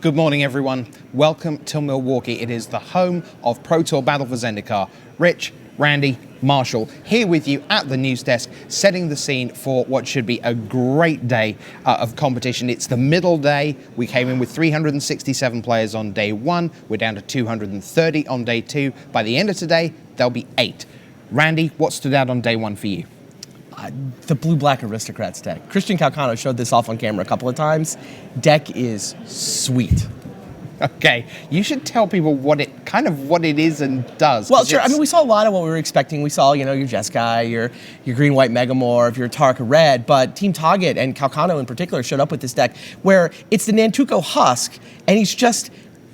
Good morning, everyone. Welcome to Milwaukee. It is the home of Pro Tour Battle for Zendikar. Rich, Randy, Marshall, here with you at the news desk, setting the scene for what should be a great day of competition. It's the middle day. We came in with 367 players on day one. We're down to 230 on day two. By the end of today, there'll be 8. Randy, what stood out on day one for you? The blue-black aristocrats deck. Christian Calcano showed this off on camera a couple of times. Deck is sweet. Okay, you should tell people what it is and does. Well, sure. I mean, we saw a lot of what we were expecting. We saw, your Jeskai, your green-white Megamorph, your Tarka Red, but Team Target and Calcano in particular showed up with this deck where it's the Nantuko Husk, and he's just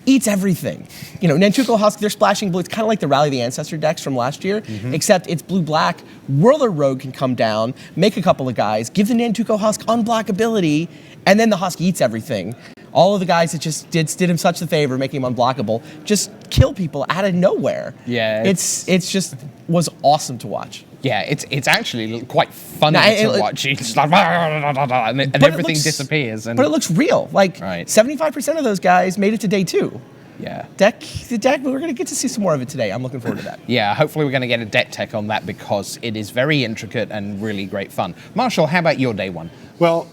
eats everything. Nantuko Husk, they're splashing blue. It's kind of like the Rally the Ancestor decks from last year, except it's blue-black. Whirler Rogue can come down, make a couple of guys, give the Nantuko Husk unblockability, and then the Husk eats everything. All of the guys that just did him such a favor, making him unblockable, just kill people out of nowhere. Yeah, it's just was awesome to watch. Yeah, it's actually quite funny to watch. It's like, and everything disappears. But it looks real. Like, 75% of those guys made it to day 2. Yeah. The deck, we're going to get to see some more of it today. I'm looking forward to that. Yeah, hopefully we're going to get a deck tech on that because it is very intricate and really great fun. Marshall, how about your day one? Well,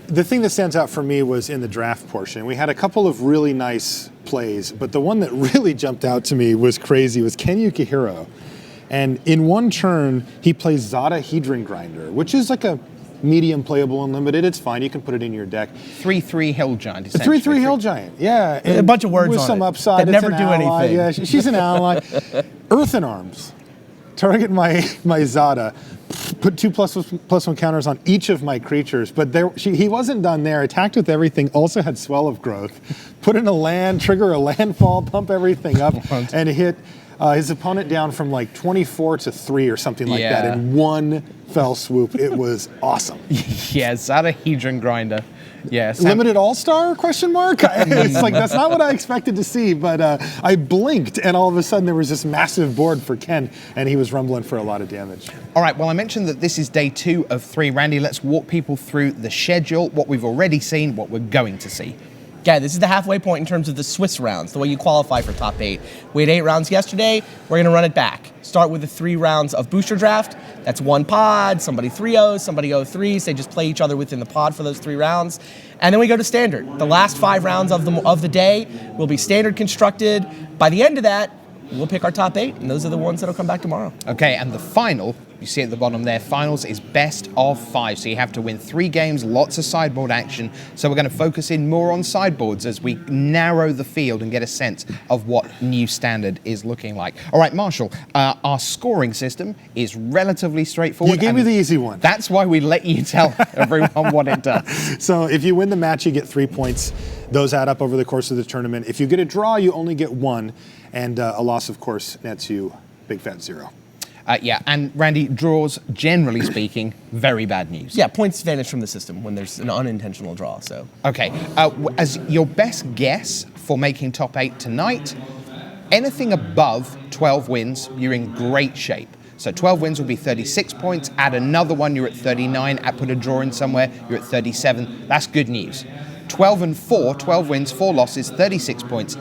the thing that stands out for me was in the draft portion. We had a couple of really nice plays, but the one that really jumped out to me was crazy, was Ken Yukihiro. And in one turn, he plays Zada Hedron Grinder, which is like a medium playable unlimited. It's fine. You can put it in your deck. 3/3 Hill Giant, essentially. A 3/3 Hill Giant, yeah. And a bunch of words with on some it upside. that never do anything. Yeah, she's an ally. Earthen Arms. Target my Zada. Put 2+1 counters on each of my creatures, but he wasn't done there. Attacked with everything, also had Swell of Growth. Put in a land, trigger a landfall, pump everything up, and hit his opponent down from like 24 to 3 or something like that in one fell swoop. It was awesome. Yeah, Zada Hedron Grinder. Yeah, limited all-star question mark? It's like, that's not what I expected to see, but I blinked and all of a sudden there was this massive board for Ken and he was rumbling for a lot of damage. All right, well, I mentioned that this is day 2 of 3. Randy, let's walk people through the schedule, what we've already seen, what we're going to see. Yeah, this is the halfway point in terms of the Swiss rounds, the way you qualify for top 8. We had 8 rounds yesterday. We're going to run it back. Start with the 3 rounds of Booster Draft. That's one pod, somebody 3-0s, somebody 0-3s. They just play each other within the pod for those 3 rounds. And then we go to Standard. The last 5 rounds of the day will be Standard constructed. By the end of that, we'll pick our top 8, and those are the ones that'll come back tomorrow. Okay, and the final, you see at the bottom there, finals is best of 5. So you have to win 3 games, lots of sideboard action. So we're going to focus in more on sideboards as we narrow the field and get a sense of what new Standard is looking like. All right, Marshall, our scoring system is relatively straightforward. You gave me the easy one. That's why we let you tell everyone what it does. So if you win the match, you get 3 points. Those add up over the course of the tournament. If you get a draw, you only get 1. And a loss, of course, nets you big fat 0. Yeah, and Randy, draws, generally speaking, very bad news. Yeah, points vanish from the system when there's an unintentional draw. So okay, as your best guess for making top 8 tonight, anything above 12 wins, you're in great shape. So 12 wins will be 36 points. Add another one, you're at 39. Put a draw in somewhere, you're at 37. That's good news. 12 and 4, 12 wins, 4 losses, 36 points.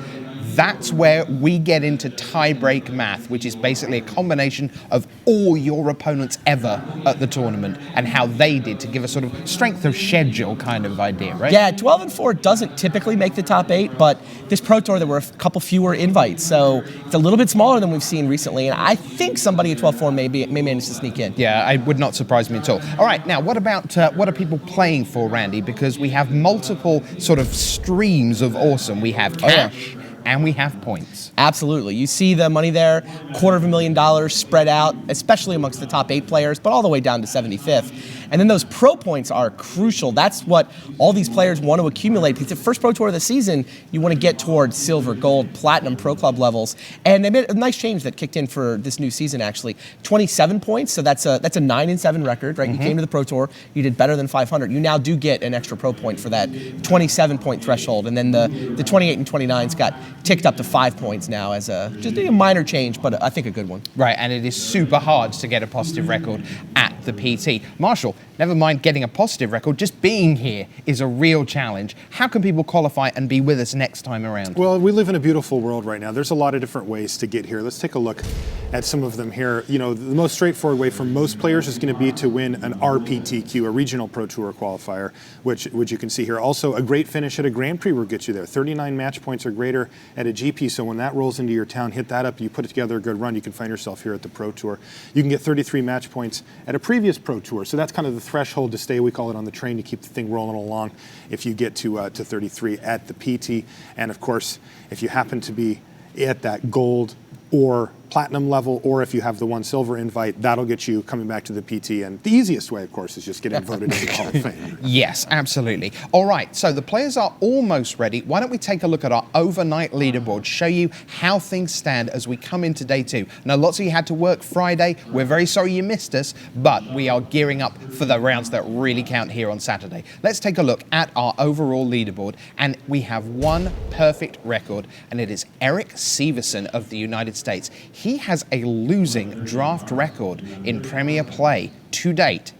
That's where we get into tie-break math, which is basically a combination of all your opponents ever at the tournament and how they did to give a sort of strength of schedule kind of idea, right? Yeah, 12 and 4 doesn't typically make the top 8, but this Pro Tour, there were a couple fewer invites, so it's a little bit smaller than we've seen recently, and I think somebody at 12-4 may manage to sneak in. Yeah, it would not surprise me at all. All right, now what about, what are people playing for, Randy? Because we have multiple sort of streams of awesome. We have cash. And we have points. Absolutely. You see the money there, $250,000 spread out, especially amongst the top 8 players, but all the way down to 75th. And then those pro points are crucial. That's what all these players want to accumulate, because the first Pro Tour of the season, you want to get towards silver, gold, platinum Pro Club levels. And they made a nice change that kicked in for this new season, actually. 27 points, so that's a 9-7 record, right? You came to the Pro Tour, you did better than 500. You now do get an extra pro point for that 27-point threshold. And then the 28 and 29s got ticked up to 5 points now as just a minor change, but I think a good one. Right, and it is super hard to get a positive record at the PT. Marshall, Never mind getting a positive record, just being here is a real challenge. How can people qualify and be with us next time around? Well, we live in a beautiful world right now. There's a lot of different ways to get here. Let's take a look at some of them here. You know, the most straightforward way for most players is going to be to win an RPTQ, a Regional Pro Tour qualifier, which you can see here. Also, a great finish at a Grand Prix will get you there. 39 match points or greater at a GP, so when that rolls into your town, hit that up, you put it together a good run, you can find yourself here at the Pro Tour. You can get 33 match points at a previous Pro Tour, so that's kind of the threshold to stay, we call it, on the train to keep the thing rolling along if you get to 33 at the PT. And of course, if you happen to be at that gold or platinum level, or if you have the 1 silver invite, that'll get you coming back to the PT. And the easiest way, of course, is just getting voted into the Hall of Fame. Yes, absolutely. All right, so the players are almost ready. Why don't we take a look at our overnight leaderboard, show you how things stand as we come into day 2. Now, lots of you had to work Friday. We're very sorry you missed us, but we are gearing up for the rounds that really count here on Saturday. Let's take a look at our overall leaderboard, and we have one perfect record, and it is Eric Severson of the United States. He has a losing draft record in Premier Play to date.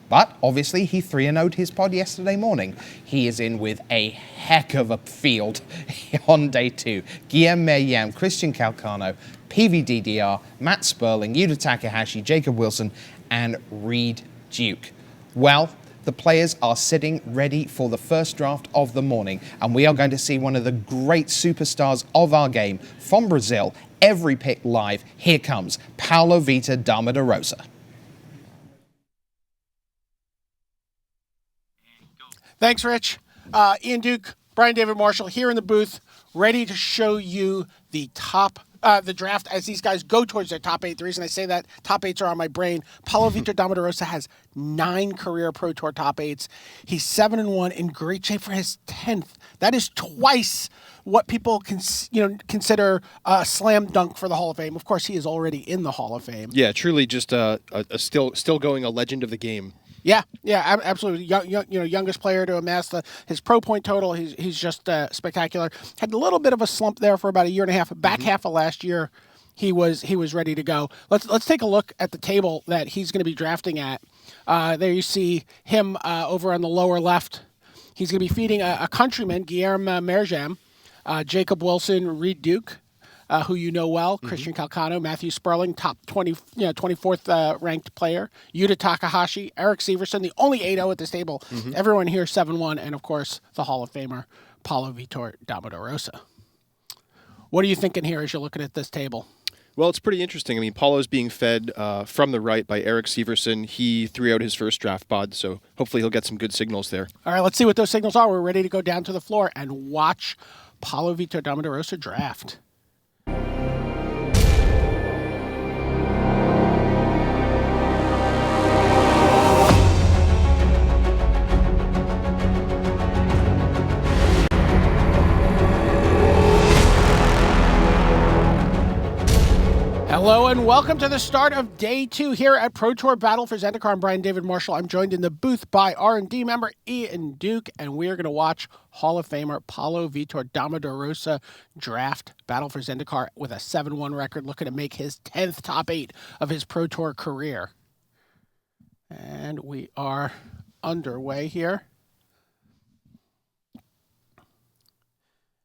But obviously he 3-0'd his pod yesterday morning. He is in with a heck of a field on day 2. Guillermo Yam, Christian Calcano, PVDDR, Matt Sperling, Yuta Takahashi, Jacob Wilson, and Reed Duke. Well, the players are sitting ready for the first draft of the morning, and we are going to see one of the great superstars of our game from Brazil. Every pick live. Here comes Paulo Vitor Damo da Rosa. Thanks, Rich. Ian Duke, Brian David Marshall here in the booth, ready to show you the draft as these guys go towards their top 8. The reason I say that, top 8s are on my brain. Paulo Vitor Damo da Rosa has 9 career Pro Tour top 8s. He's 7-1, in great shape for his 10th. That is twice what people consider a slam dunk for the Hall of Fame. Of course, he is already in the Hall of Fame. Yeah, truly just a still going a legend of the game. Yeah, absolutely. Youngest player to amass his pro point total. He's just spectacular. Had a little bit of a slump there for about a year and a half. Back half of last year, he was ready to go. Let's take a look at the table that he's going to be drafting at. There you see him over on the lower left. He's going to be feeding a countryman, Guillermo Merjam, Jacob Wilson, Reed Duke, who you know well, Christian Calcano, Matthew Sperling, top 24th ranked player, Yuta Takahashi, Eric Severson, the only 8-0 at this table. Everyone here 7-1, and of course the Hall of Famer Paulo Vitor Damo da Rosa. What are you thinking here as you're looking at this table? Well, it's pretty interesting. I mean, Paulo's being fed from the right by Eric Severson. He 3-0'd his first draft pod, so hopefully he'll get some good signals there. All right, let's see what those signals are. We're ready to go down to the floor and watch Paulo Vitor Damo da Rosa draft. Hello and welcome to the start of day 2 here at Pro Tour Battle for Zendikar. I'm Brian David Marshall. I'm joined in the booth by R&D member Ian Duke, and we are going to watch Hall of Famer Paulo Vitor Damo da Rosa draft Battle for Zendikar with a 7-1 record, looking to make his 10th top 8 of his Pro Tour career. And we are underway here.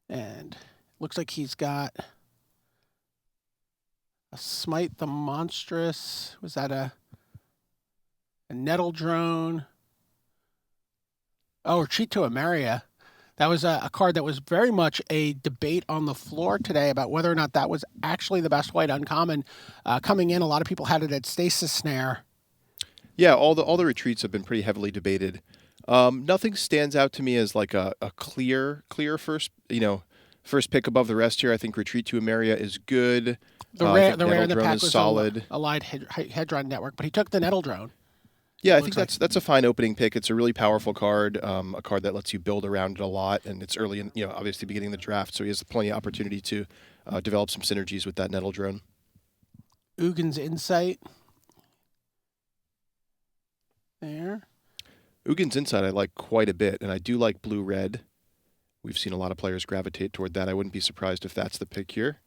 And looks like he's got a Smite the Monstrous. Was that a Nettle Drone? Oh, Retreat to Emeria. That was a card that was very much a debate on the floor today about whether or not that was actually the best white uncommon. Coming in, a lot of people had it at Stasis Snare. Yeah, all the retreats have been pretty heavily debated. Nothing stands out to me as like a clear first pick above the rest here. I think Retreat to Emeria is good. The rare in the pack was solid. Allied Hedron Network, but he took the Nettle Drone. Yeah, I think that's a fine opening pick. It's a really powerful card, a card that lets you build around it a lot, and it's early in, obviously beginning of the draft, so he has plenty of opportunity to develop some synergies with that Nettle Drone. Ugin's Insight. There. Ugin's Insight I like quite a bit, and I do like blue-red. We've seen a lot of players gravitate toward that. I wouldn't be surprised if that's the pick here.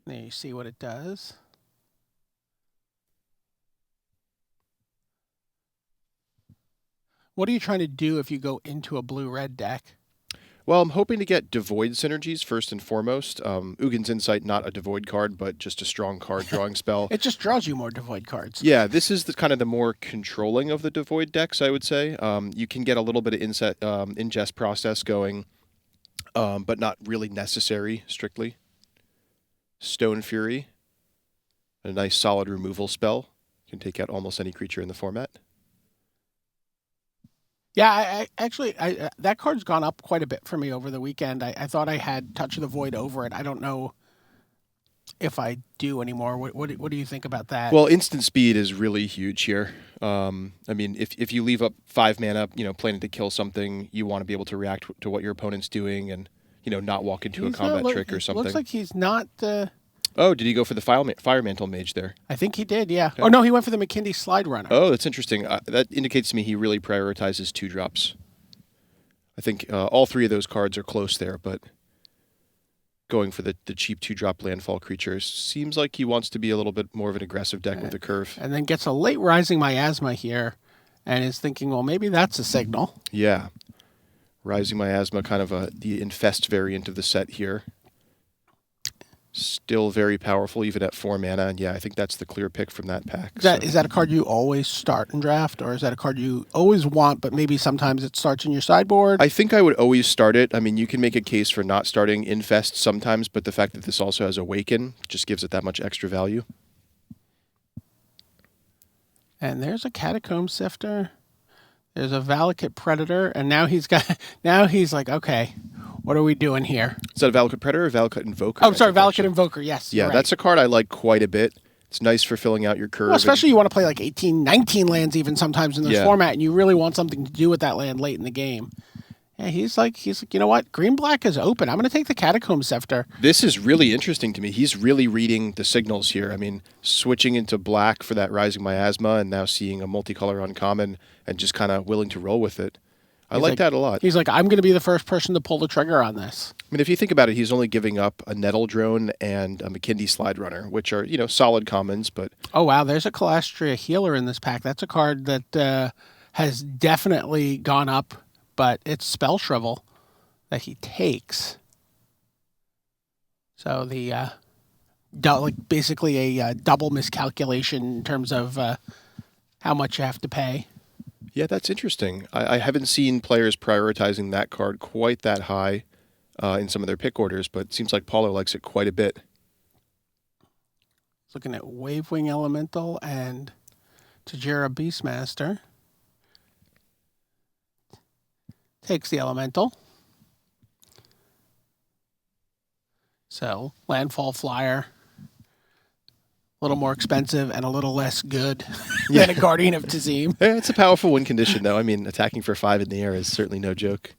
There you see what it does. What are you trying to do if you go into a blue-red deck? Well, I'm hoping to get Devoid synergies first and foremost. Ugin's Insight, not a Devoid card, but just a strong card drawing spell. It just draws you more Devoid cards. Yeah, this is the kind of the more controlling of the Devoid decks, I would say. You can get a little bit of ingest process going, but not really necessary, strictly. Stone Fury, a nice solid removal spell. You can take out almost any creature in the format. Yeah, I actually that card's gone up quite a bit for me over the weekend. I thought I had Touch of the Void over it. I don't know if I do anymore. What do you think about that? Well, instant speed is really huge here. I mean, if you leave up 5 mana, planning to kill something, you want to be able to react to what your opponent's doing and, not walk into a combat trick or something. Looks like he's not... Oh, did he go for the Fire Mantle Mage there? I think he did, yeah. Okay. Oh, no, he went for the McKindy Slide Runner. Oh, that's interesting. That indicates to me he really prioritizes 2-drops. I think all 3 of those cards are close there, but going for the cheap 2-drop landfall creatures seems like he wants to be a little bit more of an aggressive deck with the curve. And then gets a late Rising Miasma here and is thinking, well, maybe that's a signal. Yeah. Rising Miasma, kind of the Infest variant of the set here. Still very powerful, even at 4 mana. And yeah, I think that's the clear pick from that pack. Is that a card you always start in draft, or is that a card you always want, but maybe sometimes it starts in your sideboard? I think I would always start it. I mean, you can make a case for not starting Infest sometimes, but the fact that this also has Awaken just gives it that much extra value. And there's a Catacomb Sifter. There's a Valakut Predator, and now he's like, okay, what are we doing here? Is that a Valakut Predator or Valakut Invoker? Oh, I'm sorry, Valakut Invoker, yes. Yeah, right. That's a card I like quite a bit. It's nice for filling out your curve. Well, especially you want to play like 18, 19 lands even sometimes in this format, and you really want something to do with that land late in the game. Yeah, he's like, you know what? Green-black is open. I'm going to take the Catacomb Sifter. This is really interesting to me. He's really reading the signals here. I mean, switching into black for that Rising Miasma and now seeing a multicolor uncommon and just kind of willing to roll with it. I like that a lot. He's like, I'm going to be the first person to pull the trigger on this. I mean, if you think about it, he's only giving up a Nettle Drone and a McKindy Slide Runner, which are, solid commons, but... Oh, wow. There's a Calastria Healer in this pack. That's a card that has definitely gone up, but it's Spell Shrivel that he takes. So the basically a double miscalculation in terms of how much you have to pay. Yeah, that's interesting. I haven't seen players prioritizing that card quite that high in some of their pick orders, but it seems like Paulo likes it quite a bit. Looking at Wavewing Elemental and Tajira Beastmaster. Takes the Elemental. So, Landfall Flyer. A little more expensive and a little less good than a Guardian of Tazim. Yeah, it's a powerful win condition, though. I mean, attacking for 5 in the air is certainly no joke.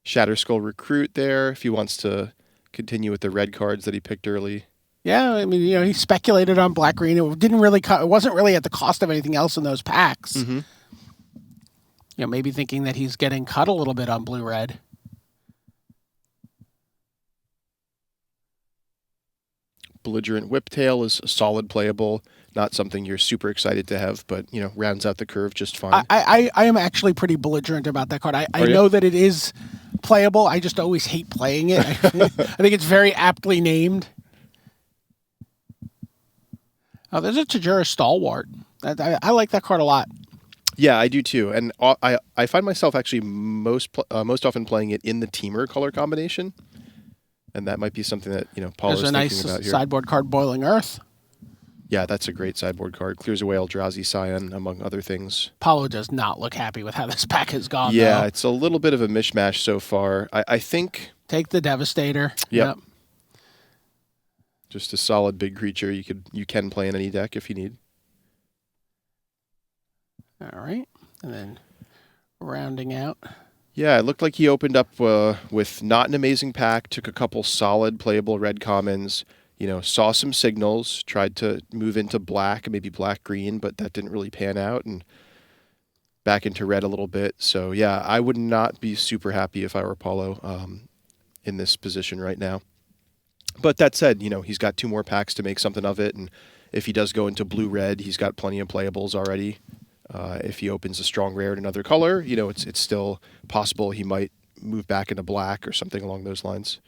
Shatterskull Recruit there, if he wants to continue with the red cards that he picked early. Yeah, I mean, he speculated on black-green. It wasn't really at the cost of anything else in those packs. Mm-hmm. Maybe thinking that he's getting cut a little bit on blue-red. Belligerent Whiptail is solid playable, not something you're super excited to have, but, rounds out the curve just fine. I am actually pretty belligerent about that card. I know that it is playable. I just always hate playing it. I think it's very aptly named. Oh, there's a Tajira Stalwart. I like that card a lot. Yeah, I do too. And I find myself actually most often playing it in the Teamer color combination. And that might be something that, Paulo's thinking about here. There's a nice sideboard card, Boiling Earth. Yeah, that's a great sideboard card. Clears away Eldrazi Scion, among other things. Paulo does not look happy with how this pack has gone, Yeah, though. It's a little bit of a mishmash so far. I think... Take the Devastator. Yep. Just a solid big creature you can play in any deck if you need. All right. And then rounding out... Yeah, it looked like he opened up with not an amazing pack, took a couple solid playable red commons, saw some signals, tried to move into black, maybe black-green, but that didn't really pan out, and back into red a little bit. So, yeah, I would not be super happy if I were Paulo in this position right now. But that said, he's got 2 more packs to make something of it, and if he does go into blue-red, he's got plenty of playables already. If he opens a strong rare in another color, it's still possible he might move back into black or something along those lines.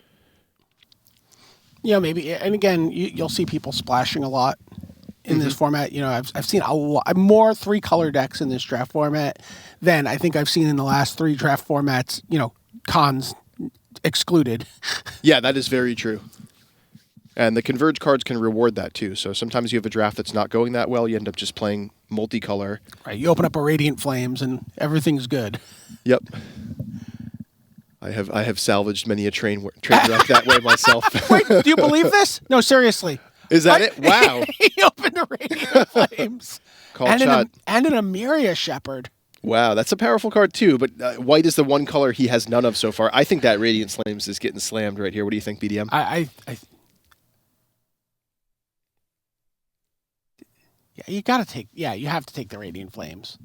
Yeah, maybe. And again, you'll see people splashing a lot in this format. I've seen a lot more 3-color decks in this draft format than I think I've seen in the last 3 draft formats. Cons excluded. Yeah, that is very true. And the Converge cards can reward that too. So sometimes you have a draft that's not going that well. You end up just playing multicolor. Right. You open up a Radiant Flames and everything's good. Yep. I have salvaged many a train wreck that way myself. Wait, do you believe this? No, seriously. Is that it? Wow. He opened a Radiant Flames. Call and shot. And an Emeria Shepherd. Wow, that's a powerful card too, but white is the one color he has none of so far. I think that Radiant Flames is getting slammed right here. What do you think, BDM? You have to take the Radiant Flames.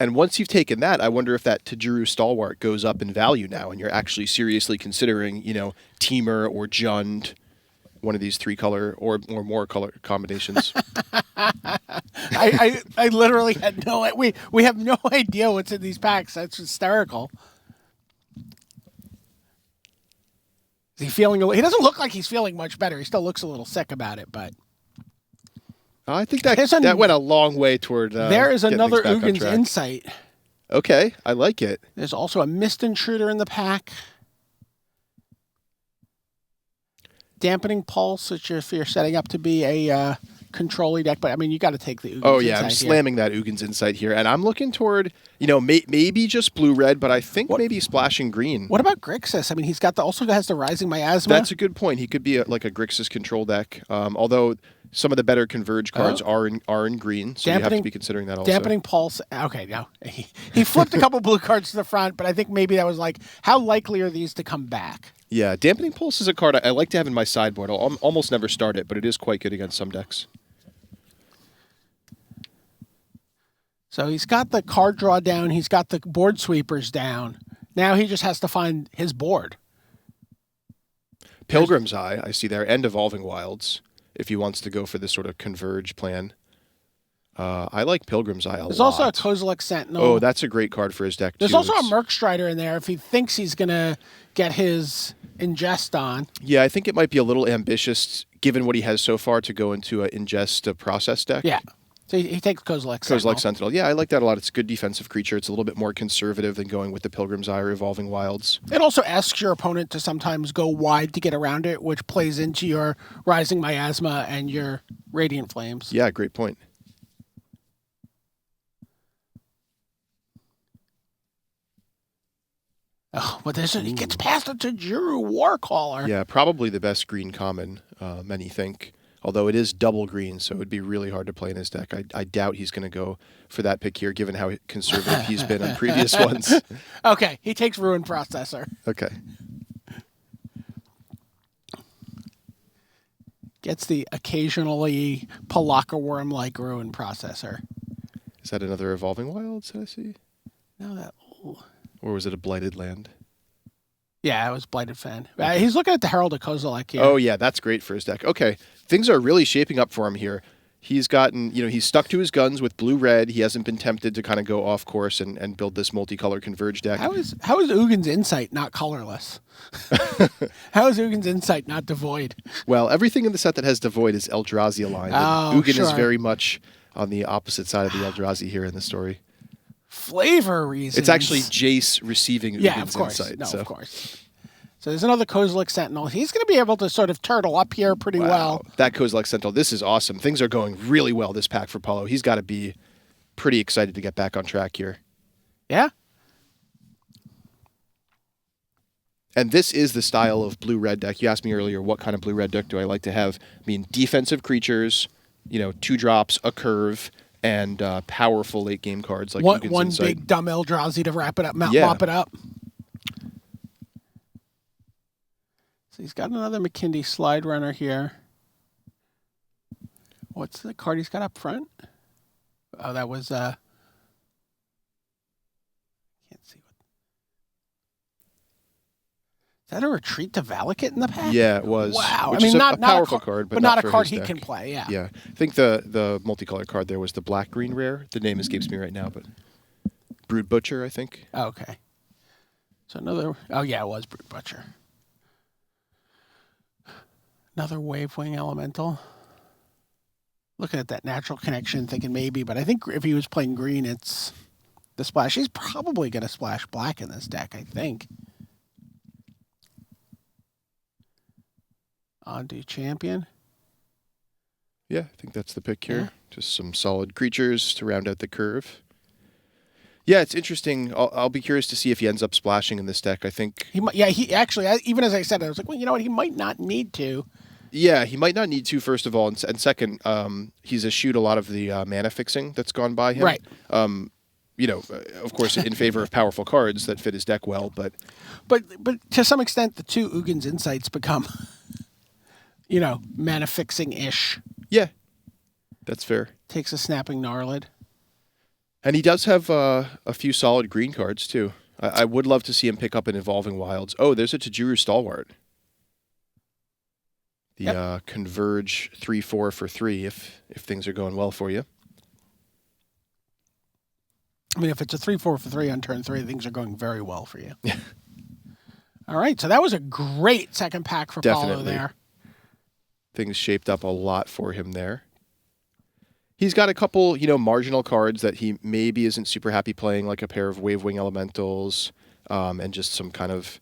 And once you've taken that, I wonder if that Tajuru Stalwart goes up in value now, and you're actually seriously considering, Teamer or Jund, one of these 3-color or more color combinations. I literally had we have no idea what's in these packs. That's hysterical. Is he feeling? He doesn't look like he's feeling much better. He still looks a little sick about it, but. I think that went a long way toward. There is another Ugins Insight. Okay, I like it. There's also a Mist Intruder in the pack. Dampening Pulse, which if you're setting up to be a controlling deck, but I mean you got to take the Ugins Oh yeah, Insight I'm slamming that Ugins Insight here, and I'm looking toward maybe just blue-red, but I think maybe splashing green. What about Grixis? I mean, he's also has the Rising Miasma. That's a good point. He could be like a Grixis control deck, although. Some of the better Converge cards are in green, so you have to be considering that also. Dampening Pulse. Okay, no. He flipped a couple blue cards to the front, but I think maybe that was like, how likely are these to come back? Yeah, Dampening Pulse is a card I like to have in my sideboard. I'll almost never start it, but it is quite good against some decks. So he's got the card draw down. He's got the board sweepers down. Now he just has to find his board. Pilgrim's Eye, I see there, and Evolving Wilds. If he wants to go for this sort of Converge plan. I like Pilgrim's Eye a lot. There's also a Kozilek Sentinel. Oh, that's a great card for his deck, There's too. also a Merc Strider in there if he thinks he's going to get his Ingest on. Yeah, I think it might be a little ambitious, given what he has so far, to go into an Ingest process deck. Yeah. So he takes Kozilek Sentinel. Kozilek Sentinel. Yeah, I like that a lot. It's a good defensive creature. It's a little bit more conservative than going with the Pilgrim's Eye or Evolving Wilds. It also asks your opponent to sometimes go wide to get around it, which plays into your Rising Miasma and your Radiant Flames. Yeah, great point. Oh, but he gets past it to Juru Warcaller. Yeah, probably the best green common, many think. Although it is double green, so it would be really hard to play in his deck. I doubt he's going to go for that pick here, given how conservative he's been on previous ones. Okay, he takes Ruin Processor. Okay. Gets the occasionally Palaka Worm-like Ruin Processor. Is that another Evolving Wilds that I see? No, that... Or was it a Blighted Land? Yeah, it was Blighted Fan. He's looking at the Herald of Kozilek here. Oh, yeah, that's great for his deck. Okay, things are really shaping up for him here. He's gotten, he's stuck to his guns with blue-red. He hasn't been tempted to kind of go off course and build this multicolor Converge deck. How is Ugins Insight not colorless? How is Ugins Insight not devoid? Well, everything in the set that has devoid is Eldrazi aligned. Oh, Ugin is very much on the opposite side of the Eldrazi here in the story. Flavor reasons. It's actually Jace receiving Ugin's Insight. Of course. So there's another Kozilek Sentinel. He's going to be able to sort of turtle up here pretty well. That Kozilek Sentinel, this is awesome. Things are going really well this pack for Paulo. He's got to be pretty excited to get back on track here. Yeah. And this is the style of blue-red deck. You asked me earlier, what kind of blue-red deck do I like to have? I mean, defensive creatures, 2 drops, a curve, and powerful late-game cards like Ugins one Insight. big dumb Eldrazi to wrap it up, mop it up. So he's got another McKindy Slide Runner here. What's the card he's got up front? Oh, that was can't see what. that a retreat to Valakut in the pack? Yeah, it was. Wow. Which is a powerful card, but not a for card his he deck. can play. Yeah. Yeah, I think the multicolored card there was the black-green rare. The name escapes me right now, but Brood Butcher, I think. Okay. So another. Oh yeah, it was Brood Butcher. Another Wavewing Elemental. Looking at that natural connection, thinking maybe, but I think if he was playing green, it's the splash. He's probably going to splash black in this deck, I think. On to Champion. Yeah, I think that's the pick here. Yeah. Just some solid creatures to round out the curve. Yeah, it's interesting. I'll be curious to see if he ends up splashing in this deck. I think He might. Yeah, he actually. Even as I said, I was like, well, you know what? He might not need to. Yeah, he might not need to, first of all, and second, he's eschewed a lot of the mana fixing that's gone by him. Right. Of course, in favor of powerful cards that fit his deck well, but to some extent, the two Ugin's Insights become, mana fixing-ish. yeah, that's fair. Takes a Snapping Gnarlid. And he does have a few solid green cards, too. I would love to see him pick up an Evolving Wilds. Oh, there's a Tajuru Stalwart. The Converge 3/4 for 3 if things are going well for you. I mean, if it's a 3/4 for 3 on turn 3, things are going very well for you. All right, so that was a great second pack for Paulo Definitely. there. Things shaped up a lot for him there. He's got a couple, marginal cards that he maybe isn't super happy playing, like a pair of Wavewing Elementals, and just some kind of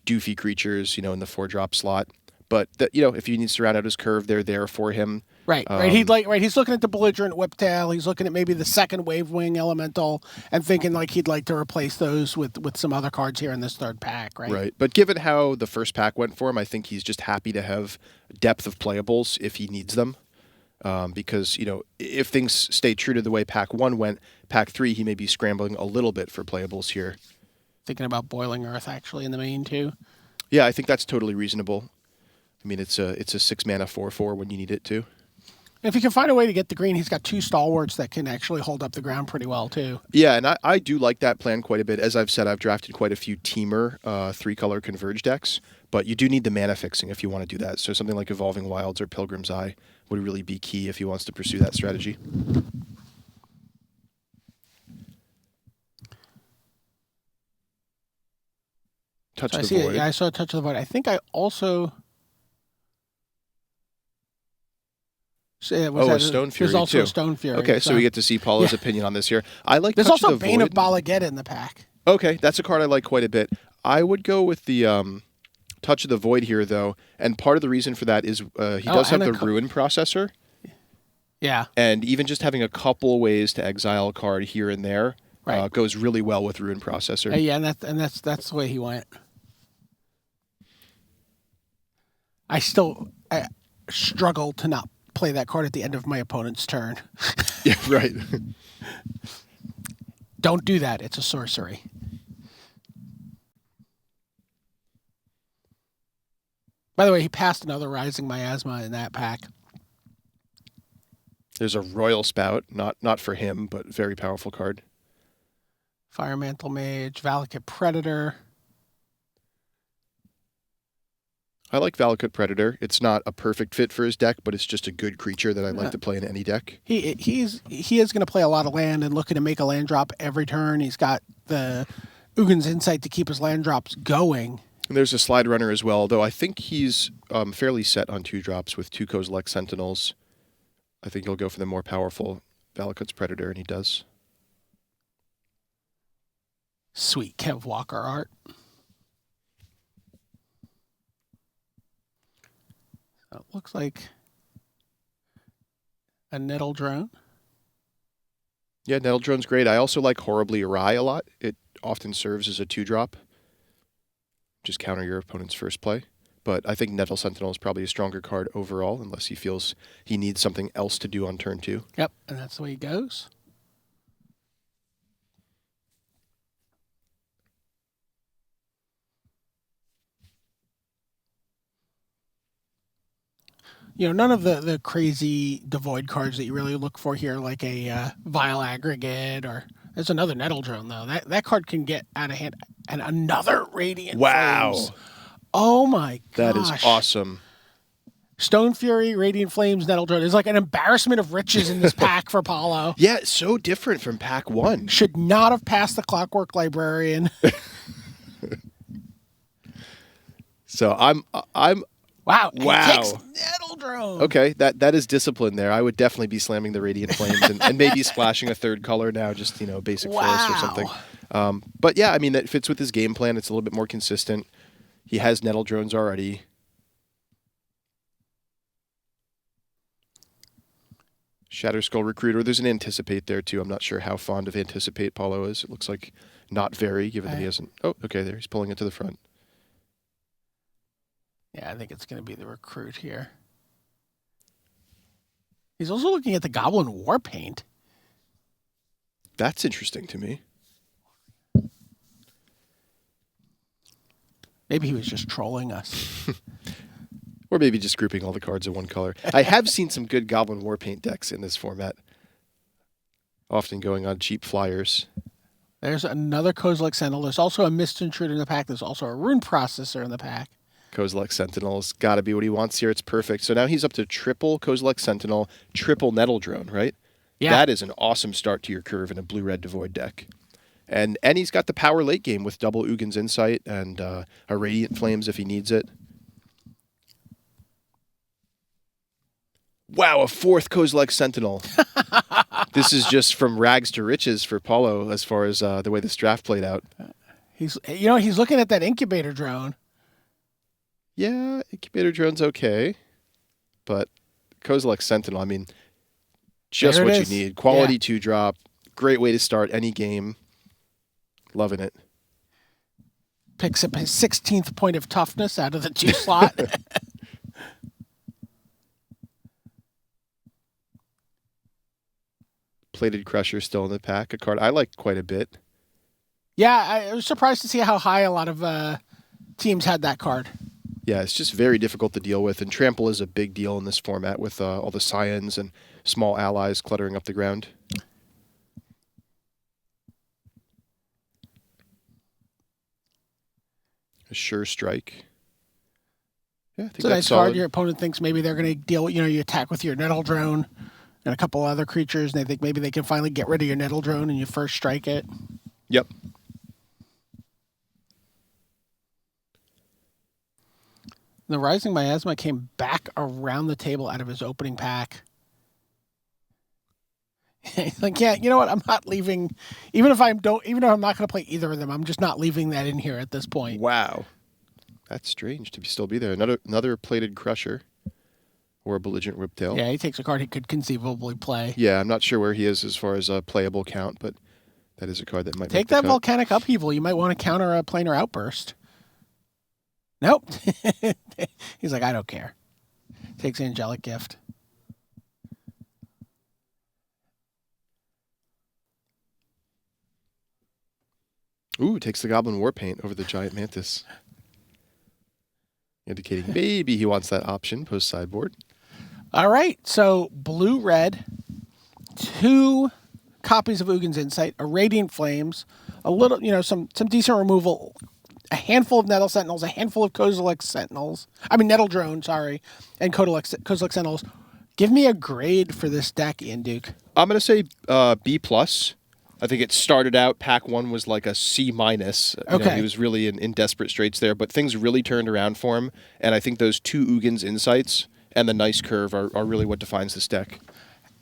doofy creatures, in the 4-drop slot. But if he needs to round out his curve, they're there for him. Right. He's looking at the Belligerent Whiptail. He's looking at maybe the second Wavewing Elemental and thinking like he'd like to replace those with some other cards here in this third pack, right? Right. But given how the first pack went for him, I think he's just happy to have depth of playables if he needs them. Because, if things stay true to the way pack 1 went, pack 3, he may be scrambling a little bit for playables here. Thinking about Boiling Earth actually in the main too. Yeah, I think that's totally reasonable. I mean, it's a 6-mana 4/4 when you need it to. If he can find a way to get the green, he's got 2 Stalwarts that can actually hold up the ground pretty well too. Yeah, and I do like that plan quite a bit. As I've said, I've drafted quite a few Teamer 3-color Converge decks, but you do need the mana fixing if you want to do that. So something like Evolving Wilds or Pilgrim's Eye would really be key if he wants to pursue that strategy. Touch the Void. Yeah, I saw Touch of the Void. I think I also... a Stone Fury, There's also too. a Stone Fury. Okay, so we get to see Paulo's opinion on this here. I like There's Touch also of the Bane Void. of Balagetta in the pack. Okay, that's a card I like quite a bit. I would go with the Touch of the Void here, though, and part of the reason for that is he does have the Ruin Processor. Yeah. And even just having a couple ways to exile a card here and there goes really well with Ruin Processor. Yeah, and that's the way he went. I struggle to not play that card at the end of my opponent's turn. Yeah, right. Don't do that. It's a sorcery. By the way, he passed another Rising Miasma in that pack. There's a Royal Spout, not for him, but very powerful card. Firemantle Mage, Valakut Predator. I like Valakut Predator. It's not a perfect fit for his deck, but it's just a good creature that I'd like to play in any deck. He is going to play a lot of land and looking to make a land drop every turn. He's got the Ugin's Insight to keep his land drops going. And there's a Slide Runner as well, though I think he's fairly set on 2-drops with two Kozilek Sentinels. I think he'll go for the more powerful Valakut's Predator, and he does. Sweet Kev Walker art. It looks like a Nettle Drone. Yeah, Nettle Drone's great. I also like Horribly Awry a lot. It often serves as a 2-drop. Just counter your opponent's first play. But I think Nettle Sentinel is probably a stronger card overall, unless he feels he needs something else to do on turn 2. Yep, and that's the way he goes. None of the crazy devoid cards that you really look for here, like a Vile Aggregate or There's another Nettle Drone, though. That card can get out of hand. And another Radiant Wow. Flames. Oh, my gosh. That is awesome. Stone Fury, Radiant Flames, Nettle Drone is like an embarrassment of riches in this pack for Paulo. Yeah, it's so different from pack 1. Should not have passed the Clockwork Librarian. So I'm Wow. Wow. He takes Nettle Drone. okay. That is discipline there. I would definitely be slamming the Radiant Flames and maybe splashing a third color now, just basic forest or something. But yeah, I mean that fits with his game plan. It's a little bit more consistent. He has Nettle Drones already. Shatter Skull Recruiter. There's an Anticipate there too. I'm not sure how fond of Anticipate Paulo is. It looks like not very, given that he hasn't. Oh, okay. There, he's pulling it to the front. Yeah, I think it's going to be the Recruit here. He's also looking at the Goblin War Paint. That's interesting to me. Maybe he was just trolling us. Or maybe just grouping all the cards in one color. I have seen some good Goblin Warpaint decks in this format. Often going on cheap flyers. There's another Kozilek Sentinel. There's also a Mist Intruder in the pack. There's also a Rune Processor in the pack. Kozilek Sentinel's got to be what he wants here. It's perfect. So now he's up to triple Kozilek Sentinel, triple Nettle Drone, right? Yeah. That is an awesome start to your curve in a blue-red Devoid deck. And he's got the power late game with double Ugin's Insight and a Radiant Flames if he needs it. Wow, a fourth Kozilek Sentinel. This is just from rags to riches for Paulo as far as the way this draft played out. He's looking at that Incubator Drone. Yeah, Incubator Drone's okay. But Kozilek Sentinel, I mean, just There it what is. you need. Quality Yeah. 2-drop. Great way to start any game. Loving it. Picks up his 16th point of toughness out of the 2 slot. Plated Crusher still in the pack, a card I like quite a bit. Yeah, I was surprised to see how high a lot of teams had that card. Yeah, it's just very difficult to deal with, and Trample is a big deal in this format with all the Scions and small allies cluttering up the ground. A Sure Strike. Yeah, I think It's a that's nice solid. card. Your opponent thinks maybe they're going to deal with, you attack with your Nettle Drone and a couple other creatures, and they think maybe they can finally get rid of your Nettle Drone and you first strike it. Yep. The Rising Miasma came back around the table out of his opening pack. He's like, yeah, you know what? I'm not leaving, even if I'm not going to play either of them, I'm just not leaving that in here at this point. Wow. That's strange to still be there. Another Plated Crusher or a Belligerent Whiptail. Yeah, he takes a card he could conceivably play. Yeah, I'm not sure where he is as far as a playable count, but that is a card that might Take make the that cut. Volcanic Upheaval. You might want to counter a Planar Outburst. Nope. He's like, I don't care. Takes Angelic Gift. Ooh, takes the Goblin Warpaint over the Giant Mantis. Indicating maybe he wants that option post-sideboard. All right, so blue-red, 2 copies of Ugin's Insight, a Radiant Flames, a little, some decent removal, a handful of Nettle Sentinels, a handful of Kozilek Sentinels. I mean, Nettle Drone, sorry, and Kozilek Sentinels. Give me a grade for this deck, Ian Duke. I'm going to say B+. I think it started out, pack 1 was like a C-. Okay. He was really in desperate straits there, but things really turned around for him, and I think those 2 Ugin's Insights and the nice curve are really what defines this deck.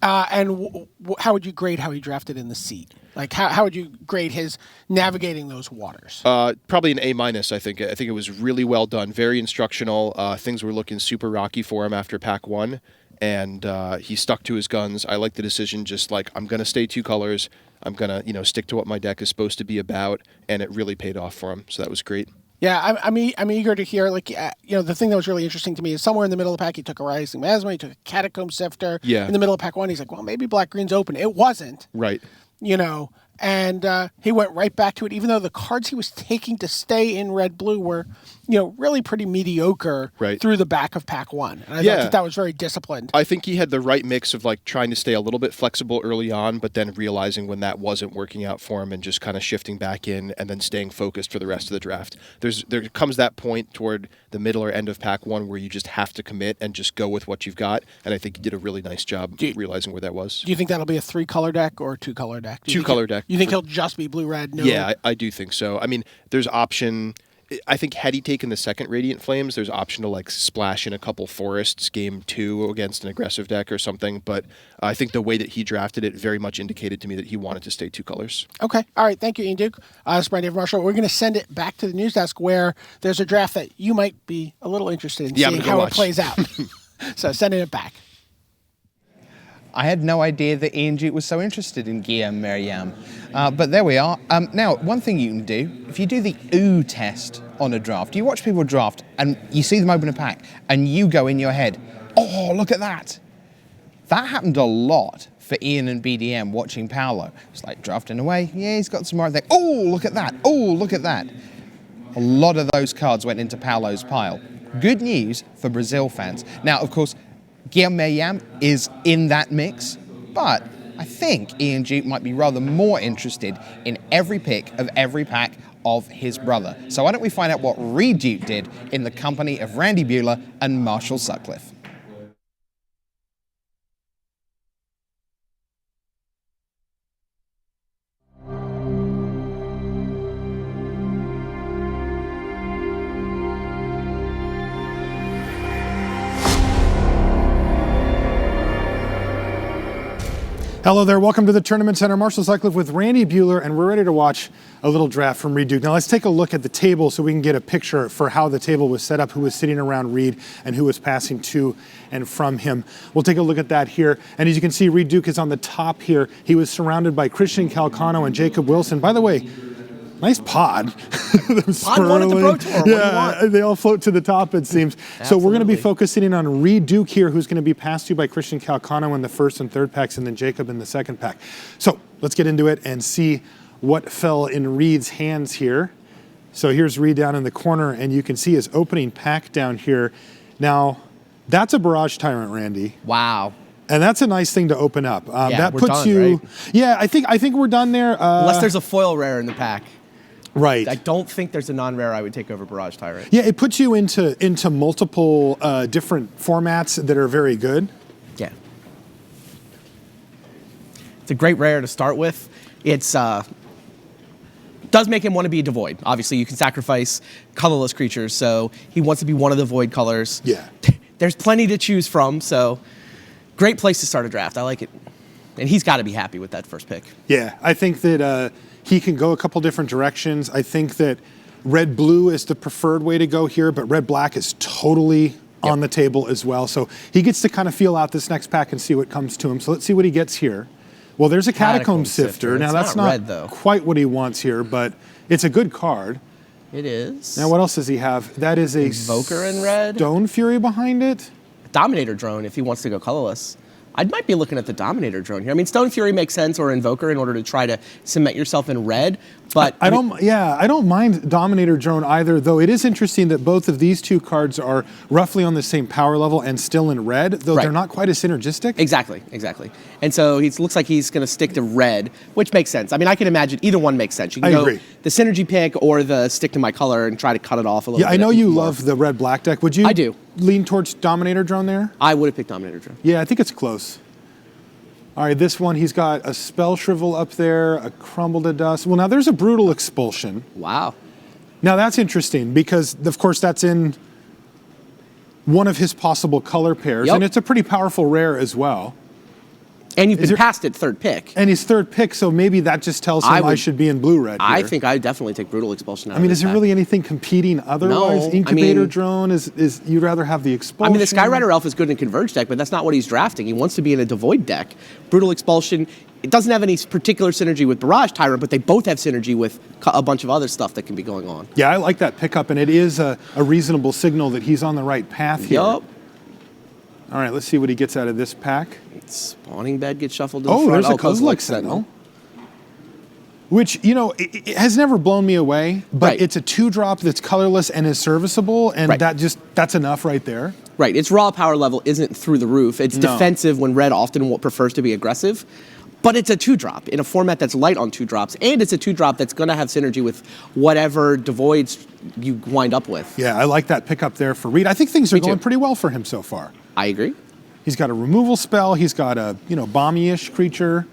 And how would you grade how he drafted in the seat? Like, how would you grade his navigating those waters? Probably an A-. I think. I think it was really well done, very instructional. Things were looking super rocky for him after pack 1, and he stuck to his guns. I like the decision, just like, I'm going to stay 2 colors. I'm going to, stick to what my deck is supposed to be about, and it really paid off for him. So that was great. Yeah, I'm eager to hear, the thing that was really interesting to me is somewhere in the middle of the pack, he took a Rising Miasma, he took a Catacomb Sifter. Yeah. In the middle of pack 1, he's like, well, maybe Black-Green's open. It wasn't. Right. And he went right back to it, even though the cards he was taking to stay in red-blue were really pretty mediocre Right. through the back of pack one. And I Yeah. thought that was very disciplined. I think he had the right mix of like trying to stay a little bit flexible early on, but then realizing when that wasn't working out for him and just kind of shifting back in and then staying focused for the rest of the draft. There comes that point toward the middle or end of pack one where you just have to commit and just go with what you've got. And I think he did a really nice job realizing where that was. Do you think that'll be a 3-color deck or a 2-color deck? Two-color deck. You think he'll just be blue-red? No. Yeah, I do think so. I mean, there's option. I think had he taken the second Radiant Flames, there's option to like splash in a couple Forests game 2 against an aggressive deck or something. But I think the way that he drafted it very much indicated to me that he wanted to stay 2 colors. Okay. All right. Thank you, Ian Duke. This is Brian David Marshall. We're going to send it back to the news desk where there's a draft that you might be a little interested in seeing how it plays out. So sending it back. I had no idea that Ian Duke was so interested in Guillaume Merriam. But there we are. Now, one thing you can do, if you do the ooh test on a draft, you watch people draft and you see them open a pack and you go in your head, oh, look at that. That happened a lot for Ian and BDM watching Paulo. It's like drafting away. Yeah, he's got some right there. Oh, look at that. Oh, look at that. A lot of those cards went into Paulo's pile. Good news for Brazil fans. Now, of course, Guillaume Merriam is in that mix, but I think Ian Duke might be rather more interested in every pick of every pack of his brother. So why don't we find out what Reed Duke did in the company of Randy Buehler and Marshall Sutcliffe. Hello there, welcome to the Tournament Center. Marshall Sutcliffe with Randy Buehler, and we're ready to watch a little draft from Reed Duke. Now let's take a look at the table so we can get a picture for how the table was set up, who was sitting around Reed, and who was passing to and from him. We'll take a look at that here. And as you can see, Reed Duke is on the top here. He was surrounded by Christian Calcano and Jacob Wilson. By the way, nice pod. Pod won at the Pro Tour. Yeah, they all float to the top, it seems. So we're going to be focusing in on Reed Duke here, who's going to be passed to by Christian Calcano in the first and third packs, and then Jacob in the second pack. So let's get into it and see what fell in Reed's hands here. So here's Reed down in the corner, and you can see his opening pack down here. Now, that's a Barrage Tyrant, Randy. Wow. And that's a nice thing to open up. Yeah, that we're puts done, you. right? Yeah, I think we're done there. Unless there's a foil rare in the pack. Right. I don't think there's a non-rare I would take over Barrage Tyrant. Yeah, it puts you into multiple different formats that are very good. Yeah. It's a great rare to start with. It's does make him want to be devoid. Obviously, you can sacrifice colorless creatures, so he wants to be one of the void colors. Yeah. There's plenty to choose from, so great place to start a draft. I like it. And he's got to be happy with that first pick. Yeah, I think that he can go a couple different directions. I think that red-blue is the preferred way to go here, but red-black is totally on the table as well. So he gets to kind of feel out this next pack and see what comes to him. So let's see what he gets here. Well, there's a Catacomb Sifter. Now, that's not red, though. quite what he wants here, but it's a good card. It is. Now, what else does he have? That is a Invoker in red. Stone Fury behind it. Dominator Drone if he wants to go colorless. I might be looking at the Dominator Drone here. I mean, Stone Fury makes sense, or Invoker, in order to try to cement yourself in red. But I don't mind Dominator Drone either, though it is interesting that both of these two cards are roughly on the same power level and still in red, though they're not quite as synergistic. Exactly. And so he looks like he's going to stick to red, which makes sense. I mean, I can imagine either one makes sense. You can go agree. The synergy pick or the stick to my color and try to cut it off a little bit. Yeah, I know you love the red-black deck. Would you I do. lean towards Dominator Drone there? I would have picked Dominator Drone. Yeah, I think it's close. All right, this one, he's got a Spell Shrivel up there, a Crumble to Dust. Well, now there's a Brutal Expulsion. Wow. Now that's interesting because, of course, that's in one of his possible color pairs, and it's a pretty powerful rare as well. And you've been past it third pick. And he's third pick, so maybe that just tells him I should be in blue-red here. I think I would definitely take Brutal Expulsion out I mean, of is there really anything competing otherwise? No, Incubator Drone, is you'd rather have the Expulsion? I mean, the Skyrider Elf is good in a Converge deck, but that's not what he's drafting. He wants to be in a Devoid deck. Brutal Expulsion, it doesn't have any particular synergy with Barrage Tyrant, but they both have synergy with a bunch of other stuff that can be going on. Yeah, I like that pickup, and it is a reasonable signal that he's on the right path here. Yup. All right, let's see what he gets out of this pack. Spawning Bed gets shuffled to the front. There's a Kozilek Sentinel. Which, it has never blown me away, but Right. it's a 2-drop that's colorless and is serviceable, and Right. that's enough right there. Right, its raw power level isn't through the roof. It's No. defensive when red often prefers to be aggressive, but it's a 2-drop in a format that's light on 2-drops, and it's a 2-drop that's going to have synergy with whatever devoids you wind up with. Yeah, I like that pickup there for Reed. I think things are Me too. going pretty well for him so far. I agree. He's got a removal spell. He's got a, bomby-ish creature.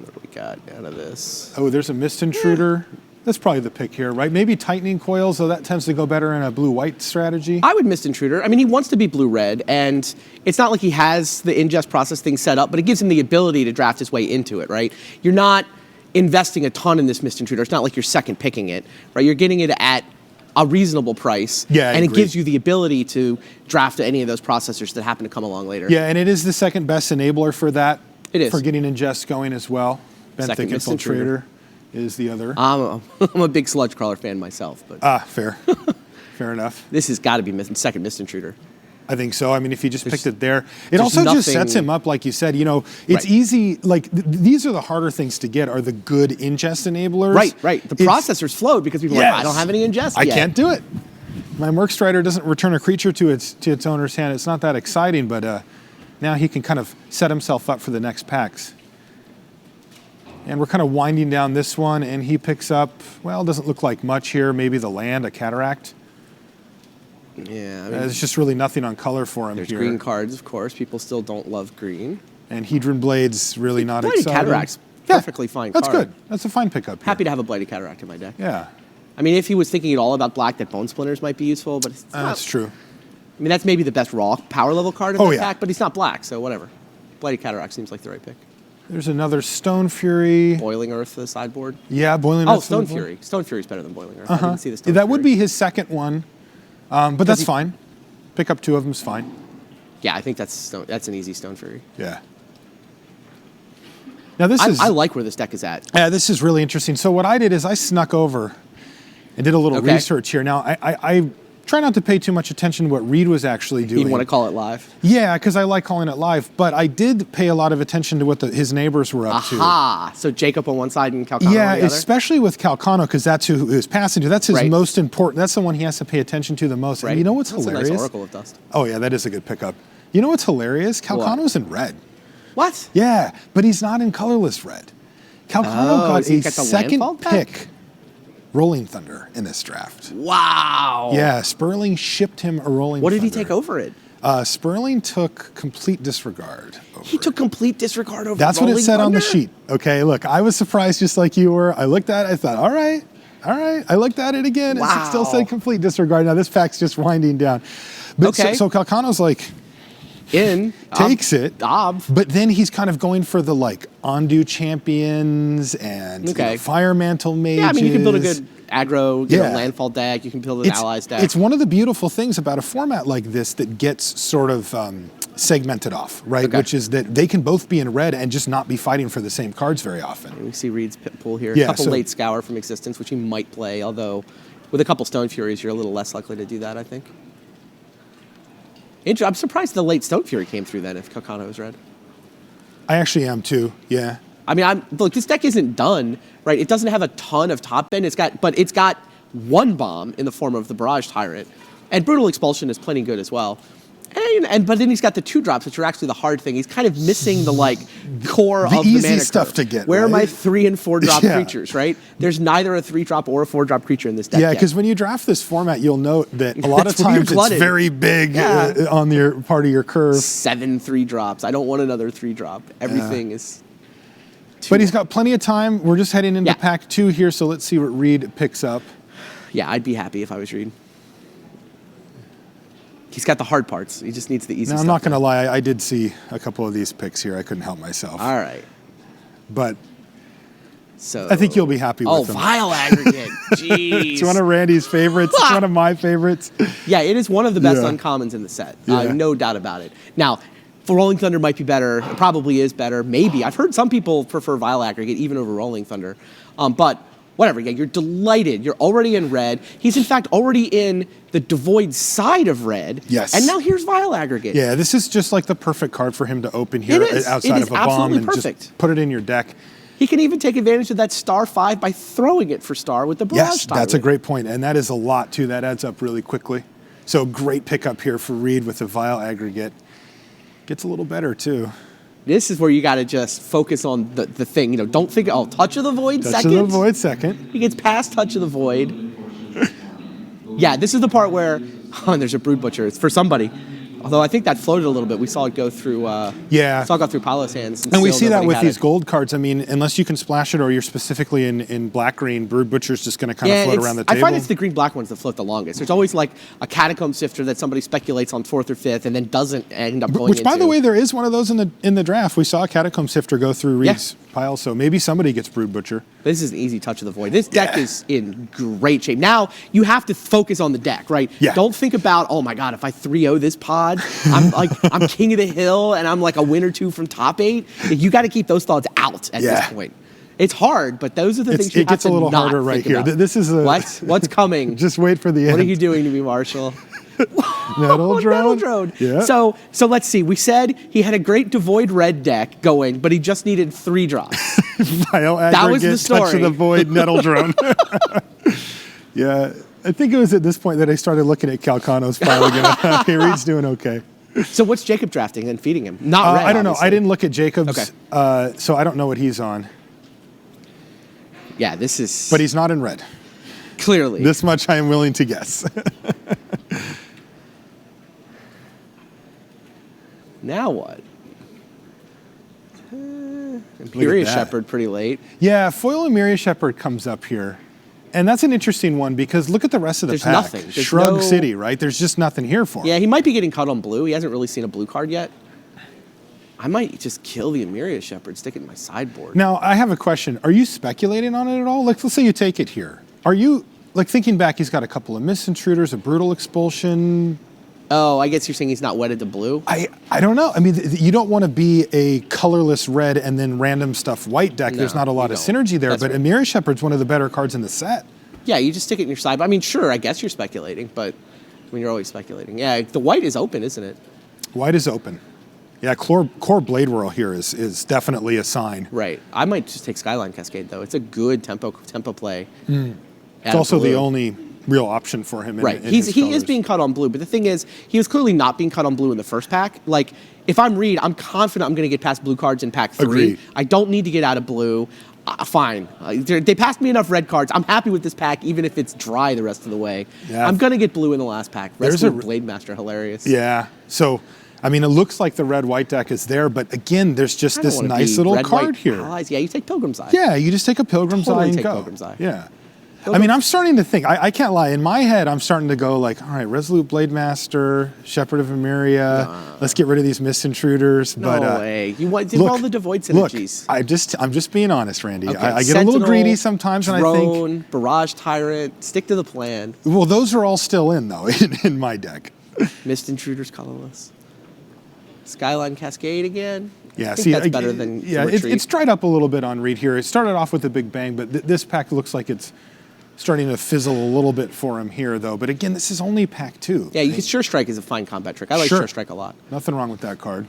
What do we got out of this? Oh, there's a Mist Intruder. That's probably the pick here, right? Maybe Tightening Coils, though that tends to go better in a blue-white strategy. I would Mist Intruder. I mean, he wants to be blue-red, and it's not like he has the ingest process thing set up, but it gives him the ability to draft his way into it, right? You're not investing a ton in this Mist Intruder. It's not like you're second picking it, right? You're getting it at a reasonable price, Yeah, I and it agree. gives you the ability to draft any of those processors that happen to come along later. Yeah, and it is the second best enabler for that. It is. For getting ingest going as well. Second Benthic Mist Infiltrator Intruder. is the other. I'm a big Sludge Crawler fan myself, but Fair. Fair enough. this has got to be second Mist Intruder. I think so. I mean, if you just picked it there, it there's also just nothing- sets him up, like you said. It's Right. easy. Like these are the harder things to get. Are the good ingest enablers? Right. The It's- processors flowed because people are like, I don't have any ingest I yet. can't do it. My Merc Strider doesn't return a creature to its owner's hand. It's not that exciting, but now he can kind of set himself up for the next packs. And we're kind of winding down this one, and he picks up, well, doesn't look like much here. Maybe the land, a Cataract. Yeah, I mean, There's just really nothing on color for him there's here. green cards, of course. People still don't love green. And Hedron Blade's really not Blighted exciting. Cataract's Yeah, perfectly fine That's card. good. That's a fine pickup here. Happy to have a Blighted Cataract in my deck. Yeah, I mean, if he was thinking at all about black, that Bone Splinters might be useful, but it's not. that's true. I mean, that's maybe the best raw power level card in Oh, the yeah. pack, but he's not black, so whatever. Blighted Cataract seems like the right pick. There's another Stone Fury. Boiling Earth for the sideboard. Yeah, Boiling Oh, Earth. Stone Fury. Stone Fury's better than Boiling Earth. I didn't see the Stone That Fury. would be his second one, but that's he- fine. Pick up two of them is fine. Yeah, I think that's an easy Stone Fury. Yeah. Now this is I like where this deck is at. this is really interesting. So what I did is I snuck over and did a little Okay. research here. Now I try not to pay too much attention to what Reed was actually doing. You want to call it live? Yeah, because I like calling it live. But I did pay a lot of attention to what his neighbors were up to. Aha! So Jacob on one side and Calcano Yeah, on the other? especially with Calcano, because that's who he was passing to. That's his Right. most important. That's the one he has to pay attention to the most. Right. And you know what's That's hilarious? a nice Oracle of Dust. Oh yeah, that is a good pickup. You know what's hilarious? Calcano's in red. What? Yeah, but he's not in colorless red. Calcano Oh, got so he a got the second landfall back? pick, Rolling Thunder, in this draft. Wow! Yeah, Sperling shipped him a Rolling What Thunder. did he take over it? Sperling took complete disregard. He took complete disregard over That's what it Rolling said on the Thunder? sheet. Okay, look, I was surprised just like you were. I looked at it, I thought, all right. I looked at it again. It still Wow. said complete disregard. Now this pack's just winding down. But Okay. so Calcano's like, In. takes it. Ob. But then he's kind of going for the like Ondu champions and Okay. Fire Mantle mages. Yeah, I mean, you can build a good aggro, Yeah. landfall deck. You can build an allies deck. It's one of the beautiful things about a format like this that gets sort of segmented off, right? Okay. Which is that they can both be in red and just not be fighting for the same cards very often. We see Reed's pull here. Yeah, a couple so- late Scour from Existence, which he might play, although with a couple Stone Furies, you're a little less likely to do that, I think. I'm surprised the late Stone Fury came through then if Calcano is red. I actually am too, yeah. I mean, look, this deck isn't done, right? It doesn't have a ton of top end. But it's got one bomb in the form of the Barrage Tyrant, and Brutal Expulsion is plenty good as well. But then he's got the 2-drops, which are actually the hard thing. He's kind of missing the core The of the easy mana stuff curve. to get, Where are my right? 3 and 4 drop Yeah. creatures, right? There's neither a 3-drop or a 4-drop creature in this deck. Yeah, yet. because when you draft this format, you'll note that a lot of That's where you're times it's glutted. very big Yeah. on your part of your curve. 7 3-drops. I don't want another 3-drop. Everything is. But he's got plenty of time. We're just heading into Yeah. pack 2 here, so let's see what Reed picks up. Yeah, I'd be happy if I was Reed. He's got the hard parts. He just needs the easy Now, stuff. I'm not going to lie, I did see a couple of these picks here. I couldn't help myself. All right. But So I think you'll be happy with them. Vile Aggregate. Jeez. It's one of Randy's favorites. It's one of my favorites. Yeah, it is one of the best Yeah. uncommons in the set. Yeah. No doubt about it. Now, Rolling Thunder might be better. It probably is better. Maybe. I've heard some people prefer Vile Aggregate even over Rolling Thunder. But whatever. Yeah, you're delighted. You're already in red. He's in fact already in the devoid side of red. Yes. And now here's Vile Aggregate. Yeah, this is just like the perfect card for him to open here outside of a bomb and perfect. just put it in your deck. He can even take advantage of that star 5 by throwing it for star with the barrage. Yes, that's a great point, and that is a lot too. That adds up really quickly. So great pickup here for Reed with the Vile Aggregate. Gets a little better too. This is where you got to just focus on the thing. Don't think, Touch of the Void Touch second. of the Void second. He gets past Touch of the Void. Yeah, this is the part where, there's a Brood Butcher. It's for somebody. Although I think that floated a little bit. We saw it go through. Saw it go through Paulo's hands. And we see that with these gold cards. I mean, unless you can splash it or you're specifically in black-green, Brood Butcher's just going to kind of float around the table. I find it's the green-black ones that float the longest. There's always like a Catacomb Sifter that somebody speculates on 4th or 5th and then doesn't end up going Which, by into. the way, there is one of those in the draft. We saw a Catacomb Sifter go through Reed's pile, so maybe somebody gets Brood Butcher. This is an easy Touch of the Void. This deck is in great shape. Now, you have to focus on the deck, right? Yeah. Don't think about, oh my God, if I 3-0 this pod, I'm king of the hill and I'm like a win or two from top 8. You got to keep those thoughts out at this point. It's hard, but those are the things you have to not It gets a little harder right here. about. This is What's coming? Just wait for the end. What are you doing to me, Marshall? Nettle Drone. Nettle Drone. Yeah. So let's see. We said he had a great devoid red deck going, but he just needed 3 drops. Vile Aggregate, That was the story. Touch of the Void, Nettle Drone. Yeah, I think it was at this point that I started looking at Calcano's file again. Okay, Reed's doing okay. So what's Jacob drafting and feeding him? Not red, I don't know. obviously. I didn't look at Jacob's, Okay. so I don't know what he's on. Yeah, this is... But he's not in red. Clearly. This much I am willing to guess. Now what? Imperious that. Shepherd pretty late. Yeah, Foil Imperious Shepherd comes up here. And that's an interesting one because look at the rest of the There's pack. nothing. There's Shrug no- City, right? There's just nothing here for him. Yeah, he might be getting caught on blue. He hasn't really seen a blue card yet. I might just kill the Imperious Shepherd, stick it in my sideboard. Now, I have a question. Are you speculating on it at all? Like, let's say you take it here. Are you, like, thinking back, he's got a couple of Mist Intruders, a Brutal Expulsion. Oh, I guess you're saying he's not wedded to blue? I don't know. I mean, you don't want to be a colorless red and then random stuff white deck. No, There's not a lot you of don't. synergy there, That's but right. Imperious Shepherd's one of the better cards in the set. Yeah, you just stick it in your sideboard. I mean, sure, I guess you're speculating, but I mean, you're always speculating. Yeah, the white is open, isn't it? White is open. Yeah, Core Blade Whirl here is definitely a sign. Right. I might just take Skyline Cascade, though. It's a good tempo play. It's also the only real option for him. Right. In He his is colors. being cut on blue, but the thing is, he was clearly not being cut on blue in the first pack. Like, if I'm Reed, I'm confident I'm going to get past blue cards in pack 3. Agreed. I don't need to get out of blue. Fine. They passed me enough red cards. I'm happy with this pack, even if it's dry the rest of the way. Yeah. I'm going to get blue in the last pack. There's Resolute a- Blade Master, hilarious. Yeah. So, I mean, it looks like the red-white deck is there, but again, there's just I don't this wanna nice be little red, card white here. allies. Yeah, you take Pilgrim's Eye. Yeah, you just take a Pilgrim's Totally Eye and take go. Pilgrim's Eye. Yeah. I mean, I'm starting to think, I can't lie, in my head, I'm starting to go like, all right, Resolute Blade Master, Shepherd of Emeria, let's get rid of these Mist Intruders. No but, way. You did look, all the Devoid Look, synergies. I'm just being honest, Randy. Okay, I get a little Sentinel, greedy sometimes, and I think, Drone, Barrage Tyrant, stick to the plan. well, those are all still in, though, in my deck. Mist Intruders colorless. Skyline Cascade again. Yeah, I think that's better than yeah. Retreat. It's dried up a little bit on Reed here. It started off with a big bang, but this pack looks like it's starting to fizzle a little bit for him here, though. But again, this is only pack 2. Yeah, you can Sure Strike is a fine combat trick. I like Sure. Sure Strike a lot. Nothing wrong with that card.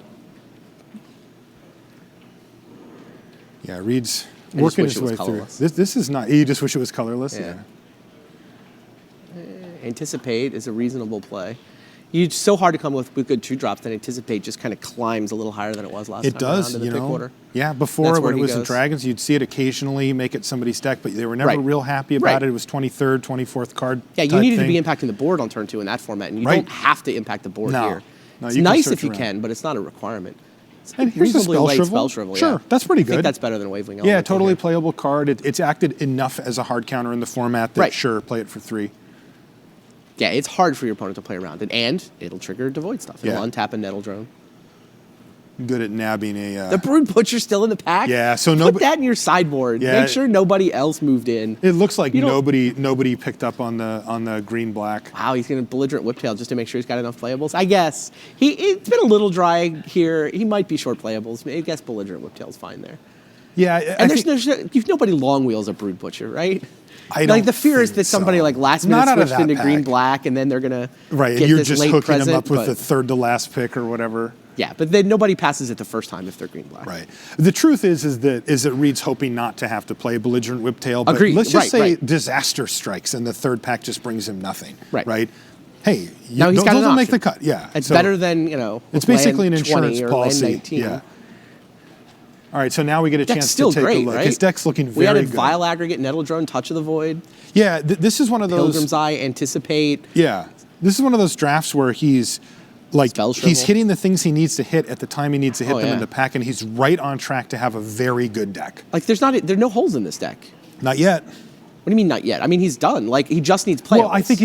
Yeah, Reed's I just working wish his it was way through. colorless. This is not. You just wish it was colorless. Yeah. Anticipate is a reasonable play. It's so hard to come with good 2-drops that Anticipate just kind of climbs a little higher than it was last It time does, around in the you pick know. order. Yeah, before That's when where it he was in goes. Dragons, you'd see it occasionally make it somebody's deck, but they were never Right. real happy about Right. it. It was 23rd, 24th card. Yeah, you type needed to thing. be impacting the board on turn 2 in that format, and you Right. don't have to impact the board No. here. No, It's you can nice search if you around. can, but it's not a requirement. It's And here's the reasonably Spell late Shrivel. Spell Shrivel. Sure, yeah. that's pretty I think good. that's better than Waveling Yeah, Elemental totally here. playable card. It's acted enough as a hard counter in the format that Right. sure, play it for 3. Yeah, it's hard for your opponent to play around it, and it'll trigger Devoid stuff. It'll Yeah. untap a Nettle Drone. Good at nabbing a. The Brood Butcher's still in the pack? Yeah, so Put nobody- that in your sideboard. Yeah. Make sure nobody else moved in. It looks like You don't- nobody picked up on the green black. Wow, he's going to Belligerent Whiptail just to make sure he's got enough playables. I guess. It's been a little dry here. He might be short playables. I guess Belligerent Whiptail's fine there. Yeah, And nobody long wheels a Brood Butcher, right? I Like don't the fear is think that somebody so. like last Not minute out of switched that into green pack. black, and then they're gonna Right, get and you're this just late hooking present, them up with but- the third to last pick or whatever. Yeah, but then nobody passes it the first time if they're green black. Right. The truth is that Reed's hoping not to have to play a belligerent whiptail. But Agreed. let's just Right, say disaster strikes and the third pack just brings him nothing. Right. Right. Hey, Now he's got those an will make option. the cut. Yeah. It's So better than It's basically an land 20 insurance or policy. Land 19. Yeah. All right, so now we get a Deck's chance still to take great, a look. right? His deck's looking very We added good. Vile Aggregate, Nettle Drone, Touch of the Void, Yeah, this is one of those. Pilgrim's Eye, Anticipate. Yeah, this is one of those drafts where he's like Spell he's Shrivel. hitting the things he needs to hit at the time he needs to hit Oh, them in yeah. the pack, and he's right on track to have a very good deck. Like there are no holes in this deck. Not yet. What do you mean not yet? I mean he's done. Like he just needs playables. Well, I think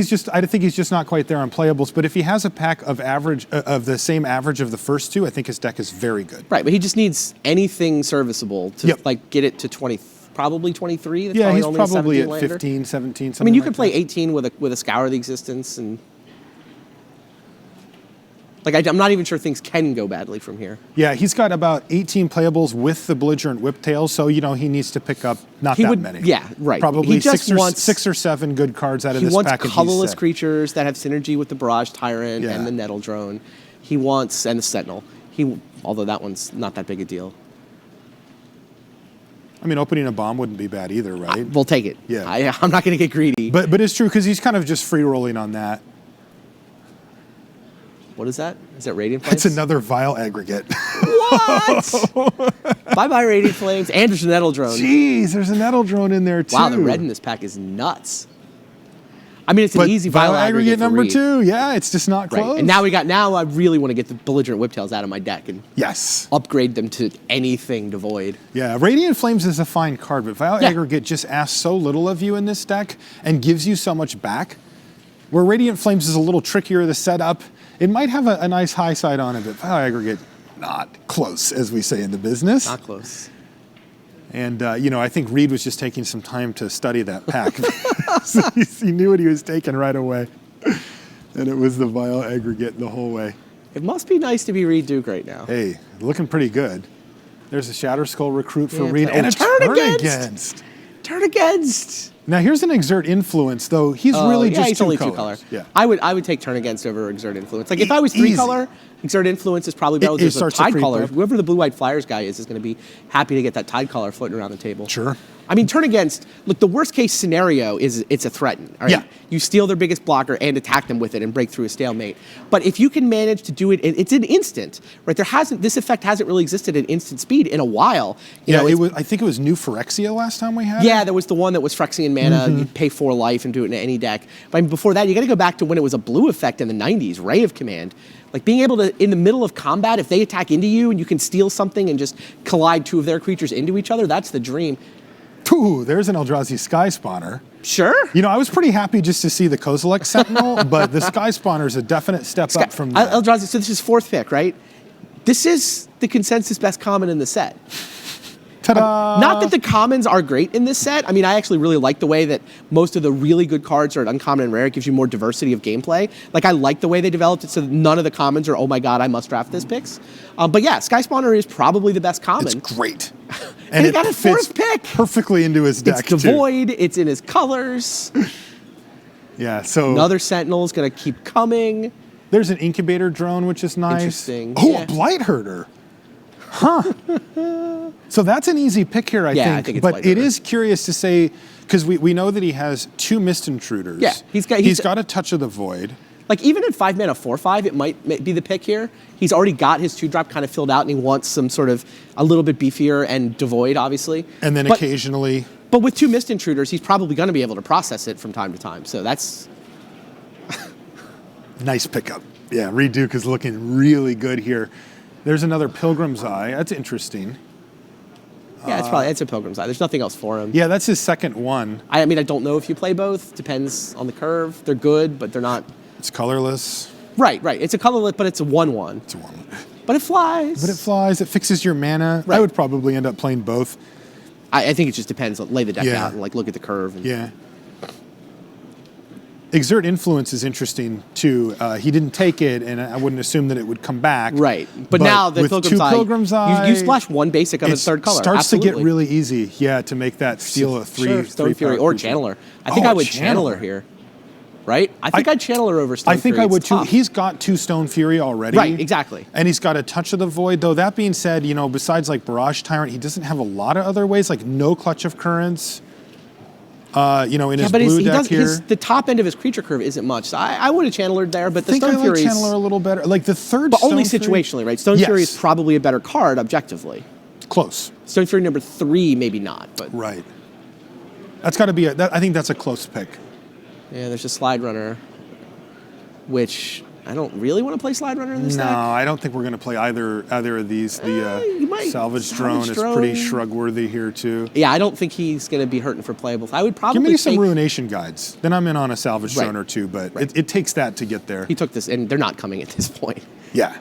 he's just not quite there on playables. But if he has a pack of average of the same average of the first two, I think his deck is very good. right, but he just needs anything serviceable to Yep. like get it to 20, probably 23. That's Yeah, he's only a probably 17 at lander. 15, 17. I mean, something you like could play that. 18 with a Scour of the Existence, and like I'm not even sure things can go badly from here. Yeah, he's got about 18 playables with the belligerent whiptail, so he needs to pick up not He that would- many. yeah, right. Probably He just wants- 6 or 7 good cards out of He this wants pack. and he's colorless set. creatures that have synergy with the Barrage Tyrant Yeah. and the Nettle Drone. And the Sentinel. Although that one's not that big a deal. I mean, opening a bomb wouldn't be bad either, right? We'll take it. Yeah. I'm not going to get greedy. But it's true because he's kind of just free rolling on that. What is that? Is that Radiant Flames? It's another vile aggregate. What? Bye-bye Radiant Flames. And there's a Nettle Drone. Jeez, there's a nettle drone in there too. Wow, the red in this pack is nuts. I mean, it's an But easy vile aggregate for number Reed. 2. Yeah, it's just not close. Right. And now I really want to get the belligerent whiptails out of my deck and yes. upgrade them to anything devoid. Yeah, Radiant Flames is a fine card, but Vile Yeah. Aggregate just asks so little of you in this deck and gives you so much back. Where Radiant Flames is a little trickier to set up. It might have a nice high side on it, but Vile Aggregate, not close, as we say in the business. Not close. And, I think Reed was just taking some time to study that pack. So he knew what he was taking right away. And it was the Vile Aggregate the whole way. It must be nice to be Reed Duke right now. Hey, looking pretty good. There's a Shatter Skull recruit for Yeah, Reed. but- And oh, a turn turn against! against. Turn against. Now here's an Exert Influence, though. He's really yeah, just he's two only colors. 2 color. Yeah. I would take Turn Against over Exert Influence. Like if I was 3 Easy. color, Exert Influence is probably better. It There's a starts to Tide creep color. up. Whoever the Blue White Flyers guy is going to be happy to get that Tide color floating around the table. Sure. I mean, Turn Against. Look, the worst case scenario is it's a threaten. All right? Yeah. You steal their biggest blocker and attack them with it and break through a stalemate. But if you can manage to do it, it's an instant, right? This effect hasn't really existed at instant speed in a while. You know, it's- I think it was New Phyrexia last time we had yeah, it. there was the one that was Phyrexian mana. Mm-hmm. You'd pay 4 life and do it in any deck. But I mean, before that, you got to go back to when it was a blue effect in the 90s, Ray of Command. Like being able to, in the middle of combat, if they attack into you and you can steal something and just collide 2 of their creatures into each other, that's the dream. Ooh, there's an Eldrazi Sky Spawner. Sure. I was pretty happy just to see the Kozilek Sentinel, but the Sky Spawner is a definite step up from that. Eldrazi, so this is 4th pick, right? This is the consensus best common in the set. Ta-da! Not that the commons are great in this set. I mean, I actually really like the way that most of the really good cards are at uncommon and rare. It gives you more diversity of gameplay. Like, I like the way they developed it so that none of the commons are, oh my god, I must draft this picks. But yeah, Sky Spawner is probably the best common. It's great. And he got a fits 4th pick. perfectly into his deck, It's devoid. It's in his colors. too. Yeah, so Another Sentinel is going to keep coming. there's an Incubator Drone, which is nice. Interesting, Oh, yeah. a Blight Herder. Huh. So that's an easy pick here, I Yeah, think. I think it's but Blight it Herder. is curious to say, because we know that he has 2 Mist Intruders. Yeah, he's got a Touch of the Void. Like, even at 5 mana, 4/5, it might be the pick here. He's already got his 2-drop kind of filled out, and he wants some sort of a little bit beefier and devoid, obviously. And then But- occasionally... But with 2 Mist Intruders, he's probably going to be able to process it from time to time. So that's... Nice pickup. Yeah, Reed Duke is looking really good here. There's another Pilgrim's Eye. That's interesting. Yeah, it's a Pilgrim's Eye. There's nothing else for him. Yeah, that's his second one. I mean, I don't know if you play both. Depends on the curve. They're good, but they're not... It's colorless. Right. It's a colorless, but it's a 1/1. It's a one. But it flies. But it flies. It fixes your mana. Right. I would probably end up playing both. I think it just depends. Lay the deck Yeah. out and look at the curve. And Yeah. Exert Influence is interesting too. He didn't take it, and I wouldn't assume that it would come back. Right. But now the with Pilgrim's Eye, you splash one basic of a it third color. Starts Absolutely. to get really easy, to make that steal a three. Stone three Fury power or creature. Channeler. I think I would Channeler here. Right? I think I'd Channeler over Stone Fury. I think I would It's too. tough. He's got 2 Stone Fury already. Right, exactly. And he's got a touch of the Void, though. That being said, besides like Barrage Tyrant, he doesn't have a lot of other ways, like no Clutch of Currents. In his blue deck here. The top end of his creature curve isn't much. So I would have Channeler there, but I think I like Fury's... Channeler a little better. Like the third But Stone only Fury- situationally, right? Stone Fury is probably a better card, objectively. Close. Stone Fury number 3, maybe not, but... Right. That's got to be I think that's a close pick. Yeah, there's a Slide Runner, which I don't really want to play Slide Runner in this deck. No, I don't think we're going to play either of these. You might. Salvage Salvage Drone is Drone. pretty shrug-worthy here, too. Yeah, I don't think he's going to be hurting for playables. I would probably Give me some take... Ruination Guides. Then I'm in on a Salvage Right. Drone or two, but Right. it takes that to get there. He took this, and they're not coming at this point. Yeah.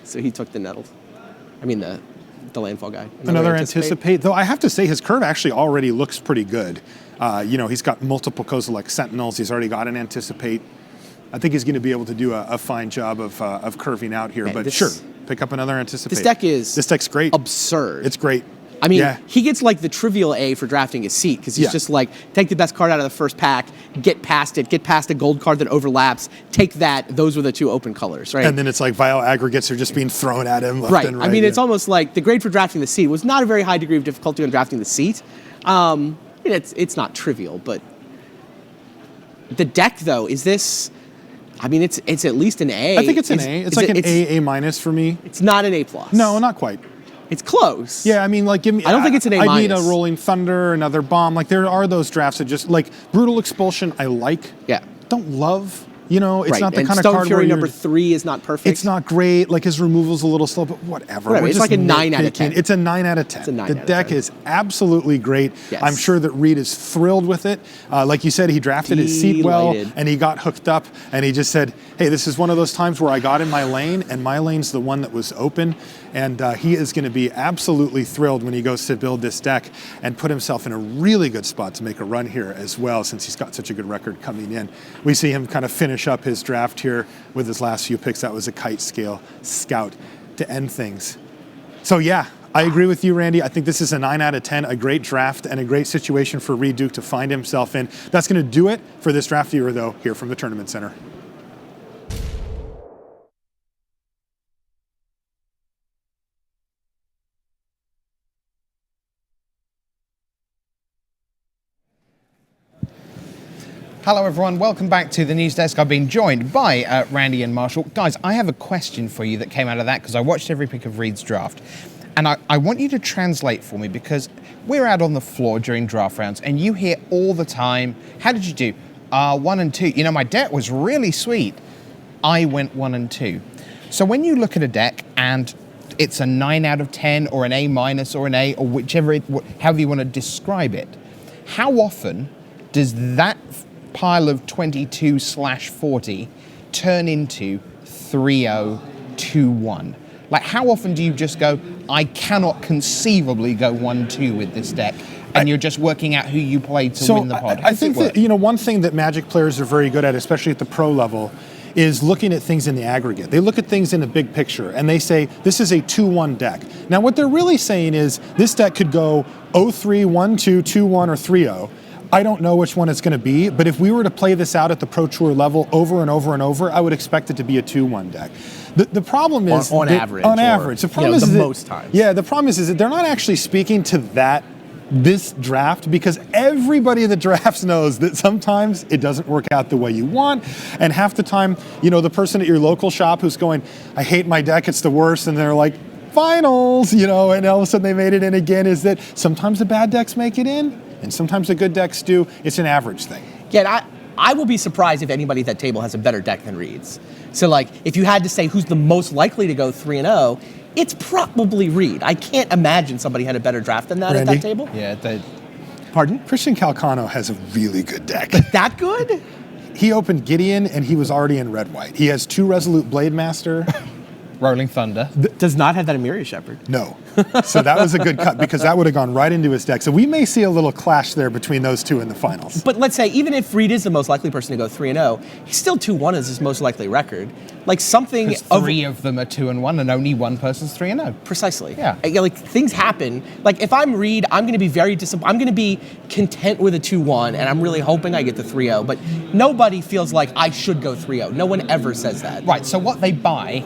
So he took the Nettled. I mean, the Landfall guy. Another Anticipate. Though I have to say his curve actually already looks pretty good. He's got multiple Kozilek Sentinels. He's already got an Anticipate. I think he's going to be able to do a fine job of curving out here. Man, but this- sure, pick up another Anticipate. This deck's great. absurd. It's great. I mean, Yeah. he gets like the trivial A for drafting his seat because he's Yeah. just like, take the best card out of the first pack, get past a gold card that overlaps, take that. Those were the 2 open colors, right? And then it's like Vile Aggregates are just being thrown at him left right. and right. I mean, yeah. it's almost like the grade for drafting the seat was not a very high degree of difficulty on drafting the seat. It's not trivial, but the deck though, is this? I mean, it's at least an A. I think it's an A. It's like an A minus for me. It's not an A plus. No, not quite. It's close. Yeah, I mean, like, give me. I don't think it's an A I need a minus. Rolling Thunder, another Bomb. Like, there are those drafts that just like Brutal Expulsion. I like. Yeah. Don't love. It's right. not the and kind Stone of card Fury where number 3 is not perfect. It's not great. Like his removal's a little slow, but whatever. Whatever, We're it's just like a 9 out of nitpicking. 10. It's a 9 out of 10. It's a 9 the out of deck 10. is absolutely great. Yes. I'm sure that Reed is thrilled with it. Like you said, he drafted his seat well, Delighted. and he got hooked up, and he just said, hey, this is one of those times where I got in my lane, and my lane's the one that was open, and he is going to be absolutely thrilled when he goes to build this deck and put himself in a really good spot to make a run here as well, since he's got such a good record coming in. We see him kind of finish up his draft here with his last few picks. That was a Kite Scale Scout to end things. So yeah, I agree with you, Randy. I think this is a 9 out of 10, a great draft and a great situation for Reed Duke to find himself in. That's going to do it for this draft viewer, though, here from the Tournament Center. Hello everyone, welcome back to the news desk. I've been joined by Randy and Marshall. Guys, I have a question for you that came out of that because I watched every pick of Reed's draft. And I want you to translate for me because we're out on the floor during draft rounds and you hear all the time, how did you do? 1 and 2. You know, my deck was really sweet. I went 1 and 2. So when you look at a deck and it's a 9 out of 10 or an A minus or an A or however you want to describe it, how often does that pile of 22/40 turn into 3-0, 2-1? Like, how often do you just go, I cannot conceivably go 1-2 with this deck, and you're just working out who you play to win the pod? I think that, one thing that Magic players are very good at, especially at the pro level, is looking at things in the aggregate. They look at things in a big picture, and they say, this is a 2-1 deck. Now, what they're really saying is, this deck could go 0-3, 1-2, 2-1, or 3-0. I don't know which one it's going to be, but if we were to play this out at the Pro Tour level over and over and over, I would expect it to be a 2-1 deck. The problem is on average. On average, the problem is the that, most times. Yeah, the problem is that they're not actually speaking to this draft, because everybody that drafts knows that sometimes it doesn't work out the way you want, and half the time, the person at your local shop who's going, I hate my deck, it's the worst, and they're like, finals, and all of a sudden they made it in again, is that sometimes the bad decks make it in, and sometimes the good decks do. It's an average thing. Yeah, I will be surprised if anybody at that table has a better deck than Reed's. So, like, if you had to say who's the most likely to go 3-0, it's probably Reed. I can't imagine somebody had a better draft than that Randy? at that table. Yeah, Pardon? Christian Calcano has a really good deck. That good? He opened Gideon, and he was already in red-white. He has 2 Resolute Blade Master. Rolling Thunder. Does not have that Emiria Shepherd. No. So that was a good cut because that would have gone right into his deck. So we may see a little clash there between those two in the finals. But let's say, even if Reed is the most likely person to go 3-0, he's still 2-1 as his most likely record. Like something... Because three of them are 2-1 and only one person's 3-0. Precisely. Yeah. Like things happen. Like if I'm Reed, I'm going to be very I'm going to be content with a 2-1, and I'm really hoping I get the 3-0. But nobody feels like I should go 3-0. No one ever says that. Right, so what they buy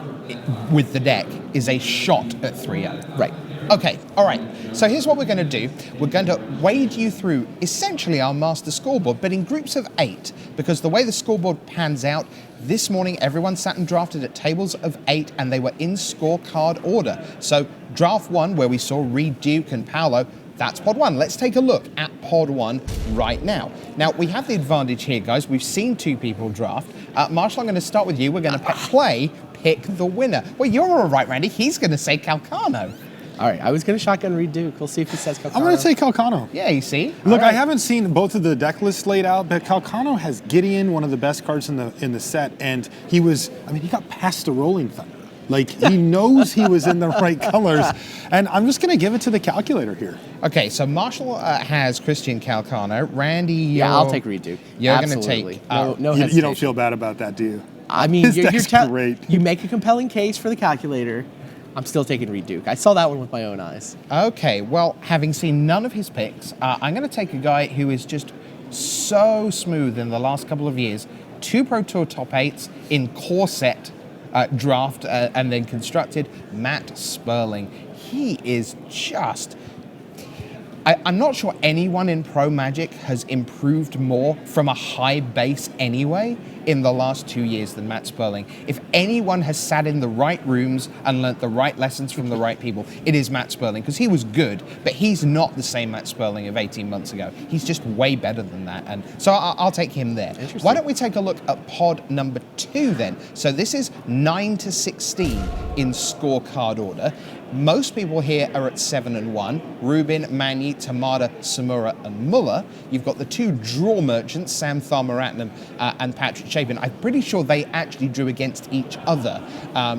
with the deck is a shot at 3-0. Right. Okay, all right. So here's what we're going to do. We're going to wade you through essentially our master scoreboard, but in groups of 8, because the way the scoreboard pans out, this morning everyone sat and drafted at tables of 8, and they were in scorecard order. So draft 1, where we saw Reed, Duke, and Paulo, that's pod 1. Let's take a look at pod 1 right now. Now, we have the advantage here, guys. We've seen 2 people draft. Marshall, I'm going to start with you. We're going to pick the winner. Well, you're all right, Randy. He's going to say Calcano. All right, I was going to shotgun Reed Duke. We'll see if he says Calcano. I'm going to say Calcano. Yeah, you see? Look, All right. I haven't seen both of the deck lists laid out, but Calcano has Gideon, one of the best cards in the set, and he got past the Rolling Thunder. Like, he knows he was in the right colors, and I'm just going to give it to the calculator here. Okay, so Marshall has Christian Calcano. Randy, Yeah, I'll take Reed Duke. You're going to Absolutely. take... no You don't hesitation. feel bad about that, do you? I mean, His deck's great. You make a compelling case for the calculator. I'm still taking Reed Duke. I saw that one with my own eyes. Okay, well, having seen none of his picks, I'm going to take a guy who is just so smooth in the last couple of years. 2 Pro Tour top 8s in core set draft and then constructed. Matt Sperling. He is just... I'm not sure anyone in Pro Magic has improved more from a high base anyway in the last 2 years than Matt Sperling. If anyone has sat in the right rooms and learnt the right lessons from the right people, it is Matt Sperling, because he was good, but he's not the same Matt Sperling of 18 months ago. He's just way better than that, and so I'll take him there. Why don't we take a look at pod number 2 then? So this is 9 to 16 in scorecard order. Most people here are at 7 and 1. Rubin, Manny, Tamada, Samura, and Mueller. You've got the 2 draw merchants, Sam Tharmaratnam and Patrick Chapin. I'm pretty sure they actually drew against each other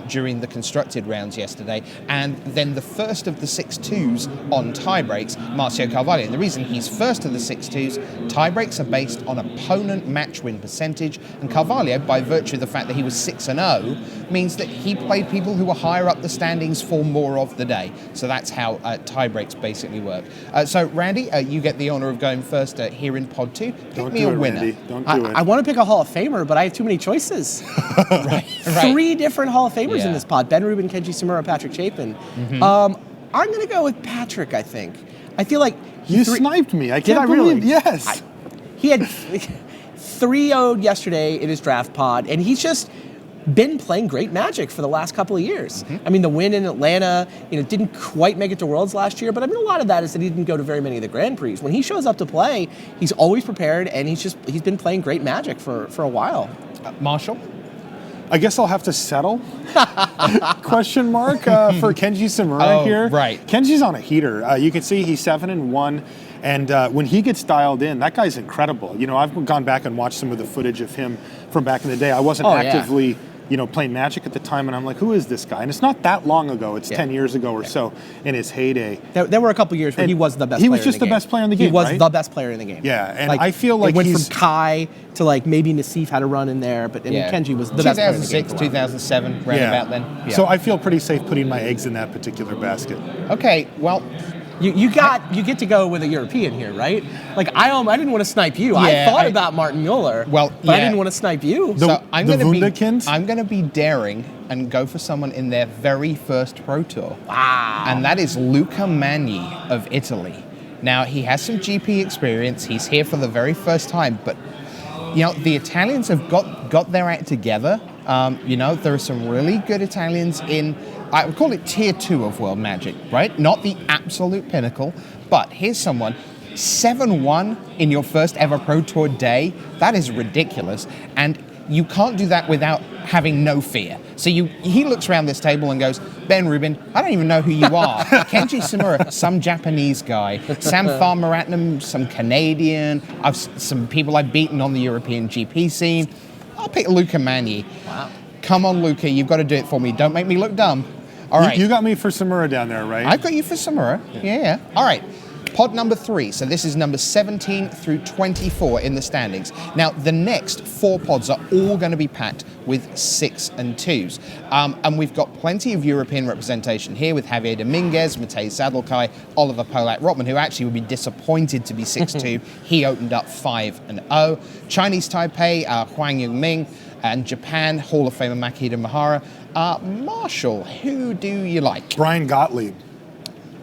during the constructed rounds yesterday. And then the first of the 6-2s on tiebreaks, Marcio Carvalho. And the reason he's first of the 6-2s, tiebreaks are based on opponent match win percentage. And Carvalho, by virtue of the fact that he was 6-0, means that he played people who were higher up the standings for more of the day. So that's how tiebreaks basically work. So Randy, you get the honor of going first here in pod 2. Pick me a winner. Randy. Don't do it. I want to pick a Hall of Famer, but I have too many choices. Right. 3 different Hall of Famers Yeah. in this pod. Ben Rubin, Kenji Samura, Patrick Chapin. Mm-hmm. I'm going to go with Patrick, I think. I feel like... You sniped me. I Did can't I really? believe. Yes. He had 3-0'd yesterday in his draft pod, and he's just been playing great Magic for the last couple of years. I mean, the win in Atlanta, didn't quite make it to Worlds last year, but I mean, a lot of that is that he didn't go to very many of the Grand Prix. When he shows up to play, he's always prepared, and he's been playing great Magic for a while. Marshall? I guess I'll have to settle. Question mark for Kenji Samura here. Right. Kenji's on a heater. You can see he's 7 and 1, and when he gets dialed in, that guy's incredible. I've gone back and watched some of the footage of him from back in the day. I wasn't actively, playing Magic at the time, and I'm like, who is this guy? And it's not that long ago. It's 10 years ago or so in his heyday. There were a couple years where he was the best. He player was just in the the game. best player in the game. He was right? the best player in the game. Yeah, and I feel like it went he's from Kai to maybe Nassif had a run in there, but Kenji was the best player in the game. 2006, 2007, round about then. Yeah. So I feel pretty safe putting my eggs in that particular basket. Okay, well, You get to go with a European here, right? I didn't want to snipe you. I thought about Martin Mueller. Well, but I didn't want to snipe you. so I'm going Wunderkind? to be daring and go for someone in their very first Pro Tour. Wow. And that is Luca Magni of Italy. Now, he has some GP experience. He's here for the very first time, but the Italians have got their act together. There are some really good Italians in, I would call it tier 2 of World Magic, right? Not the absolute pinnacle, but here's someone, 7-1 in your first ever Pro Tour day. That is ridiculous. And you can't do that without having no fear. So he looks around this table and goes, Ben Rubin, I don't even know who you are. Kenji Samura, some Japanese guy. Sam Tharmaratnam, some Canadian. Some people I've beaten on the European GP scene. I'll pick Luca Magni. Wow. Come on, Luca, you've got to do it for me. Don't make me look dumb. All right. You got me for Samura down there, right? I've got you for Samura. Yeah. All right. Pod number 3. So this is number 17 through 24 in the standings. Now, the next 4 pods are all going to be packed with 6 and 2s. And we've got plenty of European representation here with Javier Dominguez, Matej Zadelkai, Oliver Polak-Rotman, who actually would be disappointed to be 6-2. He opened up 5-0. Chinese Taipei, Huang Yongming, and Japan, Hall of Famer Makita Mihara. Marshall, who do you like? Brian Gottlieb.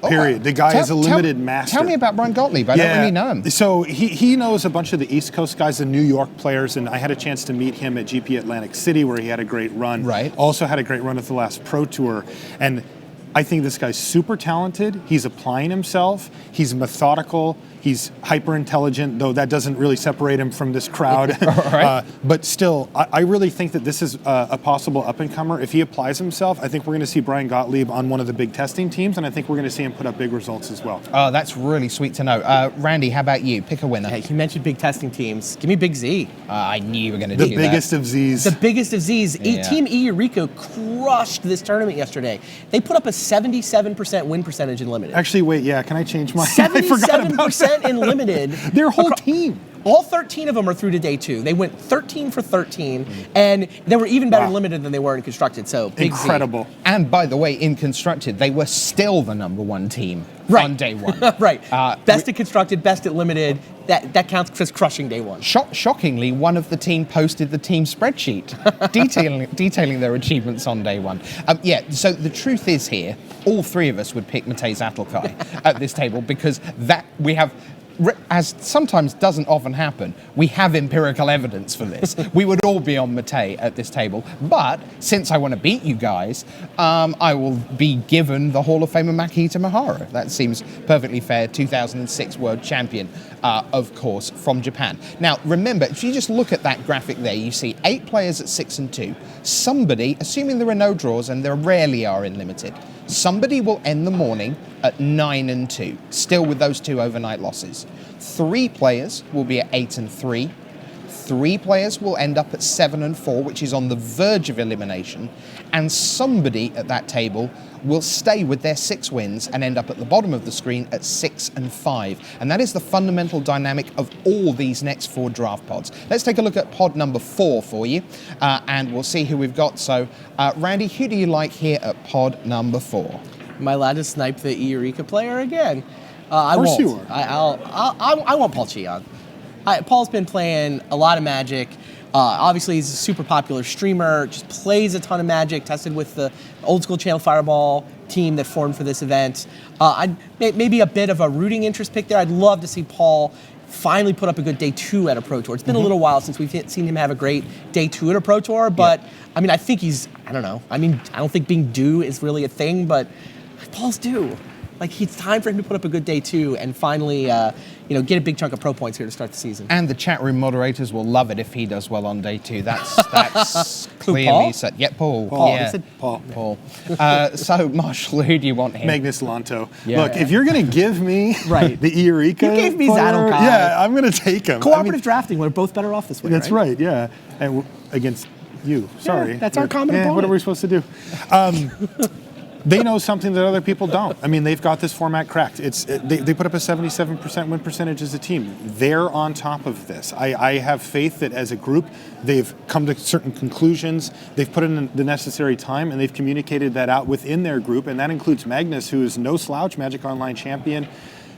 Period. The guy is a limited master. Tell me about Brian Gottlieb. I don't really know him. So he knows a bunch of the East Coast guys, the New York players, and I had a chance to meet him at GP Atlantic City where he had a great run. Right. Also had a great run at the last Pro Tour. And I think this guy's super talented. He's applying himself. He's methodical. He's hyper intelligent, though that doesn't really separate him from this crowd. Right. But still, I really think that this is a possible up-and-comer. If he applies himself, I think we're going to see Brian Gottlieb on one of the big testing teams, and I think we're going to see him put up big results as well. Oh, that's really sweet to know. Randy, how about you? Pick a winner. Hey, you mentioned big testing teams. Give me Big Z. I knew you were going to do The that. biggest of Zs. The biggest of Z's. Yeah. Team Eureka crushed this tournament yesterday. They put up a 77% win percentage in limited. Actually, wait, yeah, can I change my... I forgot about 77% in limited. Their whole team. All 13 of them are through to day 2. They went 13 for 13, and they were even better in limited than they were in constructed. So big Z. Incredible. And by the way, in constructed, they were still the number 1 team on day 1. Right. Best at constructed, best at limited. That counts as crushing day 1. Shockingly, one of the team posted the team spreadsheet detailing their achievements on day 1. So the truth is here, all 3 of us would pick Matej Zadelkai at this table because that we have, as sometimes doesn't often happen, we have empirical evidence for this. We would all be on Matej at this table. But since I want to beat you guys, I will be given the Hall of Famer Makita Mihara. That seems perfectly fair. 2006 world champion, of course, from Japan. Now, remember, if you just look at that graphic there, you see 8 players at 6 and 2. Somebody, assuming there are no draws, and there rarely are in limited, somebody will end the morning at 9 and 2, still with those 2 overnight losses. 3 players will be at 8 and 3. 3 players will end up at 7 and 4, which is on the verge of elimination. And somebody at that table will stay with their 6 wins and end up at the bottom of the screen at 6 and 5. And that is the fundamental dynamic of all these next 4 draft pods. Let's take a look at pod number 4 for you, and we'll see who we've got. So, Randy, who do you like here at pod number 4? Am I allowed to snipe the Eureka player again? I Of course won't. you are. I want Paul Cheon. Paul's been playing a lot of Magic. Obviously, he's a super popular streamer, just plays a ton of Magic, tested with the old school Channel Fireball team that formed for this event. Maybe a bit of a rooting interest pick there. I'd love to see Paul finally put up a good day 2 at a Pro Tour. It's been a little while since we've seen him have a great day 2 at a Pro Tour, but I mean, I think he's, I don't know. I mean, I don't think being due is really a thing, but Paul's due. Like, it's time for him to put up a good day 2 and finally, get a big chunk of pro points here to start the season. And the chat room moderators will love it if he does well on day 2. That's clearly set. Yeah, Paul. Yeah. He said Paul. So, Marshall, who do you want here? Magnus Lanto. Yeah. Look, if you're going to give me the Eureka, You gave me player, Zadelkai. Yeah, I'm going to take him. Cooperative drafting, we're both better off this way. That's right. Yeah, and against you. Sorry, that's our common What opponent. are we supposed to do? They know something that other people don't. I mean, they've got this format cracked. They put up a 77% win percentage as a team. They're on top of this. I have faith that as a group, they've come to certain conclusions. They've put in the necessary time, and they've communicated that out within their group, and that includes Magnus, who is no slouch, Magic Online champion,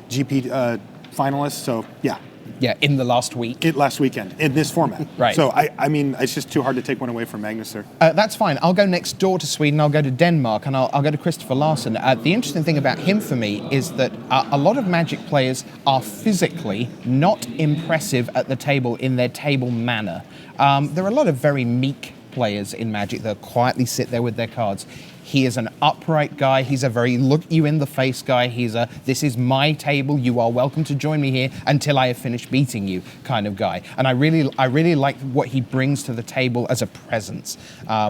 GP finalist. So, yeah. Yeah, in the last week. Last weekend, in this format. Right. So, I mean, it's just too hard to take one away from Magnus there. That's fine. I'll go next door to Sweden. I'll go to Denmark, and I'll go to Christopher Larsen. The interesting thing about him for me is that a lot of Magic players are physically not impressive at the table in their table manner. There are a lot of very meek players in Magic that quietly sit there with their cards. He is an upright guy. He's a very look-you-in-the-face guy. He's a, this is my table. You are welcome to join me here until I have finished beating you kind of guy. And I really like what he brings to the table as a presence,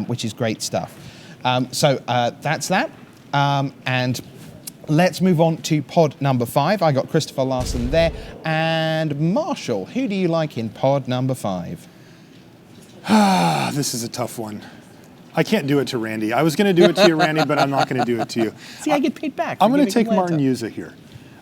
which is great stuff. So that's that. And let's move on to pod number 5. I got Christopher Larsen there. And Marshall, who do you like in pod number 5? This is a tough one. I can't do it to Randy. I was going to do it to you, Randy, but I'm not going to do it to you. See, I get paid back. I'm going to take Martin Yuza here.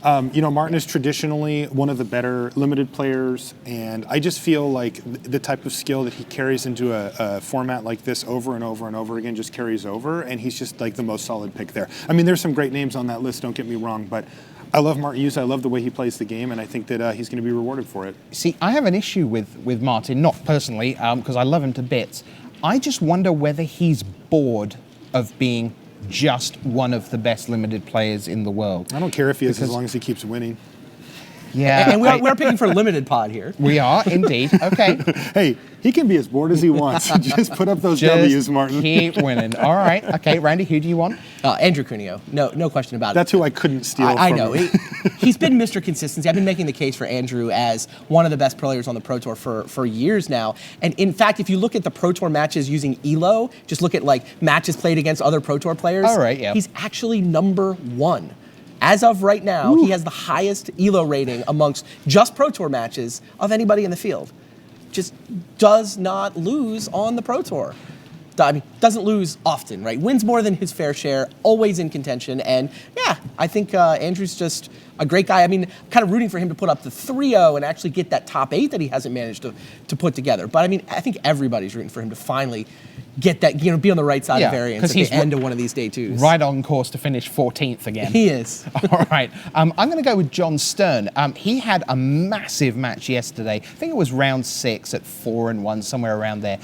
Martin is traditionally one of the better limited players, and I just feel like the type of skill that he carries into a format like this over and over and over again just carries over, and he's just like the most solid pick there. I mean, there's some great names on that list, don't get me wrong, but I love Martin Yuza. I love the way he plays the game, and I think that he's going to be rewarded for it. See, I have an issue with Martin, not personally, because I love him to bits. I just wonder whether he's bored of being just one of the best limited players in the world. I don't care if he is, as long as he keeps winning. Yeah, And we're picking for limited pod here. we are indeed. Okay, Hey, he can be as bored as he wants. Just put up those just W's, Martin. keep winning. All right. Okay, Randy, who do you want? Andrew Cuneo, no question about it. That's who I couldn't steal I from know. him. He's been Mr. Consistency. I've been making the case for Andrew as one of the best players on the Pro Tour for years now. And in fact, if you look at the Pro Tour matches using ELO, just look at like matches played against other Pro Tour players. All right, yeah. He's actually number 1. As of right now, he has the highest ELO rating amongst just Pro Tour matches of anybody in the field. Just does not lose on the Pro Tour. I mean, doesn't lose often, right? Wins more than his fair share, always in contention. And yeah, I think Andrew's just a great guy. I mean, kind of rooting for him to put up the 3-0 and actually get that top 8 that he hasn't managed to put together. But I mean, I think everybody's rooting for him to finally get that, be on the right side of variance at the end of one of these day twos. Right on course to finish 14th again. He is. All right. I'm going to go with John Stern. He had a massive match yesterday. I think it was round 6 at 4-1, somewhere around there,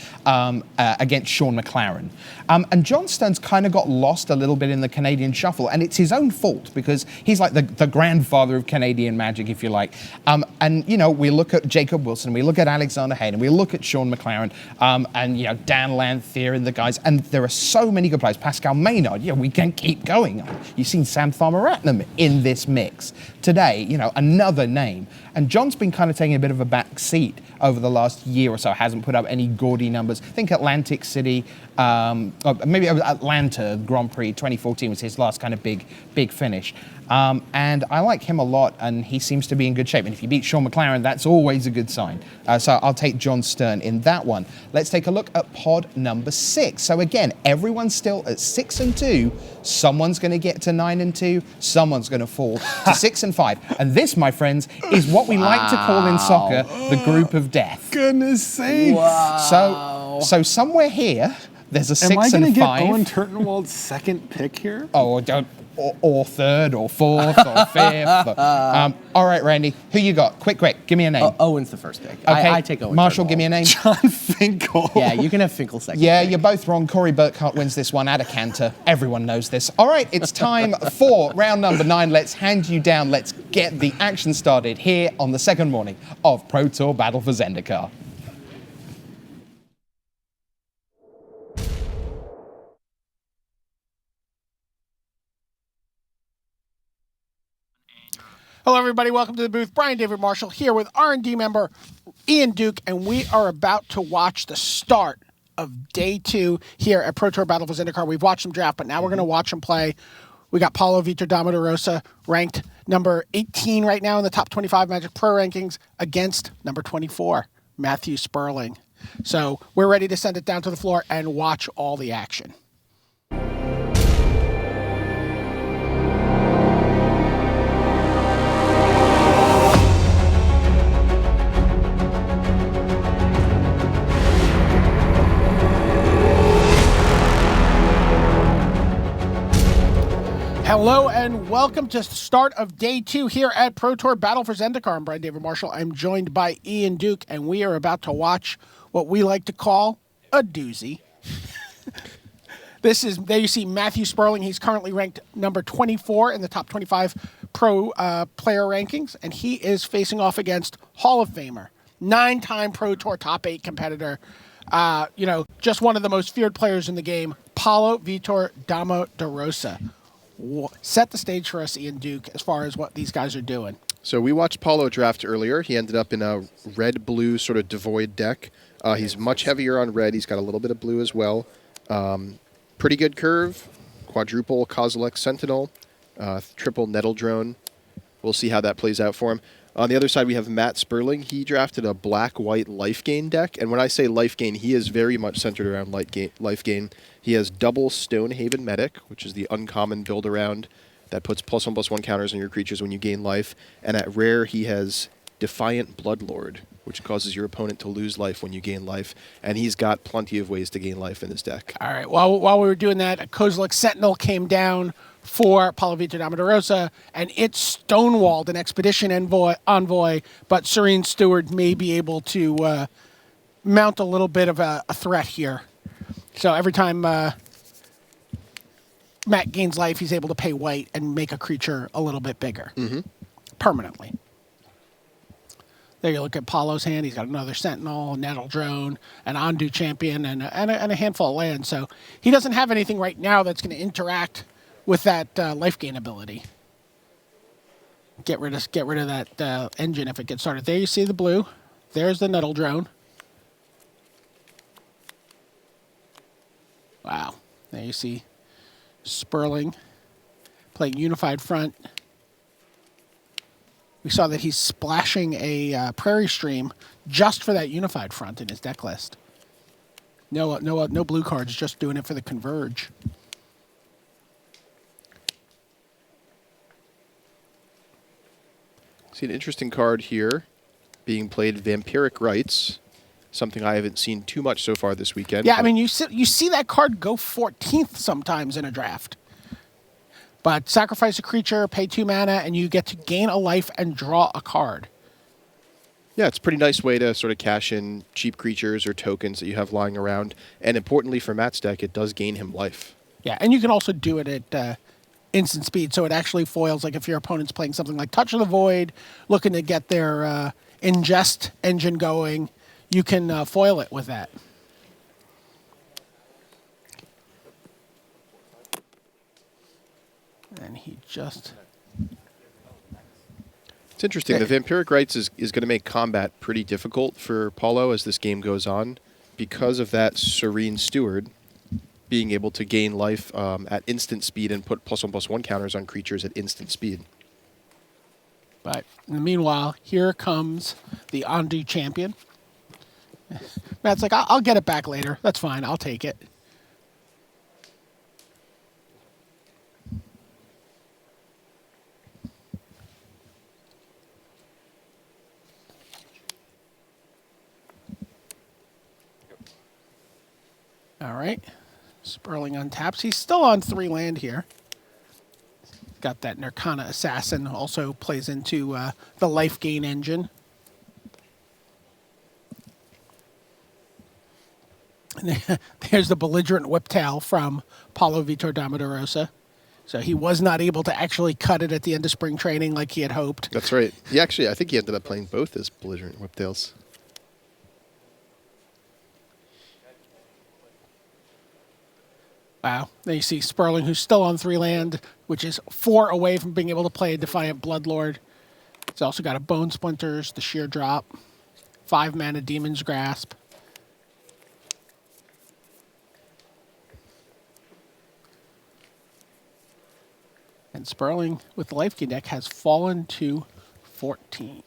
against Sean McLaren. And John Stern's kind of got lost a little bit in the Canadian shuffle, and it's his own fault because he's like the grandfather of Canadian Magic, if you like. And, we look at Jacob Wilson, we look at Alexander Hayne, and we look at Sean McLaren, and, Dan Lanthier and the guys, and there are so many good players. Pascal Maynard, we can keep going. You've seen Sam Tharmaratnam in this mix. Today, another name. And John's been kind of taking a bit of a back seat over the last year or so, hasn't put up any gaudy numbers. I think Atlantic City, or maybe Atlanta Grand Prix 2014 was his last kind of big finish. And I like him a lot, and he seems to be in good shape. And if you beat Sean McLaren, that's always a good sign. So I'll take John Stern in that one. Let's take a look at pod number 6. So again, everyone's still at 6-2. Someone's going to get to 9-2. Someone's going to fall to 6-5. And this, my friends, is what we like to call in soccer the group of death. Goodness sakes. Wow. So somewhere here, there's a 6 Am I and going to 5. get Owen Turtenwald's second pick here? Oh, don't. Or third, or fourth, or fifth. All right, Randy, who you got? Quick, give me a name. Owen's the first pick. Okay. I take Owen. Marshall, Turtenwald. give me a name. John Finkel. Yeah, you can have Finkel second. Yeah, you're both wrong. Corey Burkhart wins this one at a canter. Everyone knows this. All right, it's time for round number 9. Let's hand you down. Let's get the action started here on the second morning of Pro Tour Battle for Zendikar. Hello, everybody. Welcome to the booth. Brian David Marshall here with R&D member Ian Duke, and we are about to watch the start of day 2 here at Pro Tour Battle for Zendikar. We've watched them draft, but now we're going to watch them play. We got Paulo, Vitor, Damo da Rosa, ranked number 18 right now in the top 25 Magic Pro rankings against number 24, Matthew Sperling. So we're ready to send it down to the floor and watch all the action. Hello and welcome to the start of day 2 here at Pro Tour Battle for Zendikar. I'm Brian David Marshall. I'm joined by Ian Duke, and we are about to watch what we like to call a doozy. There you see Matthew Sperling. He's currently ranked number 24 in the top 25 pro player rankings, and he is facing off against Hall of Famer, 9-time Pro Tour top 8 competitor, just one of the most feared players in the game, Paulo, Vitor, Damo da Rosa. Set the stage for us, Ian Duke, as far as what these guys are doing. So we watched Paulo draft earlier. He ended up in a red-blue sort of devoid deck. He's much heavier on red. He's got a little bit of blue as well. Pretty good curve. Quadruple Kozilek Sentinel. Triple Nettle Drone. We'll see how that plays out for him. On the other side, we have Matt Sperling. He drafted a black-white life gain deck, and when I say life gain, he is very much centered around life gain. He has double Stonehaven Medic, which is the uncommon build-around that puts +1/+1 counters on your creatures when you gain life, and at rare, he has Defiant Bloodlord, which causes your opponent to lose life when you gain life, and he's got plenty of ways to gain life in this deck. All right. While we were doing that, a Kozilek Sentinel came down for Paulo Vitor Damo da Rosa, and it stonewalled an Expedition Envoy, but Serene Steward may be able to mount a little bit of a threat here. So every time Matt gains life, he's able to pay white and make a creature a little bit bigger permanently. There you look at Paulo's hand. He's got another Sentinel, a Nettle Drone, an Ondu Champion, and a handful of land. So he doesn't have anything right now that's going to interact with that life gain ability. Get rid of that engine if it gets started. There you see the blue. There's the Nettle Drone. Wow. There you see Sperling playing Unified Front. We saw that he's splashing a Prairie Stream just for that Unified Front in his deck list. No blue cards, just doing it for the Converge. See an interesting card here being played, Vampiric Rites, something I haven't seen too much so far this weekend. Yeah, I mean, you see that card go 14th sometimes in a draft. But sacrifice a creature, pay 2 mana, and you get to gain a life and draw a card. Yeah, it's a pretty nice way to sort of cash in cheap creatures or tokens that you have lying around. And importantly for Matt's deck, it does gain him life. Yeah, and you can also do it at instant speed, so it actually foils, like if your opponent's playing something like Touch of the Void, looking to get their ingest engine going, you can foil it with that. And he just... It's interesting. The Vampiric Rites is going to make combat pretty difficult for Paulo as this game goes on because of that Serene Steward being able to gain life at instant speed and put +1/+1 counters on creatures at instant speed. But in the meanwhile, here comes the Ondu Champion. Matt's like, I'll get it back later. That's fine. I'll take it. All right. Sperling untaps. He's still on 3 land here. Got that Nirkana Assassin, also plays into the life gain engine. There's the Belligerent Whiptail from Paulo Vitor Damo da Rosa. So he was not able to actually cut it at the end of spring training like he had hoped. That's right. I think he ended up playing both as Belligerent Whiptails. Wow. There you see Sperling, who's still on 3 land, which is 4 away from being able to play a Defiant Bloodlord. He's also got a Bone Splinters, the Sheer Drop, 5 mana Demon's Grasp. And Sperling, with the Life Gain deck, has fallen to 14.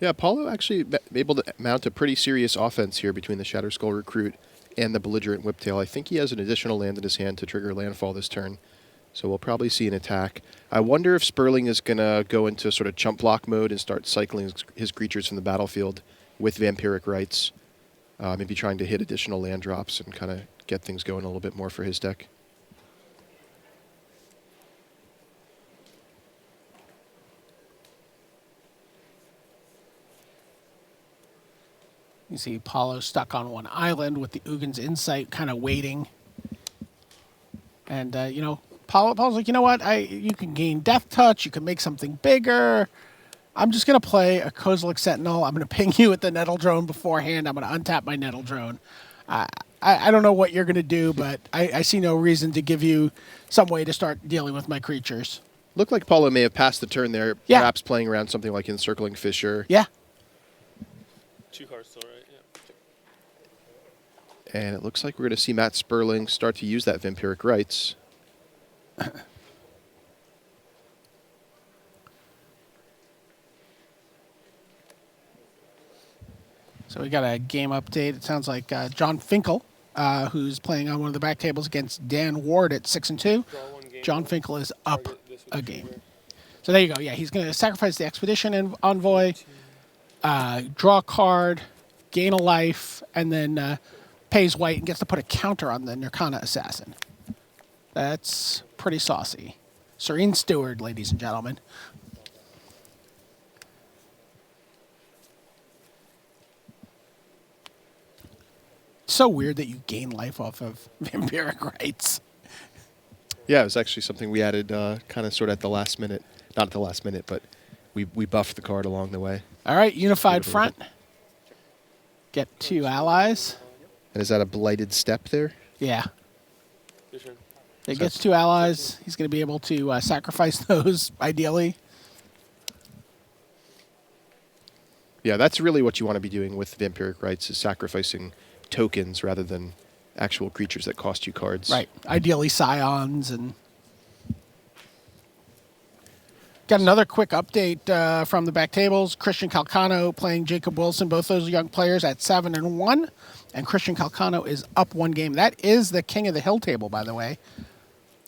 Yeah, Paulo actually able to mount a pretty serious offense here between the Shatterskull Recruit and the Belligerent Whiptail. I think he has an additional land in his hand to trigger landfall this turn, so we'll probably see an attack. I wonder if Sperling is going to go into sort of chump block mode and start cycling his creatures from the battlefield with Vampiric Rites, maybe trying to hit additional land drops and kind of get things going a little bit more for his deck. You see Paulo stuck on 1 island with the Ugin's Insight kind of waiting. And, Paulo's like, you know what? You can gain Death Touch. You can make something bigger. I'm just going to play a Kozilek Sentinel. I'm going to ping you with the Nettle Drone beforehand. I'm going to untap my Nettle Drone. I don't know what you're going to do, but I see no reason to give you some way to start dealing with my creatures. Looked like Paulo may have passed the turn there, perhaps playing around something like Encircling Fissure. Yeah. 2 cards still, right? Yeah. And it looks like we're going to see Matt Sperling start to use that Vampiric Rites. So we got a game update. It sounds like John Finkel, who's playing on one of the back tables against Dan Ward at 6-2. John Finkel is up a game. So there you go. Yeah, he's going to sacrifice the Expedition Envoy, draw a card, gain a life, and then pays white and gets to put a counter on the Nirkana Assassin. That's pretty saucy. Serene Steward, ladies and gentlemen. It's so weird that you gain life off of Vampiric Rites. Yeah, it was actually something we added kind of sort of at the last minute. Not at the last minute, but we buffed the card along the way. All right, Unified Front. Get 2 allies. And is that a blighted step there? Yeah. It gets 2 allies. He's going to be able to sacrifice those, ideally. Yeah, that's really what you want to be doing with Vampiric Rites, is sacrificing tokens rather than actual creatures that cost you cards. Right. Ideally, Scions and... Got another quick update from the back tables. Christian Calcano playing Jacob Wilson, both those young players at 7-1. And Christian Calcano is up 1 game. That is the king of the hill table, by the way.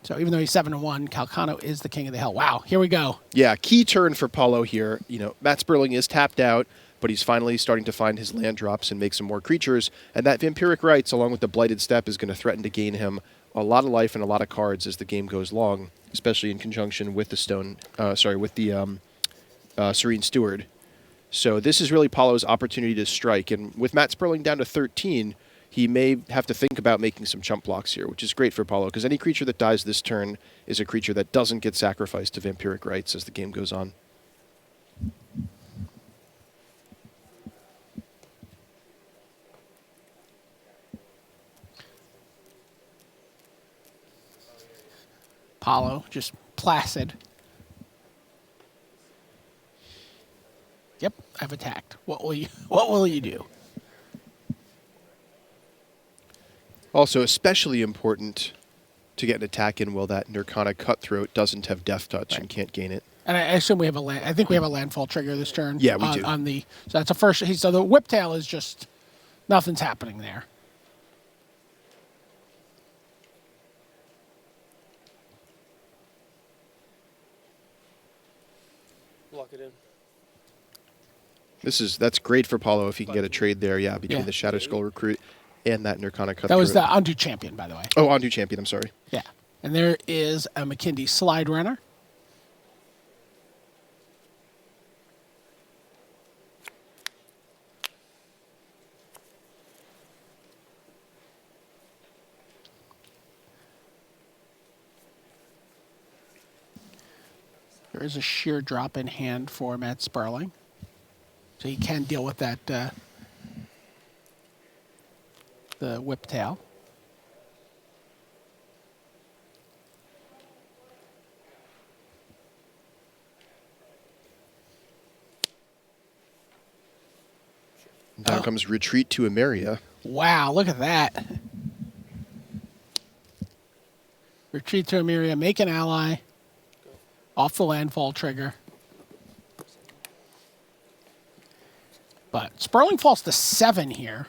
So even though he's 7-1, Calcano is the king of the hill. Wow, here we go. Yeah, key turn for Paulo here. You know, Matt Sperling is tapped out, but he's finally starting to find his land drops and make some more creatures. And that Vampiric Rites, along with the Blighted Step, is going to threaten to gain him a lot of life and a lot of cards as the game goes long, especially in conjunction with the Serene Steward. So this is really Paulo's opportunity to strike. And with Matt Sperling down to 13, he may have to think about making some chump blocks here, which is great for Paulo, because any creature that dies this turn is a creature that doesn't get sacrificed to Vampiric Rites as the game goes on. Paulo, just placid. Yep, I've attacked. What will you do? Also, especially important to get an attack in while that Nirkana Cutthroat doesn't have Death Touch and can't gain it. And I assume we have a land. I think we have a landfall trigger this turn. Yeah, we do. So that's a first. So the Whiptail is just nothing's happening there. Lock it in. That's great for Paulo if he can get a trade there. Yeah, between the Shadow Skull Recruit and that Nirkana Cutthroat. That was the Undo Champion, by the way. Oh, Undo Champion. I'm sorry. Yeah, and there is a McKindy Slide Runner. There is a sheer drop in hand for Matt Sperling. So he can deal with that, the Whiptail. Down comes Retreat to Emeria. Wow, look at that. Retreat to Emeria, make an ally. Off the landfall trigger. But Sperling falls to 7 here.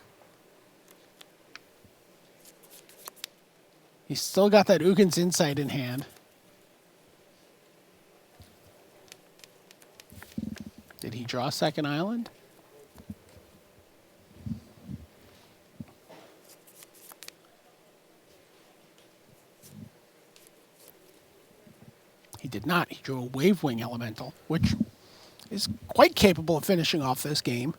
He's still got that Ugin's Insight in hand. Did he draw a second island? He did not. He drew a Wavewing Elemental, which is quite capable of finishing off this game.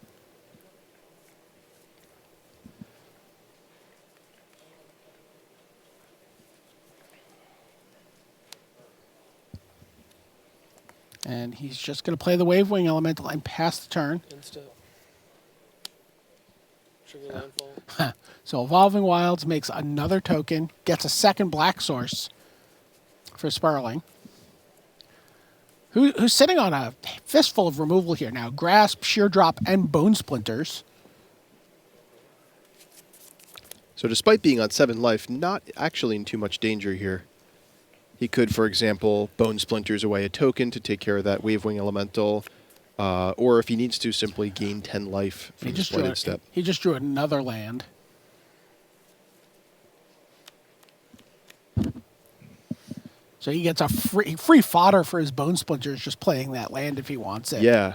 And he's just going to play the Wavewing Elemental and pass the turn. Insta. Trigger landfall. So Evolving Wilds makes another token, gets a second black source for Sperling. Who's sitting on a fistful of removal here now. Grasp, Sheer Drop, and Bone Splinters. So despite being on 7 life, not actually in too much danger here. He could, for example, Bone Splinters away a token to take care of that Wavewing Elemental. or if he needs to, simply gain 10 life from the Blighted Step. He just drew another land. So he gets a free fodder for his Bone Splinters just playing that land if he wants it. Yeah.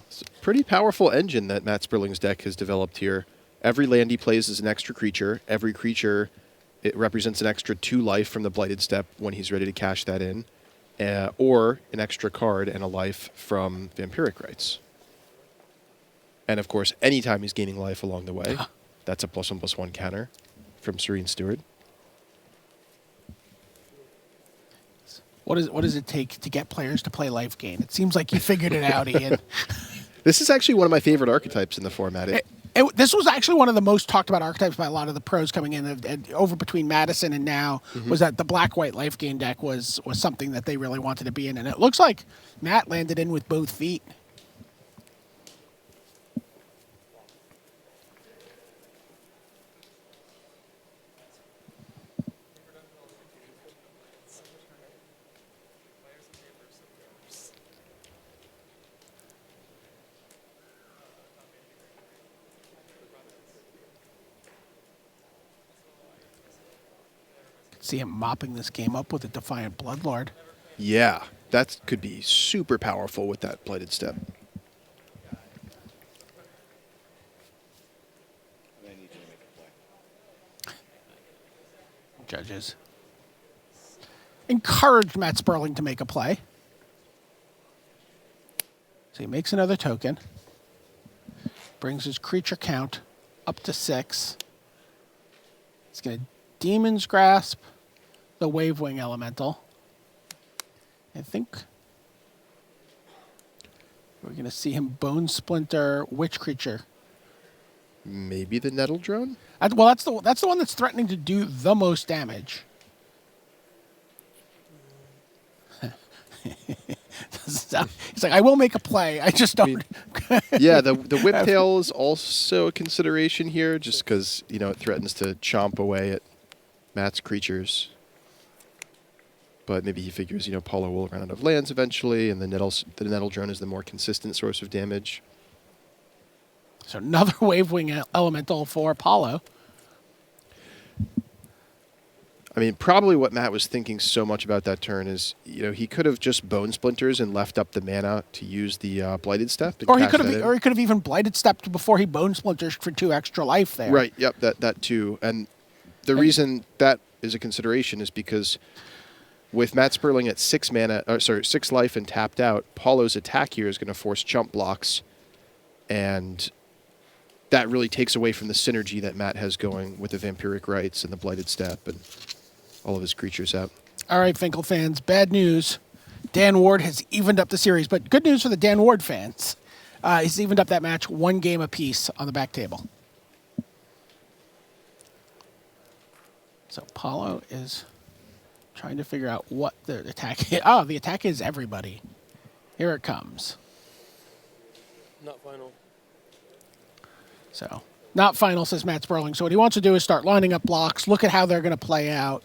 It's a pretty powerful engine that Matt Sperling's deck has developed here. Every land he plays is an extra creature. Every creature, it represents an extra 2 life from the Blighted Step when he's ready to cash that in, or an extra card and a life from Vampiric Rites. And of course, anytime he's gaining life along the way, that's a +1/+1 counter from Serene Steward. What does it take to get players to play life gain? It seems like you figured it out, Ian. This is actually one of my favorite archetypes in the format. This was actually one of the most talked about archetypes by a lot of the pros coming in over between Madison and now, was that the black-white life gain deck was something that they really wanted to be in. And it looks like Matt landed in with both feet. See him mopping this game up with a Defiant Bloodlord. Yeah, that could be super powerful with that Blighted Step. Judges encouraged Matt Sperling to make a play. So he makes another token. Brings his creature count up to 6. He's going to Demon's Grasp the Wavewing Elemental. I think we're going to see him Bone Splinter which creature? Maybe the Nettle Drone? Well, that's the one that's threatening to do the most damage. He's like, I will make a play. I just don't. Yeah, the Whiptail is also a consideration here, just because it threatens to chomp away at Matt's creatures. But maybe he figures Paulo will run out of lands eventually, and the Nettle Drone is the more consistent source of damage. So another Wavewing Elemental for Paulo. I mean, probably what Matt was thinking so much about that turn is, he could have just Bone Splinters and left up the mana to use the Blighted Step. Or he could have even Blighted Stepped before he Bone Splinters for 2 extra life there. Right. Yep. That too. And the reason that is a consideration is because with Matt Sperling at 6 life and tapped out, Paulo's attack here is going to force chump blocks, and that really takes away from the synergy that Matt has going with the Vampiric Rites and the Blighted Step and all of his creatures out. All right, Finkel fans, bad news. Dan Ward has evened up the series, but good news for the Dan Ward fans. He's evened up that match 1 game apiece on the back table. So Paulo is trying to figure out what the attack is. Oh, the attack is everybody. Here it comes. Not final. So, not final, says Matt Sperling. So what he wants to do is start lining up blocks, look at how they're going to play out,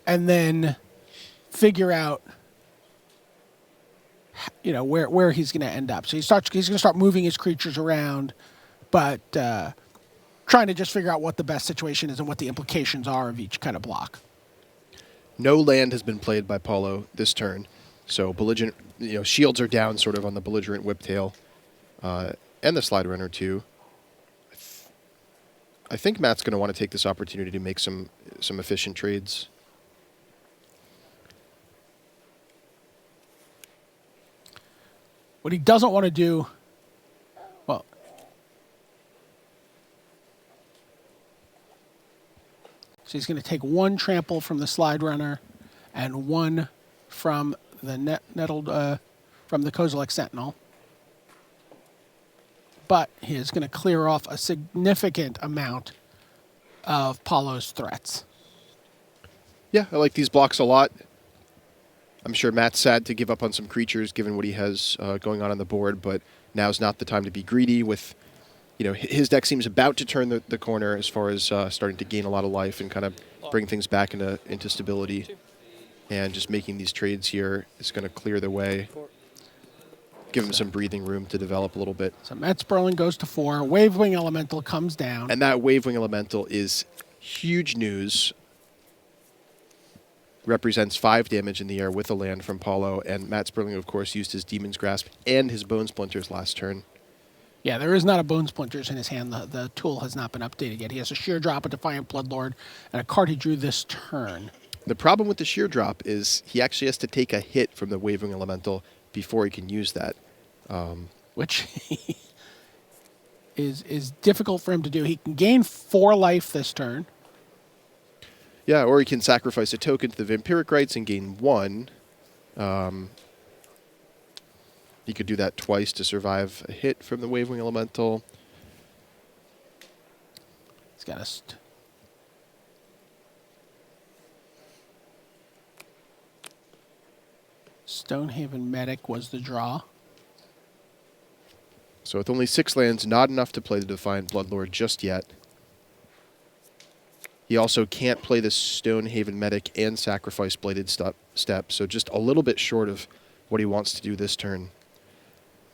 and then figure out, where he's going to end up. So he's going to start moving his creatures around, but trying to just figure out what the best situation is and what the implications are of each kind of block. No land has been played by Paulo this turn, so belligerent, shields are down sort of on the belligerent Whiptail, and the Slide Runner too. I think Matt's going to want to take this opportunity to make some efficient trades. What he doesn't want to do, so he's going to take 1 trample from the Slide Runner and 1 from the from the Kozilek Sentinel. But he is going to clear off a significant amount of Paulo's threats. Yeah, I like these blocks a lot. I'm sure Matt's sad to give up on some creatures given what he has going on the board, but now's not the time to be greedy with, his deck seems about to turn the corner as far as starting to gain a lot of life and kind of bring things back into stability. And just making these trades here is going to clear the way. Give him some breathing room to develop a little bit. So Matt Sperling goes to 4. Wavewing Elemental comes down. And that Wavewing Elemental is huge news. Represents 5 damage in the air with a land from Paulo. And Matt Sperling, of course, used his Demon's Grasp and his Bone Splinters last turn. Yeah, there is not a Bone Splinters in his hand. The tool has not been updated yet. He has a Sheer Drop, a Defiant Bloodlord, and a card he drew this turn. The problem with the Sheer Drop is he actually has to take a hit from the Wavewing Elemental before he can use that. Which is difficult for him to do. He can gain 4 life this turn. Yeah, or he can sacrifice a token to the Vampiric Rites and gain 1. He could do that twice to survive a hit from the Wavewing Elemental. He's got a... Stonehaven Medic was the draw. So with only 6 lands, not enough to play the Defiant Bloodlord just yet. He also can't play the Stonehaven Medic and sacrifice Bladed Step, so just a little bit short of what he wants to do this turn.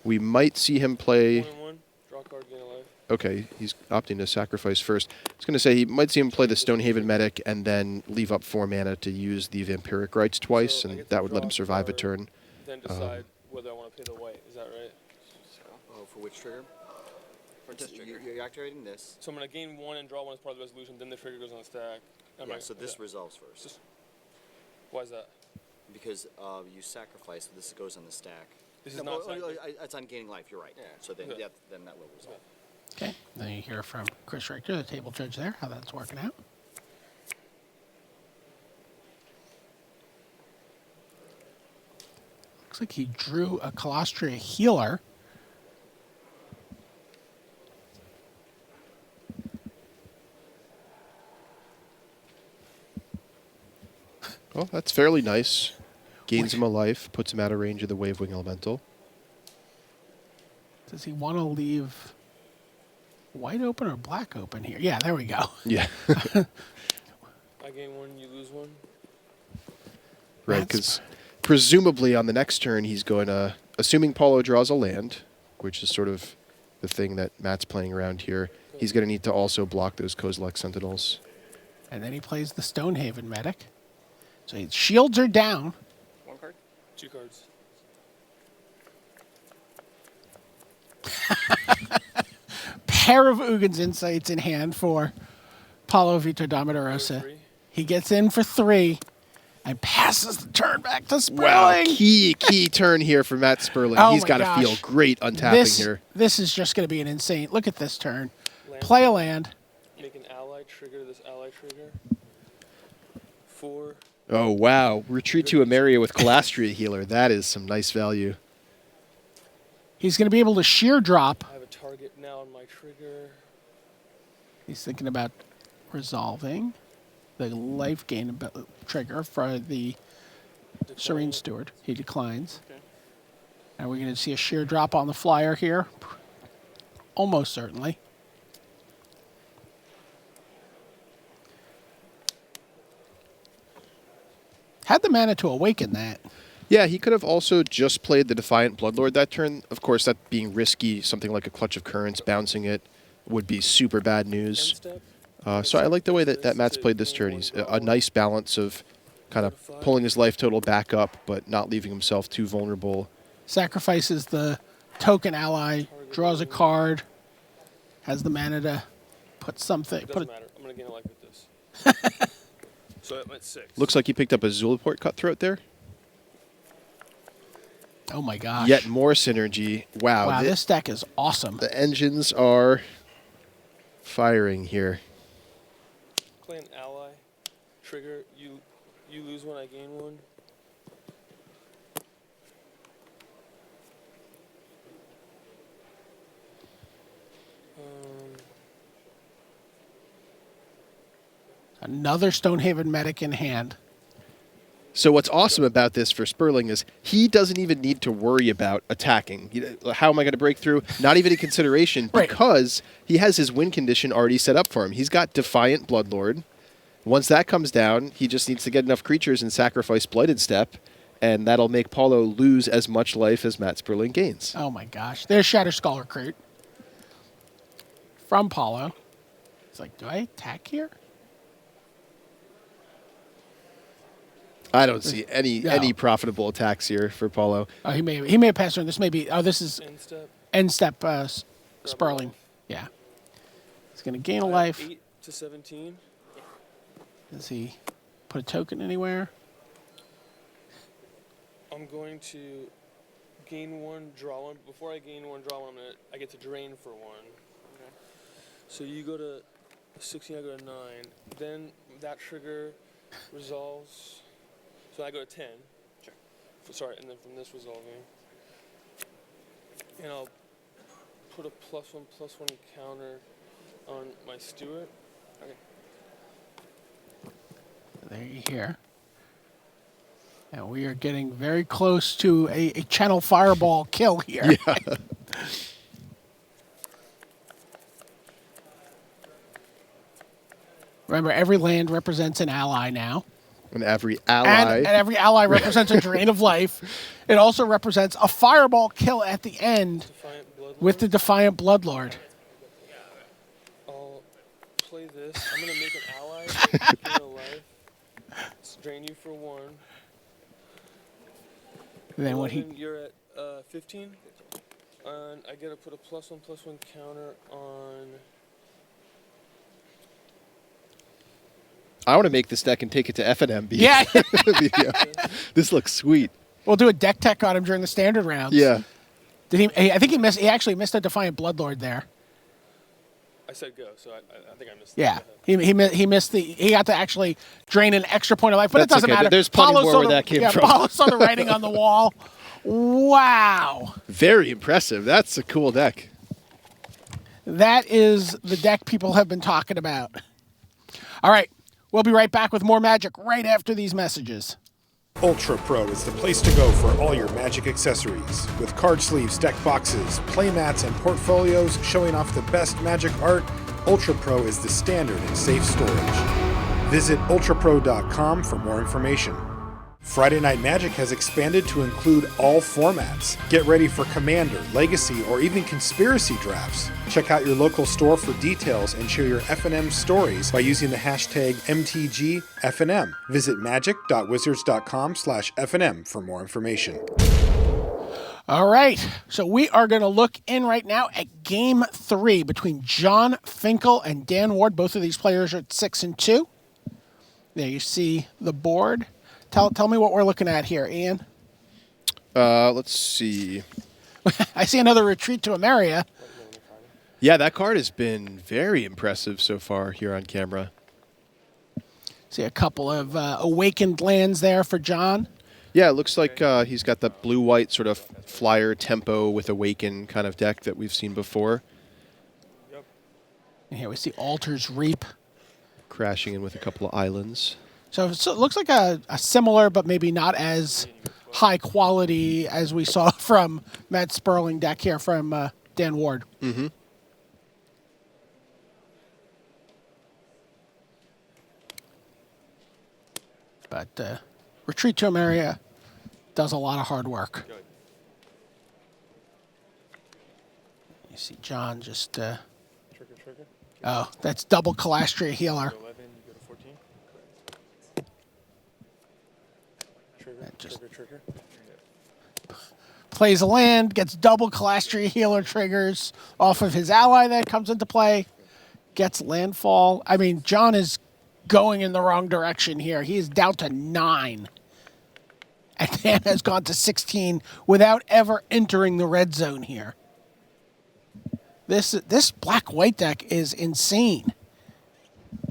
We might see him play... 1-1, draw card, gain a life. Okay, he's opting to sacrifice first. I was going to say he might see him play the Stonehaven Medic and then leave up 4 mana to use the Vampiric Rites twice, So I and get to that would let draw him survive a card, turn. Then decide whether I want to pay the white. Is that right? Oh, for which trigger? For this trigger. You're activating this. So I'm going to gain 1 and draw 1 as part of the resolution. Then the trigger goes on the stack. Am Yeah, I- so this okay. resolves first. Why is that? Because you sacrifice, so this goes on the stack. This is not It's on gaining life, you're right. Yeah. So then, Okay. yeah, then that will resolve. Okay, then you hear from Chris Richter, the table judge there, how that's working out. Looks like he drew a Colostria Healer. Well, that's fairly nice. Gains him a life, puts him out of range of the Wavewing Elemental. Does he want to leave white open or black open here? Yeah, there we go. Yeah. I gain 1, you lose 1. Right, That's- because presumably on the next turn he's going to, assuming Paulo draws a land, which is sort of the thing that Matt's playing around here, he's going to need to also block those Kozilek Sentinels. And then he plays the Stonehaven Medic. So his shields are down. 1 card? 2 cards. Pair of Ugin's Insights in hand for Paulo Vitor Damo da Rosa. 3. He gets in for 3 and passes the turn back to Sperling. Wow, key turn here for Matt Sperling. Oh He's my got to gosh. feel great untapping this, here. This is just going to be an insane. Look at this turn. Land. Play a land. Make an ally trigger this ally trigger. 4. Oh, wow. Retreat to Emeria with Colostria Healer. That is some nice value. He's going to be able to sheer drop. I have a target now on my trigger. He's thinking about resolving the life gain trigger for the Serene Steward. He declines. Okay. And we're going to see a sheer drop on the flyer here. Almost certainly. Had the mana to awaken that. Yeah, he could have also just played the Defiant Bloodlord that turn. Of course, that being risky, something like a Clutch of Currents, bouncing it would be super bad news. End step. So I like the way that Matt's played this turn. He's a nice balance of kind of pulling his life total back up, but not leaving himself too vulnerable. Sacrifices the token ally, draws a card, has the mana to put something. It Put doesn't it, matter. I'm going to gain a life with this. So I'm at 6. Looks like he picked up a Zulaport Cutthroat there. oh my gosh. Yet more synergy. Wow. Wow, the, this deck is awesome. the engines are firing here. Play an ally. Trigger. You lose 1, I gain 1. Another Stonehaven Medic in hand. So what's awesome about this for Sperling is he doesn't even need to worry about attacking. How am I going to break through? Not even a consideration Right. because he has his win condition already set up for him. He's got Defiant Bloodlord. Once that comes down, he just needs to get enough creatures and sacrifice Blighted Step, and that'll make Paulo lose as much life as Matt Sperling gains. Oh my gosh. There's Shatter Skull Recruit. From Paulo. It's like, do I attack here? I don't see any profitable attacks here for Paulo. Oh, he may have passed turn. This may be. Oh, this is end step Sperling. Yeah. He's going to gain a life. 8 to 17. Does he put a token anywhere? I'm going to gain 1, draw 1. Before I gain 1, draw 1, I get to drain for 1. Okay. So you go to 16, I go to 9. Then that trigger resolves. So I go to 10. Sure. Sorry, and then from this resolving. And I'll put a +1/+1 counter on my Stewart. Okay. There you hear. And we are getting very close to a channel fireball kill here. Yeah. Remember, every land represents an ally now. And every ally. And every ally represents a drain of life. It also represents a fireball kill at the end with the Defiant Bloodlord. I'll play this. I'm going to make an ally gain a life. Drain you for 1. And then what he... You're at 15. And I get to put a +1/+1 counter on... I want to make this deck and take it to FNM. Yeah. This looks sweet. We'll do a deck tech on him during the standard rounds. Yeah. Did he? I think he missed. He actually missed a Defiant Bloodlord there. I said go, so I think I missed. Yeah. He missed the. He got to actually drain an extra point of life, but That's it doesn't okay. matter. There's plenty Paulo more saw where the- that came yeah, from. Paulo saw the writing on the wall. Wow. Very impressive. That's a cool deck. That is the deck people have been talking about. All right. We'll be right back with more Magic right after these messages. Ultra Pro is the place to go for all your Magic accessories. With card sleeves, deck boxes, play mats, and portfolios showing off the best Magic art, Ultra Pro is the standard in safe storage. Visit ultrapro.com for more information. Friday Night Magic has expanded to include all formats. Get ready for Commander, Legacy, or even Conspiracy drafts. Check out your local store for details and share your FNM stories by using the hashtag MTGFNM. Visit magic.wizards.com/FNM for more information. All right. So we are going to look in right now at Game 3 between John Finkel and Dan Ward. Both of these players are at 6-2. There you see the board. Tell me what we're looking at here, Ian. Let's see. I see another Retreat to Emeria. Yeah, that card has been very impressive so far here on camera. See a couple of Awakened lands there for John. Yeah, it looks like he's got the blue-white sort of flyer tempo with Awaken kind of deck that we've seen before. And here we see Altar's Reap. Crashing in with a couple of islands. So it looks like a similar, but maybe not as high quality as we saw from Matt Sperling deck here from Dan Ward. Mm-hmm. But Retreat to Emeria does a lot of hard work. You see John just... Trigger. Oh, that's double Calastria Healer. 11, you go to 14. Trigger. Plays a land, gets double Calastria Healer triggers off of his ally that comes into play, gets landfall. I mean, John is going in the wrong direction here. He is down to 9. And Dan has gone to 16 without ever entering the red zone here. This black-white deck is insane.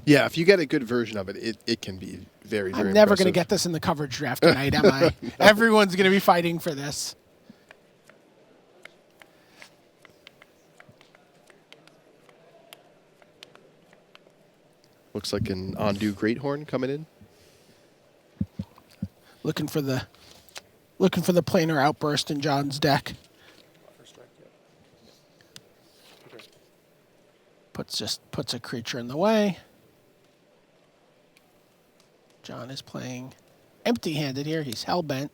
Yeah, if you get a good version of it, it can be very, very I'm never going to impressive. get this in the coverage draft tonight, am I? No. Everyone's going to be fighting for this. Looks like an Ondu Greathorn coming in. Looking for the planar outburst in John's deck. Puts a creature in the way. John is playing empty-handed here. He's hellbent.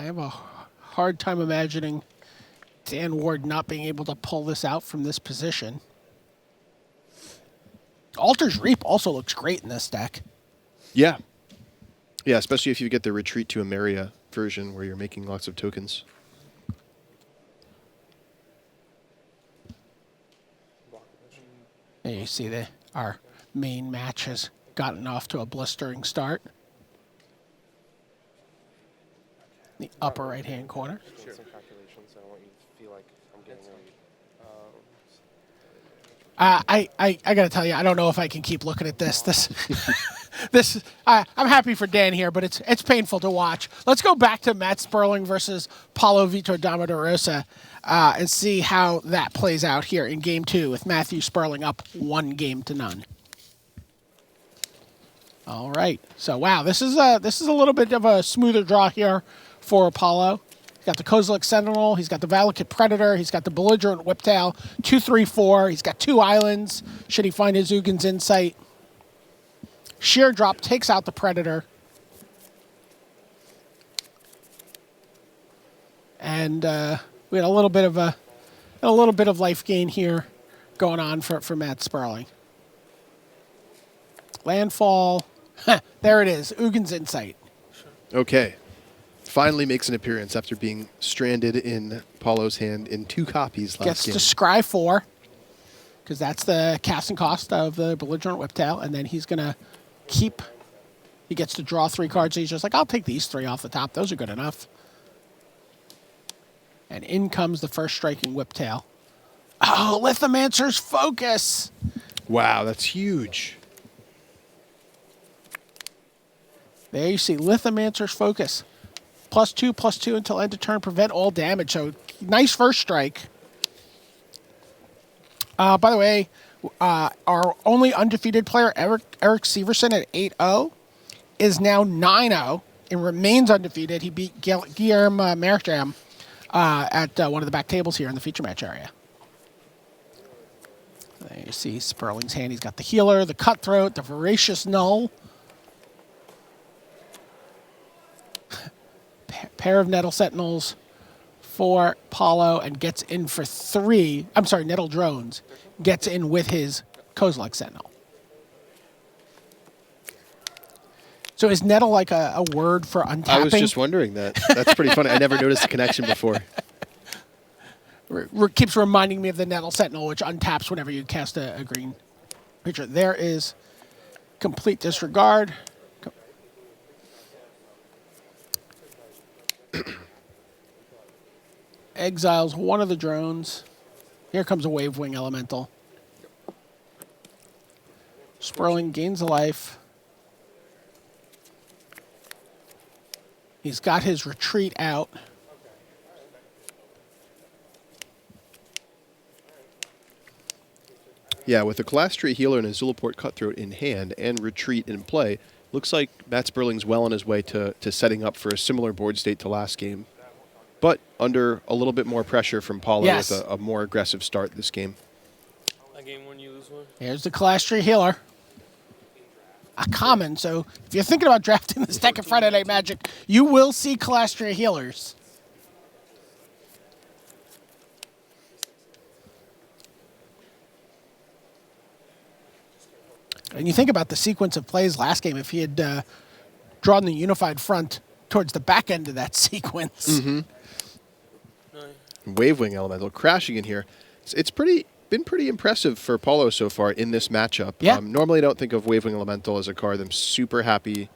have a hard time imagining Dan Ward not being able to pull this out from this position. Altar's Reap also looks great in this deck. Yeah. Yeah, especially if you get the Retreat to Emeria version where you're making lots of tokens. And you see our main match has gotten off to a blistering start. The upper right-hand corner. I gotta tell you, I don't know if I can keep looking at this. I'm happy for Dan here, but it's painful to watch. Let's go back to Matt Sperling versus Paulo Vitor Damo da Rosa and see how that plays out here in Game 2 with Matthew Sperling up 1-0. All right. So wow, this is a little bit of a smoother draw here for Paulo. He's got the Kozilek Sentinel. He's got the Valakut Predator. He's got the Belligerent Whiptail. 2, 3, 4. He's got 2 islands. Should he find his Ugin's Insight? Sheer Drop takes out the Predator. And we had a little bit of life gain here going on for Matt Sperling. Landfall. There it is. Ugin's Insight. Okay. Finally makes an appearance after being stranded in Paulo's hand in 2 copies last game. Gets to scry 4, because that's the casting cost of the Belligerent Whiptail, and then he's going to keep... He gets to draw 3 cards, so he's just like, I'll take these 3 off the top. Those are good enough. And in comes the first striking Whiptail. Oh, Lithomancer's Focus! Wow, that's huge. There you see Lithomancer's Focus. +2/+2 until end of turn, prevent all damage. So nice first strike. By the way, our only undefeated player, Eric Severson at 8-0, is now 9-0 and remains undefeated. He beat Guillermo Mercham at one of the back tables here in the feature match area. There you see Sperling's hand. He's got the Healer, the Cutthroat, the Voracious Null. Pair of Nettle Sentinels for Paulo and gets in for 3. I'm sorry, Nettle Drones gets in with his Kozilek Sentinel. So is Nettle like a word for untapping? I was just wondering that. That's pretty funny. I never noticed the connection before. Keeps reminding me of the Nettle Sentinel, which untaps whenever you cast a green creature. There is Complete Disregard. Exiles one of the drones. Here comes a Wavewing Elemental. Sperling gains a life. He's got his retreat out. Yeah, with a Colastria Healer and a Zulaport Cutthroat in hand and retreat in play, looks like Matt Sperling's well on his way to setting up for a similar board state to last game, but under a little bit more pressure from Paulo with a more aggressive start this game. Game 1, you lose 1. Here's the Colastria Healer. A common, so if you're thinking about drafting this deck of Friday Night Magic, you will see Colastria Healers. And you think about the sequence of plays last game, if he had drawn the Unified Front towards the back end of that sequence. Mm-hmm. Wavewing Elemental crashing in here. It's been pretty impressive for Paulo so far in this matchup. Yeah. Normally I don't think of Wavewing Elemental as a card I'm super happy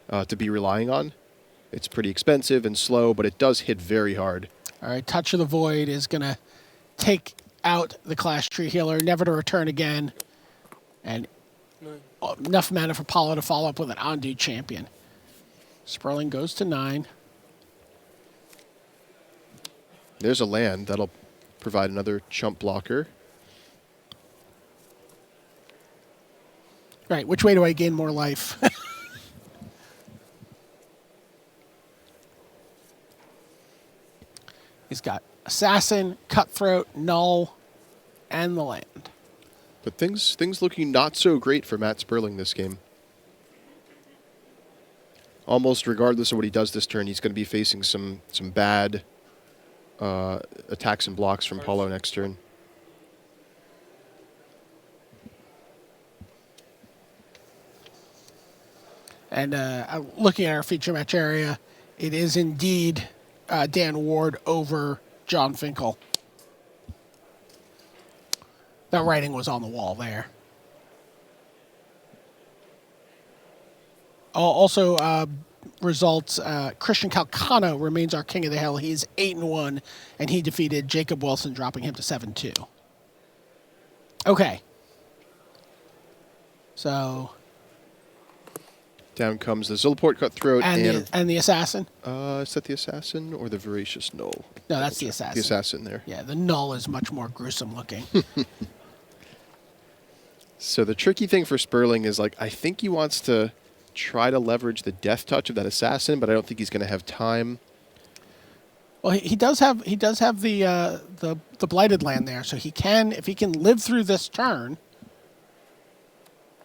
to be relying on. It's pretty expensive and slow, but it does hit very hard. All right, Touch of the Void is going to take out the Colastria Healer, never to return again. And enough mana for Paulo to follow up with an Undo Champion. Sperling goes to 9. There's a land that'll provide another chump blocker. Right, which way do I gain more life? He's got Assassin, Cutthroat, Null, and the land. But things looking not so great for Matt Sperling this game. almost regardless of what he does this turn, he's going to be facing some bad attacks and blocks from Paulo next turn. And looking at our feature match area, it is indeed Dan Ward over John Finkel. That writing was on the wall there. Also, results, Christian Calcano remains our King of the Hill. He's 8-1, and he defeated Jacob Wilson, dropping him to 7-2. Okay. So... Down comes the Zulaport Cutthroat and the Assassin. Is that the Assassin or the Voracious Null? No, that's the Assassin. The Assassin there. Yeah, the Null is much more gruesome looking. So the tricky thing for Sperling is, like, I think he wants to try to leverage the Death Touch of that Assassin, but I don't think he's going to have time. Well, he does have the Blighted Land there, so he can, if he can live through this turn,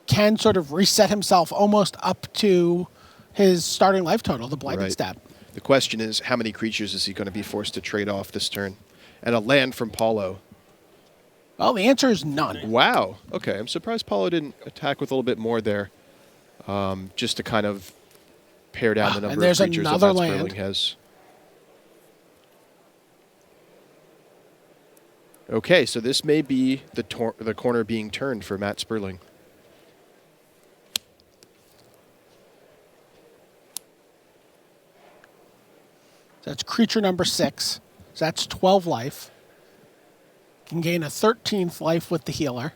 can sort of reset himself almost up to his starting life total, the Blighted Step. The question is, how many creatures is he going to be forced to trade off this turn? And a land from Paulo. Well, the answer is none. Wow. Okay, I'm surprised Paulo didn't attack with a little bit more there, just to kind of pare down the number of creatures that Sperling has. Okay, so this may be the corner being turned for Matt Sperling. That's creature number 6. So that's 12 life. Can gain a 13th life with the healer.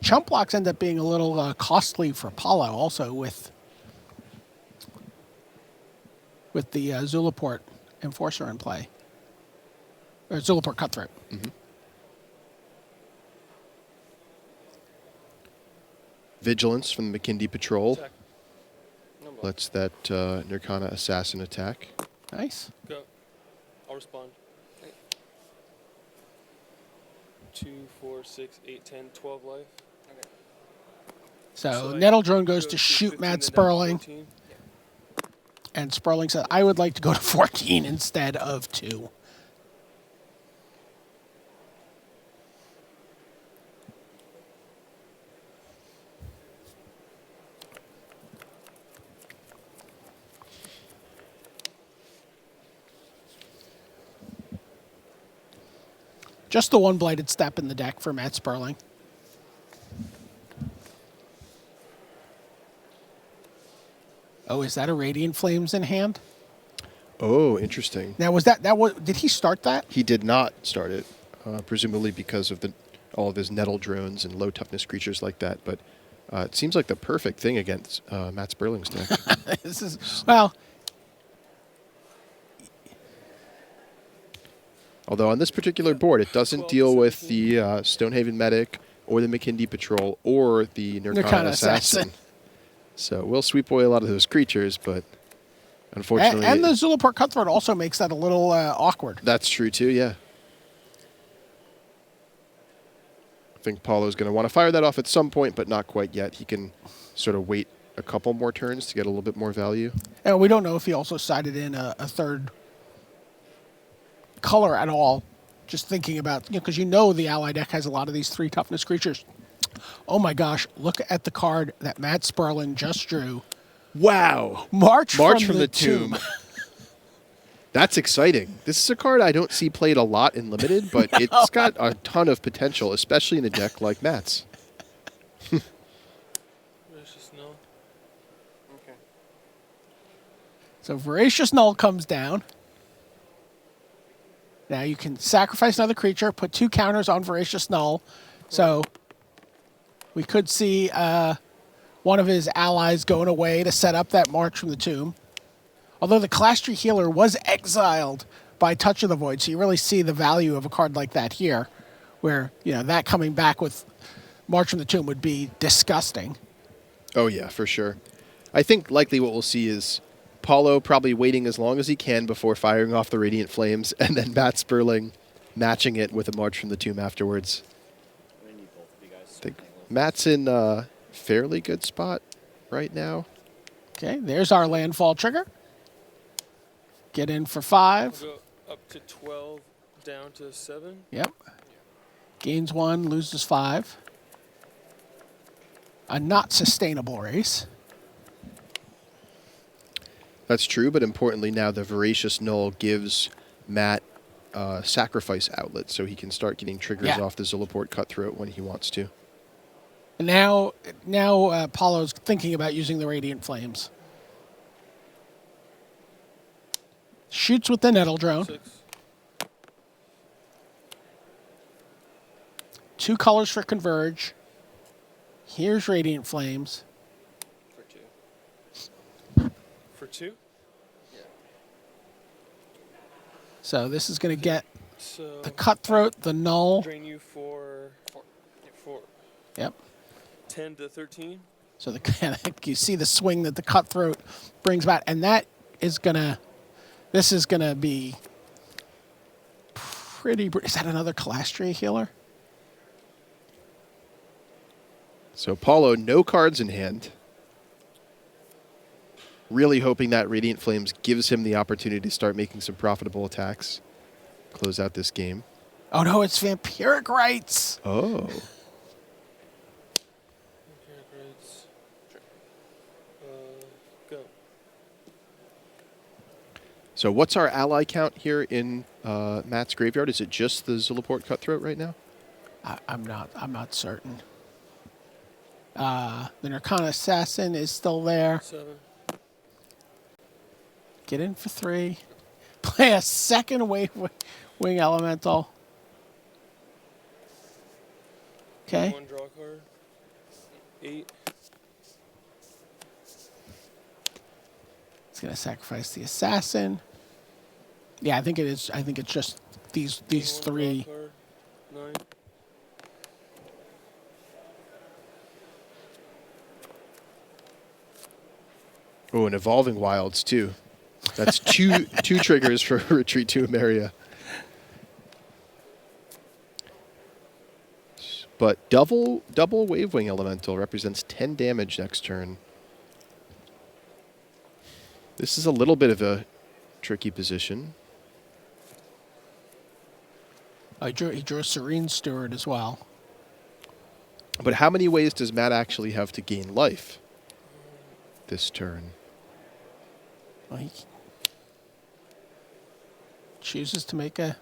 Chump blocks end up being a little costly for Paulo also with the Zulaport Enforcer in play. Or Zulaport Cutthroat. Mm-hmm. Vigilance from the McKindy Patrol. Lets that Nirkana Assassin attack. Nice. Go. I'll respond. 2, 4, 6, 8, 10, 12 life. Okay. So Nettle Drone goes to shoot Matt Sperling. And Sperling says, I would like to go to 14 instead of 2. Just the one Blighted Step in the deck for Matt Sperling. Oh, is that a Radiant Flames in hand? Oh, interesting. Now, did he start that? He did not start it, presumably because of all of his Nettle Drones and low toughness creatures like that. But it seems like the perfect thing against Matt Sperling's deck. Although on this particular board, it doesn't deal with the Stonehaven Medic or the McKindy Patrol or the Nirkana Assassin. So we'll sweep away a lot of those creatures, but unfortunately... And the Zulaport Cutthroat also makes that a little awkward. That's true, too, yeah. I think Paulo's going to want to fire that off at some point, but not quite yet. He can sort of wait a couple more turns to get a little bit more value. And we don't know if he also sided in a third color at all. Just thinking about, because the ally deck has a lot of these 3 toughness creatures. Oh my gosh, look at the card that Matt Sperling just drew. Wow. March from the Tomb. That's exciting. This is a card I don't see played a lot in Limited, but it's got a ton of potential, especially in a deck like Matt's. Voracious Null. Okay. So Voracious Null comes down. Now you can sacrifice another creature, put 2 counters on Voracious Null. So we could see one of his allies going away to set up that March from the Tomb. Although the Class Tree Healer was exiled by Touch of the Void, so you really see the value of a card like that here, where that coming back with March from the Tomb would be disgusting. Oh yeah, for sure. I think likely what we'll see is Paulo probably waiting as long as he can before firing off the Radiant Flames, and then Matt Sperling matching it with a March from the Tomb afterwards. I'm gonna need both of you guys. I think Matt's in a fairly good spot right now. Okay, there's our landfall trigger. Get in for 5. We'll go up to 12, down to 7. Yep. Gains 1, loses 5. A not sustainable race. That's true, but importantly now the Voracious Null gives Matt sacrifice outlet so he can start getting triggers Yeah. off the Zilliport Cutthroat when he wants to. And now Paulo's thinking about using the Radiant Flames. Shoots with the Nettle Drone. 6. 2 colors for Converge. Here's Radiant Flames. For 2. For 2. So this is going to get So the Cutthroat, the Null. drain you for 4. Yep. 10 to 13. So you see the swing that the Cutthroat brings back, and that is gonna. This is gonna be pretty. Is that another Calastria healer? So Paulo, no cards in hand. Really hoping that Radiant Flames gives him the opportunity to start making some profitable attacks. Close out this game. Oh no, it's Vampiric Rites. Oh. Okay, great. Go. So what's our ally count here in Matt's graveyard? Is it just the Zilliport Cutthroat right now? I'm not certain. The Narcana Assassin is still there. 7. Get in for 3. Play a second wing elemental. Okay. 1 draw card. 8. It's gonna sacrifice the assassin. Yeah, I think it is. I think it's just these 1 3. draw card. 9. Oh, and Evolving Wilds too. That's two triggers for Retreat to Emeria. But double Wavewing Elemental represents 10 damage next turn. This is a little bit of a tricky position. He drew a Serene Steward as well. But how many ways does Matt actually have to gain life this turn? Well, he chooses to make a.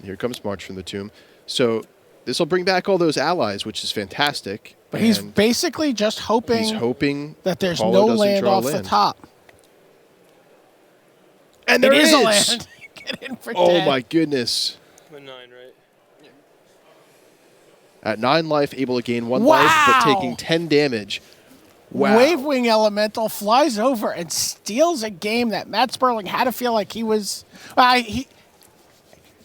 Here comes March from the Tomb. So this will bring back all those allies, which is fantastic. But he's And basically just hoping, he's hoping that there's Paulo no doesn't land draw a off the land. top. And there it is is a land. Get in for Oh 10. my goodness. I'm at 9, right? At 9 life, able to gain 1 Wow. life, but taking 10 damage. Wow. Wavewing Elemental flies over and steals a game that Matt Sperling had to feel like he was.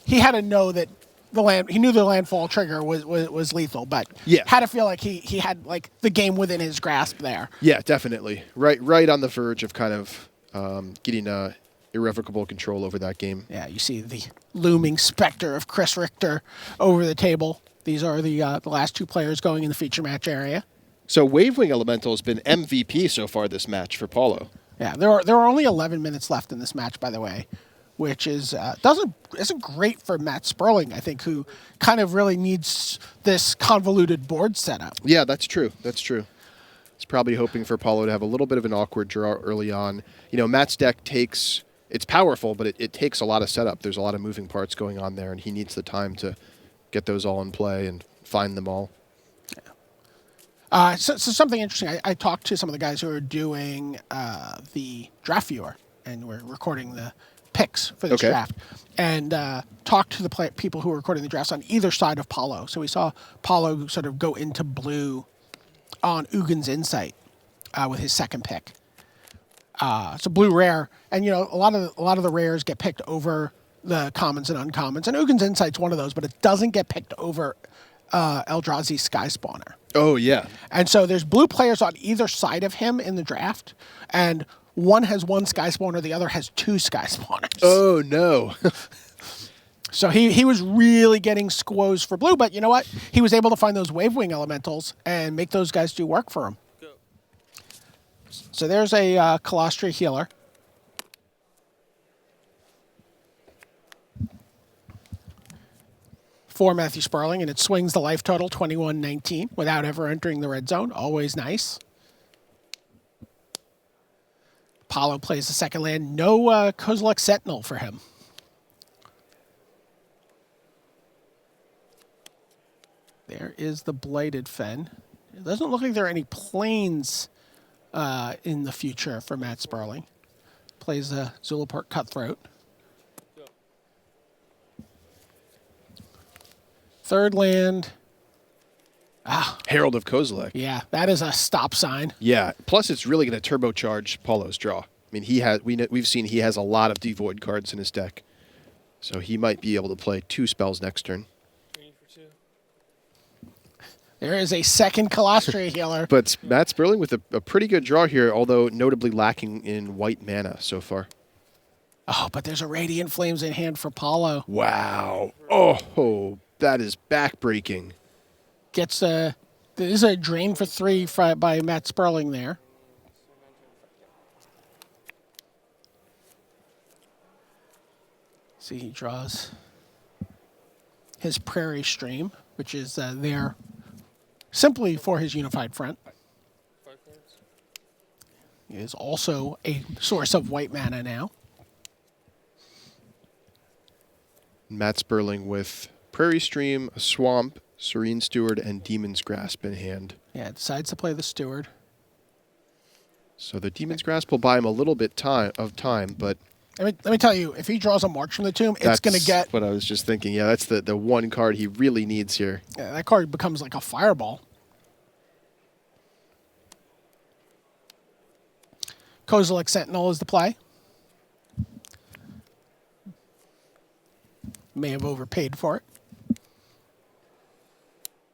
He had to know that the land. He knew the landfall trigger was lethal, but Yeah. had to feel like he had like the game within his grasp there. Yeah, definitely. Right on the verge of kind of getting irrevocable control over that game. Yeah, you see the looming specter of Chris Richter over the table. These are the last 2 players going in the feature match area. So Wavewing Elemental has been MVP so far this match for Paulo. Yeah, there are only 11 minutes left in this match, by the way, which is isn't great for Matt Sperling, I think, who kind of really needs this convoluted board setup. Yeah, that's true. That's true. He's probably hoping for Paulo to have a little bit of an awkward draw early on. You know, Matt's deck it's powerful, but it takes a lot of setup. There's a lot of moving parts going on there, and he needs the time to get those all in play and find them all. So something interesting. I talked to some of the guys who are doing the draft viewer, and we're recording the picks for this Okay. draft, and talked to the people who were recording the drafts on either side of Paulo. So we saw Paulo sort of go into blue on Ugin's Insight with his second pick. So blue rare, and you know a lot of the rares get picked over the commons and uncommons, and Ugin's Insight's one of those, but it doesn't get picked over Eldrazi Sky Spawner. Oh, yeah. And so there's blue players on either side of him in the draft, and one has 1 Sky Spawner, the other has 2 Sky Spawners. Oh, no. So he was really getting squoze for blue, but you know what? He was able to find those Wavewing elementals and make those guys do work for him. Go. So there's a Colostria healer. For Matthew Sperling, and it swings the life total 21-19 without ever entering the red zone. Always nice. Paulo plays the second land. No Kozilek Sentinel for him. There is the Blighted Fen. It doesn't look like there are any planes in the future for Matt Sperling. Plays the Zulaport Cutthroat. Go. Third land. Herald of Kozilek. Yeah, that is a stop sign. Yeah. Plus, it's really going to turbocharge Paulo's draw. I mean, we've seen he has a lot of devoid cards in his deck, so he might be able to play 2 spells next turn. Green for 2. There is a second Colostria healer. But Matt Sperling with a pretty good draw here, although notably lacking in white mana so far. Oh, but there's a Radiant Flames in hand for Paulo. Wow. Oh, that is backbreaking. Gets there's a drain for 3 by Matt Sperling there. See, he draws his Prairie Stream, which is there simply for his Unified Front. 5 cards. He is also a source of white mana now. Matt Sperling with Prairie Stream, a Swamp, Serene Steward, and Demon's Grasp in hand. Yeah, decides to play the Steward. So the Demon's Grasp will buy him a little bit of time, but Let me tell you, if he draws a March from the Tomb, it's that's going to get... what I was just thinking. Yeah, that's the one card he really needs here. Yeah, that card becomes like a fireball. Kozilek Sentinel is the play. May have overpaid for it.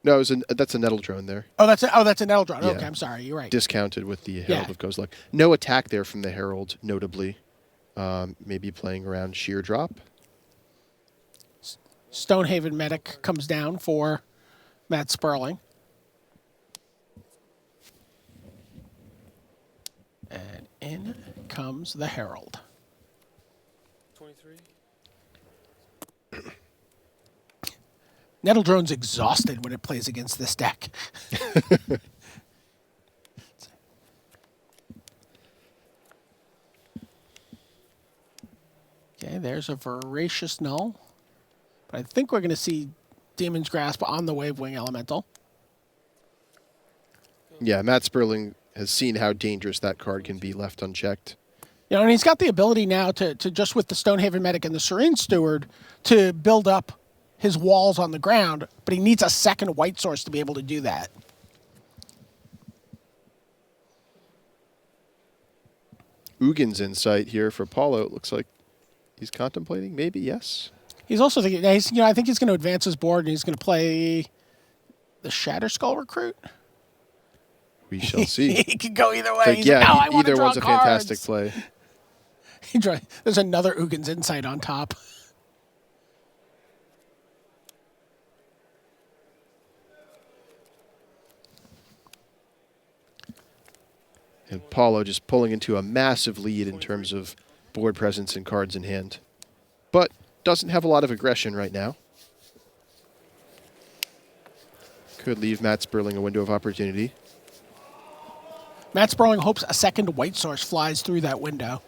No, that's a Nettle Drone there. Oh, that's a Nettle Drone. Yeah. Okay, I'm sorry. You're right. Discounted with the Herald Yeah. of Kozilek. No attack there from the Herald, notably. Maybe playing around Sheer Drop. Stonehaven Medic comes down for Matt Sperling. And in comes the Herald. 23. Nettle Drone's exhausted when it plays against this deck. Okay, there's a Voracious Null. But I think we're going to see Demon's Grasp on the Wavewing Elemental. Yeah, Matt Sperling has seen how dangerous that card can be left unchecked. You know, and he's got the ability now to just with the Stonehaven Medic and the Serene Steward to build up his walls on the ground, but he needs a second white source to be able to do that. Ugin's Insight here for Paulo. It looks like he's contemplating, maybe, yes. He's also thinking, I think he's going to advance his board and he's going to play the Shatterskull Recruit. We shall see. He could go either way. But He's yeah, like, I want to either draw one's a cards. fantastic play. There's another Ugin's Insight on top. And Paulo just pulling into a massive lead in terms of board presence and cards in hand. But doesn't have a lot of aggression right now. Could leave Matt Sperling a window of opportunity. Matt Sperling hopes a second white source flies through that window.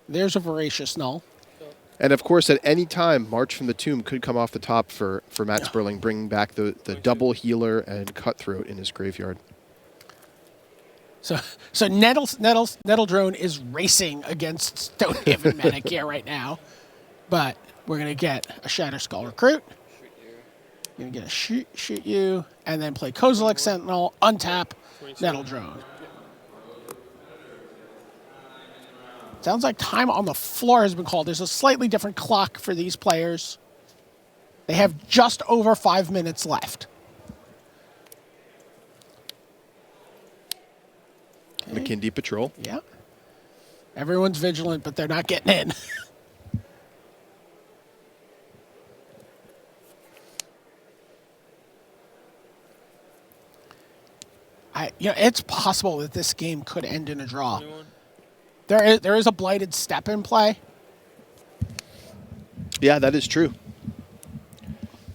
There's a Voracious Null. And of course, at any time, March from the Tomb could come off the top for Matt Sperling, bringing back the double healer and Cutthroat in his graveyard. So Nettle Drone is racing against Stonehaven Medic here right now. But we're going to get a Shatterskull Recruit. Going to get a shoot you, and then play Kozilek Sentinel, untap, Nettle Drone. Sounds like time on the floor has been called. There's a slightly different clock for these players. They have just over 5 minutes left. Okay. McKindy Patrol. Yeah. Everyone's vigilant, but they're not getting in. it's possible that this game could end in a draw. 21. There is a blighted step in play. Yeah, that is true.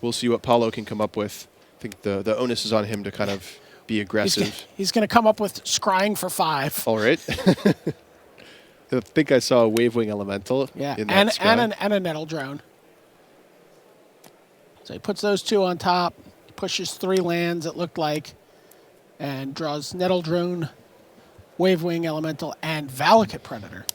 We'll see what Paulo can come up with. I think the onus is on him to kind of be aggressive. He's going to come up with scrying for 5. All right. I think I saw a Wavewing Elemental. Yeah, in that and a Nettle Drone. So he puts those 2 on top, pushes 3 lands, it looked like, and draws Nettle Drone, Wavewing Elemental, and Valakut Predator.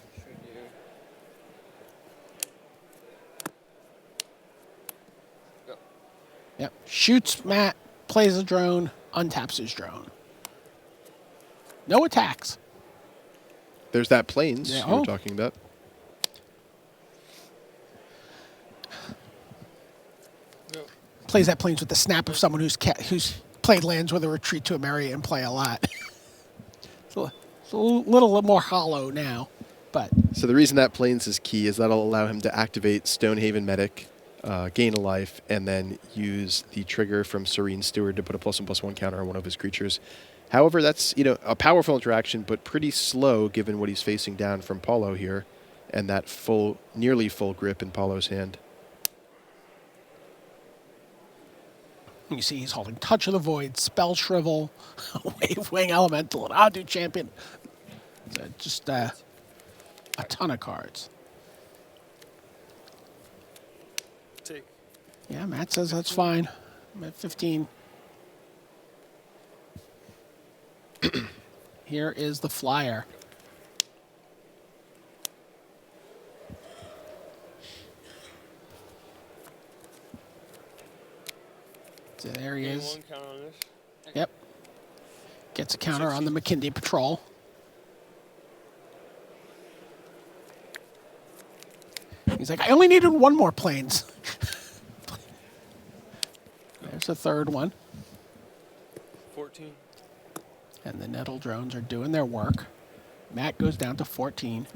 Yep. Shoots Matt, plays a drone, untaps his drone. No attacks. There's that Plains Yeah, you were talking about. Plays that Plains with the snap of someone who's played lands with a retreat to Emeria and play a lot. It's a little more hollow now, but So the reason that Plains is key is that'll allow him to activate Stonehaven Medic, gain a life, and then use the trigger from Serene Steward to put a +1/+1 counter on one of his creatures. However, that's a powerful interaction, but pretty slow given what he's facing down from Paulo here, and that nearly full grip in Paulo's hand. you see he's holding Touch of the Void, Spell Shrivel, Wavewing Elemental, and Adu Champion. So just a ton of cards. Take. Yeah, Matt says that's fine. I'm at 15. Here is the flyer. So there he Gain is. 1 counter on this. Yep. Gets a counter on the McKinley Patrol. He's like, I only needed 1 more Plains. There's a third one. 14. And the Nettle Drones are doing their work. Matt goes down to 14.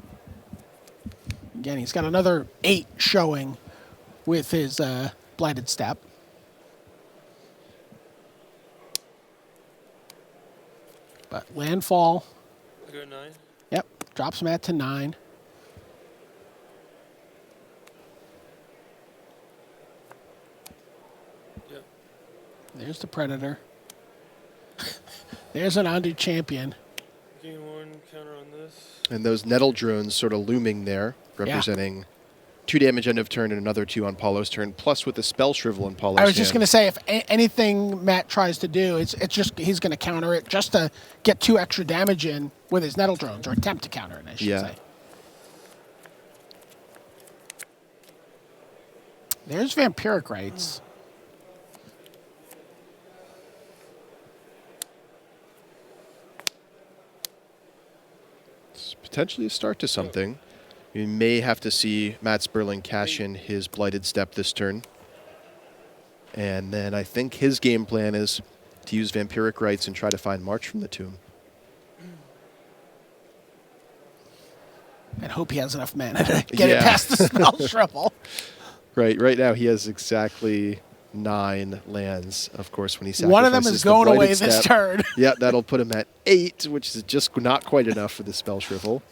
Again, he's got another 8 showing with his Blighted Step. But landfall, I go 9. yep, drops Matt to 9. Yep. There's the Predator. There's an Adu Champion. Gain 1 counter on this. And those Nettle Drones sort of looming there, representing 2 damage end of turn and another 2 on Paulo's turn, plus with the Spell Shrivel in Paulo's I was just hand. going to say, if anything Matt tries to do, it's just he's going to counter it just to get 2 extra damage in with his Nettle Drones, or attempt to counter it, I should say. There's Vampiric Rites. It's potentially a start to something. We may have to see Matt Sperling cash in his Blighted Step this turn. And then I think his game plan is to use Vampiric Rites and try to find March from the Tomb. And hope he has enough mana to get it past the Spell Shrivel. Right now he has exactly 9 lands, of course, when he sacrifices One of them is going the away Blighted this Step. turn. Yeah, that'll put him at 8, which is just not quite enough for the Spell Shrivel.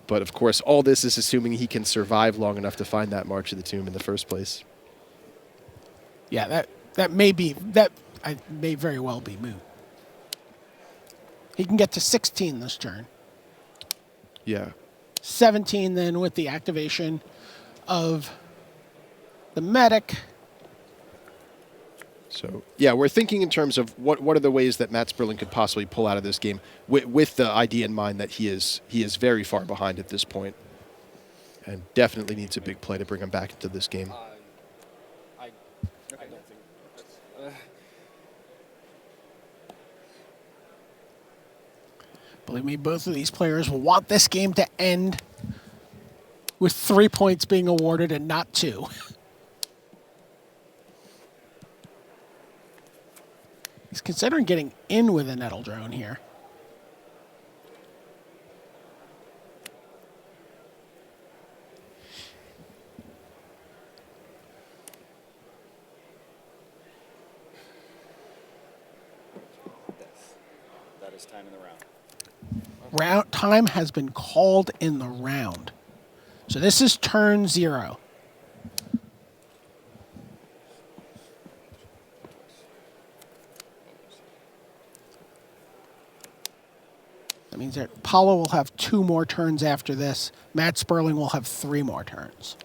But of course, all this is assuming he can survive long enough to find that March of the Tomb in the first place. Yeah, that may very well be moot. He can get to 16 this turn. Yeah. 17 then with the activation of the Medic. So, yeah, we're thinking in terms of what are the ways that Matt Sperling could possibly pull out of this game with the idea in mind that he is very far behind at this point and definitely needs a big play to bring him back into this game. I don't think that's... Believe me, both of these players will want this game to end with 3 points being awarded and not 2. He's considering getting in with a Nettle Drone here. That this time in the round. Time has been called in the round. So this is turn 0. That means that Paulo will have 2 more turns after this. Matt Sperling will have 3 more turns.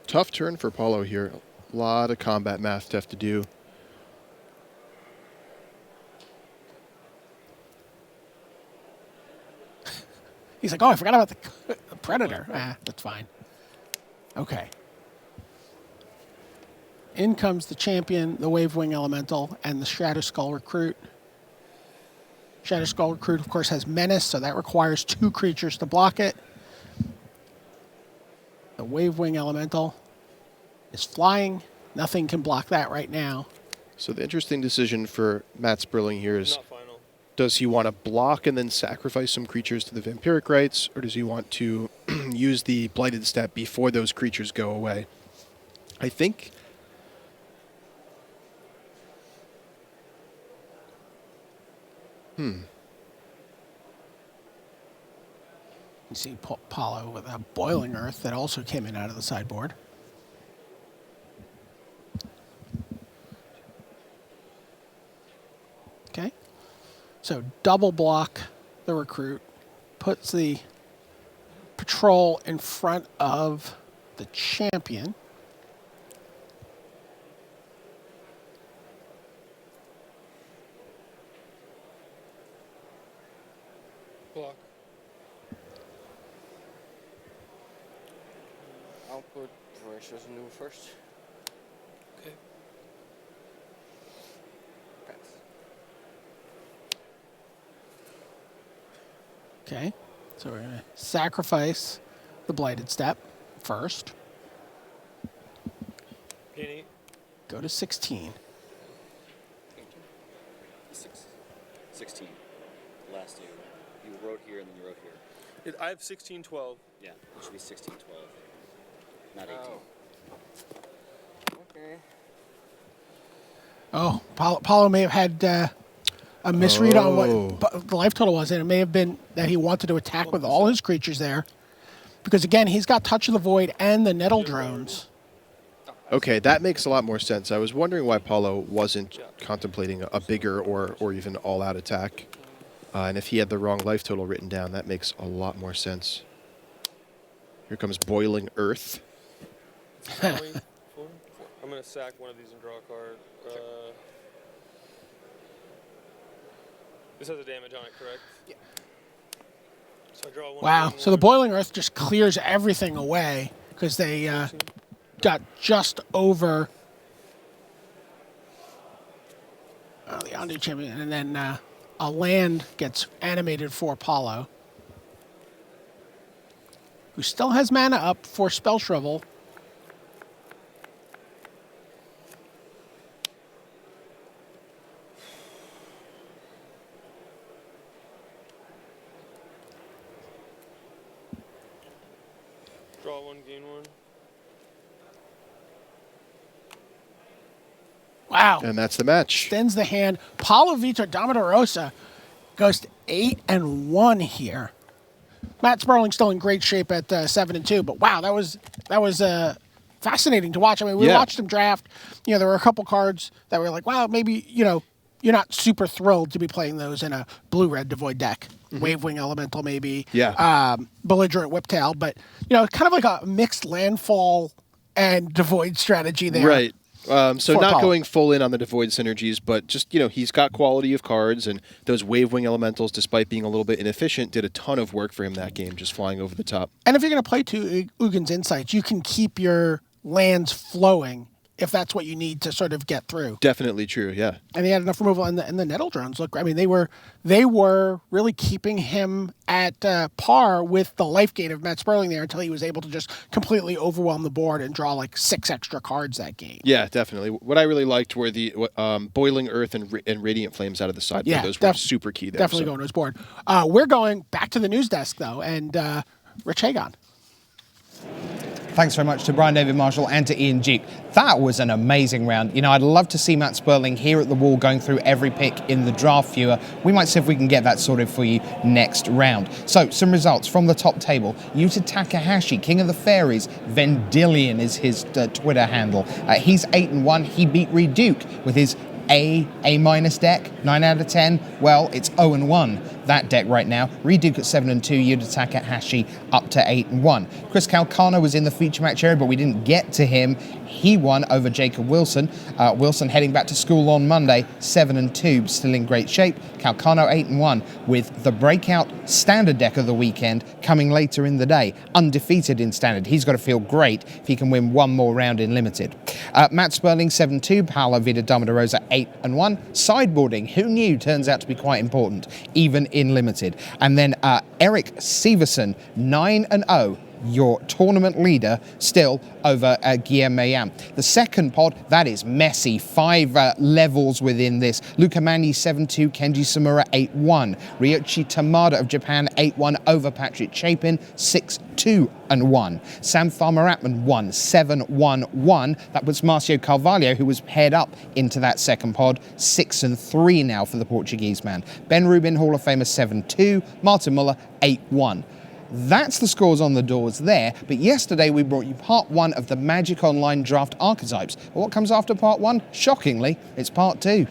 Tough turn for Paulo here. A lot of combat math to have to do. He's like, oh, I forgot about the Predator. That's fine. Okay. In comes the champion, the Wavewing Elemental, and the Shadow Skull Recruit. Shadow Skull Recruit, of course, has Menace, so that requires 2 creatures to block it. The Wavewing Elemental is flying. Nothing can block that right now. So the interesting decision for Matt Sperling here is, Not final. does he want to block and then sacrifice some creatures to the Vampiric Rites, or does he want to use the Blighted Step before those creatures go away? I think... You see Paulo with a Boiling Earth that also came in out of the sideboard. Okay. So double block the Recruit, puts the Patrol in front of the Champion. Block. I'll put Voracious New first. Okay. Pass. Okay. So we're going to sacrifice the Blighted Step first. Penny. Go to 16. 16. Last year. You wrote here and then you wrote here. I have 16, 12. Yeah, it should be 16, 12. Not 18. Okay. Oh, Paulo may have had a misread on what the life total was, and it may have been that he wanted to attack with all his creatures there. Because, again, he's got Touch of the Void and the Nettle Drones. Okay, that makes a lot more sense. I was wondering why Paulo wasn't contemplating a bigger or even all-out attack. And if he had the wrong life total written down, that makes a lot more sense. Here comes Boiling Earth. Four? I'm going to sack one of these and draw a card. This has a damage on it, correct? Yeah. So I draw one. Wow. So the Boiling Earth just clears everything away because they got just over the Undo Champion, and then a land gets animated for Paulo, who still has mana up for Spell Shrivel. Draw one, gain one. Wow. And that's the match. Extends the hand. Paulo Vitor, Damo da Rosa goes to 8-1 here. Matt Sperling still in great shape at 7-2, but wow, that was fascinating to watch. I mean, we watched him draft. You know, there were a couple cards that were like, wow, maybe, you know, you're not super thrilled to be playing those in a blue-red Devoid deck. Wavewing Elemental, maybe. Yeah. Belligerent Whiptail, but, you know, kind of like a mixed landfall and Devoid strategy there. Right. So not Paulo. going full in on the Devoid synergies, but just, you know, he's got quality of cards, and those Wavewing Elementals, despite being a little bit inefficient, did a ton of work for him that game, just flying over the top. And if you're going to play two Ugin's Insights, you can keep your lands flowing if that's what you need to sort of get through. Definitely true, yeah. And he had enough removal, and the nettle drones look. I mean, they were really keeping him at par with the life gain of Matt Sperling there until he was able to just completely overwhelm the board and draw like 6 extra cards that game. Yeah, definitely. What I really liked were the Boiling Earth and Radiant Flames out of the sideboard. Yeah, those were super key there. Definitely going to his board. We're going back to the news desk though, and Rich Hagon. Thanks very much to Brian David Marshall and to Ian Duke. That was an amazing round. You know, I'd love to see Matt Sperling here at the wall going through every pick in the draft viewer. We might see if we can get that sorted for you next round. So, some results from the top table. Yuta Takahashi, King of the Fairies. Vendillion is his Twitter handle. He's 8-1. He beat Reed Duke with his A- deck, 9 out of 10. Well, it's 0-1, that deck right now. Reed Duke at 7-2, Yuta Takahashi up to 8-1. Chris Calcano was in the feature match area, but we didn't get to him. He won over Jacob Wilson. Wilson heading back to school on Monday, 7-2, still in great shape. Calcano 8-1 with the breakout standard deck of the weekend coming later in the day. Undefeated in standard. He's got to feel great if he can win one more round in limited. Matt Sperling 7-2, Paulo Damo da Rosa 8-1. Sideboarding, who knew, turns out to be quite important, even in limited. And then Eric Severson 9-0. Your tournament leader still over Guillaume Mayan. The second pod, that is messy. 5 levels within this. Luca Mandi 7-2, Kenji Samura 8-1. Ryoichi Tamada of Japan 8-1 over Patrick Chapin 6-2-1. Sam Farmer-Atman won 7-1-1. That was Marcio Carvalho, who was paired up into that second pod, 6-3 now for the Portuguese man. Ben Rubin, Hall of Famer 7-2. Martin Mueller 8-1. That's the scores on the doors there, but yesterday we brought you part 1 of the Magic Online Draft Archetypes. But what comes after part 1? Shockingly, it's part 2.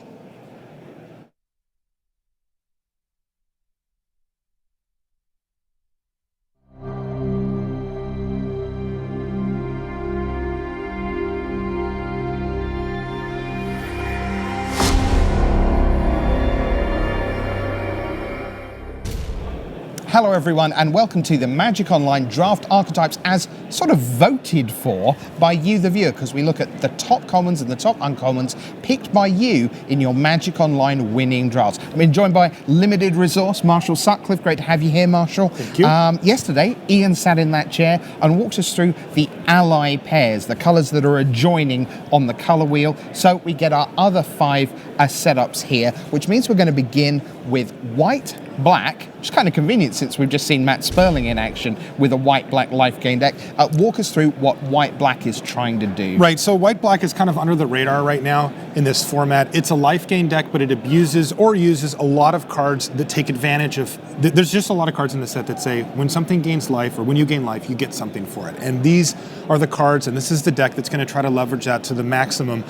Hello everyone and welcome to the Magic Online Draft Archetypes as sort of voted for by you the viewer, because we look at the top commons and the top uncommons picked by you in your Magic Online winning drafts. I'm being joined by limited resource Marshall Sutcliffe. Great to have you here, Marshall. Thank you. Yesterday Ian sat in that chair and walked us through the ally pairs, the colours that are adjoining on the colour wheel. So we get our other 5 setups here, which means we're going to begin with white, black, which is kind of convenient since we've just seen Matt Sperling in action with a white-black life gain deck. Walk us through what white-black is trying to do. Right, so white-black is kind of under the radar right now in this format. It's a life gain deck, but it abuses or uses a lot of cards that take advantage of... There's just a lot of cards in the set that say, when something gains life, or when you gain life, you get something for it. And these are the cards, and this is the deck that's going to try to leverage that to the maximum.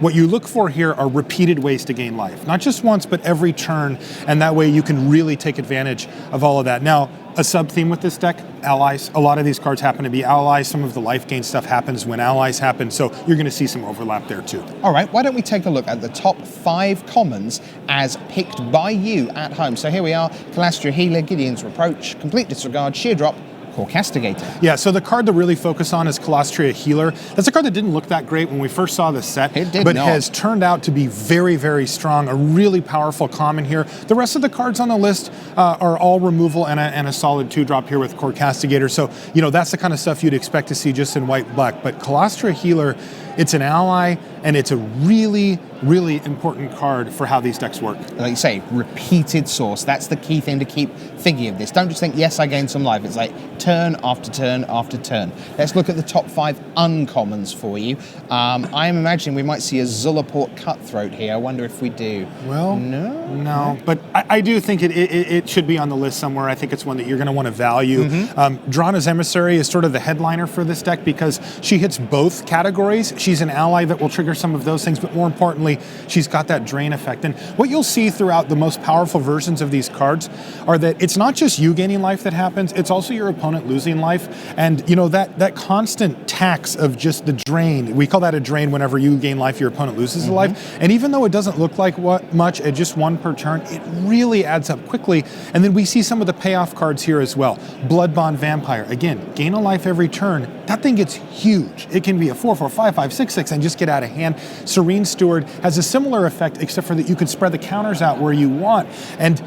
What you look for here are repeated ways to gain life. Not just once, but every turn, and that way you can really take advantage of all of that. Now, a sub-theme with this deck, allies. A lot of these cards happen to be allies. Some of the life gain stuff happens when allies happen, so you're going to see some overlap there too. All right, why don't we take a look at the top 5 commons as picked by you at home. So here we are, Calastria Healer, Gideon's Reproach, Complete Disregard, Sheer Drop, Core Castigator. Yeah, so the card to really focus on is Calastria Healer. That's a card that didn't look that great when we first saw the set, but has turned out to be very, very strong, a really powerful common here. The rest of the cards on the list are all removal and a solid 2-drop here with Core Castigator. So, you know, that's the kind of stuff you'd expect to see just in white-black. But Calastria Healer, it's an ally, and it's a really, really important card for how these decks work. Like you say, repeated source. That's the key thing to keep thinking of this. Don't just think, yes, I gained some life. It's like turn after turn after turn. Let's look at the top 5 uncommons for you. I am imagining we might see a Zulaport Cutthroat here. I wonder if we do. Well, no. But I do think it should be on the list somewhere. I think it's one that you're going to want to value. Drana's Emissary is sort of the headliner for this deck because she hits both categories. She's an ally that will trigger some of those things, but more importantly, she's got that drain effect. And what you'll see throughout the most powerful versions of these cards are that it's not just you gaining life that happens, it's also your opponent losing life. And you know, that constant tax of just the drain, we call that a drain whenever you gain life, your opponent loses a life. And even though it doesn't look like much at just 1 per turn, it really adds up quickly. And then we see some of the payoff cards here as well. Bloodbond Vampire, again, gain a life every turn, that thing gets huge. It can be a 4/4, 5/5, 6/6, and just get out of hand. Serene Steward has a similar effect, except for that you can spread the counters out where you want. And,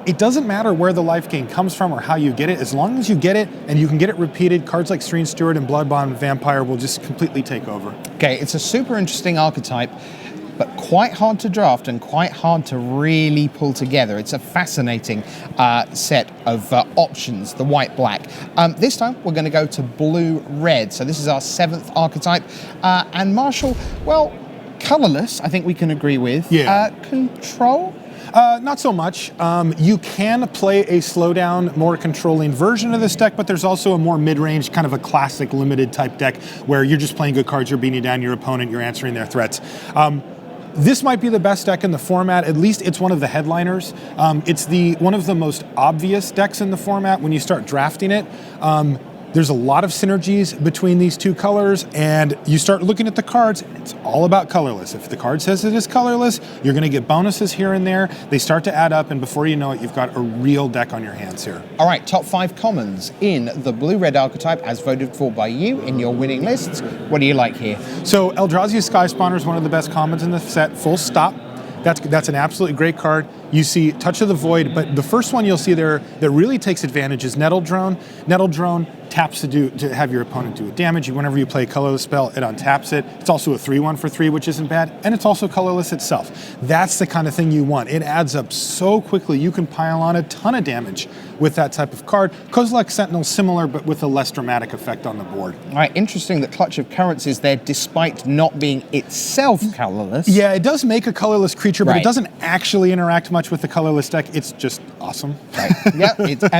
it doesn't matter where the life gain comes from or how you get it. As long as you get it and you can get it repeated, cards like Serene Steward and Bloodbond Vampire will just completely take over. Okay, it's a super interesting archetype, but quite hard to draft and quite hard to really pull together. It's a fascinating set of options, the white-black. This time, we're going to go to blue-red. So this is our 7th archetype. And Marshall, well, colorless, I think we can agree with. Yeah. Control? Not so much. You can play a slowdown, more controlling version of this deck, but there's also a more mid-range, kind of a classic limited type deck where you're just playing good cards, you're beating down your opponent, you're answering their threats. This might be the best deck in the format. At least it's one of the headliners. It's one of the most obvious decks in the format when you start drafting it. There's a lot of synergies between these two colors, and you start looking at the cards, and it's all about colorless. If the card says it is colorless, you're going to get bonuses here and there. They start to add up, and before you know it, you've got a real deck on your hands here. All right, top 5 commons in the blue-red archetype as voted for by you in your winning lists. What do you like here? So Eldrazi Sky Spawner is one of the best commons in the set, full stop. That's an absolutely great card. You see Touch of the Void, but the first one you'll see there that really takes advantage is Nettle Drone. Nettle Drone taps to have your opponent do a damage. Whenever you play a colorless spell, it untaps it. It's also a 3/1 for 3, which isn't bad, and it's also colorless itself. That's the kind of thing you want. It adds up so quickly. You can pile on a ton of damage with that type of card. Kozilek Sentinel, similar, but with a less dramatic effect on the board. All right, interesting that Clutch of Currents is there despite not being itself colorless. Yeah, it does make a colorless creature, but Right. it doesn't actually interact much with the colorless deck. It's just awesome. Right. Yeah,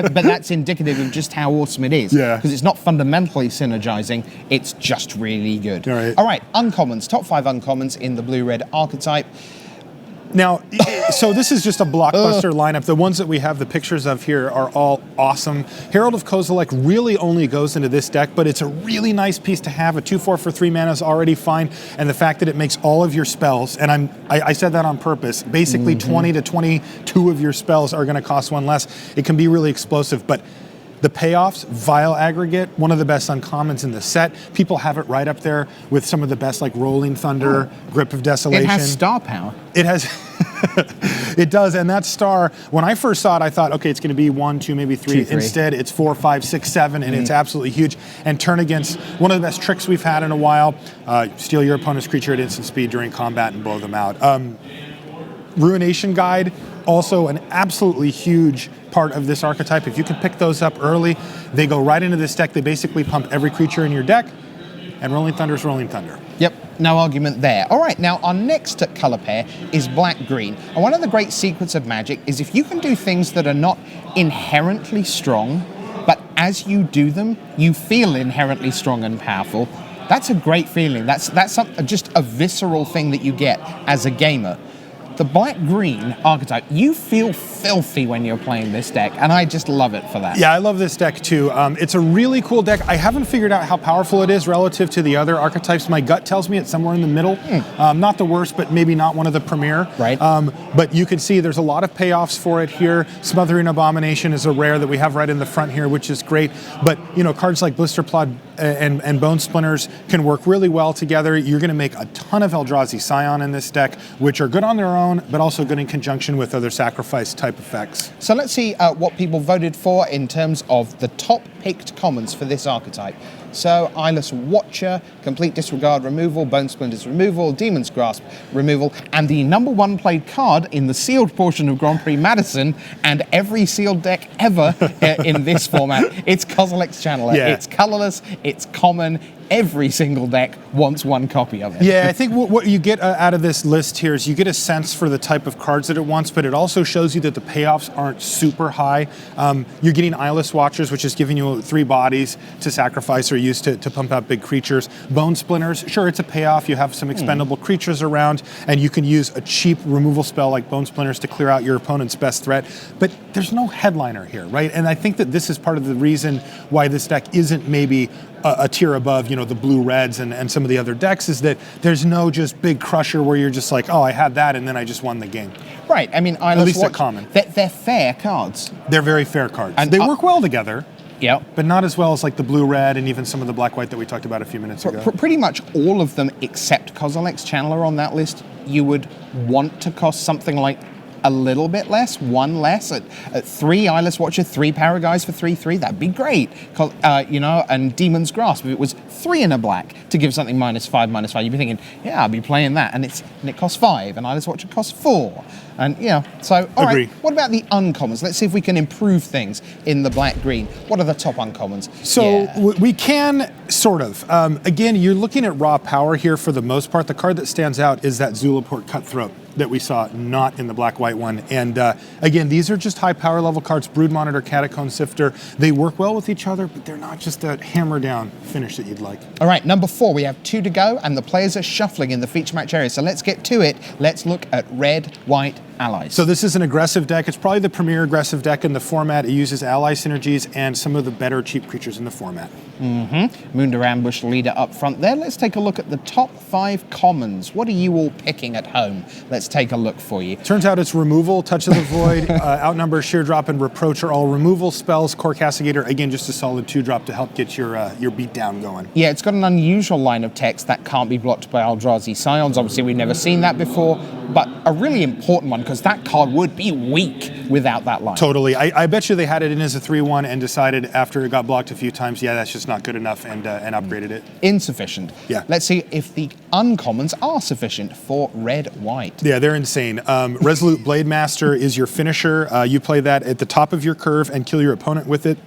but that's indicative of just how awesome it is. Yeah. Because it's not fundamentally synergizing, it's just really good. All right, uncommons, top 5 uncommons in the blue-red archetype. Now, so this is just a blockbuster lineup. The ones that we have the pictures of here are all awesome. Herald of Kozilek really only goes into this deck, but it's a really nice piece to have. A 2/4 for 3 mana is already fine, and the fact that it makes all of your spells, and I said that on purpose, basically 20 to 22 of your spells are going to cost 1 less. It can be really explosive, but the payoffs, Vile Aggregate, one of the best uncommons in the set. People have it right up there with some of the best, like Rolling Thunder, Grip of Desolation. It has star power. It has, it does, and that star, when I first saw it, I thought, okay, it's going to be 1, 2, maybe 3. 2, 3. Instead, it's 4, 5, 6, 7, and it's absolutely huge. And turn against one of the best tricks we've had in a while, steal your opponent's creature at instant speed during combat and blow them out. Ruination Guide, also an absolutely huge part of this archetype. If you can pick those up early, they go right into this deck. They basically pump every creature in your deck, and Rolling Thunder is Rolling Thunder. Yep, no argument there. All right, now our next color pair is black-green. And one of the great secrets of Magic is if you can do things that are not inherently strong, but as you do them, you feel inherently strong and powerful, that's a great feeling. That's just a visceral thing that you get as a gamer. The black-green archetype, you feel filthy when you're playing this deck, and I just love it for that. Yeah, I love this deck too. It's a really cool deck. I haven't figured out how powerful it is relative to the other archetypes. My gut tells me it's somewhere in the middle. Not the worst, but maybe not one of the premier. Right. But you can see there's a lot of payoffs for it here. Smothering Abomination is a rare that we have right in the front here, which is great. But cards like Blister Plod and Bone Splinters can work really well together. You're going to make a ton of Eldrazi Scion in this deck, which are good on their own, but also good in conjunction with other sacrifice type effects. So let's see what people voted for in terms of the top picked commons for this archetype. So Eyeless Watcher, Complete Disregard removal, Bone Splinters removal, Demon's Grasp removal, and the number 1 played card in the sealed portion of Grand Prix Madison and every sealed deck ever in this format. It's Kozilek's Channeler. Yeah. It's colorless, it's common. Every single deck wants 1 copy of it. Yeah, I think what you get out of this list here is you get a sense for the type of cards that it wants, but it also shows you that the payoffs aren't super high. You're getting Eyeless Watchers, which is giving you 3 bodies to sacrifice or use to pump out big creatures. Bone Splinters, sure, it's a payoff. You have some expendable creatures around, and you can use a cheap removal spell like Bone Splinters to clear out your opponent's best threat. But there's no headliner here, right? And I think that this is part of the reason why this deck isn't maybe a tier above, the blue-reds and some of the other decks, is that there's no just big crusher where you're just like, oh, I had that and then I just won the game. Right, I mean, At least they're common. They're fair cards. They're very fair cards. And they work well together. Yep. but not as well as like the blue-red and even some of the black-white that we talked about a few minutes ago. Pretty much all of them except Kozilek's Channeler on that list, you would want to cost something like a little bit less, one less at 3 Eyeless Watcher, 3 Paraguys for 3/3. That'd be great. And Demon's Grasp, if it was 3 in a black to give something -5/-5, you'd be thinking, yeah, I'll be playing that, and it costs 5, and Eyeless Watcher costs 4, and So all Agree. right, what about the uncommons? Let's see if we can improve things in the black-green. What are the top uncommons? So we can sort of. Again, you're looking at raw power here for the most part. The card that stands out is that Zulaport Cutthroat that we saw, not in the black-white one. And again, these are just high power level cards. Brood Monitor, Catacomb Sifter. They work well with each other, but they're not just a hammer down finish that you'd like. All right, number 4, we have 2 to go, and the players are shuffling in the feature match area. So let's get to it. Let's look at red, white, allies. So this is an aggressive deck. It's probably the premier aggressive deck in the format. It uses ally synergies and some of the better cheap creatures in the format. Munda Ambush leader up front there. Let's take a look at the top 5 commons. What are you all picking at home? Let's take a look for you. Turns out it's removal, Touch of the Void, Outnumber, Sheer Drop, and Reproach are all removal spells. Core Castigator, again, just a solid 2-drop to help get your beatdown going. Yeah, it's got an unusual line of text that can't be blocked by Eldrazi Scions. Obviously, we've never seen that before, but a really important one because that card would be weak without that line. Totally. I bet you they had it in as a 3/1 and decided after it got blocked a few times, yeah, that's just not good enough, and upgraded it. Insufficient. Yeah. Let's see if the uncommons are sufficient for red-white. Yeah, they're insane. Resolute Blade Master is your finisher. You play that at the top of your curve and kill your opponent with it.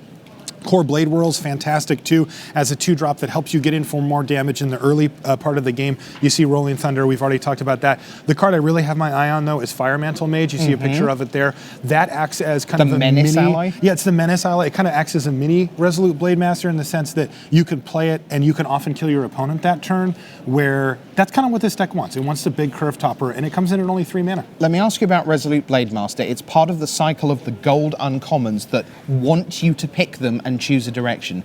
Core Blade Whirl's fantastic too, as a 2-drop that helps you get in for more damage in the early part of the game. You see Rolling Thunder, we've already talked about that. The card I really have my eye on though is Fire Mantle Mage. You see a picture of it there. That acts as kind of a Menace mini ally? Yeah, it's the Menace ally. It kind of acts as a mini Resolute Blade Master in the sense that you can play it and you can often kill your opponent that turn, where that's kind of what this deck wants. It wants the big curve topper, and it comes in at only 3 mana. Let me ask you about Resolute Blade Master. It's part of the cycle of the gold uncommons that want you to pick them and choose a direction.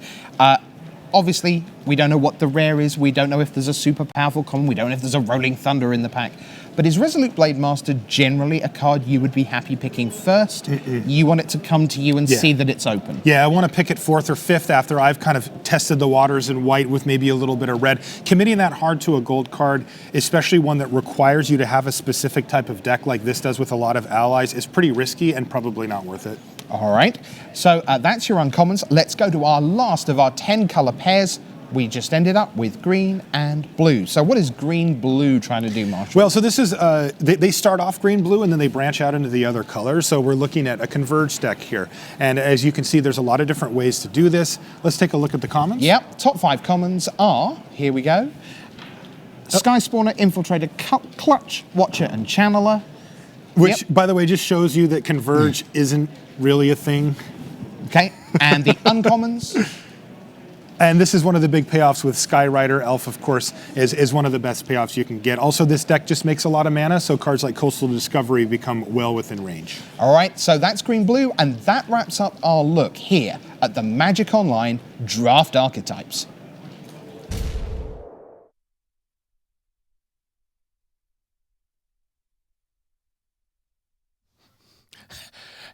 Obviously, we don't know what the rare is. We don't know if there's a super powerful common. We don't know if there's a Rolling Thunder in the pack. But is Resolute Blade Master generally a card you would be happy picking first? You want it to come to you and see that it's open? Yeah, I want to pick it 4th or 5th after I've kind of tested the waters in white with maybe a little bit of red. Committing that hard to a gold card, especially one that requires you to have a specific type of deck like this does with a lot of allies, is pretty risky and probably not worth it. All right, so that's your uncommons. Let's go to our last of our 10 color pairs. We just ended up with green and blue. So what is green-blue trying to do, Marshall? Well, so this is, they start off green-blue and then they branch out into the other colors. So we're looking at a converged deck here. And as you can see, there's a lot of different ways to do this. Let's take a look at the commons. Yep, top 5 commons are, here we go, Sky Spawner, Infiltrator, Clutch, Watcher, and Channeler. Which, by the way, just shows you that converge isn't really a thing. Okay, and the uncommons? And this is one of the big payoffs with Skyrider. Elf, of course, is one of the best payoffs you can get. Also, this deck just makes a lot of mana, so cards like Coastal Discovery become well within range. All right, so that's green-blue, and that wraps up our look here at the Magic Online Draft Archetypes.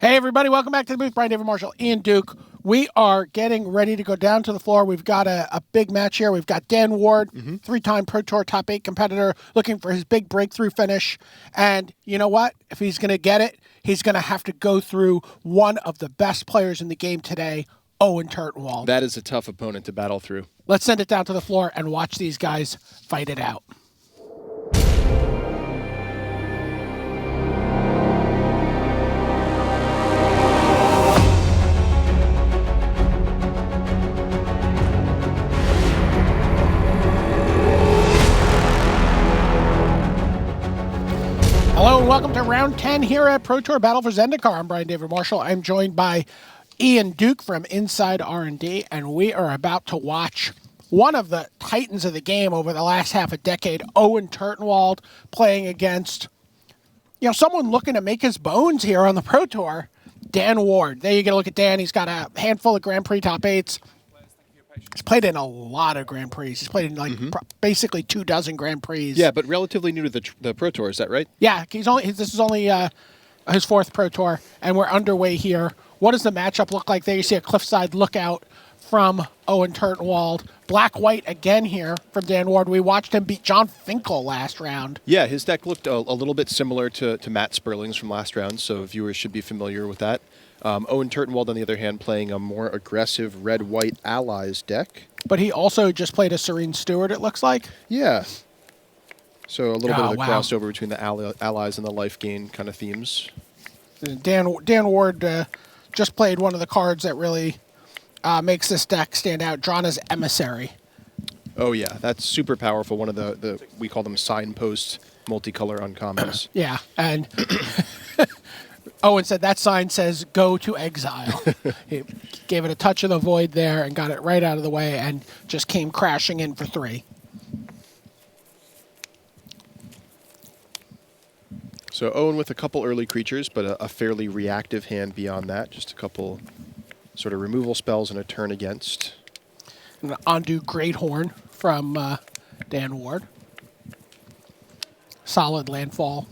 Hey, everybody, welcome back to the booth. Brian David Marshall, Ian Duke. We are getting ready to go down to the floor. We've got a big match here. We've got Dan Ward, 3-time Pro Tour top 8 competitor, looking for his big breakthrough finish. And you know what? If he's going to get it, he's going to have to go through one of the best players in the game today, Owen Turtenwald. That is a tough opponent to battle through. Let's send it down to the floor and watch these guys fight it out. Hello and welcome to round 10 here at Pro Tour Battle for Zendikar. I'm Brian David Marshall. I'm joined by Ian Duke from Inside R&D, and we are about to watch one of the titans of the game over the last half a decade, Owen Turtenwald, playing against, someone looking to make his bones here on the Pro Tour, Dan Ward. There you get a look at Dan. He's got a handful of Grand Prix top 8s. He's played in a lot of Grand Prix. He's played in basically 24 Grand Prix. Yeah, but relatively new to the Pro Tour. Is that right? Yeah, this is only his 4th Pro Tour, and we're underway here what does the matchup look like there? You see a Cliffside Lookout from Owen Turtenwald. Black-white again here from Dan Ward. We watched him beat John Finkel last round. Yeah, his deck looked a little bit similar to Matt Sperling's from last round, so viewers should be familiar with that. Owen Turtenwald, on the other hand, playing a more aggressive red-white allies deck. But he also just played a Serene Steward, it looks like. Yeah. So a little bit of a wow. crossover between the allies and the life gain kind of themes. Dan Ward just played one of the cards that really makes this deck stand out, drawn as Emissary. Oh, yeah. That's super powerful. One of the we call them signpost multicolor uncommons. Yeah, and Owen said that sign says "Go to Exile." He gave it a touch of the void there and got it right out of the way, and just came crashing in for 3. So Owen with a couple early creatures, but a fairly reactive hand beyond that. Just a couple sort of removal spells and a turn against. An Undo Greathorn from Dan Ward. Solid landfall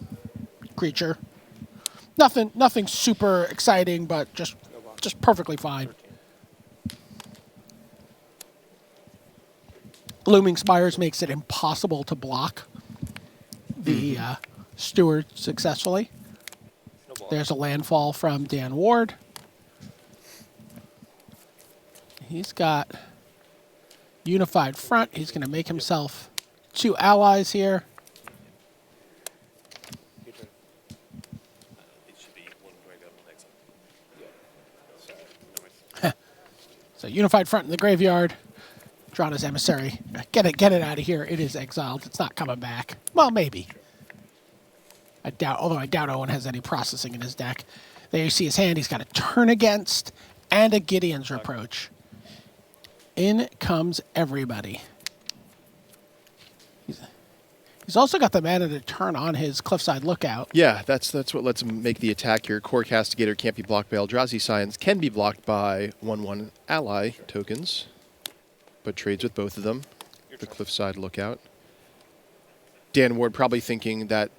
creature. Nothing super exciting, but just perfectly fine. Looming Spires makes it impossible to block the Steward successfully. There's a landfall from Dan Ward. He's got Unified Front. He's going to make himself 2 allies here. So Unified Front in the graveyard. Drawn as Emissary. Get it out of here. It is exiled. It's not coming back. Well, maybe. Although I doubt Owen has any processing in his deck. There you see his hand. He's got a Turn Against and a Gideon's Reproach. In comes everybody. He's also got the mana to turn on his Cliffside Lookout. Yeah, that's what lets him make the attack here. Core Castigator can't be blocked by Eldrazi Scions, can be blocked by 1/1 ally tokens, but trades with both of them. The Cliffside Lookout. Dan Ward probably thinking that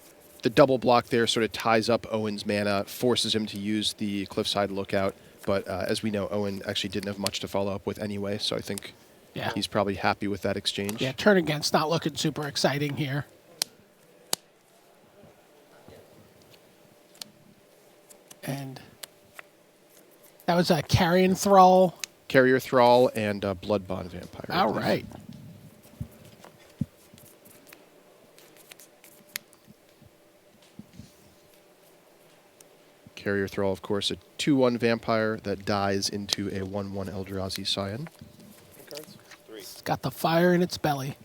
the double block there sort of ties up Owen's mana, forces him to use the Cliffside Lookout. But as we know, Owen actually didn't have much to follow up with anyway, so I think he's probably happy with that exchange. Yeah, Turn Against not looking super exciting here. And that was a Carrion Thrall. Carrier Thrall and Bloodbond Vampire. All right. Carrier Thrall, of course, a 2/1 vampire that dies into a 1/1 Eldrazi Scion. It's got the fire in its belly.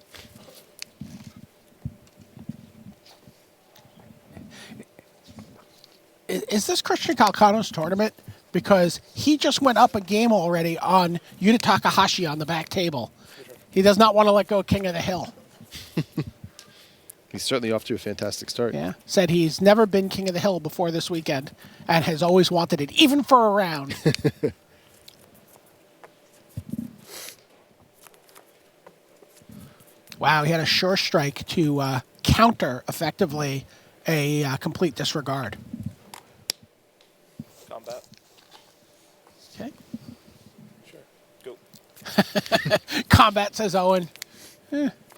Is this Christian Calcano's tournament? Because he just went up a game already on Yuta Takahashi on the back table. He does not want to let go of King of the Hill. He's certainly off to a fantastic start. Yeah. Said he's never been King of the Hill before this weekend and has always wanted it, even for a round. Wow, he had a sure strike to counter effectively a complete disregard. Combat. Okay. Sure. Go. Combat, says Owen.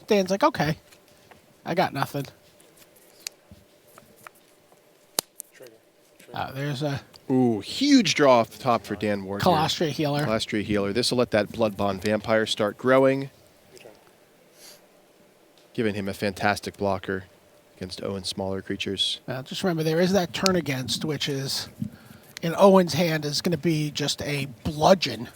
Dan's like, okay. I got nothing. Trigger. There's a Ooh, huge draw off the top for Dan Ward. Colostria Healer. Colostria Healer. This will let that Bloodbond Vampire start growing, giving him a fantastic blocker against Owen's smaller creatures. Just remember, there is that Turn Against, which is, in Owen's hand, is going to be just a bludgeon.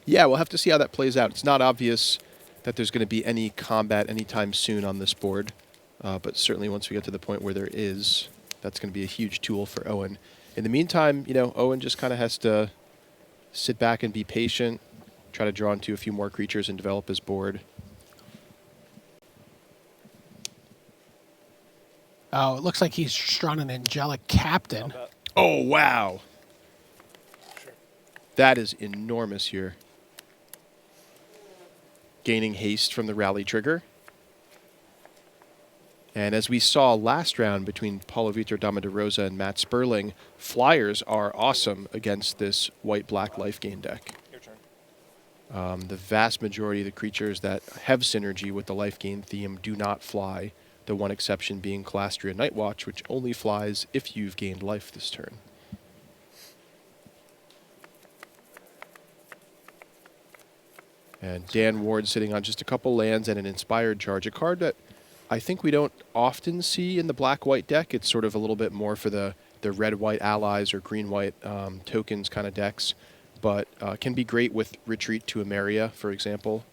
Yeah, we'll have to see how that plays out. It's not obvious that there's going to be any combat anytime soon on this board, but certainly once we get to the point where there is, that's going to be a huge tool for Owen. In the meantime, Owen just kind of has to sit back and be patient, try to draw into a few more creatures and develop his board. Oh, it looks like he's drawn an Angelic Captain. Oh, wow. That is enormous here. Gaining haste from the rally trigger. And as we saw last round between Paulo, Vitor, Damo da Rosa, and Matt Sperling, flyers are awesome against this white-black life gain deck. Your turn. The vast majority of the creatures that have synergy with the life gain theme do not fly, the one exception being Calastria Nightwatch, which only flies if you've gained life this turn. And Dan Ward sitting on just a couple lands and an Inspired Charge, a card that I think we don't often see in the black-white deck. It's sort of a little bit more for the red-white allies or green-white tokens kind of decks, but can be great with Retreat to Emeria, for example.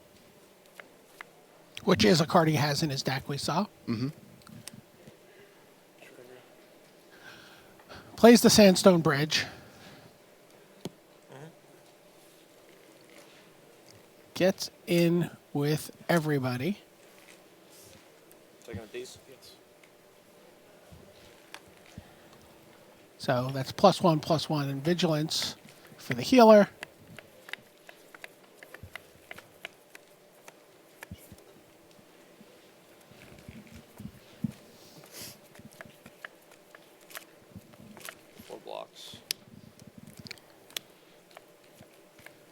Which is a card he has in his deck, we saw. Mm-hmm. Plays the Sandstone Bridge. Gets in with everybody. Taking a these? Yes. So that's +1/+1 in Vigilance for the healer.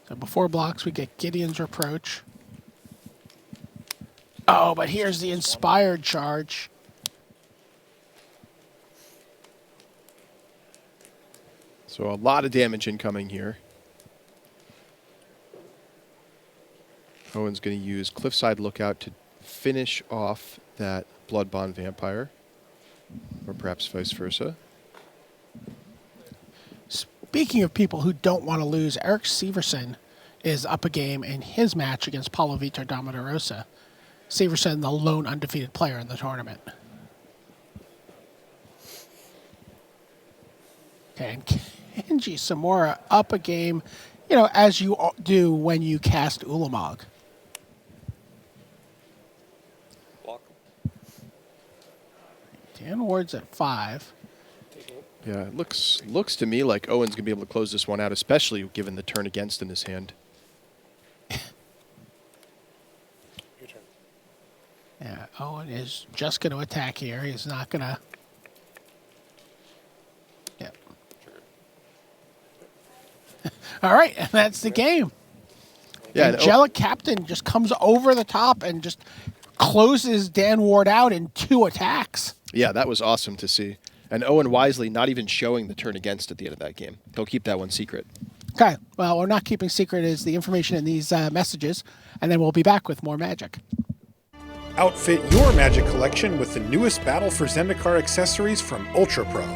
So before blocks, we get Gideon's Reproach. Oh, but here's the Inspired Charge. So a lot of damage incoming here. Owen's going to use Cliffside Lookout to finish off that Bloodbond Vampire, or perhaps vice versa. Speaking of people who don't want to lose, Eric Severson is up a game in his match against Paulo, Vitor, Damo da Rosa. Severson, the lone undefeated player in the tournament. Okay, and Kenji Samura up a game, you know, as you do when you cast Ulamog. Block. Dan Ward's at 5. Yeah, it looks to me like Owen's going to be able to close this one out, especially given the turn against in his hand. Your turn. Yeah, Owen is just going to attack here. He's not going to... Yep. All right, and that's the game. Yeah, Angelic Captain just comes over the top and just closes Dan Ward out in 2 attacks. Yeah, that was awesome to see. And Owen wisely not even showing the turn against at the end of that game. They'll keep that one secret. Okay, well, we're not keeping secret is the information in these messages, and then we'll be back with more Magic. Outfit your Magic collection with the newest Battle for Zendikar accessories from Ultra Pro.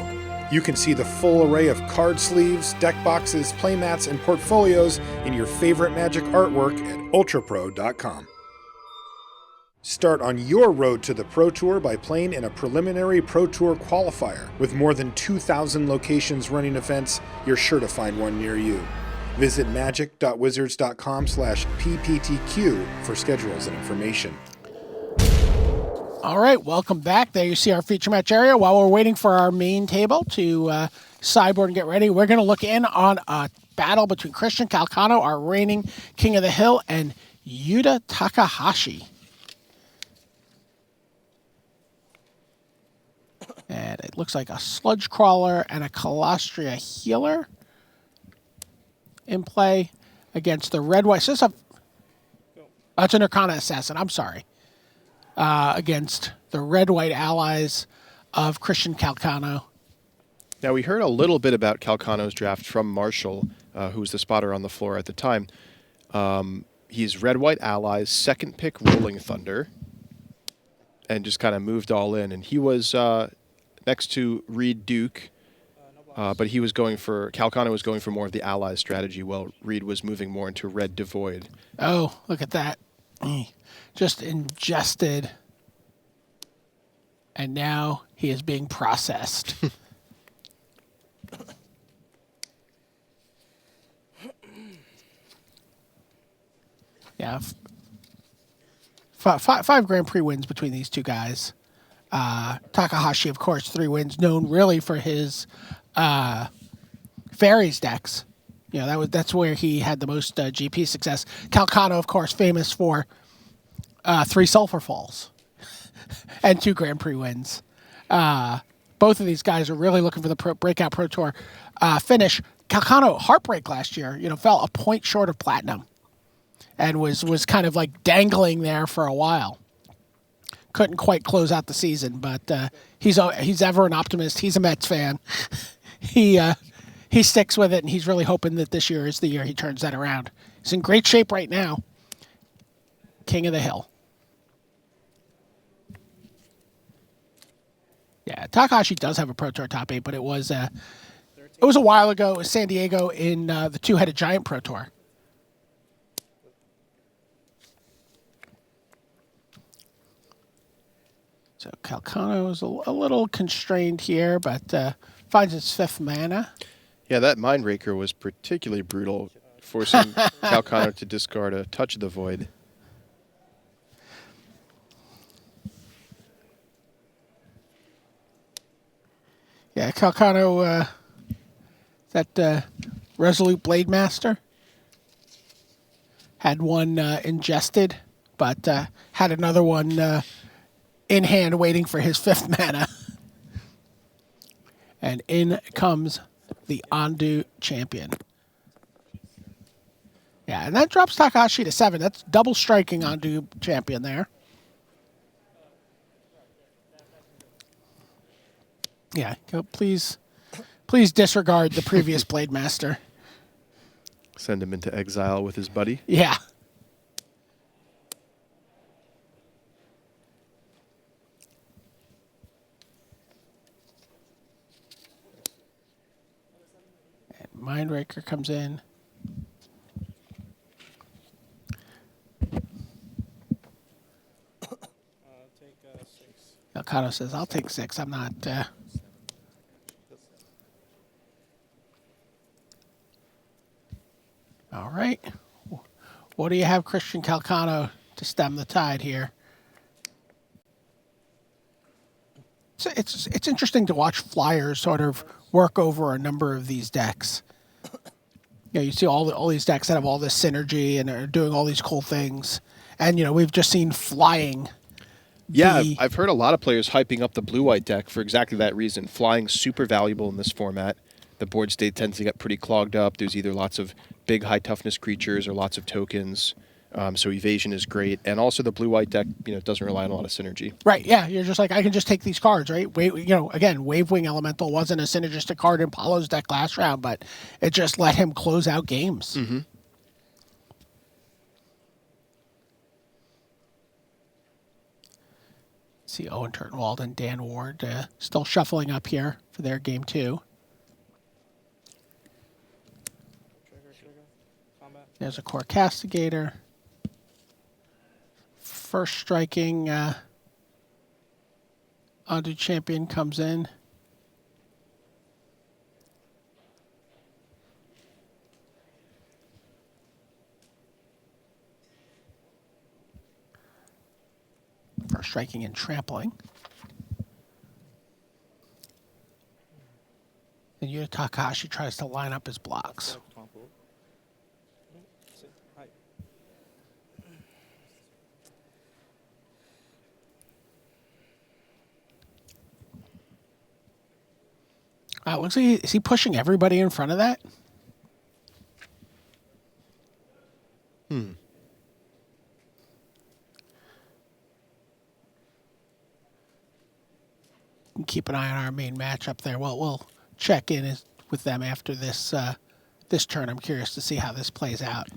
You can see the full array of card sleeves, deck boxes, playmats, and portfolios in your favorite Magic artwork at ultrapro.com. Start on your road to the Pro Tour by playing in a preliminary Pro Tour qualifier. With more than 2,000 locations running events, you're sure to find one near you. Visit magic.wizards.com/pptq for schedules and information. All right, welcome back. There you see our feature match area. While we're waiting for our main table to sideboard and get ready, we're going to look in on a battle between Christian Calcano, our reigning King of the Hill, and Yuta Takahashi. And it looks like a Sludge Crawler and a Calastria Healer in play against the red-white. So it's an Arcana Assassin, I'm sorry. Against the red-white allies of Christian Calcano. Now, we heard a little bit about Calcano's draft from Marshall, who was the spotter on the floor at the time. He's red-white allies, second pick Rolling Thunder, and just kind of moved all in. And he was next to Reed Duke, but he was going for, Calcano was going for more of the allies strategy, while Reed was moving more into red devoid. Oh, look at that. Just ingested. And now he is being processed. Yeah. Five Grand Prix wins between these two guys. Takahashi, of course, 3 wins, known really for his Fairies decks. You know, that's where he had the most GP success. Calcano, of course, famous for 3 Sulphur Falls. and 2 Grand Prix wins. Both of these guys are really looking for the breakout Pro Tour finish. Calcano, heartbreak last year, fell a point short of platinum and was kind of like dangling there for a while. Couldn't quite close out the season, but he's ever an optimist. He's a Mets fan. He sticks with it, and he's really hoping that this year is the year he turns that around. He's in great shape right now. King of the Hill. Yeah, Takahashi does have a Pro Tour top 8, but it was a while ago. It was San Diego in the Two-Headed Giant Pro Tour. So Calcano is a little constrained here, but finds its 5th mana. Yeah, that Mindraker was particularly brutal, forcing Calcano to discard a Touch of the Void. Yeah, Calcano, that Resolute Blade Master, had one ingested, but had another one in hand waiting for his 5th mana. And in comes the Ondu Champion. Yeah, and that drops Takahashi to 7. That's double striking Ondu Champion there. Yeah, please disregard the previous Blade Master. Send him into exile with his buddy. Yeah. And Mindraker comes in. Calcano says, I'll take 6. I'm not... All right. What do you have, Christian Calcano, to stem the tide here? So it's interesting to watch Flyers sort of work over a number of these decks. You see all these decks that have all this synergy and are doing all these cool things. And, we've just seen flying. Yeah, I've heard a lot of players hyping up the blue-white deck for exactly that reason. Flying's super valuable in this format. The board state tends to get pretty clogged up. There's either lots of big high-toughness creatures or lots of tokens. So evasion is great. And also the blue-white deck, doesn't rely on a lot of synergy. Right, yeah. You're just like, I can just take these cards, right? Again, Wavewing Elemental wasn't a synergistic card in Paulo's deck last round, but it just let him close out games. Mm-hmm. See Owen Turtenwald and Dan Ward still shuffling up here for their game 2. There's a Core Castigator. First striking Ondu Champion comes in. First striking and trampling. And Yuta Takahashi tries to line up his blocks. Looks like is he pushing everybody in front of that? Keep an eye on our main matchup there. Well, we'll check in with them after this this turn. I'm curious to see how this plays out.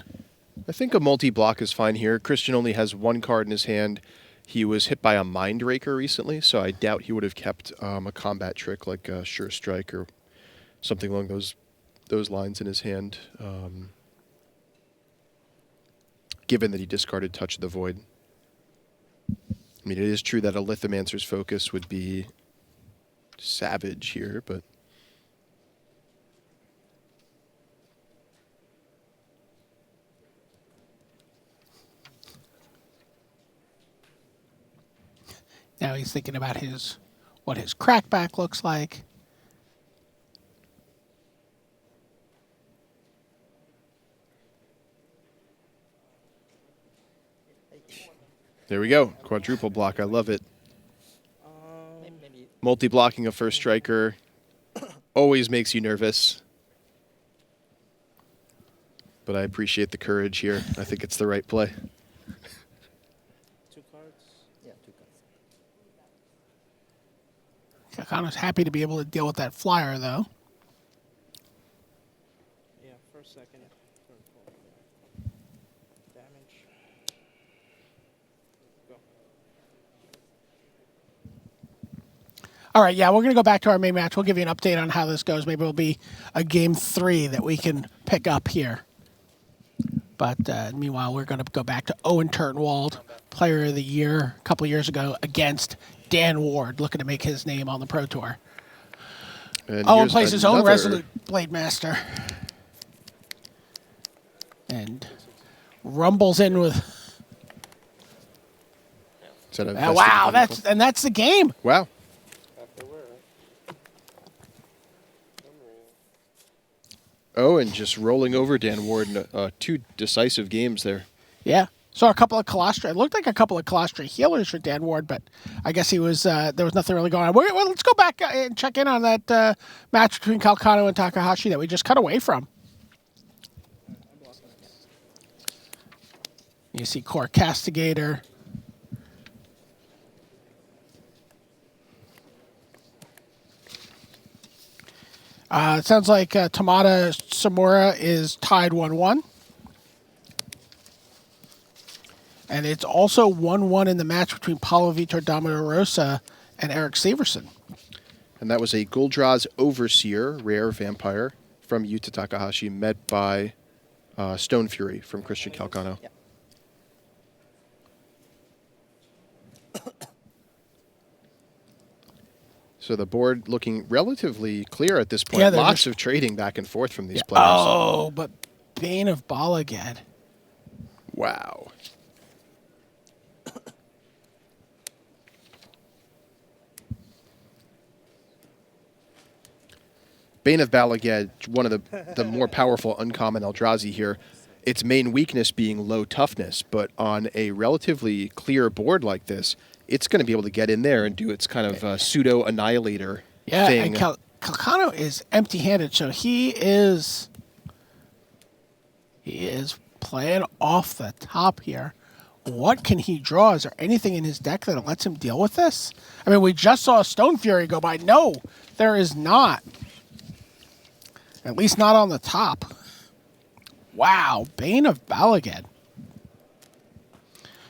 I think a multi-block is fine here. Christian only has 1 card in his hand. He was hit by a Mindraker recently, so I doubt he would have kept a combat trick like a Sure Strike or something along those lines in his hand, given that he discarded Touch of the Void. I mean, it is true that a Lithomancer's focus would be savage here, but... Now he's thinking about what his crackback looks like. There we go. Quadruple block. I love it. Multi-blocking a first striker always makes you nervous. But I appreciate the courage here. I think it's the right play. 2 cards? Yeah, 2 cards. Kakano's happy to be able to deal with that flyer, though. Yeah, first, second, third, fourth. Damage. Go. All right, yeah, we're going to go back to our main match. We'll give you an update on how this goes. Maybe it'll be a game 3 that we can pick up here. But meanwhile, we're going to go back to Owen Turtenwald, Player of the Year a couple years ago, against Dan Ward, looking to make his name on the Pro Tour. And Owen plays his own another- Resolute Blade Master. And rumbles in with... Is that a wow, vested that's the game. Wow. Owen just rolling over Dan Ward in 2 decisive games there. Yeah. Saw a couple of Colostra. It looked like a couple of Colostra healers for Dan Ward, but I guess he was there was nothing really going on. Well, let's go back and check in on that match between Calcano and Takahashi that we just cut away from. You see Core Castigator. It sounds like Tamada Samura is tied 1-1. And it's also 1-1 in the match between Paulo, Vitor, Damo da Rosa, and Eric Severson. And that was a Goldra's Overseer, rare vampire, from Yuta Takahashi, met by Stone Fury from Christian Calcano. Yep. So the board looking relatively clear at this point. Yeah, Lots of trading back and forth from these players. Oh, but Bane of Balagad. Wow. Bane of Balagad, one of the more powerful uncommon Eldrazi here. Its main weakness being low toughness, but on a relatively clear board like this, it's going to be able to get in there and do its kind of pseudo-annihilator thing. And Calcano is empty-handed, so he is playing off the top here. What can he draw? Is there anything in his deck that lets him deal with this? I mean, we just saw Stone Fury go by. No, there is not. At least not on the top. Wow, Bane of Balagad.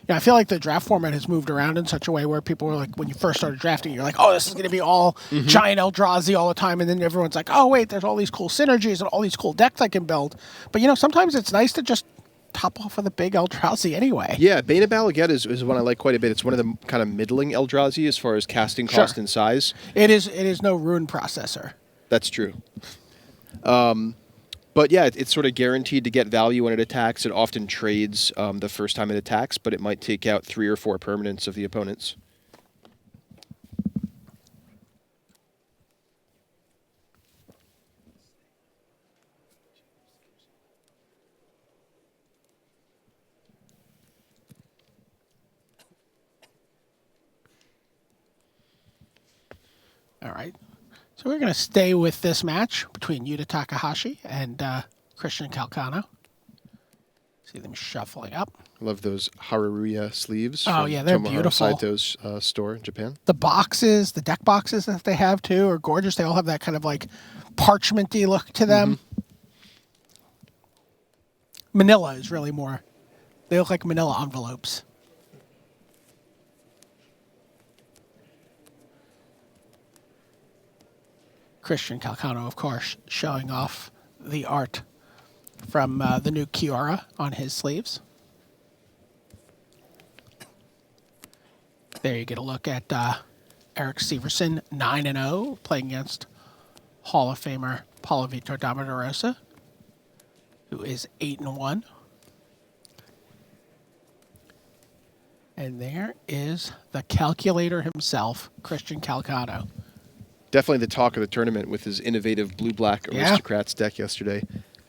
Yeah, I feel like the draft format has moved around in such a way where people were like, when you first started drafting, you're like, oh, this is going to be all giant Eldrazi all the time. And then everyone's like, oh, wait, there's all these cool synergies and all these cool decks I can build. But, sometimes it's nice to just top off with a big Eldrazi anyway. Yeah, Bane of Balagad is one I like quite a bit. It's one of the kind of middling Eldrazi as far as casting cost and size. It is no rune processor. That's true. But yeah, it's sort of guaranteed to get value when it attacks. It often trades the first time it attacks, but it might take out 3 or 4 permanents of the opponents. All right. So we're going to stay with this match between Yuta Takahashi and Christian Calcano. See them shuffling up. Love those Haruya sleeves. Oh, from yeah, they're Tomohiro beautiful. Saito's store in Japan. The boxes, the deck boxes that they have too are gorgeous. They all have that kind of like parchmenty look to them. Manila is really more. They look like manila envelopes. Christian Calcano, of course, showing off the art from the new Kiora on his sleeves. There you get a look at Eric Severson, 9-0, playing against Hall of Famer Paulo Vitor Damo da Rosa, who is 8-1. And there is the calculator himself, Christian Calcano. Definitely the talk of the tournament with his innovative blue-black Aristocrats deck yesterday.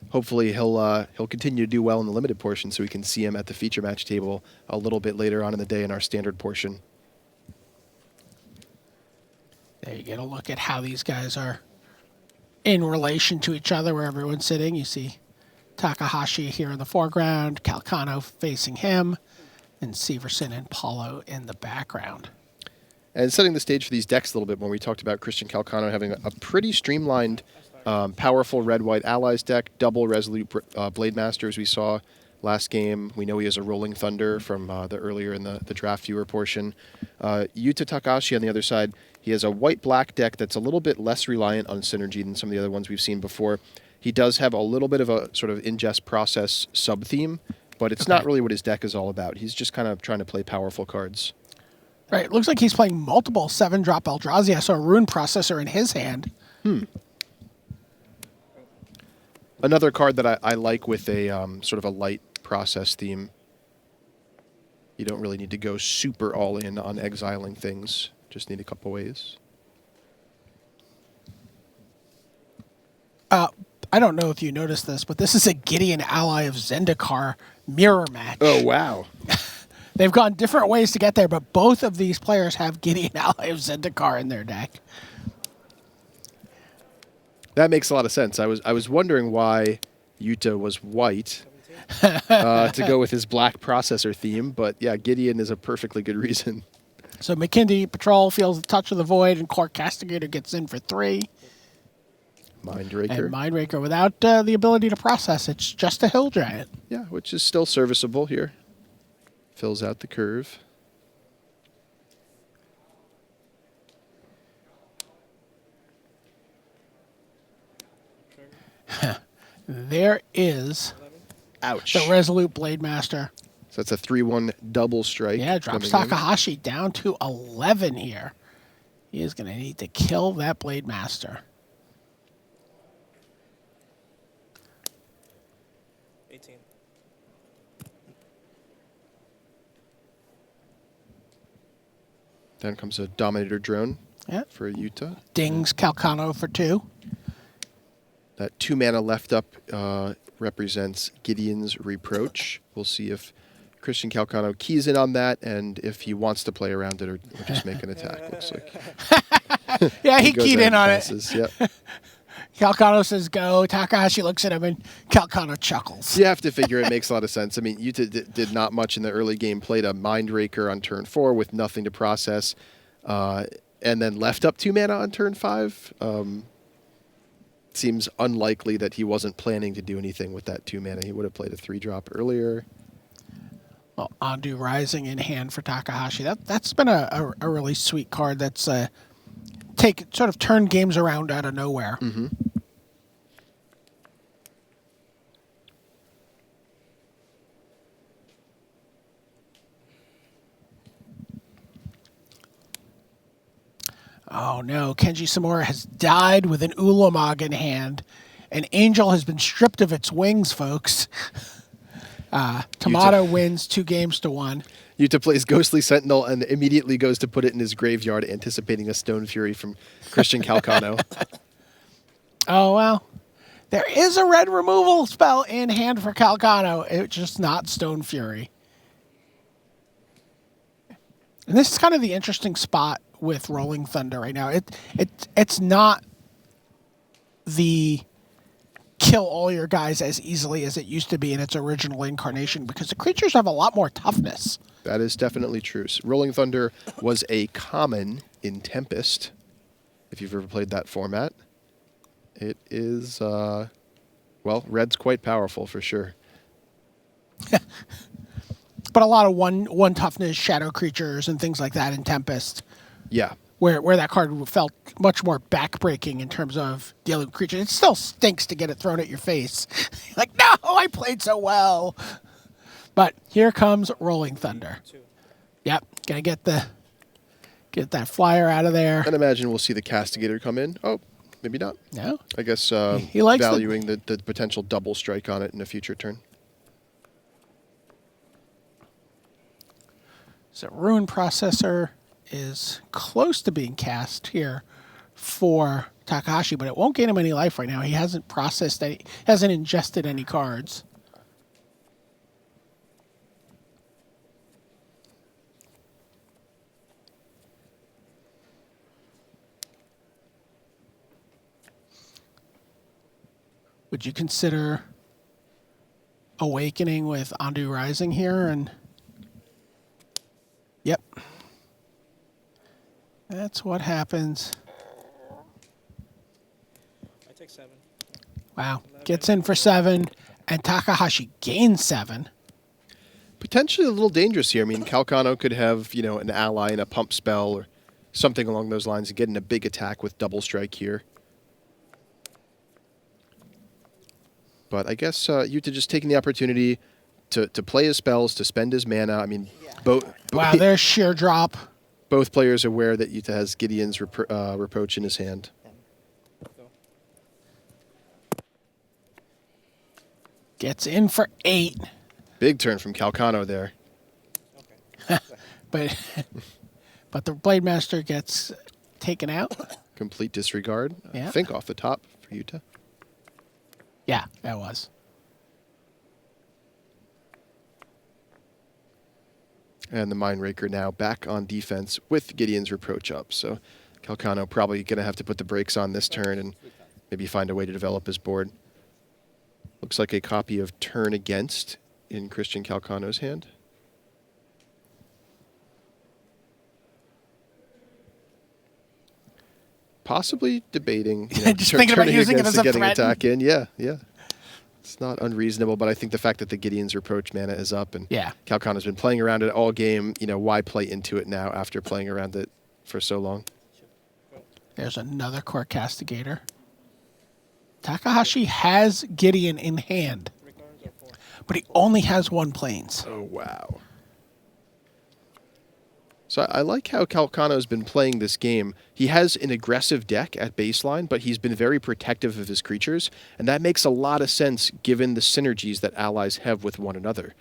Hopefully he'll continue to do well in the limited portion so we can see him at the feature match table a little bit later on in the day in our standard portion. There you get a look at how these guys are in relation to each other, where everyone's sitting. You see Takahashi here in the foreground, Calcano facing him, and Severson and Paulo in the background. And setting the stage for these decks a little bit more, we talked about Christian Calcano having a pretty streamlined, powerful red-white allies deck, double Resolute Blade Masters we saw last game. We know he has a Rolling Thunder from the earlier in the draft viewer portion. Yuta Takahashi on the other side, he has a white-black deck that's a little bit less reliant on synergy than some of the other ones we've seen before. He does have a little bit of a sort of ingest process sub-theme, but it's not really what his deck is all about. He's just kind of trying to play powerful cards. Right, it looks like he's playing multiple 7-drop Eldrazi. I saw a Rune Processor in his hand. Another card that I like with a sort of a light process theme. You don't really need to go super all in on exiling things. Just need a couple ways. I don't know if you noticed this, but this is a Gideon ally of Zendikar mirror match. Oh, wow. They've gone different ways to get there, but both of these players have Gideon ally of Zendikar in their deck. That makes a lot of sense. I was wondering why Yuta was white to go with his black processor theme, but yeah, Gideon is a perfectly good reason. So McKindy Patrol feels the touch of the void, and Clark Castigator gets in for 3. Mindraker. And Mindraker without the ability to process. It's just a Hill Giant. Yeah, which is still serviceable here. Fills out the curve. There is Ouch. the Resolute Blade Master. So that's a 3-1 double strike. Yeah, drops coming in. Takahashi down to 11 here. He is going to need to kill that Blade Master. 18. Then comes a Dominator Drone Yeah. for Yuta. Dings Calcano for 2. That 2 mana left up represents Gideon's Reproach. We'll see if Christian Calcano keys in on that and if he wants to play around it or just make an attack. Looks like Yeah, he goes keyed ahead in and on it. passes. Yep. Calcano says go. Takahashi looks at him and Calcano chuckles. You have to figure it makes a lot of sense. I mean, Yuta did not much in the early game, played a Mindraker on turn 4 with nothing to process, and then left up 2 mana on turn 5. Seems unlikely that he wasn't planning to do anything with that 2 mana. He would have played a 3-drop earlier. Well, Ondu Rising in hand for Takahashi. That's been a really sweet card that's sort of turned games around out of nowhere. Mm-hmm. Oh no, Kenji Samura has died with an Ulamog in hand. An angel has been stripped of its wings, folks. Tomato wins 2-1. Yuta plays Ghostly Sentinel and immediately goes to put it in his graveyard, anticipating a Stone Fury from Christian Calcano. Oh, well. There is a red removal spell in hand for Calcano. It's just not Stone Fury. And this is kind of the interesting spot with Rolling Thunder right now. It's not the kill all your guys as easily as it used to be in its original incarnation because the creatures have a lot more toughness. That is definitely true. Rolling Thunder was a common in Tempest, if you've ever played that format. It is, well, red's quite powerful for sure. But a lot of one toughness shadow creatures and things like that in Tempest. Yeah. Where that card felt much more backbreaking in terms of dealing with creatures. It still stinks to get it thrown at your face. Like, no, I played so well. But here comes Rolling Thunder. Yep, gonna get that flyer out of there. And imagine we'll see the Castigator come in. Oh, maybe not. No. I guess He likes valuing the potential double strike on it in a future turn. So Rune Processor is close to being cast here for Takahashi, but it won't gain him any life right now. He hasn't hasn't ingested any cards. Would you consider awakening with Andu Rising here? And yep. That's what happens. I take 7. Wow. Gets in for 7, and Takahashi gains 7. Potentially a little dangerous here. I mean, Calcano could have, an ally in a pump spell or something along those lines and get in a big attack with double strike here. But I guess Yuta just taking the opportunity to play his spells, to spend his mana. I mean, Wow, there's sheer drop. both players are aware that Yuta has Gideon's Reproach in his hand. Gets in for 8. Big turn from Calcano there. But the Blade Master gets taken out. Complete disregard. Yeah. I think off the top for Yuta. Yeah, that was. And the Mindraker now back on defense with Gideon's Reproach up. So Calcano probably going to have to put the brakes on this turn and maybe find a way to develop his board. Looks like a copy of Turn Against in Christian Calcano's hand. Possibly debating, Just thinking about using it as a getting threat. attack in. Yeah. It's not unreasonable, but I think the fact that the Gideon's Reproach mana is up and Calcano's been playing around it all game, why play into it now after playing around it for so long? There's another Court Castigator. Takahashi has Gideon in hand, but he only has 1 planes. Oh, wow. So I like how Calcano's been playing this game. He has an aggressive deck at baseline, but he's been very protective of his creatures, and that makes a lot of sense given the synergies that allies have with one another.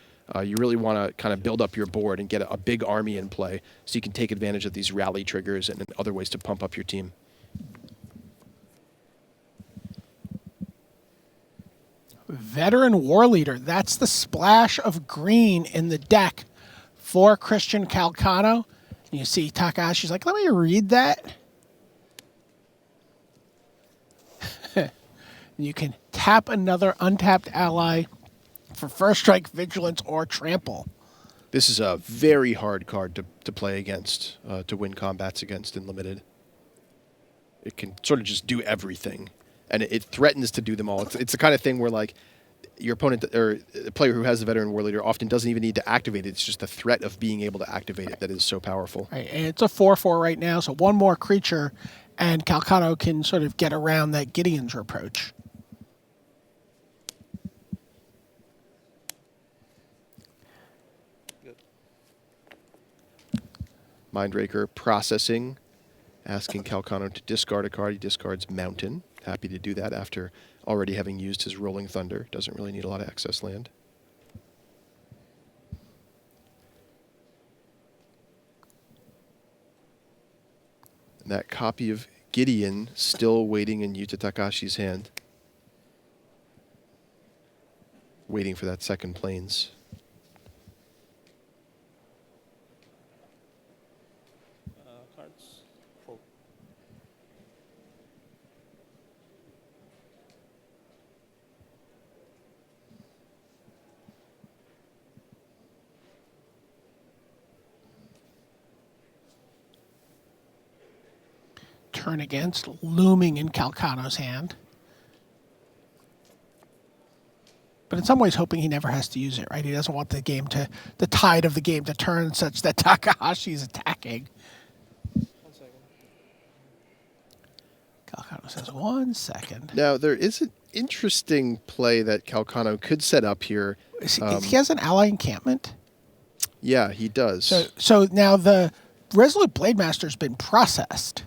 You really want to kind of build up your board and get a big army in play so you can take advantage of these rally triggers and other ways to pump up your team. Veteran War Leader. That's the splash of green in the deck for Christian Calcano. And you see Takahashi's like, let me read that. And you can tap another untapped ally for first strike, vigilance, or trample. This is a very hard card to play against, to win combats against in Limited. It can sort of just do everything, and it threatens to do them all. It's the kind of thing where, like, your opponent or a player who has the Veteran War Leader often doesn't even need to activate it. It's just the threat of being able to activate it that is so powerful. Right, and it's a 4/4 right now, so 1 more creature, and Calcano can sort of get around that Gideon's Reproach. Mindraker processing, asking Calcano to discard a card. He discards Mountain. Happy to do that after already having used his Rolling Thunder. Doesn't really need a lot of excess land. And that copy of Gideon still waiting in Yuta Takahashi's hand. Waiting for that second plains. Cards. 4. Turn Against looming in Calcano's hand. But in some ways hoping he never has to use it, right? He doesn't want the tide of the game to turn such that Takahashi is attacking. 1 second. Calcano says 1 second. Now, there is an interesting play that Calcano could set up here. He has an ally encampment? Yeah, he does. So now the Resolute Blade Master's been processed.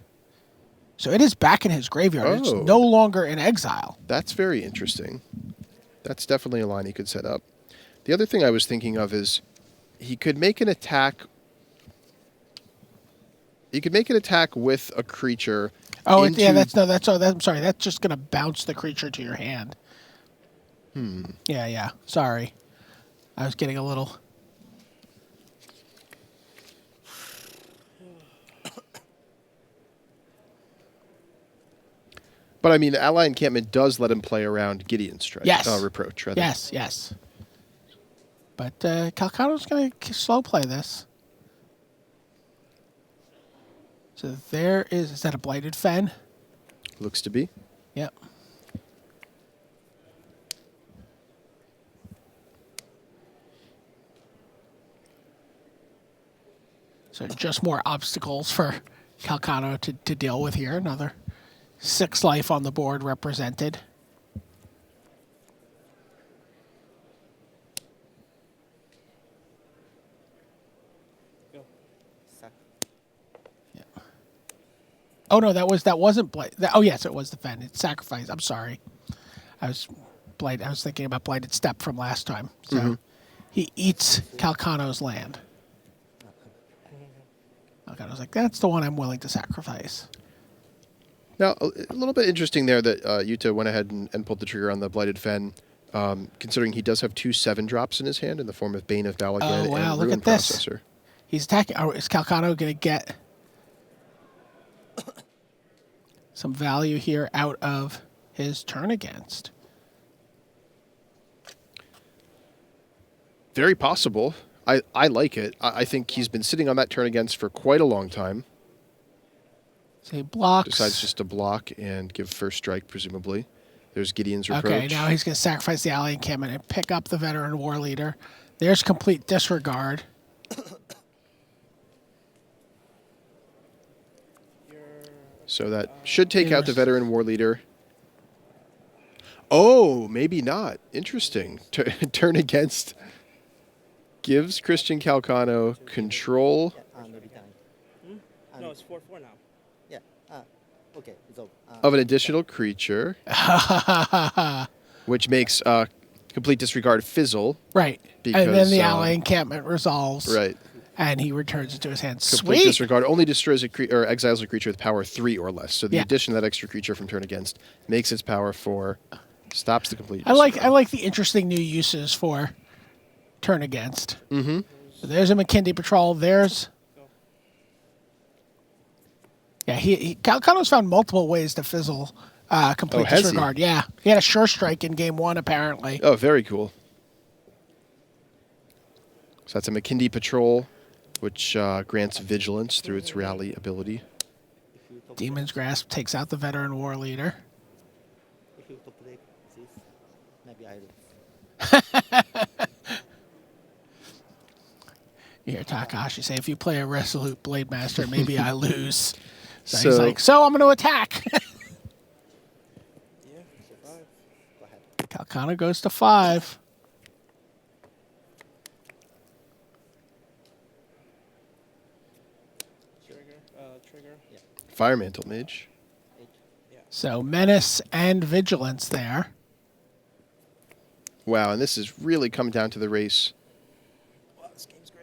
So it is back in his graveyard. Oh. It's no longer in exile. That's very interesting. That's definitely a line he could set up. The other thing I was thinking of is he could make an attack. He could make an attack with a creature. Oh, I'm sorry. That's just going to bounce the creature to your hand. Yeah. Sorry. I was getting a little... But I mean, ally encampment does let him play around Gideon's strike. Yes. Reproach, rather. Yes. But Calcano's going to slow play this. So there is that a Blighted Fen? Looks to be. Yep. So just more obstacles for Calcano to deal with here. Another 6 life on the board represented. Go. Yeah. Oh no, that wasn't Blight. Oh yes, it was the Fen. It's sacrifice. I'm sorry. I was thinking about Blighted Step from last time. So he eats Calcano's land. Calcano's like, that's the one I'm willing to sacrifice. Now, a little bit interesting there that Yuta went ahead and pulled the trigger on the Blighted Fen, considering he does have 2 7-drops in his hand in the form of Bane of Balagad Oh, wow, and look Ruin at this. Processor. He's attacking. Oh, is Calcano going to get some value here out of his turn against? Very possible. I like it. I think he's been sitting on that turn against for quite a long time. So he blocks. Decides just to block and give first strike, presumably. There's Gideon's Reproach. Okay, now he's going to sacrifice the ally encampment and pick up the Veteran War Leader. There's complete disregard. So that should take out the Veteran War Leader. Oh, maybe not. Interesting. Turn against gives Christian Calcano control No, it's 4-4 now. Yeah. Okay. So. of an additional creature, which makes complete disregard fizzle. Right. Because, and then the ally encampment resolves. Right. And he returns it to his hand. Complete Sweet. disregard only destroys or exiles a creature with power 3 or less. So the Yeah. addition of that extra creature from turn against makes its power 4, stops the complete I disregard. like the interesting new uses for turn against. Mm-hmm. So there's a McKinley Patrol. There's Calcano's found multiple ways to fizzle complete has he? disregard. Yeah, he had a sure strike in game 1 apparently. Oh, very cool. So that's a McKinley Patrol, which grants vigilance through its rally ability. Demon's Grasp takes out the Veteran War Leader. If you to play this, maybe I lose. You hear Takahashi say, if you play a Resolute Blade Master, maybe I lose. So So- he's like, so I'm going to attack. Yeah, so 5. Go ahead. Calcano goes to 5. Trigger. Yeah. Fire Mantle Mage. 8. So Menace and Vigilance there. Wow, and this has really come down to the race. Wow, this game's great.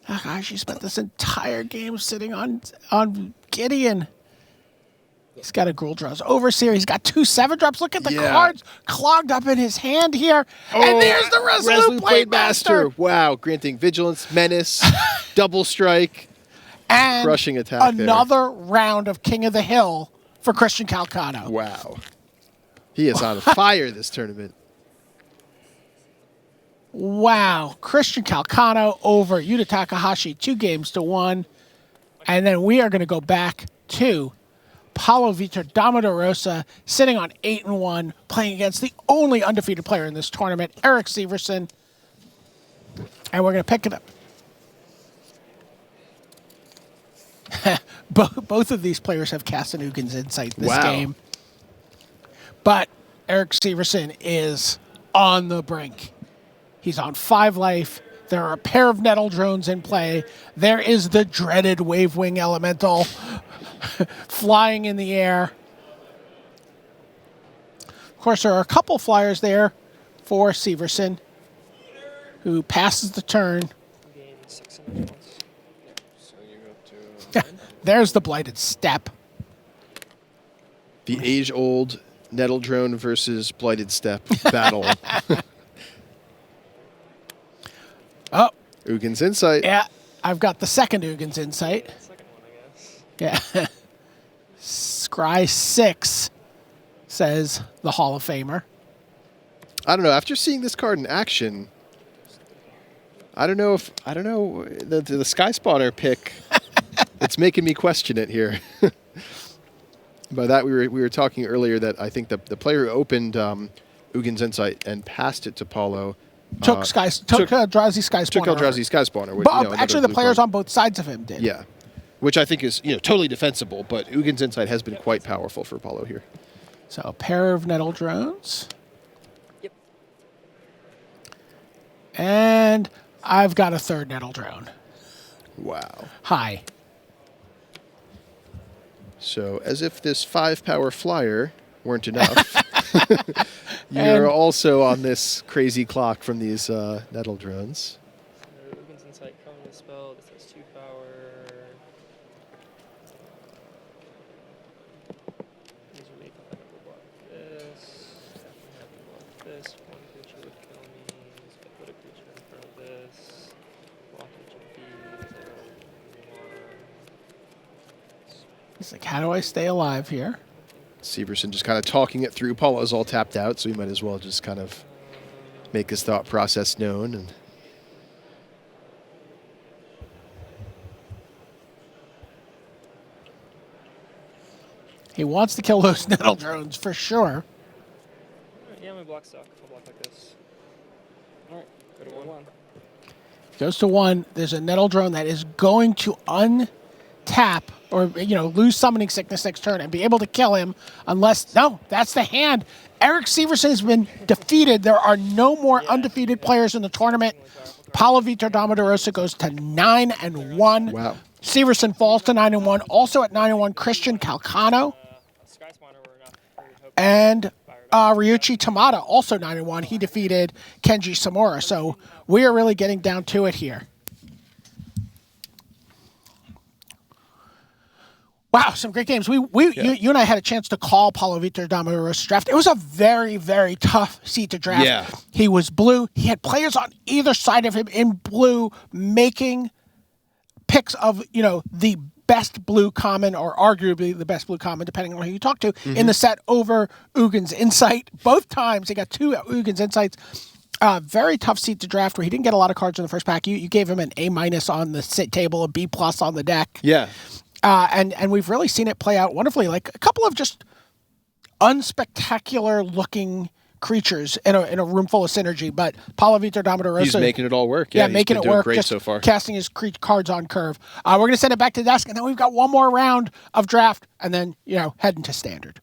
Takahashi spent this entire game sitting on Gideon. He's got a Gruul Draws Overseer. He's got 2 7-drops. Look at the Yeah. cards clogged up in his hand here. And there's the Resolute Blade Master. Wow, granting vigilance, menace, double strike. And Crushing attack there. another round of King of the Hill for Christian Calcano. Wow. He is on fire this tournament. Wow. Christian Calcano over Yuta Takahashi 2-1. And then we are going to go back to Paulo Vitor Damo da Rosa sitting on 8-1, playing against the only undefeated player in this tournament, Eric Severson. And we're going to pick it up. Both of these players have Castanugan's Insight this Wow. game. But Eric Severson is on the brink. He's on 5 life. There are a pair of Nettle Drones in play. There is the dreaded Wavewing Elemental flying in the air. Of course, there are a couple flyers there for Severson, who passes the turn. Gain 6 points. So you go to There's the Blighted Step. The age-old Nettle Drone versus Blighted Step battle. Oh, Ugins Insight. yeah. I've got the second Ugins Insight. Second one, I guess. Yeah. Scry 6, says the Hall of Famer. I don't know. After seeing this card in action, I don't know the Sky Spawner pick. It's making me question it here. By that we were talking earlier that I think the player who opened Ugins Insight and passed it to Paulo Took Eldrazi Sky Spawner. took Eldrazi Sky Spawner. Which, But another actually, the blue players card. on both sides of him did. Yeah, which I think is totally defensible. But Ugins Insight has been quite powerful for Paulo here. So a pair of Nettle Drones. Yep. And I've got a third Nettle Drone. Wow. Hi. So as if this 5-power flyer weren't enough, you're And- also on this crazy clock from these Nettle drones. Ugins Insight coming to spell. This has 2 power. These are make up and block this. Block this. One creature would kill me. So I put a creature in front of this. Block each of these. He's like, how do I stay alive here? Severson just kind of talking it through. Paulo's all tapped out, so he might as well just kind of make his thought process known. And He wants to kill those Nettle Drones for sure. Yeah, my block stock. I'll block like this. Alright, go to 1. Goes to 1. There's a Nettle Drone that is going to untap or lose Summoning Sickness next turn and be able to kill him unless... No, that's the hand. Eric Severson has been defeated. There are no more undefeated players in the tournament. Paulo Vitor Damo da Rosa goes to 9-1. wow. Severson falls to 9-1. Also at 9-1, Christian Calcano. Sky Spawner, we're not very hoping. And Ryuichi Tamada, also 9-1. He defeated Kenji Samura. So we are really getting down to it here. Wow, some great games. You and I had a chance to call Paulo Vitor Damo da Rosa draft. It was a very, very tough seat to draft. Yeah. He was blue. He had players on either side of him in blue making picks of, the best blue common or arguably the best blue common, depending on who you talk to, in the set over Ugins Insight. Both times he got 2 Ugins Insights. Very tough seat to draft where he didn't get a lot of cards in the first pack. You gave him an A- on the sit table, a B+ on the deck. Yeah. And we've really seen it play out wonderfully. Like a couple of just unspectacular looking creatures in a room full of synergy. But Paulo Vitor Damo da Rosa, He's making it all work. yeah, He's making been it doing work. great Just so far. casting his cards on curve. We're going to send it back to the desk, and then we've got one more round of draft, and then heading to standard.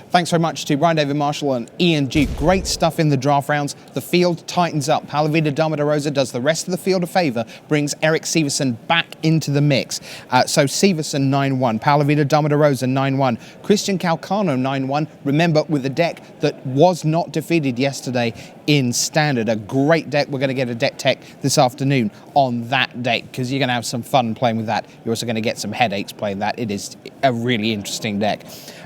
Thanks very much to Brian David Marshall and Ian G. Great stuff in the draft rounds. The field tightens up. Paulo Vitor Damo da Rosa does the rest of the field a favor, brings Eric Severson back into the mix. So Severson 9-1, Paulo Vitor Damo da Rosa 9-1, Christian Calcano 9-1. Remember, with a deck that was not defeated yesterday in Standard. A great deck. We're going to get a deck tech this afternoon on that deck because you're going to have some fun playing with that. You're also going to get some headaches playing that. It is a really interesting deck.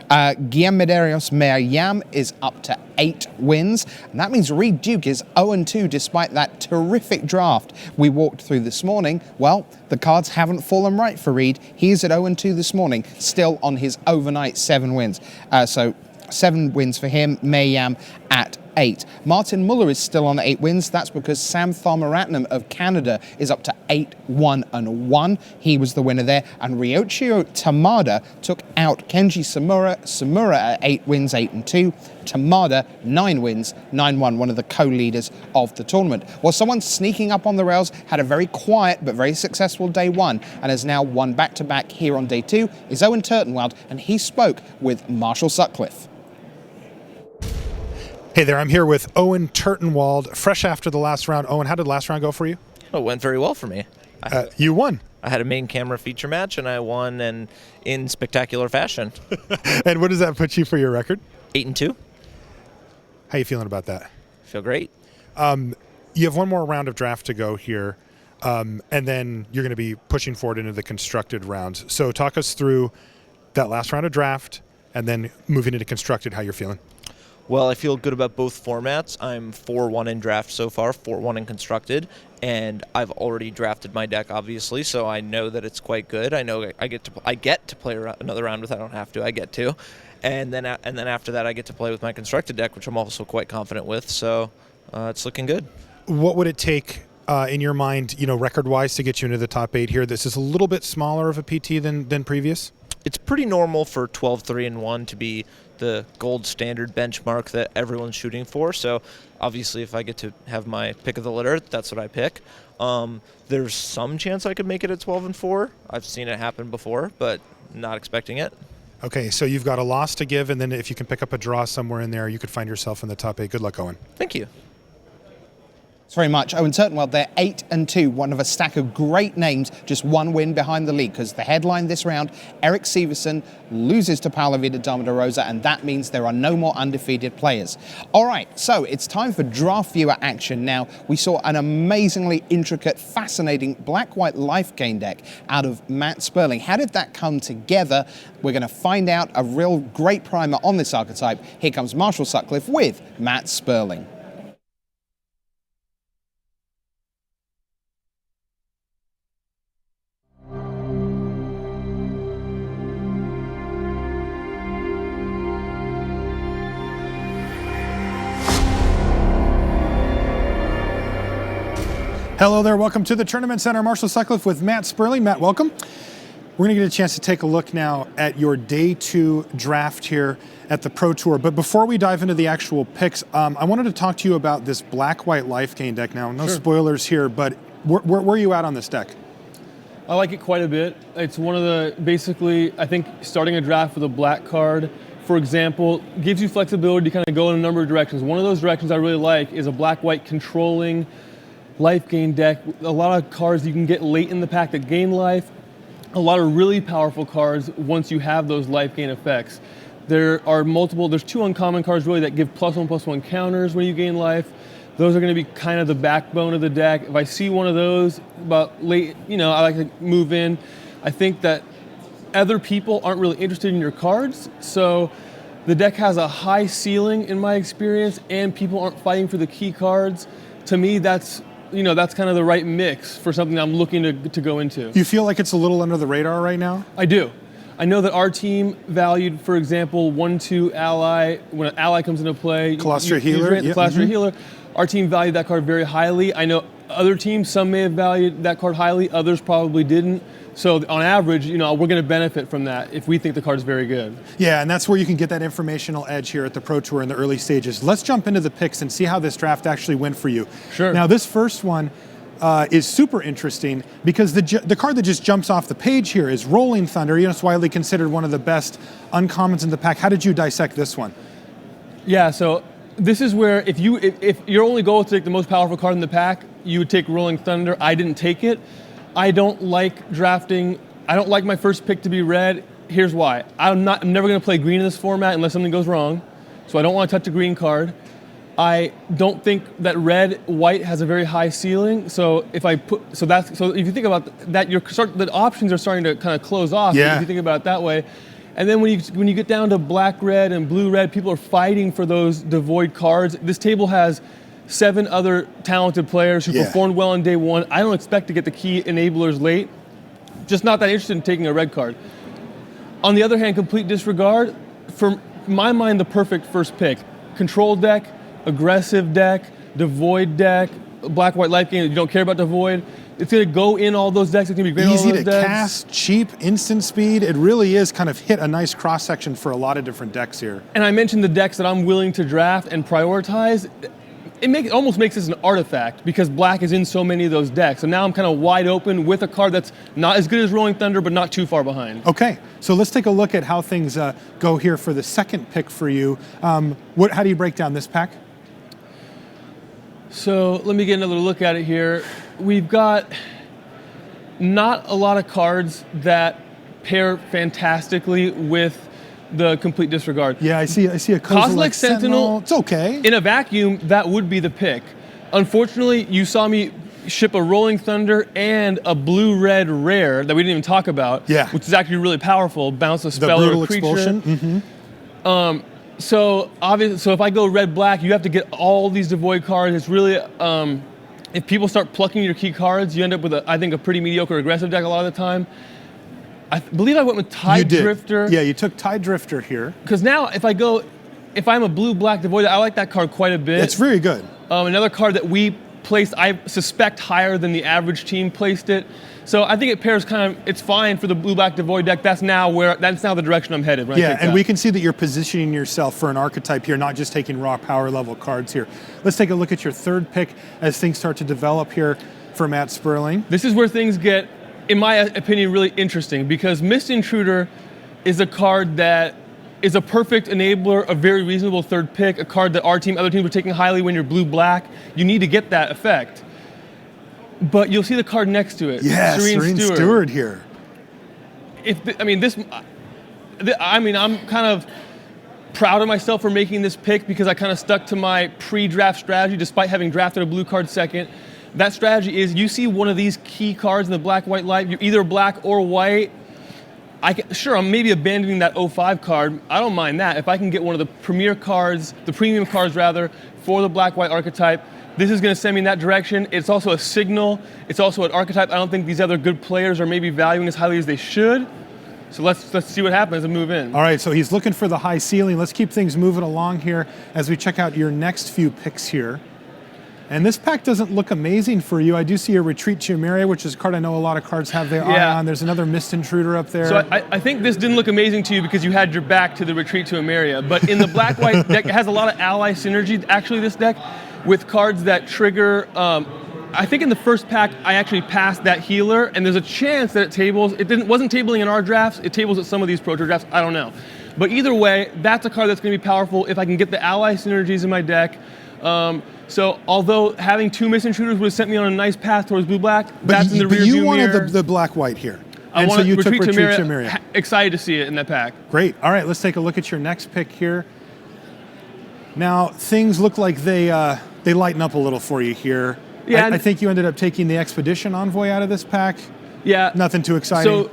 Guillaume Medeiros Mayam is up to 8 wins, and that means Reed Duke is 0-2 despite that terrific draft we walked through this morning. Well, the cards haven't fallen right for Reed. He is at 0-2 this morning, still on his overnight 7 wins. So 7 wins for him, Mayam at 8. Martin Mueller is still on 8 wins. That's because Sam Tharmaratnam of Canada is up to 8-1-1. He was the winner there. And Ryuichi Tamada took out Kenji Samura at 8 wins, 8-2. Tamada, 9 wins, 9-1, one of the co-leaders of the tournament. Well, someone sneaking up on the rails had a very quiet but very successful day 1 and has now won back-to-back here on day 2 is Owen Turtenwald, and he spoke with Marshall Sutcliffe. Hey there, I'm here with Owen Turtenwald, fresh after the last round. Owen, how did last round go for you? Oh, it went very well for me. You won. I had a main camera feature match, and I won in spectacular fashion. And what does that put you for your record? 8-2. How you feeling about that? Feel great. You have one more round of draft to go here, and then you're going to be pushing forward into the constructed rounds. So talk us through that last round of draft, and then moving into constructed, how you're feeling. Well, I feel good about both formats. I'm 4-1 in draft so far, 4-1 in constructed, and I've already drafted my deck, obviously, so I know that it's quite good. I know I get to play another round with. I don't have to. I get to, and then after that, I get to play with my constructed deck, which I'm also quite confident with. So it's looking good. What would it take in your mind, record-wise, to get you into the top 8 here? This is a little bit smaller of a PT than previous. It's pretty normal for 12-3-1 to be the gold standard benchmark that everyone's shooting for. So obviously if I get to have my pick of the litter, that's what I pick. There's some chance I could make it at 12-4. I've seen it happen before, but not expecting it. Okay, so you've got a loss to give, and then if you can pick up a draw somewhere in there, you could find yourself in the top 8. Good luck, Owen. Thank you. Thanks very much. Owen Turtenwald, they're 8-2, one of a stack of great names, just one win behind the lead, because the headline this round, Eric Severson loses to Paulo Vitor, Damo da Rosa, and that means there are no more undefeated players. All right, so it's time for draft viewer action now. We saw an amazingly intricate, fascinating black-white life gain deck out of Matt Sperling. How did that come together? We're going to find out a real great primer on this archetype. Here comes Marshall Sutcliffe with Matt Sperling. Hello there, welcome to the Tournament Center. Marshall Sutcliffe with Matt Sperling. Matt, welcome. We're going to get a chance to take a look now at your day 2 draft here at the Pro Tour. But before we dive into the actual picks, I wanted to talk to you about this black-white life gain deck. Now, no spoilers here, but where are you at on this deck? I like it quite a bit. It's one of the, basically, I think starting a draft with a black card, for example, gives you flexibility to kind of go in a number of directions. One of those directions I really like is a black-white controlling life gain deck. A lot of cards you can get late in the pack that gain life. A lot of really powerful cards once you have those life gain effects. There's 2 uncommon cards really that give +1/+1 counters when you gain life. Those are going to be kind of the backbone of the deck. If I see one of those about late, I like to move in. I think that other people aren't really interested in your cards, so the deck has a high ceiling in my experience, and people aren't fighting for the key cards. To me, that's kind of the right mix for something I'm looking to go into. You feel like it's a little under the radar right now? I do. I know that our team valued, for example, 1/2 ally. When an ally comes into play, Colostra Healer. Colostra Healer. Our team valued that card very highly. I know other teams, some may have valued that card highly, others probably didn't. So on average, we're going to benefit from that if we think the card's very good. Yeah, and that's where you can get that informational edge here at the Pro Tour in the early stages. Let's jump into the picks and see how this draft actually went for you. Sure. Now, this first one is super interesting because the card that just jumps off the page here is Rolling Thunder. It's widely considered one of the best uncommons in the pack. How did you dissect this one? Yeah, so this is where if your only goal is to take the most powerful card in the pack, you would take Rolling Thunder. I didn't take it. I don't like drafting. I don't like my first pick to be red. Here's why. I'm never going to play green in this format unless something goes wrong. So I don't want to touch a green card. I don't think that red-white has a very high ceiling. So if you think about that, the options are starting to kind of close off. Yeah. If you think about it that way. And then when you get down to black-red and blue-red, people are fighting for those devoid cards. This table has 7 other talented players who performed well on day 1. I don't expect to get the key enablers late. Just not that interested in taking a red card. On the other hand, complete disregard, for my mind, the perfect first pick. Control deck, aggressive deck, devoid deck, black-white life gain. You don't care about devoid. It's going to go in all those decks. It's going to be great in all those decks. Easy to cast, cheap, instant speed. It really is kind of hit a nice cross-section for a lot of different decks here. And I mentioned the decks that I'm willing to draft and prioritize. It almost makes this an artifact because black is in so many of those decks. So now I'm kind of wide open with a card that's not as good as Rolling Thunder, but not too far behind. Okay, so let's take a look at how things go here for the second pick for you. How do you break down this pack? So let me get another look at it here. We've got not a lot of cards that pair fantastically with the complete disregard. Yeah, I see a Kozilek Sentinel. It's okay. In a vacuum, that would be the pick. Unfortunately, you saw me ship a Rolling Thunder and a blue-red rare that we didn't even talk about. Yeah. Which is actually really powerful. Bounce a spell or a creature. Expulsion. Mm-hmm. So obviously, so if I go red-black, you have to get all these devoid cards. It's really, if people start plucking your key cards, you end up with, I think, a pretty mediocre aggressive deck a lot of the time. I believe I went with Tide Drifter. Yeah, you took Tide Drifter here. Because now, if I'm a blue-black devoid, I like that card quite a bit. It's very good. Another card that we placed, I suspect, higher than the average team placed it. So I think it pairs it's fine for the blue-black devoid deck. That's now the direction I'm headed. Yeah, and we can see that you're positioning yourself for an archetype here, not just taking raw power level cards here. Let's take a look at your third pick as things start to develop here for Matt Sperling. This is where things get, in my opinion, really interesting, because Mist Intruder is a card that is a perfect enabler, a very reasonable third pick, a card that other teams are taking highly when you're blue-black. You need to get that effect. But you'll see the card next to it. Yeah, Serene Steward here. I'm kind of proud of myself for making this pick because I kind of stuck to my pre-draft strategy despite having drafted a blue card second. That strategy is you see one of these key cards in the black-white light, you're either black or white. I'm maybe abandoning that 05 card. I don't mind that. If I can get one of the premium cards for the black-white archetype, this is going to send me in that direction. It's also a signal. It's also an archetype I don't think these other good players are maybe valuing as highly as they should. So let's see what happens and move in. All right, so he's looking for the high ceiling. Let's keep things moving along here as we check out your next few picks here. And this pack doesn't look amazing for you. I do see a Retreat Chimeria, which is a card I know a lot of cards have their eye on. There's another Mist Intruder up there. So I think this didn't look amazing to you because you had your back to the Retreat to Chimeria. But in the black-white deck, it has a lot of ally synergy, actually, this deck, with cards that trigger. I think in the first pack, I actually passed that healer, and there's a chance that it tables. Wasn't tabling in our drafts. It tables at some of these Pro Tour drafts. I don't know. But either way, that's a card that's going to be powerful if I can get the ally synergies in my deck. So although having two Mist Intruders would have sent me on a nice path towards blue-black, that's in the rearview mirror. But you wanted the black-white here. And so you took Retreat Chimeria. Excited to see it in that pack. Great. All right, let's take a look at your next pick here. Now, things look like they lighten up a little for you here. Yeah, I think you ended up taking the Expedition Envoy out of this pack. Yeah. Nothing too exciting. So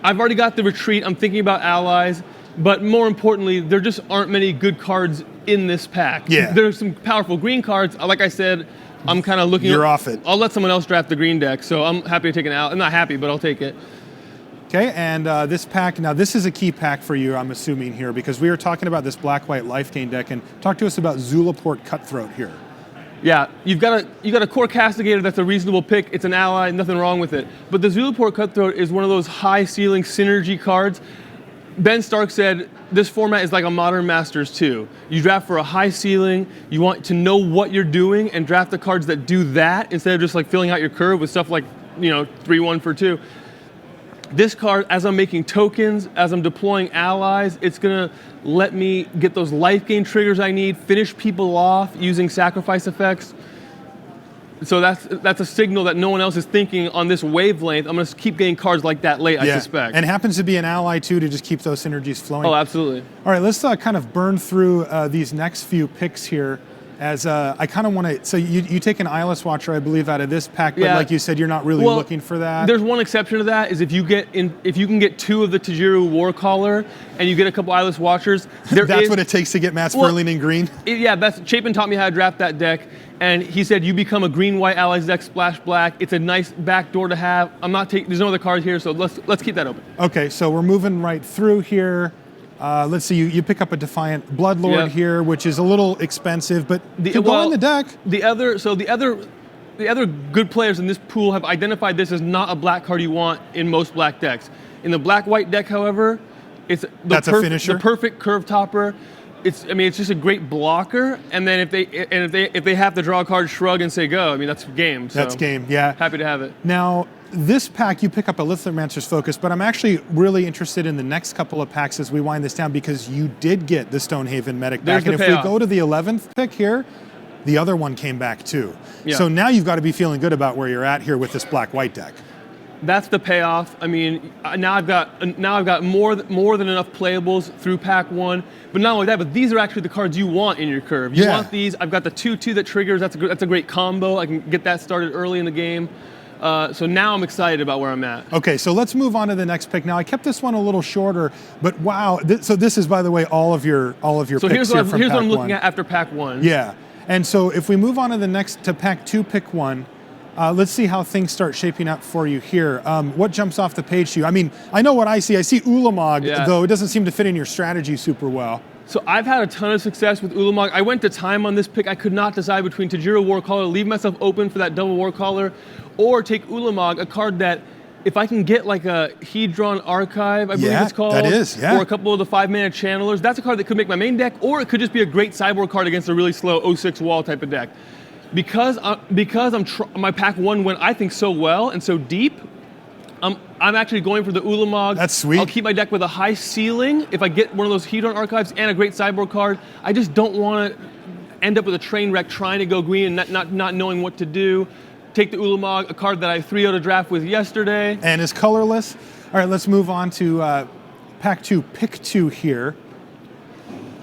I've already got the Retreat. I'm thinking about allies. But more importantly, there just aren't many good cards in this pack. Yeah. There's some powerful green cards. Like I said, I'm kind of looking. You're off it. I'll let someone else draft the green deck, so I'm happy to take an out. I'm not happy, but I'll take it. Okay, and this pack, now this is a key pack for you, I'm assuming here, because we were talking about this black-white life gain deck, and talk to us about Zulaport Cutthroat here. Yeah, you've got a core Castigator that's a reasonable pick. It's an ally, nothing wrong with it. But the Zulaport Cutthroat is one of those high ceiling synergy cards. Ben Stark said this format is like a Modern Masters 2. You draft for a high ceiling, you want to know what you're doing and draft the cards that do that instead of just like filling out your curve with stuff like, 3-1 for 2. This card, as I'm making tokens, as I'm deploying allies, it's gonna let me get those life gain triggers I need, finish people off using sacrifice effects. So that's a signal that no one else is thinking on this wavelength. I'm going to keep getting cards like that late, I suspect. And it happens to be an ally, too, to just keep those synergies flowing. Oh, absolutely. All right, let's kind of burn through these next few picks here. As I kind of want to, so you take an Eyeless Watcher, I believe, out of this pack, but like you said, you're not really looking for that. There's one exception to that, is if you can get two of the Tajiru Warcaller and you get a couple Eyeless Watchers. That's what it takes to get Matt Sperling in green? Chapin taught me how to draft that deck, and he said you become a green-white allies deck, splash black. It's a nice backdoor to have. There's no other cards here, so let's keep that open. Okay, so we're moving right through here. Let's see, you pick up a Defiant Bloodlord here, which is a little expensive, but could go in the deck. The other good players in this pool have identified this as not a black card you want in most black decks. In the black-white deck, however, it's a finisher. The perfect curve topper. It's just a great blocker, and then if they have to draw a card, shrug and say go. I mean, that's game. So that's game. Yeah. Happy to have it. Now, this pack, you pick up a Lithomancer's Focus, but I'm actually really interested in the next couple of packs as we wind this down because you did get the Stonehaven Medic back. And if we go to the 11th pick here, the other one came back too. Yeah. So now you've got to be feeling good about where you're at here with this black-white deck. That's the payoff. I mean, now I've got more than enough playables through pack 1. But not only that, but these are actually the cards you want in your curve. You want these. I've got the 2/2 that triggers. That's a great combo. I can get that started early in the game. So now I'm excited about where I'm at. Okay, so let's move on to the next pick. Now I kept this one a little shorter, but wow! So this is, by the way, all of your So picks here's what from I'm pack looking one. at after pack 1. Yeah, and so if we move on to the next to pack 2, pick 1. Let's see how things start shaping up for you here. What jumps off the page to you? I mean, I know what I see. I see Ulamog, though it doesn't seem to fit in your strategy super well. So I've had a ton of success with Ulamog. I went to time on this pick. I could not decide between Tajiro Warcaller, leave myself open for that double Warcaller, or take Ulamog, a card that if I can get like a Hedron Archive, I believe it's called, that is, or a couple of the 5-mana channelers, that's a card that could make my main deck, or it could just be a great sideboard card against a really slow 06 wall type of deck. Because my pack 1 went, I think, so well and so deep, I'm actually going for the Ulamog. That's sweet. I'll keep my deck with a high ceiling if I get one of those Hedron Archives and a great sideboard card. I just don't want to end up with a train wreck trying to go green and not knowing what to do. Take the Ulamog, a card that I 3-0'd a draft with yesterday. And is colorless. All right, let's move on to pack 2, pick 2 here.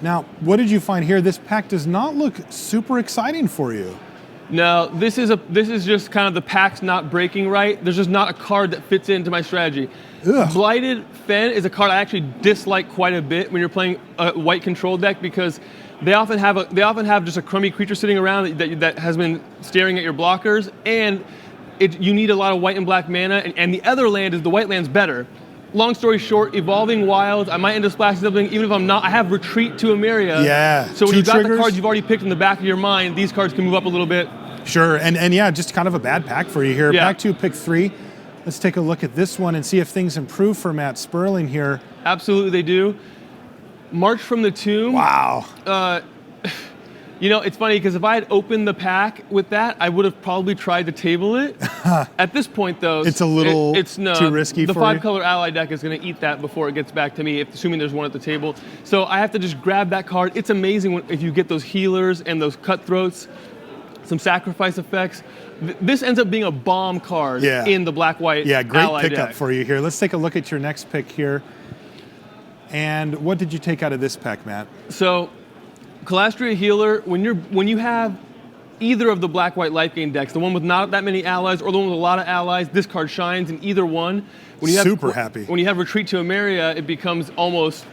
Now, what did you find here? This pack does not look super exciting for you. No, this is just kind of the pack's not breaking right. There's just not a card that fits into my strategy. Ugh. Blighted Fen is a card I actually dislike quite a bit when you're playing a white control deck because they often have just a crummy creature sitting around that has been staring at your blockers, and you need a lot of white and black mana, and the other land is the white land's better. Long story short, Evolving Wilds, I might end up splashing something, even if I'm not. I have Retreat to Emeria. Yeah. So when Two you've got triggers. the cards you've already picked in the back of your mind, these cards can move up a little bit. Sure, and yeah, just kind of a bad pack for you here. Yeah. Pack 2, pick 3. Let's take a look at this one and see if things improve for Matt Sperling here. Absolutely, they do. March from the Tomb. Wow. It's funny because if I had opened the pack with that, I would have probably tried to table it. At this point, though, It's a little too risky the for you? 5-color ally deck is going to eat that before it gets back to me, assuming there's one at the table. So I have to just grab that card. It's amazing if you get those healers and those cutthroats, some sacrifice effects. This ends up being a bomb card in the black-white great ally pickup deck. for you here. Let's take a look at your next pick here. And what did you take out of this pack, Matt? So, Calastria Healer, when you have either of the black-white life gain decks, the one with not that many allies or the one with a lot of allies, this card shines in either one. Happy. When you have Retreat to Emeria, it becomes almost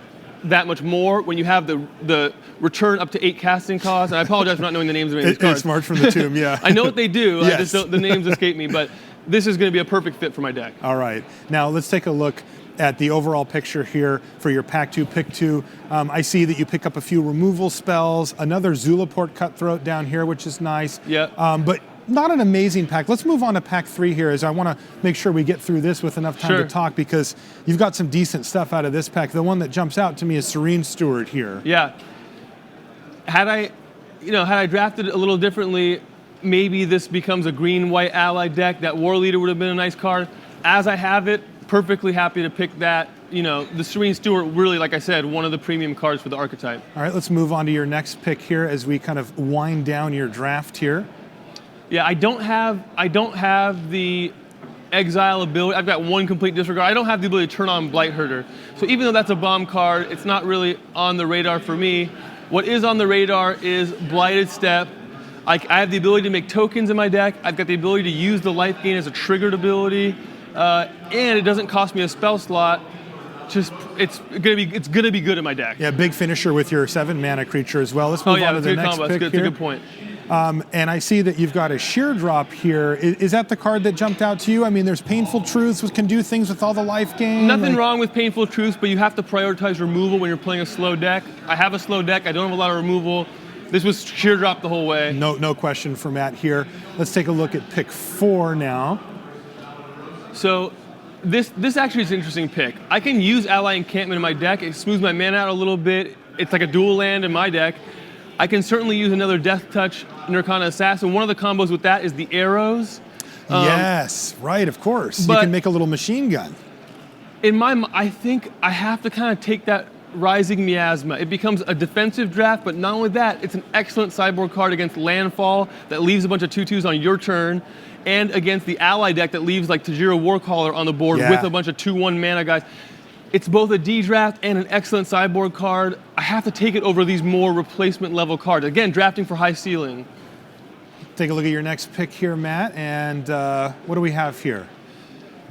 that much more. When you have the return up to 8 casting costs, and I apologize for not knowing the names of any of these cards. It's March from the Tomb, yeah. I know what they do. Yes. I just don't, the names escape me, but this is going to be a perfect fit for my deck. All right. Now let's take a look at the overall picture here for your pack 2, pick 2. I see that you pick up a few removal spells, another Zulaport Cutthroat down here, which is nice. Yeah. But not an amazing pack. Let's move on to pack 3 here, as I want to make sure we get through this with enough time to talk, because you've got some decent stuff out of this pack. The one that jumps out to me is Serene Steward here. Yeah. Had I drafted it a little differently, maybe this becomes a green-white ally deck. That War Leader would have been a nice card. As I have it, perfectly happy to pick that. The Serene Steward, really, like I said, one of the premium cards for the archetype. All right, let's move on to your next pick here as we kind of wind down your draft here. Yeah, I don't have the exile ability. I've got one complete disregard. I don't have the ability to turn on Blight Herder. So even though that's a bomb card, it's not really on the radar for me. What is on the radar is Blighted Step. I have the ability to make tokens in my deck. I've got the ability to use the life gain as a triggered ability, and it doesn't cost me a spell slot. It's gonna be good in my deck. Yeah, big finisher with your 7-mana creature as well. Let's move on to the next pick That's here. a good point. And I see that you've got a Sheer Drop here. Is that the card that jumped out to you? I mean, there's Painful Truths, which can do things with all the life gain. Nothing wrong with Painful Truths, but you have to prioritize removal when you're playing a slow deck. I have a slow deck. I don't have a lot of removal. This was Sheer Drop the whole way. No question for Matt here. Let's take a look at pick 4 now. So this actually is an interesting pick. I can use Ally Encampment in my deck. It smooths my mana out a little bit. It's like a dual land in my deck. I can certainly use another Death Touch Nirkana Assassin. One of the combos with that is the arrows. Yes, right, of course. You can make a little machine gun. I think I have to kind of take that Rising Miasma. It becomes a defensive draft, but not only that, it's an excellent sideboard card against landfall that leaves a bunch of 2/2s on your turn, and against the ally deck that leaves like Tajiro Warcaller on the board with a bunch of 2/1 mana guys. It's both a D draft and an excellent sideboard card. I have to take it over these more replacement level cards. Again, drafting for high ceiling. take a look at your next pick here, Matt. And what do we have here?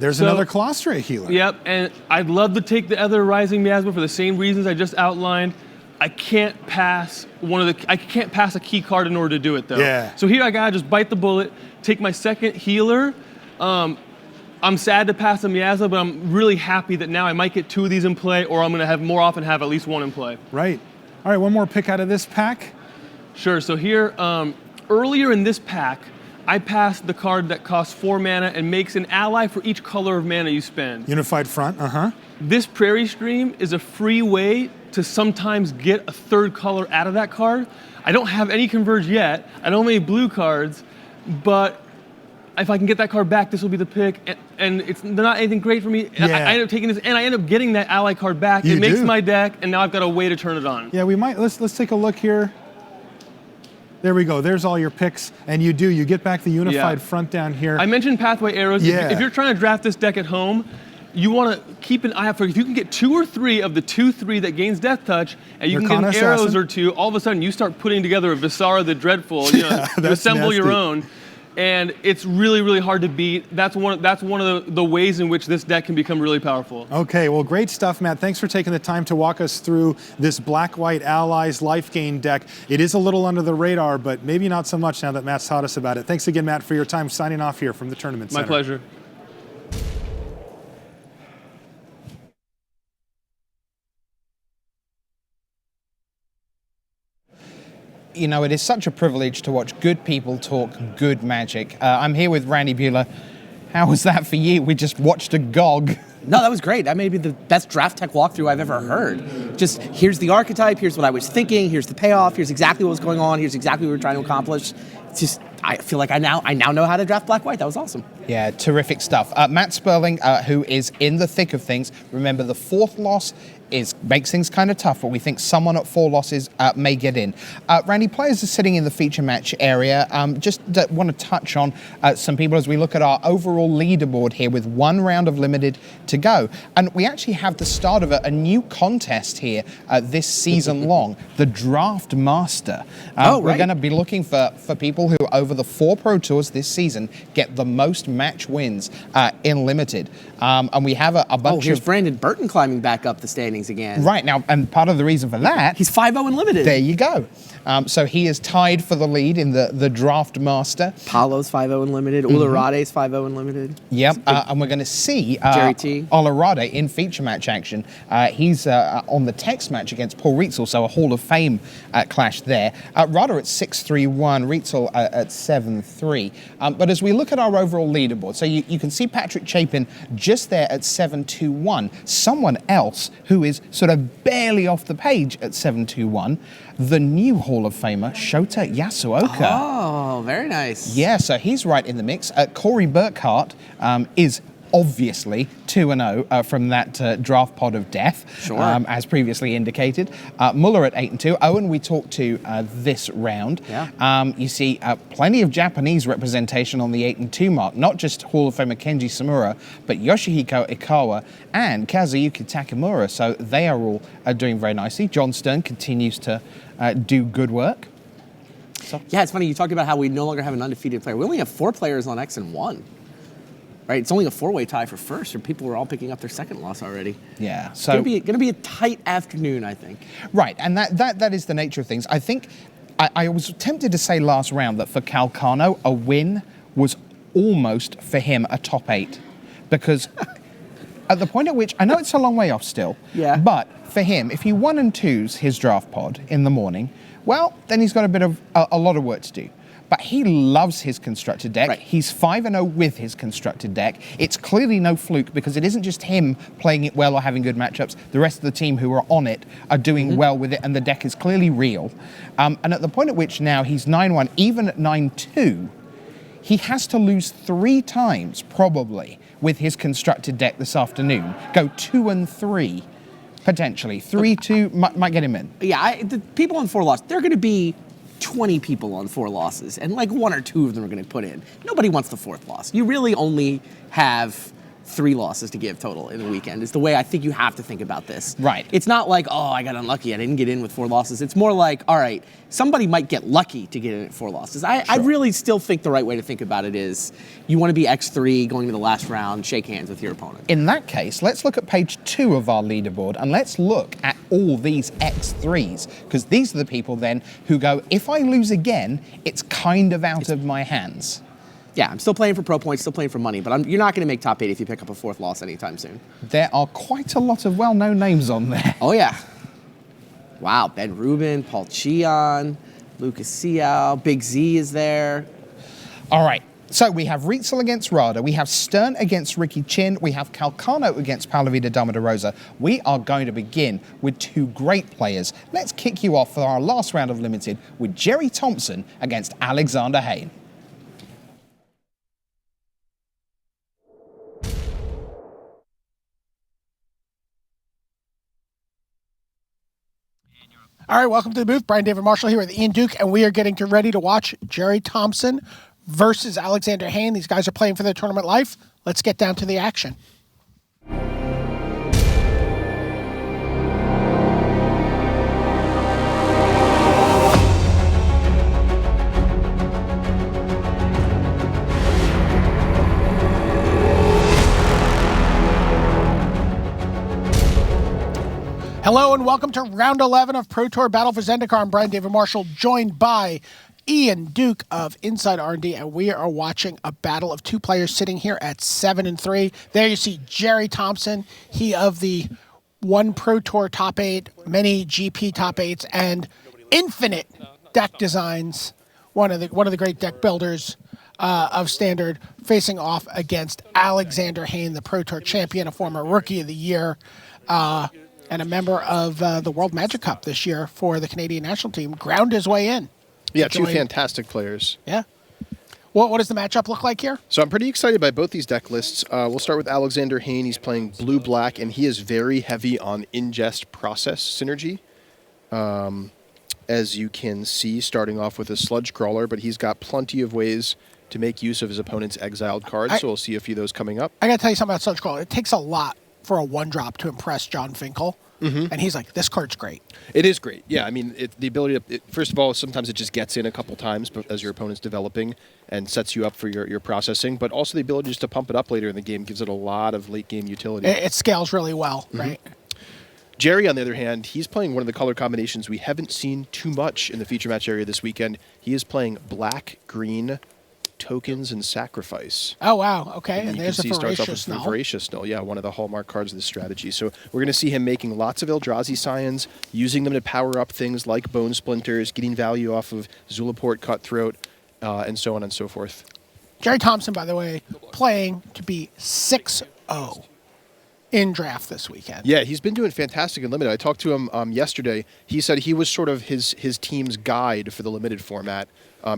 There's So- another Colostre healer. Yep, and I'd love to take the other Rising Miasma for the same reasons I just outlined. I can't pass a key card in order to do it though. Yeah. So here I gotta just bite the bullet, take my second healer. I'm sad to pass a Miasma, but I'm really happy that now I might get 2 of these in play, or I'm gonna have more often have at least 1 in play. Right. All right, one more pick out of this pack. Sure, so here, earlier in this pack, I passed the card that costs 4 mana and makes an ally for each color of mana you spend. Unified Front, This Prairie Stream is a free way to sometimes get a 3rd color out of that card. I don't have any Converge yet. I don't have any blue cards, but if I can get that card back, this will be the pick. And it's not anything great for me. Yeah. I end up taking this, and I end up getting that ally card back. You It makes do. my deck, and now I've got a way to turn it on. Yeah, we might. Let's take a look here. There we go. There's all your picks, and you get back the Unified Front down here. I mentioned Pathway Arrows. Yeah. If you're trying to draft this deck at home, you want to keep an eye out for if you can get 2 or 3 of the 2/3 that gains Death Touch, and you can Arcana get arrows Assassin. or 2. All of a sudden, you start putting together a Visara the Dreadful. You that's assemble your nasty. own, and it's really, really hard to beat. That's one of the ways in which this deck can become really powerful. Okay, well, great stuff, Matt. Thanks for taking the time to walk us through this Black-White Allies Life Gain deck. It is a little under the radar, but maybe not so much now that Matt's taught us about it. Thanks again, Matt, for your time signing off here from the Tournament My Center. pleasure. You know, it is such a privilege to watch good people talk good Magic. I'm here with Randy Bueller. How was that for you? We just watched a GOG. No, that was great. That may be the best draft tech walkthrough I've ever heard. Just here's the archetype, here's what I was thinking, here's the payoff, here's exactly what was going on, here's exactly what we were trying to accomplish. It's just, I feel like I now know how to draft Black-White. That was awesome. Yeah, terrific stuff. Matt Sperling, who is in the thick of things. Remember, the 4th loss makes things kind of tough, but we think someone at 4 losses may get in. Randy, players are sitting in the feature match area. Just want to touch on some people as we look at our overall leaderboard here with 1 round of limited to go. And we actually have the start of a new contest here this season long, the Draft Master. We're going to be looking for people who, over the 4 Pro Tours this season, get the most match wins in limited. And we have a bunch here's of... Brandon Burton climbing back up the standings again. Right, now, and part of the reason for that... He's 5-0 in limited. There you go. So he is tied for the lead in the Draft Master. Paulo's 5-0 in limited. Ularade's 5-0 in limited. Yep, and we're going to see Jerry T. Olarade in feature match action. He's on the text match against Paul Reitzel, so a Hall of Fame clash there. Rada at 6-3-1, Reitzel at 7-3. But as we look at our overall leaderboard, so you can see Patrick Chapin just there at 7-2-1. Someone else who is sort of barely off the page at 7-2-1, the new Hall of Famer, Shota Yasuoka. Oh, very nice. Yeah, so he's right in the mix. Corey Burkhart is obviously 2-0 from that draft pod of death, as previously indicated. Mueller at 8-2. Owen, we talked to this round. Yeah. You see plenty of Japanese representation on the 8-2 mark, not just Hall of Famer Kenji Samura, but Yoshihiko Ikawa and Kazuyuki Takamura. So they are all doing very nicely. John Stern continues to do good work. So. Yeah, it's funny. You talked about how we no longer have an undefeated player. We only have 4 players on X and 1. Right, it's only a 4-way tie for first, or people were all picking up their second loss already. Yeah, so going to be a tight afternoon, I think. Right, and that is the nature of things. I think I was tempted to say last round that for Calcano, a win was almost for him a top 8, because at the point at which I know it's a long way off still. Yeah. But for him, if he 1 and 2s his draft pod in the morning, well, then he's got a lot of work to do. But he loves his constructed deck. Right. He's 5-0 with his constructed deck. It's clearly no fluke because it isn't just him playing it well or having good matchups. The rest of the team who are on it are doing well with it, and the deck is clearly real. And at the point at which now he's 9-1, even at 9-2, he has to lose 3 times probably with his constructed deck this afternoon. Go 2-3 potentially. 3-2 might get him in. Yeah, the people on 4 losses, they're going to be 20 people on 4 losses, and like 1 or 2 of them are going to put in. Nobody wants the 4th loss. You really only have 3 losses to give total in the weekend is the way I think you have to think about this. Right. It's not like, oh, I got unlucky, I didn't get in with 4 losses. It's more like, all right, somebody might get lucky to get in at 4 losses. I really still think the right way to think about it is you want to be X3 going to the last round, shake hands with your opponent. In that case, let's look at page 2 of our leaderboard and let's look at all these X3s, because these are the people then who go, if I lose again, it's kind of out of my hands. Yeah, I'm still playing for pro points, still playing for money, but you're not going to make top 8 if you pick up a 4th loss anytime soon. There are quite a lot of well-known names on there. Oh, yeah. Wow, Ben Rubin, Paul Cheon, Lucas Cial, Big Z is there. All right, so we have Reitzel against Rada, we have Stern against Ricky Chin, we have Calcano against Paulo Damo da Rosa. We are going to begin with 2 great players. Let's kick you off for our last round of Limited with Jerry Thompson against Alexander Hayne. All right, welcome to the booth. Brian David Marshall here with Ian Duke, and we are getting ready to watch Jerry Thompson versus Alexander Hayne. These guys are playing for their tournament life. Let's get down to the action. Hello and welcome to round 11 of Pro Tour Battle for Zendikar. I'm Brian David Marshall, joined by Ian Duke of Inside R&D, and we are watching a battle of 2 players sitting here at 7-3. There you see Jerry Thompson, he of the 1 Pro Tour top 8, many GP top 8s, and infinite deck designs. One of the great deck builders of Standard, facing off against Alexander Hayne, the Pro Tour champion, a former Rookie of the Year, and a member of the World Magic Cup this year for the Canadian national team. Ground his way in. Yeah, 2 fantastic players. Yeah. What does the matchup look like here? So I'm pretty excited by both these deck lists. We'll start with Alexander Hayne. He's playing blue-black, and he is very heavy on ingest process synergy. As you can see, starting off with a sludge crawler, but he's got plenty of ways to make use of his opponent's exiled cards, so we'll see a few of those coming up. I got to tell you something about sludge crawler. It takes a lot for a 1-drop to impress John Finkel. And he's like, this card's great. It is great. Yeah, I mean, the ability to, first of all, sometimes it just gets in a couple times as your opponent's developing and sets you up for your processing, but also the ability just to pump it up later in the game gives it a lot of late-game utility. It scales really well, right? Jerry, on the other hand, he's playing one of the color combinations we haven't seen too much in the feature match area this weekend. He is playing black-green tokens and sacrifice. Oh, wow. Okay. And you there's can see a starts off Voracious with Null. Voracious Null. Yeah, one of the hallmark cards of this strategy. So we're going to see him making lots of Eldrazi Scions, using them to power up things like Bone Splinters, getting value off of Zulaport Cutthroat, and so on and so forth. Jerry Thompson, by the way, playing to be 6-0 in draft this weekend. Yeah, he's been doing fantastic in Limited. I talked to him yesterday. He said he was sort of his team's guide for the Limited format.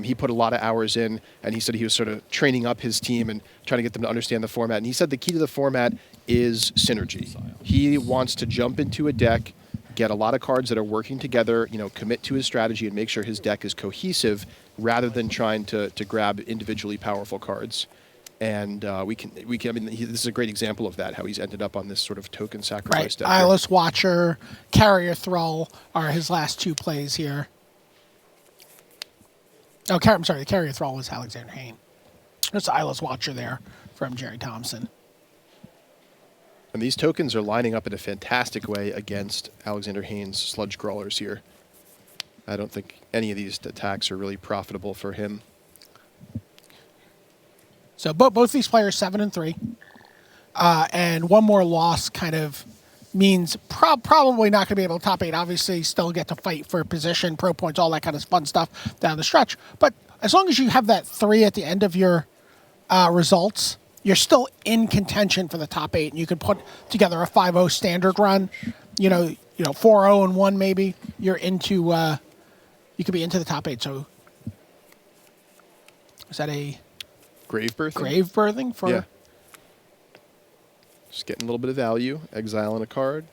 He put a lot of hours in, and he said he was sort of training up his team and trying to get them to understand the format. And he said the key to the format is synergy. He wants to jump into a deck, get a lot of cards that are working together, commit to his strategy and make sure his deck is cohesive rather than trying to grab individually powerful cards. And we can. I mean, this is a great example of that, how he's ended up on this sort of token sacrifice deck. Eyeless Watcher, Carrier Thrall are his last 2 plays here. Oh, I'm sorry, the Carrier Thrall was Alexander Hayne. There's the Eyeless Watcher there from Jerry Thompson. And these tokens are lining up in a fantastic way against Alexander Hayne's Sludge Crawlers here. I don't think any of these attacks are really profitable for him. So both these players 7-3, and one more loss kind of means probably not going to be able to top 8. Obviously, still get to fight for position, pro points, all that kind of fun stuff down the stretch. But as long as you have that 3 at the end of your results, you're still in contention for the top 8, and you could put together a 5-0 standard run. 4-0-1 maybe. You're into. You could be into the top 8. So is that a grave birthing? Grave birthing for. Yeah. Just getting a little bit of value, exiling a card.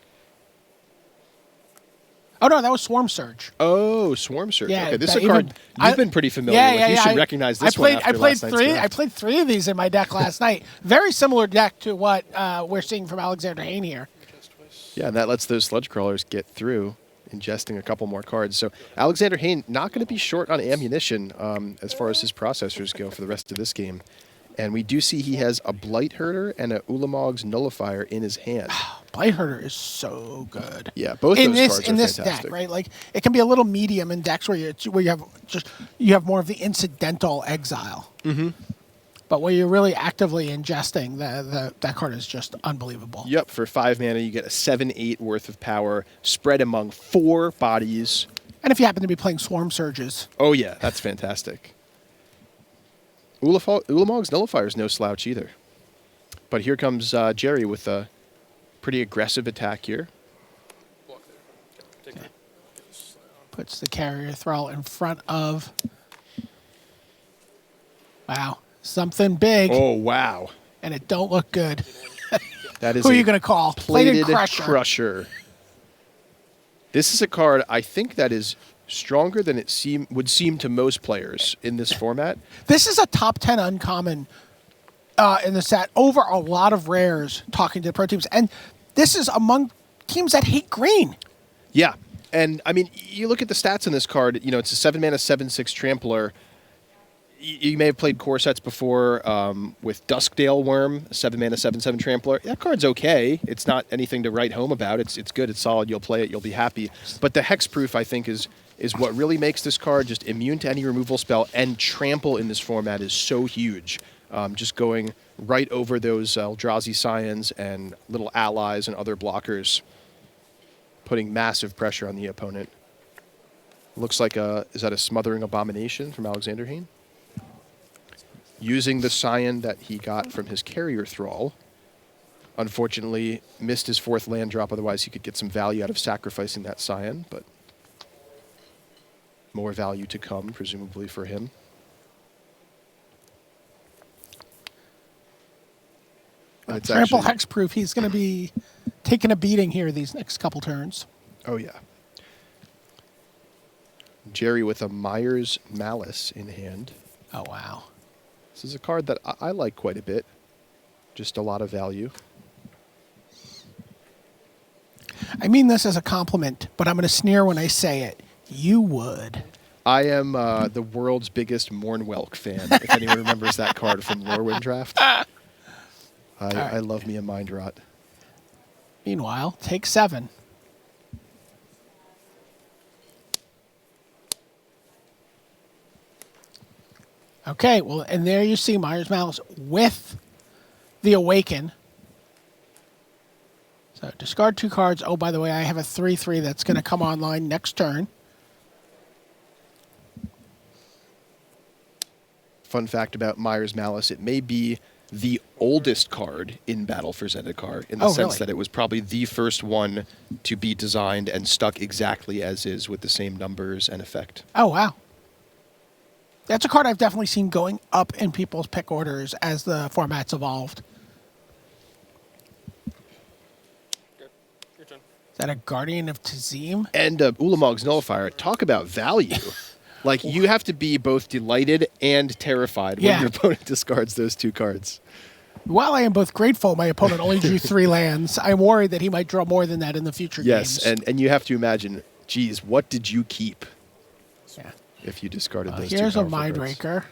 Oh no, that was Swarm Surge. Oh, Swarm Surge. Yeah, okay, this is that a card even- you've been pretty familiar with. You should recognize this one after last night's draft. I played 3 of these in my deck last night. Very similar deck to what we're seeing from Alexander Hayne here. Yeah, and that lets those sludge crawlers get through, ingesting a couple more cards. So Alexander Hayne not going to be short on ammunition as far as his processors go for the rest of this game. And we do see he has a Blight Herder and a Ulamog's Nullifier in his hand. Blight Herder is so good. Yeah, both in those this cards in are this fantastic. deck, right? Like it can be a little medium in decks where you have more of the incidental exile. Mm-hmm. But where you're really actively ingesting, that card is just unbelievable. Yep, for 5 mana, you get a 7/8 worth of power spread among 4 bodies. And if you happen to be playing Swarm Surges. Oh, yeah, that's fantastic. Ulamog's Nullifier is no slouch either. But here comes Jerry with a pretty aggressive attack here. Puts the Carrier Thrall in front of... Wow. Something big. Oh, wow. And it don't look good. That is Who are you going to call? Plated Crusher. Crusher. This is a card I think that is stronger than it would seem to most players in this format. This is a top 10 uncommon in the set over a lot of rares talking to the pro teams. And this is among teams that hate green. Yeah. And, I mean, you look at the stats in this card. You know, it's a 7-mana, 7/6 Trampler. You may have played core sets before with Duskdale Worm, a 7-mana, 7/7 Trampler. That card's okay. It's not anything to write home about. It's good. It's solid. You'll play it. You'll be happy. But the hexproof, I think, is what really makes this card just immune to any removal spell, and trample in this format is so huge. Just going right over those Eldrazi Scions and little allies and other blockers, putting massive pressure on the opponent. Looks like is that a Smothering Abomination from Alexander Hayne? Using the Scion that he got from his Carrier Thrall. Unfortunately, missed his 4th land drop, otherwise he could get some value out of sacrificing that Scion, but more value to come, presumably, for him. And Trample Hexproof, he's going to be taking a beating here these next couple turns. Oh, yeah. Jerry with a Myers Malice in hand. Oh, wow. This is a card that I like quite a bit. Just a lot of value. I mean this as a compliment, but I'm going to sneer when I say it. You would. I am the world's biggest Mornwelk fan, if anyone remembers that card from Lorwyn Draft. I love me a Mind Rot. Meanwhile, take 7. Okay, well, and there you see Myers Malice with the Awaken. So discard 2 cards. Oh, by the way, I have a 3/3 that's going to come online next turn. Fun fact about Myers Malice, it may be the oldest card in Battle for Zendikar, in the sense that it was probably the first one to be designed and stuck exactly as is with the same numbers and effect. Oh, wow. That's a card I've definitely seen going up in people's pick orders as the format's evolved. Your turn. Is that a Guardian of Tazim? And Ulamog's Nullifier, talk about value. Like, you have to be both delighted and terrified when your opponent discards those 2 cards. While I am both grateful my opponent only drew 3 lands, I'm worried that he might draw more than that in the future games. Yes, and you have to imagine, geez, what did you keep? Yeah. If you discarded those 2 Here's a powerful cards. Mindraker.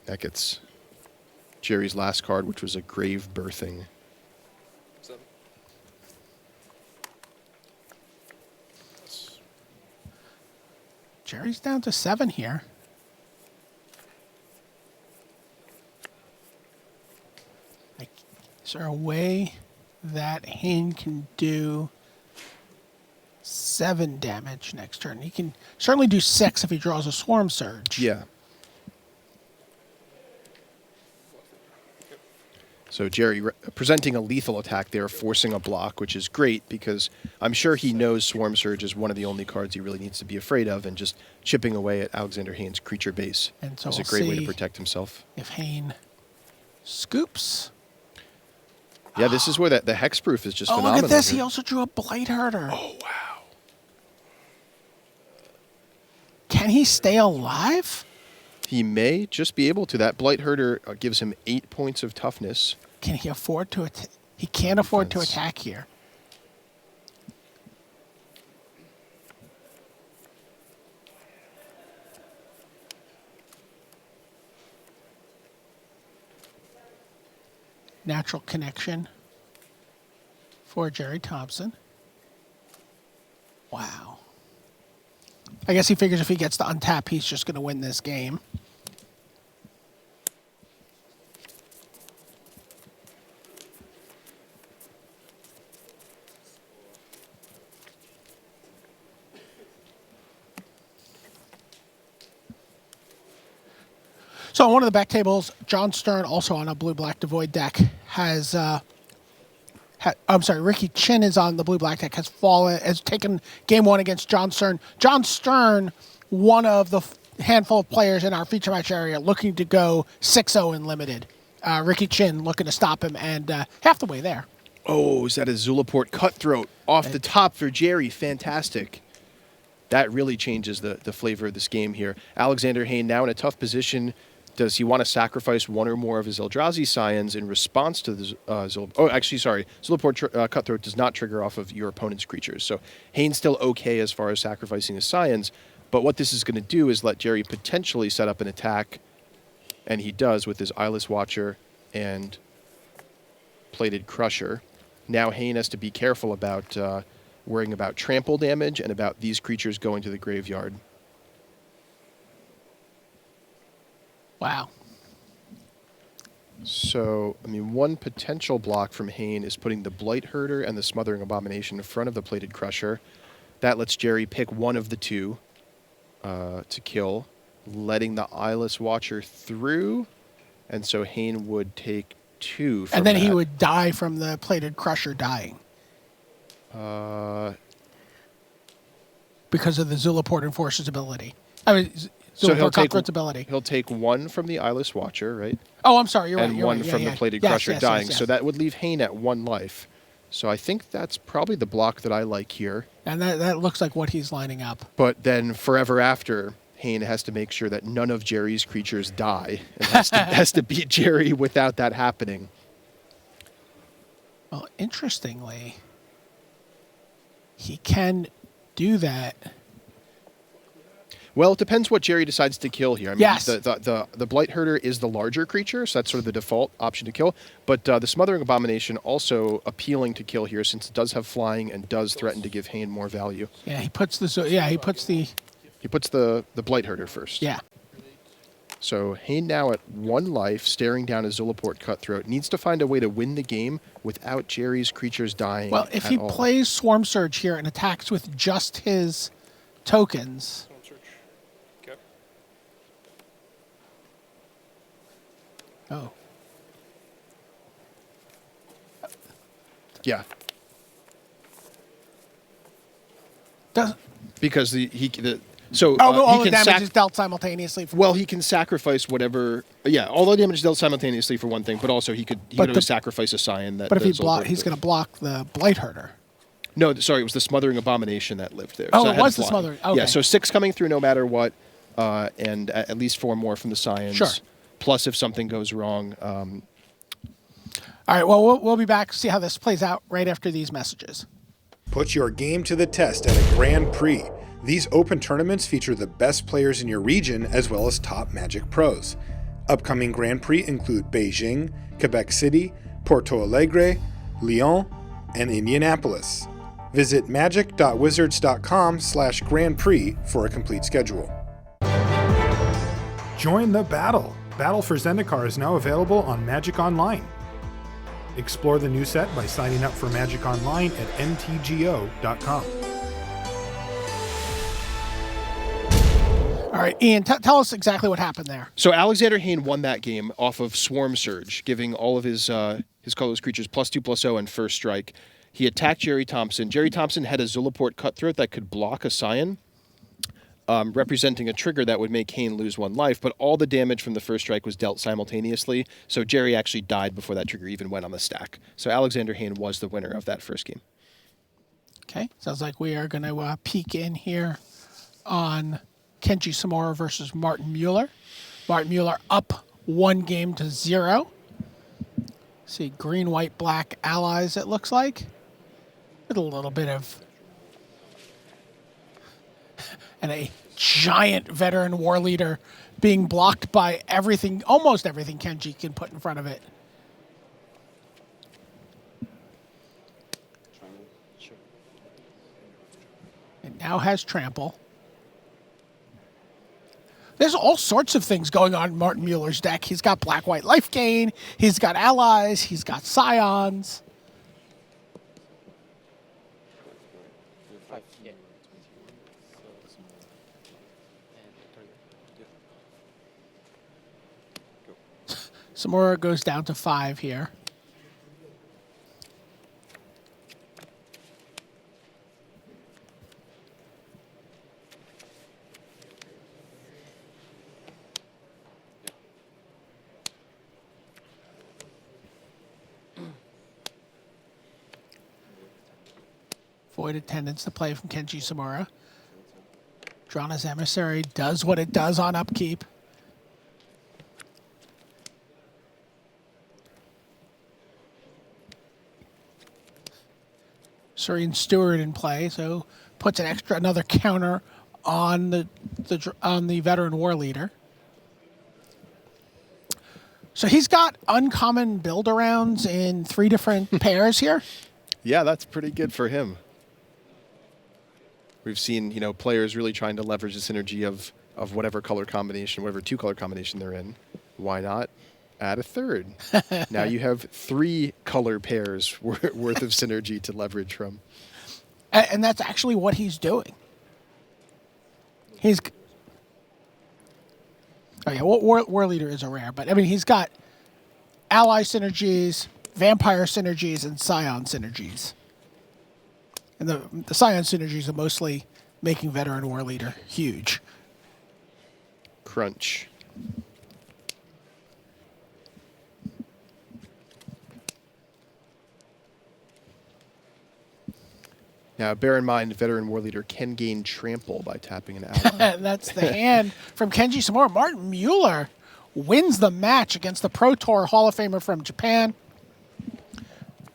That gets Jerry's last card, which was a Grave Birthing. 7. Jerry's down to 7 here. Is there a way that Hayne can do 7 damage next turn? He can certainly do 6 if he draws a Swarm Surge. Yeah. So Jerry presenting a lethal attack there, forcing a block, which is great because I'm sure he knows Swarm Surge is one of the only cards he really needs to be afraid of, and just chipping away at Alexander Hayne's creature base And so is we'll a great way to see protect himself. if Hayne scoops. Yeah, this is where the hexproof is just Oh, phenomenal. look at this. here. He also drew a Blight Herder. Oh, wow. Can he stay alive? He may just be able to. That Blight Herder gives him 8 points of toughness. Can he afford to attack? He can't afford to Defense. attack here. Natural connection for Jerry Thompson. Wow. I guess he figures if he gets to untap, he's just going to win this game. So on one of the back tables, John Stern, also on a blue-black devoid deck, has Ricky Chin is on the blue-black deck, has taken game one against John Stern. John Stern, one of the handful of players in our feature match area looking to go 6-0 in limited. Ricky Chin looking to stop him, and half the way there. Oh, is that a Zulaport Cutthroat off the top for Jerry? Fantastic. That really changes the flavor of this game here. Alexander Hayne now in a tough position. Does he want to sacrifice one or more of his Eldrazi Scions in response to the Zulaport Cutthroat does not trigger off of your opponent's creatures. So Hayne's still okay as far as sacrificing his Scions, but what this is going to do is let Jerry potentially set up an attack, and he does with his Eyeless Watcher and Plated Crusher. Now Hayne has to be careful about worrying about trample damage and about these creatures going to the graveyard. Wow. So, I mean, one potential block from Hayne is putting the Blight Herder and the Smothering Abomination in front of the Plated Crusher. That lets Jerry pick one of the two to kill, letting the Eyeless Watcher through, and so Hayne would take 2 from And then that. he would die from the Plated Crusher dying. Because of the Zulaport Enforcer's ability. I mean, So he'll Zulaport take, Cutthroat's ability. he'll take 1 from the Eyeless Watcher, right? Oh, I'm sorry, you're right. And You're 1 right. from yeah, the Plated yes, Crusher yes, dying. yes, So yes. that would leave Hayne at 1 life. So I think that's probably the block that I like here. And that looks like what he's lining up. But then forever after, Hayne has to make sure that none of Jerry's creatures die and has to beat Jerry without that happening. Well, interestingly, he can do that. Well, it depends what Jerry decides to kill here. I mean, Yes. the Blight Herder is the larger creature, so that's sort of the default option to kill. But the Smothering Abomination also appealing to kill here, since it does have flying and does threaten to give Hayne more value. Yeah, he puts the He puts the Blight Herder first. yeah. So Hayne now at 1 life, staring down a Zulaport Cutthroat, needs to find a way to win the game without Jerry's creatures dying. Well, if at he all. plays Swarm Surge here and attacks with just his tokens, Okay. oh, Yeah, does because he can the damage is dealt simultaneously. Well, he can sacrifice whatever. Yeah, all the damage is dealt simultaneously for one thing, but also he could always sacrifice a Scion. That. But if that he block, he's going to block the Blight Herder. No, sorry, it was the Smothering Abomination that lived there. Oh, So it had was the flying. Smothering. Okay. Yeah, so 6 coming through no matter what, and at least 4 more from the Scions. Sure. Plus, if something goes wrong. All right. Well, we'll be back to see how this plays out right after these messages. Put your game to the test at a Grand Prix. These open tournaments feature the best players in your region as well as top Magic pros. Upcoming Grand Prix include Beijing, Quebec City, Porto Alegre, Lyon, and Indianapolis. Visit magic.wizards.com/Grand Prix for a complete schedule. Join the battle. Battle for Zendikar is now available on Magic Online. Explore the new set by signing up for Magic Online at mtgo.com. All right, Ian, tell us exactly what happened there. So Alexander Hayne won that game off of Swarm Surge, giving all of his colorless creatures +2/+0 and first strike. He attacked Jerry Thompson. Jerry Thompson had a Zulaport Cutthroat that could block a Scion. representing a trigger that would make Hayne lose 1 life, but all the damage from the first strike was dealt simultaneously, so Jerry actually died before that trigger even went on the stack. So Alexander Hayne was the winner of that first game. Okay, sounds like we are going to peek in here on Kenji Samura versus Martin Mueller. Martin Mueller up 1-0. See green, white, black allies, it looks like. With a little bit of... and a giant veteran war leader being blocked by everything, almost everything Kenji can put in front of it. It now has trample. There's all sorts of things going on in Martin Mueller's deck. He's got black-white life gain. He's got allies. He's got scions. Samura goes down to 5 here. Void Attendance to play from Kenji Samura. Drana's Emissary does what it does on upkeep. Serene Steward in play, so puts another counter on the veteran war leader. So he's got uncommon build-arounds in 3 different pairs here. Yeah, that's pretty good for him. We've seen, players really trying to leverage the synergy of whatever color combination, whatever 2-color combination they're in. Why not add a third? Now you have 3 color pairs worth of synergy to leverage from. And that's actually what he's doing. War Leader is a rare, but I mean, he's got ally synergies, vampire synergies, and scion synergies. And the scion synergies are mostly making veteran war leader huge. Crunch. Now, bear in mind, veteran war leader can gain trample by tapping an ally. That's the hand from Kenji Samura. Martin Mueller wins the match against the Pro Tour Hall of Famer from Japan.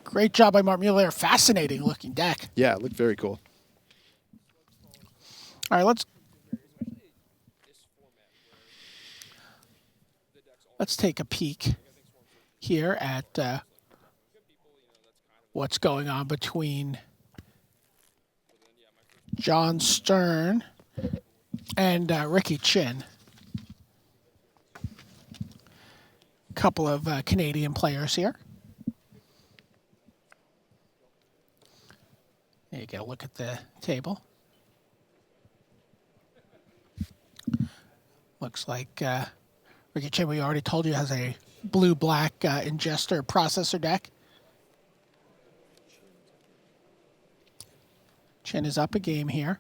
Great job by Martin Mueller. Fascinating looking deck. Yeah, it looked very cool. All right, let's take a peek here at what's going on between John Stern and Ricky Chin. Couple of Canadian players here. There you get a look at the table. Looks like Ricky Chin, we already told you, has a blue-black ingester processor deck. Chin is up a game here.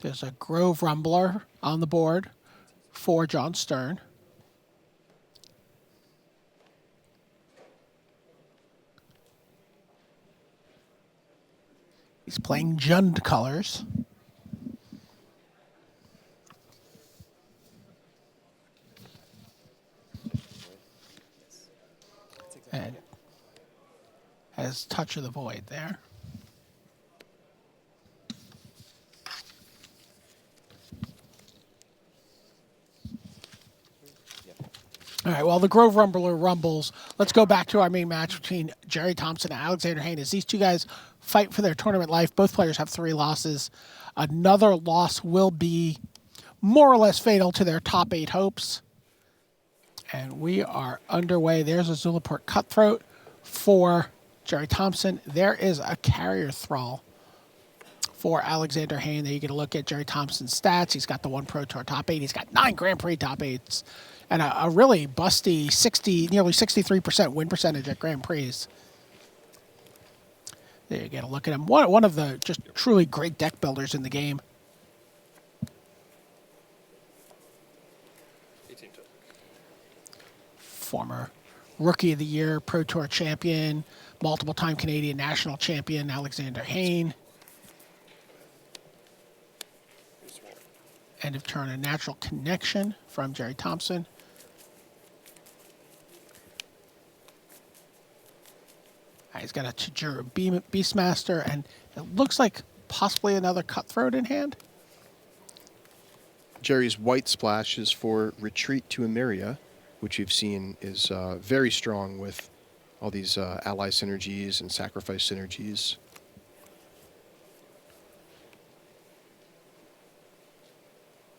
There's a Grove Rumbler on the board for John Stern. He's playing Jund colors. And has Touch of the Void there. All right, well, the Grove Rumbler rumbles. Let's go back to our main match between Jerry Thompson and Alexander Hayne. As these two guys fight for their tournament life, both players have 3 losses. Another loss will be more or less fatal to their top 8 hopes. And we are underway. There's a Zulaport Cutthroat for Jerry Thompson. There is a Carrier Thrall for Alexander Hayne. There you get a look at Jerry Thompson's stats. He's got the 1 Pro Tour top 8. He's got 9 Grand Prix top 8s. And a really busty nearly 63% win percentage at Grand Prix. There you get a look at him. One of the just truly great deck builders in the game. former Rookie of the Year, Pro Tour champion, multiple-time Canadian national champion, Alexander Hayne. End of turn, a Natural Connection from Jerry Thompson. He's got a Tajura Beastmaster, and it looks like possibly another Cutthroat in hand. Jerry's white splash is for Retreat to Emeria, which you've seen is very strong with all these ally synergies and sacrifice synergies.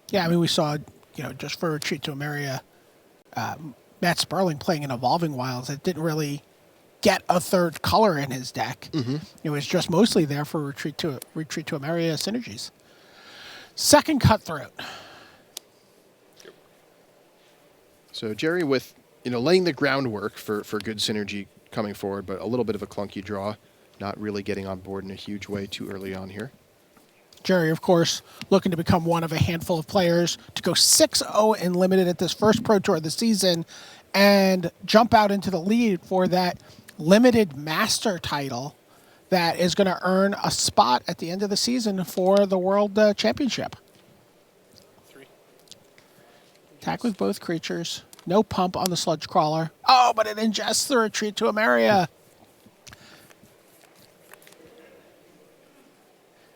Yeah, I mean, we saw, just for Retreat to Emeria, Matt Sperling playing in Evolving Wilds. It didn't really get a third color in his deck. It was just mostly there for Retreat to Emeria synergies. Second Cutthroat. So Jerry with, laying the groundwork for good synergy coming forward, but a little bit of a clunky draw, not really getting on board in a huge way too early on here. Jerry, of course, looking to become one of a handful of players to go 6-0 in Limited at this first Pro Tour of the season and jump out into the lead for that Limited Master title that is going to earn a spot at the end of the season for the World Championship. 3. Attack with both creatures. No pump on the Sludge Crawler. Oh, but it ingests the Retreat to Emeria.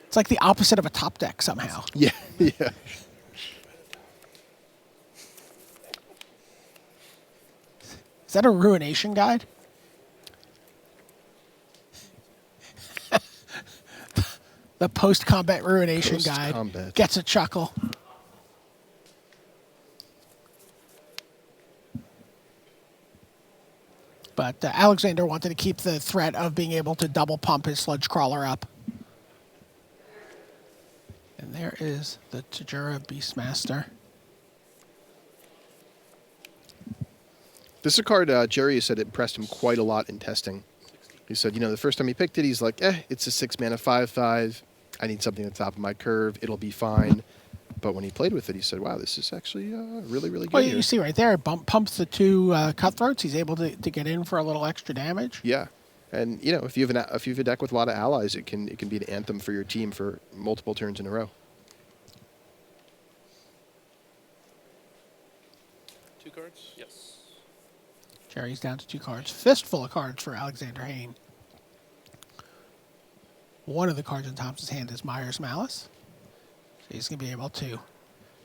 It's like the opposite of a top deck somehow. Yeah, yeah. Is that a Ruination Guide? The post-combat Ruination Guide gets a chuckle. But Alexander wanted to keep the threat of being able to double pump his Sludge Crawler up. And there is the Tajura Beastmaster. This is a card Jerry said impressed him quite a lot in testing. He said, the first time he picked it, he's like, it's a 6-mana 5/5. I need something at the top of my curve. It'll be fine. But when he played with it, he said, wow, this is actually really, really good. Well, you see right there, it pumps the two Cutthroats. He's able to get in for a little extra damage. Yeah. And, if you have a deck with a lot of allies, it can be an anthem for your team for multiple turns in a row. 2 cards? Yes. Jerry's down to 2 cards. Fistful of cards for Alexander Hayne. One of the cards in Thompson's hand is Myers Malice. So he's going to be able to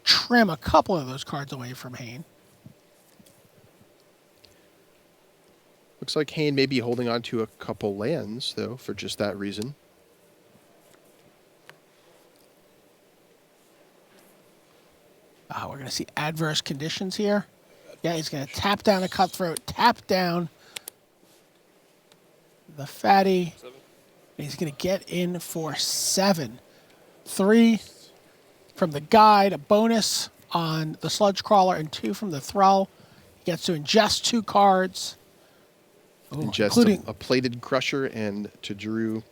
trim a couple of those cards away from Hayne. Looks like Hayne may be holding on to a couple lands, though, for just that reason. We're going to see adverse conditions here. Yeah, he's going to tap down a Cutthroat, tap down the Fatty. 7. And he's going to get in for 7. 3 from the Guide, a bonus on the Sludge Crawler, and 2 from the Thrall. He gets to ingest 2 cards. Ingest a Plated Crusher and Tajuru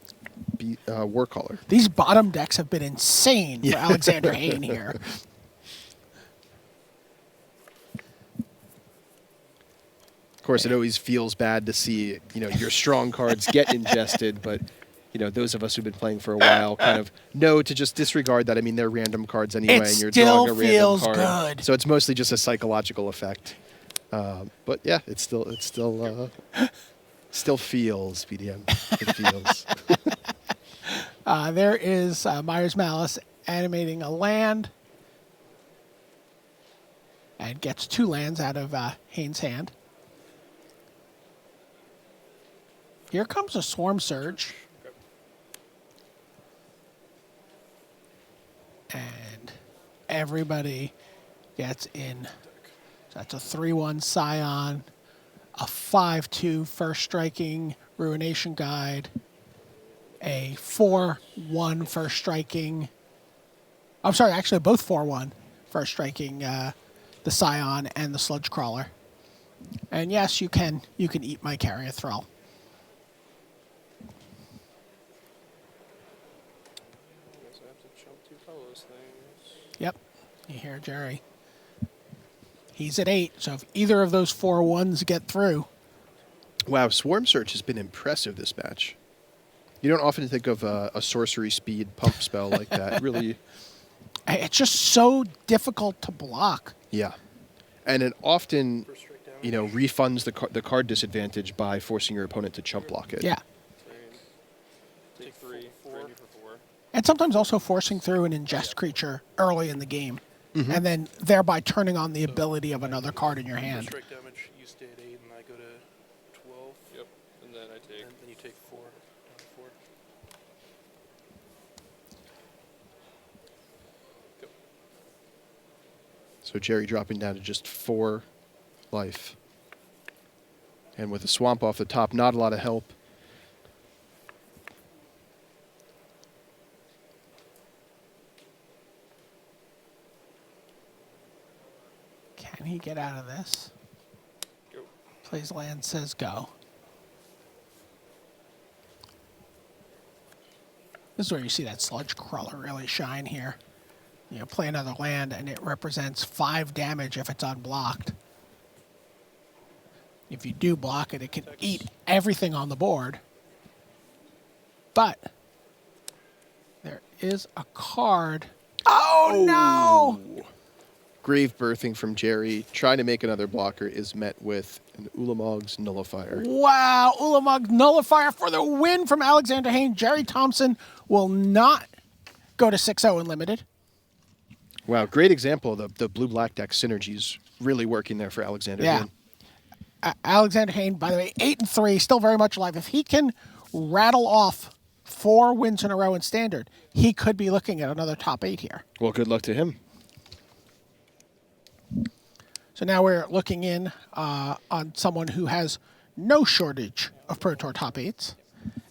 Warcaller. These bottom decks have been insane for Alexander Hayne here. Of course, it always feels bad to see, your strong cards get ingested, but, those of us who've been playing for a while kind of know to just disregard that. I mean, they're random cards anyway, and you're drawing a random card. Good. So it's mostly just a psychological effect. But yeah, it still feels, BDM. It feels. There is Myers Malice animating a land. And gets 2 lands out of Hayne's hand. Here comes a Swarm Surge. And everybody gets in. So that's a 3/1 Scion, a 5/2 First Striking Ruination Guide, a 4/1 First Striking. I'm sorry, actually both 4/1 First Striking, the Scion and the Sludge Crawler. And yes, you can eat my Carrier Thrall. I have to jump 2 Paulo's things. Yep, you hear Jerry. He's at 8, so if either of those 4 ones get through. Wow, Swarm Search has been impressive this match. You don't often think of a sorcery speed pump spell like that. Really, It's just so difficult to block. yeah. And it often, refunds the card disadvantage by forcing your opponent to chump block it. Yeah. Take 3, 4. For 4. And sometimes also forcing through an ingest creature early in the game, and then thereby turning on the ability of another card in your hand. Strike damage, you stay at 8, and I go to 12. Yep. And then I take. And then you take 4. Down to 4. Go. So Jerry dropping down to just 4 life. And with a swamp off the top, not a lot of help. Can he get out of this? Go. Plays land, says go. This is where you see that Sludge Crawler really shine here. Play another land, and it represents 5 damage if it's unblocked. If you do block it, it can eat everything on the board. But there is a card. Oh, no! Grave birthing from Jerry, trying to make another blocker, is met with an Ulamog's Nullifier. Wow, Ulamog Nullifier for the win from Alexander Hayne. Jerry Thompson will not go to 6-0 in Limited. Wow, great example of the blue-black deck synergies really working there for Alexander Hayne. Alexander Hayne, by the way, 8-3, still very much alive. If he can rattle off 4 wins in a row in Standard, he could be looking at another top 8 here. Well, good luck to him. So now we're looking in on someone who has no shortage of Pro Tour top 8s,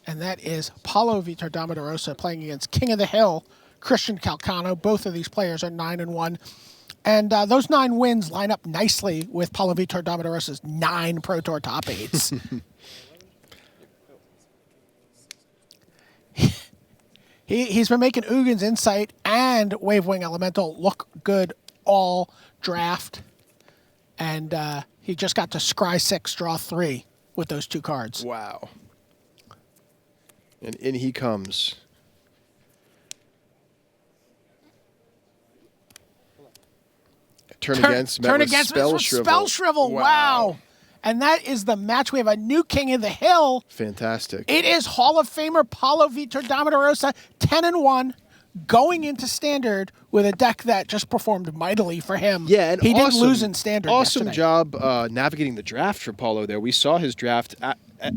and that is Paulo Vitor Damo da Rosa playing against King of the Hill, Christian Calcano. Both of these players are 9-1. And those 9 wins line up nicely with Paulo Vitor Damo da Rosa's 9 Pro Tour top 8s. He's been making Ugin's Insight and Wavewing Elemental look good all draft. And he just got to scry 6, draw 3 with those 2 cards. Wow. And in he comes. Turn against Spell Shrivel. Wow. And that is the match. We have a new King of the Hill. Fantastic. It is Hall of Famer Paulo Vitor Damo da Rosa, 10-1, going into Standard with a deck that just performed mightily for him. Yeah, and he didn't lose in Standard Awesome yesterday. job navigating the draft for Paulo there. We saw his draft.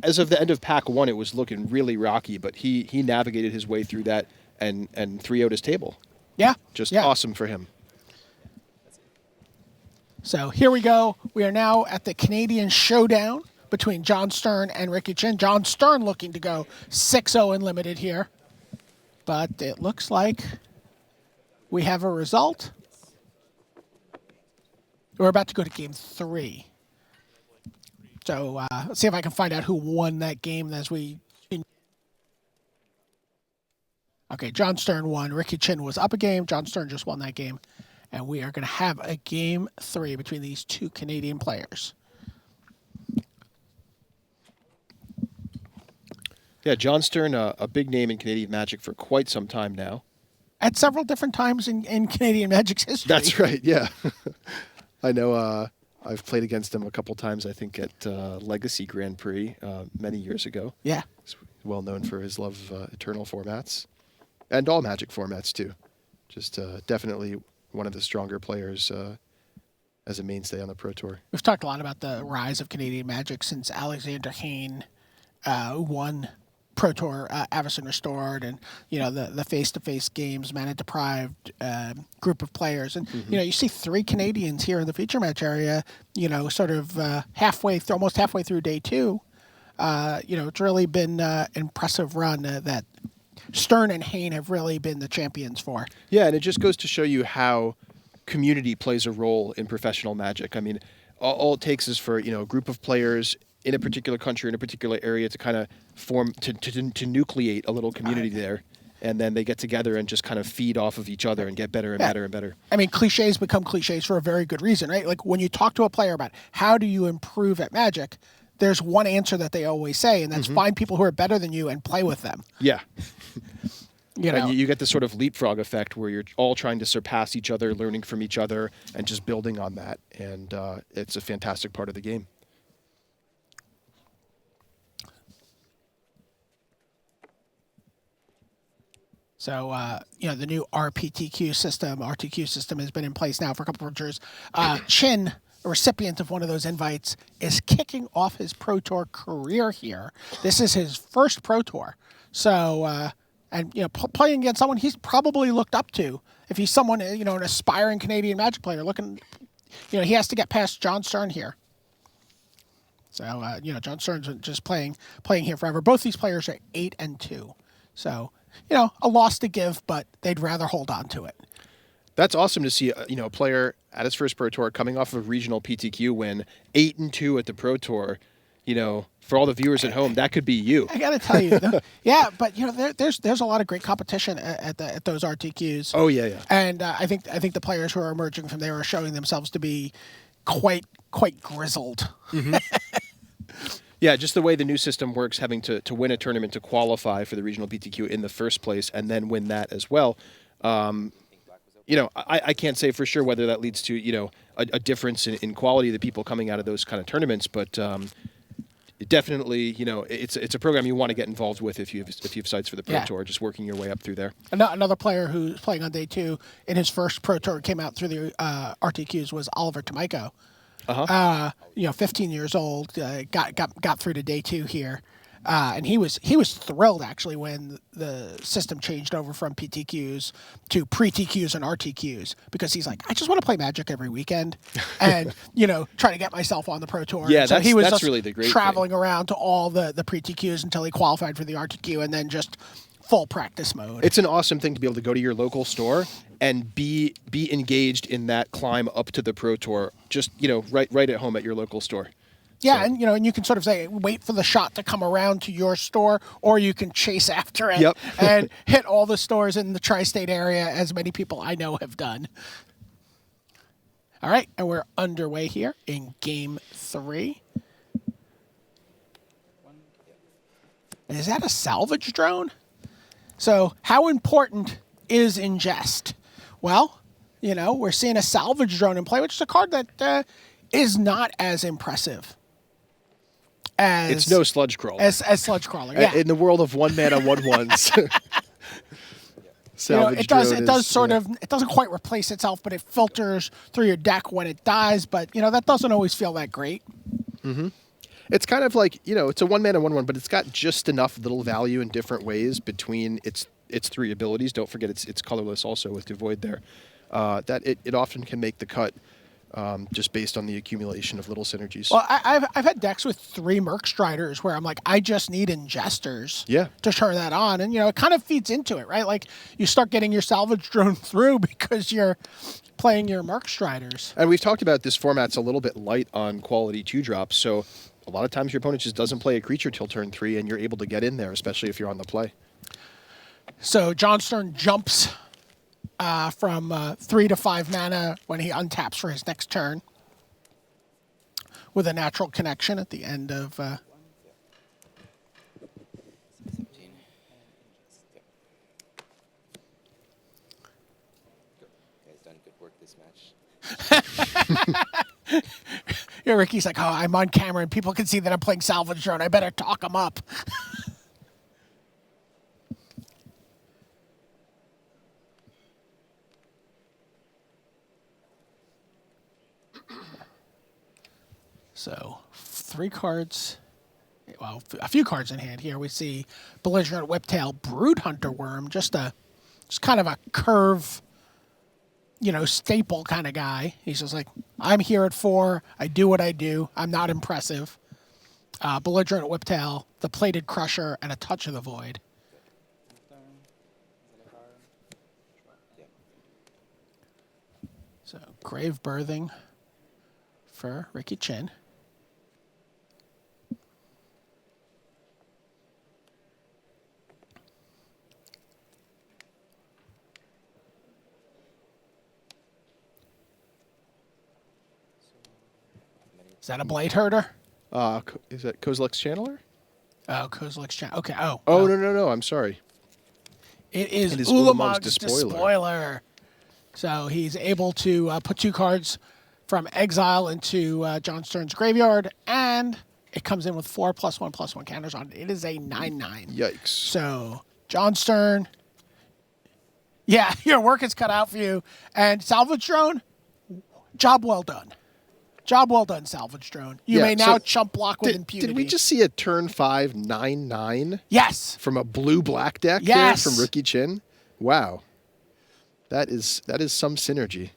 As of the end of Pack 1, it was looking really rocky, but he navigated his way through that and 3-0'd his table. Yeah. Just awesome for him. So here we go. We are now at the Canadian showdown between John Stern and Ricky Chin. John Stern looking to go 6-0 in Limited here. But it looks like we have a result. We're about to go to game 3. So let's see if I can find out who won that game as we... Okay, John Stern won. Ricky Chin was up a game. John Stern just won that game. And we are going to have a game 3 between these 2 Canadian players. Yeah, John Stern, a big name in Canadian Magic for quite some time now. At several different times in Canadian Magic's history. That's right, yeah. I know I've played against him a couple times, I think, at Legacy Grand Prix many years ago. Yeah. He's well known for his love of Eternal formats. And all Magic formats, too. Just definitely one of the stronger players as a mainstay on the Pro Tour. We've talked a lot about the rise of Canadian Magic since Alexander Hayne won Pro Tour Avacyn Restored, and the face-to-face games, mana deprived group of players, and you see 3 Canadians here in the feature match area. Sort of almost halfway through day 2. It's really been an impressive run that Stern and Hayne have really been the champions for. Yeah, and it just goes to show you how community plays a role in professional Magic. I mean, all it takes is for a group of players in a particular country, in a particular area, to kind of form to nucleate a little community there, and then they get together and just kind of feed off of each other and get better and better and better. I mean, cliches become cliches for a very good reason, right? Like when you talk to a player about how do you improve at Magic, there's one answer that they always say, and that's find people who are better than you and play with them. Yeah. You know, and you get this sort of leapfrog effect where you're all trying to surpass each other, learning from each other, and just building on that. And it's a fantastic part of the game. So, the new RTQ system has been in place now for a couple of years. Chin, a recipient of one of those invites, is kicking off his Pro Tour career here. This is his first Pro Tour. So, playing against someone he's probably looked up to. If he's someone, an aspiring Canadian Magic player looking, he has to get past John Stern here. So, John Stern's just playing here forever. Both these players are 8-2. So, a loss to give, but they'd rather hold on to it. That's awesome to see, a player at his first Pro Tour coming off of a regional PTQ win, 8-2 at the Pro Tour. For all the viewers at home, that could be you. I got to tell you, yeah, but there's a lot of great competition at those RTQs. Oh yeah. And I think the players who are emerging from there are showing themselves to be quite grizzled. Mm-hmm. Yeah, just the way the new system works, having to win a tournament to qualify for the regional PTQ in the first place and then win that as well. I can't say for sure whether that leads to, a difference in quality of the people coming out of those kind of tournaments, but definitely, it's a program you want to get involved with if you have sights for the Pro Tour, just working your way up through there. Another player who's playing on day 2 in his first Pro Tour came out through the RTQs was Oliver Tomiko. 15 years old, got through to day 2 here. And he was thrilled actually when the system changed over from PTQs to pre-TQs and RTQs, because he's like, I just want to play Magic every weekend and try to get myself on the Pro Tour. Yeah, so that's, he was that's just really the great traveling thing. around to all the pre-TQs until he qualified for the RTQ, and then just full practice mode. It's an awesome thing to be able to go to your local store and be engaged in that climb up to the Pro Tour, just right at home at your local store. Yeah, so. And you can sort of say, wait for the shot to come around to your store, or you can chase after it and hit all the stores in the tri-state area, as many people I know have done. All right, and we're underway here in Game 3. Is that a salvage drone? So how important is ingest? Well, we're seeing a salvage drone in play, which is a card that is not as impressive. It's no sludge crawler. As sludge crawler, yeah. In the world of 1-mana 1/1s. Salvage it doesn't quite replace itself, but it filters through your deck when it dies, but that doesn't always feel that great. Mm-hmm. It's kind of like, it's a 1-mana 1/1, but it's got just enough little value in different ways between its 3 abilities. Don't forget it's colorless also with Devoid there. That it often can make the cut. Just based on the accumulation of little synergies. Well, I've had decks with 3 Merc Striders where I'm like, I just need ingesters to turn that on. And, it kind of feeds into it, right? Like, you start getting your salvage drone through because you're playing your Merc Striders. And we've talked about this format's a little bit light on quality 2-drops, so a lot of times your opponent just doesn't play a creature till turn 3, and you're able to get in there, especially if you're on the play. So John Stern jumps from 3 to 5 mana when he untaps for his next turn with a natural connection at the end of... Done good work this match. Ricky's like, I'm on camera and people can see that I'm playing Salvage Drone. I better talk them up. So, 3 cards, well, a few cards in hand here. We see Belligerent Whiptail, Broodhunter Worm, just kind of a curve, staple kind of guy. He's just like, I'm here at 4, I do what I do, I'm not impressive. Belligerent Whiptail, the Plated Crusher, and a Touch of the Void. So, Grave Birthing for Ricky Chin. Is that a Blade Herder? Is that Kozilek's Channeler? Oh, Kozilek's Channeler. Okay. Oh. Oh, well, no. I'm sorry. It is It is Ulamog's Despoiler. Despoiler. So he's able to put 2 cards from exile into John Stern's graveyard, and it comes in with 4 +1/+1 counters on it. It is a 9/9. Yikes. So John Stern, yeah, your work is cut out for you. And Salvage Drone, job well done. Job well done, Salvage Drone. You may now chump block with impunity. Did we just see a turn 5 9/9? Yes. From a blue-black deck Yes. there from Rookie Chin? Wow. That is some synergy.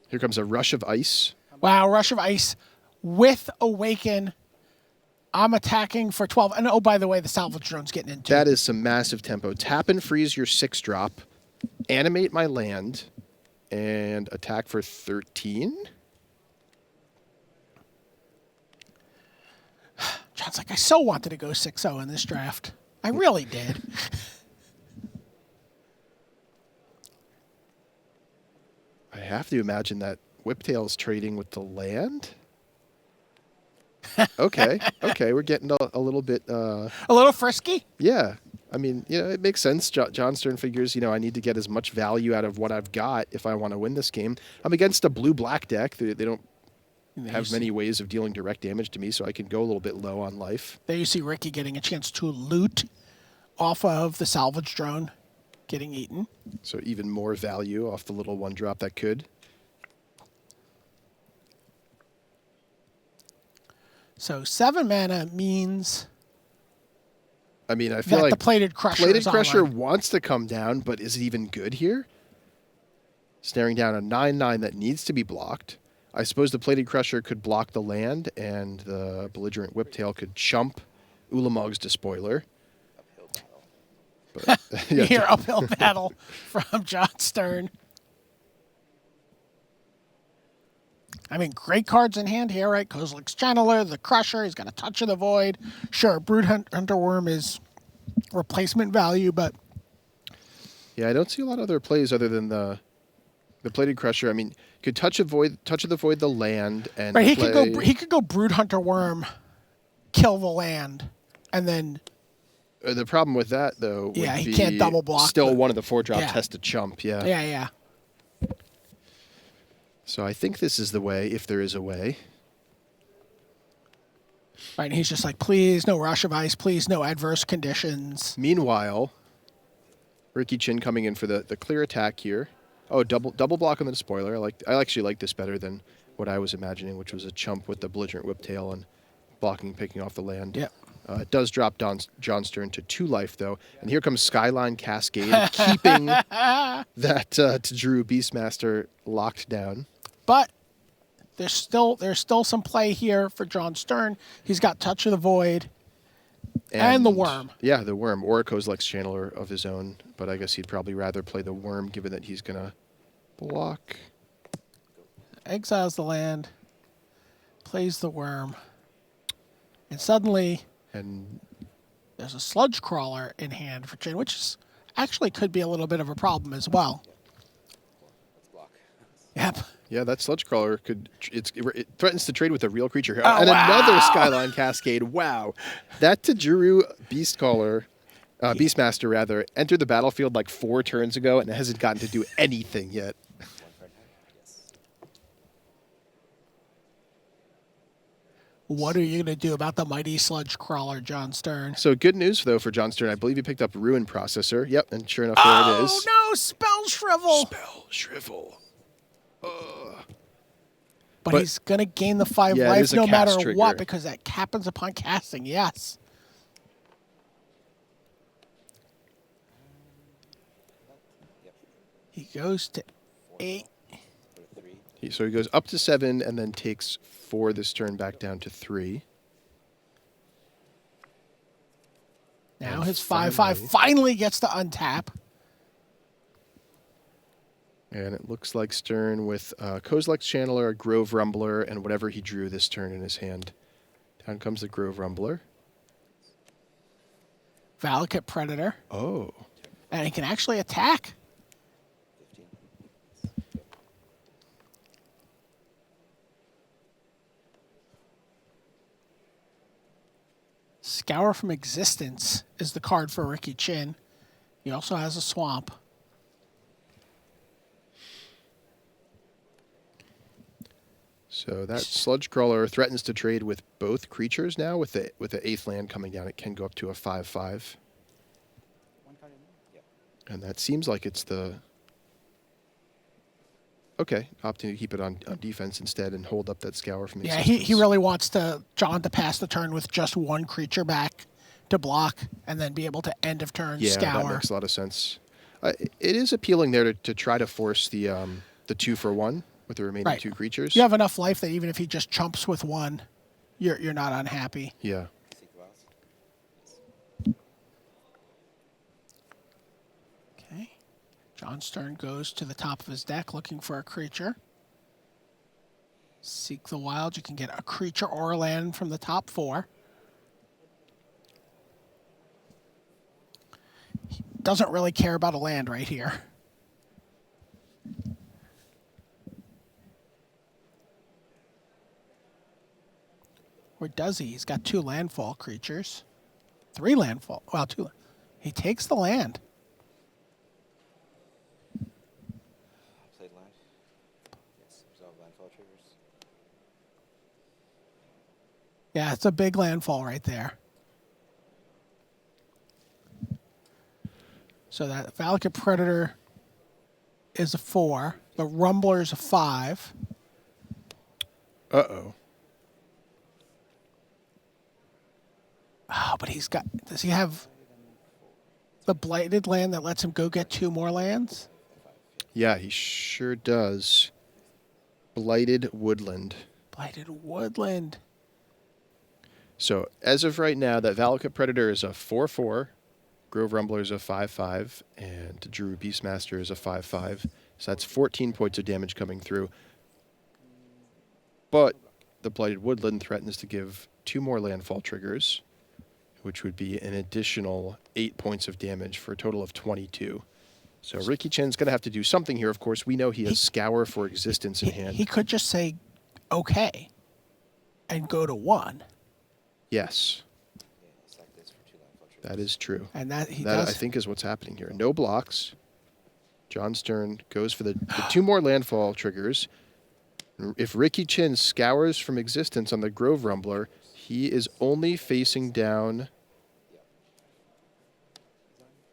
Here comes a Rush of Ice. Wow, Rush of Ice with Awaken. I'm attacking for 12. And oh, by the way, the Salvage Drone's getting into. That is some massive tempo. Tap and freeze your 6-drop. Animate my land. And attack for 13. John's like, I so wanted to go 6-0 in this draft. I really did. I have to imagine that Whiptail's trading with the land. Okay, we're getting a little bit... a little frisky? Yeah. I mean, it makes sense. John Stern figures, I need to get as much value out of what I've got if I want to win this game. I'm against a blue-black deck. They don't have many ways of dealing direct damage to me, so I can go a little bit low on life. There you see Ricky getting a chance to loot off of the Salvage Drone getting eaten. So even more value off the little 1-drop that could. So 7 mana means... I mean, I feel that like the Plated Crusher Plated is Crusher online. wants to come down, but is it even good here? Staring down a 9/9 that needs to be blocked. I suppose the Plated Crusher could block the land, and the Belligerent Whiptail could chump Ulamog's Despoiler. But, You hear uphill battle from John Stern. I mean, great cards in hand here, right? Kozilek's Channeler, the Crusher, he's got a Touch of the Void. Sure, Brood Hunter Worm is replacement value, but... Yeah, I don't see a lot of other plays other than the Plated Crusher. I mean, could Touch of the Void the land, and right, play... he could go Brood Hunter Worm, kill the land, and then... The problem with that, though, would he be can't double block. Still one of the 4-drops has to chump, yeah. Yeah. So I think this is the way, if there is a way. Right, and he's just like, please, no Rush of Ice, please, no adverse conditions. Meanwhile, Ricky Chin coming in for the clear attack here. Oh, double block on the Despoiler. I actually like this better than what I was imagining, which was a chump with the Belligerent Whiptail and blocking, picking off the land. Yep. It does drop John Stern to 2 life, though. And here comes Skyline Cascade, keeping that Drew Beastmaster locked down. But there's still some play here for John Stern. He's got Touch of the Void and the Worm. Yeah, the Worm, or a Kozilek's Channeler of his own. But I guess he'd probably rather play the Worm, given that he's going to block. Exiles the land, plays the Worm, and suddenly there's a Sludge Crawler in hand for Chin, which is actually could be a little bit of a problem as well. Yep. Yeah, that Sludge Crawler it threatens to trade with a real creature here. Oh, and wow. Another Skyline Cascade. Wow. That Tajuru Beastmaster rather, entered the battlefield like 4 turns ago and hasn't gotten to do anything yet. What are you going to do about the mighty Sludge Crawler, John Stern? So good news, though, for John Stern. I believe he picked up Ruin Processor. Yep, and sure enough, there it is. Oh, no, Spell Shrivel. Spell Shrivel. But he's going to gain the 5 Yeah, it life is a no cast matter trigger. what, because that happens upon casting, yes. He goes to 8. So he goes up to 7 and then takes 4 this turn back down to 3. Now And his 5/5 finally gets to untap. And it looks like Stern with Kozilek's Channeler, a Grove Rumbler, and whatever he drew this turn in his hand. Down comes the Grove Rumbler. Valakut Predator. Oh. And he can actually attack. Scour from Existence is the card for Ricky Chin. He also has a swamp. So that Sludge Crawler threatens to trade with both creatures now. With the 8th land coming down, it can go up to a 5/5. And that seems like it's the... Okay, opting to keep it on defense instead and hold up that Scour from Yeah, Existence. he really wants John to pass the turn with just one creature back to block and then be able to end of turn Scour. That makes a lot of sense. It is appealing there to try to force the 2-for-1 with the remaining 2 creatures. You have enough life that even if he just chumps with one, you're not unhappy. Yeah. Okay. John Stern goes to the top of his deck looking for a creature. Seek the Wild. You can get a creature or a land from the top 4. He doesn't really care about a land right here. Or does he? He's got 2 landfall creatures. 3 landfall. Well, 2. He takes the land. Played land. Yes, resolve landfall triggers. Yeah, it's a big landfall right there. So that Valakut Predator is a 4. The Rumbler is a 5. Uh-oh. Oh, but does he have the Blighted land that lets him go get 2 more lands? Yeah, he sure does. Blighted Woodland. Blighted Woodland. So as of right now, that Valakut Predator is a 4/4, Grove Rumbler is a 5/5, and Drew Beastmaster is a 5/5. So that's 14 points of damage coming through. But the Blighted Woodland threatens to give 2 more landfall triggers, which would be an additional 8 points of damage for a total of 22. So Ricky Chen's going to have to do something here. Of course, we know he has Scour for Existence in hand. He could just say, okay, and go to 1. Yes. That is true. And that I think is what's happening here. No blocks. John Stern goes for the 2 more landfall triggers. If Ricky Chin scours from Existence on the Grove Rumbler, he is only facing down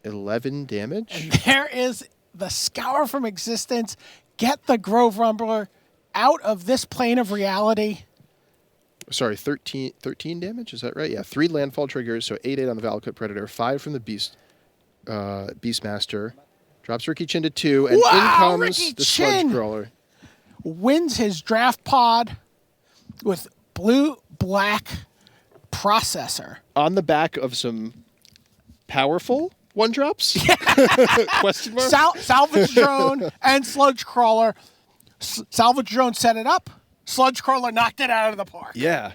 11 damage. And there is the Scour from Existence. Get the Grove Rumbler out of this plane of reality. Sorry, 13 damage, is that right? Yeah, 3 landfall triggers, so 8/8 on the Valakut Predator, 5 from the Beastmaster. Drops Ricky Chin to 2, and in comes Ricky the Chin Sludge Crawler. Wins his draft pod with blue-black processor. On the back of some powerful 1-drops? Question mark? Salvage Drone and Sludge Crawler. Salvage Drone set it up. Sludge Crawler knocked it out of the park. Yeah.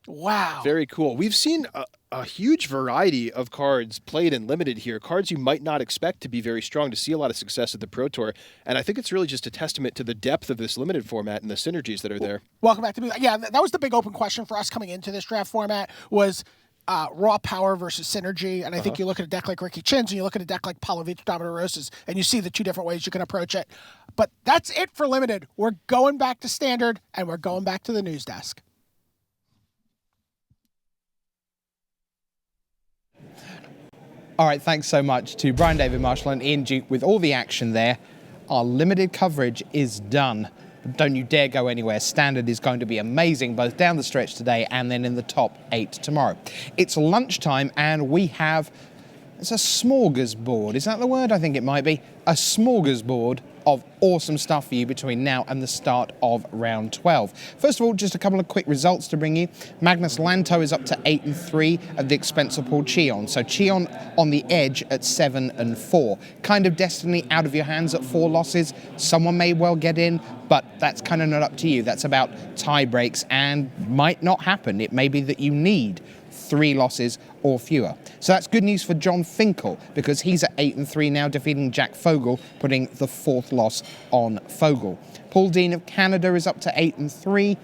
Wow. Very cool. We've seen a huge variety of cards played and limited here. Cards you might not expect to be very strong, to see a lot of success at the Pro Tour. And I think it's really just a testament to the depth of this limited format and the synergies that are there. Welcome back to me. Yeah, that was the big open question for us coming into this draft format was raw power versus synergy. And I think you look at a deck like Ricky Chin's and you look at a deck like Paulo, Vitor, Damo da Rosa's, and you see the 2 different ways you can approach it. But that's it for limited. We're going back to standard, and we're going back to the news desk. All right, thanks so much to Brian David Marshall and Ian Duke with all the action there. Our limited coverage is done. But don't you dare go anywhere. Standard is going to be amazing, both down the stretch today and then in the top 8 tomorrow. It's lunchtime, and we have, it's a smorgasbord. Is that the word? I think it might be. A smorgasbord of awesome stuff for you between now and the start of round 12. First of all, just a couple of quick results to bring you. Magnus Lanto is up to 8-3 at the expense of Paul Cheon. So Cheon on the edge at 7-4. Kind of destiny out of your hands at 4 losses. Someone may well get in, but that's kind of not up to you. That's about tie breaks and might not happen. It may be that you need 3 losses or fewer. So that's good news for John Finkel, because he's at 8-3 now, defeating Jack Fogle, putting the 4th loss on Fogle. Paul Dean of Canada is up to 8-3.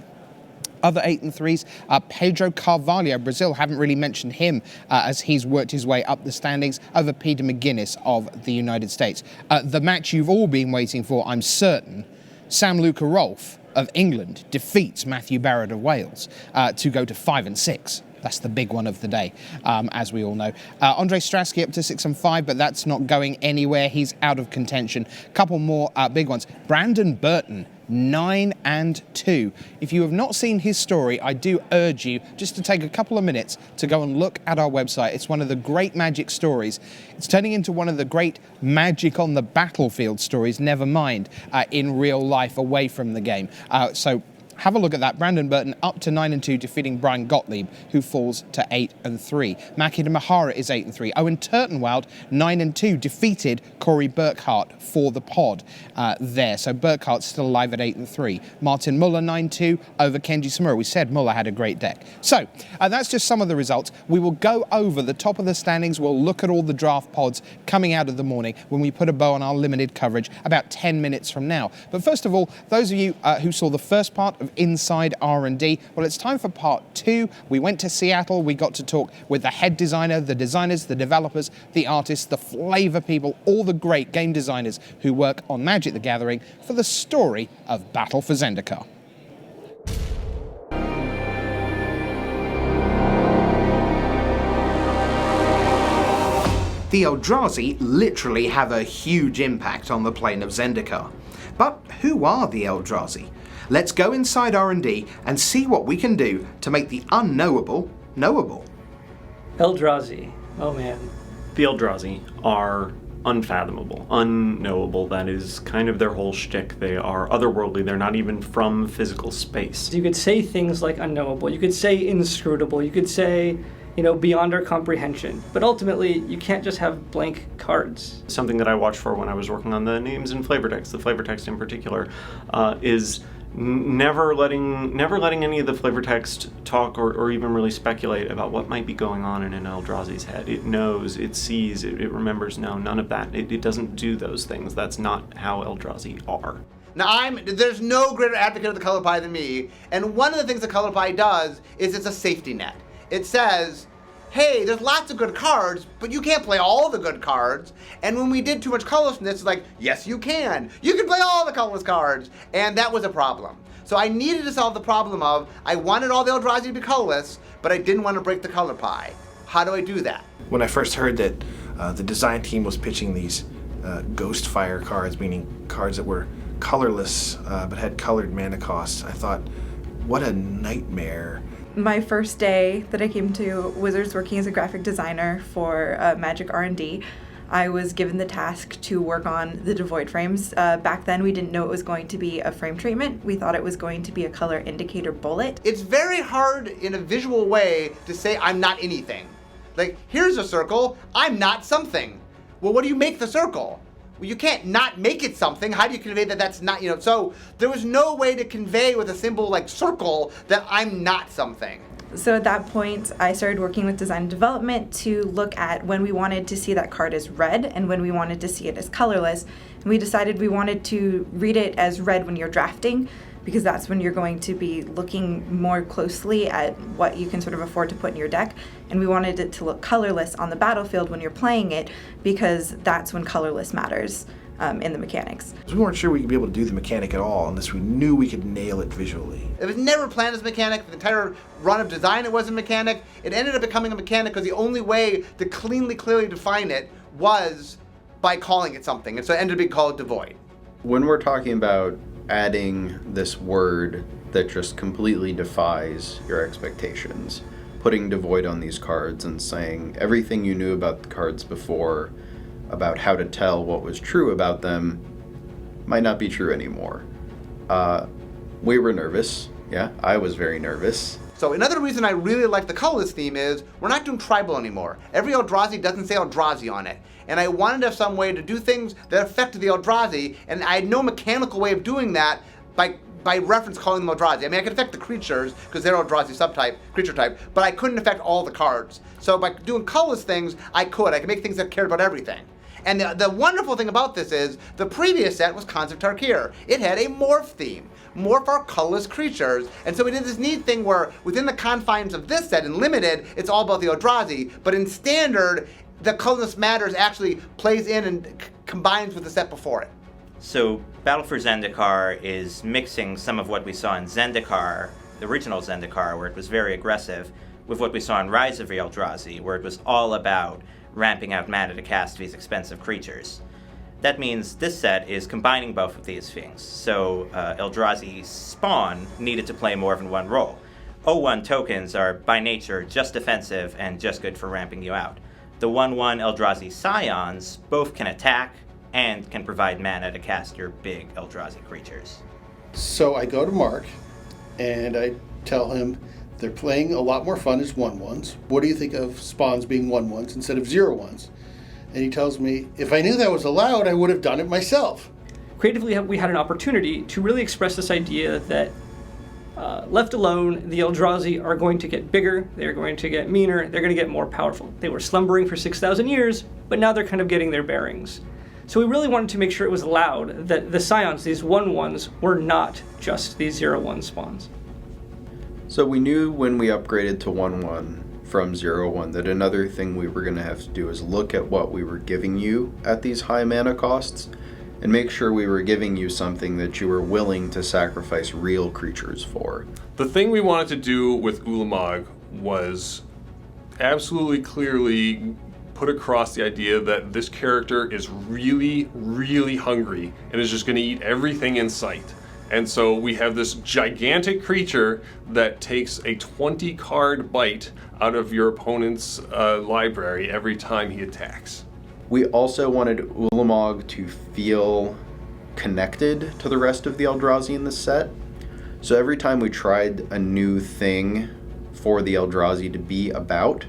Other 8 and 3s, Pedro Carvalho, Brazil, haven't really mentioned him as he's worked his way up the standings over Peter McGuinness of the United States. The match you've all been waiting for, I'm certain, Sam Luca Rolfe of England defeats Matthew Barrett of Wales to go to 5 and 6. That's the big one of the day, as we all know. Andre Strasky up to 6 and 5, but that's not going anywhere. He's out of contention. Couple more big ones. Brandon Burton, 9 and 2. If you have not seen his story, I do urge you just to take a couple of minutes to go and look at our website. It's one of the great Magic stories. It's turning into one of the great Magic on the battlefield stories, never mind in real life away from the game. So have a look at that. Brandon Burton up to 9 and 2, defeating Brian Gottlieb, who falls to 8 and 3. Makida Mahara is 8 and 3. Owen Turtenwald, 9 and 2, defeated Corey Burkhart for the pod there. So Burkhart's still alive at 8 and 3. Martin Mueller, 9-2 over Kenji Samura. We said Mueller had a great deck. So that's just some of the results. We will go over the top of the standings. We'll look at all the draft pods coming out of the morning when we put a bow on our limited coverage about 10 minutes from now. But first of all, those of you who saw the first part of Inside R&D, well, it's time for part 2. We went to Seattle. We got to talk with the head designer, the designers, the developers, the artists, the flavor people, all the great game designers who work on Magic the Gathering for the story of Battle for Zendikar. The Eldrazi literally have a huge impact on the plane of Zendikar. But who are the Eldrazi? Let's go inside R&D and see what we can do to make the unknowable knowable. Eldrazi. Oh man. The Eldrazi are unfathomable, unknowable. That is kind of their whole shtick. They are otherworldly. They're not even from physical space. You could say things like unknowable. You could say inscrutable. You could say, beyond our comprehension. But ultimately, you can't just have blank cards. Something that I watched for when I was working on the names and flavor text, the flavor text in particular, is never letting any of the flavor text talk or even really speculate about what might be going on in an Eldrazi's head. It knows, it sees, it remembers. No, none of that. It doesn't do those things. That's not how Eldrazi are. Now, there's no greater advocate of the color pie than me, and one of the things the color pie does is it's a safety net. It says, hey, there's lots of good cards, but you can't play all the good cards. And when we did too much colorlessness, it's like, yes, you can. You can play all the colorless cards. And that was a problem. So I needed to solve the problem of, I wanted all the Eldrazi to be colorless, but I didn't want to break the color pie. How do I do that? When I first heard that the design team was pitching these ghost fire cards, meaning cards that were colorless but had colored mana costs, I thought, what a nightmare. My first day that I came to Wizards working as a graphic designer for Magic R&D, I was given the task to work on the devoid frames. Back then, we didn't know it was going to be a frame treatment. We thought it was going to be a color indicator bullet. It's very hard in a visual way to say I'm not anything. Like, here's a circle, I'm not something. Well, what do you make the circle? Well, you can't not make it something. How do you convey that that's not, so there was no way to convey with a symbol like circle that I'm not something. So at that point, I started working with design and development to look at when we wanted to see that card as red and when we wanted to see it as colorless. And we decided we wanted to read it as red when you're drafting, because that's when you're going to be looking more closely at what you can sort of afford to put in your deck. And we wanted it to look colorless on the battlefield when you're playing it, because that's when colorless matters in the mechanics. We weren't sure we could be able to do the mechanic at all unless we knew we could nail it visually. It was never planned as a mechanic. The entire run of design, it was a mechanic. It ended up becoming a mechanic because the only way to clearly define it was by calling it something. And so it ended up being called devoid. When we're talking about adding this word that just completely defies your expectations, putting devoid on these cards and saying everything you knew about the cards before about how to tell what was true about them might not be true anymore. We were nervous. Yeah, I was very nervous. So another reason I really like the colorless theme is we're not doing tribal anymore. Every Eldrazi doesn't say Eldrazi on it. And I wanted to have some way to do things that affected the Eldrazi, and I had no mechanical way of doing that by reference calling them Eldrazi. I mean, I could affect the creatures, because they're Eldrazi subtype, creature type, but I couldn't affect all the cards. So by doing colorless things, I could make things that cared about everything. And the wonderful thing about this is the previous set was Concept Tarkir. It had a morph theme. Morph our colorless creatures. And so we did this neat thing where within the confines of this set, in Limited, it's all about the Eldrazi, but in Standard, the colorless matters actually plays in and combines with the set before it. So Battle for Zendikar is mixing some of what we saw in Zendikar, the original Zendikar, where it was very aggressive, with what we saw in Rise of the Eldrazi, where it was all about ramping out mana to cast these expensive creatures. That means this set is combining both of these things. So Eldrazi Spawn needed to play more than one role. 0/1 tokens are by nature just defensive and just good for ramping you out. The 1/1 Eldrazi Scions both can attack and can provide mana to cast your big Eldrazi creatures. So I go to Mark and I tell him they're playing a lot more fun as 1/1s. What do you think of spawns being 1/1s instead of 0/1s? And he tells me, if I knew that was allowed, I would have done it myself. Creatively, we had an opportunity to really express this idea that left alone, the Eldrazi are going to get bigger, they're going to get meaner, they're going to get more powerful. They were slumbering for 6,000 years, but now they're kind of getting their bearings. So we really wanted to make sure it was allowed that the Scions, these 1/1s, were not just these 0/1 spawns. So we knew when we upgraded to 1/1 from 0/1 that another thing we were going to have to do is look at what we were giving you at these high mana costs and make sure we were giving you something that you were willing to sacrifice real creatures for. The thing we wanted to do with Ulamog was absolutely clearly put across the idea that this character is really, really hungry and is just going to eat everything in sight. And so we have this gigantic creature that takes a 20-card bite out of your opponent's library every time he attacks. We also wanted Ulamog to feel connected to the rest of the Eldrazi in the set. So every time we tried a new thing for the Eldrazi to be about,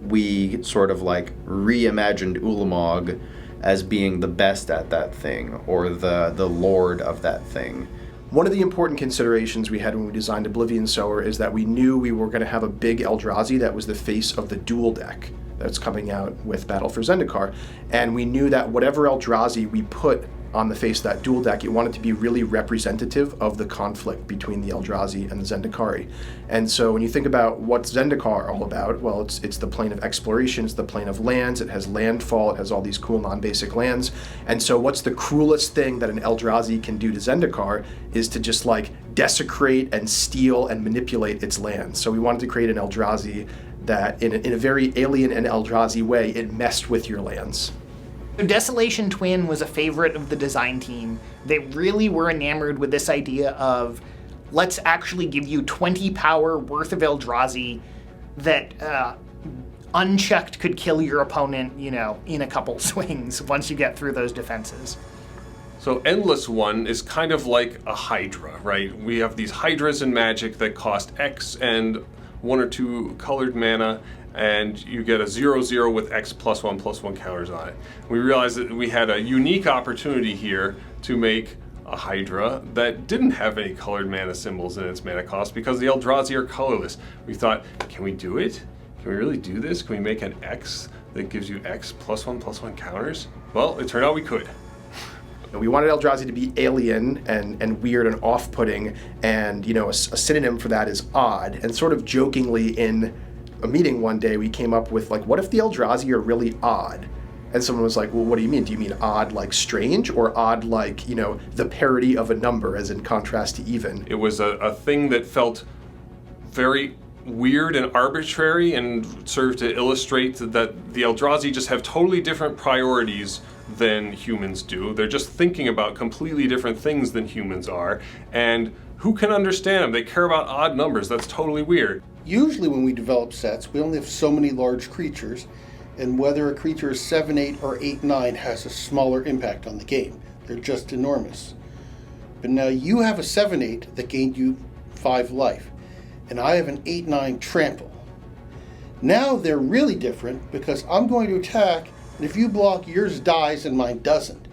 we sort of like reimagined Ulamog as being the best at that thing, or the lord of that thing. One of the important considerations we had when we designed Oblivion Sower is that we knew we were going to have a big Eldrazi that was the face of the dual deck that's coming out with Battle for Zendikar, and we knew that whatever Eldrazi we put on the face of that dual deck, it wanted to be really representative of the conflict between the Eldrazi and the Zendikari. And so when you think about what's Zendikar all about, well, it's the plane of exploration, it's the plane of lands, it has landfall, it has all these cool non-basic lands. And so what's the cruelest thing that an Eldrazi can do to Zendikar is to just like desecrate and steal and manipulate its lands. So we wanted to create an Eldrazi that in a very alien and Eldrazi way, it messed with your lands. Desolation Twin was a favorite of the design team. They really were enamored with this idea of, let's actually give you 20 power worth of Eldrazi that unchecked could kill your opponent, in a couple swings once you get through those defenses. So Endless One is kind of like a Hydra, right? We have these Hydras in Magic that cost X and 1 or 2 colored mana, and you get a 0/0 with X +1/+1 counters on it. We realized that we had a unique opportunity here to make a Hydra that didn't have any colored mana symbols in its mana cost because the Eldrazi are colorless. We thought, can we do it? Can we really do this? Can we make an X that gives you X +1/+1 counters? Well, it turned out we could. We wanted Eldrazi to be alien and weird and off-putting, and a synonym for that is odd. And sort of jokingly in a meeting one day, we came up with what if the Eldrazi are really odd? And someone was like, well, what do you mean? Do you mean odd like strange, or odd like, the parity of a number, as in contrast to even? It was a thing that felt very weird and arbitrary and served to illustrate that the Eldrazi just have totally different priorities than humans do. They're just thinking about completely different things than humans are, and who can understand them? They care about odd numbers. That's totally weird. Usually when we develop sets, we only have so many large creatures, and whether a creature is 7/8 or 8/9 has a smaller impact on the game. They're just enormous. But now you have a 7/8 that gained you 5 life, and I have an 8/9 trample. Now they're really different because I'm going to attack, and if you block, yours dies and mine doesn't.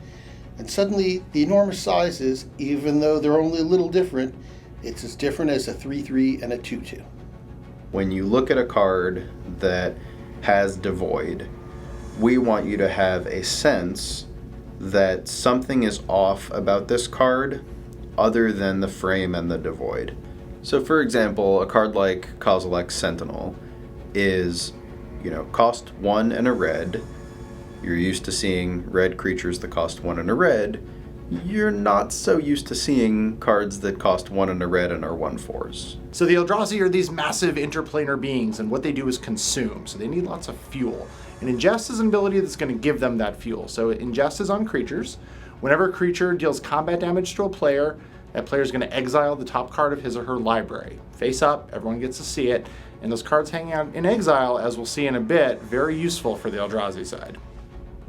And suddenly the enormous sizes, even though they're only a little different, it's as different as a 3/3 and a 2/2. When you look at a card that has Devoid, we want you to have a sense that something is off about this card other than the frame and the devoid. So for example, a card like Kozilek's Sentinel is, cost 1 and a red. You're used to seeing red creatures that cost 1 and a red. You're not so used to seeing cards that cost 1 and a red and are 1/4s. So the Eldrazi are these massive interplanar beings, and what they do is consume. So they need lots of fuel. And Ingest is an ability that's going to give them that fuel. So Ingest is on creatures. Whenever a creature deals combat damage to a player, that player is going to exile the top card of his or her library. Face up, everyone gets to see it. And those cards hanging out in exile, as we'll see in a bit, very useful for the Eldrazi side.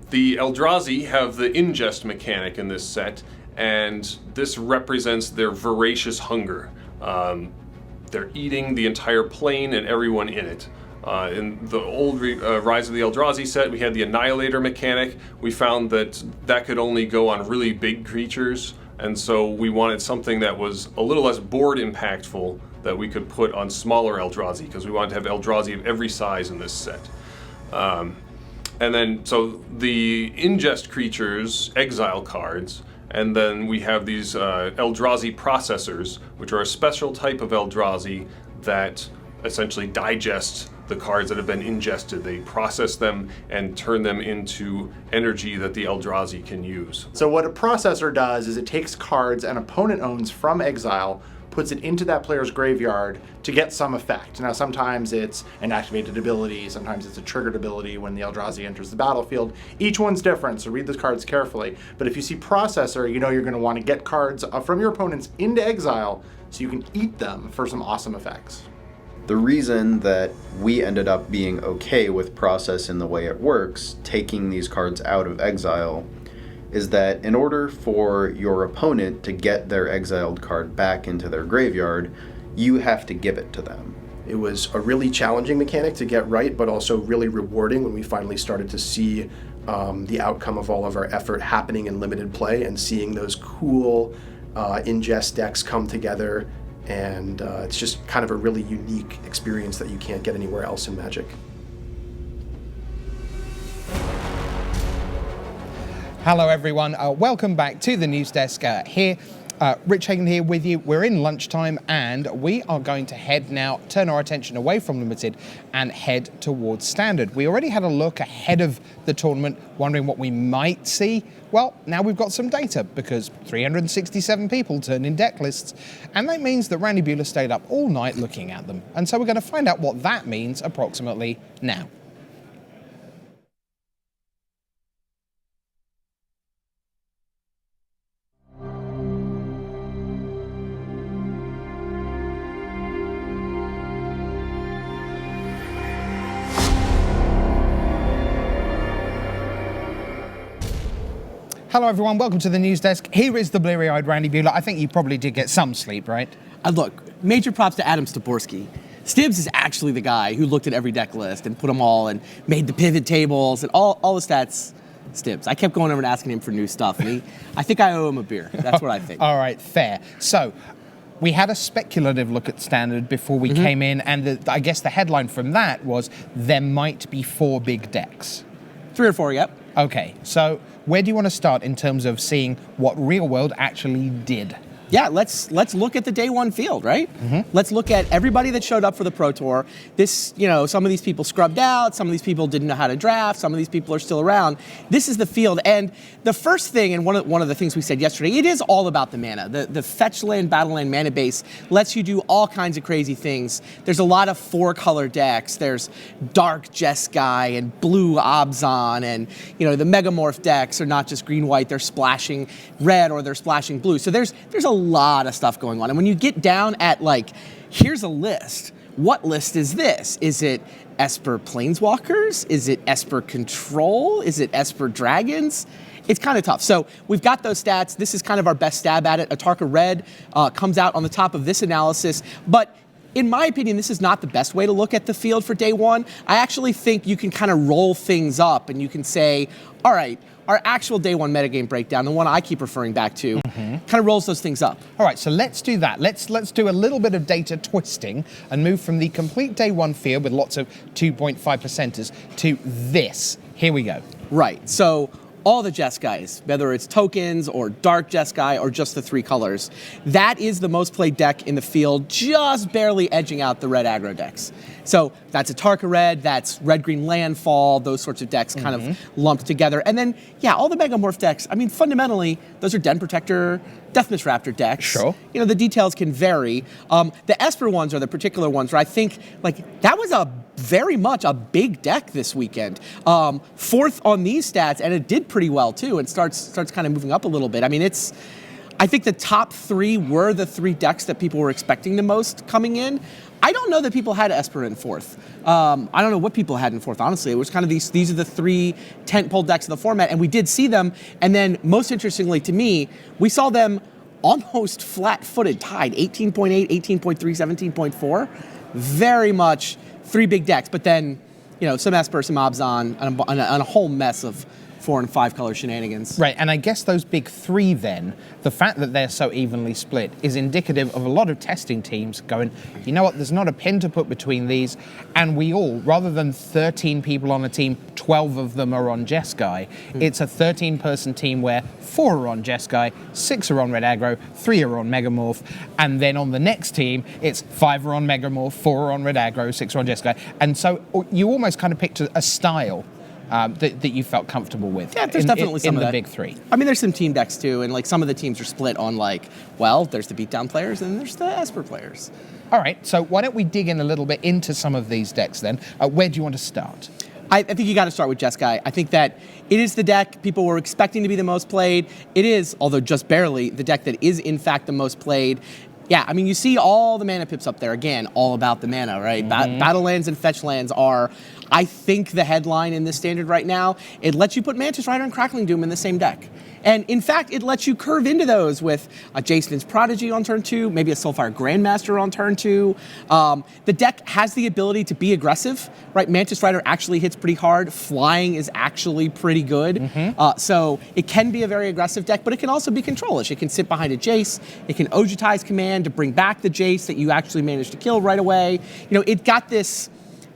The Eldrazi have the ingest mechanic in this set, and this represents their voracious hunger. They're eating the entire plane and everyone in it. In the old Rise of the Eldrazi set, we had the Annihilator mechanic. We found that could only go on really big creatures, and so we wanted something that was a little less board impactful that we could put on smaller Eldrazi, because we wanted to have Eldrazi of every size in this set. And then, so the ingest creatures, exile cards, and then we have these Eldrazi processors, which are a special type of Eldrazi that essentially digest the cards that have been ingested. They process them and turn them into energy that the Eldrazi can use. So what a processor does is it takes cards an opponent owns from exile, puts it into that player's graveyard to get some effect. Now sometimes it's an activated ability, sometimes it's a triggered ability when the Eldrazi enters the battlefield. Each one's different, so read the cards carefully. But if you see processor, you know you're going to want to get cards from your opponents into exile so you can eat them for some awesome effects. The reason that we ended up being okay with process in the way it works, taking these cards out of exile, is that in order for your opponent to get their exiled card back into their graveyard, you have to give it to them. It was a really challenging mechanic to get right, but also really rewarding when we finally started to see the outcome of all of our effort happening in limited play and seeing those cool ingest decks come together. And it's just kind of a really unique experience that you can't get anywhere else in Magic. Hello everyone, welcome back to the news desk here. Rich Hagen here with you. We're in lunchtime and we are going to turn our attention away from Limited and head towards Standard. We already had a look ahead of the tournament, wondering what we might see. Well, now we've got some data because 367 people turned in deck lists, and that means that Randy Buehler stayed up all night looking at them. And so we're going to find out what that means approximately now. Hello everyone, welcome to the news desk. Here is the bleary-eyed Randy Buehler. I think you probably did get some sleep, right? Look, major props to Adam Staborski. Stibbs is actually the guy who looked at every deck list and put them all and made the pivot tables and all the stats. Stibbs. I kept going over and asking him for new stuff, and I think I owe him a beer. That's what I think. All right, fair. So, we had a speculative look at Standard before we came in, and I guess the headline from that was there might be 4 big decks. 3 or 4, yep. Okay, so where do you want to start in terms of seeing what Real World actually did? Yeah, let's look at the day one field, right? Let's look at everybody that showed up for the Pro Tour. This, some of these people scrubbed out, some of these people didn't know how to draft, some of these people are still around. This is the field, and the first thing, and one of the things we said yesterday, it is all about the mana. The fetch land, battle land mana base lets you do all kinds of crazy things. There's a lot of 4-color decks. There's dark Jeskai and blue Abzan, and the Megamorph decks are not just green-white, they're splashing red or they're splashing blue. So there's a lot of stuff going on. And when you get down at here's a list. What list is this? Is it Esper Planeswalkers? Is it Esper Control? Is it Esper Dragons? It's kind of tough. So we've got those stats. This is kind of our best stab at it. Atarka Red comes out on the top of this analysis. But in my opinion, this is not the best way to look at the field for day one. I actually think you can kind of roll things up and you can say, all right, our actual day one metagame breakdown, the one I keep referring back to, kind of rolls those things up. All right, so let's do that. Let's do a little bit of data twisting and move from the complete day one field with lots of 2.5 percenters to this Here we go. Right. So all the Jeskai, whether it's tokens or dark Jeskai or just the 3 colors, that is the most played deck in the field, just barely edging out the red aggro decks. So that's a Tarka Red, that's red-green landfall, those sorts of decks kind of lumped together. And then, yeah, all the Megamorph decks, I mean, fundamentally, those are Den Protector, Deathmiss Raptor decks. Sure. You know, the details can vary. The Esper ones are the particular ones where I think, like, that was very much a big deck this weekend. 4th on these stats, and it did pretty well, too, and starts kind of moving up a little bit. I mean, I think the top 3 were the 3 decks that people were expecting the most coming in. I don't know that people had Esper in 4th. I don't know what people had in 4th, honestly. It was kind of these are the 3 tentpole decks of the format, and we did see them. And then, most interestingly to me, we saw them almost flat-footed, tied, 18.8, 18.3, 17.4. Very much 3 big decks, but then, you know, some Esper, some Abzan, and a whole mess of 4 and 5 color shenanigans. Right, and I guess those big 3 then, the fact that they're so evenly split is indicative of a lot of testing teams going, you know what, there's not a pin to put between these, and we all, rather than 13 people on a team, 12 of them are on Jeskai. It's a 13-person team where 4 are on Jeskai, 6 are on Red Aggro, 3 are on Megamorph, and then on the next team, it's 5 are on Megamorph, 4 are on Red Aggro, 6 are on Jeskai. And so you almost kind of picked a style that you felt comfortable with. Yeah, there's definitely some in of the that. big 3. I mean, there's some team decks too, and like some of the teams are split on like, well, there's the beatdown players and there's the Esper players. All right, so why don't we dig in a little bit into some of these decks then? Where do you want to start? I think you got to start with Jeskai. I think that it is the deck people were expecting to be the most played. It is, although just barely, the deck that is in fact the most played. Yeah, I mean, you see all the mana pips up there. Again, all about the mana, right? Battle lands and fetch lands are, I think, the headline in this standard right now. It lets you put Mantis Rider and Crackling Doom in the same deck. And in fact, it lets you curve into those with a Jason's Prodigy on turn 2, maybe a Soulfire Grandmaster on turn 2. The deck has the ability to be aggressive, right? Mantis Rider actually hits pretty hard. Flying is actually pretty good. So it can be a very aggressive deck, but it can also be controlish. It can sit behind a Jace. It can Ojutize command to bring back the Jace that you actually managed to kill right away. You know, it got this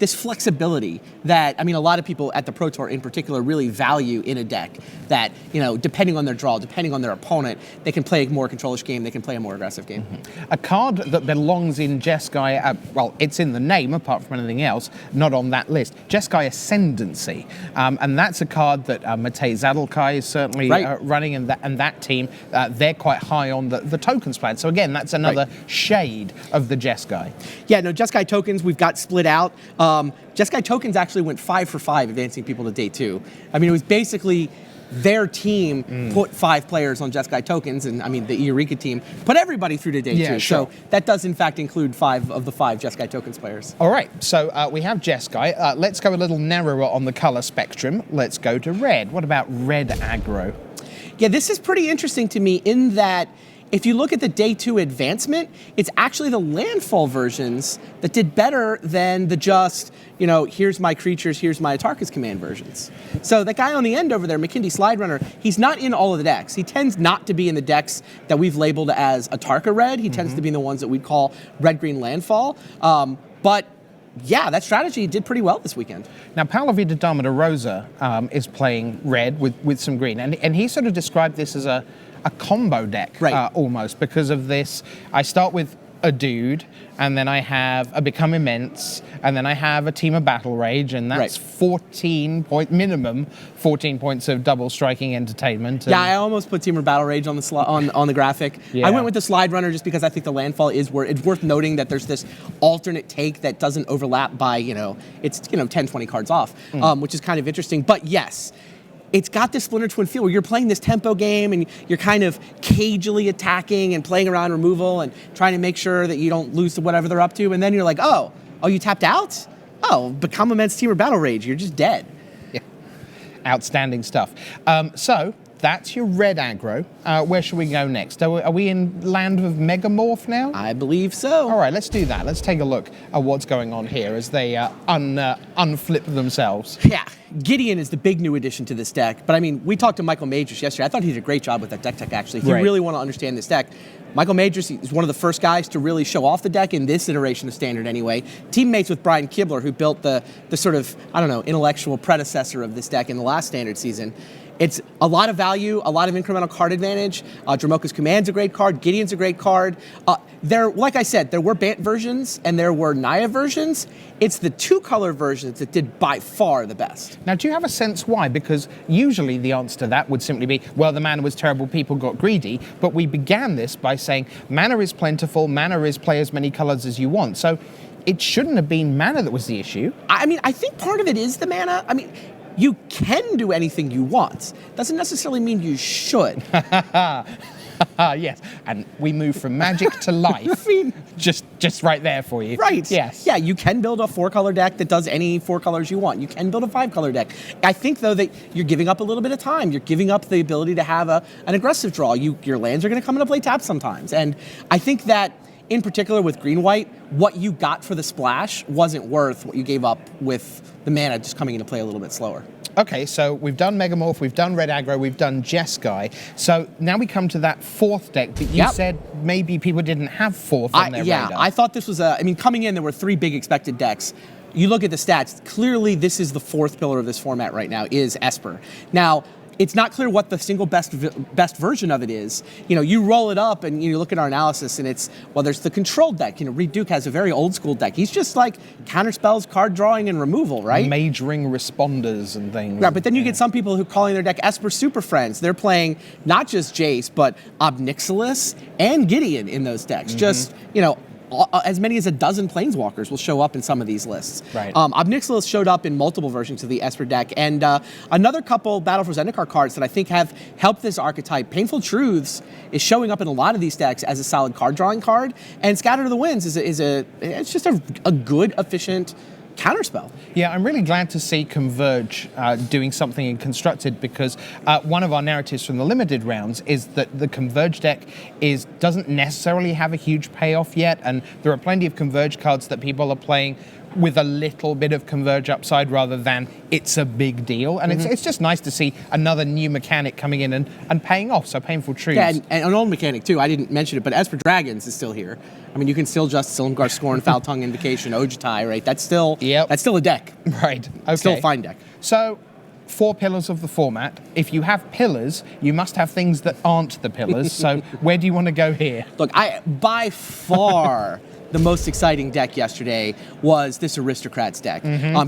flexibility that, I mean, a lot of people at the Pro Tour in particular really value in a deck that, you know, depending on their draw, depending on their opponent, they can play a more controlish game, they can play a more aggressive game. A card that belongs in Jeskai, well, it's in the name apart from anything else, not on that list. Jeskai Ascendancy. And that's a card that Matej Zadelkai is certainly running, and that team, they're quite high on the tokens plan. So again, that's another shade of the Jeskai. Yeah, no, Jeskai tokens, we've got split out. Jeskai tokens actually went 5 for 5 advancing people to day 2. I mean, it was basically their team put 5 players on Jeskai tokens, and I mean, the Eureka team put everybody through to day 2. Sure. So that does in fact include 5 of the 5 Jeskai tokens players. All right, so we have Jeskai. Let's go a little narrower on the color spectrum. Let's go to red. What about red aggro? Yeah, this is pretty interesting to me in that if you look at the day 2 advancement, it's actually the landfall versions that did better than the just, you know, here's my creatures, here's my Atarka's command versions. So that guy on the end over there, McKindy Slide Runner, he's not in all of the decks. He tends not to be in the decks that we've labeled as Atarka Red. He tends to be in the ones that we'd call red-green landfall. But yeah, that strategy did pretty well this weekend. Now, Paulo Vitor Damo da Rosa is playing red with some green, and he sort of described this as a combo deck, almost, because of this. I start with a dude, and then I have a Become Immense, and then I have a Team of Battle Rage, and that's 14 points of double striking entertainment. Yeah, I almost put Team of Battle Rage on the on the graphic. I went with the Slide Runner just because I think the landfall is it's worth noting that there's this alternate take that doesn't overlap by, it's 10, 20 cards off, which is kind of interesting. But yes, it's got this Splinter Twin feel where you're playing this tempo game and you're kind of cagily attacking and playing around removal and trying to make sure that you don't lose to whatever they're up to. And then you're like, oh, you tapped out? Oh, Become Immense Team or Battle Rage. You're just dead. Yeah. Outstanding stuff. So that's your red aggro. Where should we go next? Are we in land of Megamorph now? I believe so. All right, let's do that. Let's take a look at what's going on here as they unflip themselves. Yeah. Gideon is the big new addition to this deck, but I mean, we talked to Michael Majors yesterday. I thought he did a great job with that deck tech, actually. If you Right. really want to understand this deck, Michael Majors is one of the first guys to really show off the deck in this iteration of Standard anyway. Teammates with Brian Kibler, who built the sort of, I don't know, intellectual predecessor of this deck in the last Standard season. It's a lot of value, a lot of incremental card advantage. Dromoka's Command's a great card. Gideon's a great card. Like I said, there were Bant versions and there were Naya versions. It's the 2-color versions that did by far the best. Now, do you have a sense why? Because usually the answer to that would simply be, well, the mana was terrible, people got greedy. But we began this by saying mana is plentiful, mana is play as many colors as you want. So it shouldn't have been mana that was the issue. I mean, I think part of it is the mana. I mean, you can do anything you want. Doesn't necessarily mean you should. Yes, and we move from magic to life. I mean, just right there for you. Right. Yes. Yeah, you can build a 4-color deck that does any 4 colors you want. You can build a 5-color deck. I think, though, that you're giving up a little bit of time. You're giving up the ability to have an aggressive draw. Your lands are going to come into play tap sometimes. And I think that, in particular with green-white, what you got for the splash wasn't worth what you gave up with the mana just coming into play a little bit slower. Okay, so we've done Megamorph, we've done Red Aggro, we've done Jeskai. So now we come to that 4th deck that you said maybe people didn't have 4th on their radar. I thought this was coming in, there were 3 big expected decks. You look at the stats, clearly this is the 4th pillar of this format right now, is Esper. Now, it's not clear what the single best version of it is. You know, you roll it up and you look at our analysis and it's, well, there's the controlled deck. You know, Reed Duke has a very old school deck. He's just like counterspells, card drawing, and removal, right? Majoring responders and things. Right, but then you get some people who are calling their deck Esper Super Friends. They're playing not just Jace, but Obnixilis and Gideon in those decks. Just, you know, as many as a dozen Planeswalkers will show up in some of these lists. Right. Obnixilis showed up in multiple versions of the Esper deck, and another couple Battle for Zendikar cards that I think have helped this archetype. Painful Truths is showing up in a lot of these decks as a solid card drawing card, and Scatter to the Winds it's just a good, efficient counterspell. Yeah, I'm really glad to see Converge doing something in Constructed, because one of our narratives from the limited rounds is that the Converge deck doesn't necessarily have a huge payoff yet, and there are plenty of Converge cards that people are playing with a little bit of Converge upside rather than it's a big deal. And it's just nice to see another new mechanic coming in and paying off. So Painful Truths. Yeah, and an old mechanic too. I didn't mention it, but Esper Dragons is still here. I mean, you can still just Silumgar Scorn, Foul Tongue Invocation, Ojutai, right? That's still a deck. Right. Okay. Still a fine deck. So 4 pillars of the format. If you have pillars, you must have things that aren't the pillars. So where do you want to go here? Look, by far the most exciting deck yesterday was this Aristocrats deck.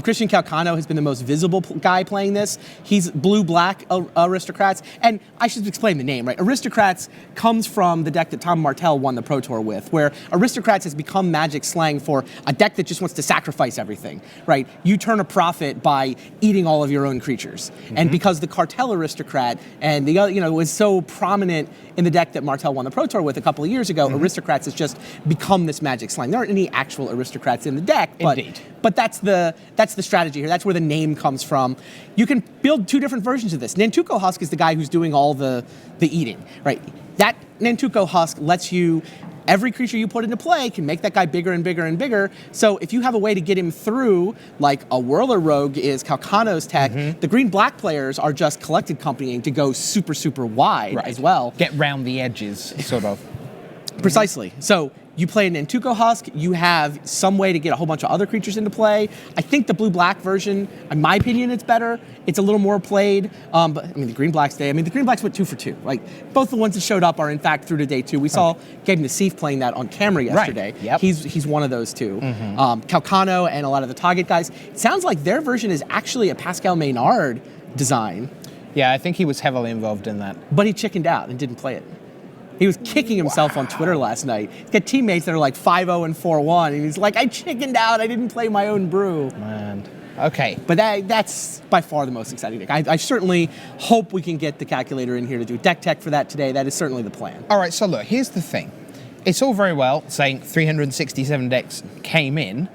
Christian Calcano has been the most visible guy playing this. He's blue-black Aristocrats, and I should explain the name, right? Aristocrats comes from the deck that Tom Martell won the Pro Tour with, where Aristocrats has become Magic slang for a deck that just wants to sacrifice everything, right? You turn a profit by eating all of your own creatures. And because the Cartel Aristocrat and the other, was so prominent in the deck that Martell won the Pro Tour with a couple of years ago, Aristocrats has just become this Magic slang. There aren't any actual Aristocrats in the deck, but that's the strategy here. That's where the name comes from. You can build 2 different versions of this. Nantuko Husk is the guy who's doing all the eating, right? That Nantuko Husk lets you, every creature you put into play can make that guy bigger and bigger and bigger. So if you have a way to get him through, like a Whirler Rogue is Calcano's tech, the green-black players are just collected companying to go super, super wide as well. Get round the edges, sort of. Precisely. So you play an Nantuko Husk, you have some way to get a whole bunch of other creatures into play. I think the blue-black version, in my opinion, it's better. It's a little more played. But I mean, the green-blacks the green-blacks went 2 for 2. Like, both the ones that showed up are, in fact, through to day 2. We saw Gabe Nassif playing that on camera yesterday. Right. Yep. He's one of those 2. Calcano and a lot of the Target guys. It sounds like their version is actually a Pascal Maynard design. Yeah, I think he was heavily involved in that. But he chickened out and didn't play it. He was kicking himself on Twitter last night. He's got teammates that are like 5-0 and 4-1, and he's like, I chickened out. I didn't play my own brew. Man. Okay. But that's by far the most exciting deck. I certainly hope we can get the calculator in here to do deck tech for that today. That is certainly the plan. All right, so look, here's the thing. It's all very well saying 367 decks came in,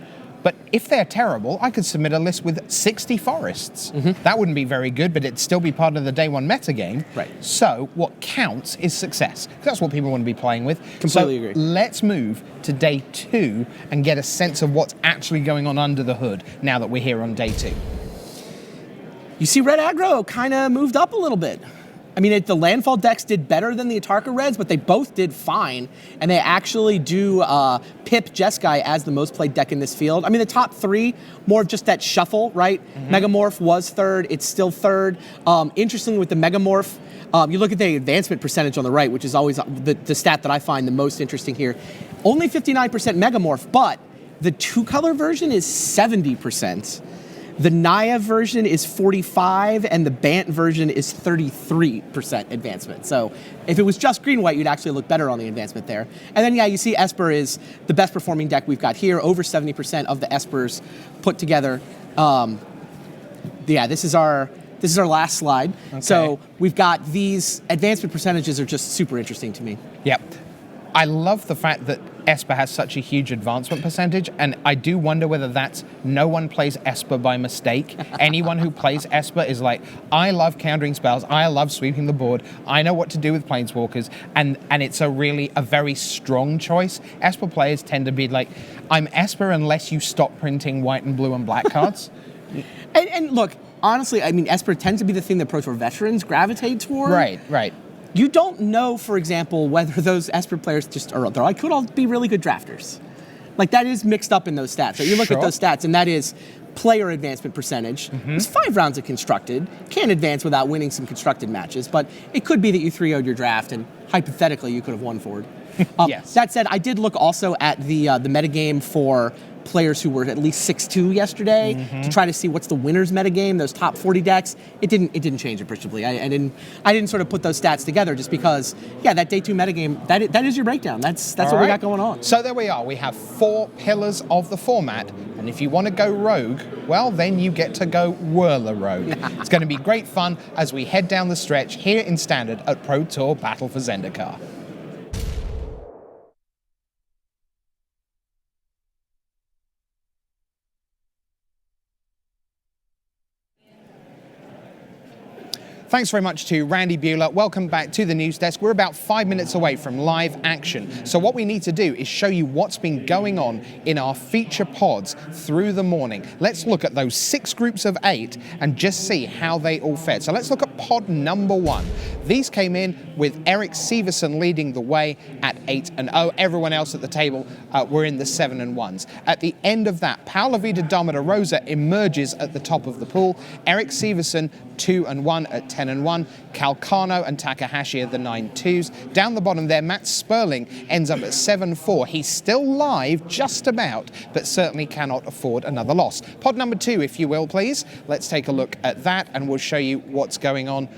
but if they're terrible, I could submit a list with 60 forests. That wouldn't be very good, but it'd still be part of the day 1 metagame. Right. So what counts is success. That's what people want to be playing with. Completely agree. Let's move to day 2 and get a sense of what's actually going on under the hood now that we're here on day 2. You see red aggro kind of moved up a little bit. I mean, the landfall decks did better than the Atarka Reds, but they both did fine, and they actually do pip Jeskai as the most played deck in this field. I mean, the top 3, more of just that shuffle, right? Megamorph was 3rd, it's still 3rd. Interestingly, with the Megamorph, you look at the advancement percentage on the right, which is always the stat that I find the most interesting here. Only 59% Megamorph, but the 2-color version is 70%. The Naya version is 45, and the Bant version is 33% advancement. So if it was just green-white, you'd actually look better on the advancement there. And then, yeah, you see Esper is the best performing deck we've got here. Over 70% of the Espers put together. Yeah, this is our last slide. Okay. So we've got these advancement percentages are just super interesting to me. Yep. I love the fact that Esper has such a huge advancement percentage, and I do wonder whether that's no one plays Esper by mistake. Anyone who plays Esper is like, I love countering spells, I love sweeping the board, I know what to do with Planeswalkers, and it's a very strong choice. Esper players tend to be like, I'm Esper unless you stop printing white and blue and black cards. And look, honestly, I mean, Esper tends to be the thing that Pro Tour veterans gravitate toward. Right. You don't know, for example, whether those Esper players could all be really good drafters. Like, that is mixed up in those stats. So you look at those stats, and that is player advancement percentage. It's 5 rounds of constructed. Can't advance without winning some constructed matches, but it could be that you 3-0'd your draft, and hypothetically, you could have won forward. Yes. That said, I did look also at the metagame for players who were at least 6-2 yesterday to try to see what's the winner's metagame, those top 40 decks. It didn't change appreciably. I didn't sort of put those stats together just because, yeah, that day 2 metagame, that is your breakdown. That's what we got going on. So there we are. We have 4 pillars of the format, and if you want to go rogue, well, then you get to go Whirler Rogue. It's going to be great fun as we head down the stretch here in Standard at Pro Tour Battle for Zendikar. Thanks very much to Randy Bueller. Welcome back to the news desk. We're about 5 minutes away from live action. So what we need to do is show you what's been going on in our feature pods through the morning. Let's look at those 6 groups of 8 and just see how they all fared. So let's look at pod number 1. These came in with Eric Severson leading the way at 8-0. Everyone else at the table were in the 7-1s. At the end of that, Paulo Damo da Rosa emerges at the top of the pool. Eric Severson 2-1 at 10-1. Calcano and Takahashi are the 9-2s. Down the bottom there, Matt Sperling ends up at 7-4. He's still live, just about, but certainly cannot afford another loss. Pod number 2, if you will, please. Let's take a look at that, and we'll show you what's going on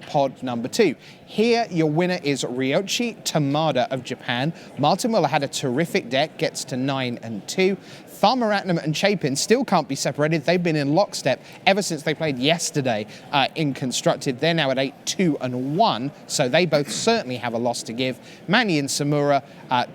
pod number 2. Here, your winner is Ryoichi Tamada of Japan. Martin Mueller had a terrific deck, gets to 9-2. Tharmaratnam and Chapin still can't be separated. They've been in lockstep ever since they played yesterday in Constructed. They're now at 8-2-1, so they both certainly have a loss to give. Manny and Samura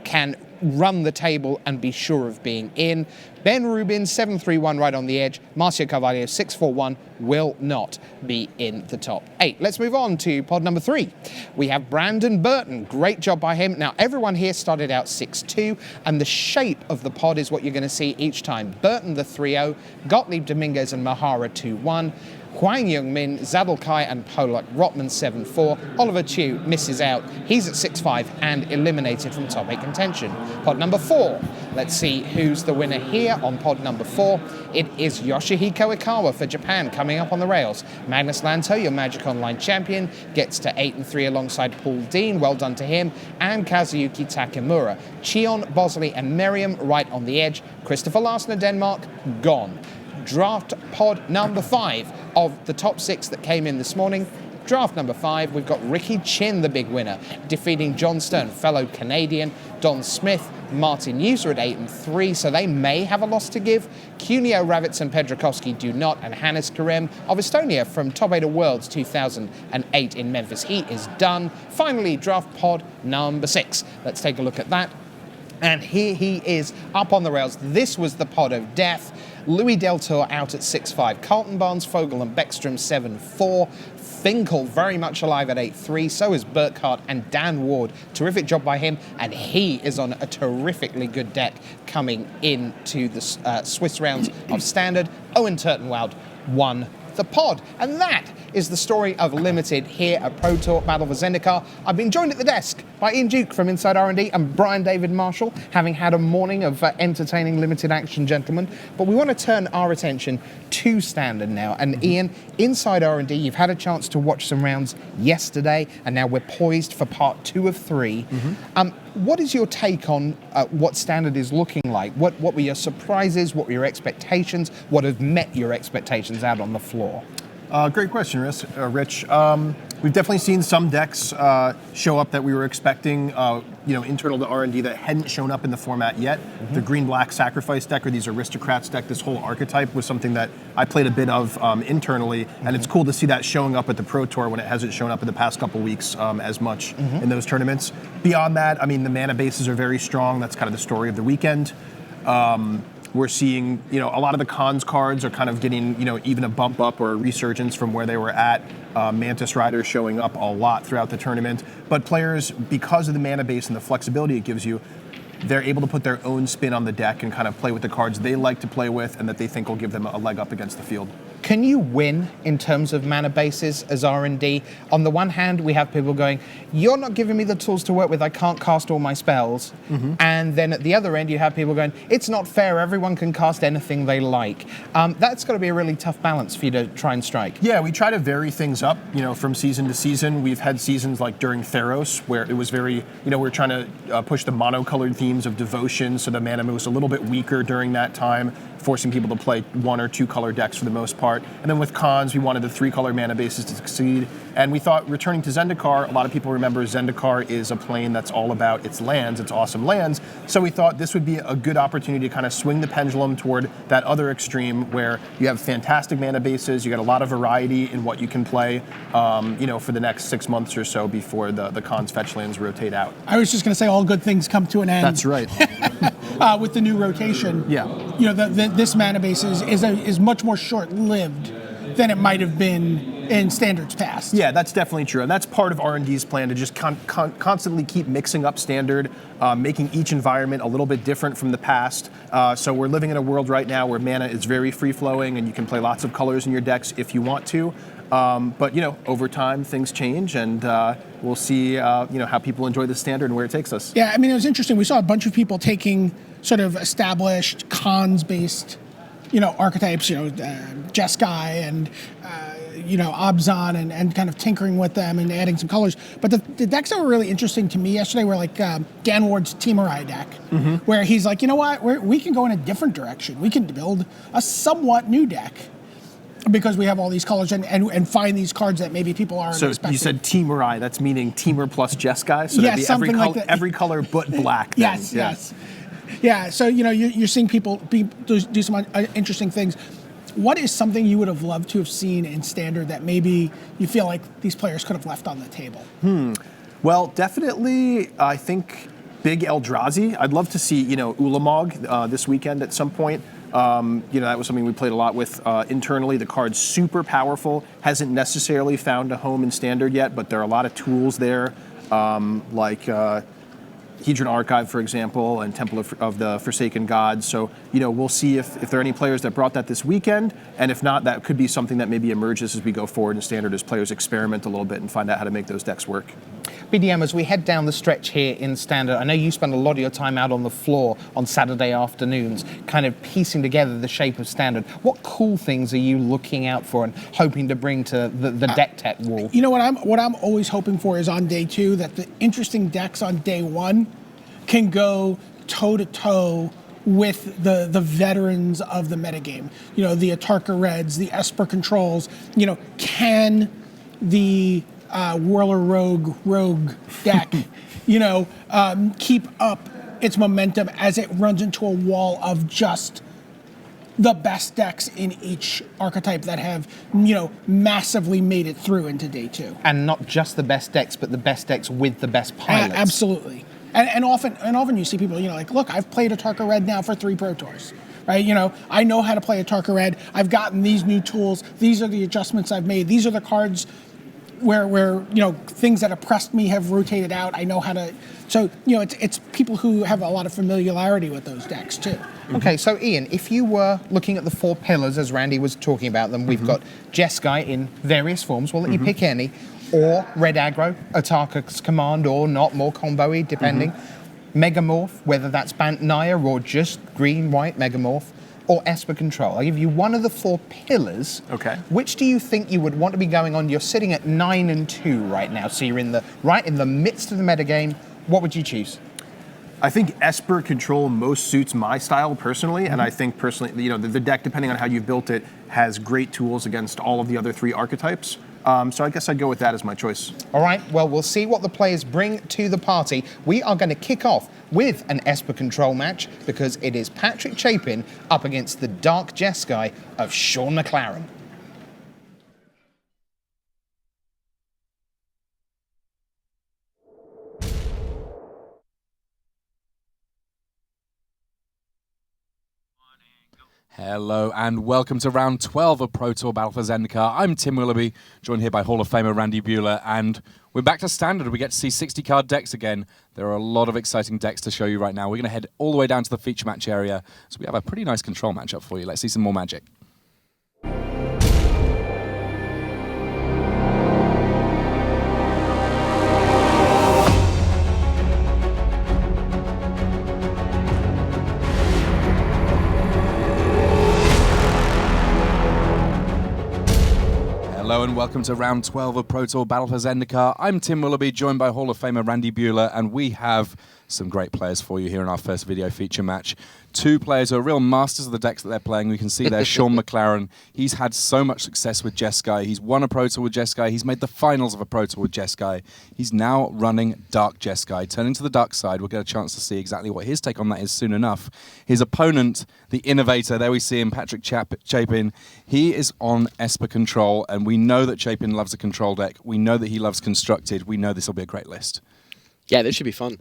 can run the table and be sure of being in. Ben Rubin, 7-3-1 right on the edge. Marcio Carvalho, 6-4-1, will not be in the top 8. Let's move on to pod number 3. We have Brandon Burton. Great job by him. Now, everyone here started out 6-2, and the shape of the pod is what you're going to see each time. Burton, the 3-0, Gottlieb, Dominguez, and Mahara, 2-1. Huang Youngmin, Zadelkai, and Polak Rotman 7-4. Oliver Chu misses out. He's at 6-5 and eliminated from top 8 contention. Pod number 4. Let's see who's the winner here on pod number 4. It is Yoshihiko Ikawa for Japan coming up on the rails. Magnus Lanto, your Magic Online champion, gets to 8-3 alongside Paul Dean. Well done to him. And Kazuyuki Takamura. Chion, Bosley, and Merriam right on the edge. Christopher Larsen of Denmark, gone. Draft pod number 5 of the top 6 that came in this morning. Draft number 5, we've got Ricky Chin, the big winner, defeating John Stern, fellow Canadian. Don Smith, Martin User at 8-3, so they may have a loss to give. Cuneo, Ravitz, and Pedrakowski do not, and Hannes Karem of Estonia from Top 8 of Worlds 2008 in Memphis. He is done. Finally, draft pod number 6. Let's take a look at that. And here he is up on the rails. This was the pod of death. Louis Deltour out at 6-5. Carlton Barnes, Fogel, and Beckstrom 7-4. Finkel very much alive at 8-3. So is Burkhart and Dan Ward. Terrific job by him. And he is on a terrifically good deck coming into the Swiss rounds of Standard. Owen Turtenwald, 1 the pod. And that is the story of Limited here at Pro Tour Battle for Zendikar. I've been joined at the desk by Ian Duke from Inside R&D and Brian David Marshall, having had a morning of entertaining Limited action, gentlemen. But we want to turn our attention to Standard now. And Ian, Inside R&D, you've had a chance to watch some rounds yesterday, and now we're poised for part 2 of 3. What is your take on what Standard is looking like? What were your surprises? What were your expectations? What have met your expectations out on the floor? Great question, Rich. We've definitely seen some decks show up that we were expecting, internal to R&D that hadn't shown up in the format yet. The green-black sacrifice deck, or these aristocrats deck, this whole archetype was something that I played a bit of internally, and it's cool to see that showing up at the Pro Tour when it hasn't shown up in the past couple weeks as much in those tournaments. Beyond that, I mean, the mana bases are very strong. That's kind of the story of the weekend. We're seeing, a lot of the cons cards are kind of getting, even a bump up or a resurgence from where they were at. Mantis Riders showing up a lot throughout the tournament. But players, because of the mana base and the flexibility it gives you, they're able to put their own spin on the deck and kind of play with the cards they like to play with and that they think will give them a leg up against the field. Can you win in terms of mana bases as R&D? On the one hand, we have people going, you're not giving me the tools to work with, I can't cast all my spells. And then at the other end, you have people going, it's not fair, everyone can cast anything they like. That's got to be a really tough balance for you to try and strike. Yeah, we try to vary things up, from season to season. We've had seasons like during Theros, where it was very, we're trying to push the monocolored themes of devotion, so the mana was a little bit weaker during that time, forcing people to play 1 or 2 color decks for the most part. And then with cons, we wanted the 3 color mana bases to succeed. And we thought returning to Zendikar, a lot of people remember Zendikar is a plane that's all about its lands, its awesome lands. So we thought this would be a good opportunity to kind of swing the pendulum toward that other extreme where you have fantastic mana bases, you got a lot of variety in what you can play, for the next 6 months or so before the cons fetch lands rotate out. I was just going to say all good things come to an end. That's right. With the new rotation. Yeah. This mana base is much more short-lived than it might have been in Standard's past. Yeah, that's definitely true. And that's part of R&D's plan to just constantly keep mixing up Standard, making each environment a little bit different from the past. So we're living in a world right now where mana is very free-flowing and you can play lots of colors in your decks if you want to. But over time, things change, and we'll see, how people enjoy the Standard and where it takes us. Yeah, I mean, it was interesting. We saw a bunch of people taking sort of established cons-based, archetypes, Jeskai and, Abzan and kind of tinkering with them and adding some colors. But the decks that were really interesting to me yesterday were like Ganward's Teamerai deck, where he's like, you know what, we can go in a different direction. We can build a somewhat new deck, because we have all these colors and find these cards that maybe people aren't expecting. So you said Teamerai, that's meaning Teamer plus Jeskai? So yes, that'd be every color but black. Yes. Yeah, so you're seeing people do some interesting things. What is something you would have loved to have seen in Standard that maybe you feel like these players could have left on the table? Well, definitely, I think big Eldrazi. I'd love to see, Ulamog this weekend at some point. That was something we played a lot with internally. The card's super powerful, hasn't necessarily found a home in Standard yet, but there are a lot of tools there, like Hedron Archive, for example, and Temple of the Forsaken Gods. So, we'll see if there are any players that brought that this weekend, and if not, that could be something that maybe emerges as we go forward in Standard as players experiment a little bit and find out how to make those decks work. BDM, as we head down the stretch here in Standard, I know you spend a lot of your time out on the floor on Saturday afternoons, kind of piecing together the shape of Standard. What cool things are you looking out for and hoping to bring to the deck tech wall? What I'm always hoping for is on day 2 that the interesting decks on day 1 can go toe-to-toe with the veterans of the metagame. The Atarka Reds, the Esper Controls. Can the Whirler Rogue deck, keep up its momentum as it runs into a wall of just the best decks in each archetype that have, massively made it through into day 2. And not just the best decks, but the best decks with the best pilots. Absolutely. And often you see people, look, I've played Atarka Red now for 3 Pro Tours. Right, I know how to play Atarka Red. I've gotten these new tools. These are the adjustments I've made. These are the cards where things that oppressed me have rotated out. I know how to. So it's people who have a lot of familiarity with those decks too. Okay, so Ian, if you were looking at the 4 pillars as Randy was talking about them, we've got Jeskai in various forms. We'll let you pick any, or red aggro, Ataka's command, or not, more combo-y, depending. Megamorph, whether that's Bant Naya or just green-white Megamorph, or Esper Control. I'll give you one of the 4 pillars. Okay. Which do you think you would want to be going on? You're sitting at 9 and 2 right now, so you're right in the midst of the metagame. What would you choose? I think Esper Control most suits my style personally, and I think personally, the deck, depending on how you've built it, has great tools against all of the other 3 archetypes. So I guess I'd go with that as my choice. All right, well, we'll see what the players bring to the party. We are going to kick off with an Esper Control match because it is Patrick Chapin up against the Dark Jeskai of Sean McLaren. Hello and welcome to round 12 of Pro Tour Battle for Zendikar. I'm Tim Willoughby, joined here by Hall of Famer Randy Buehler, and we're back to standard. We get to see 60-card decks again. There are a lot of exciting decks to show you right now. We're going to head all the way down to the feature match area, so we have a pretty nice control matchup for you. Let's see some more magic. Hello and welcome to round 12 of Pro Tour Battle for Zendikar. I'm Tim Willoughby, joined by Hall of Famer Randy Buehler, and we have some great players for you here in our first video feature match. 2 players who are real masters of the decks that they're playing. We can see there Sean McLaren. He's had so much success with Jeskai. He's won a Pro Tour with Jeskai. He's made the finals of a Pro Tour with Jeskai. He's now running Dark Jeskai. Turning to the dark side, we'll get a chance to see exactly what his take on that is soon enough. His opponent, the innovator, there we see him, Patrick Chapin. He is on Esper Control, and we know that Chapin loves a control deck. We know that he loves Constructed. We know this will be a great list. Yeah, this should be fun.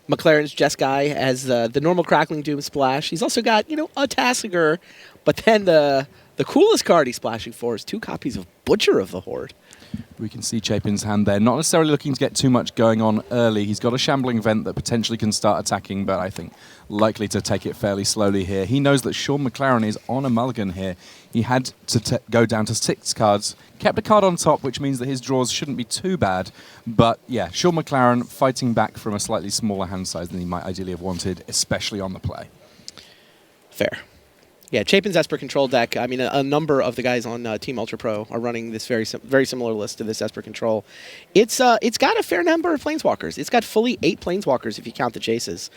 McLaren's Jeskai has the normal Crackling Doom splash. He's also got, a Tassiger, but then the coolest card he's splashing for is 2 copies of Butcher of the Horde. We can see Chapin's hand there. Not necessarily looking to get too much going on early. He's got a Shambling Vent that potentially can start attacking, but I think likely to take it fairly slowly here. He knows that Sean McLaren is on a mulligan here. He had to go down to 6 cards, kept a card on top, which means that his draws shouldn't be too bad. But yeah, Sean McLaren fighting back from a slightly smaller hand size than he might ideally have wanted, especially on the play. Fair. Yeah, Chapin's Esper Control deck, I mean, a number of the guys on Team Ultra Pro are running this very similar list to this Esper Control. It's got a fair number of Planeswalkers. It's got fully 8 Planeswalkers if you count the Jaces.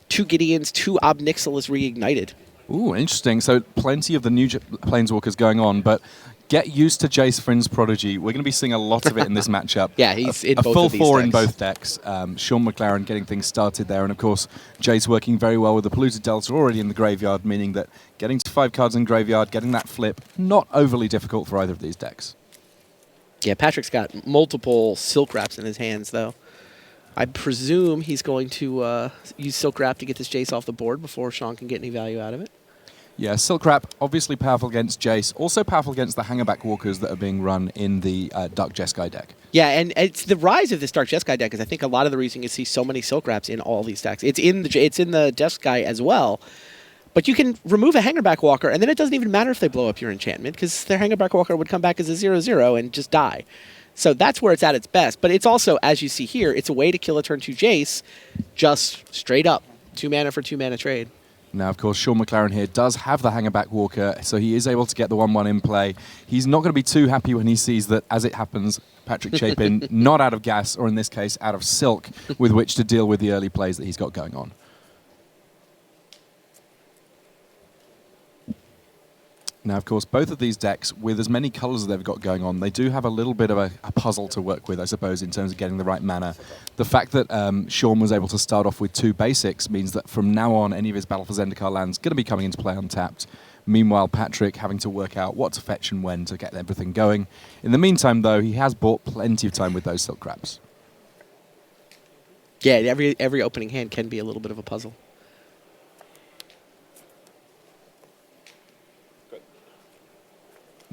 2 Gideons, 2 Ob Nixilis Reignited. Ooh, interesting. So plenty of the new Planeswalkers going on, but get used to Jace Friend's Prodigy. We're going to be seeing a lot of it in this matchup. Yeah, he's in a both full of these 4 decks. in both decks. Sean McLaren getting things started there, and of course, Jace working very well with the Polluted Delta already in the graveyard, meaning that getting to 5 cards in graveyard, getting that flip, not overly difficult for either of these decks. Yeah, Patrick's got multiple Silk Wraps in his hands, though. I presume he's going to use Silk Wrap to get this Jace off the board before Sean can get any value out of it. Yeah, Silk Wrap, obviously powerful against Jace, also powerful against the Hangerback Walkers that are being run in the Dark Jeskai deck. Yeah, and it's the rise of this Dark Jeskai deck is I think a lot of the reason you see so many Silk Wraps in all these decks. It's in the Jeskai as well, but you can remove a Hangerback Walker, and then it doesn't even matter if they blow up your enchantment, because their Hangerback Walker would come back as a 0/0 and just die. So that's where it's at its best. But it's also, as you see here, it's a way to kill a turn 2 Jace, just straight up. 2 mana for 2 mana trade. Now, of course, Sean McLaren here does have the Hangerback Walker, so he is able to get the 1/1 in play. He's not going to be too happy when he sees that, as it happens, Patrick Chapin not out of gas, or in this case, out of silk, with which to deal with the early plays that he's got going on. Now, of course, both of these decks, with as many colors as they've got going on, they do have a little bit of a puzzle to work with, I suppose, in terms of getting the right mana. The fact that Sean was able to start off with 2 basics means that from now on, any of his Battle for Zendikar lands going to be coming into play untapped. Meanwhile, Patrick having to work out what to fetch and when to get everything going. In the meantime, though, he has bought plenty of time with those Silk Wraps. Yeah, every opening hand can be a little bit of a puzzle.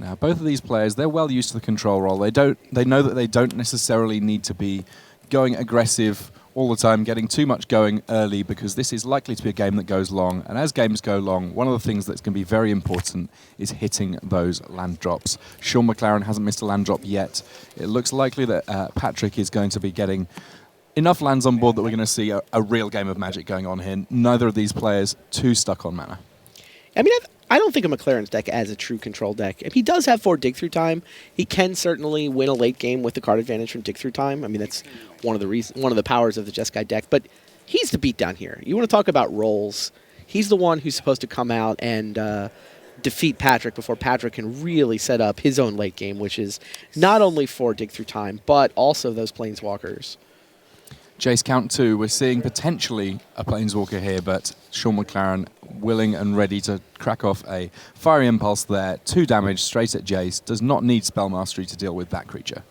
Now, both of these players, they're well used to the control role. They know that they don't necessarily need to be going aggressive all the time, getting too much going early, because this is likely to be a game that goes long. And as games go long, one of the things that's going to be very important is hitting those land drops. Sean McLaren hasn't missed a land drop yet. It looks likely that Patrick is going to be getting enough lands on board that we're going to see a real game of Magic going on here. Neither of these players too stuck on mana. I mean, I don't think of McLaren's deck as a true control deck. If he does have 4 dig through time, he can certainly win a late game with the card advantage from dig through time. I mean, that's one of the powers of the Jeskai deck. But he's the beatdown here. You want to talk about roles? He's the one who's supposed to come out and defeat Patrick before Patrick can really set up his own late game, which is not only 4 dig through time, but also those planeswalkers. Jace count 2, we're seeing potentially a Planeswalker here, but Sean McLaren willing and ready to crack off a Fiery Impulse there. 2 damage straight at Jace. Does not need Spell Mastery to deal with that creature.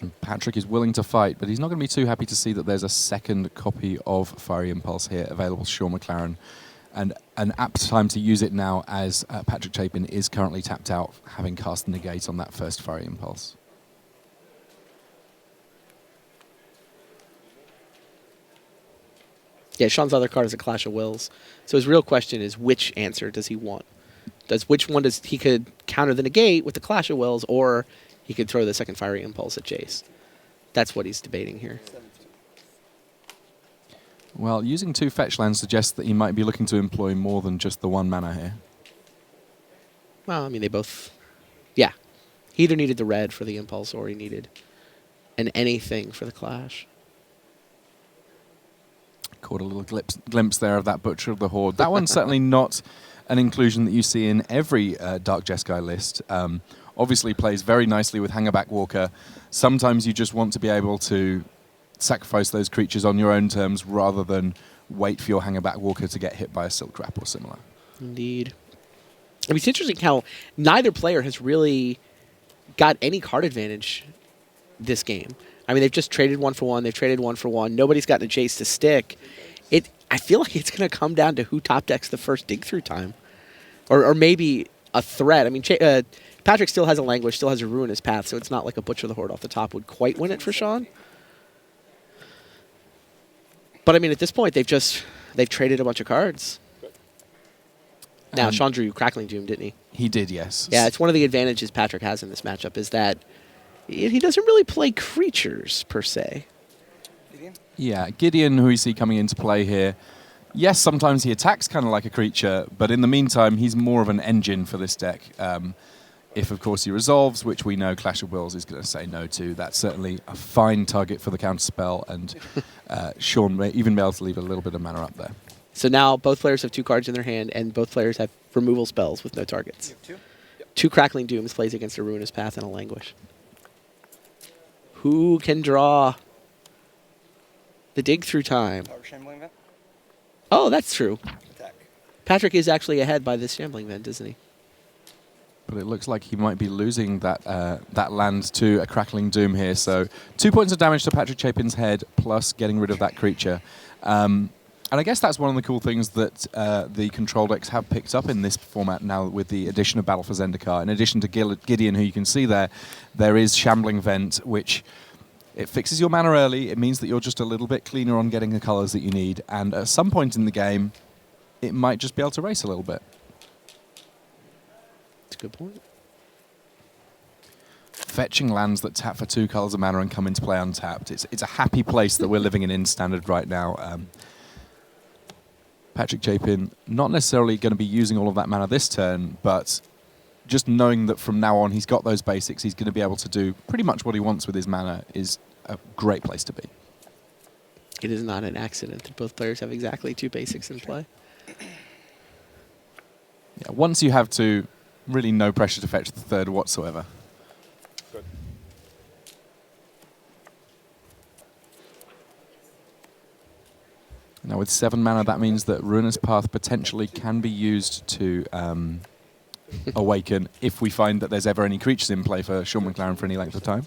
And Patrick is willing to fight, but he's not going to be too happy to see that there's a second copy of Fiery Impulse here available to Sean McLaren. And an apt time to use it now, as Patrick Chapin is currently tapped out, having cast the negate on that first Fiery Impulse. Yeah, Sean's other card is a Clash of Wills. So his real question is, which answer does he want? He could counter the negate with the Clash of Wills, or he could throw the second Fiery Impulse at Jace. That's what he's debating here. Well, using 2 fetch lands suggests that he might be looking to employ more than just the 1 mana here. Well, I mean, they both... Yeah. He either needed the red for the Impulse, or he needed an anything for the Clash. Caught a little glimpse there of that Butcher of the Horde. That one's certainly not an inclusion that you see in every Dark Jeskai list. Obviously plays very nicely with Hangerback Walker. Sometimes you just want to be able to sacrifice those creatures on your own terms rather than wait for your Hangerback Walker to get hit by a Silk Wrap or similar. Indeed. I mean, it's interesting how neither player has really got any card advantage this game. I mean, they've just traded 1 for 1. They've traded 1 for 1. Nobody's gotten a Jace to stick. I feel like it's going to come down to who top decks the first dig through time. Or maybe a threat. I mean, Patrick still has a Languish, still has a Ruinous Path, so it's not like a Butcher of the Horde off the top would quite win it for Sean. But, I mean, at this point, they've traded a bunch of cards. Now, Sean drew Crackling Doom, didn't he? He did, yes. Yeah, it's one of the advantages Patrick has in this matchup is that he doesn't really play creatures, per se. Yeah, Gideon, who we see coming into play here. Yes, sometimes he attacks kind of like a creature, but in the meantime, he's more of an engine for this deck. If, of course, he resolves, which we know Clash of Wills is going to say no to, that's certainly a fine target for the counterspell, and Sean may even be able to leave a little bit of mana up there. So now both players have 2 cards in their hand, and both players have removal spells with no targets. 2 Crackling Dooms plays against a Ruinous Path and a Languish. Who can draw the dig through time? Oh, that's true. Patrick is actually ahead by this Shambling Vent, isn't he? But it looks like he might be losing that land to a Crackling Doom here. So 2 points of damage to Patrick Chapin's head, plus getting rid of that creature. And I guess that's one of the cool things that the control decks have picked up in this format now with the addition of Battle for Zendikar. In addition to Gideon, who you can see there is Shambling Vent, which it fixes your mana early. It means that you're just a little bit cleaner on getting the colors that you need. And at some point in the game, it might just be able to race a little bit. That's a good point. Fetching lands that tap for 2 colors of mana and come into play untapped. It's a happy place that we're living in Standard right now. Patrick Chapin not necessarily going to be using all of that mana this turn, but just knowing that from now on he's got those basics, he's going to be able to do pretty much what he wants with his mana is a great place to be. It is not an accident that both players have exactly 2 basics in play. Yeah, once you have 2, really no pressure to fetch the third whatsoever. Good. Now with 7 mana, that means that Ruinous Path potentially can be used to awaken if we find that there's ever any creatures in play for Sean McLaren for any length of time.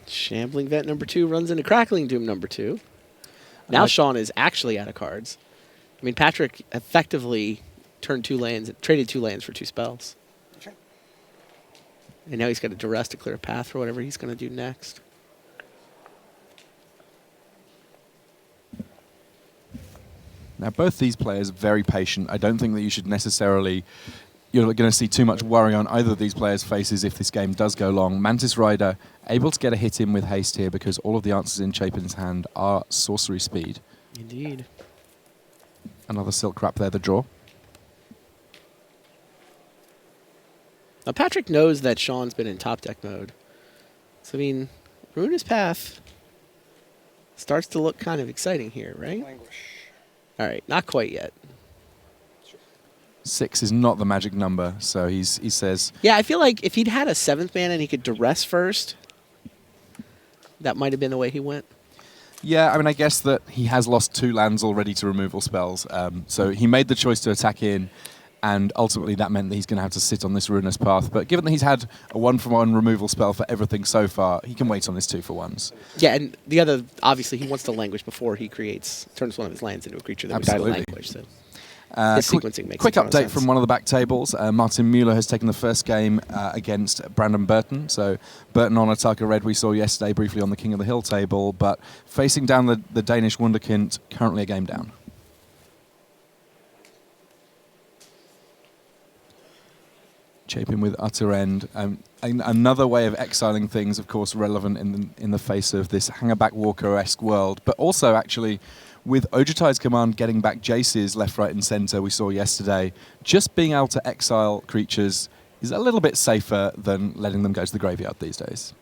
Shambling Vent number 2 runs into Crackling Doom number 2. Now Sean is actually out of cards. I mean, Patrick effectively traded 2 lands for 2 spells. And now he's got a duress to clear a path for whatever he's going to do next. Now, both these players are very patient. I don't think that you should necessarily... You're going to see too much worry on either of these players' faces if this game does go long. Mantis Rider able to get a hit in with haste here because all of the answers in Chapin's hand are sorcery speed. Indeed. Another Silk Wrap there, the draw. Now, Patrick knows that Sean's been in top deck mode. So, I mean, Ruinous Path starts to look kind of exciting here, right? All right, not quite yet. 6 is not the magic number, so he says... Yeah, I feel like if he'd had a 7th mana and he could duress first, that might have been the way he went. Yeah, I mean, I guess that he has lost 2 lands already to removal spells, so he made the choice to attack in, and ultimately that meant that he's going to have to sit on this Ruinous Path. But given that he's had a 1-for-1 removal spell for everything so far, he can wait on his 2-for-1s. Yeah, and the other, obviously, he wants to languish before he turns one of his lands into a creature that would die to languish. So his sequencing makes quick a ton of update sense. from one of the back tables. Martin Mueller has taken the first game against Brandon Burton. So Burton on Ataka Red we saw yesterday briefly on the King of the Hill table, but facing down the Danish Wunderkind, currently a game down. Chapin with Utter End. Another way of exiling things, of course, relevant in the face of this Hangerback Walker-esque world, but also actually with Ojutai's command getting back Jace's left, right, and center we saw yesterday, just being able to exile creatures is a little bit safer than letting them go to the graveyard these days.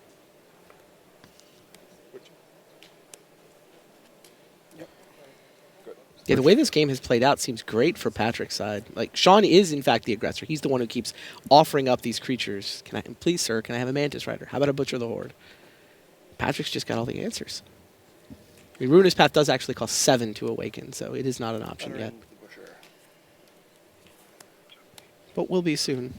Yeah, the way this game has played out seems great for Patrick's side. Like, Sean is, in fact, the aggressor. He's the one who keeps offering up these creatures. Please, sir, can I have a Mantis Rider? How about a Butcher the Horde? Patrick's just got all the answers. I mean, Ruinous Path does actually cost 7 to awaken, so it is not an option yet. But will be soon.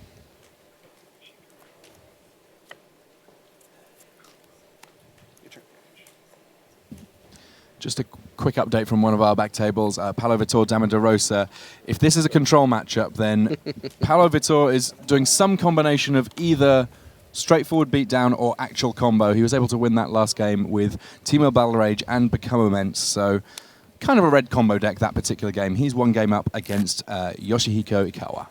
Just a quick update from one of our back tables. Paulo Vitor, Damo da Rosa. If this is a control matchup, then Paulo Vitor is doing some combination of either straightforward beatdown or actual combo. He was able to win that last game with Teemo Battle Rage and Become Immense, so kind of a red combo deck that particular game. He's 1 game up against Yoshihiko Ikawa.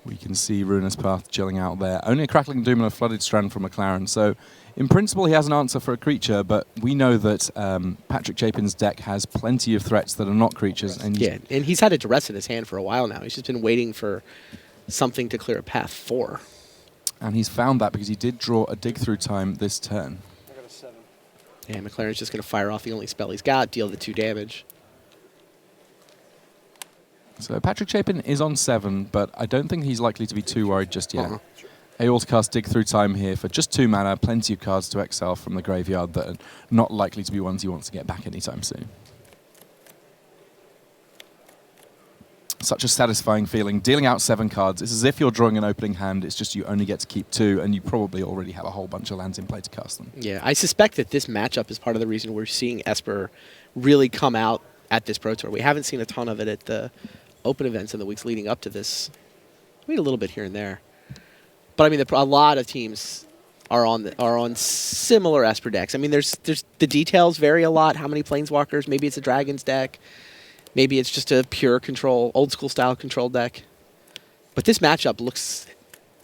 We can see Ruinous Path chilling out there. Only a Crackling Doom and a Flooded Strand from McLaren. So, in principle, he has an answer for a creature, but we know that Patrick Chapin's deck has plenty of threats that are not creatures. And he's had a duress in his hand for a while now. He's just been waiting for something to clear a path for. And he's found that because he did draw a Dig Through Time this turn. I got a 7. Yeah, McLaren's just going to fire off the only spell he's got, deal the 2 damage. So Patrick Chapin is on 7, but I don't think he's likely to be too worried just yet. Able to cast Dig Through Time here for just 2 mana, plenty of cards to exile from the graveyard that are not likely to be ones he wants to get back anytime soon. Such a satisfying feeling. Dealing out 7 cards, it's as if you're drawing an opening hand, it's just you only get to keep 2, and you probably already have a whole bunch of lands in play to cast them. Yeah, I suspect that this matchup is part of the reason we're seeing Esper really come out at this Pro Tour. We haven't seen a ton of it at the open events in the weeks leading up to this. We had a little bit here and there. But I mean, a lot of teams are on similar Esper decks. I mean, there's the details vary a lot. How many Planeswalkers? Maybe it's a Dragons deck. Maybe it's just a pure control, old school style control deck. But this matchup looks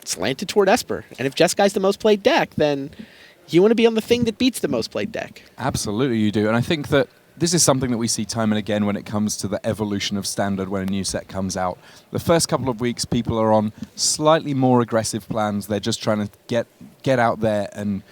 slanted toward Esper. And if Jeskai is the most played deck, then you want to be on the thing that beats the most played deck. Absolutely you do. And I think that this is something that we see time and again when it comes to the evolution of Standard when a new set comes out. The first couple of weeks, people are on slightly more aggressive plans. They're just trying to get out there and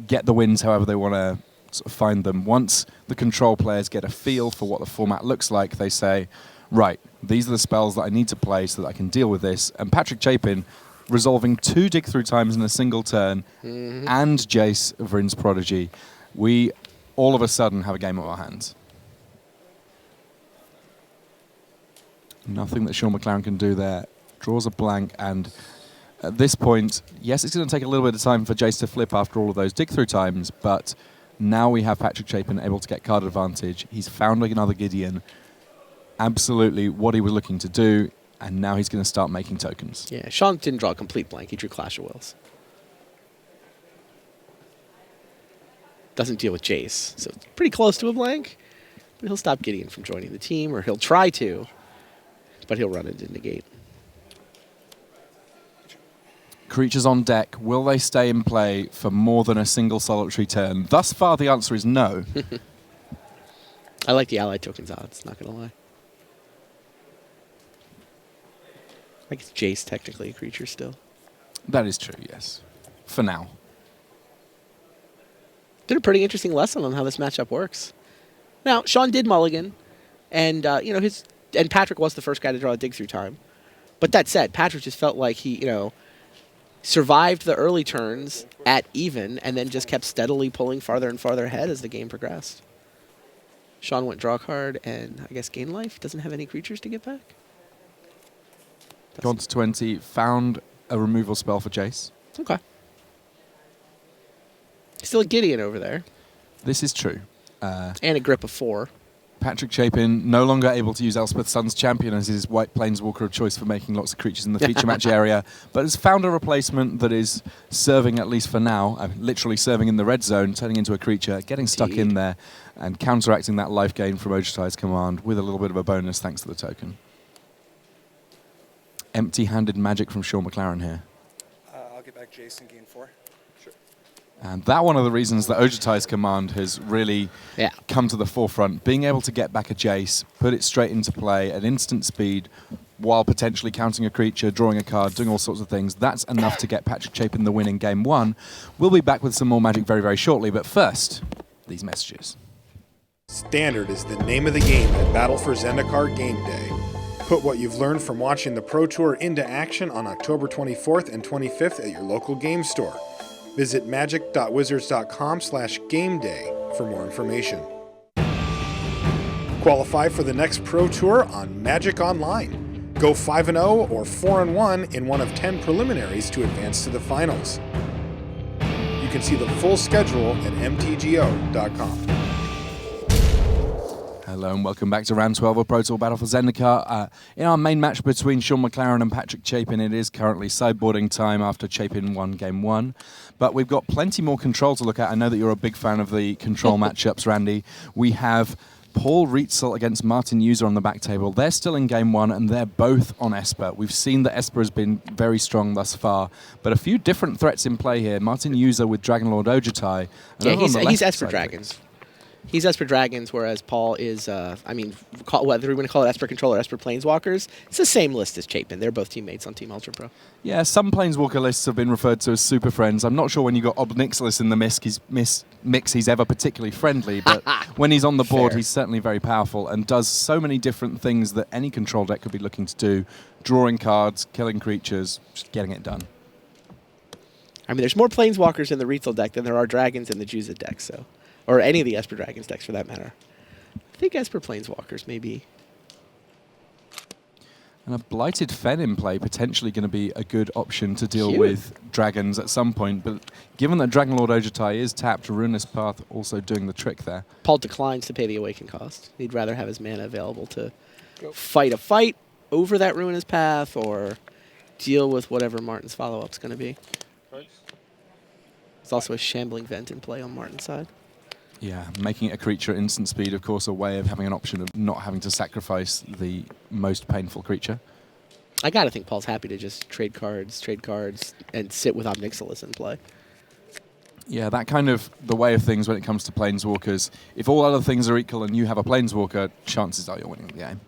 get the wins however they want to sort of find them. Once the control players get a feel for what the format looks like, they say, right, these are the spells that I need to play so that I can deal with this. And Patrick Chapin, resolving 2 Dig Through Times in a single turn, and Jace, Vrin's Prodigy, we all of a sudden have a game on our hands. Nothing that Sean McLaren can do there. Draws a blank, and at this point, yes, it's going to take a little bit of time for Jace to flip after all of those Dig Through Times, but Now we have Patrick Chapin able to get card advantage. He's found another Gideon. Absolutely what he was looking to do, and now he's going to start making tokens. Yeah, Sean didn't draw a complete blank. He drew Clash of Wills. Doesn't deal with Jace, so it's pretty close to a blank. But he'll stop Gideon from joining the team, or he'll try to, but he'll run into negate. Creatures on deck, will they stay in play for more than a single solitary turn? Thus far, the answer is no. I like the allied tokens odds, not going to lie. I guess Jace technically a creature still. That is true, yes. For now. Did a pretty interesting lesson on how this matchup works. Now, Sean did mulligan, and and Patrick was the first guy to draw a dig through time. But that said, Patrick just felt like he, survived the early turns at even, and then just kept steadily pulling farther and farther ahead as the game progressed. Sean went draw card and I guess gain life. Doesn't have any creatures to get back. Gone to 20, found a removal spell for Jace. Okay. Still a Gideon over there. This is true. And a grip of 4. Patrick Chapin no longer able to use Elspeth Sun's Champion as his white planeswalker of choice for making lots of creatures in the feature match area, but has found a replacement that is serving, at least for now, literally serving in the red zone, turning into a creature, getting stuck in there, and counteracting that life gain from Ojutai's command with a little bit of a bonus thanks to the token. Empty-handed magic from Sean McLaren here. I'll get back Jason, gain 4. Sure. And that one of the reasons that Ojutai's command has really come to the forefront. Being able to get back a Jace, put it straight into play at instant speed, while potentially counting a creature, drawing a card, doing all sorts of things. That's enough to get Patrick Chapin the win in Game 1. We'll be back with some more Magic very, very shortly, but first, these messages. Standard is the name of the game at Battle for Zendikar Game Day. Put what you've learned from watching the Pro Tour into action on October 24th and 25th at your local game store. Visit magic.wizards.com/gameday for more information. Qualify for the next Pro Tour on Magic Online. Go 5-0 or 4-1 in one of 10 preliminaries to advance to the finals. You can see the full schedule at mtgo.com. Hello and welcome back to round 12 of Pro Tour Battle for Zendikar. In our main match between Sean McLaren and Patrick Chapin, it is currently sideboarding time after Chapin won Game 1. But we've got plenty more control to look at. I know that you're a big fan of the control matchups, Randy. We have Paul Reitzel against Martin User on the back table. They're still in Game 1 and they're both on Esper. We've seen that Esper has been very strong thus far, but a few different threats in play here. Martin User with Dragonlord Ojutai. Yeah, he's Esper Dragons. He's Esper Dragons, whereas Paul is, whether we want to call it Esper Control or Esper Planeswalkers, it's the same list as Chapin. They're both teammates on Team Ultra Pro. Yeah, some Planeswalker lists have been referred to as super friends. I'm not sure when you got Obnixilis in the mix he's ever particularly friendly, but when he's on the board, he's certainly very powerful and does so many different things that any control deck could be looking to do. Drawing cards, killing creatures, just getting it done. I mean, there's more Planeswalkers in the Reitzel deck than there are Dragons in the Juza deck, so... Or any of the Esper Dragons decks, for that matter. I think Esper Planeswalkers, maybe. And a Blighted Fen in play, potentially going to be a good option to deal with dragons at some point. But given that Dragonlord Ojutai is tapped, Ruinous Path also doing the trick there. Paul declines to pay the Awaken cost. He'd rather have his mana available to fight a fight over that Ruinous Path or deal with whatever Martin's follow-up's going to be. There's also a Shambling Vent in play on Martin's side. Yeah, making it a creature at instant speed, of course, a way of having an option of not having to sacrifice the most painful creature. I gotta think Paul's happy to just trade cards, and sit with Obnixilis in play. Yeah, that kind of the way of things when it comes to Planeswalkers. If all other things are equal and you have a Planeswalker, chances are you're winning the game.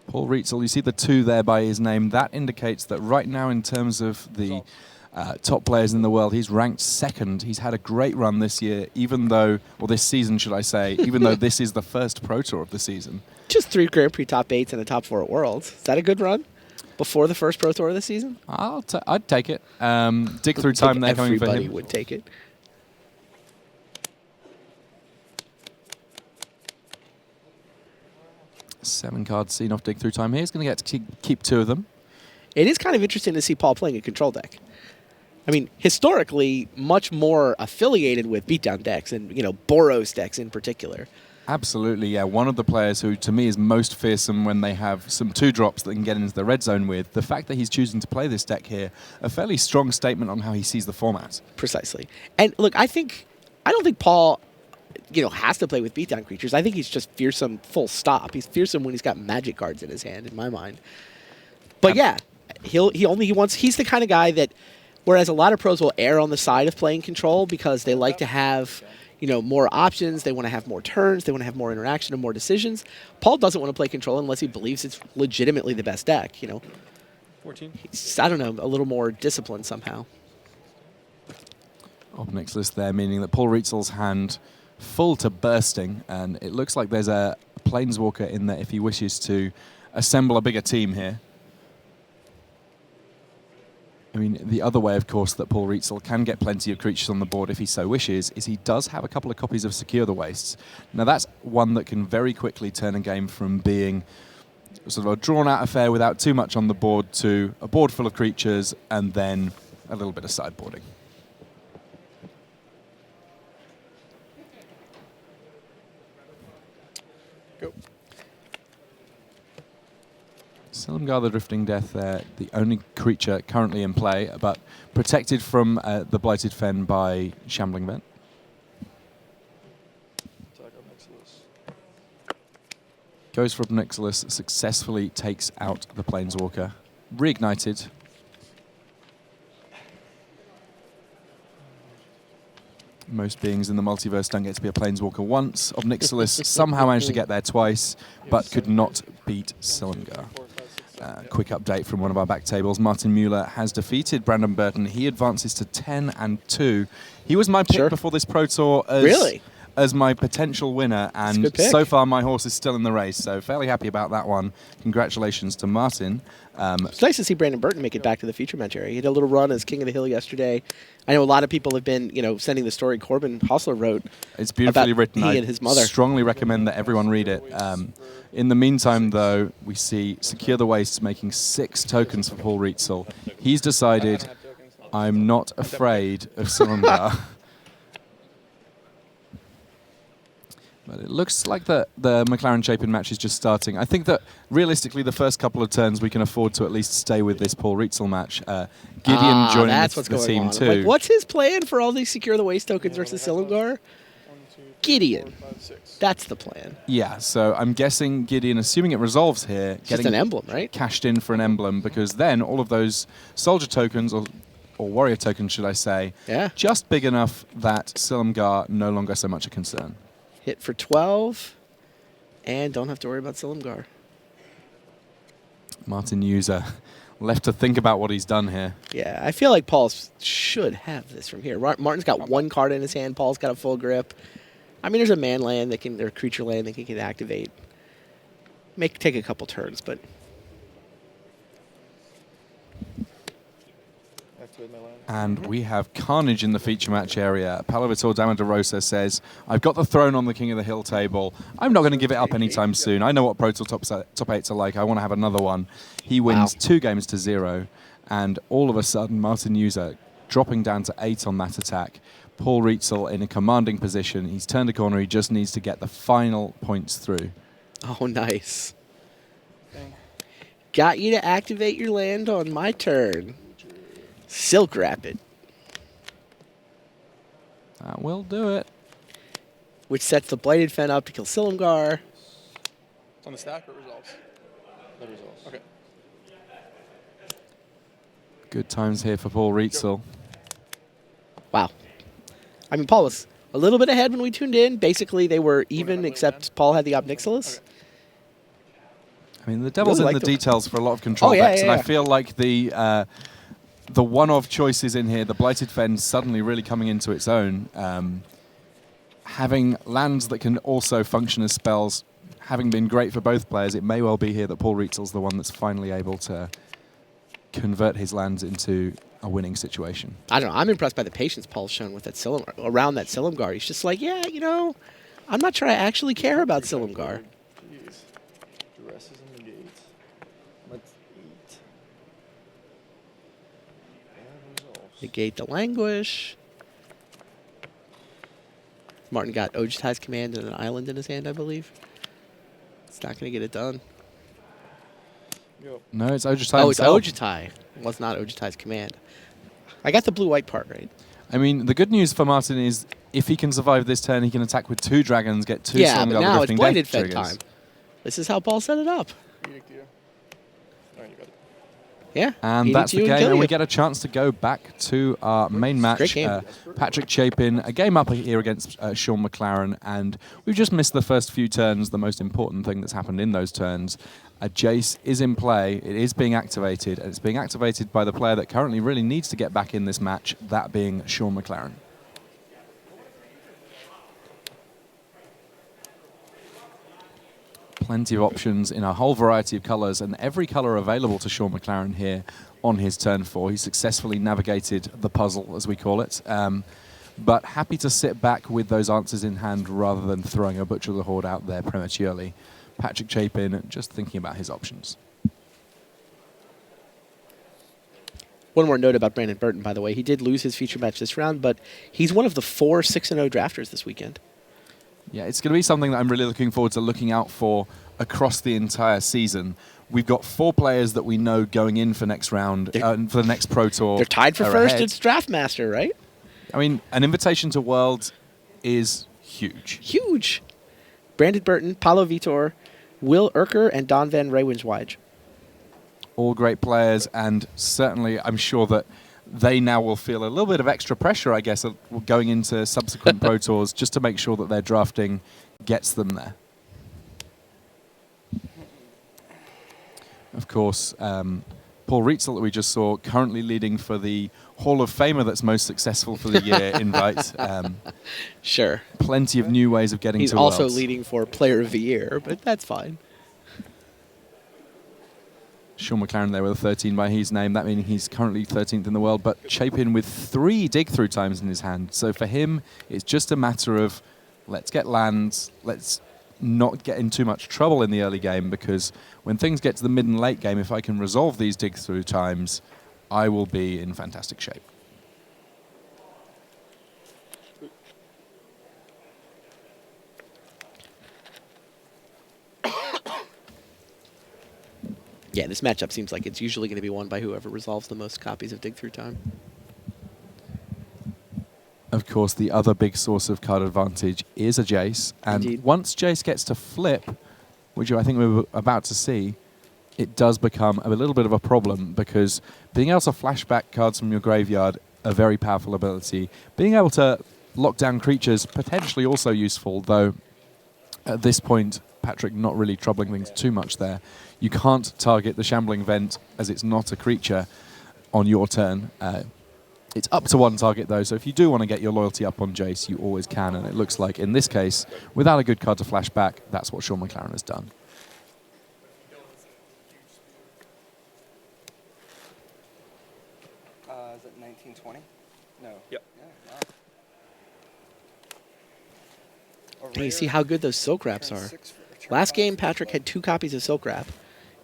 Paul Reitzel, you see the 2 there by his name. That indicates that right now in terms of the top players in the world, he's ranked 2nd. He's had a great run this year, even though, or this season should I say, even though this is the first Pro Tour of the season. Just 3 Grand Prix top 8s and a top 4 at Worlds. Is that a good run? Before the first Pro Tour of the season? I'd take it. Dig through time there coming for him. Everybody would take it. Seven cards seen off dig through time here. He's going to get to keep 2 of them. It is kind of interesting to see Paul playing a control deck. I mean, historically, much more affiliated with beatdown decks and, you know, Boros decks in particular. Absolutely, yeah. One of the players who, to me, is most fearsome when they have some 2-drops that can get into the red zone with. The fact that he's choosing to play this deck here, a fairly strong statement on how he sees the format. Precisely. And look, I don't think Paul, you know, has to play with beatdown creatures. I think he's just fearsome full stop. He's fearsome when he's got magic cards in his hand, in my mind. But yeah, he's the kind of guy that, whereas a lot of pros will err on the side of playing control because they like to have, you know, more options, they want to have more turns, they want to have more interaction and more decisions. Paul doesn't want to play control unless he believes it's legitimately the best deck, you know. 14. He's, I don't know, a little more disciplined somehow. Obnick's list there, meaning that Paul Reitzel's hand full to bursting, and it looks like there's a Planeswalker in there if he wishes to assemble a bigger team here. I mean, the other way, of course, that Paul Reitzel can get plenty of creatures on the board if he so wishes, is he does have a couple of copies of Secure the Wastes. Now, that's one that can very quickly turn a game from being sort of a drawn-out affair without too much on the board to a board full of creatures and then a little bit of sideboarding. Go. Silumgar the Drifting Death there, the only creature currently in play, but protected from the Blighted Fen by Shambling Vent. Goes for Obnixilis, successfully takes out the Planeswalker. Reignited. Most beings in the multiverse don't get to be a Planeswalker once. Obnixilis somehow managed to get there twice, but could not beat Silumgar. Quick update from one of our back tables. Martin Mueller has defeated Brandon Burton. He advances to 10-2. He was my pick before this Pro Tour as my potential winner, and so far my horse is still in the race, so fairly happy about that one. Congratulations to Martin. It's nice to see Brandon Burton make it back to the feature match area. He had a little run as King of the Hill yesterday. I know a lot of people have been, you know, sending the story Corbin Hostler wrote. It's beautifully about written. He and his mother. Strongly recommend that everyone read it. In the meantime, though, we see Secure the Wastes making 6 tokens for Paul Reitzel. He's decided, I'm not afraid of Silumgar. But it looks like the McLaren Chapin match is just starting. I think that realistically the first couple of turns we can afford to at least stay with this Paul Reitzel match. Gideon joining the team too. Like, what's his plan for all these Secure the Waste tokens versus Silumgar? Gideon. That's the plan. Yeah, so I'm guessing Gideon, assuming it resolves here, getting an emblem, right? Cashed in for an emblem, because then all of those soldier tokens, or warrior tokens should I say, just big enough that Silumgar no longer so much a concern. Hit for 12, and don't have to worry about Silumgar. Martin User left to think about what he's done here. Yeah, I feel like Paul should have this from here. Martin's got 1 card in his hand. Paul's got a full grip. I mean, there's a man land that can, or creature land that he can activate. Take a couple turns, but. And we have Carnage in the feature match area. Paulo Vitor, Damo da Rosa says, I've got the throne on the King of the Hill table. I'm not going to give it up anytime soon. I know what Pro Tour top 8s are like. I want to have another one. He wins 2 games to 0. And all of a sudden, Martin User dropping down to 8 on that attack. Paul Reitzel in a commanding position. He's turned a corner. He just needs to get the final points through. Oh, nice. Got you to activate your land on my turn. Silk Rapid. That will do it. Which sets the Blighted Fen up to kill Silumgar. It's on the stack or resolves? That resolves. Okay. Good times here for Paul Reitzel. Wow. I mean, Paul was a little bit ahead when we tuned in. Basically, they were even, except Paul had the Obnixilis. Okay. I mean, the devil's in the details for a lot of control decks, and I feel like the one-off choices in here, the Blighted Fen suddenly really coming into its own. Having lands that can also function as spells, having been great for both players, it may well be here that Paul Reitzel's the one that's finally able to convert his lands into a winning situation. I don't know. I'm impressed by the patience Paul's shown with that around that Silumgar. He's just like, yeah, you know, I'm not sure I actually care about Silumgar. Duresses and negates. Let's eat. Negate the Languish. Martin got Ojutai's Command and an island in his hand, I believe. It's not going to get it done. No, it's Ojutai Oh, himself. it's Ojutai. It was not Ojutai's Command. I got the blue-white part right. I mean, the good news for Martin is if he can survive this turn, he can attack with 2 dragons, get 2 Yeah, Storm but Guard now it's Drifting Blighted Death Fed triggers. time. This is how Paul set it up. Yeah. And he that's needs you the and game, kill and we you. get a chance to go back to our main match. Great game. Patrick Chapin, a game up here against Sean McLaren, and we've just missed the first few turns, the most important thing that's happened in those turns. A Jace is in play, it is being activated, and it's being activated by the player that currently really needs to get back in this match, that being Sean McLaren. Plenty of options in a whole variety of colours, and every colour available to Sean McLaren here on his turn 4. He successfully navigated the puzzle, as we call it, but happy to sit back with those answers in hand rather than throwing a Butcher of the Horde out there prematurely. Patrick Chapin just thinking about his options. One more note about Brandon Burton, by the way. He did lose his feature match this round, but he's one of the 4 6-0 drafters this weekend. Yeah, it's going to be something that I'm really looking forward to looking out for across the entire season. We've got 4 players that we know going in for next round, for the next Pro Tour. They're tied for are first. ahead. It's Draftmaster, right? I mean, an invitation to Worlds is huge. Huge. Brandon Burton, Paulo Vitor, Will Urker, and Don Van Rijwenswijk. All great players, and certainly I'm sure that they now will feel a little bit of extra pressure, I guess, going into subsequent Pro Tours, just to make sure that their drafting gets them there. Of course, Paul Reitzel that we just saw, currently leading for the Hall of Famer that's most successful for the year invite. Sure. Plenty of new ways of getting He's to also Worlds. leading for Player of the Year, but that's fine. Sean McLaren there with a 13 by his name, that meaning he's currently 13th in the world, but Chapin with 3 dig-through times in his hand. So for him, it's just a matter of let's get lands, let's not get in too much trouble in the early game, because when things get to the mid and late game, if I can resolve these dig-through times, I will be in fantastic shape. Yeah, this matchup seems like it's usually going to be won by whoever resolves the most copies of Dig Through Time. Of course, the other big source of card advantage is a Jace, and Indeed. once Jace gets to flip, which I think we're about to see, it does become a little bit of a problem, because being able to flashback cards from your graveyard, a very powerful ability. Being able to lock down creatures, potentially also useful, though at this point, Patrick not really troubling things too much there. You can't target the Shambling Vent as it's not a creature on your turn. It's up to 1 target though, so if you do want to get your loyalty up on Jace, you always can, and it looks like in this case, without a good card to flash back, that's what Sean McLaren has done. Is it 1920? No. Yep. Yeah, wow. And you see how good those Silk Wraps are. Last game, Patrick had 2 copies of Silk Wrap.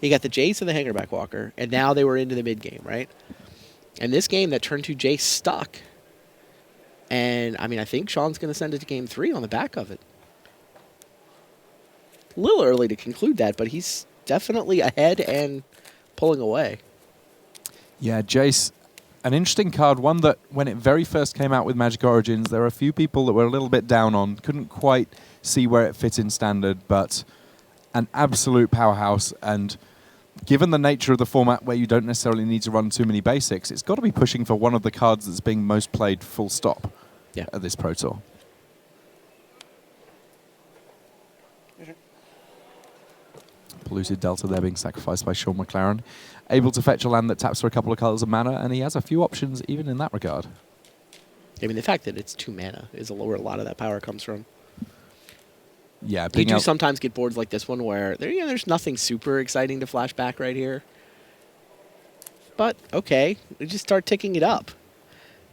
He got the Jace and the Hangerback Walker, and now they were into the mid-game, right? And this game, that turn 2 Jace stuck. And, I mean, I think Sean's going to send it to game 3 on the back of it. A little early to conclude that, but he's definitely ahead and pulling away. Yeah, Jace, an interesting card, one that when it very first came out with Magic Origins, there were a few people that were a little bit down on, couldn't quite see where it fit in Standard, but an absolute powerhouse, and given the nature of the format where you don't necessarily need to run too many basics, it's got to be pushing for one of the cards that's being most played full stop at this Pro Tour. Polluted Delta there being sacrificed by Sean McLaren. Able to fetch a land that taps for a couple of colors of mana, and he has a few options even in that regard. I mean, the fact that it's 2 mana is where a lot of that power comes from. Yeah, You do sometimes get boards like this one where there's nothing super exciting to flash back right here. But, okay, we just start ticking it up.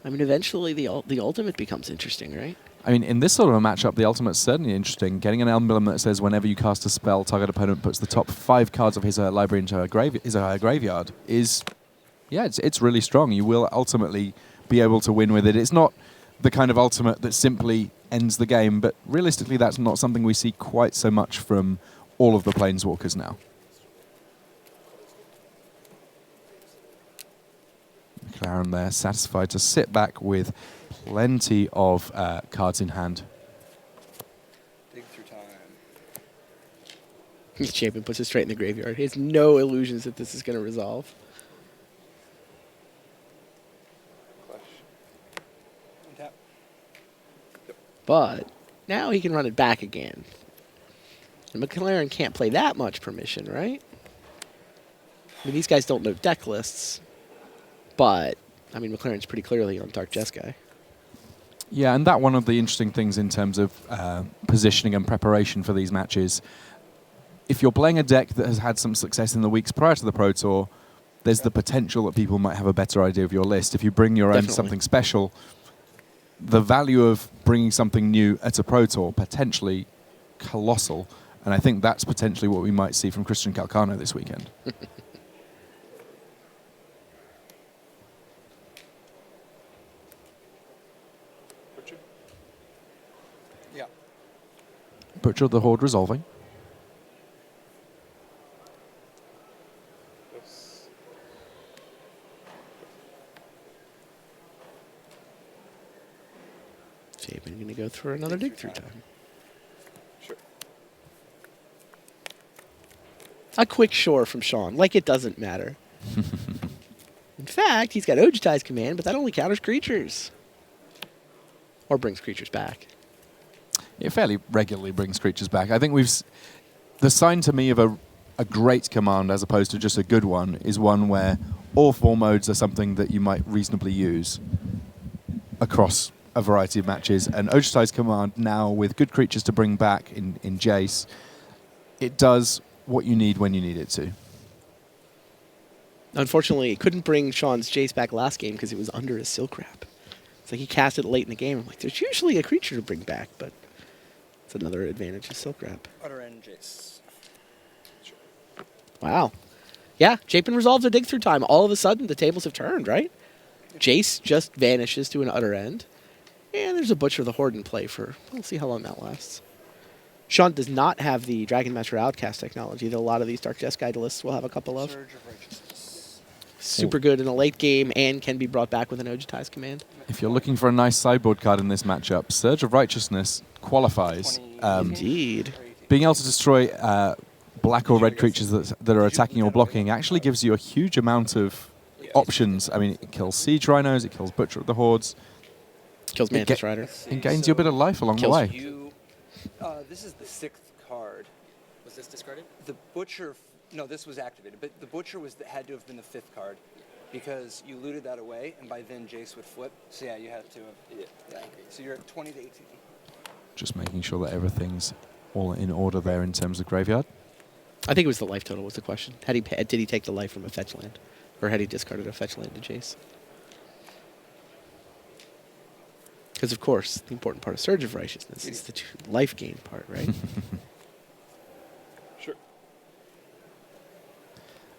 I mean, eventually the ultimate becomes interesting, right? I mean, in this sort of a matchup, the ultimate's certainly interesting. Getting an emblem that says whenever you cast a spell, target opponent puts the top 5 cards of his library into his graveyard is, yeah, it's really strong. You will ultimately be able to win with it. It's not the kind of ultimate that simply ends the game, but realistically that's not something we see quite so much from all of the Planeswalkers now. McLaren there, satisfied to sit back with plenty of cards in hand. Dig through time. Chapin puts it straight in the graveyard. He has no illusions that this is going to resolve. But now he can run it back again. And McLaren can't play that much permission, right? I mean, these guys don't know deck lists. But, I mean, McLaren's pretty clearly on Dark Jeskai. Yeah, and that one of the interesting things in terms of positioning and preparation for these matches. If you're playing a deck that has had some success in the weeks prior to the Pro Tour, there's the potential that people might have a better idea of your list. If you bring your own something special, the value of bringing something new at a Pro Tour, potentially colossal. And I think that's potentially what we might see from Christian Calcano this weekend. Yeah. Butcher of the Horde resolving. Chapin going to go through another dig through time. Sure. A quick shore from Sean, like it doesn't matter. In fact, he's got Ojutai's command, but that only counters creatures. Or brings creatures back. It fairly regularly brings creatures back. I think the sign to me of a great command as opposed to just a good one is one where all 4 modes are something that you might reasonably use across a variety of matches. And Ojutai's command now with good creatures to bring back in Jace, it does what you need when you need it to. Unfortunately, it couldn't bring Sean's Jace back last game because it was under his Silk Wrap. It's like he cast it late in the game. I'm like, there's usually a creature to bring back, but it's another advantage of Silk Wrap. Utter end Jace. Wow. Yeah, Chapin resolves a dig through time. All of a sudden, the tables have turned, right? Jace just vanishes to an utter end. And there's a Butcher of the Horde in play for, we'll see how long that lasts. Sean does not have the Dragon Master Outcast technology that a lot of these Dark Jeskai lists will have a couple of. Surge of Righteousness. Super good in a late game and can be brought back with an Ojutai's command. If you're looking for a nice sideboard card in this matchup, Surge of Righteousness qualifies. Indeed. Being able to destroy black or red creatures that are attacking or blocking actually gives you a huge amount of options. I mean, it kills Siege Rhinos, it kills Butcher of the Hordes. Kills Mantis Rider. It gains you a bit of life along the way. This is the 6th card. Was this discarded? The Butcher... No, this was activated, but the Butcher had to have been the 5th card because you looted that away, and by then Jace would flip. So yeah, you had to have... Yeah. So you're at 20 to 18. Just making sure that everything's all in order there in terms of graveyard. I think it was the life total was the question. Did he take the life from a fetch land? Or had he discarded a fetch land to Jace? Because, of course, the important part of Surge of Righteousness is the life gain part, right? Sure.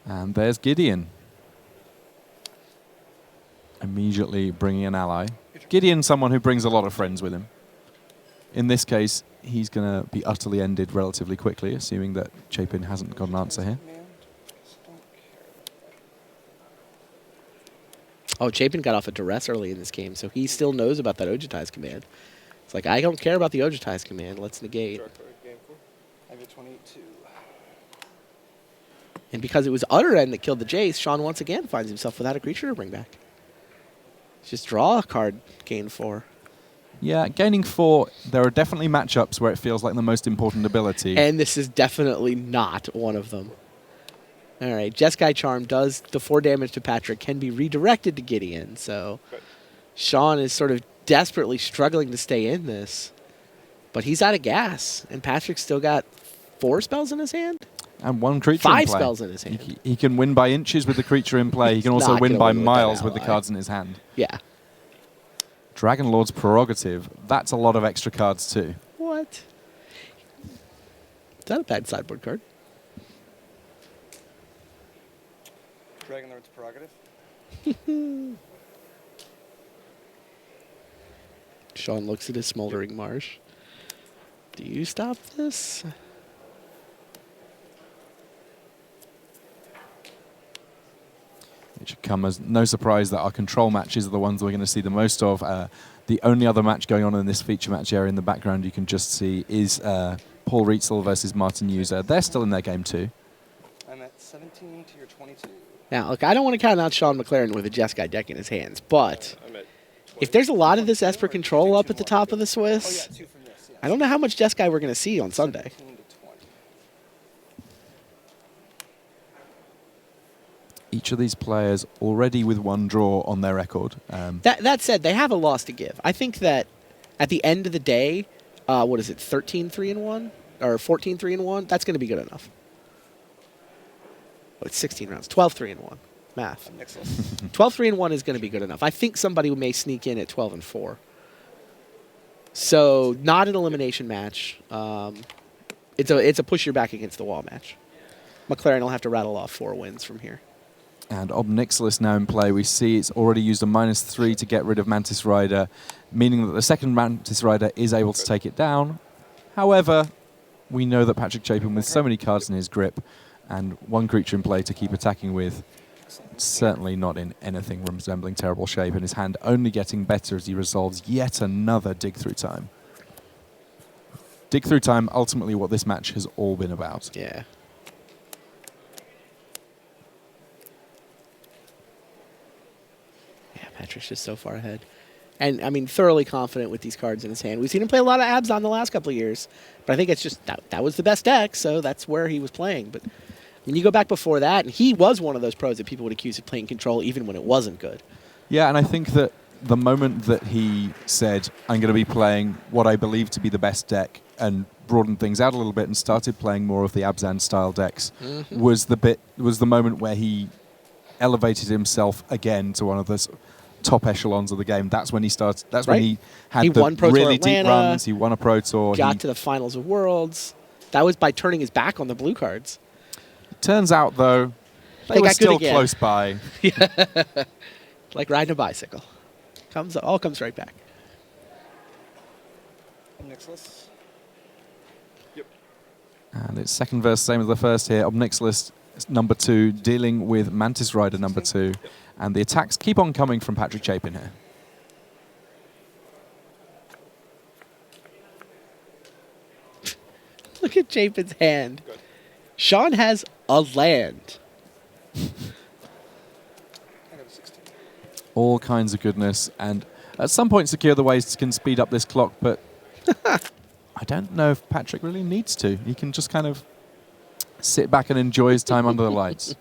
And there's Gideon. Immediately bringing an ally. Gideon's someone who brings a lot of friends with him. In this case, he's going to be utterly ended relatively quickly, assuming that Chapin hasn't got an answer here. Oh, Chapin got off a duress early in this game, so he still knows about that Ojutai's command. It's like, I don't care about the Ojutai's command. Let's negate. I get 22. And because it was Utter End that killed the Jace, Sean once again finds himself without a creature to bring back. Just draw a card, gain 4. Yeah, gaining 4, there are definitely matchups where it feels like the most important ability. And this is definitely not one of them. All right, Jeskai Charm does the 4 damage to Patrick, can be redirected to Gideon, so Sean is sort of desperately struggling to stay in this. But he's out of gas, and Patrick's still got 4 spells in his hand? And 1 creature 5 in play. spells in his hand. He can win by inches with the creature in play. He can also win by miles with the cards in his hand. Yeah. Dragon Lord's Prerogative, that's a lot of extra cards too. What? Is that a bad sideboard card? Dragon Lord's Prerogative. Sean looks at his smoldering marsh. Do you stop this? It should come as no surprise that our control matches are the ones we're going to see the most of. The only other match going on in this feature match area in the background you can just see is Paul Reitzel versus Martin User. They're still in their game too. I'm at 17 to your 22. Now, look, I don't want to count out Sean McLaren with a Jeskai deck in his hands, but if there's a lot of this Esper control up at the top of the Swiss, I don't know how much Jeskai we're going to see on Sunday. Each of these players already with one draw on their record. That said, they have a loss to give. I think that at the end of the day, what is it, 13-3-1? Or 14-3-1? That's going to be good enough. Oh, it's 16 rounds. 12-3-1. Math. 12-3-1 is going to be good enough. I think somebody may sneak in at 12-4. So not an elimination match. It's a push your back against the wall match. McLaren will have to rattle off 4 wins from here. And Ob Nixilis now in play. We see it's already used a -3 to get rid of Mantis Rider, meaning that the second Mantis Rider is able to take it down. However, we know that Patrick Chapin, with so many cards in his grip and one creature in play to keep attacking with, certainly not in anything resembling terrible shape, and his hand only getting better as he resolves yet another dig through time. Dig through time, ultimately what this match has all been about. Yeah. Patrick's just so far ahead. And, I mean, thoroughly confident with these cards in his hand. We've seen him play a lot of Abzan the last couple of years, but I think it's just that was the best deck, so that's where he was playing. But when you go back before that, and he was one of those pros that people would accuse of playing control even when it wasn't good. Yeah, and I think that the moment that he said, I'm going to be playing what I believe to be the best deck and broadened things out a little bit and started playing more of the Abzan-style decks was the moment where he elevated himself again to one of the top echelons of the game. That's when he started. That's when he had the really deep runs. He won a Pro Tour. Got to the finals of Worlds. That was by turning his back on the blue cards. Turns out, though, they were still close by. Like riding a bicycle. All comes right back. Nixilis. Yep. And it's second verse, same as the first here. Ob Nixilis, number 2, dealing with Mantis Rider, number 2. And the attacks keep on coming from Patrick Chapin here. Look at Chapin's hand. Good. Sean has a land. All kinds of goodness. And at some point, Secure the Waste can speed up this clock, but I don't know if Patrick really needs to. He can just kind of sit back and enjoy his time under the lights.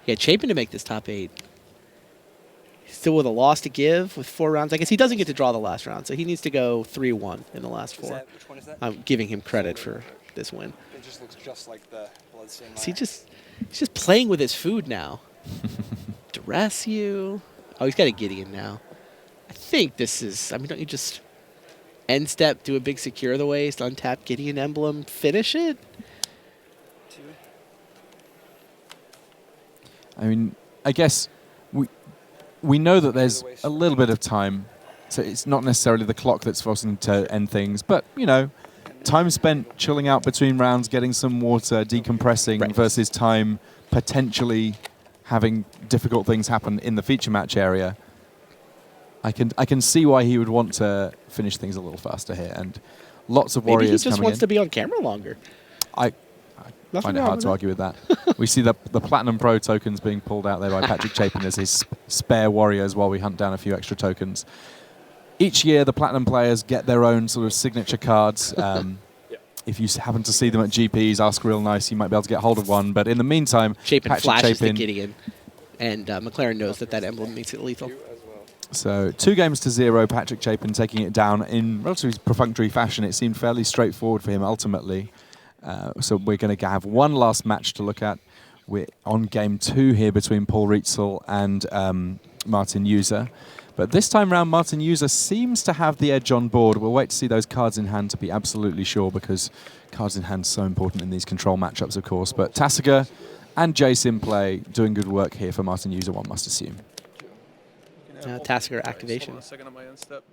Yeah, Chapin to make this top 8. Still with a loss to give with 4 rounds. I guess he doesn't get to draw the last round, so he needs to go 3-1 in the last 4. Which one is that? I'm giving him credit for this win. It just looks just like the Bloodstained He's just playing with his food now. Duress you. Oh, he's got a Gideon now. I think this is, I mean, don't you just end step, do a big Secure the Waste, untap Gideon emblem, finish it? I mean, I guess we know that there's a little bit of time, so it's not necessarily the clock that's forcing to end things, but, you know, time spent chilling out between rounds, getting some water, decompressing, versus time potentially having difficult things happen in the feature match area. I can see why he would want to finish things a little faster here, and lots of warriors coming in. Maybe he just wants to be on camera longer. I find it hard to argue with that. We see the Platinum Pro tokens being pulled out there by Patrick Chapin as his spare warriors while we hunt down a few extra tokens. Each year, the Platinum players get their own sort of signature cards. If you happen to see them at GPs, ask real nice, you might be able to get hold of one. But in the meantime, Chapin Patrick flashes Chapin, the Gideon, and McLaren knows that emblem makes it lethal. So 2-0, Patrick Chapin taking it down in relatively perfunctory fashion. It seemed fairly straightforward for him ultimately. So we're going to have one last match to look at. We're on game 2 here between Paul Reitzel and Martin User. But this time round, Martin User seems to have the edge on board. We'll wait to see those cards in hand to be absolutely sure, because cards in hand are so important in these control matchups, of course. But Tasiga and Jace in play, doing good work here for Martin User, one must assume. Tasiga activation. Hold on a second on my end step.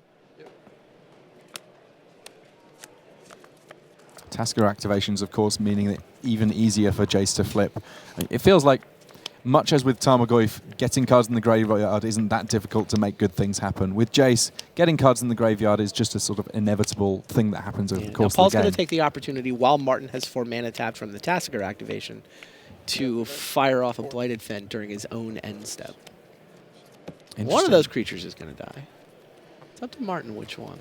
Tasiga activations, of course, meaning it even easier for Jace to flip. It feels like, much as with Tarmogoyf, getting cards in the graveyard isn't that difficult to make good things happen. With Jace, getting cards in the graveyard is just a sort of inevitable thing that happens over the course Paul's of the game. going to take the opportunity, while Martin has 4 mana tapped from the Tasiga activation, to fire off a Blighted Fen during his own end step. One of those creatures is going to die. It's up to Martin which one.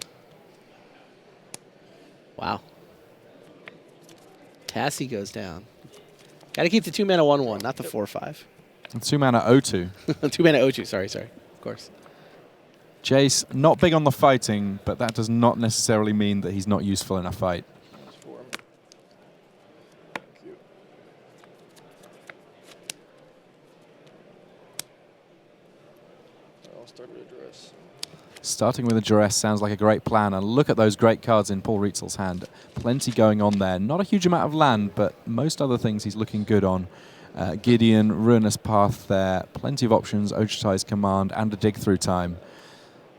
Wow. Tassie goes down. Got to keep the 2 mana 1/1, not the 4/5. 2 mana O2. 2 mana O2, sorry. Of course. Jace, not big on the fighting, but that does not necessarily mean that he's not useful in a fight. I'll start with a duress. Starting with a duress sounds like a great plan, and look at those great cards in Paul Reitzel's hand. Plenty going on there. Not a huge amount of land, but most other things he's looking good on. Gideon, Ruinous Path there, plenty of options, Ochitai's Command, and a Dig Through Time.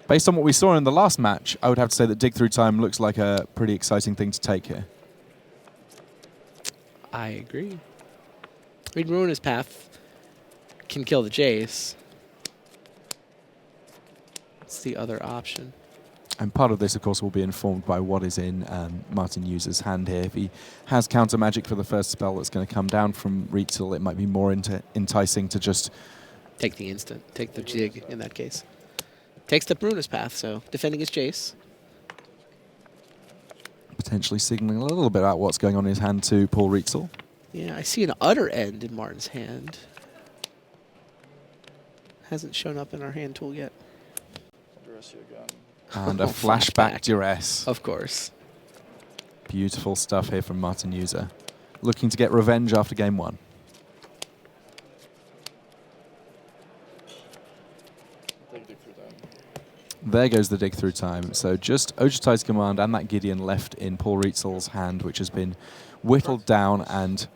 Based on what we saw in the last match, I would have to say that Dig Through Time looks like a pretty exciting thing to take here. I agree. I mean, Ruinous Path can kill the Jace. What's the other option? And part of this, of course, will be informed by what is in Martin User's hand here. If he has counter magic for the first spell that's going to come down from Reitzel, it might be more enticing to just take the instant, take the jig in that case. Takes the Ruinous Path, so defending his Jace. Potentially signaling a little bit about what's going on in his hand to Paul Reitzel. Yeah, I see an Utter End in Martin's hand. Hasn't shown up in our hand tool yet. Duress you again. And a flashback duress. Of course. Beautiful stuff here from Martin User. Looking to get revenge after game 1. There goes the Dig Through Time. So just Ochitai's Command and that Gideon left in Paul Reitzel's hand, which has been whittled down, and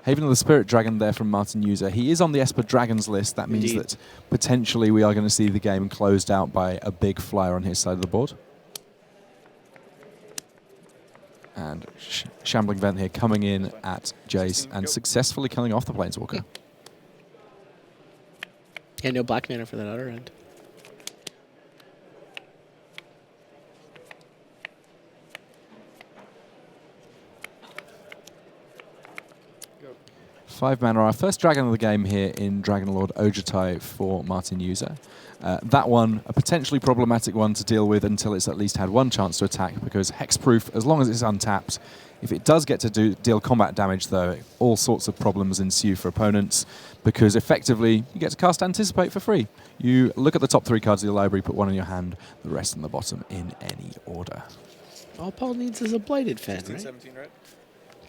Haven of the Spirit Dragon there from Martin User. He is on the Esper Dragons list. That means that potentially we are going to see the game closed out by a big flyer on his side of the board. And Shambling Vent here coming in at Jace and successfully killing off the Planeswalker. Yeah, no black mana for that Utter End. Five mana, our first dragon of the game here in Dragon Lord Ojitai for Martin User. That one, a potentially problematic one to deal with until it's at least had one chance to attack, because hexproof, as long as it's untapped, if it does get to deal combat damage though, all sorts of problems ensue for opponents, because effectively you get to cast Anticipate for free. You look at the top 3 cards of your library, put one in your hand, the rest on the bottom in any order. All Paul needs is a Blighted Fen, 16, right? 17, right?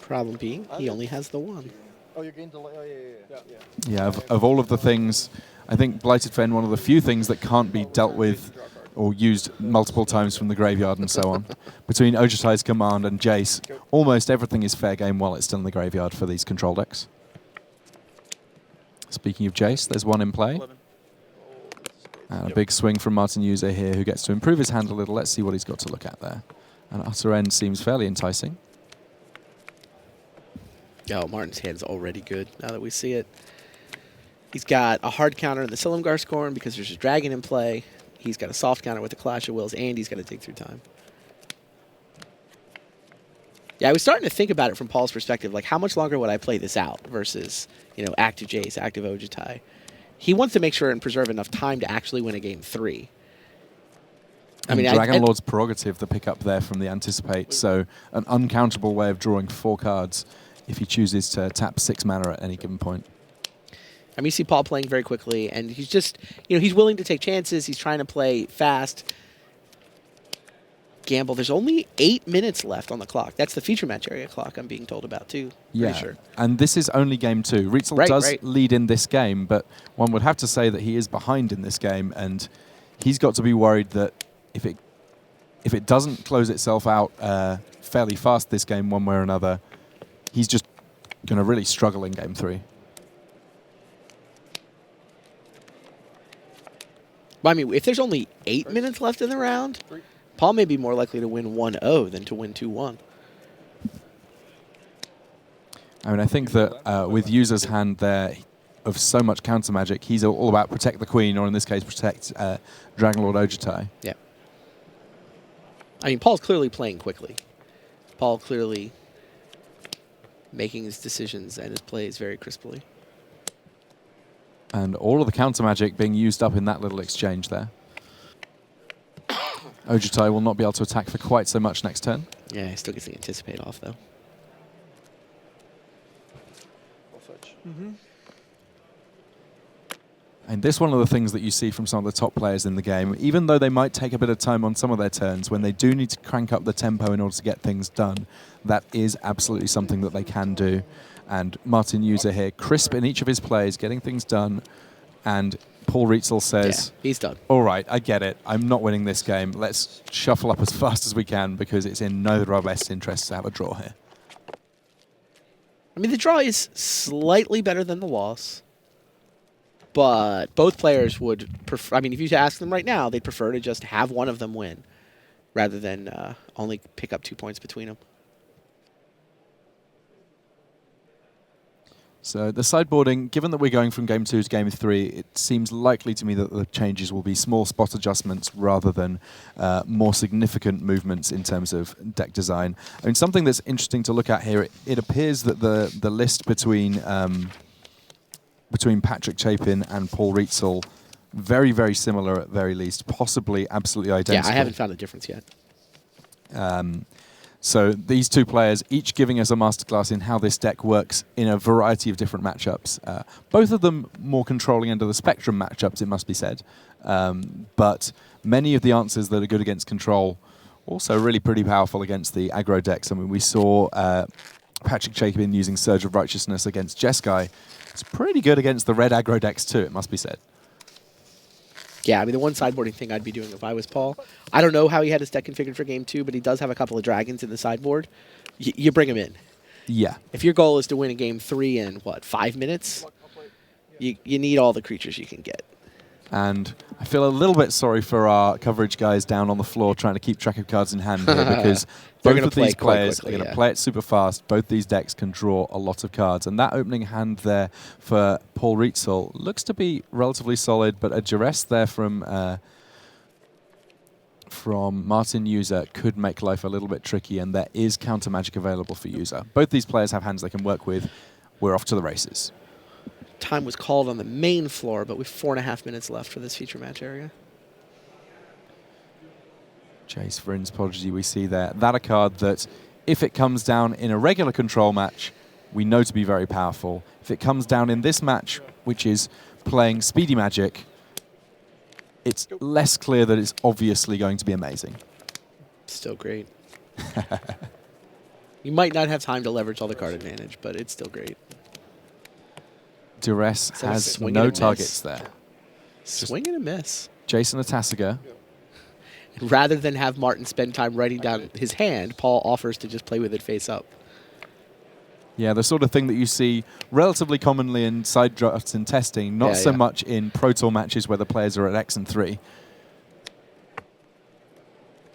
Problem being, he only has the one. Oh, you're getting delay. Oh, yeah. Yeah, of all of the things, I think Blighted Fen, one of the few things that can't be dealt with or used multiple times from the graveyard and so on. Between Ochitai's Command and Jace, almost everything is fair game while it's still in the graveyard for these control decks. Speaking of Jace, there's one in play. And a big swing from Martin User here, who gets to improve his hand a little. Let's see what he's got to look at there. And Utter End seems fairly enticing. Oh, Martin's hand's already good now that we see it. He's got a hard counter in the Silumgar Scorn because there's a dragon in play. He's got a soft counter with the Clash of Wills, and he's got to Dig Through Time. Yeah, I was starting to think about it from Paul's perspective, like how much longer would I play this out versus, you know, active Jace, active Ojitai. He wants to make sure and preserve enough time to actually win a game 3. I mean, Dragon Lord's prerogative, the pick up there from the Anticipate, so an uncountable way of drawing 4 cards if he chooses to tap 6 mana at any given point. I mean, you see Paul playing very quickly, and he's just, you know, he's willing to take chances. He's trying to play fast. Gamble. There's only 8 minutes left on the clock. That's the feature match area clock I'm being told about, too. Yeah, Pretty sure. And this is only game 2. Reitzel does lead in this game, but one would have to say that he is behind in this game, and he's got to be worried that if it doesn't close itself out fairly fast this game one way or another, he's just going to really struggle in game 3. But I mean, if there's only 8 minutes left in the round, Paul may be more likely to win 1-0 than to win 2-1. I mean, I think that with User's hand there of so much counter magic, he's all about protect the queen, or in this case, protect Dragon Lord Ojutai. Yeah. I mean, Paul's clearly playing quickly. Paul clearly making his decisions and his plays very crisply. And all of the counter magic being used up in that little exchange there. Ojutai will not be able to attack for quite so much next turn. Yeah, he still gets the anticipate off, though. And this is one of the things that you see from some of the top players in the game. Even though they might take a bit of time on some of their turns, when they do need to crank up the tempo in order to get things done, that is absolutely something that they can do. And Martin User here, crisp in each of his plays, getting things done. And Paul Reitzel says, yeah, he's done. All right, I get it. I'm not winning this game. Let's shuffle up as fast as we can because it's in neither of our best interests to have a draw here. I mean, the draw is slightly better than the loss. But both players would prefer, I mean, if you ask them right now, they'd prefer to just have one of them win rather than only pick up 2 points between them. So the sideboarding, given that we're going from game 2 to game 3, it seems likely to me that the changes will be small spot adjustments rather than more significant movements in terms of deck design. I mean, something that's interesting to look at here, it appears that the list between Patrick Chapin and Paul Reitzel, very, very similar at very least, possibly absolutely identical. Yeah, I haven't found a difference yet. So these two players, each giving us a masterclass in how this deck works in a variety of different matchups. Both of them more controlling end of the spectrum matchups, it must be said. But many of the answers that are good against control, also really pretty powerful against the aggro decks. I mean, we saw Patrick Chapin using Surge of Righteousness against Jeskai. It's pretty good against the red aggro decks too, it must be said. Yeah, I mean, the one sideboarding thing I'd be doing if I was Paul, I don't know how he had his deck configured for game 2, but he does have a couple of dragons in the sideboard. You bring him in. Yeah. If your goal is to win a game 3 in, 5 minutes? You need all the creatures you can get. And I feel a little bit sorry for our coverage guys down on the floor trying to keep track of cards in hand here because both of these players are going to play it super fast. Both these decks can draw a lot of cards. And that opening hand there for Paul Reitzel looks to be relatively solid, but a duress there from Martin User could make life a little bit tricky, and there is counter magic available for User. Both these players have hands they can work with. We're off to the races. Time was called on the main floor, but with 4.5 minutes left for this feature match area. Jace Vryn's Prodigy we see there. That a card that, if it comes down in a regular control match, we know to be very powerful. If it comes down in this match, which is playing Speedy Magic, it's less clear that it's obviously going to be amazing. Still great. You might not have time to leverage all the card advantage, but it's still great. Duress has no targets there. Swing and a miss. Jason Atasiga. Rather than have Martin spend time writing down his hand, Paul offers to just play with it face up. Yeah, the sort of thing that you see relatively commonly in side drafts and testing, not so much in Pro Tour matches where the players are at X and 3.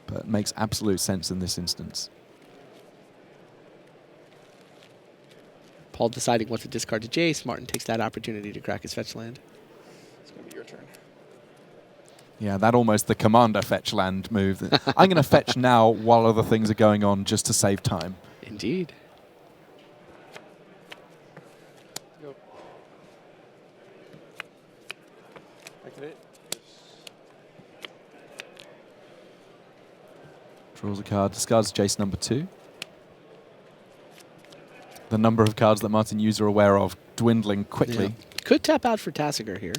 But it makes absolute sense in this instance. Paul deciding what to discard to Jace. Martin takes that opportunity to crack his fetch land. It's going to be your turn. Yeah, that almost the commander fetch land move. I'm going to fetch now while other things are going on just to save time. Indeed. Go. Activate. Draws a card, discards Jace number 2. The number of cards that Martin User are aware of dwindling quickly. Yeah. Could tap out for Tasiger here.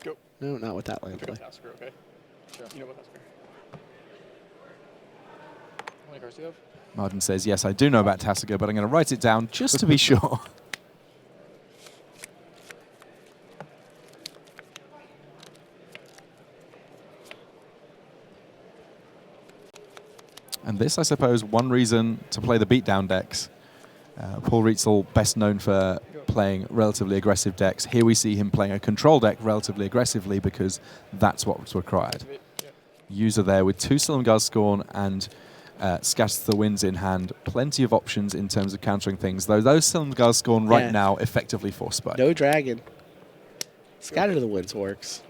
Go. No, not with that land play. Tasiger, okay. Sure. You know what Tasiger. How many cards do you have? Martin says, yes, I do know about Tasiger, but I'm going to write it down just to be sure. And this, I suppose, one reason to play the beatdown decks. Paul Reitzel, best known for playing relatively aggressive decks. Here we see him playing a control deck relatively aggressively because that's what's required. User there with 2 Silumgar's Scorn and Scatters the Winds in hand. Plenty of options in terms of countering things, though those Silumgar's Scorn right now effectively force spike. No dragon. Scatter the Winds works.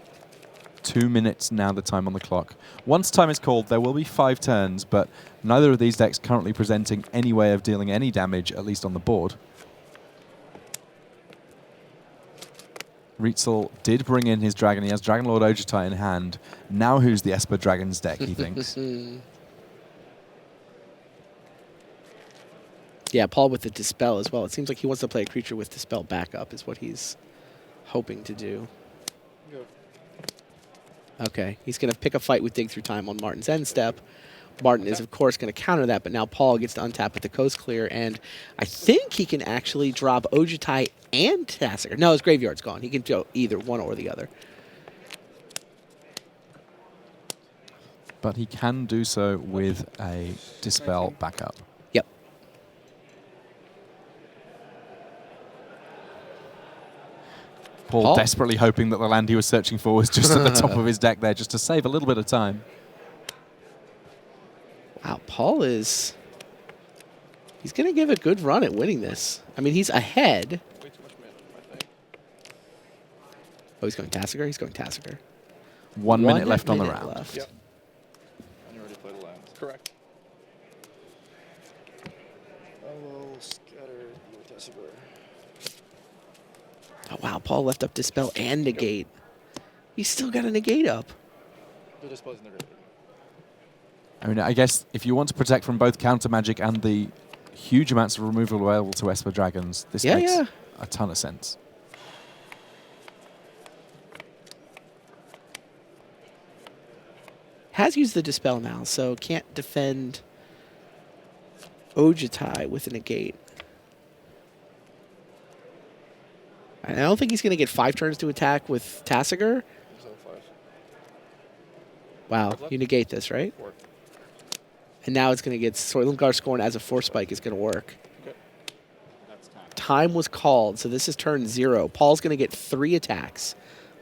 2 minutes now the time on the clock. Once time is called, there will be 5 turns, but neither of these decks currently presenting any way of dealing any damage, at least on the board. Reitzel did bring in his dragon. He has Dragon Lord Ojutai in hand. Now who's the Esper Dragons deck, he thinks? Yeah, Paul with the Dispel as well. It seems like he wants to play a creature with Dispel backup is what he's hoping to do. Okay, he's going to pick a fight with Dig Through Time on Martin's end step. Martin is, of course, going to counter that, but now Paul gets to untap with the Coast Clear, and I think he can actually drop Ojutai and Tassiger. No, his graveyard's gone. He can do either one or the other. But he can do so with a Dispel backup. Yep. Paul desperately hoping that the land he was searching for was just at the top of his deck there, just to save a little bit of time. Wow, Paul is... He's going to give a good run at winning this. I mean, he's ahead. Oh, he's going Tassiger? He's going Tassiger. 1 minute left on the round. Left. Yep. And you already played the lands. Correct. I will scatter your Tassiger. Oh, wow, Paul left up Dispel and Negate. He's still got a Negate up. The Dispel's in the graveyard. I mean, I guess if you want to protect from both counter magic and the huge amounts of removal available to Esper Dragons, this makes a ton of sense. Has used the Dispel now, so can't defend Ojutai with a Negate. I don't think he's going to get 5 turns to attack with Tassiger. Wow, you negate this, right? 4. And now it's going to get Silumgar Scorn as a force spike is going to work. Okay. Time was called, so this is turn 0. Paul's going to get 3 attacks,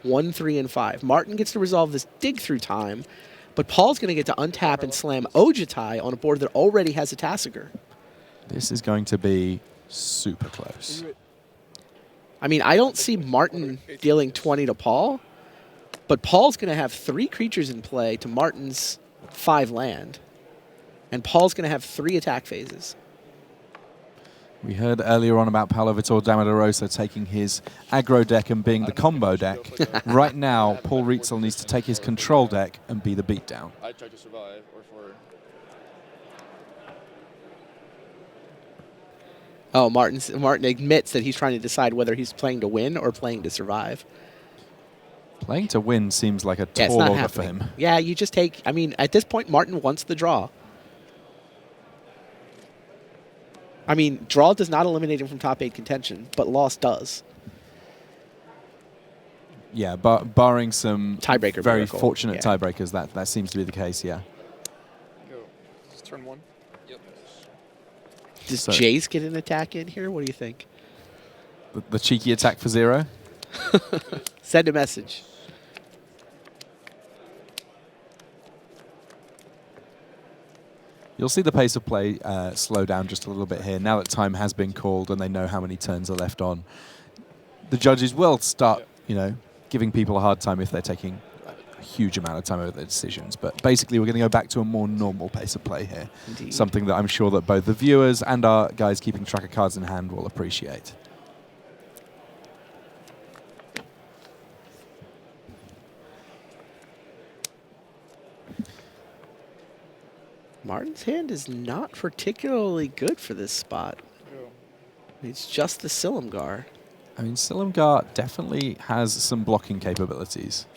1, 3, and 5. Martin gets to resolve this Dig Through Time, but Paul's going to get to untap and slam Ojutai on a board that already has a Tassiger. This is going to be super close. I mean, I don't see Martin dealing 20 to Paul, but Paul's going to have 3 creatures in play to Martin's 5 land. And Paul's going to have 3 attack phases. We heard earlier on about Paulo Vitor Damo da Rosa taking his aggro deck and being the combo deck. Right now, Paul Reitzel needs to take his control deck and be the beatdown. I tried to survive, or for... Oh, Martin admits that he's trying to decide whether he's playing to win or playing to survive. Playing to win seems like a tall order for him. Yeah, you just take... I mean, at this point, Martin wants the draw. I mean, draw does not eliminate him from top 8 contention, but loss does. Yeah, barring some tiebreaker very miracle. fortunate tiebreakers, that seems to be the case, yeah. Go. It's turn 1. Yep. Does Jace get an attack in here? What do you think? The cheeky attack for 0? Send a message. You'll see the pace of play slow down just a little bit here. Now that time has been called and they know how many turns are left on, the judges will start, giving people a hard time if they're taking a huge amount of time over their decisions. But basically, we're going to go back to a more normal pace of play here. Indeed. Something that I'm sure that both the viewers and our guys keeping track of cards in hand will appreciate. Martin's hand is not particularly good for this spot. It's just the Silumgar. I mean, Silumgar definitely has some blocking capabilities.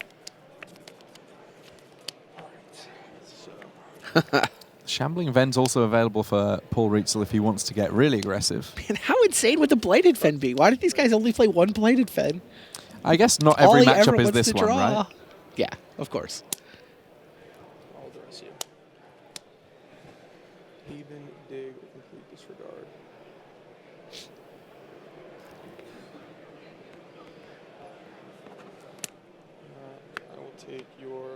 Shambling Ven's also available for Paul Reitzel if he wants to get really aggressive. Man, how insane would the Bladed Fen be? Why did these guys only play 1 Bladed Fen? I guess not every matchup is this one, right? Yeah, of course. Even, dig, or complete disregard. I will take your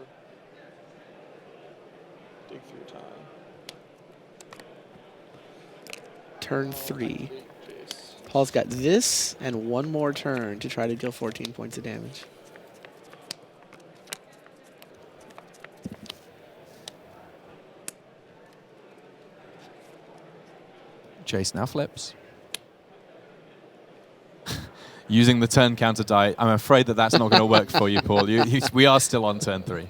dig through time. Turn 3. Paul's got this and one more turn to try to deal 14 points of damage. Jace now flips. Using the turn counter die. I'm afraid that that's not going to work for you, Paul. We are still on turn 3.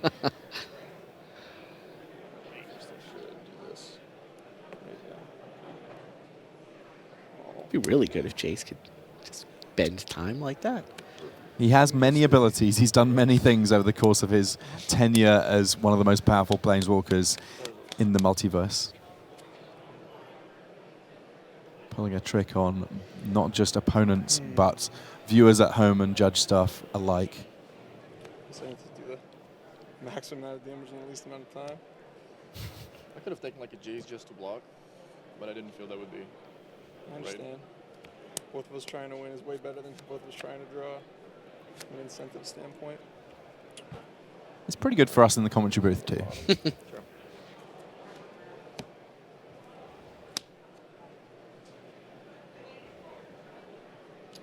It'd be really good if Jace could just bend time like that. He has many abilities. He's done many things over the course of his tenure as one of the most powerful planeswalkers in the multiverse. Pulling a trick on not just opponents, but viewers at home and judge stuff alike. So I have to do the maximum amount of damage in the least amount of time. I could have taken like a Jace just to block, but I didn't feel that would be. I understand. Both of us trying to win is way better than both of us trying to draw from an incentive standpoint. It's pretty good for us in the commentary booth too. Sure.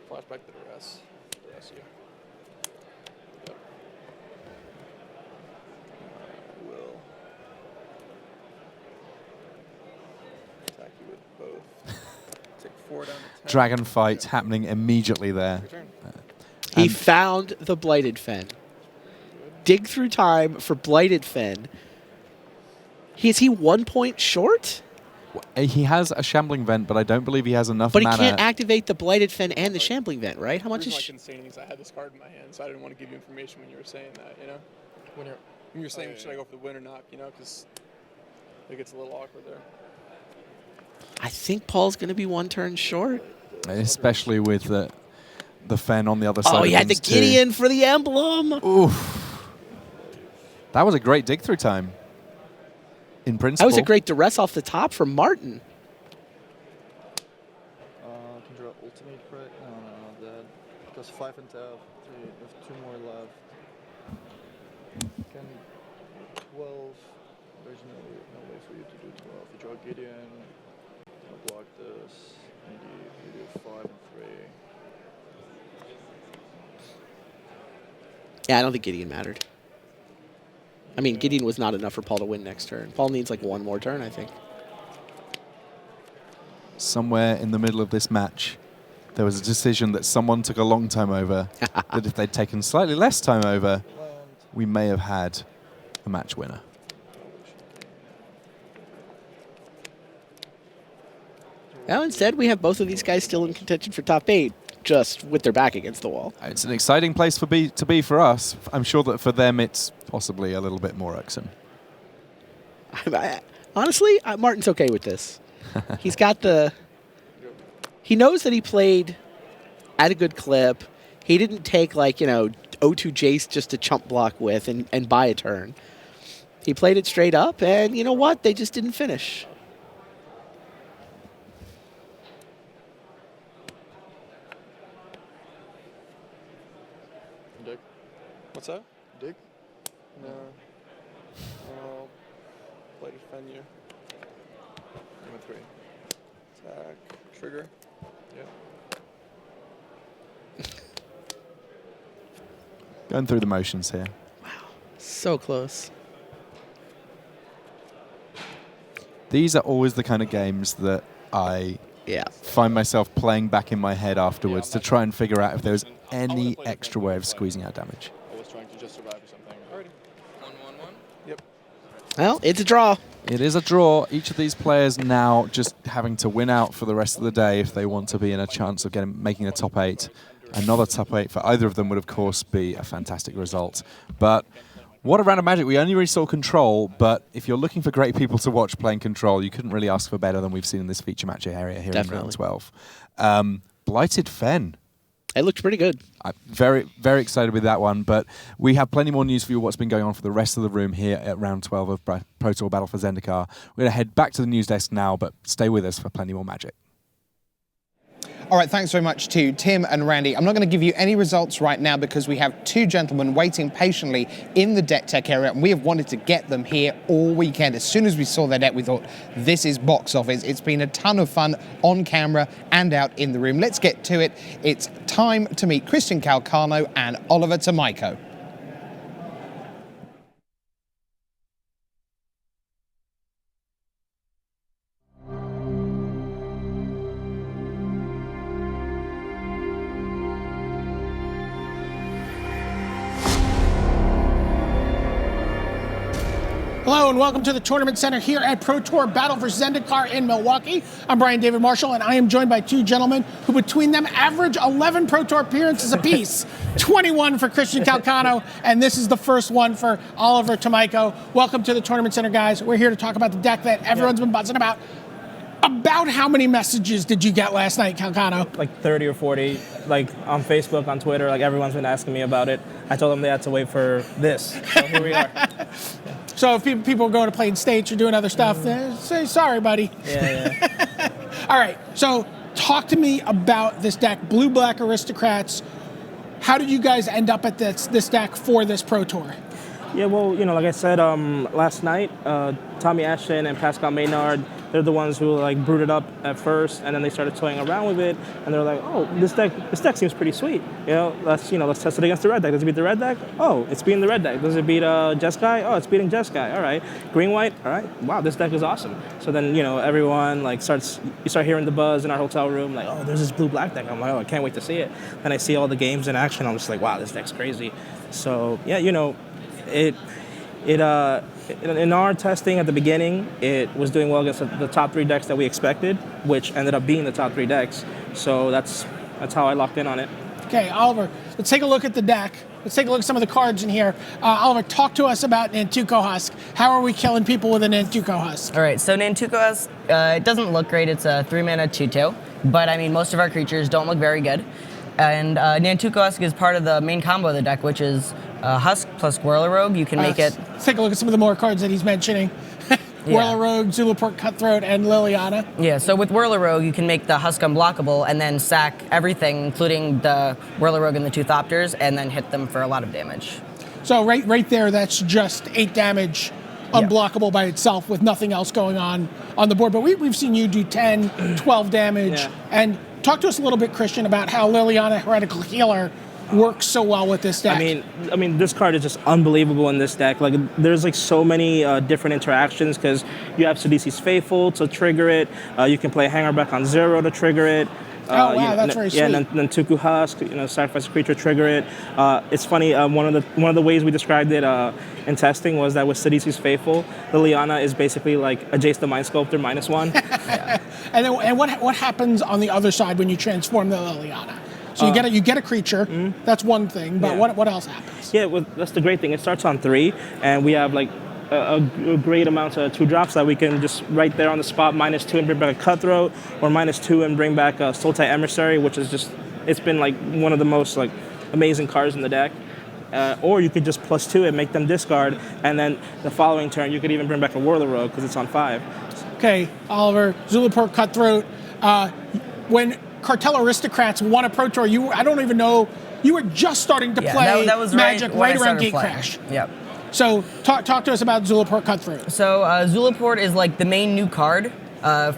Flashback to the rest. The rest of you. Yep. I will attack you with both. Take 4 down to 10. Dragon fight happening immediately there. He found the Blighted Fen. Dig through time for Blighted Fen. Is he 1 point short? He has a Shambling Vent, but I don't believe he has enough But mana. he can't activate the Blighted Fen and the Shambling Vent, right? How much The is... reason I couldn't say anything is I had this card in my hand, so I didn't want to give you information when you were saying that, you know? When you're saying, should I go for the win or not, you know? Because it gets a little awkward there. I think Paul's going to be 1 turn short. Especially with the Fen on the other side. Oh, he of had the things too. Gideon for the emblem. Oof. That was a great dig through time. In principle. That was a great duress off the top from Martin. Can draw ultimate crit? No, that. Because 5 and tap, 3 with 2 more left. Can 12. There's no way for you to do 12. You draw Gideon, I'll block this, and you do 5 and 3. Yeah, I don't think Gideon mattered. I mean, Gideon was not enough for Paul to win next turn. Paul needs like 1 more turn, I think. Somewhere in the middle of this match, there was a decision that someone took a long time over, that if they'd taken slightly less time over, we may have had a match winner. Now, instead, we have both of these guys still in contention for top 8, just with their back against the wall. It's an exciting place to be for us. I'm sure that for them, it's possibly a little bit more irksome. Honestly, Martin's okay with this. He's got the... He knows that he played at a good clip. He didn't take, like, you know, O2 Jace just to chump block with and buy a turn. He played it straight up, and you know what? They just didn't finish. Dig. What's that? Dig? No. I'll play to defend you. Game of 3. Attack. Trigger. Yeah. Going through the motions here. So close. These are always the kind of games that I find myself playing back in my head afterwards to try and figure out if there's any extra way of squeezing out damage. I was trying to just survive or something. Alrighty. 1-1-1. Yep. Well, it's a draw. It is a draw. Each of these players now just having to win out for the rest of the day if they want to be in a chance of making a top 8. Another top 8 for either of them would, of course, be a fantastic result. But what a round of Magic. We only really saw Control, but if you're looking for great people to watch playing Control, you couldn't really ask for better than we've seen in this feature match area here in round 12. Blighted Fen. It looked pretty good. I'm very, very excited with that one, but we have plenty more news for you what's been going on for the rest of the room here at round 12 of Pro Tour Battle for Zendikar. We're going to head back to the news desk now, but stay with us for plenty more magic. All right, thanks very much to Tim and Randy. I'm not going to give you any results right now because we have two gentlemen waiting patiently in the deck tech area, and we have wanted to get them here all weekend. As soon as we saw their deck, we thought, this is box office. It's been a ton of fun on camera and out in the room. Let's get to it. It's time to meet Christian Calcano and Oliver Tomajko. Hello and welcome to the Tournament Center here at Pro Tour Battle for Zendikar in Milwaukee. I'm Brian David Marshall, and I am joined by two gentlemen who between them average 11 Pro Tour appearances apiece. 21 for Christian Calcano, and this is the first one for Oliver Tomajko. Welcome to the Tournament Center, guys. We're here to talk about the deck that everyone's been buzzing about. About how many messages did you get last night, Calcano? Like 30 or 40, like on Facebook, on Twitter, like everyone's been asking me about it. I told them they had to wait for this, so here we are. So if people are going to play in states or doing other stuff, say sorry, buddy. Yeah. All right, so talk to me about this deck, Blue-Black Aristocrats. How did you guys end up at this deck for this Pro Tour? Yeah, well, like I said last night, Tommy Ashton and Pascal Maynard, they're the ones who like brewed it up at first, and then they started toying around with it, and they're like, oh, this deck seems pretty sweet. Let's test it against the red deck. Does it beat the red deck? Oh, it's beating the red deck. Does it beat Jeskai? Oh, it's beating Jeskai. All right, green white. All right, wow, this deck is awesome. So then everyone you start hearing the buzz in our hotel room, like, oh, there's this blue black deck. I'm like, oh, I can't wait to see it. Then I see all the games in action. I'm just like, wow, this deck's crazy. So yeah, in our testing at the beginning, it was doing well against the top 3 decks that we expected, which ended up being the top 3 decks. So that's how I locked in on it. Okay, Oliver, let's take a look at the deck. Let's take a look at some of the cards in here. Oliver, talk to us about Nantuko Husk. How are we killing people with a Nantuko Husk? All right, so Nantuko Husk, it doesn't look great. It's a 3-mana 2/2, but I mean, most of our creatures don't look very good. And Nantuko Husk is part of the main combo of the deck, which is Husk plus Whirler Rogue. You can make it. Let's take a look at some of the more cards that he's mentioning. Whirler Rogue, Zulaport Cutthroat, and Liliana. Yeah, so with Whirler Rogue, you can make the Husk unblockable and then sack everything, including the Whirler Rogue and the 2 Thopters, and then hit them for a lot of damage. So right there, that's just 8 damage unblockable by itself with nothing else going on the board. But we've seen you do 10, 12 damage. Yeah. And talk to us a little bit, Christian, about how Liliana Heretical Healer works so well with this deck. I mean, this card is just unbelievable in this deck. Like, there's like so many different interactions because you have Sidisi's Faithful to trigger it. You can play Hangerback on 0 to trigger it. Oh wow, that's very sweet. Yeah, and then Tuku Husk, sacrifice a creature, trigger it. It's funny. One of the ways we described it in testing was that with Sidisi's Faithful, Liliana is basically like a Jace the Mind Sculptor -1. Yeah. And what happens on the other side when you transform the Liliana? So you get a creature. That's one thing, but what else happens? Yeah, well, that's the great thing. It starts on 3, and we have like a great amount of 2-drops that we can just right there on the spot -2 and bring back a Cutthroat, or -2 and bring back a Sultai Emissary, which is just, it's been like one of the most like amazing cards in the deck. Or you could just +2 and make them discard, and then the following turn you could even bring back a Whirler Rogue because it's on 5. Okay, Oliver, Zulaport Cutthroat. When Cartel Aristocrats won a Pro Tour, I don't even know, you were just starting to play that was Magic right around Gatecrash. Yep. So talk to us about Zulaport Cutthroat. So Zulaport is like the main new card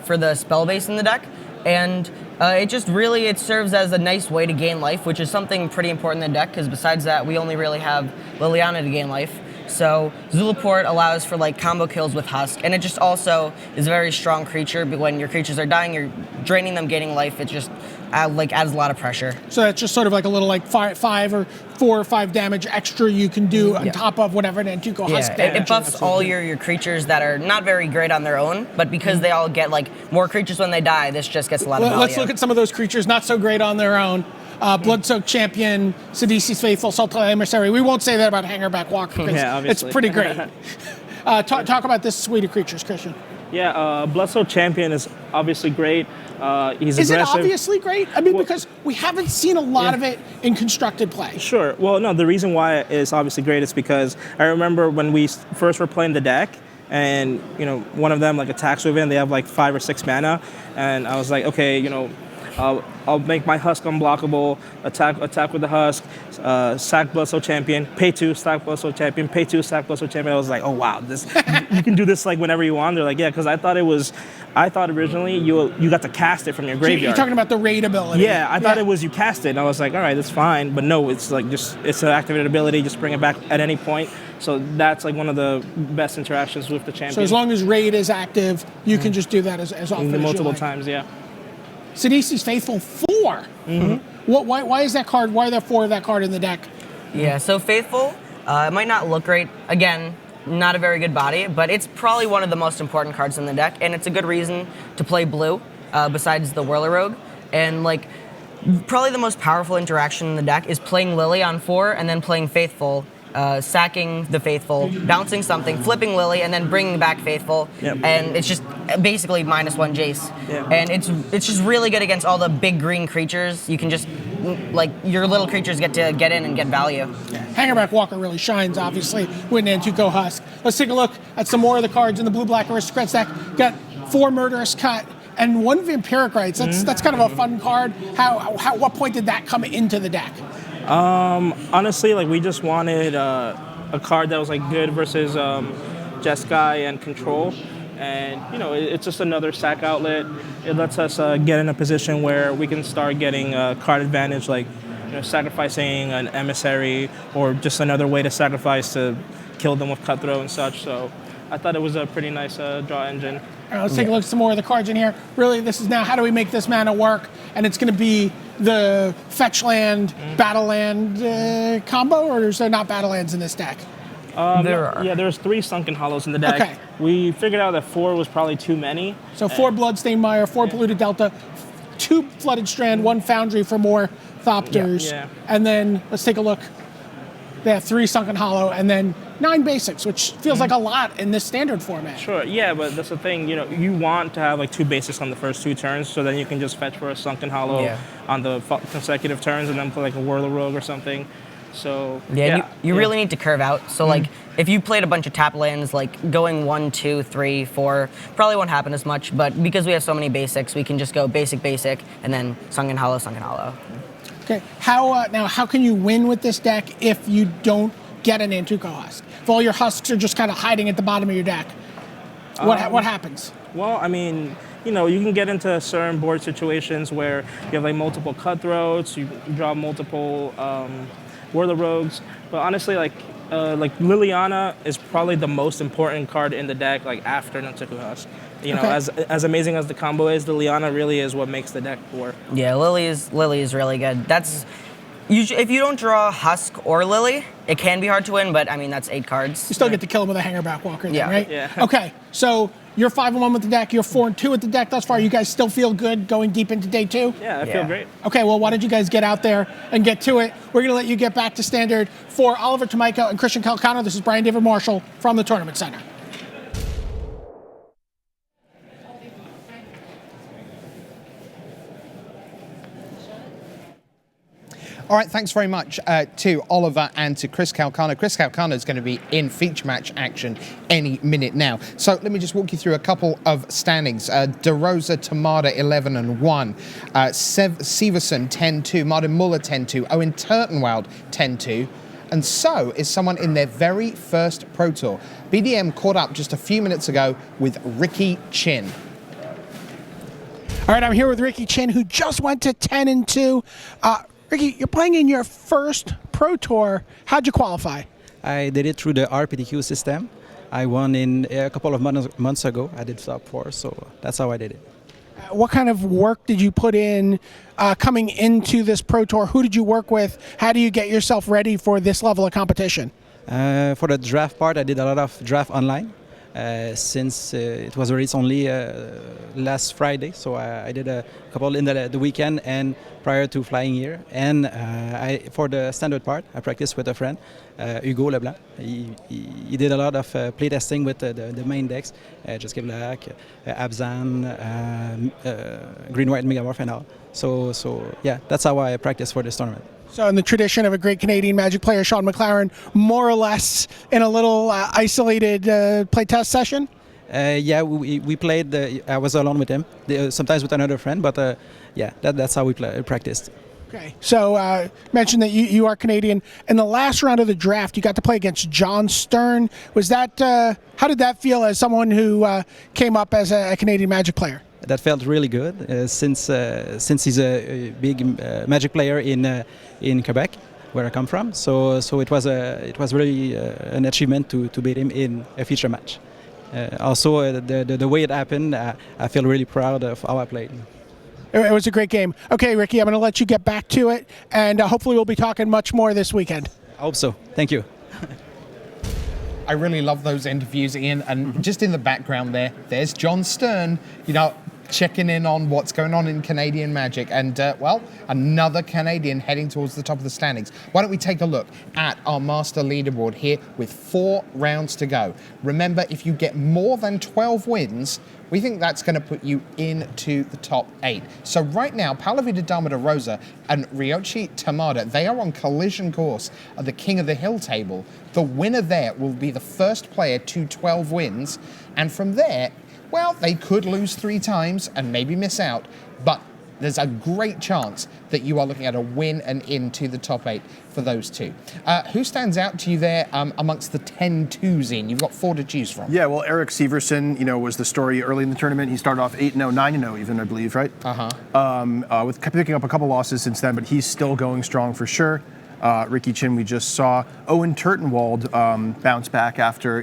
for the spell base in the deck, and it serves as a nice way to gain life, which is something pretty important in the deck because besides that we only really have Liliana to gain life. So Zulaport allows for like combo kills with Husk, and it just also is a very strong creature. But when your creatures are dying, you're draining them, gaining life. It just adds a lot of pressure. So that's just sort of like a little like 5 or 4 or 5 damage extra you can do on top of whatever Nantuko Husk damage. It buffs all your creatures that are not very great on their own, but because they all get like more creatures when they die, this just gets a lot of value. Let's look at some of those creatures not so great on their own. Bloodsoaked Champion, Sidisi's Faithful, Sultai Emissary. We won't say that about Hangerback Walker because it's pretty great. Talk about this suite of creatures, Christian. Yeah, Bloodsoul Champion is obviously great. He's Is aggressive. it obviously great? I mean, because we haven't seen a lot of it in constructed play. Sure. Well, no, the reason why it's obviously great is because I remember when we first were playing the deck, and one of them like attacks with it, and they have like 5 or 6 mana, and I was like, okay, I'll make my Husk unblockable, attack with the Husk, sack Bloodsoul Champion, pay 2, sack Bloodsoul Champion, pay 2, sack Bloodsoul Champion. I was like, oh wow, this you can do this like whenever you want. They're like, yeah, because I thought originally you got to cast it from your graveyard. You're talking about the raid ability. Yeah, I thought it was you cast it, and I was like, all right, that's fine. But no, it's like it's an activated ability, just bring it back at any point. So that's like one of the best interactions with the champion. So as long as raid is active, you can just do that as often as you multiple like. times, yeah. Sidisi's Faithful 4. Why is that card? Why are there 4 of that card in the deck? Yeah, so Faithful, it might not look great. Again, not a very good body, but it's probably one of the most important cards in the deck, and it's a good reason to play blue, besides the Whirler Rogue. And like, probably the most powerful interaction in the deck is playing Lily on 4 and then playing Faithful, sacking the Faithful, bouncing something, flipping Lily, and then bringing back Faithful. Yep. And it's just basically -1 Jace. Yeah. And it's just really good against all the big green creatures. You can just, like, your little creatures get to get in and get value. Hangerback Walker really shines, obviously, with Nantuko Husk. Let's take a look at some more of the cards in the Blue-Black Aristocrats deck. Got 4 Murderous Cut and 1 Vampiric Rites. That's kind of a fun card. What point did that come into the deck? Honestly, like we just wanted a card that was like good versus Jeskai and Control, and it's just another sack outlet. It lets us get in a position where we can start getting card advantage, like sacrificing an emissary or just another way to sacrifice to kill them with Cutthroat and such. So I thought it was a pretty nice draw engine. All right, let's take a look at some more of the cards in here. Really, this is now how do we make this mana work? And it's going to be the fetch land, battle land combo, or is there not battle lands in this deck? There are. Yeah, there's 3 Sunken Hollows in the deck. Okay. We figured out that 4 was probably too many. So 4 Bloodstained Mire, 4 Polluted Delta, 2 Flooded Strand, 1 Foundry for more Thopters. Yeah. And then let's take a look. They have 3 Sunken Hollow and then 9 basics, which feels like a lot in this standard format. Sure, yeah, but that's the thing, you want to have like 2 basics on the first 2 turns, so then you can just fetch for a Sunken Hollow on the consecutive turns and then play like a Whirler Rogue or something. So you really need to curve out. So like, if you played a bunch of tap lands, like going 1, 2, 3, 4, probably won't happen as much. But because we have so many basics, we can just go basic, and then Sunken Hollow, Sunken Hollow. Okay, how can you win with this deck if you don't get an Nantuko Husk? If all your Husks are just kind of hiding at the bottom of your deck, what happens? Well, I mean, you can get into certain board situations where you have like multiple Cutthroats, you draw multiple Whirler Rogues, but honestly, like Liliana is probably the most important card in the deck, like after Nantuko Husk. As amazing as the combo is, the Liliana really is what makes the deck work. Yeah, Lily is really good. That's if you don't draw Husk or Lily, it can be hard to win, but I mean that's 8 cards. You still get to kill him with a Hangerback Walker, then, right? Yeah. Okay, so you're 5-1 with the deck. You're 4-2 with the deck thus far. You guys still feel good going deep into day 2? Yeah, I feel great. Okay, well, why don't you guys get out there and get to it? We're going to let you get back to standard. For Oliver Tomaico and Christian Calcano, this is Brian David Marshall from the Tournament Center. All right, thanks very much to Oliver and to Chris Calcano. Chris Calcano is going to be in feature match action any minute now. So let me just walk you through a couple of standings. Da Rosa Tamada 11-1, Severson 10-2, Martin Mueller 10-2, Owen Turtenwald 10-2. And so is someone in their very first Pro Tour. BDM caught up just a few minutes ago with Ricky Chin. All right, I'm here with Ricky Chin, who just went to 10-2. Ricky, you're playing in your first Pro Tour. How'd you qualify? I did it through the RPTQ system. I won in a couple of months ago. I did top 4, so that's how I did it. What kind of work did you put in coming into this Pro Tour? Who did you work with? How do you get yourself ready for this level of competition? For the draft part, I did a lot of draft online. since it was released only last Friday. So I did a couple in the weekend and prior to flying here. And for the standard part, I practiced with a friend, Hugo Leblanc. He did a lot of playtesting with the main decks, Just Give Black, Abzan, Green White Megamorph and all. So yeah, that's how I practice for this tournament. So in the tradition of a great Canadian Magic player, Sean McLaren, more or less in a little isolated playtest session? Yeah, we played, I was alone with him, sometimes with another friend, but yeah, that's how we practiced. Okay, so mentioned that you are Canadian. In the last round of the draft, you got to play against John Stern. Was that, how did that feel as someone who came up as a Canadian Magic player? That felt really good since he's a big Magic player in Quebec, where I come from. So it was really an achievement to beat him in a feature match. Also, the way it happened, I feel really proud of how I played. It was a great game. Okay, Ricky, I'm going to let you get back to it, and hopefully we'll be talking much more this weekend. I hope so. Thank you. I really love those interviews, Ian, and just in the background there's John Stern, checking in on what's going on in Canadian Magic, and well, another Canadian heading towards the top of the standings. Why don't we take a look at our master leaderboard here with 4 rounds to go. Remember, if you get more than 12 wins, we think that's going to put you into the top 8. So right now, Paulo Damo da Rosa and Ryoichi Tamada, they are on collision course at the King of the Hill table. The winner there will be the first player to 12 wins, and from there, well, they could lose 3 times and maybe miss out, but there's a great chance that you are looking at a win and into the top 8 for those two. Who stands out to you there amongst the 10-2s in? You've got 4 to choose from. Yeah, well, Eric Severson, was the story early in the tournament. He started off 8-0, 9-0 even, I believe, right? With picking up a couple losses since then, but he's still going strong for sure. Ricky Chin, we just saw. Owen Turtenwald bounce back after,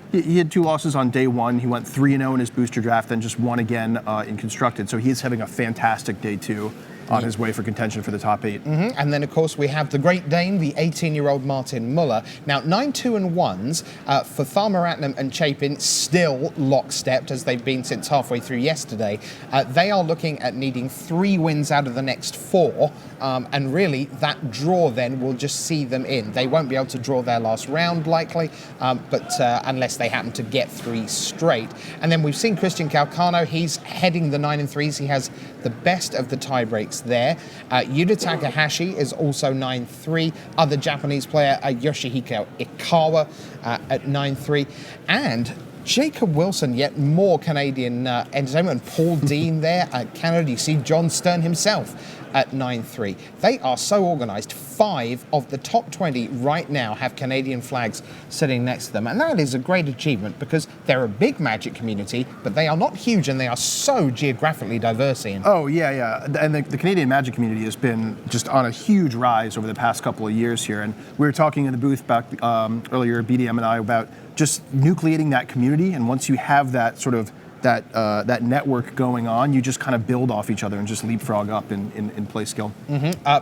he had 2 losses on day 1. He went 3-0 in his booster draft, then just won again in constructed. So he's having a fantastic day 2 on his way for contention for the top 8. And then, of course, we have the Great Dane, the 18-year-old Martin Mueller. Now, 9-2-1s for Tharmaratnam and Chapin, still lockstepped as they've been since halfway through yesterday. They are looking at needing 3 wins out of the next 4, and really that draw then will just see them in. They won't be able to draw their last round likely, but unless they happen to get 3 straight. And then we've seen Christian Calcano. He's heading the 9-3s. He has the best of the tie breaks there. Yuta Takahashi is also 9-3. Other Japanese player Yoshihiko Ikawa at 9-3. And Jacob Wilson, yet more Canadian entertainment. Paul Dean there at Canada. You see John Stern himself at 9-3. They are so organised. 5 of the top 20 right now have Canadian flags sitting next to them. And that is a great achievement because they're a big Magic community, but they are not huge and they are so geographically diverse, Ian. Oh, yeah. And the Canadian Magic community has been just on a huge rise over the past couple of years here. And we were talking in the booth back earlier, BDM and I, about just nucleating that community. And once you have that sort of that network going on, you just kind of build off each other and just leapfrog up in play skill.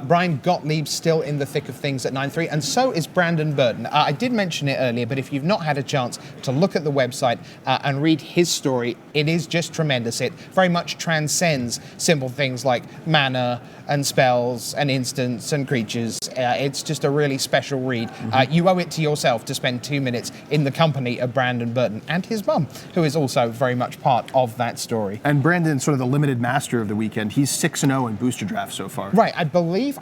Brian Gottlieb's still in the thick of things at 9-3, and so is Brandon Burton. I did mention it earlier, but if you've not had a chance to look at the website and read his story, it is just tremendous. It very much transcends simple things like mana and spells and instants and creatures. It's just a really special read. You owe it to yourself to spend 2 minutes in the company of Brandon Burton and his mum, who is also very much part of that story. And Brandon's sort of the limited master of the weekend. He's 6-0 in booster draft so far. Right, I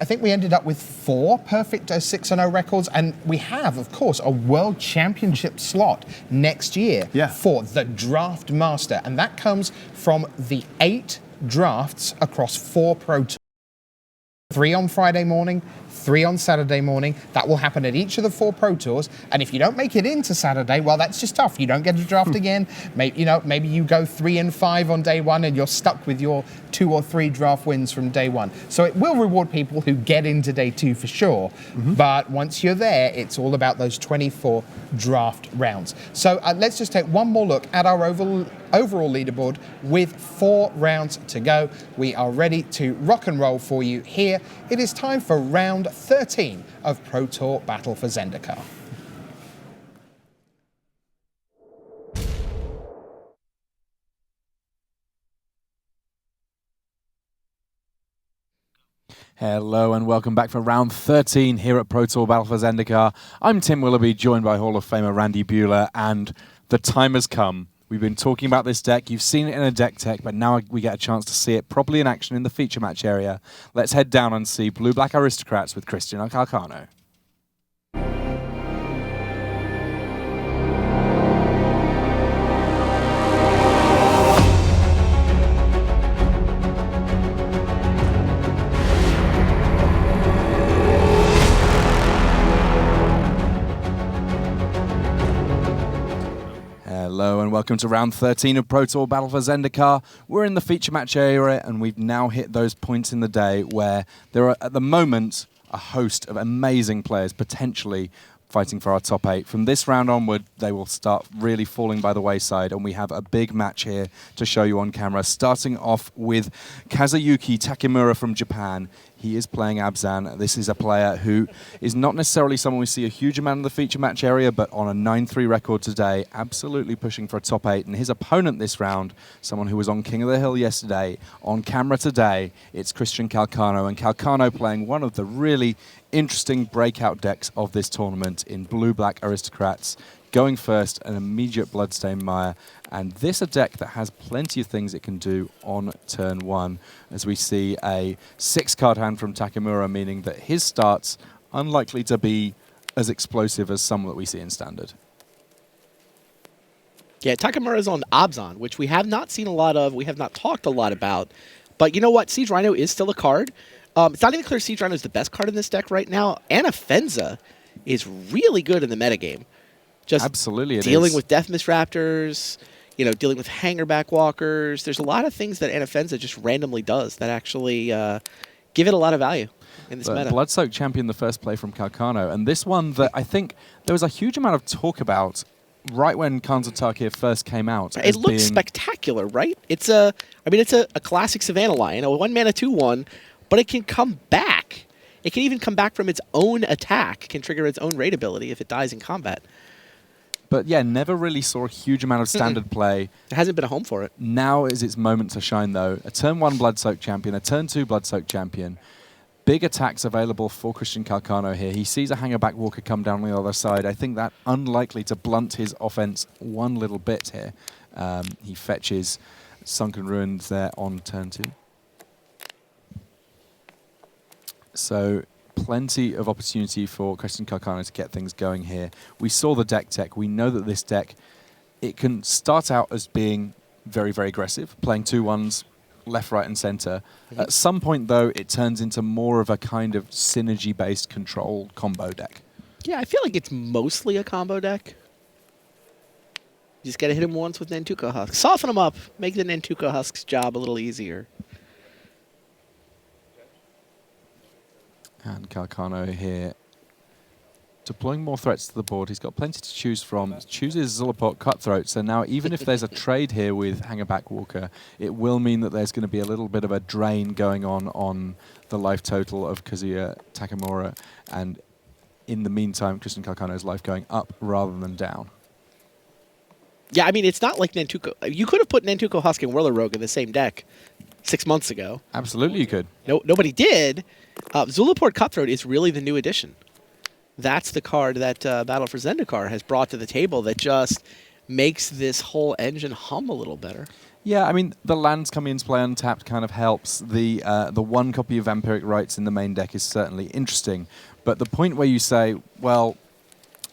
think we ended up with 4 perfect 6-0 records, and we have, of course, a World Championship slot next year for the Draft Master, and that comes from the 8 drafts across 4 Pro Tours. 3 on Friday morning, 3 on Saturday morning. That will happen at each of the 4 Pro Tours. And if you don't make it into Saturday, well, that's just tough. You don't get a draft again. Maybe you go 3 and 5 on day 1 and you're stuck with your 2 or 3 draft wins from day 1. So it will reward people who get into day 2 for sure. But once you're there, it's all about those 24 draft rounds. So let's just take one more look at our overall leaderboard with 4 rounds to go. We are ready to rock and roll for you here. It is time for round 13 of Pro Tour Battle for Zendikar. Hello and welcome back for round 13 here at Pro Tour Battle for Zendikar. I'm Tim Willoughby, joined by Hall of Famer Randy Bueller, and the time has come. We've been talking about this deck. You've seen it in a deck tech, but now we get a chance to see it properly in action in the feature match area. Let's head down and see Blue-Black Aristocrats with Christian Calcano. Hello and welcome to round 13 of Pro Tour Battle for Zendikar. We're in the feature match area and we've now hit those points in the day where there are at the moment a host of amazing players potentially fighting for our top 8. From this round onward, they will start really falling by the wayside, and we have a big match here to show you on camera, starting off with Kazuyuki Takamura from Japan. He is playing Abzan. This is a player who is not necessarily someone we see a huge amount in the feature match area, but on a 9-3 record today, absolutely pushing for a top 8. And his opponent this round, someone who was on King of the Hill yesterday, on camera today, it's Christian Calcano. And Calcano playing one of the really interesting breakout decks of this tournament in Blue-Black Aristocrats. Going first, an immediate Bloodstained Mire, and this a deck that has plenty of things it can do on turn 1, as we see a 6-card hand from Takamura, meaning that his start's unlikely to be as explosive as some that we see in Standard. Yeah, Takamura's on Abzan, which we have not seen a lot of, we have not talked a lot about, but you know what, Siege Rhino is still a card. It's not even clear Siege Rhino is the best card in this deck right now. Anafenza is really good in the metagame. Just absolutely dealing with Death Mist Raptors, you know, dealing with Hangerback Walkers. There's a lot of things that Anafenza just randomly does that actually give it a lot of value in this meta. Bloodsoaked Champion, the first play from Calcano, and this one that I think there was a huge amount of talk about right when Kanzatakir first came out. It looks spectacular, right? It's a classic Savannah Lion, a 1-mana 2/1, but it can come back. It can even come back from its own attack, can trigger its own raid ability if it dies in combat. But yeah, never really saw a huge amount of Standard play. There hasn't been a home for it. Now is its moment to shine, though. A turn 1 Bloodsoaked Champion, a turn 2 Bloodsoaked Champion. Big attacks available for Christian Calcano here. He sees a Hangerback Walker come down on the other side. I think that unlikely to blunt his offense one little bit here. He fetches Sunken Ruins there on turn 2. So plenty of opportunity for Christian Calcano to get things going here. We saw the deck tech. We know that this deck, it can start out as being very, very aggressive, playing 2/1s left, right, and center. At some point, though, it turns into more of a kind of synergy-based control combo deck. Yeah, I feel like it's mostly a combo deck. You just got to hit him once with Nantuko Husks. Soften him up. Make the Nantuko Husks job a little easier. And Calcano here deploying more threats to the board. He's got plenty to choose from. Chooses Zulaport Cutthroat, so now even if there's a trade here with Hangerback Walker, it will mean that there's going to be a little bit of a drain going on the life total of Kazuya Takamura, and in the meantime, Christian Calcano's life going up rather than down. Yeah, I mean, it's not like Nantuko. You could have put Nantuko Husk and Whirler Rogue in the same deck 6 months ago. Absolutely you could. No, nobody did. Zulaport Cutthroat is really the new addition. That's the card that Battle for Zendikar has brought to the table that just makes this whole engine hum a little better. Yeah, I mean, the lands coming into play untapped kind of helps. The 1 copy of Vampiric Rites in the main deck is certainly interesting. But the point where you say, well,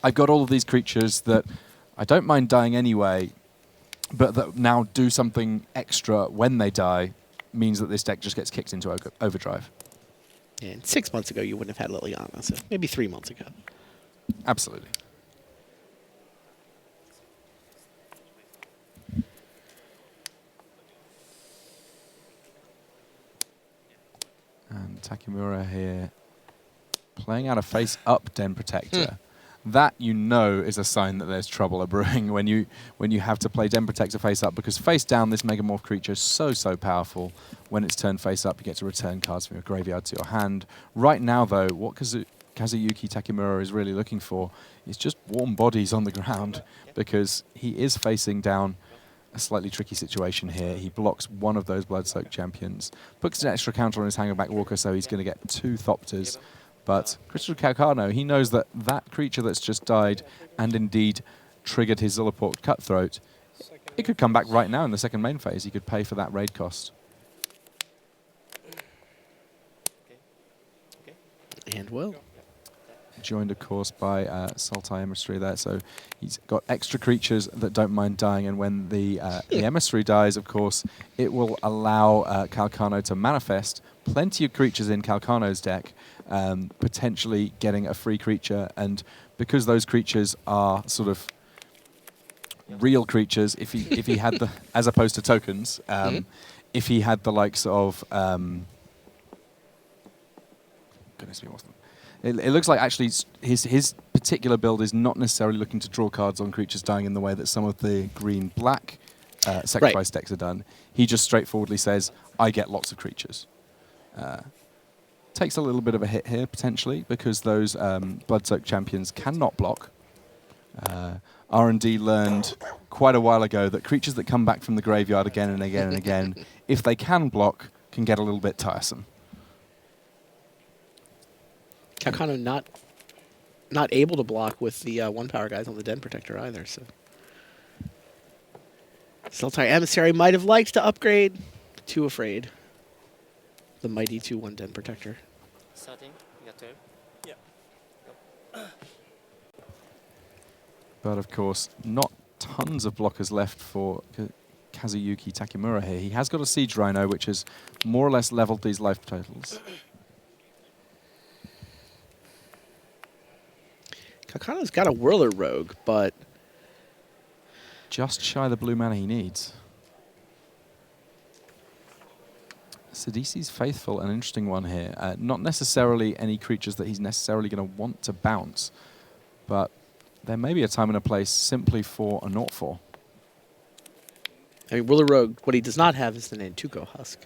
I've got all of these creatures that I don't mind dying anyway, but that now do something extra when they die, means that this deck just gets kicked into overdrive. And 6 months ago, you wouldn't have had Liliana, so maybe 3 months ago. Absolutely. And Takamura here playing out a face-up Den Protector. That, you know, is a sign that there's trouble brewing when you have to play Den Protector face up, because face down, this Megamorph creature is so powerful. When it's turned face up, you get to return cards from your graveyard to your hand. Right now, though, what Kazuyuki Takamura is really looking for is just warm bodies on the ground, because he is facing down a slightly tricky situation here. He blocks one of those Blood-Soaked Champions, puts an extra counter on his Hangerback Walker, so he's going to get 2 Thopters. But Crystal Calcano, he knows that that creature that's just died and indeed triggered his Zilliport Cutthroat, it could come back right now in the second main phase. He could pay for that raid cost. And will. Joined, of course, by Sultai Emissary there, so he's got extra creatures that don't mind dying, and when the Emissary dies, of course, it will allow Calcano to manifest plenty of creatures in Calcano's deck, potentially getting a free creature, and because those creatures are sort of real creatures, if he had the, as opposed to tokens, if he had the likes of, goodness me, what's them? It looks like actually his particular build is not necessarily looking to draw cards on creatures dying in the way that some of the green-black sacrifice decks are done. He just straightforwardly says, I get lots of creatures. Takes a little bit of a hit here, potentially, because those Blood-Soaked Champions cannot block. R&D learned quite a while ago that creatures that come back from the graveyard again and again and again, if they can block, can get a little bit tiresome. Calcano not able to block with the 1-power guys on the Den Protector either, so. Sultai Emissary might have liked to upgrade. Too afraid. The mighty 2/1 Den Protector. Starting, you got 2. Yeah. But of course, not tons of blockers left for Kazuyuki Takamura here. He has got a Siege Rhino, which has more or less leveled these life totals. Calcano's got a Whirler Rogue, but just shy the blue mana he needs. Sidisi's Faithful, an interesting one here. Not necessarily any creatures that he's necessarily going to want to bounce, but there may be a time and a place simply for a 0/4. I mean, Whirler Rogue, what he does not have is the Nantuko Husk.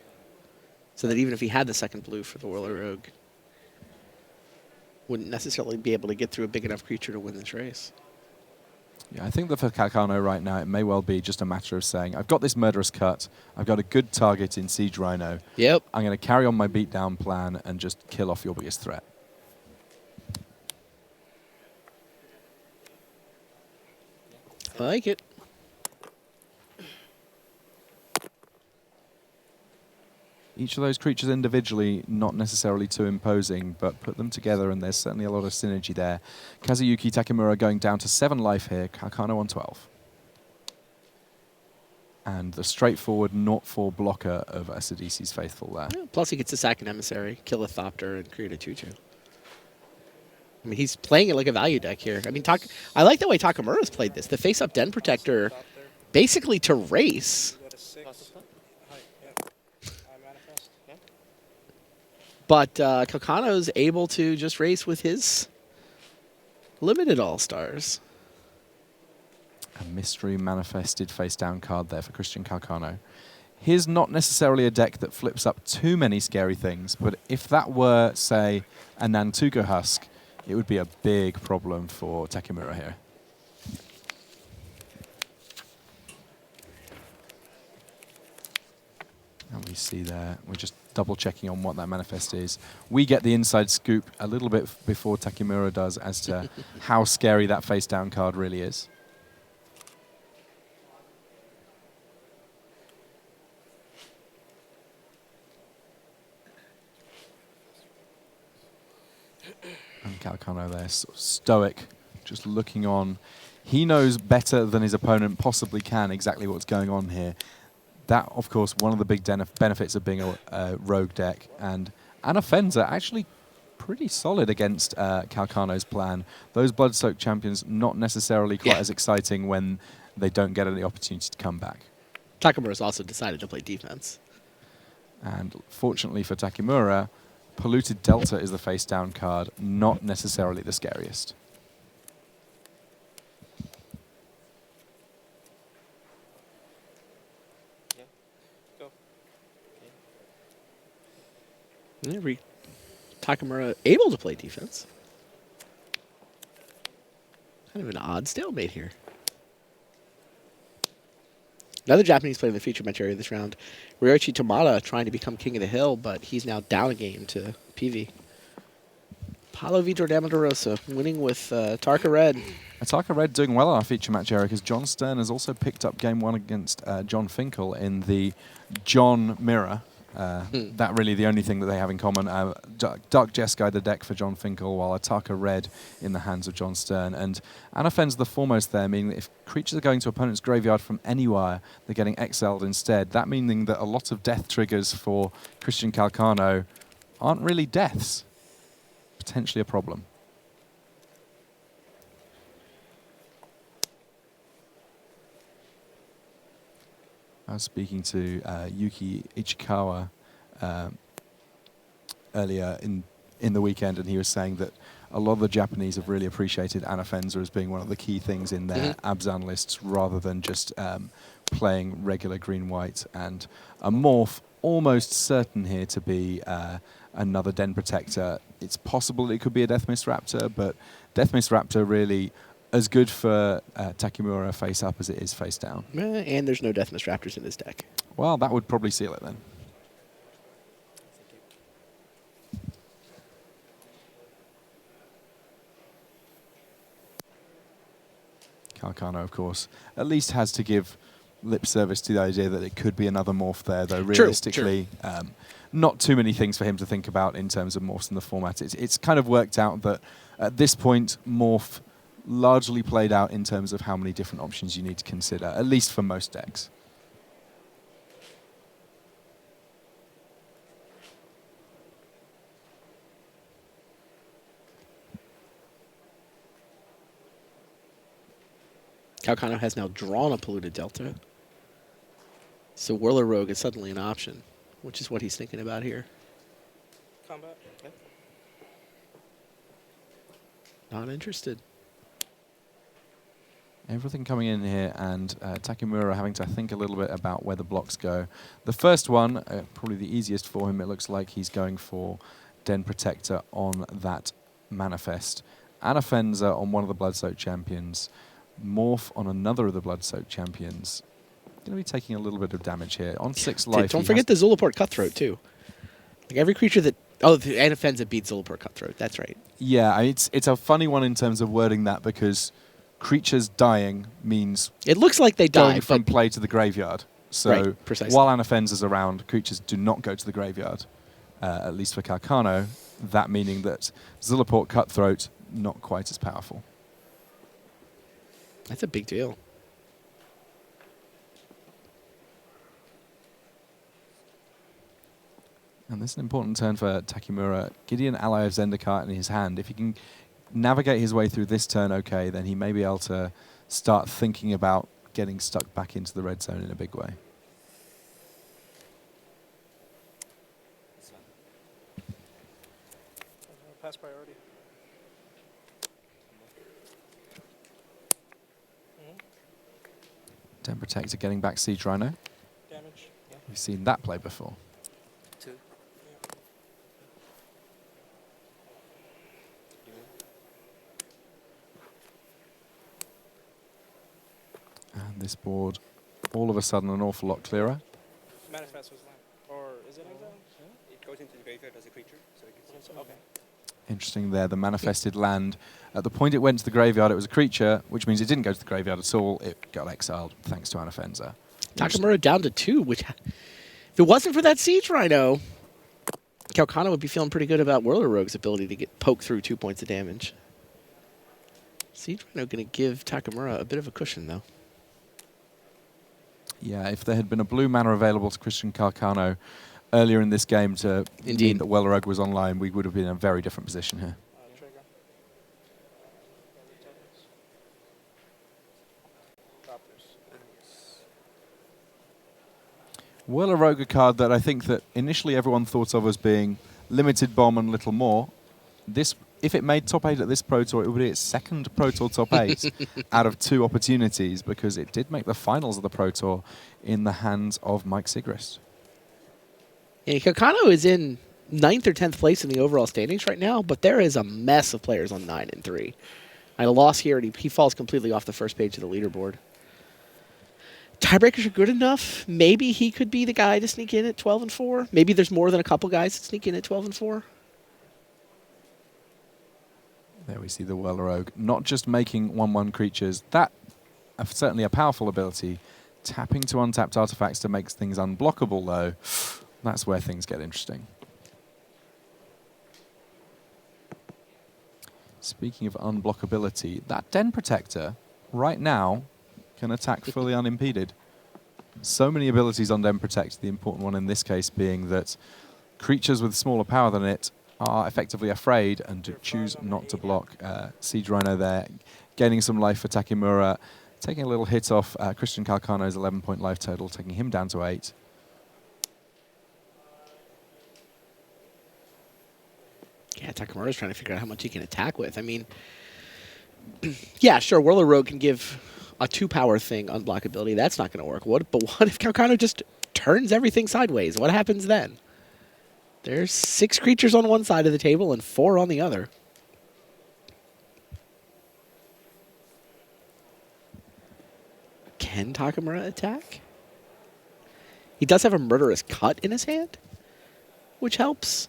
So that even if he had the second blue for the Whirler Rogue, wouldn't necessarily be able to get through a big enough creature to win this race. Yeah, I think that for Calcano right now, it may well be just a matter of saying, I've got this Murderous Cut, I've got a good target in Siege Rhino. Yep. I'm going to carry on my beatdown plan and just kill off your biggest threat. I like it. Each of those creatures individually, not necessarily too imposing, but put them together and there's certainly a lot of synergy there. Kazuyuki Takamura going down to 7 life here, Calcano on 12. And the straightforward 0/4 blocker of Sidisi's Faithful there. Yeah, plus he gets to sack an Emissary, kill a Thopter, and create a 2/2. I mean, he's playing it like a value deck here. I mean, I like the way Takamura's played this. The face-up Den Protector, basically to race. But Calcano's able to just race with his limited All-Stars. A mystery manifested face-down card there for Christian Calcano. Here's not necessarily a deck that flips up too many scary things, but if that were, say, a Nantuko Husk, it would be a big problem for Takamura here. And we see there, we're just double checking on what that manifest is. We get the inside scoop a little bit before Takamura does as to how scary that face down card really is. And Calcano there, sort of stoic, just looking on. He knows better than his opponent possibly can exactly what's going on here. That, of course, one of the big benefits of being a rogue deck. And Fens are actually pretty solid against Calcano's plan. Those Blood-Soaked Champions not necessarily quite as exciting when they don't get any opportunity to come back. Takamura's also decided to play defense. And fortunately for Takamura, Polluted Delta is the face-down card, not necessarily the scariest. Takamura able to play defense. Kind of an odd stalemate here. Another Japanese player in the feature match area this round. Ryoichi Tamada trying to become king of the hill, but he's now down a game to PV. Paulo, Vitor, Damo da Rosa winning with Tarka Red. Ataka Red doing well in our feature match area because John Stern has also picked up game 1 against John Finkel in the John Mirror. That really the only thing that they have in common. Dark Jeskai the deck for John Finkel, while Ataka Red in the hands of John Stern. And Anafen's the foremost there, meaning that if creatures are going to opponent's graveyard from anywhere, they're getting exiled instead. That meaning that a lot of death triggers for Christian Calcano aren't really deaths. Potentially a problem. I was speaking to Yuki Ichikawa earlier in the weekend, and he was saying that a lot of the Japanese have really appreciated Anafenza as being one of the key things in their Abzan lists, rather than just playing regular green-white. And a morph almost certain here to be another Den Protector. It's possible it could be a Deathmist Raptor, but Deathmist Raptor really as good for Takamura face up as it is face down. And there's no Deathmist Raptors in this deck. Well, that would probably seal it then. Calcano, of course, at least has to give lip service to the idea that it could be another morph there, though realistically, not too many things for him to think about in terms of morphs in the format. It's kind of worked out that at this point, morph largely played out in terms of how many different options you need to consider, at least for most decks. Calcano has now drawn a Polluted Delta. So Whirler Rogue is suddenly an option, which is what he's thinking about here. Combat. Okay. Not interested. Everything coming in here, and Takamura having to think a little bit about where the blocks go. The first one, probably the easiest for him, it looks like he's going for Den Protector on that Manifest. Anafenza on one of the Bloodsoaked champions. Morph on another of the Bloodsoaked champions. Going to be taking a little bit of damage here. On 6 life. Don't forget the Zulaport Cutthroat, too. Like every creature that... Oh, the Anafenza beats Zulaport Cutthroat. That's right. Yeah, it's a funny one in terms of wording that, because creatures dying means it looks like they going die from play to the graveyard. So right, precisely. While Anafenza's around, creatures do not go to the graveyard, at least for Calcano. That meaning that Zulaport Cutthroat, not quite as powerful. That's a big deal. And this is an important turn for Takamura. Gideon ally of Zendikar in his hand. If he can navigate his way through this turn okay, then he may be able to start thinking about getting stuck back into the red zone in a big way. Pass priority. Den Protector getting back Siege Rhino. Damage. Yeah. We've seen that play before. 2. And this board, all of a sudden, an awful lot clearer. Manifest was land. Or is it exile? It goes into the graveyard as a creature, so it gets Okay. Interesting there, the manifested land. At the point it went to the graveyard, it was a creature, which means it didn't go to the graveyard at all. It got exiled, thanks to Anafenza. Takamura down to 2, which, if it wasn't for that Siege Rhino, Calcano would be feeling pretty good about Whirler Rogue's ability to get poked through 2 points of damage. Siege Rhino going to give Takamura a bit of a cushion, though. Yeah, if there had been a blue mana available to Christian Calcano earlier in this game to mean that Wellerug was online, we would have been in a very different position here. Wellerug, a card that I think that initially everyone thought of as being limited bomb and little more. This, if it made top 8 at this Pro Tour, it would be its second Pro Tour top 8 out of 2 opportunities, because it did make the finals of the Pro Tour in the hands of Mike Sigrist. Yeah, Calcano is in 9th or 10th place in the overall standings right now, but there is a mess of players on 9 and 3. I lost here, and he falls completely off the first page of the leaderboard. tiebreakers are good enough. Maybe he could be the guy to sneak in at 12-4. Maybe there's more than a couple guys that sneak in at 12-4. There we see the Whirler Rogue, not just making 1/1 creatures. That certainly a powerful ability. Tapping to untapped artifacts to make things unblockable, though. That's where things get interesting. Speaking of unblockability, that Den Protector right now can attack fully unimpeded. So many abilities on Den Protect, the important one in this case being that creatures with smaller power than it are effectively afraid and to choose not to block. Siege Rhino there, gaining some life for Takamura, taking a little hit off Christian Calcano's 11-point life total, taking him down to 8. Yeah, Takamura's trying to figure out how much he can attack with. I mean, yeah, sure, Whirler Rogue can give a 2-power thing unblockability. That's not going to work. But what if Calcano just turns everything sideways? What happens then? There's 6 creatures on one side of the table and 4 on the other. Can Takamura attack? He does have a Murderous Cut in his hand, which helps.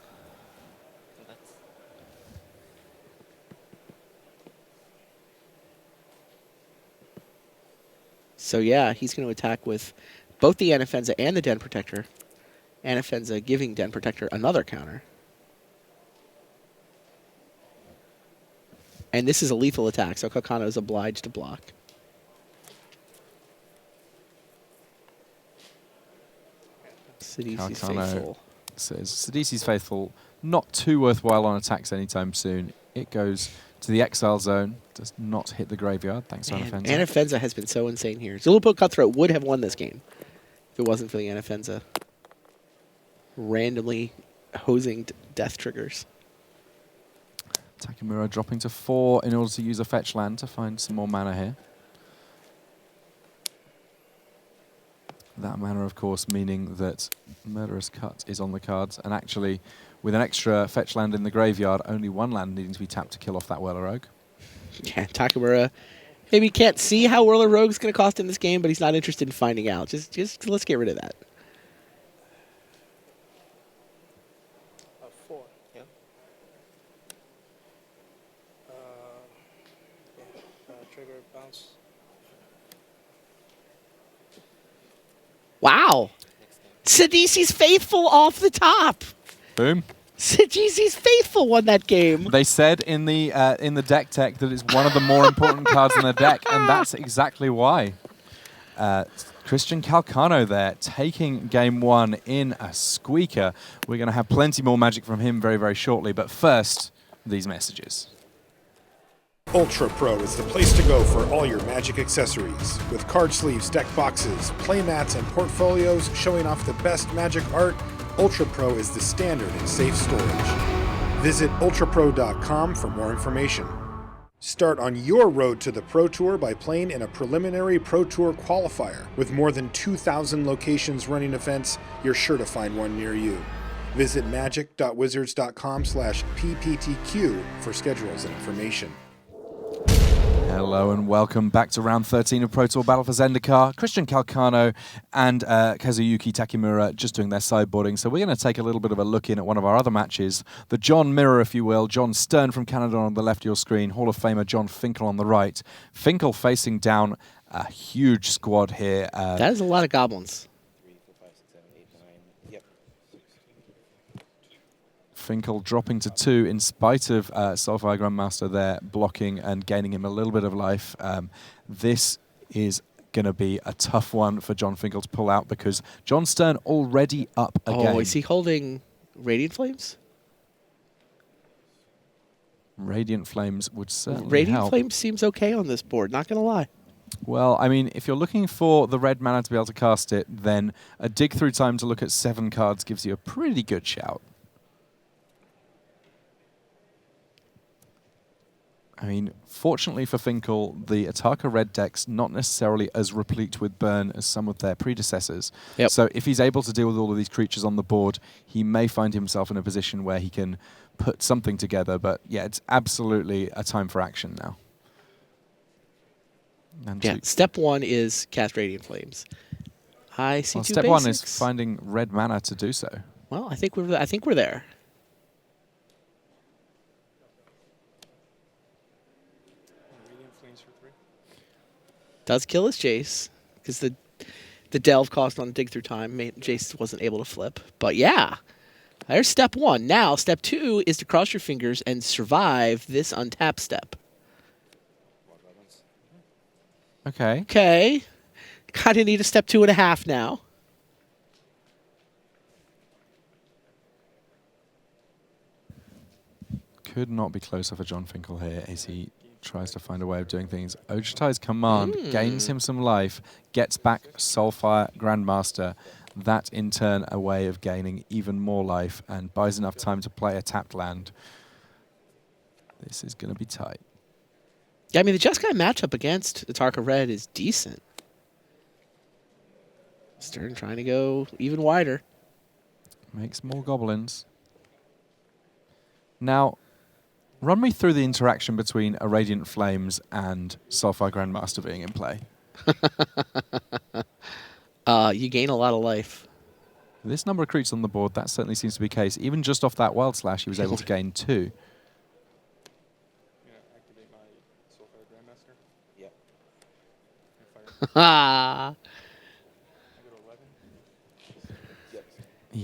So yeah, he's going to attack with both the Anafenza and the Den Protector. Anafenza giving Den Protector another counter. And this is a lethal attack, so Calcano is obliged to block. Sidisi's Faithful. Says Sidisi's Faithful, not too worthwhile on attacks anytime soon. It goes to the exile zone, does not hit the graveyard, thanks to Anafenza. Anafenza has been so insane here. Zulupo Cutthroat would have won this game if it wasn't for the Anafenza randomly hosing death triggers. Takamura dropping to 4 in order to use a fetch land to find some more mana here. That mana, of course, meaning that Murderous Cut is on the cards, and actually, with an extra fetch land in the graveyard, only 1 land needing to be tapped to kill off that Whirler Rogue. Yeah, Takamura maybe can't see how Whirler Rogue's going to cost in this game, but he's not interested in finding out. Just let's get rid of that. 4. Yeah. Trigger bounce. Wow. Sidisi's Faithful off the top. Boom. Sidisi's Faithful won that game. They said in the deck tech that it's one of the more important cards in the deck, and that's exactly why. Christian Calcano there, taking game 1 in a squeaker. We're going to have plenty more magic from him very, very shortly, but first, these messages. Ultra Pro is the place to go for all your Magic accessories. With card sleeves, deck boxes, play mats, and portfolios showing off the best Magic art, Ultra Pro is the standard in safe storage. Visit ultrapro.com for more information. Start on your road to the Pro Tour by playing in a preliminary Pro Tour qualifier. With more than 2,000 locations running events, you're sure to find one near you. Visit magic.wizards.com/pptq for schedules and information. Hello and welcome back to round 13 of Pro Tour Battle for Zendikar. Christian Calcano and Kazuyuki Takamura just doing their sideboarding. So we're going to take a little bit of a look in at one of our other matches. The John Mirror, if you will. John Stern from Canada on the left of your screen. Hall of Famer John Finkel on the right. Finkel facing down a huge squad here. That is a lot of goblins. Finkel dropping to 2 in spite of Soulfire Grandmaster there blocking and gaining him a little bit of life. This is going to be a tough one for John Finkel to pull out because John Stern already up again. Oh, is he holding Radiant Flames? Radiant Flames would certainly Radiant help. Flames seems okay on this board, not going to lie. Well, I mean, if you're looking for the red mana to be able to cast it, then a dig through time to look at 7 cards gives you a pretty good shout. I mean, fortunately for Finkel, the Ataka red deck's not necessarily as replete with burn as some of their predecessors. Yep. So if he's able to deal with all of these creatures on the board, he may find himself in a position where he can put something together. But yeah, it's absolutely a time for action now. And yeah, step 1 is cast Radiant Flames. I see Well, two step basics. one is finding red mana to do so. Well, I think we're there. Does kill his Jace because the delve cost on dig through time made Jace wasn't able to flip. But yeah, there's step one. Now step two is to cross your fingers and survive this untap step. Okay. Okay. Kind of need a step 2.5 now. Could not be closer for John Finkel here as he tries to find a way of doing things. Ojutai's command gains him some life, gets back Soulfire Grandmaster. That, in turn, a way of gaining even more life and buys enough time to play a tapped land. This is going to be tight. Yeah, I mean, the Jeskai matchup against Atarka Red is decent. Stern trying to go even wider. Makes more goblins. Now, run me through the interaction between a Radiant Flames and Soulfire Grandmaster being in play. You gain a lot of life. This number of creatures on the board, that certainly seems to be the case. Even just off that Wild Slash, he was able to gain 2.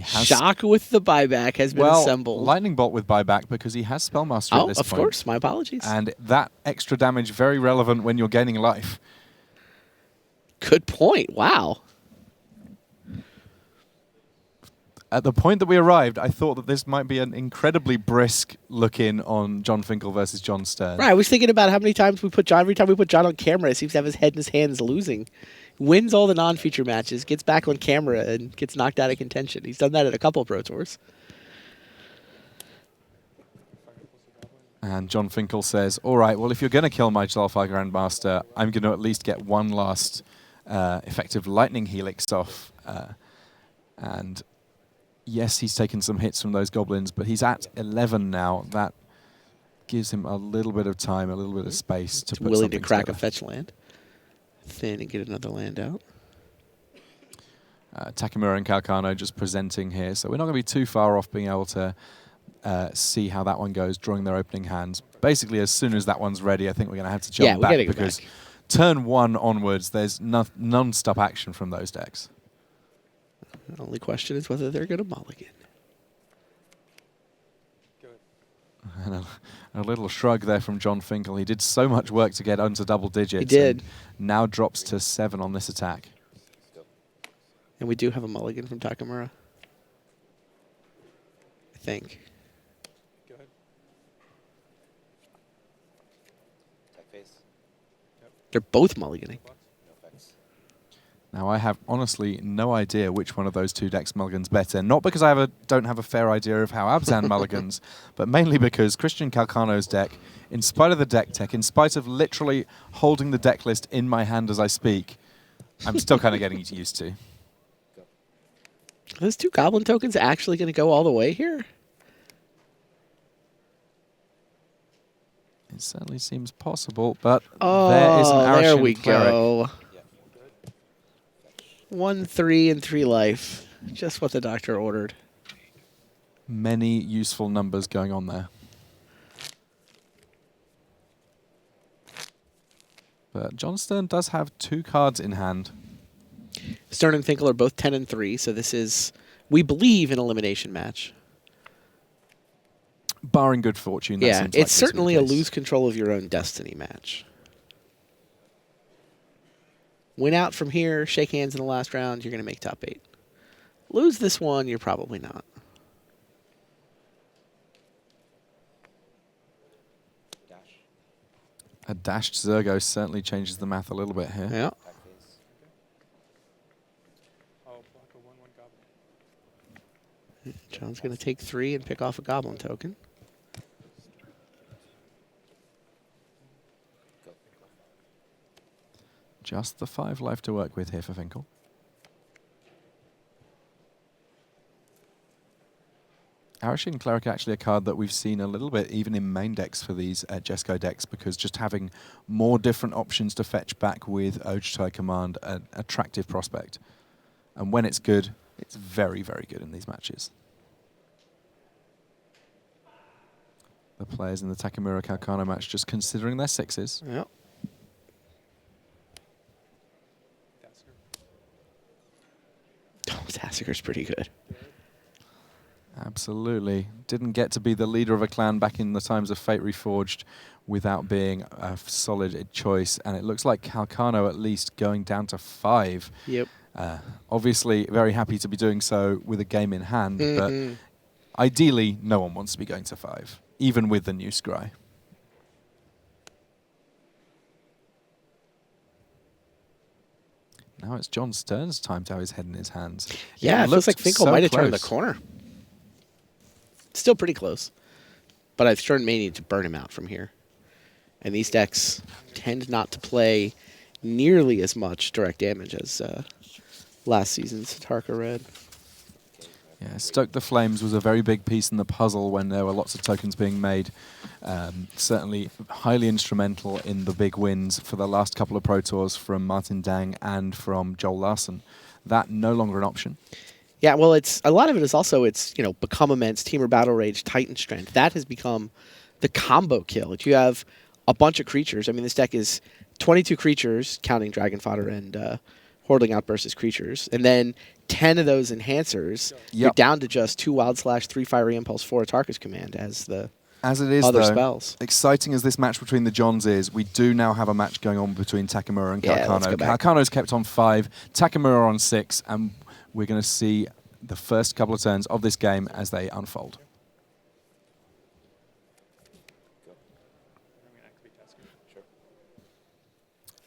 Shock with the buyback has been assembled. Lightning Bolt with buyback because he has Spell Mastery at this point. Of course. My apologies. And that extra damage, very relevant when you're gaining life. Good point. Wow. At the point that we arrived, I thought that this might be an incredibly brisk look-in on John Finkel versus John Stern. Right. I was thinking about how many times we put John. Every time we put John on camera, he seems to have his head in his hands losing. Wins all the non-feature matches, gets back on camera, and gets knocked out of contention. He's done that at a couple of Pro Tours. And John Finkel says, all right, well, if you're going to kill my Soulfire Grandmaster, I'm going to at least get one last effective Lightning Helix off. And yes, he's taken some hits from those goblins, but he's at 11 now. That gives him a little bit of time, a little bit of space to put willing to something crack together. a fetch land. Thin and get another land out. Takamura and Calcano just presenting here, so we're not going to be too far off being able to see how that one goes, drawing their opening hands. Basically, as soon as that one's ready, I think we're going to have to jump back because turn 1 onwards, there's non-stop action from those decks. The only question is whether they're going to mulligan. And a little shrug there from John Finkel. He did so much work to get onto double digits. He did. And now drops to 7 on this attack. And we do have a mulligan from Takamura. I think. Go ahead. Attack phase. They're both mulliganing. Now, I have honestly no idea which one of those two decks mulligans better. Not because I don't have a fair idea of how Abzan mulligans, but mainly because Christian Calcano's deck, in spite of the deck tech, in spite of literally holding the deck list in my hand as I speak, I'm still kind of getting used to. Are those 2 goblin tokens actually going to go all the way here? It certainly seems possible, but there is an Arashin there we cleric. go. 1, 3, and 3 life. Just what the doctor ordered. Many useful numbers going on there. But John Stern does have 2 cards in hand. Stern and Finkel are both 10 and 3, so this is, we believe, an elimination match. Barring good fortune. That Yeah, seems it's likely to be certainly the a case. lose control of your own destiny match. Win out from here, shake hands in the last round, you're going to make top 8. Lose this one, you're probably not. A dashed Zergo certainly changes the math a little bit here. Yeah. John's going to take 3 and pick off a goblin token. Just the 5 life to work with here for Finkel. Arashin Cleric actually a card that we've seen a little bit even in main decks for these Jeskai decks, because just having more different options to fetch back with Ojutai Command, an attractive prospect. And when it's good, it's very, very good in these matches. The players in the Takamura Calcano match just considering their sixes. Yep. Oh, Tassiger's pretty good. Absolutely. Didn't get to be the leader of a clan back in the times of Fate Reforged without being a solid choice. And it looks like Calcano at least going down to 5. Yep. Obviously, very happy to be doing so with a game in hand. But ideally, no one wants to be going to 5, even with the new scry. Now it's John Stern's time to have his head in his hands. Yeah, it looks like Finkel might have turned the corner. Still pretty close. But I've Stern may need to burn him out from here. And these decks tend not to play nearly as much direct damage as last season's Tarka Red. Yeah, Stoke the Flames was a very big piece in the puzzle when there were lots of tokens being made. Certainly highly instrumental in the big wins for the last couple of Pro Tours from Martin Dang and from Joel Larson. That no longer an option. Yeah, well, it's a lot of it is also Become Immense, Teamer Battle Rage, Titan Strength. That has become the combo kill. If you have a bunch of creatures, I mean, this deck is 22 creatures, counting Dragon Fodder and Hordling Outburst as creatures, and then 10 of those enhancers, you're down to just 2 Wild Slash, 3 Fiery Impulse, 4 Atarka's Command as the other spells. Exciting as this match between the Johns is, we do now have a match going on between Takamura and Yeah, let's Calcano. go back. Calcano's kept on 5, Takamura on 6, and we're going to see the first couple of turns of this game as they unfold.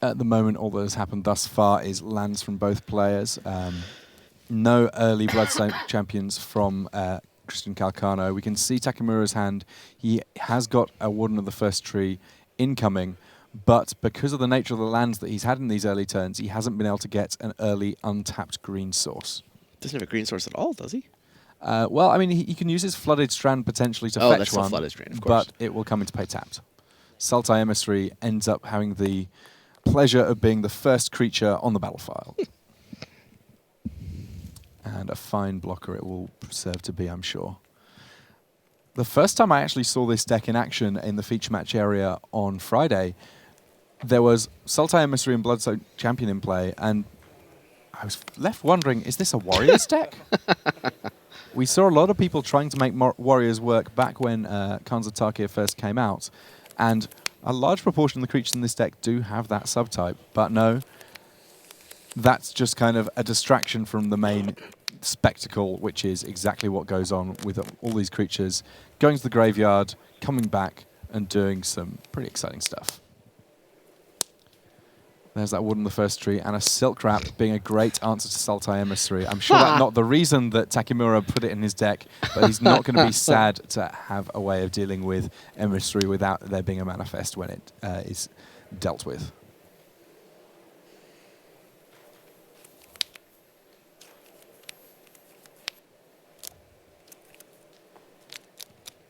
At the moment, all that has happened thus far is lands from both players. No early Bloodstone champions from Christian Calcano. We can see Takamura's hand. He has got a Warden of the First Tree incoming, but because of the nature of the lands that he's had in these early turns, he hasn't been able to get an early untapped green source. Doesn't have a green source at all, does he? Well, I mean, he can use his Flooded Strand potentially to fetch that's one, the Flooded Strand, of course. but it will come into play tapped. Sultai Emissary ends up having the pleasure of being the first creature on the battle file. And a fine blocker it will serve to be, I'm sure. The first time I actually saw this deck in action in the feature match area on Friday, there was Sultai Emissary and Bloodstone Champion in play, and I was left wondering, is this a Warriors deck? We saw a lot of people trying to make Warriors work back when Khans of Tarkir first came out, and a large proportion of the creatures in this deck do have that subtype, but no, that's just kind of a distraction from the main spectacle, which is exactly what goes on with all these creatures going to the graveyard, coming back, and doing some pretty exciting stuff. There's that Wood on the First Tree, and a Silk Wrap being a great answer to Sultai Emissary. I'm sure that's not the reason that Takamura put it in his deck, but he's not going to be sad to have a way of dealing with Emissary without there being a manifest when it is dealt with.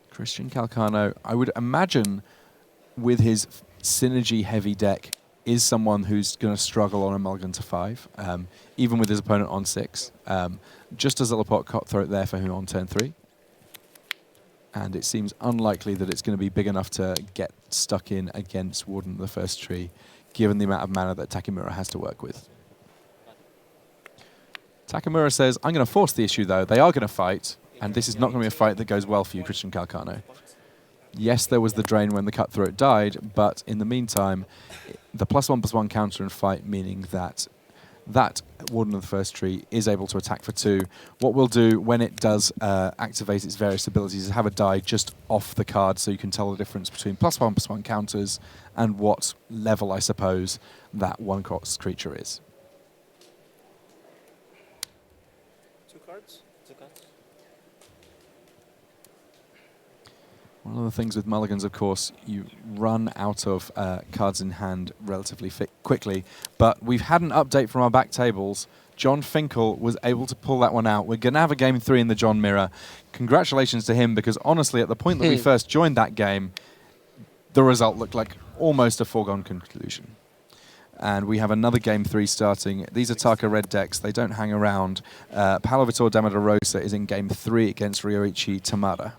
Christian Calcano, I would imagine, with his synergy-heavy deck, is someone who's going to struggle on a mulligan to 5, even with his opponent on 6. Just as a Lepot Cutthroat there for him on turn 3. And it seems unlikely that it's going to be big enough to get stuck in against Warden of the First Tree, given the amount of mana that Takamura has to work with. Takamura says, I'm going to force the issue, though. They are going to fight, and this is not going to be a fight that goes well for you, Christian Calcano. Yes, there was the drain when the Cutthroat died, but in the meantime, the +1/+1 counter and fight, meaning that that Warden of the First Tree is able to attack for 2. What we'll do when it does activate its various abilities is have a die just off the card so you can tell the difference between +1/+1 counters and what level, I suppose, that one-cost creature is. 2 cards? 2 cards. One of the things with mulligans, of course, you run out of cards in hand relatively quickly, but we've had an update from our back tables. John Finkel was able to pull that one out. We're going to have a game 3 in the John Mirror. Congratulations to him, because honestly, at the point that we first joined that game, the result looked like almost a foregone conclusion. And we have another Game 3 starting. These are Taka red decks. They don't hang around. Paulo, Vitor, Damo da Rosa is in Game 3 against Ryoichi Tamada.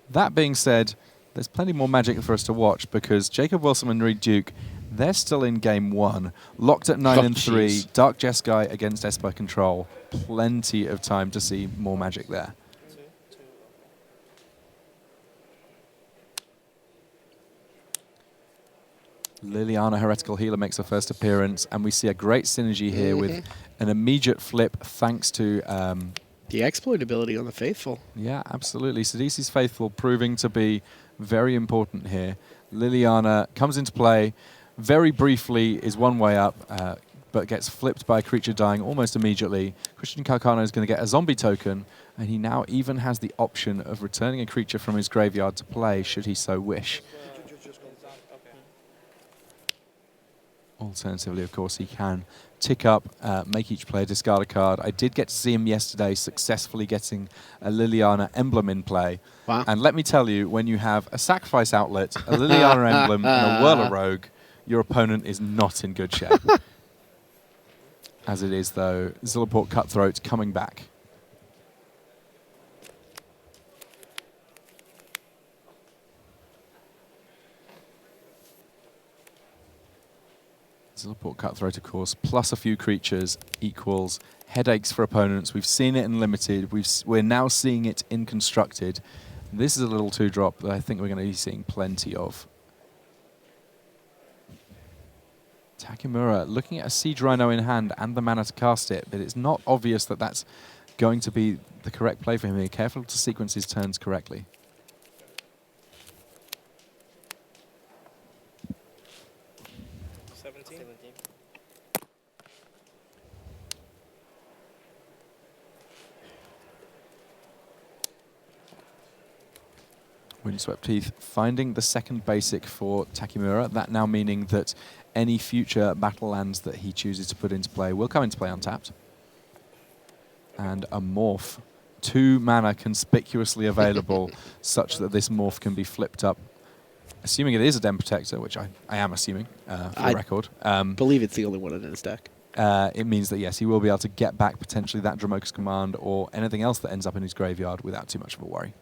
That being said, there's plenty more Magic for us to watch because Jacob Wilson and Reed Duke, they're still in Game 1. Locked at 9 and 3. Dark Jeskai against Esper Control. Plenty of time to see more Magic there. Liliana Heretical Healer makes her first appearance, and we see a great synergy here with an immediate flip thanks to... the exploitability on the Faithful. Yeah, absolutely. Sidisi's Faithful proving to be very important here. Liliana comes into play, very briefly is one way up, but gets flipped by a creature dying almost immediately. Christian Calcano is going to get a zombie token, and he now even has the option of returning a creature from his graveyard to play, should he so wish. Alternatively, of course, he can tick up, make each player discard a card. I did get to see him yesterday successfully getting a Liliana emblem in play. Wow. And let me tell you, when you have a sacrifice outlet, a Liliana emblem, and a Whirler Rogue, your opponent is not in good shape. As it is, though, Zilliport Cutthroat coming back. Zilliport Cutthroat, of course, plus a few creatures equals headaches for opponents. We've seen it in Limited. We're now seeing it in Constructed. This is a little 2-drop that I think we're going to be seeing plenty of. Takamura looking at a Siege Rhino in hand and the mana to cast it, but it's not obvious that that's going to be the correct play for him here. Careful to sequence his turns correctly. Windswept Heath finding the second basic for Takamura. That now meaning that any future battle lands that he chooses to put into play will come into play untapped. And a morph. 2 mana conspicuously available such that this morph can be flipped up. Assuming it is a Den Protector, which I am assuming for the record. Believe it's the only one in his deck. It means that, yes, he will be able to get back potentially that Dramoka's Command or anything else that ends up in his graveyard without too much of a worry.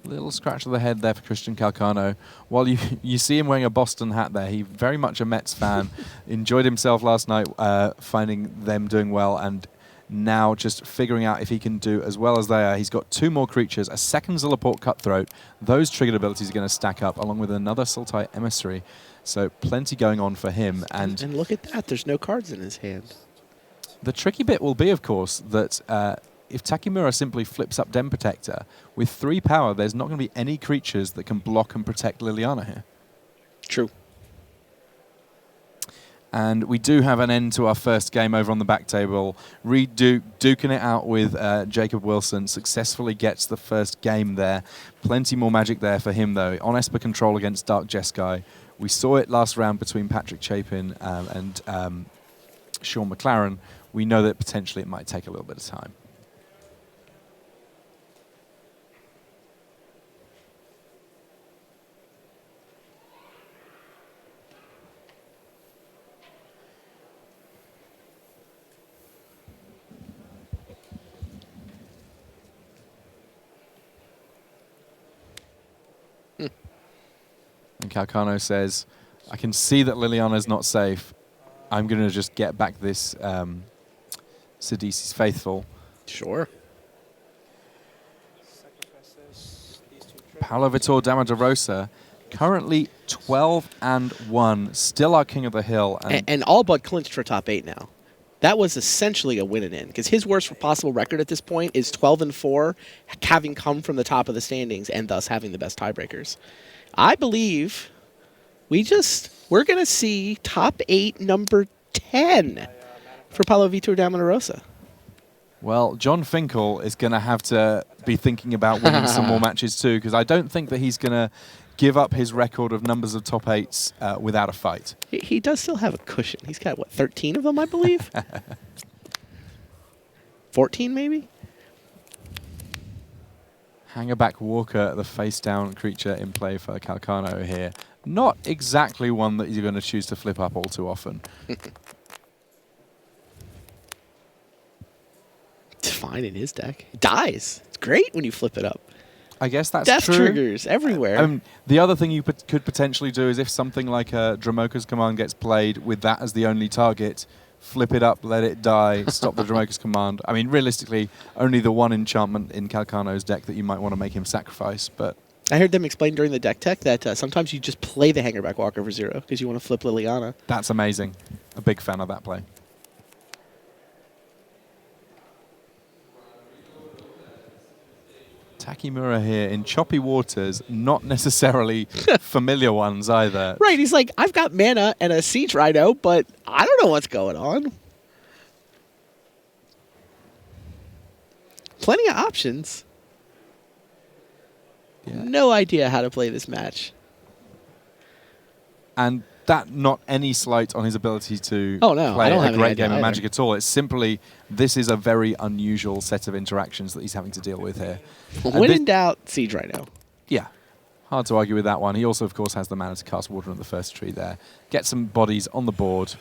Little scratch of the head there for Christian Calcano. While you see him wearing a Boston hat there, he very much a Mets fan. Enjoyed himself last night, finding them doing well, and now just figuring out if he can do as well as they are. He's got 2 more creatures, a second Zilliport Cutthroat. Those triggered abilities are going to stack up, along with another Sultai Emissary. So plenty going on for him. And look at that, there's no cards in his hand. The tricky bit will be, of course, that if Takamura simply flips up Den Protector, with 3 power, there's not going to be any creatures that can block and protect Liliana here. True. And we do have an end to our first game over on the back table. Reed Duke duking it out with Jacob Wilson, successfully gets the first game there. Plenty more Magic there for him, though. On Esper Control against Dark Jeskai. We saw it last round between Patrick Chapin and Sean McLaren. We know that potentially it might take a little bit of time. And Calcano says, I can see that Liliana's not safe. I'm going to just get back this Sidisi's Faithful. Sure. Paulo, Vitor, Damo da Rosa, currently 12-1, still our king of the hill. And all but clinched for top 8 now. That was essentially a win and in, because his worst possible record at this point is 12-4, having come from the top of the standings and thus having the best tiebreakers. I believe we're going to see top 8 number 10 for Paulo, Vitor, Damo da Rosa. Well, John Finkel is going to have to be thinking about winning some more matches too, because I don't think that he's going to give up his record of numbers of top 8s without a fight. He does still have a cushion. He's got, what, 13 of them, I believe? 14, maybe? Hangerback Walker, the face-down creature in play for Calcano here. Not exactly one that you're going to choose to flip up all too often. It's fine in his deck. It dies. It's great when you flip it up. I guess that's Death true. triggers everywhere. The other thing you could potentially do is if something like a Dromoka's Command gets played with that as the only target, flip it up, let it die, stop the Dromoka's Command. I mean, realistically, only the one enchantment in Calcano's deck that you might want to make him sacrifice, but... I heard them explain during the deck tech that sometimes you just play the Hangerback Walker for 0 because you want to flip Liliana. That's amazing. A big fan of that play. Takamura here in choppy waters, not necessarily familiar ones either. Right, he's like, I've got mana and a Siege Rhino, but I don't know what's going on. Plenty of options. Yeah. No idea how to play this match. And that not any slight on his ability to play a great game of Magic at all. It's simply, this is a very unusual set of interactions that he's having to deal with here. When in doubt, Siege Rhino. Yeah, hard to argue with that one. He also, of course, has the mana to cast Water on the first tree there. Get some bodies on the board.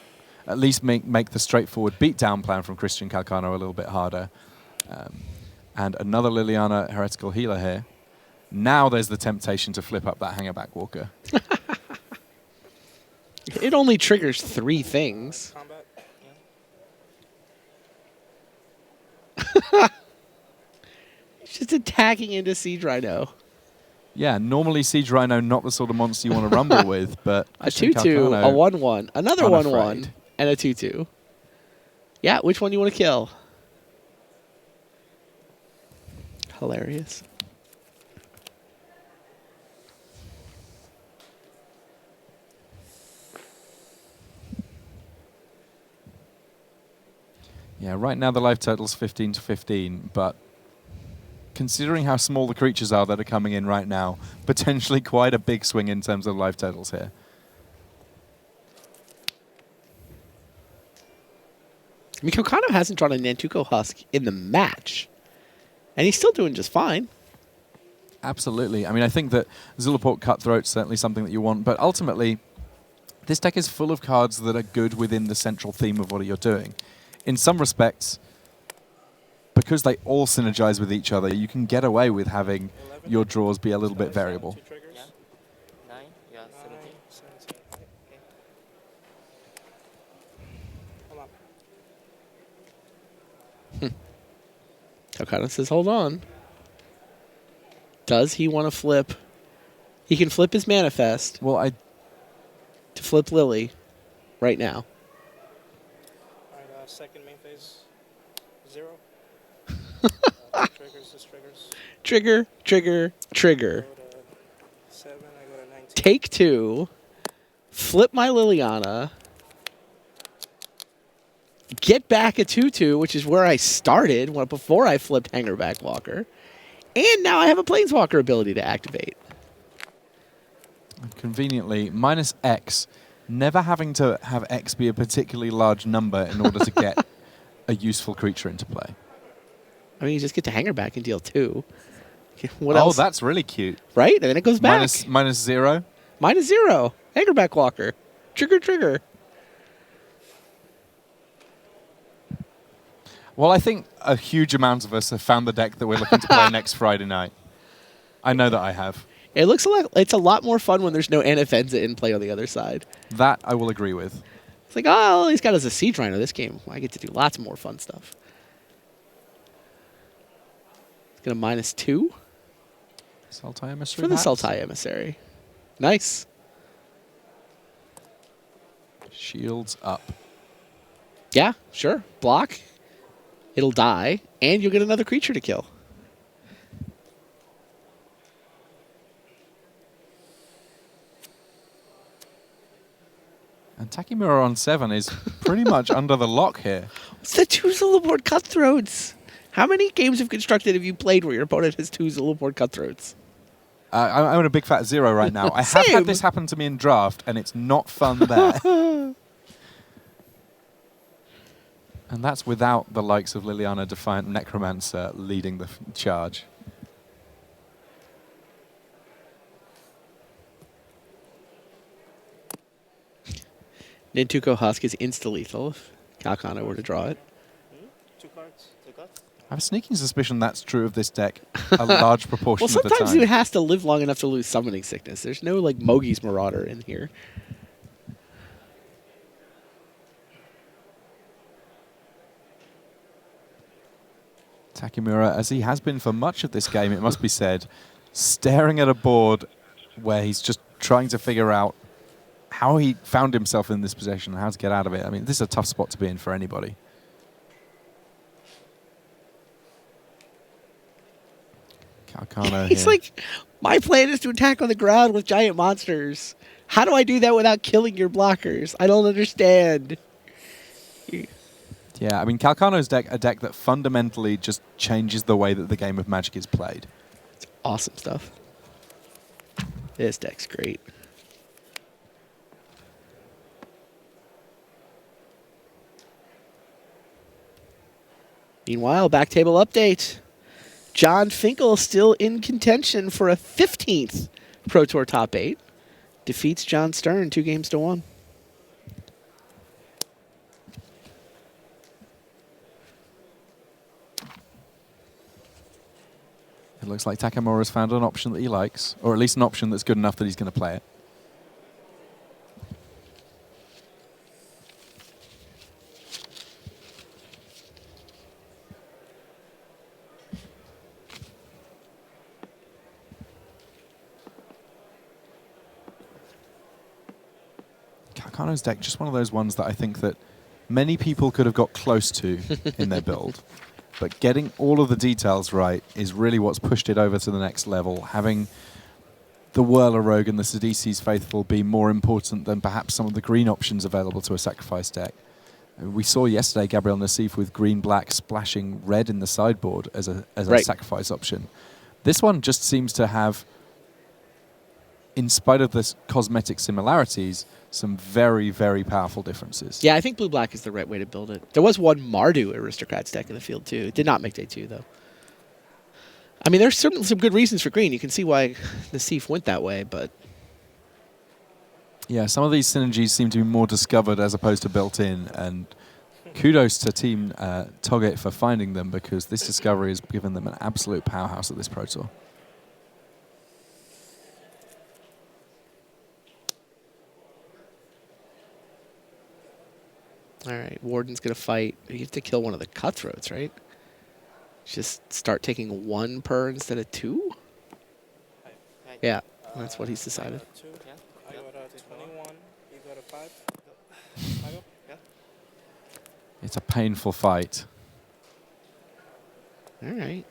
At least make the straightforward beatdown plan from Christian Calcano a little bit harder. And another Liliana Heretical Healer here. Now there's the temptation to flip up that Hangerback Walker. It only triggers 3 things. Combat. It's just attacking into Siege Rhino. Yeah, normally Siege Rhino not the sort of monster you want to rumble with, but... A 2/2, a 1/1, another 1/1, and a 2/2. Yeah, which one do you want to kill? Hilarious. Yeah, right now the life total's 15 to 15, but considering how small the creatures are that are coming in right now, potentially quite a big swing in terms of life totals here. I mean, Calcano hasn't drawn a Nantuko Husk in the match, and he's still doing just fine. Absolutely. I mean, I think that Zulaport Cutthroat's certainly something that you want, but ultimately, this deck is full of cards that are good within the central theme of what you're doing. In some respects, because they all synergize with each other, you can get away with having your draws be a little bit variable. Yeah. 9, yeah, 17. Calcano says, hold on. Does he want to flip? He can flip his Manifest. Well, to flip Lily right now. Second main phase, 0. Triggers, just triggers. Trigger, trigger, trigger. 7, I go to 19. Take 2. Flip my Liliana. Get back a 2/2, which is where I started before I flipped Hangerback Walker. And now I have a Planeswalker ability to activate. Conveniently, minus X. Never having to have X be a particularly large number in order to get a useful creature into play. I mean, you just get to Hangerback and deal 2. What else? That's really cute. Right? And then it goes back. Minus 0? Minus 0. Hangerback Walker. Trigger, trigger. Well, I think a huge amount of us have found the deck that we're looking to play next Friday night. I know that I have. It looks like it's a lot more fun when there's no Anafenza in play on the other side. That I will agree with. It's like, oh, he's got us a Siege Rhino this game. I get to do lots more fun stuff. It's going to minus 2. Sultai Emissary. For the Sultai Emissary. Nice. Shields up. Yeah, sure. Block. It'll die, and you'll get another creature to kill. And Takamura on 7 is pretty much under the lock here. It's the 2 Zulaport Cutthroats. How many games of Constructed have you played where your opponent has 2 Zulaport Cutthroats? I'm at a big fat 0 right now. I have had this happen to me in draft, and it's not fun there. And that's without the likes of Liliana Defiant Necromancer leading the charge. Nintuko Husk is insta-lethal if Calcano were to draw it. 2 cards. 2 cards. I have a sneaking suspicion that's true of this deck a large proportion Well, of the time. sometimes it has to live long enough to lose Summoning Sickness. There's no, like, Mogi's Marauder in here. Takamura, as he has been for much of this game, it must be said, staring at a board where he's just trying to figure out how he found himself in this position and how to get out of it. I mean, this is a tough spot to be in for anybody. Calcano He's here. like, my plan is to attack on the ground with giant monsters. How do I do that without killing your blockers? I don't understand. Yeah, I mean, Calcano's deck, a deck that fundamentally just changes the way that the game of Magic is played. It's awesome stuff. This deck's great. Meanwhile, back table update. John Finkel still in contention for a 15th Pro Tour top 8. Defeats John Stern 2-1. It looks like Takamura's found an option that he likes, or at least an option that's good enough that he's going to play it. Calcano's deck, just one of those ones that I think that many people could have got close to in their build. But getting all of the details right is really what's pushed it over to the next level. Having the Whirler Rogue and the Sidisi's Faithful be more important than perhaps some of the green options available to a sacrifice deck. We saw yesterday Gabriel Nassif with green-black splashing red in the sideboard as a sacrifice option. This one just seems to have, in spite of the cosmetic similarities, some very, very powerful differences. Yeah, I think blue-black is the right way to build it. There was one Mardu Aristocrats deck in the field, too. It did not make day 2, though. I mean, there's certainly some good reasons for green. You can see why the Seif went that way, but... Yeah, some of these synergies seem to be more discovered as opposed to built in, and kudos to Team Toggett for finding them, because this discovery has given them an absolute powerhouse at this Pro Tour. All right, Warden's going to fight. You have to kill one of the Cutthroats, right? Just start taking 1 per instead of 2? Yeah, that's what he's decided. I got a 21. You got a 5. Yeah. It's a painful fight. All right.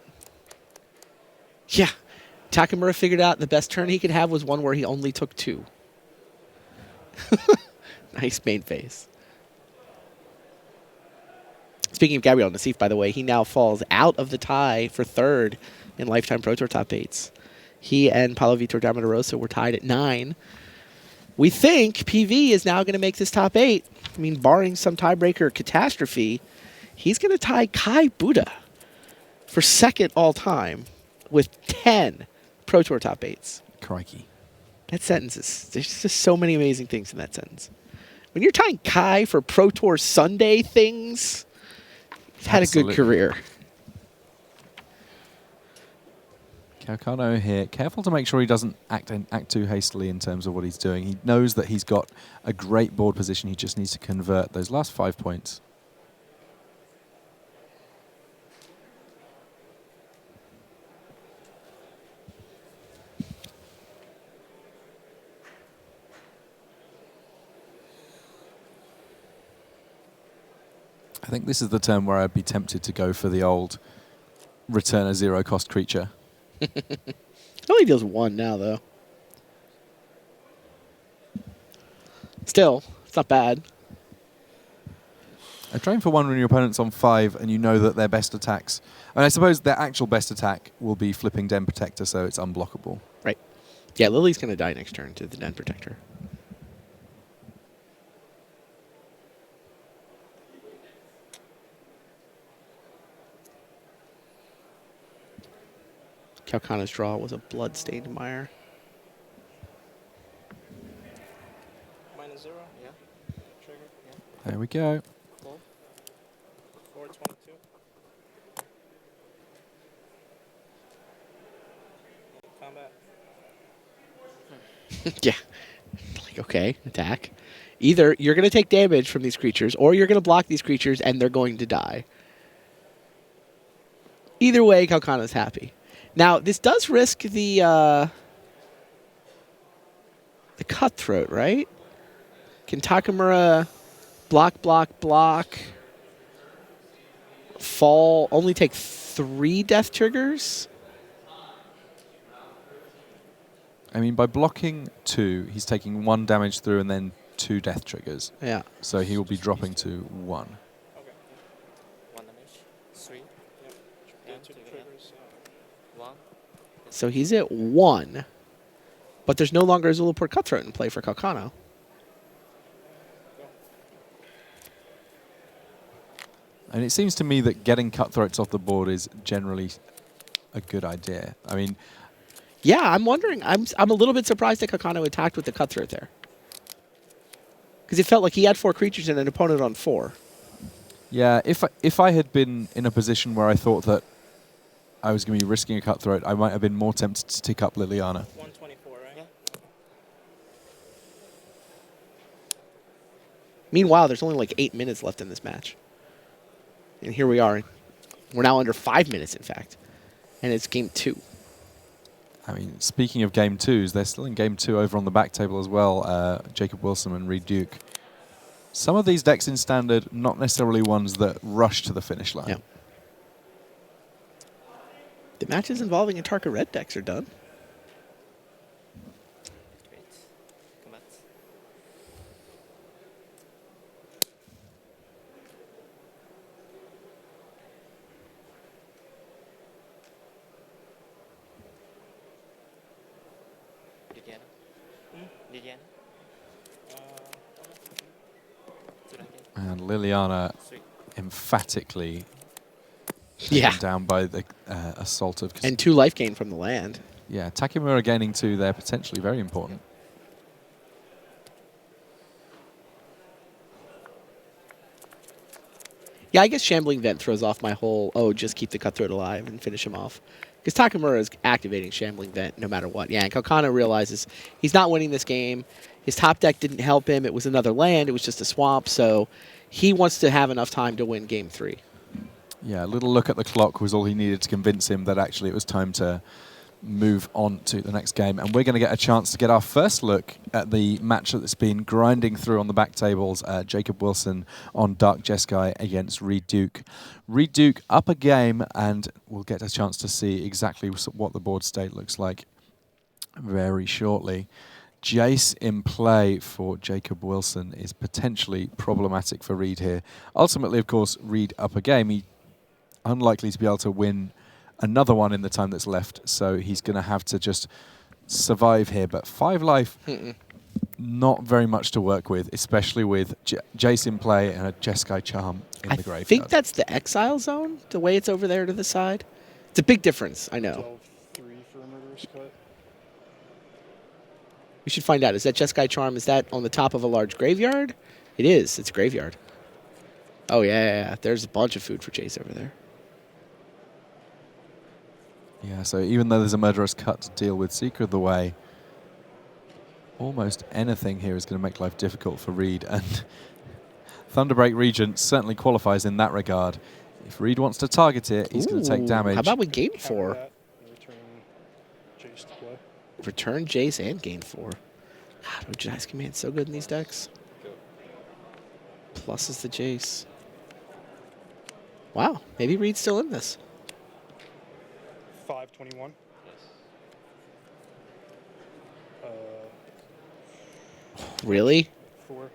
Yeah. Takamura figured out the best turn he could have was one where he only took 2. Nice main phase. Speaking of Gabriel Nassif, by the way, he now falls out of the tie for 3rd in Lifetime Pro Tour top 8s. He and Paulo Vitor Damo da Rosa were tied at 9. We think PV is now going to make this top 8. I mean, barring some tiebreaker catastrophe, he's going to tie Kai Buddha for 2nd all-time with 10 Pro Tour top 8s. Crikey. That sentence is... There's just so many amazing things in that sentence. When you're tying Kai for Pro Tour Sunday things... Had Absolutely. a good career. Calcano here, careful to make sure he doesn't act too hastily in terms of what he's doing. He knows that he's got a great board position. He just needs to convert those last 5 points. I think this is the turn where I'd be tempted to go for the old return a 0-cost creature. It only deals 1 now, though. Still, it's not bad. A drain for 1 when your opponent's on 5 and you know that their best attacks... I suppose their actual best attack will be flipping Den Protector, so it's unblockable. Right. Yeah, Lily's going to die next turn to the Den Protector. Calcano's draw was a blood-stained mire. -0. Yeah. Trigger. Yeah. There we go. Cool. 422. Combat. Yeah. Like, okay, attack. Either you're going to take damage from these creatures, or you're going to block these creatures and they're going to die. Either way, Calcano's happy. Now, this does risk the Cutthroat, right? Can Takamura block, fall, only take 3 death triggers? I mean, by blocking 2, he's taking 1 damage through and then 2 death triggers. Yeah. So he will be dropping to 1. Okay. 1 damage. 3. Yep. And 2 triggers. 1. So he's at 1. But there's no longer a Zulaport Cutthroat in play for Calcano. And it seems to me that getting Cutthroats off the board is generally a good idea. I mean... Yeah, I'm wondering. I'm a little bit surprised that Calcano attacked with the Cutthroat there. Because it felt like he had 4 creatures and an opponent on 4. Yeah, if I had been in a position where I thought that I was going to be risking a Cutthroat, I might have been more tempted to tick up Liliana. 124, right? Yeah. Meanwhile, there's only like 8 minutes left in this match. And here we are. We're now under 5 minutes, in fact. And it's game 2. I mean, speaking of game 2s, they're still in game 2 over on the back table as well, Jacob Wilson and Reed Duke. Some of these decks in Standard, not necessarily ones that rush to the finish line. Yeah. The matches involving Atarka red decks are done. Great. Combat. Liliana. And Liliana emphatically Yeah. taken down by the assault of... And 2 life gain from the land. Yeah, Takamura gaining 2 there, potentially very important. Yeah, I guess Shambling Vent throws off my whole, just keep the Cutthroat alive and finish him off. Because Takamura is activating Shambling Vent no matter what. Yeah, and Calcano realizes he's not winning this game. His top deck didn't help him. It was another land. It was just a swamp. So he wants to have enough time to win game 3. Yeah, a little look at the clock was all he needed to convince him that actually it was time to move on to the next game. And we're going to get a chance to get our first look at the match that's been grinding through on the back tables. Jacob Wilson on Dark Jeskai against Reed Duke. Reed Duke up a game, and we'll get a chance to see exactly what the board state looks like very shortly. Jace in play for Jacob Wilson is potentially problematic for Reed here. Ultimately, of course, Reed up a game. He's unlikely to be able to win another one in the time that's left, so he's going to have to just survive here. But 5 life, not very much to work with, especially with Jace in play and a Jeskai Charm in the graveyard. I think that's the Exile Zone, the way it's over there to the side. It's a big difference, I know. 12-3 for a murderous cut. We should find out. Is that Jeskai Charm, is that on the top of a large graveyard? It is. It's a graveyard. Oh, yeah. There's a bunch of food for Jace over there. Yeah, so even though there's a murderous cut to deal with Seeker of the Way, almost anything here is going to make life difficult for Reed. And Thunderbreak Regent certainly qualifies in that regard. If Reed wants to target it, he's going to take damage. How about we gain 4? Return Jace to play. Return Jace and gain 4. God, Jace Command's so good in these decks. Plus is the Jace. Wow, maybe Reed's still in this. 521. Really? 4.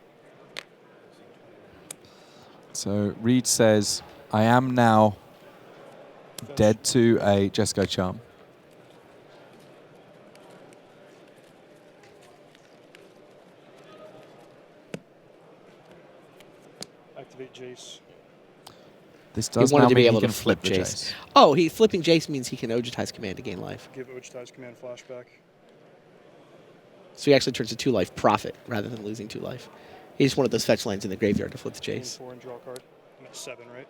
So Reed says, I am now dead to a Jesco Charm. Activate Jace. This does he wanted now to be mean able he to can flip the Jace. Oh, flipping Jace means he can Ojutize command to gain life. Give Ojutize command flashback. So he actually turns to 2 life profit rather than losing 2 life. He just wanted those fetch lands in the graveyard to flip the Gain Jace. 4 and draw a card. And that's 7, right?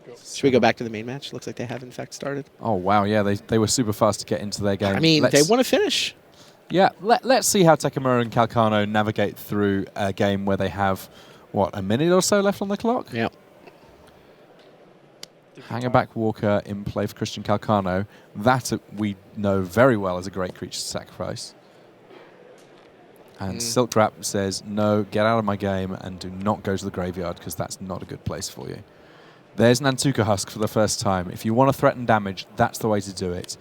Yes. Should we go back to the main match? Looks like they have in fact started. Oh, wow, yeah, they were super fast to get into their game. I mean, they want to finish. Yeah, let's see how Takamura and Calcano navigate through a game where they have, what, a minute or so left on the clock? Yeah. Hangerback Walker in play for Christian Calcano. That we know very well is a great creature to sacrifice. And Silk Wrap says, no, get out of my game and do not go to the graveyard because that's not a good place for you. There's Nantuka Husk for the first time. If you want to threaten damage, that's the way to do it.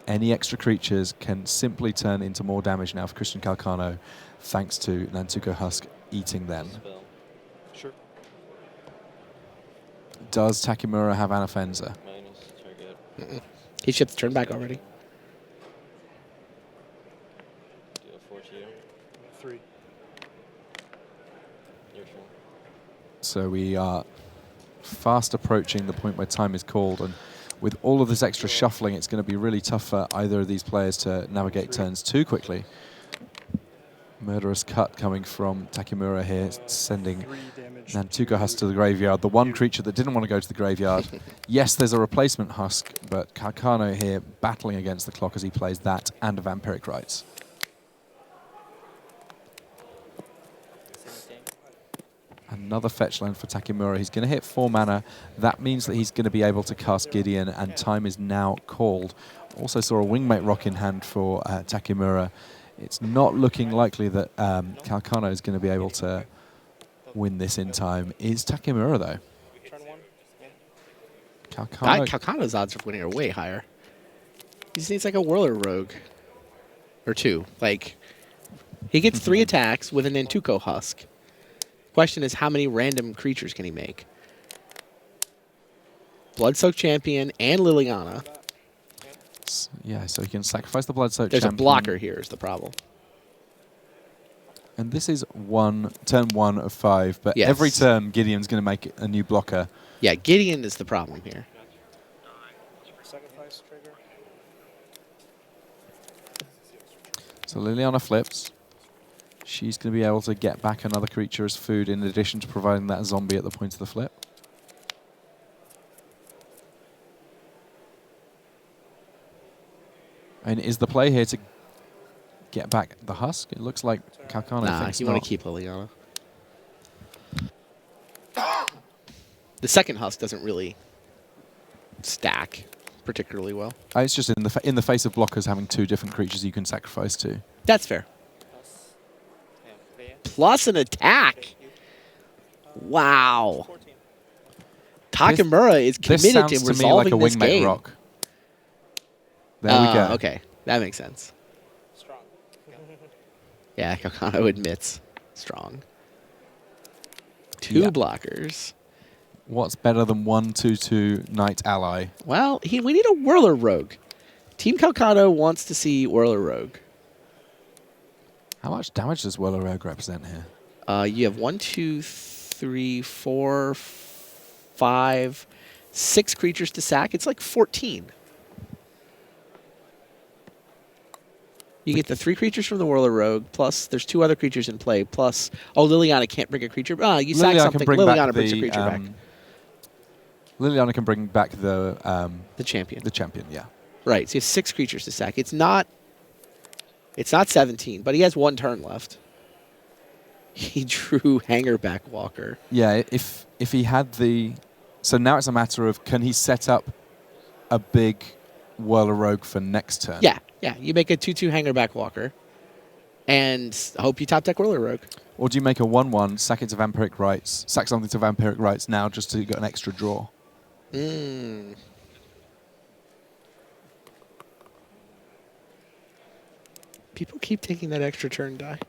Any extra creatures can simply turn into more damage now for Christian Calcano, thanks to Nantuka Husk eating them. Sure. Does Takamura have Anafenza? He shipped the turn back already. Do a 4 to you. 3. Your turn. So we are fast approaching the point where time is called, and with all of this extra shuffling, it's going to be really tough for either of these players to navigate turns too quickly. Murderous cut coming from Takamura here, sending Nantuka Husk to the graveyard. The one creature that didn't want to go to the graveyard. Yes, there's a replacement Husk, but Calcano here battling against the clock as he plays that and a Vampiric Rites. Another fetch land for Takamura. He's going to hit 4 mana. That means that he's going to be able to cast Gideon, and time is now called. Also saw a Wingmate Rock in hand for Takamura. It's not looking likely that Calcano is going to be able to win this in time. Is Takamura, though? Calcano's odds of winning are way higher. He just needs like a Whirler Rogue. Or 2. Like, he gets 3 attacks with an Nantuko Husk. Question is, how many random creatures can he make? Bloodsoaked Champion and Liliana. Yeah, so he can sacrifice the Bloodsoaked There's Champion. a blocker here is the problem. And this is turn 1 of 5, but Yes. every turn Gideon's going to make a new blocker. Yeah, Gideon is the problem here. Sacrifice trigger. So Liliana flips. She's going to be able to get back another creature as food in addition to providing that zombie at the point of the flip. And is the play here to get back the Husk? It looks like Calcano thinks you not. want to keep Liliana. The second Husk doesn't really stack particularly well. It's just in the face of blockers having 2 different creatures you can sacrifice to. That's fair. Plus an attack. Wow. Takamura is committed to resolving this game. Rock. There we go. Okay, that makes sense. Strong. Yeah, Calcano admits strong. 2 blockers. What's better than 1/2/2 Knight Ally? Well, we need a Whirler Rogue. Team Calcano wants to see Whirler Rogue. How much damage does Whirler Rogue represent here? You have 1, 2, 3, 4, 5, 6 creatures to sack. It's like 14. You get the 3 creatures from the Whirler Rogue, plus there's 2 other creatures in play, plus... Oh, Liliana can't bring a creature... you sack Liliana something, Liliana brings a creature back. Liliana can bring back the champion. The champion, yeah. Right, so you have 6 creatures to sack. It's not 17, but he has 1 turn left. He drew Hangerback Walker. Yeah, if he had the... So now it's a matter of, can he set up a big Whirler Rogue for next turn? Yeah. You make a 2/2 Hangerback Walker, and hope you top deck Whirler Rogue. Or do you make a 1/1, sack it to Vampiric Rites, sack something to Vampiric Rites now just to get an extra draw? People keep taking that extra turn die.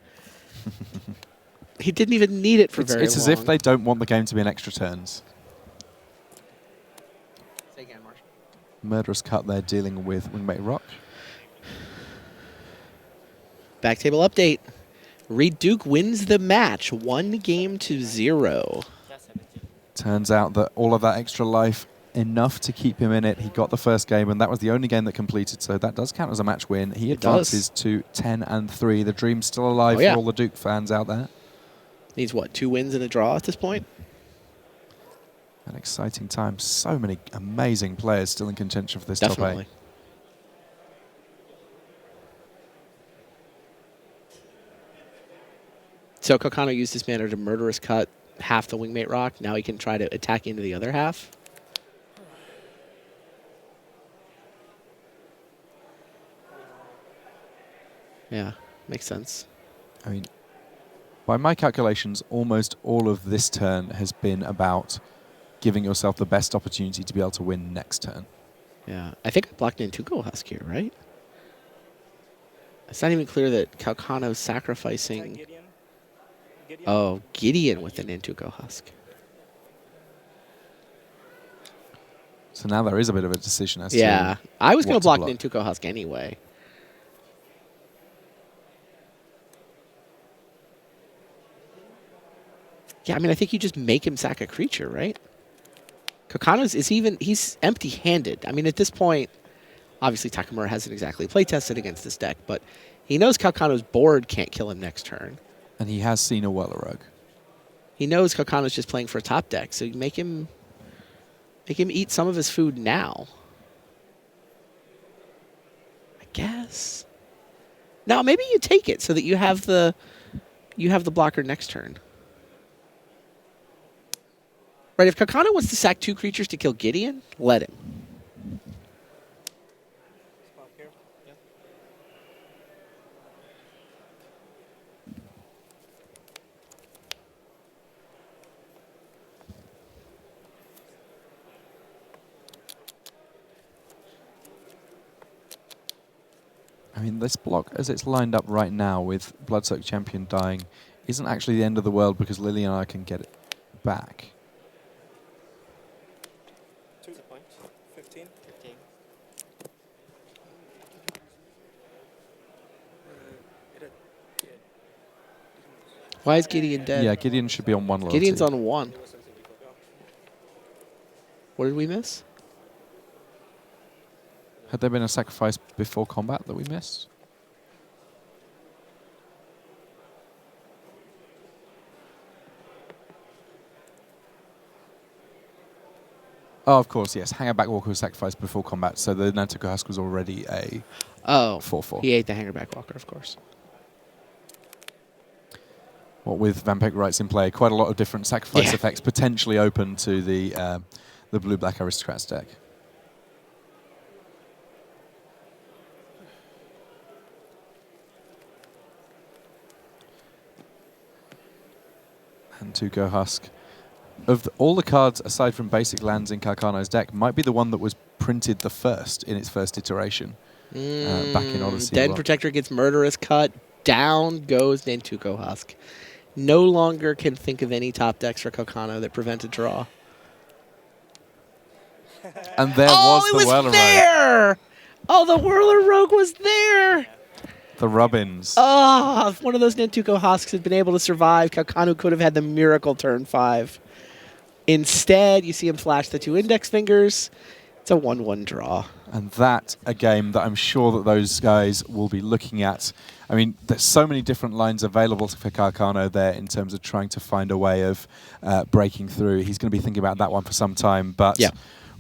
He didn't even need it for very long. It's as if they don't want the game to be an extra turns. Say again, Marshall. Murderous Cut there dealing with Wingmate Rock. Back table update. Reed Duke wins the match 1-0. Turns out that all of that extra life, enough to keep him in it. He got the first game, and that was the only game that completed, so that does count as a match win. He advances to 10-3. The dream's still alive for all the Duke fans out there. Needs what, 2 wins and a draw at this point? An exciting time. So many amazing players still in contention for this top 8. So Calcano used this mana to Murderous Cut half the Wingmate Rock. Now he can try to attack into the other half. Yeah, makes sense. I mean, by my calculations, almost all of this turn has been about giving yourself the best opportunity to be able to win next turn. Yeah, I think I blocked in Tuco Husk here, right? It's not even clear that Calcano's sacrificing... Oh, Gideon with an Intuko Husk. So now there is a bit of a decision as to... Yeah, I was going to block block. an Intuko Husk anyway. Yeah, I mean, I think you just make him sack a creature, right? Kakano's he's empty-handed. I mean, at this point, obviously Takamura hasn't exactly play-tested against this deck, but he knows Calcano's board can't kill him next turn. And he has seen a Mueller Rogue. He knows Calcano's just playing for a top deck, so you make him eat some of his food now. I guess. Now maybe you take it so that you have the blocker next turn. Right, if Calcano wants to sack 2 creatures to kill Gideon, let him. I mean, this block, as it's lined up right now with Bloodsoaked Champion dying, isn't actually the end of the world because Lily and I can get it back. 2 points. 15. Why is Gideon dead? Yeah, Gideon should be on 1 loyalty. Gideon's on 1. What did we miss? Had there been a sacrifice before combat that we missed? Oh, of course, yes. Hangerback Walker was sacrificed before combat, so the Nantuko Husk was already a 4/4. He ate the Hangerback Walker, of course. What with Vampiric Rites in play, quite a lot of different sacrifice effects potentially open to the Blue-Black Aristocrats deck. And Tuco Husk. Of all the cards, aside from basic lands in Calcano's deck, might be the one that was printed the first in its first iteration. Back in Odyssey. Den Protector gets Murderous Cut. Down goes Nantuko Husk. No longer can think of any top decks for Calcano that prevent a draw. And there was the Mueller Rogue. There! Oh, the Whirler Rogue was there! The Rubbins. Oh, if one of those Nantuko Husks had been able to survive, Calcano could have had the miracle turn 5. Instead, you see him flash the 2 index fingers. It's a 1-1 draw. And that, a game that I'm sure that those guys will be looking at. I mean, there's so many different lines available for Calcano there in terms of trying to find a way of breaking through. He's going to be thinking about that one for some time. But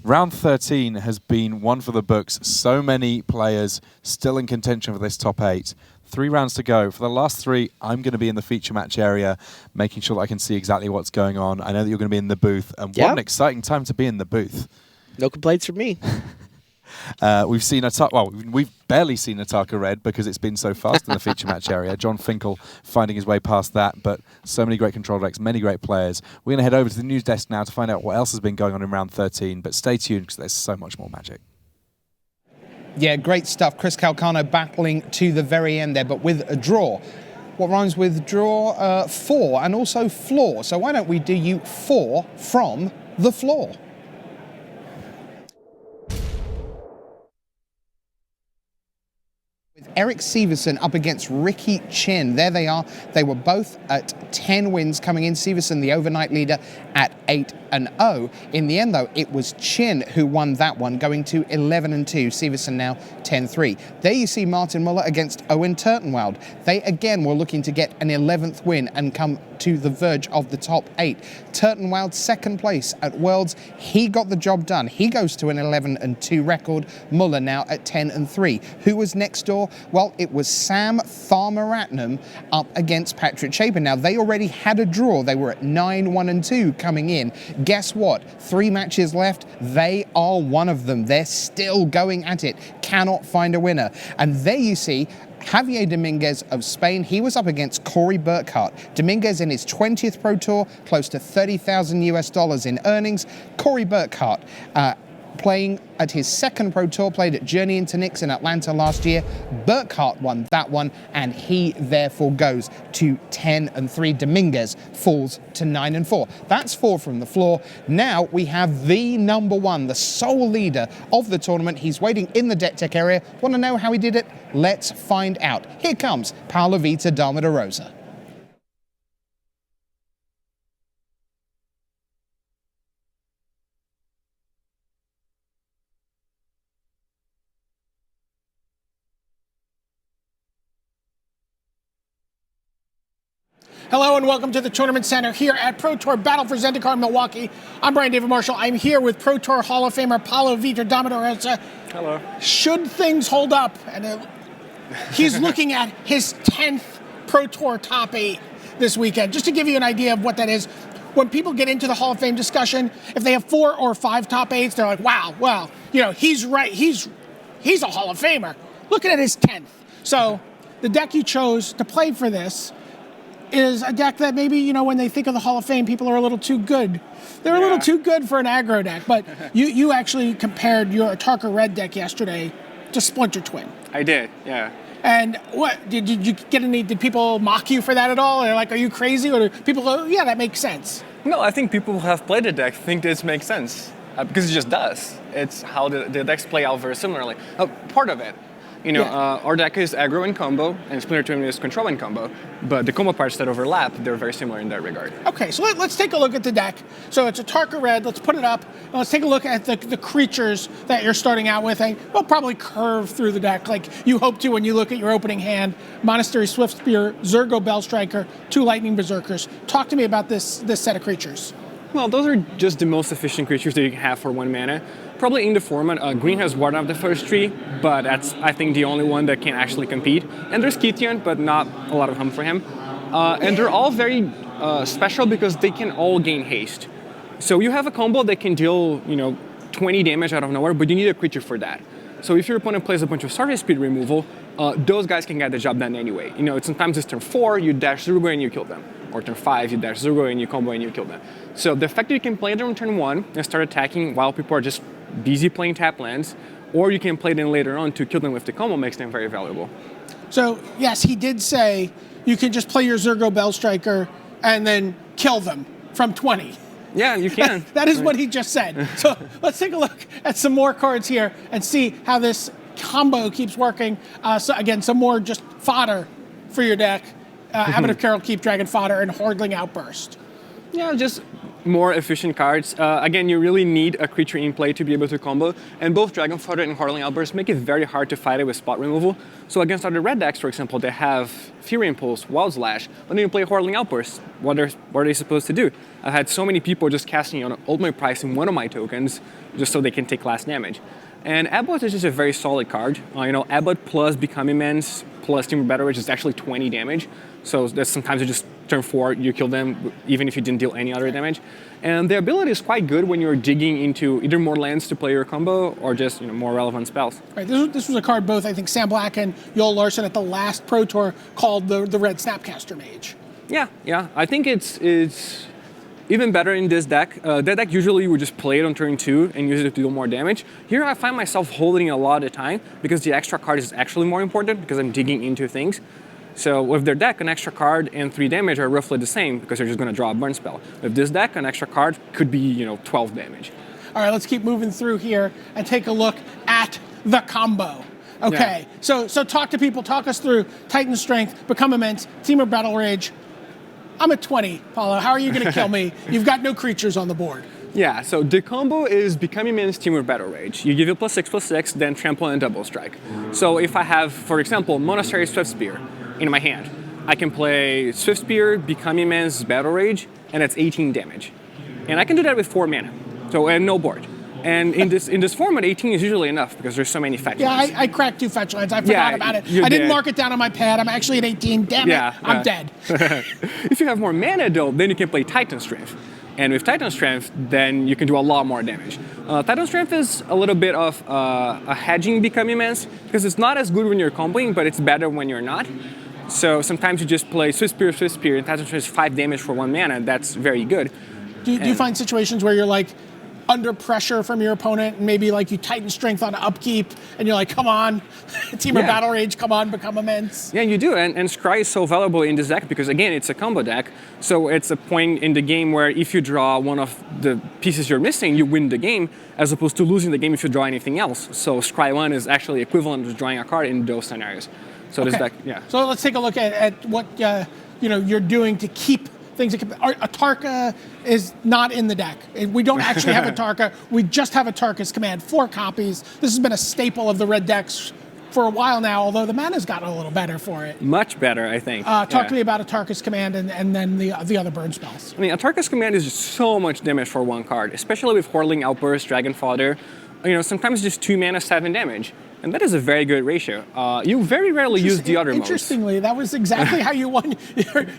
round 13 has been one for the books. So many players still in contention for this top 8. 3 rounds to go. For the last 3, I'm going to be in the feature match area, making sure that I can see exactly what's going on. I know that you're going to be in the booth. And what an exciting time to be in the booth. No complaints from me. We've seen we've barely seen Ataka Red because it's been so fast in the feature match area. John Finkel finding his way past that, but so many great control decks, many great players. We're going to head over to the news desk now to find out what else has been going on in round 13, but stay tuned because there's so much more magic. Yeah, great stuff. Chris Calcano battling to the very end there, but with a draw. what rhymes with draw? 4, and also floor. So why don't we do you 4 from the floor? Eric Severson up against Ricky Chin. There they are. They were both at 10 wins coming in. Severson, the overnight leader, at 8-0. In the end, though, it was Chin who won that one, going to 11-2. Severson now 10-3. There you see Martin Mueller against Owen Turtenwald. They again were looking to get an 11th win and come to the verge of the top 8. Turtenwald second place at Worlds. He got the job done. He goes to an 11-2 record. Mueller now at 10-3. Who was next door? Well, it was Sam Tharmaratnam up against Patrick Chapin. Now, they already had a draw. They were at 9-1-2 coming in. Guess what? 3 matches left. They are one of them. They're still going at it. Cannot find a winner. And there you see Javier Dominguez of Spain. He was up against Corey Burkhart. Dominguez in his 20th Pro Tour, close to $30,000 in earnings. Corey Burkhart playing at his second Pro Tour, played at Journey into Knicks in Atlanta last year. Burkhart won that one, and he therefore goes to 10-3. Dominguez falls to 9-4. That's 4 from the floor. Now we have the number 1, the sole leader of the tournament. He's waiting in the deck tech area. Want to know how he did it? Let's find out. Here comes Paulo Vitor, Damo da Rosa. Hello and welcome to the Tournament Center here at Pro Tour Battle for Zendikar in Milwaukee. I'm Brian David Marshall. I'm here with Pro Tour Hall of Famer Paulo Vitor, Damo da Rosa. Hello. Should things hold up, and he's looking at his 10th Pro Tour top 8 this weekend. Just to give you an idea of what that is, when people get into the Hall of Fame discussion, if they have 4 or 5 top 8s, they're like, wow, well, you know, he's right. He's a Hall of Famer. Looking at his 10th. So the deck you chose to play for this is a deck that maybe, you know, when they think of the Hall of Fame, people are a little too good. They're a little too good for an aggro deck. But you actually compared your Tarka Red deck yesterday to Splinter Twin. I did, yeah. And what, did you get any, did people mock you for that at all? Or like, are you crazy? Or do people go, yeah, that makes sense? No, I think people who have played the deck think this makes sense. Because it just does. It's how the decks play out very similarly. Part of it. You know, our deck is aggro and combo, and Splinter Twin is control and combo. But the combo parts that overlap, they're very similar in that regard. Okay, so let's take a look at the deck. So it's a Tarka Red. Let's put it up. Let's take a look at the creatures that you're starting out with. And we'll probably curve through the deck like you hope to when you look at your opening hand. Monastery Swiftspear, Zurgo Bellstriker, 2 Lightning Berserkers. Talk to me about this set of creatures. Well, those are just the most efficient creatures that you can have for 1 mana. Probably in the format, green has Warden of the First Tree, but that's, I think, the only one that can actually compete. And there's Kithian, but not a lot of hum for him. And they're all very special because they can all gain haste. So you have a combo that can deal, 20 damage out of nowhere, but you need a creature for that. So if your opponent plays a bunch of surface speed removal, those guys can get the job done anyway. Sometimes it's turn 4, you dash Zurgo and you kill them. Or turn 5, you dash Zurgo and you combo and you kill them. So the fact that you can play them on turn 1 and start attacking while people are just busy playing tap lands, or you can play them later on to kill them with the combo, makes them very valuable. So, yes, he did say you can just play your Zurgo Bellstriker and then kill them from 20. Yeah, you can. That is what he just said. So let's take a look at some more cards here and see how this combo keeps working. So again, some more just fodder for your deck. Abbot of Carol, Keep Dragon Fodder, and Hordling Outburst. Yeah, just more efficient cards. Again, you really need a creature in play to be able to combo, and both Dragon Fodder and Hordling Outburst make it very hard to fight it with spot removal. So against other red decks, for example, they have Fury Impulse, Wild Slash, but then you play Hordling Outburst. What are they supposed to do? I've had so many people just casting on ultimate price in one of my tokens just so they can take less damage. And Abbot is just a very solid card. Abbot plus Become Immense plus Timber Battle, which is actually 20 damage. So that's sometimes you just turn 4, you kill them, even if you didn't deal any other damage. And the ability is quite good when you're digging into either more lands to play your combo or just more relevant spells. Right. This was a card both, I think, Sam Black and Yoel Larson at the last Pro Tour called the Red Snapcaster Mage. Yeah. I think it's even better in this deck. That deck usually you would just play it on turn 2 and use it to do more damage. Here I find myself holding it a lot of the time because the extra card is actually more important because I'm digging into things. So with their deck, an extra card and 3 damage are roughly the same because they're just going to draw a burn spell. With this deck, an extra card could be 12 damage. All right, let's keep moving through here and take a look at the combo. Okay, so talk to people, talk us through Titan Strength, Become Immense, Temur Battle Rage. I'm at 20, Paulo. How are you going to kill me? You've got no creatures on the board. Yeah, so the combo is Become Immense, Temur Battle Rage. You give it +6/+6, then Trample and Double Strike. So if I have, for example, Monastery Swift Spear in my hand, I can play Swift Spear, Become Immense, Battle Rage, and that's 18 damage. And I can do that with 4 mana, and no board. And in this format, 18 is usually enough because there's so many fetch lands. I cracked 2 fetch lands. I forgot about it. I didn't mark it down on my pad. I'm actually at 18. Damn it, I'm dead. If you have more mana, though, then you can play Titan Strength. And with Titan Strength, then you can do a lot more damage. Titan Strength is a little bit of a hedging Become Immense because it's not as good when you're comboing, but it's better when you're not. So sometimes you just play Swift Spear, and Titan Strength is 5 damage for 1 mana. That's very good. Do you find situations where you're like under pressure from your opponent and maybe like you Titan Strength on upkeep and you're like, come on, Temur Battle Rage, come on, Become Immense? Yeah, you do, and Scry is so valuable in this deck because, again, it's a combo deck, so it's a point in the game where if you draw one of the pieces you're missing, you win the game, as opposed to losing the game if you draw anything else. So Scry 1 is actually equivalent to drawing a card in those scenarios. So this deck, So let's take a look at what you're doing to keep things. Atarka is not in the deck. We don't actually have Atarka. We just have Atarka's Command. 4 copies. This has been a staple of the red decks for a while now, although the mana's gotten a little better for it. Much better, I think. Talk to me about Atarka's Command and then the other burn spells. I mean, Atarka's Command is just so much damage for 1 card, especially with Hordeling Outburst, Dragon Fodder. Sometimes just 2 mana, 7 damage. And that is a very good ratio. You very rarely use the other modes. Interestingly, that was exactly how you won.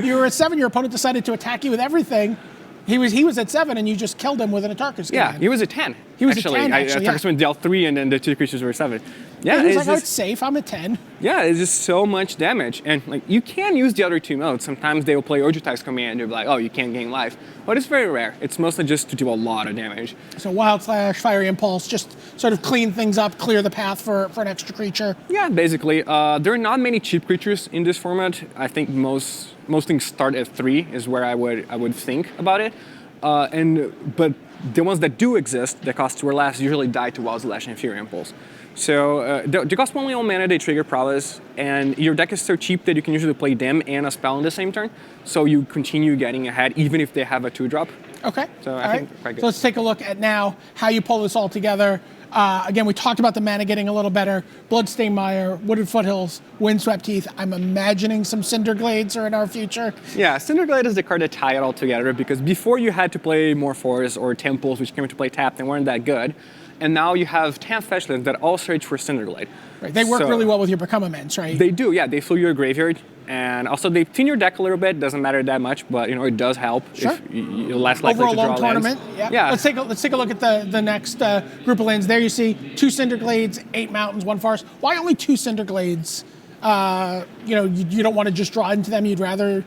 You were at 7, your opponent decided to attack you with everything. He was at 7, and you just killed him with an Atarka's Command. Yeah, he was at 10. He was at 10, actually. Atarka's Command dealt 3, and then the 2 creatures were 7. Yeah, he was like, oh, it's safe, I'm at 10. Yeah, it's just so much damage. And you can use the other 2 modes. Sometimes they will play Urgetized Command, and they'll be like, oh, you can't gain life. But it's very rare. It's mostly just to do a lot of damage. So Wild Slash, Fiery Impulse, just sort of clean things up, clear the path for an extra creature. Yeah, basically. There are not many cheap creatures in this format. I think most things start at 3 is where I would think about it. But the ones that do exist that cost 2 or less usually die to Wild Slash and Fiery Impulse. So they cost only 1 mana, they trigger prowess, and your deck is so cheap that you can usually play them and a spell in the same turn. So you continue getting ahead even if they have a 2-drop. Okay. So I think quite good. So let's take a look at now how you pull this all together. Again, we talked about the mana getting a little better. Bloodstained Mire, Wooded Foothills, Windswept Heath. I'm imagining some Cinderglades are in our future. Yeah, Cinderglade is the card that tie it all together because before you had to play more forests or temples, which came into play tapped and weren't that good. And now you have 10 fetchlands that all search for Cinderglade. Right. They work really well with your Become Immense, right? They do, yeah. They fill your graveyard. And also they thin your deck a little bit. Doesn't matter that much, but it does help. Sure. If you're less likely over a to draw long tournament. lands. Yeah. Let's take a look at the next group of lands. There you see 2 Cinderglades, 8 mountains, 1 forest. Why only 2 Cinderglades? You don't want to just draw into them. You'd rather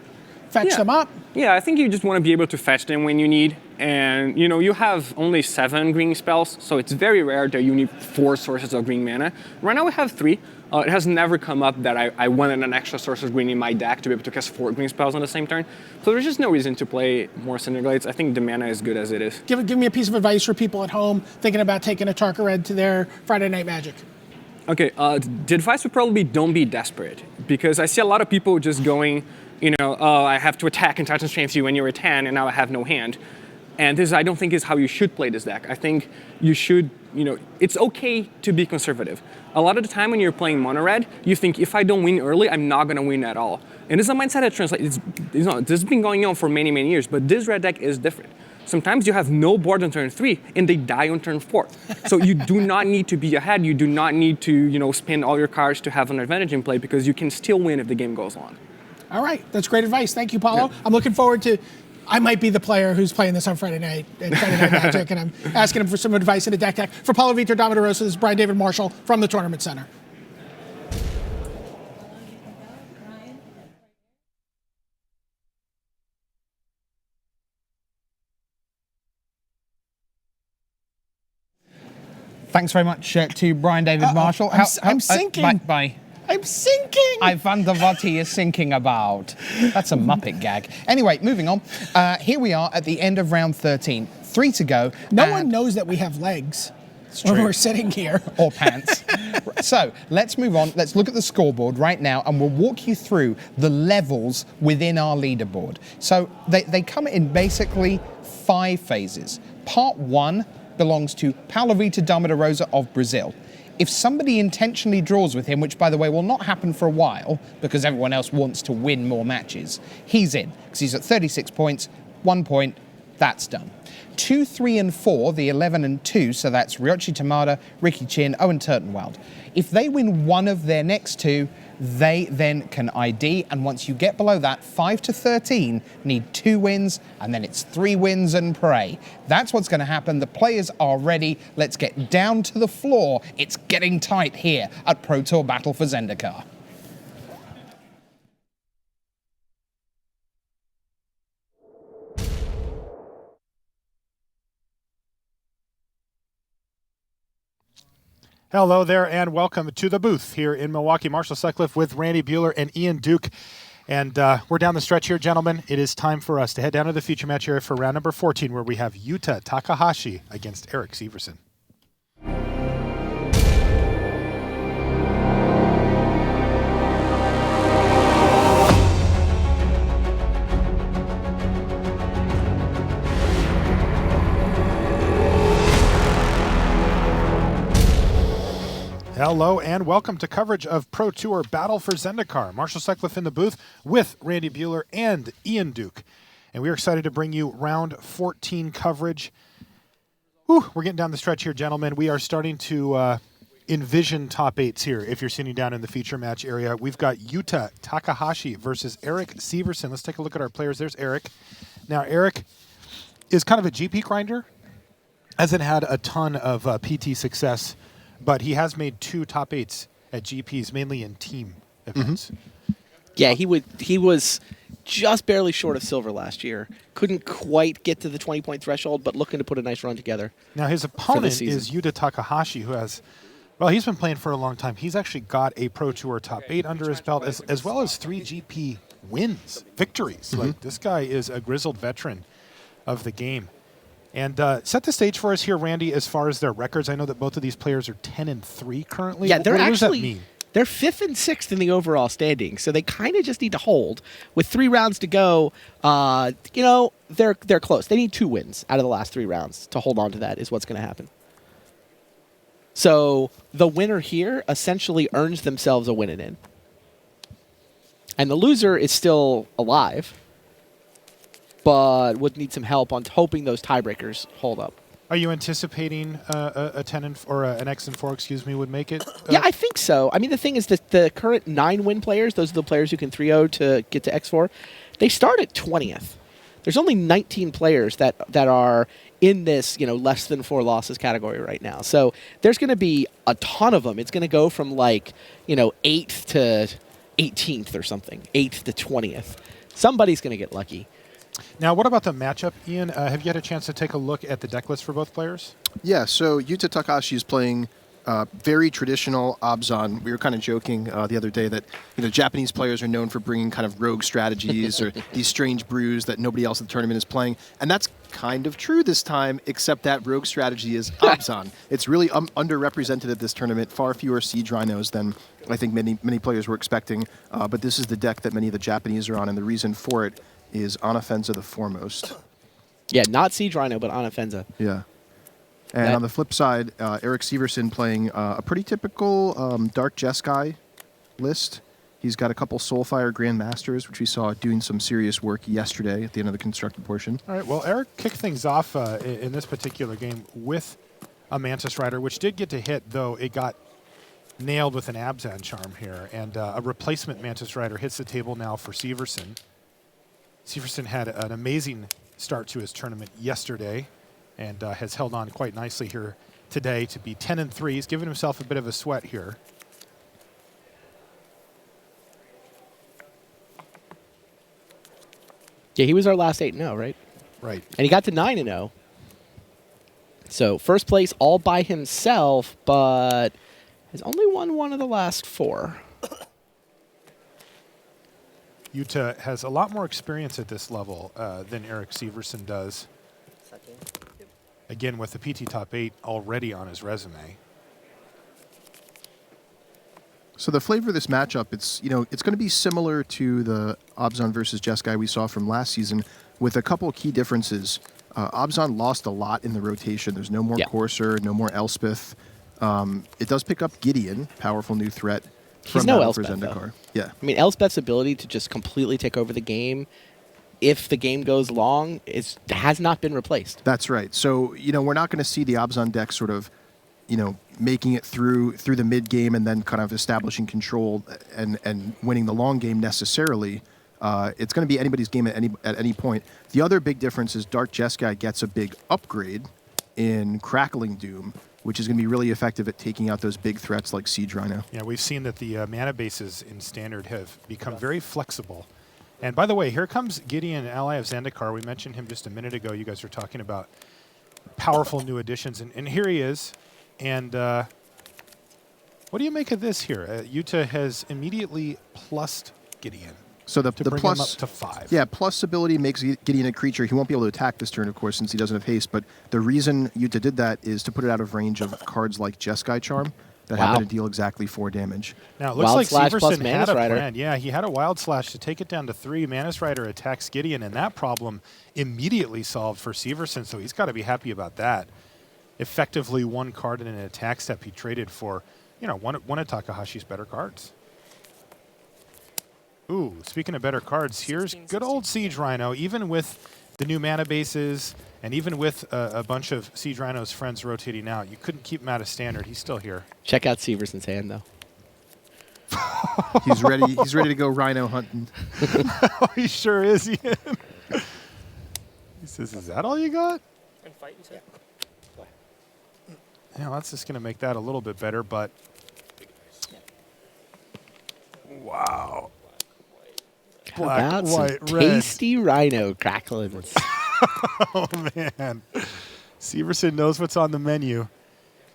fetch them up. Yeah, I think you just want to be able to fetch them when you need. And you have only 7 green spells, so it's very rare that you need 4 sources of green mana. Right now we have 3. It has never come up that I wanted an extra source of green in my deck to be able to cast 4 green spells on the same turn. So there's just no reason to play more Cinderglades. I think the mana is good as it is. Give me a piece of advice for people at home thinking about taking a Tarka Red to their Friday Night Magic. Okay, the advice would probably be don't be desperate, because I see a lot of people just going, oh, I have to attack and Titan Strength you when you're a 10 and now I have no hand. And this, I don't think, is how you should play this deck. I think you should, it's okay to be conservative. A lot of the time when you're playing mono red, you think, if I don't win early, I'm not going to win at all. And this is a mindset that translates. This has been going on for many, many years, but this red deck is different. Sometimes you have no board on turn 3, and they die on turn 4. So you do not need to be ahead. You do not need to, spend all your cards to have an advantage in play, because you can still win if the game goes on. All right, that's great advice. Thank you, Paulo. Yeah. I'm looking forward to. I might be the player who's playing this on Friday night at Friday Night Magic, and I'm asking him for some advice in a deck tech. For Paulo, Vitor, Damo da Rosa, this is Brian David Marshall from the Tournament Center. Thanks very much to Brian David Marshall. I'm sinking. By I'm sinking. I wonder what he is thinking about. That's a Muppet gag. Anyway, moving on. Here we are at the end of round 13. 3 to go. No one knows that we have legs when true. we're sitting here. Or pants. So let's move on. Let's look at the scoreboard right now, and we'll walk you through the levels within our leaderboard. So they come in basically 5 phases. Part 1 belongs to Paulo Vitor Damo da Rosa of Brazil. If somebody intentionally draws with him, which by the way will not happen for a while because everyone else wants to win more matches, he's in because he's at 36 points, 1 point, that's done. 2, 3, and 4, the 11 and 2, so that's Ryoichi Tamada, Ricky Chin, Owen Turtenwald. If they win one of their next 2, they then can ID, and once you get below that, 5 to 13 need 2 wins, and then it's 3 wins and pray. That's what's going to happen. The players are ready. Let's get down to the floor. It's getting tight here at Pro Tour Battle for Zendikar. Hello there, and welcome to the booth here in Milwaukee. Marshall Sutcliffe with Randy Bueller and Ian Duke. And we're down the stretch here, gentlemen. It is time for us to head down to the feature match area for round number 14, where we have Yuta Takahashi against Eric Severson. Hello and welcome to coverage of Pro Tour Battle for Zendikar. Marshall Sutcliffe in the booth with Randy Bueller and Ian Duke. And we're excited to bring you round 14 coverage. Whew, we're getting down the stretch here, gentlemen. We are starting to envision top 8s here. If you're sitting down in the feature match area, we've got Yuta Takahashi versus Eric Severson. Let's take a look at our players. There's Eric. Now, Eric is kind of a GP grinder. Hasn't had a ton of PT success, but he has made 2 top 8s at GPs, mainly in team events. Mm-hmm. Yeah, he was just barely short of silver last year. Couldn't quite get to the 20-point threshold, but looking to put a nice run together. Now his opponent is Yuta Takahashi, who has, well, he's been playing for a long time. He's actually got a Pro Tour top 8 under his belt, as well as 3 GP wins, victories. Mm-hmm. Like, this guy is a grizzled veteran of the game. And set the stage for us here, Randy, as far as their records. I know that both of these players are 10-3 currently. Yeah, they're what does that actually mean? They're 5th and 6th in the overall standing, so they kind of just need to hold. With 3 rounds to go, they're close. They need 2 wins out of the last 3 rounds to hold on to that is what's going to happen. So the winner here essentially earns themselves a win and in. And the loser is still alive, but would need some help on hoping those tiebreakers hold up. Are you anticipating a 10 or an X and 4, would make it? Yeah, I think so. I mean, the thing is that the current 9-win players, those are the players who can 3-0 to get to X4, they start at 20th. There's only 19 players that are in this, less than 4 losses category right now. So there's going to be a ton of them. It's going to go from 8th to 18th or something, 8th to 20th. Somebody's going to get lucky. Now, what about the matchup, Ian? Have you had a chance to take a look at the deck list for both players? Yeah, so Yuta Takahashi is playing very traditional Abzan. We were kind of joking the other day that Japanese players are known for bringing kind of rogue strategies or these strange brews that nobody else in the tournament is playing. And that's kind of true this time, except that rogue strategy is Abzan. It's really underrepresented at this tournament. Far fewer Siege Rhinos than I think many players were expecting. But this is the deck that many of the Japanese are on, and the reason for it is Onofensa the foremost. Yeah, not Siege Rhino, but Onofensa. Yeah. And on the flip side, Eric Severson playing a pretty typical Dark Jeskai list. He's got a couple Soulfire Grandmasters, which we saw doing some serious work yesterday at the end of the constructed portion. All right, well, Eric kicked things off in this particular game with a Mantis Rider, which did get to hit, though it got nailed with an Abzan Charm here. And a replacement Mantis Rider hits the table now for Severson. Severson had an amazing start to his tournament yesterday and has held on quite nicely here today to be 10-3. He's given himself a bit of a sweat here. Yeah, he was our last 8-0, right? Right. And he got to 9-0. So first place all by himself, but has only won 1 of the last 4. Yuta has a lot more experience at this level than Eric Severson does. Again, with the PT Top 8 already on his resume. So the flavor of this matchup, it's going to be similar to the Obzon versus Jeskai we saw from last season, with a couple of key differences. Obzon lost a lot in the rotation. There's no more Corsair, no more Elspeth. It does pick up Gideon, powerful new threat. He's no Elspeth, though. Yeah. I mean, Elspeth's ability to just completely take over the game, if the game goes long, has not been replaced. That's right. So, we're not going to see the Obzon deck sort of, making it through the mid game and then kind of establishing control and winning the long game necessarily. It's going to be anybody's game at any point. The other big difference is Dark Jeskai gets a big upgrade in Crackling Doom, which is going to be really effective at taking out those big threats like Siege Rhino. Yeah, we've seen that the mana bases in Standard have become very flexible. And by the way, here comes Gideon, ally of Zendikar. We mentioned him just a minute ago. You guys were talking about powerful new additions. And here he is. And what do you make of this here? Yuta has immediately plussed Gideon. So the bring plus him up to 5. Yeah, plus ability makes Gideon a creature. He won't be able to attack this turn, of course, since he doesn't have haste. But the reason Yuta did that is to put it out of range of cards like Jeskai Charm that happen to deal exactly 4 damage. Now it looks like Severson had a plan. Yeah, he had a Wild Slash to take it down to 3. Manus Rider attacks Gideon, and that problem immediately solved for Severson. So he's got to be happy about that. Effectively, 1 card in an attack step he traded for, one of Takahashi's better cards. Ooh, speaking of better cards, here's good old Siege Rhino. Even with the new mana bases and even with a bunch of Siege Rhino's friends rotating out, you couldn't keep him out of Standard. He's still here. Check out Severson's hand, though. He's ready. He's ready to go Rhino hunting. Oh, he sure is, Ian. He says, "Is that all you got?" And fight, you said? Yeah, that's just going to make that a little bit better, but... Wow. Black, white, red. Tasty Rhino crackling. Oh, man. Severson knows what's on the menu.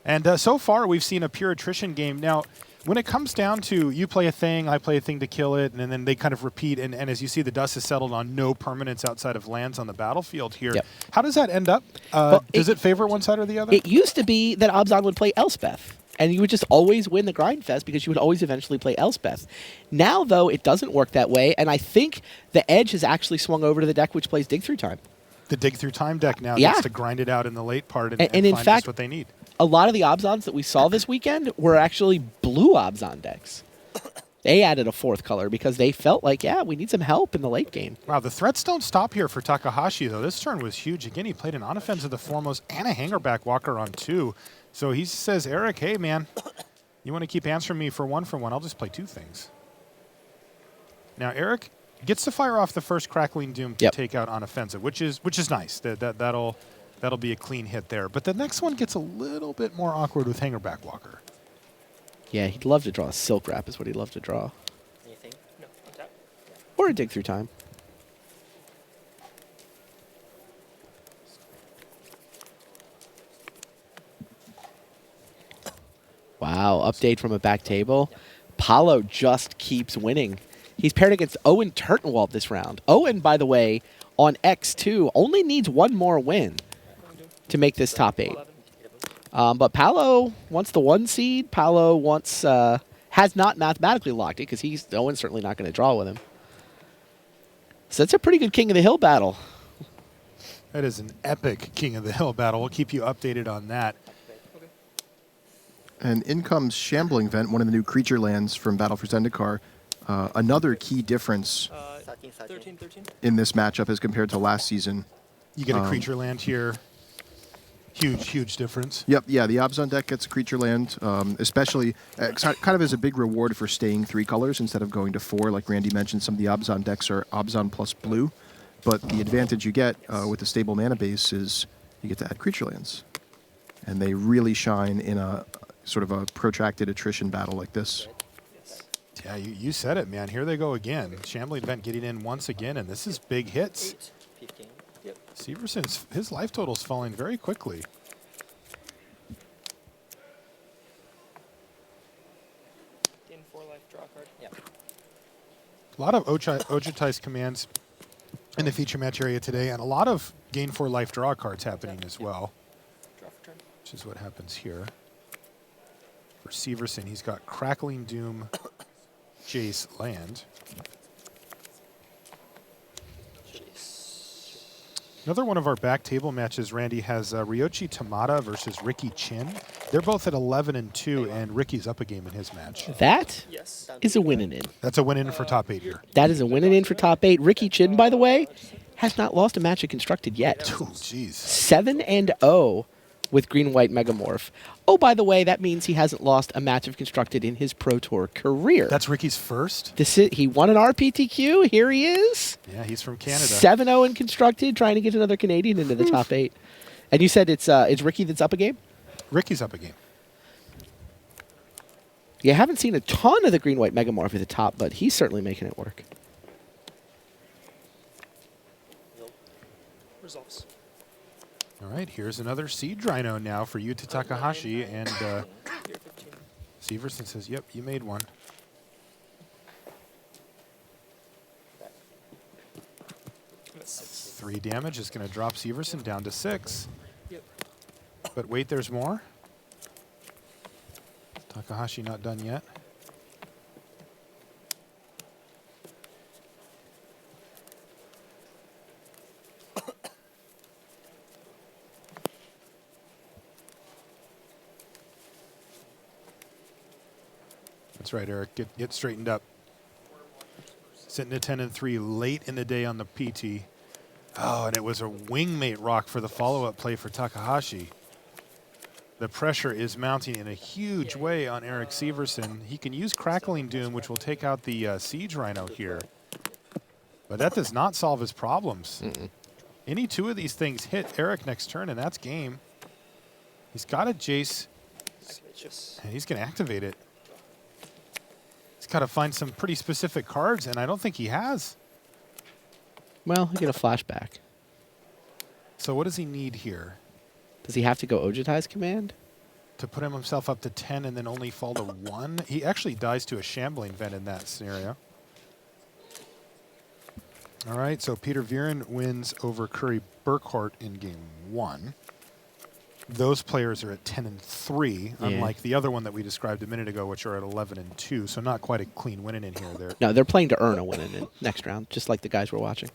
And so far, we've seen a pure attrition game. Now, when it comes down to you play a thing, I play a thing to kill it, and then they kind of repeat, and as you see, the dust has settled on no permanents outside of lands on the battlefield here. Yep. How does that end up? Does it favor one side or the other? It used to be that Obzon would play Elspeth, and you would just always win the grind fest because you would always eventually play Elspeth. Now, though, it doesn't work that way, and I think the edge has actually swung over to the deck which plays Dig Through Time. The Dig Through Time deck now gets to grind it out in the late part and in find fact, just what they need. A lot of the Obzons that we saw this weekend were actually blue Obzon decks. They added a 4th color because they felt like, we need some help in the late game. Wow, the threats don't stop here for Takahashi, though. This turn was huge. Again, he played an On-Offense of the Foremost and a Hangerback Walker on 2. So he says, Eric, hey, man, you want to keep answering me for 1 for 1? I'll just play 2 things. Now, Eric gets to fire off the first Crackling Doom to take out On-Offensive, which is nice. That'll be a clean hit there. But the next one gets a little bit more awkward with Hangerback Walker. Yeah, he'd love to draw a Silk Wrap is what he'd love to draw. Anything? No, on top. Or a Dig Through Time. Wow, update from a back table. Paulo just keeps winning. He's paired against Owen Turtenwald this round. Owen, by the way, on X2, only needs 1 more win to make this top 8. But Paulo wants the 1 seed. Paulo wants has not mathematically locked it because Owen's certainly not going to draw with him. So that's a pretty good King of the Hill battle. That is an epic King of the Hill battle. We'll keep you updated on that. And in comes Shambling Vent, one of the new creature lands from Battle for Zendikar. Another key difference 13. in this matchup as compared to last season. You get a creature land here. Huge difference. Yep, yeah, the Obzon deck gets a creature land, especially kind of as a big reward for staying 3 colors instead of going to 4. Like Randy mentioned, some of the Obzon decks are Obzon plus blue, but the advantage you get with the stable mana base is you get to add creature lands. And they really shine in a sort of a protracted attrition battle like this. Yeah, you said it, man. Here they go again. Shambling Vent getting in once again, and this is big hits. 15. Yep. Severson's, his life total's falling very quickly. In 4 life, draw a card. Yep. A lot of Ojutai's commands in the feature match area today, and a lot of gain 4 life draw cards happening as well, which is what happens here. For Severson, he's got Crackling Doom, Jace, land. Another one of our back table matches, Randy, has Ryochi Tamada versus Ricky Chin. They're both at 11-2, and Ricky's up a game in his match. That is a win and in. That's a win in for top 8 here. That is a win and in for top 8. Ricky Chin, by the way, has not lost a match at Constructed yet. Oh, jeez. 7-0 with Green-White Megamorph. Oh, by the way, that means he hasn't lost a match of Constructed in his Pro Tour career. That's Ricky's first? He won an RPTQ. Here he is. Yeah, he's from Canada. 7-0 in Constructed, trying to get another Canadian into the top 8. And you said it's Ricky that's up a game? Ricky's up a game. You haven't seen a ton of the Green-White Megamorph at the top, but he's certainly making it work. Results. All right, here's another Siege Rhino now for Yuta Takahashi, and Severson says, yep, you made one. Three damage is going to drop Severson down to 6. Yep. But wait, there's more. Takahashi not done yet. That's right, Eric. Get straightened up. Sitting at 10-3 late in the day on the PT. Oh, and it was a wingmate rock for the follow-up play for Takahashi. The pressure is mounting in a huge way on Eric Severson. He can use Crackling Doom, which will take out the Siege Rhino here. But that does not solve his problems. Any two of these things hit Eric next turn, and that's game. He's got a Jace, and he's going to activate it. He's got to find some pretty specific cards, and I don't think he has. Well, he'll get a flashback. So what does he need here? Does he have to go Ojutai's command? To put himself up to 10 and then only fall to 1? He actually dies to a Shambling Vent in that scenario. All right, so Peter Vieren wins over Curry Burkhart in game 1. Those players are at 10-3, unlike the other one that we described a minute ago, which are at 11-2. So not quite a clean win in here. No, they're playing to earn a win in next round, just like the guys we're watching.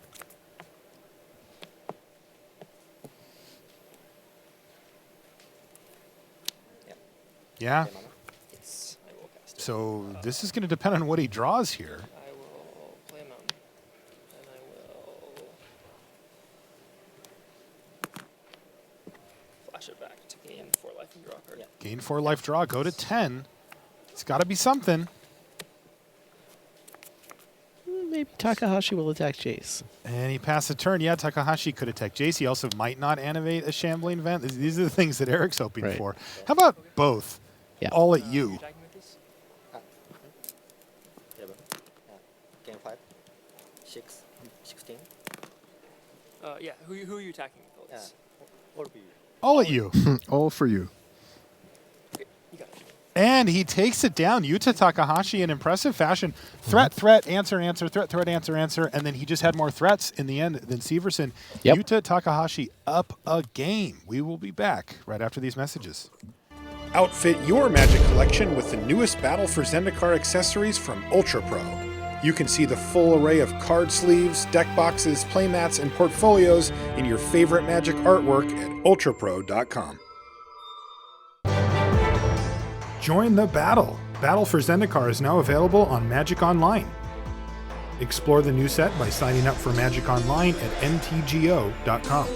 Yeah. So this is going to depend on what he draws here. I will play a mountain, and I will flash it back to gain 4 life and draw a card. Gain 4 life draw, go to 10. It's got to be something. Maybe Takahashi will attack Jace. And he passed the turn. Yeah, Takahashi could attack Jace. He also might not animate a Shambling Vent. These are the things that Eric's hoping for. How about both? Yeah. All at you. Game 5. 16. Yeah, who are you attacking? All at you. All for you. And he takes it down. Yuta Takahashi in impressive fashion. Threat, threat, answer, answer, threat, threat, answer, answer. And then he just had more threats in the end than Severson. Yuta Takahashi up a game. We will be back right after these messages. Outfit your Magic collection with the newest Battle for Zendikar accessories from Ultra Pro. You can see the full array of card sleeves, deck boxes, playmats, and portfolios in your favorite Magic artwork at ultrapro.com. Join the battle. Battle for Zendikar is now available on Magic Online. Explore the new set by signing up for Magic Online at ntgo.com.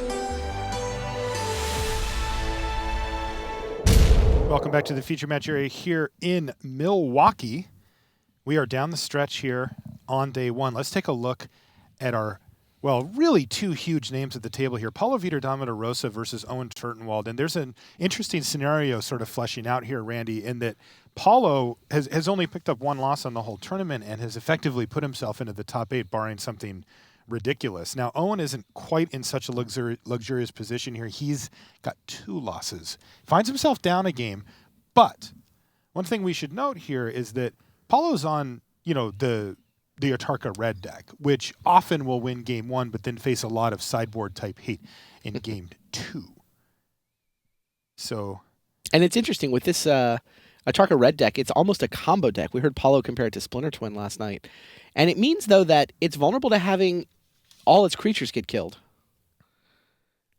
Welcome back to the feature match area here in Milwaukee. We are down the stretch here on day 1. Let's take a look at our, well, really two huge names at the table here. Paulo Vitor, Damo da Rosa versus Owen Turtenwald. And there's an interesting scenario sort of fleshing out here, Randy, in that Paulo has only picked up 1 loss on the whole tournament and has effectively put himself into the top 8, barring something ridiculous. Now, Owen isn't quite in such a luxurious position here. He's got 2 losses. Finds himself down a game. But one thing we should note here is that Paulo's on, the the Atarka red deck, which often will win game 1, but then face a lot of sideboard type hate in game 2. So, and it's interesting with this Atarka red deck. It's almost a combo deck. We heard Paulo compare it to Splinter Twin last night, and it means though that it's vulnerable to having all its creatures get killed.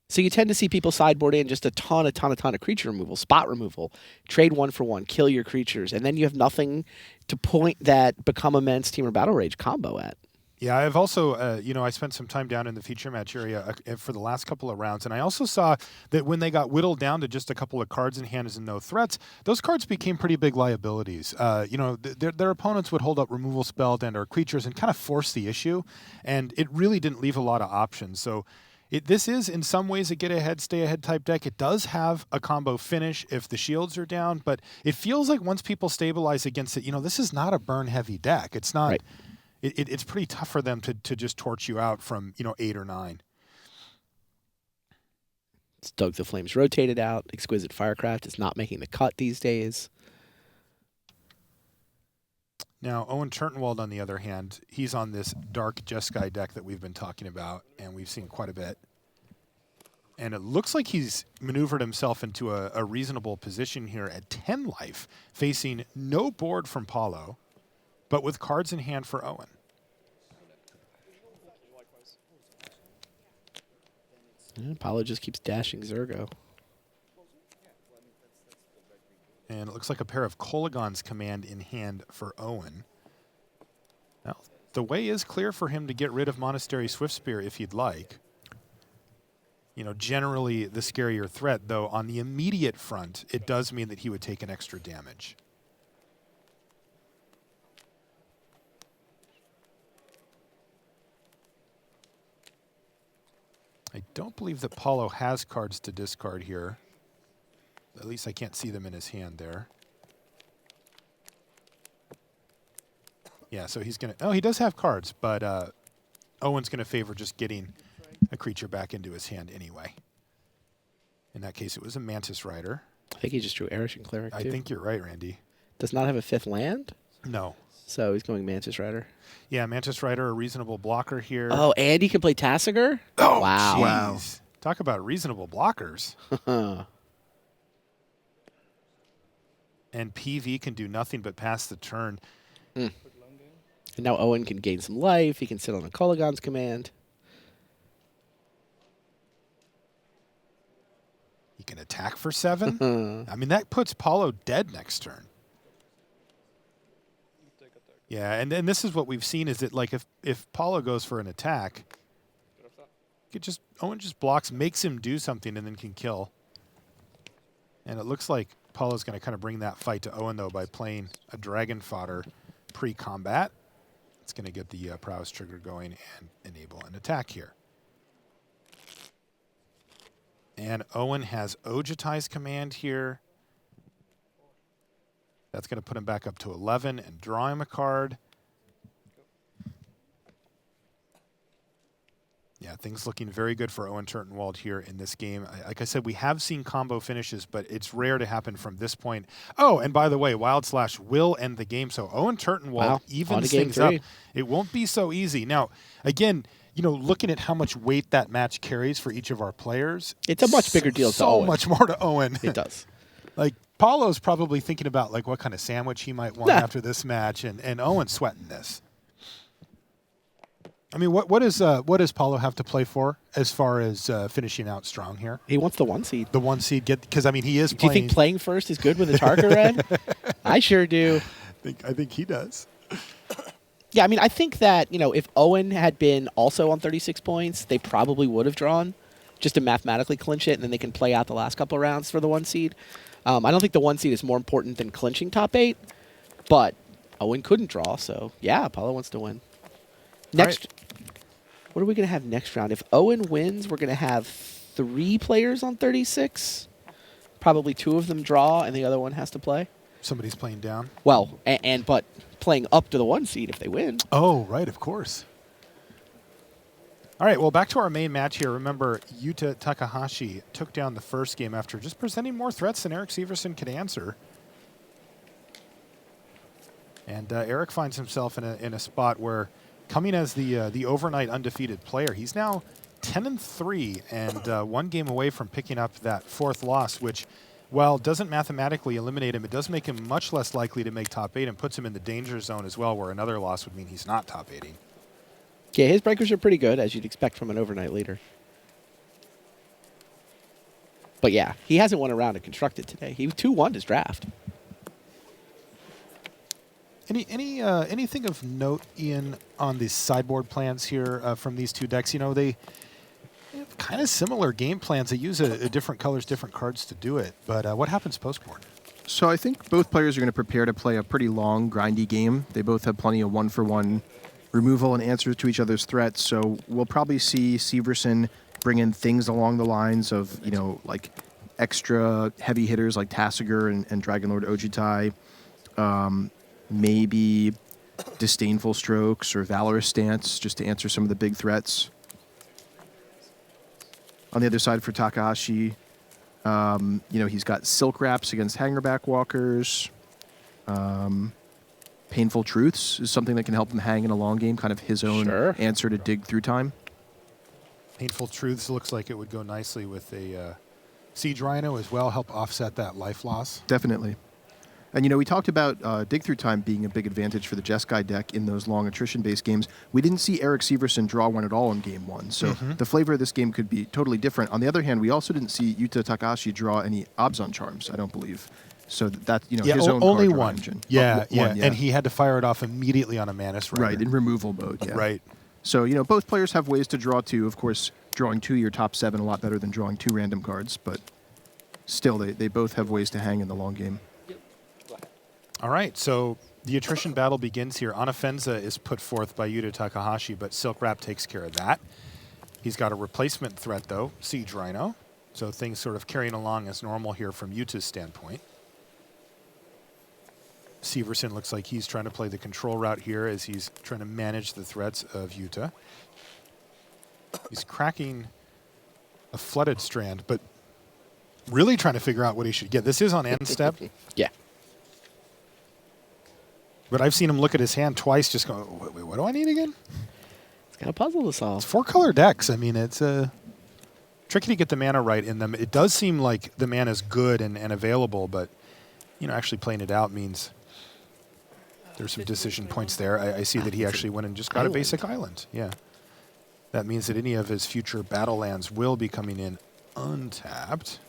So you tend to see people sideboard in just a ton of creature removal, spot removal, trade 1 for 1, kill your creatures, and then you have nothing to point that Become Immense Team or Battle Rage combo at. yeah, I've also, I spent some time down in the feature match area for the last couple of rounds, and I also saw that when they got whittled down to just a couple of cards in hand and no threats, those cards became pretty big liabilities. Their opponents would hold up removal spells and or creatures and kind of force the issue, and it really didn't leave a lot of options. So this is, in some ways, a get-ahead, stay-ahead type deck. It does have a combo finish if the shields are down, but it feels like once people stabilize against it, this is not a burn-heavy deck. It's not. Right. It's pretty tough for them to just torch you out from 8 or 9. Stoke the Flames rotated out. Exquisite Firecraft is not making the cut these days. Now, Owen Turtenwald, on the other hand, he's on this dark Jeskai deck that we've been talking about, and we've seen quite a bit. And it looks like he's maneuvered himself into a reasonable position here at 10 life, facing no board from Paulo, but with cards in hand for Owen. Paulo just keeps dashing Zergo. And it looks like a pair of Kolaghan's Command in hand for Owen. Now, the way is clear for him to get rid of Monastery Swiftspear if he'd like. Generally the scarier threat, though, on the immediate front, it does mean that he would take an extra damage. I don't believe that Paulo has cards to discard here. At least I can't see them in his hand there. Yeah, so he's going to... Oh, he does have cards, but Owen's going to favor just getting a creature back into his hand anyway. In that case, it was a Mantis Rider. I think he just drew Erishing Cleric, too. I think you're right, Randy. Does not have a 5th land? No. So he's going Mantis Rider. Yeah, Mantis Rider, a reasonable blocker here. Oh, and he can play Tassiger? Oh, wow. Wow. Talk about reasonable blockers. And PV can do nothing but pass the turn. And now Owen can gain some life. He can sit on a Kolaghan's Command. He can attack for 7. I mean, that puts Paulo dead next turn. Yeah, and this is what we've seen is that, like, if Paulo goes for an attack, Owen just blocks, makes him do something, and then can kill. And it looks like Paulo's going to kind of bring that fight to Owen, though, by playing a Dragon Fodder pre-combat. It's going to get the prowess trigger going and enable an attack here. And Owen has Ojutai's Command here. That's going to put him back up to 11 and draw him a card. Yeah, things looking very good for Owen Turtenwald here in this game. Like I said, we have seen combo finishes, but it's rare to happen from this point. Oh, and by the way, Wild Slash will end the game. So Owen Turtenwald evens things up. It won't be so easy. Now, again, looking at how much weight that match carries for each of our players. It's a much bigger deal to Owen. So much more to Owen. It does. Like, Paulo's probably thinking about like what kind of sandwich he might want after this match, and Owen's sweating this. I mean, what does Paulo have to play for as far as finishing out strong here? He wants the 1 seed. The 1 seed, because I mean he is. Do you think playing first is good with a Tarka red? I sure do. I think he does. Yeah, I mean, I think that if Owen had been also on 36 points, they probably would have drawn, just to mathematically clinch it, and then they can play out the last couple of rounds for the 1 seed. I don't think the 1 seed is more important than clinching top 8, but Owen couldn't draw, so yeah, Paulo wants to win. Next, what are we going to have next round? If Owen wins, we're going to have 3 players on 36. Probably 2 of them draw, and the other one has to play. Somebody's playing down. Well, but playing up to the 1 seed if they win. Oh, right, of course. All right, well, back to our main match here. Remember, Yuta Takahashi took down the first game after just presenting more threats than Eric Severson could answer. And Eric finds himself in a spot where, coming as the overnight undefeated player, he's now 10-3 and 1 game away from picking up that 4th loss, which, while doesn't mathematically eliminate him, it does make him much less likely to make top 8 and puts him in the danger zone as well, where another loss would mean he's not top 8. Yeah, his breakers are pretty good, as you'd expect from an overnight leader. But yeah, he hasn't won a round of Constructed today. He 2-1 his draft. Anything of note, Ian, on the sideboard plans here from these two decks? You know, they have kind of similar game plans. They use a different colors, different cards to do it. But what happens post-board? So I think both players are going to prepare to play a pretty long, grindy game. They both have plenty of 1-for-1 removal and answers to each other's threats. So we'll probably see Severson bring in things along the lines of, you know, like extra heavy hitters like Tasigur and Dragonlord Ojutai. Maybe Disdainful Strokes or Valorous Stance just to answer some of the big threats. On the other side for Takahashi, you know, he's got Silk Wraps against Hangerback Walkers. Painful Truths is something that can help him hang in a long game, kind of his own answer to dig through time. Painful Truths looks like it would go nicely with a Siege Rhino as well, help offset that life loss. Definitely. And, you know, we talked about Dig Through Time being a big advantage for the Jeskai deck in those long attrition-based games. We didn't see Eric Severson draw one at all in Game 1, so the flavor of this game could be totally different. On the other hand, we also didn't see Yuta Takahashi draw any Obzon Charms, I don't believe. So that, you know, his own only card draw one. engine. Yeah, One, and he had to fire it off immediately on a Manus Rider. Right, in removal mode, yeah. Right. So, you know, both players have ways to draw two. Of course, drawing 2 your top 7 a lot better than drawing 2 random cards, but still, they both have ways to hang in the long game. All right, so the attrition battle begins here. Anafenza is put forth by Yuta Takahashi, but Silk Wrap takes care of that. He's got a replacement threat, though, Siege Rhino. So things sort of carrying along as normal here from Yuta's standpoint. Severson looks like he's trying to play the control route here as he's trying to manage the threats of Yuta. He's cracking a Flooded Strand, but really trying to figure out what he should get. This is on end step. Yeah. But I've seen him look at his hand twice, just going, wait, what do I need again? It's got a puzzle to solve. It's 4-color decks. I mean, it's tricky to get the mana right in them. It does seem like the mana is good and available, but you know, actually playing it out means there's some decision points there. I see that he actually went and just got a basic island. Yeah. That means that any of his future battle lands will be coming in untapped.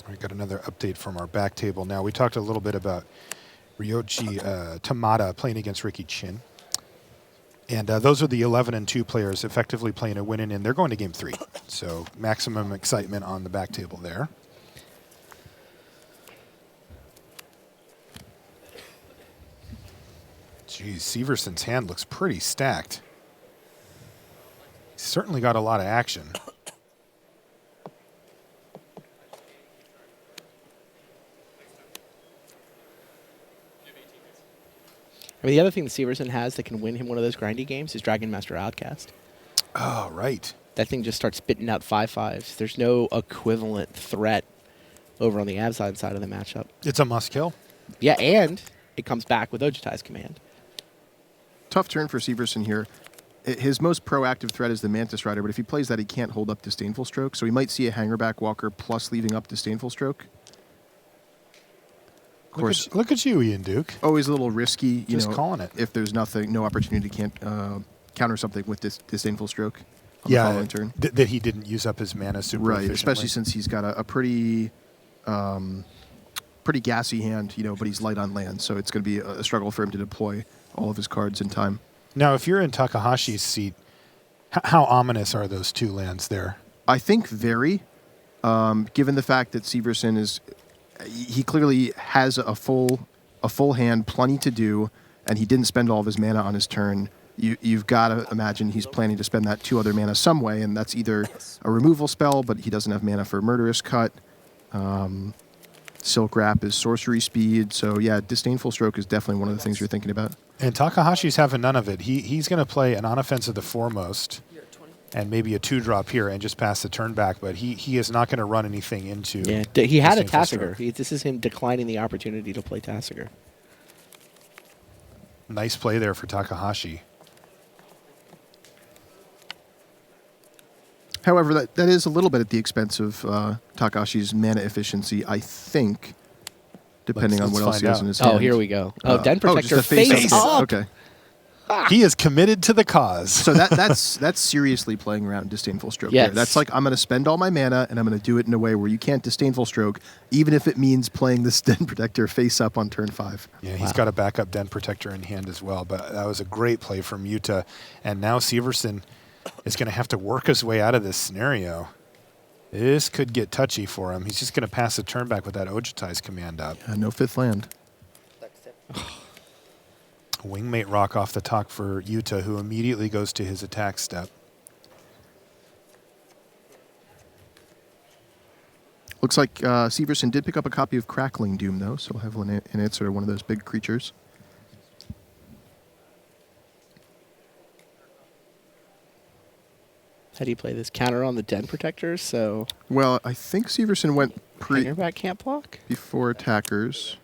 We got another update from our back table now. We talked a little bit about Ryoji Tamada playing against Ricky Chin. And those are the 11-2 players effectively playing a win-in, and they're going to Game 3. So maximum excitement on the back table there. Geez, Severson's hand looks pretty stacked. He's certainly got a lot of action. I mean, the other thing that Severson has that can win him one of those grindy games is Dragon Master Outcast. Oh, right. That thing just starts spitting out 5/5s. There's no equivalent threat over on the Abzan side of the matchup. It's a must-kill. Yeah, and it comes back with Ojutai's command. Tough turn for Severson here. His most proactive threat is the Mantis Rider, but if he plays that, he can't hold up Disdainful Stroke, so he might see a Hangerback Walker plus leaving up Disdainful Stroke. Of course, look at you, Ian Duke. Always a little risky, you Just know, calling it. if there's no opportunity to counter something with this Disdainful Stroke on Yeah, the following turn. That he didn't use up his mana super Right, efficiently. especially since he's got a pretty pretty gassy hand, you know, but he's light on land, so it's going to be a struggle for him to deploy all of his cards in time. Now, if you're in Takahashi's seat, how ominous are those two lands there? I think very, given the fact that Severson is, he clearly has a full hand, plenty to do, and he didn't spend all of his mana on his turn. You've got to imagine he's planning to spend that 2 other mana some way, and that's either a removal spell, but he doesn't have mana for Murderous Cut. Silk Wrap is sorcery speed, so yeah, Disdainful Stroke is definitely one of the things you're thinking about. And Takahashi's having none of it. He's going to play an on-offensive the foremost and maybe a 2-drop here and just pass the turn back, but he is not going to run anything into... Yeah, he had a Disdainful Tasigur. This is him declining the opportunity to play Tasigur. Nice play there for Takahashi. However, that is a little bit at the expense of Takahashi's mana efficiency, I think, depending on what else he has in his hand. Oh, here we go. Den Protector just a face up. Okay. He is committed to the cause. So that's seriously playing around Disdainful Stroke. Yes. There. That's like, I'm going to spend all my mana, and I'm going to do it in a way where you can't Disdainful Stroke, even if it means playing this Den Protector face up on turn 5. Yeah, he's got a backup Den Protector in hand as well, but that was a great play from Yuta. And now Severson is going to have to work his way out of this scenario. This could get touchy for him. He's just going to pass the turn back with that Ojutai's command up. No 5th land. Wingmate Rock off the top for Yuta, who immediately goes to his attack step. Looks like Severson did pick up a copy of Crackling Doom, though, so he'll have an answer to one of those big creatures. How do you play this? Counter on the Den Protectors, so... Well, I think Severson went Hangerback can't block? before attackers.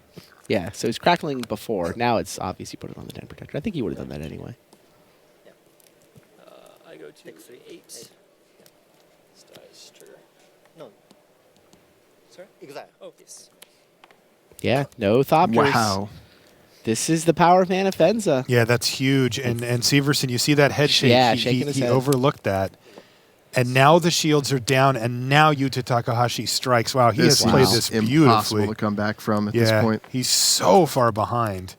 Yeah, so he's crackling before. Now it's obvious you put it on the Den Protector. I think he would have done that anyway. I go to 8. Trigger. No. Sorry? Exile. Oh, yes. Yeah, no Thopters. Wow. This is the power of Manifenza. Yeah, that's huge. And Severson, you see that head shake? Yeah, he shaking his head. overlooked that. And now the shields are down, and now Yuta Takahashi strikes. Wow, he has played this beautifully. Impossible to come back from at this point. He's so far behind.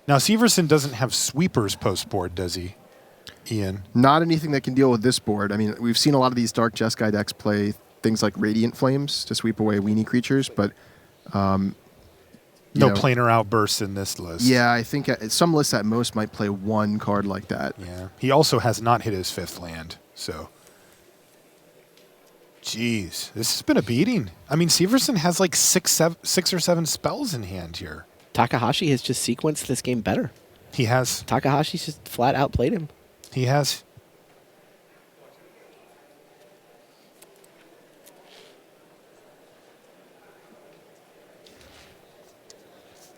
Now, Severson doesn't have sweepers post-board, does he, Ian? Not anything that can deal with this board. I mean, we've seen a lot of these Dark Jeskai decks play things like Radiant Flames to sweep away weenie creatures, but... no planar outbursts in this list. Yeah, I think some lists at most might play one card like that. Yeah. He also has not hit his 5th land, so... Jeez, this has been a beating. I mean, Severson has like 6 or 7 spells in hand here. Takahashi has just sequenced this game better. He has. Takahashi's just flat outplayed him. He has.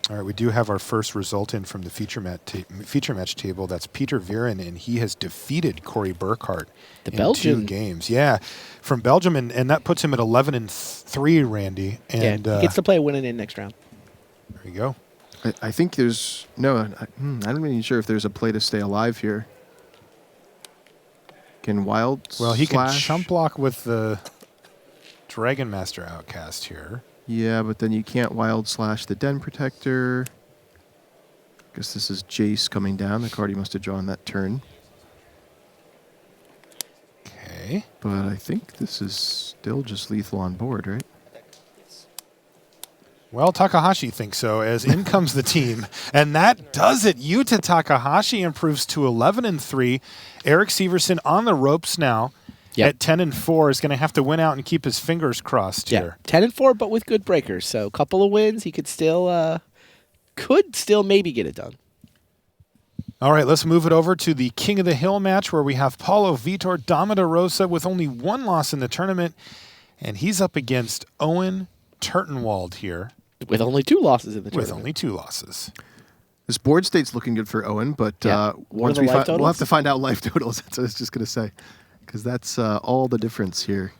All right, we do have our first result in from the feature match table. That's Peter Vieren, and he has defeated Corey Burkhart in Belgian. 2 games. Yeah, from Belgium, and that puts him at 11-3, Randy. And he gets to play a win and in next round. There you go. I think there's... No, I'm not even sure if there's a play to stay alive here. Can Wild Well, he can Slash? chump block with the Dragon Master Outcast here. Yeah, but then you can't Wild Slash the Den Protector. Guess this is Jace coming down, the card he must have drawn that turn. Okay. But I think this is still just lethal on board, right? Well, Takahashi thinks so, as in comes the team. And that does it. Yuta Takahashi improves to 11-3. Eric Severson on the ropes now. Yep. At 10-4 is going to have to win out and keep his fingers crossed here. 10-4, but with good breakers. So a couple of wins, he could still maybe get it done. All right, let's move it over to the King of the Hill match where we have Paulo, Vitor, Damo da Rosa with only 1 loss in the tournament. And he's up against Owen Turtenwald here. With only 2 losses in the tournament. With only 2 losses. This board state's looking good for Owen, but once we'll have to find out life totals. That's what I was just going to say. Because that's all the difference here.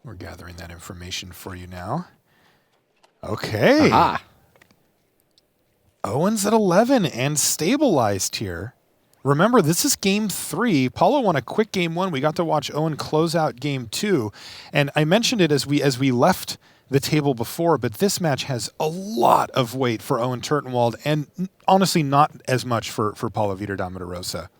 We're gathering that information for you now. Okay. Aha. Owen's at 11 and stabilized here. Remember, this is game 3. Paulo won a quick game 1. We got to watch Owen close out game 2. And I mentioned it as we left the table before, but this match has a lot of weight for Owen Turtenwald and honestly not as much for Paulo Vitor Damo da Rosa.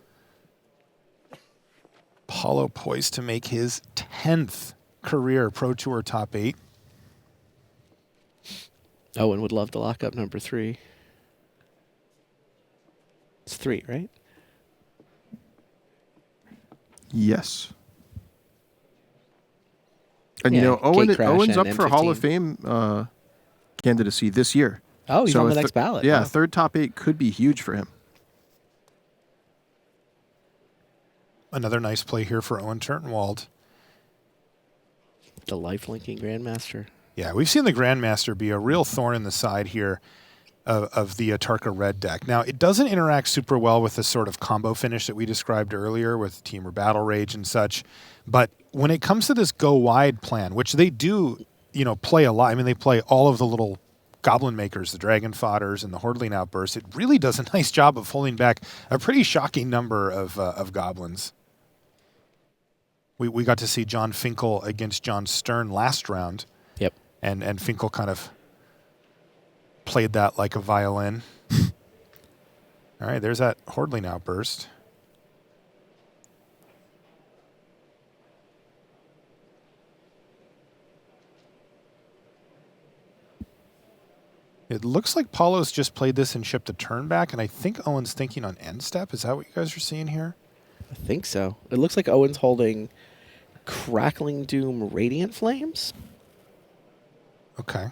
Paulo poised to make his 10th career Pro Tour top 8. Owen would love to lock up number 3. It's 3, right? Yes. And you know, Owen's up for Hall of Fame candidacy this year. Oh, he's So on the a next ballot. Yeah, Wow. third top 8 could be huge for him. Another nice play here for Owen Turtenwald. The life-linking Grandmaster. Yeah, we've seen the Grandmaster be a real thorn in the side here of the Tarka Red deck. Now, it doesn't interact super well with the sort of combo finish that we described earlier with Teamer Battle Rage and such, but when it comes to this go wide plan, which they do, play a lot. I mean, they play all of the little Goblin Makers, the Dragon Fodders, and the Hordling Outbursts. It really does a nice job of holding back a pretty shocking number of Goblins. We got to see John Finkel against John Stern last round. Yep. And Finkel kind of played that like a violin. All right, there's that Hordling Outburst. It looks like Paulo's just played this and shipped a turn back, and I think Owen's thinking on end step. Is that what you guys are seeing here? I think so. It looks like Owen's holding Crackling Doom Radiant Flames. Okay.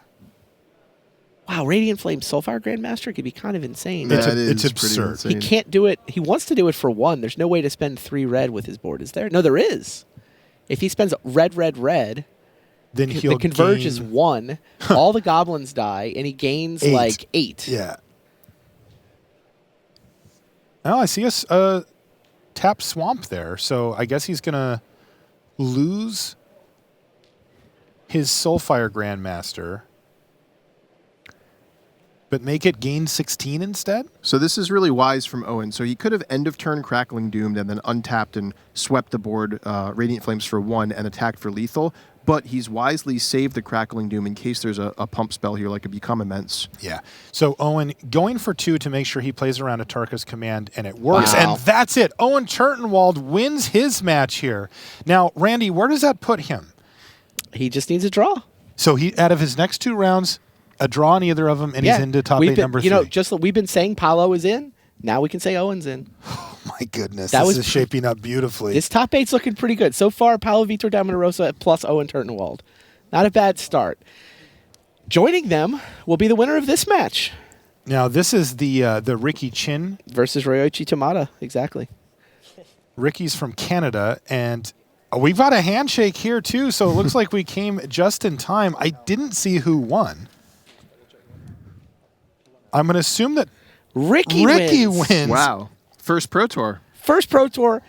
Wow, Radiant Flames Soulfire Grandmaster could be kind of insane. It's absurd. He can't do it. He wants to do it for 1. There's no way to spend 3 red with his board, is there? No, there is. If he spends red, then the converge is 1. All the goblins die, and he gains 8. Yeah. Oh, I see a tap swamp there. So I guess he's going to lose his Soulfire Grandmaster, but make it gain 16 instead? So this is really wise from Owen. So he could have end of turn Crackling Doomed and then untapped and swept the board Radiant Flames for 1 and attacked for lethal. But he's wisely saved the Crackling Doom in case there's a pump spell here like a Become Immense. Yeah. So Owen going for 2 to make sure he plays around a Tarka's command, and it works. Wow. And that's it. Owen Turtenwald wins his match here. Now, Randy, where does that put him? He just needs a draw. So he out of his next 2 rounds, a draw on either of them, and he's into top 8 number 3. Just we've been saying Paulo is in. Now we can say Owen's in. Oh my goodness, this is shaping up beautifully. This top 8's looking pretty good. So far, Paulo, Vitor, Damo da Rosa, plus Owen Turtenwald. Not a bad start. Joining them will be the winner of this match. Now, this is the Ricky Chin versus Ryoichi Tamada. Exactly. Ricky's from Canada, and we've got a handshake here, too, so it looks like we came just in time. I didn't see who won. I'm going to assume that Ricky wins. Wow. First Pro Tour. First Pro Tour.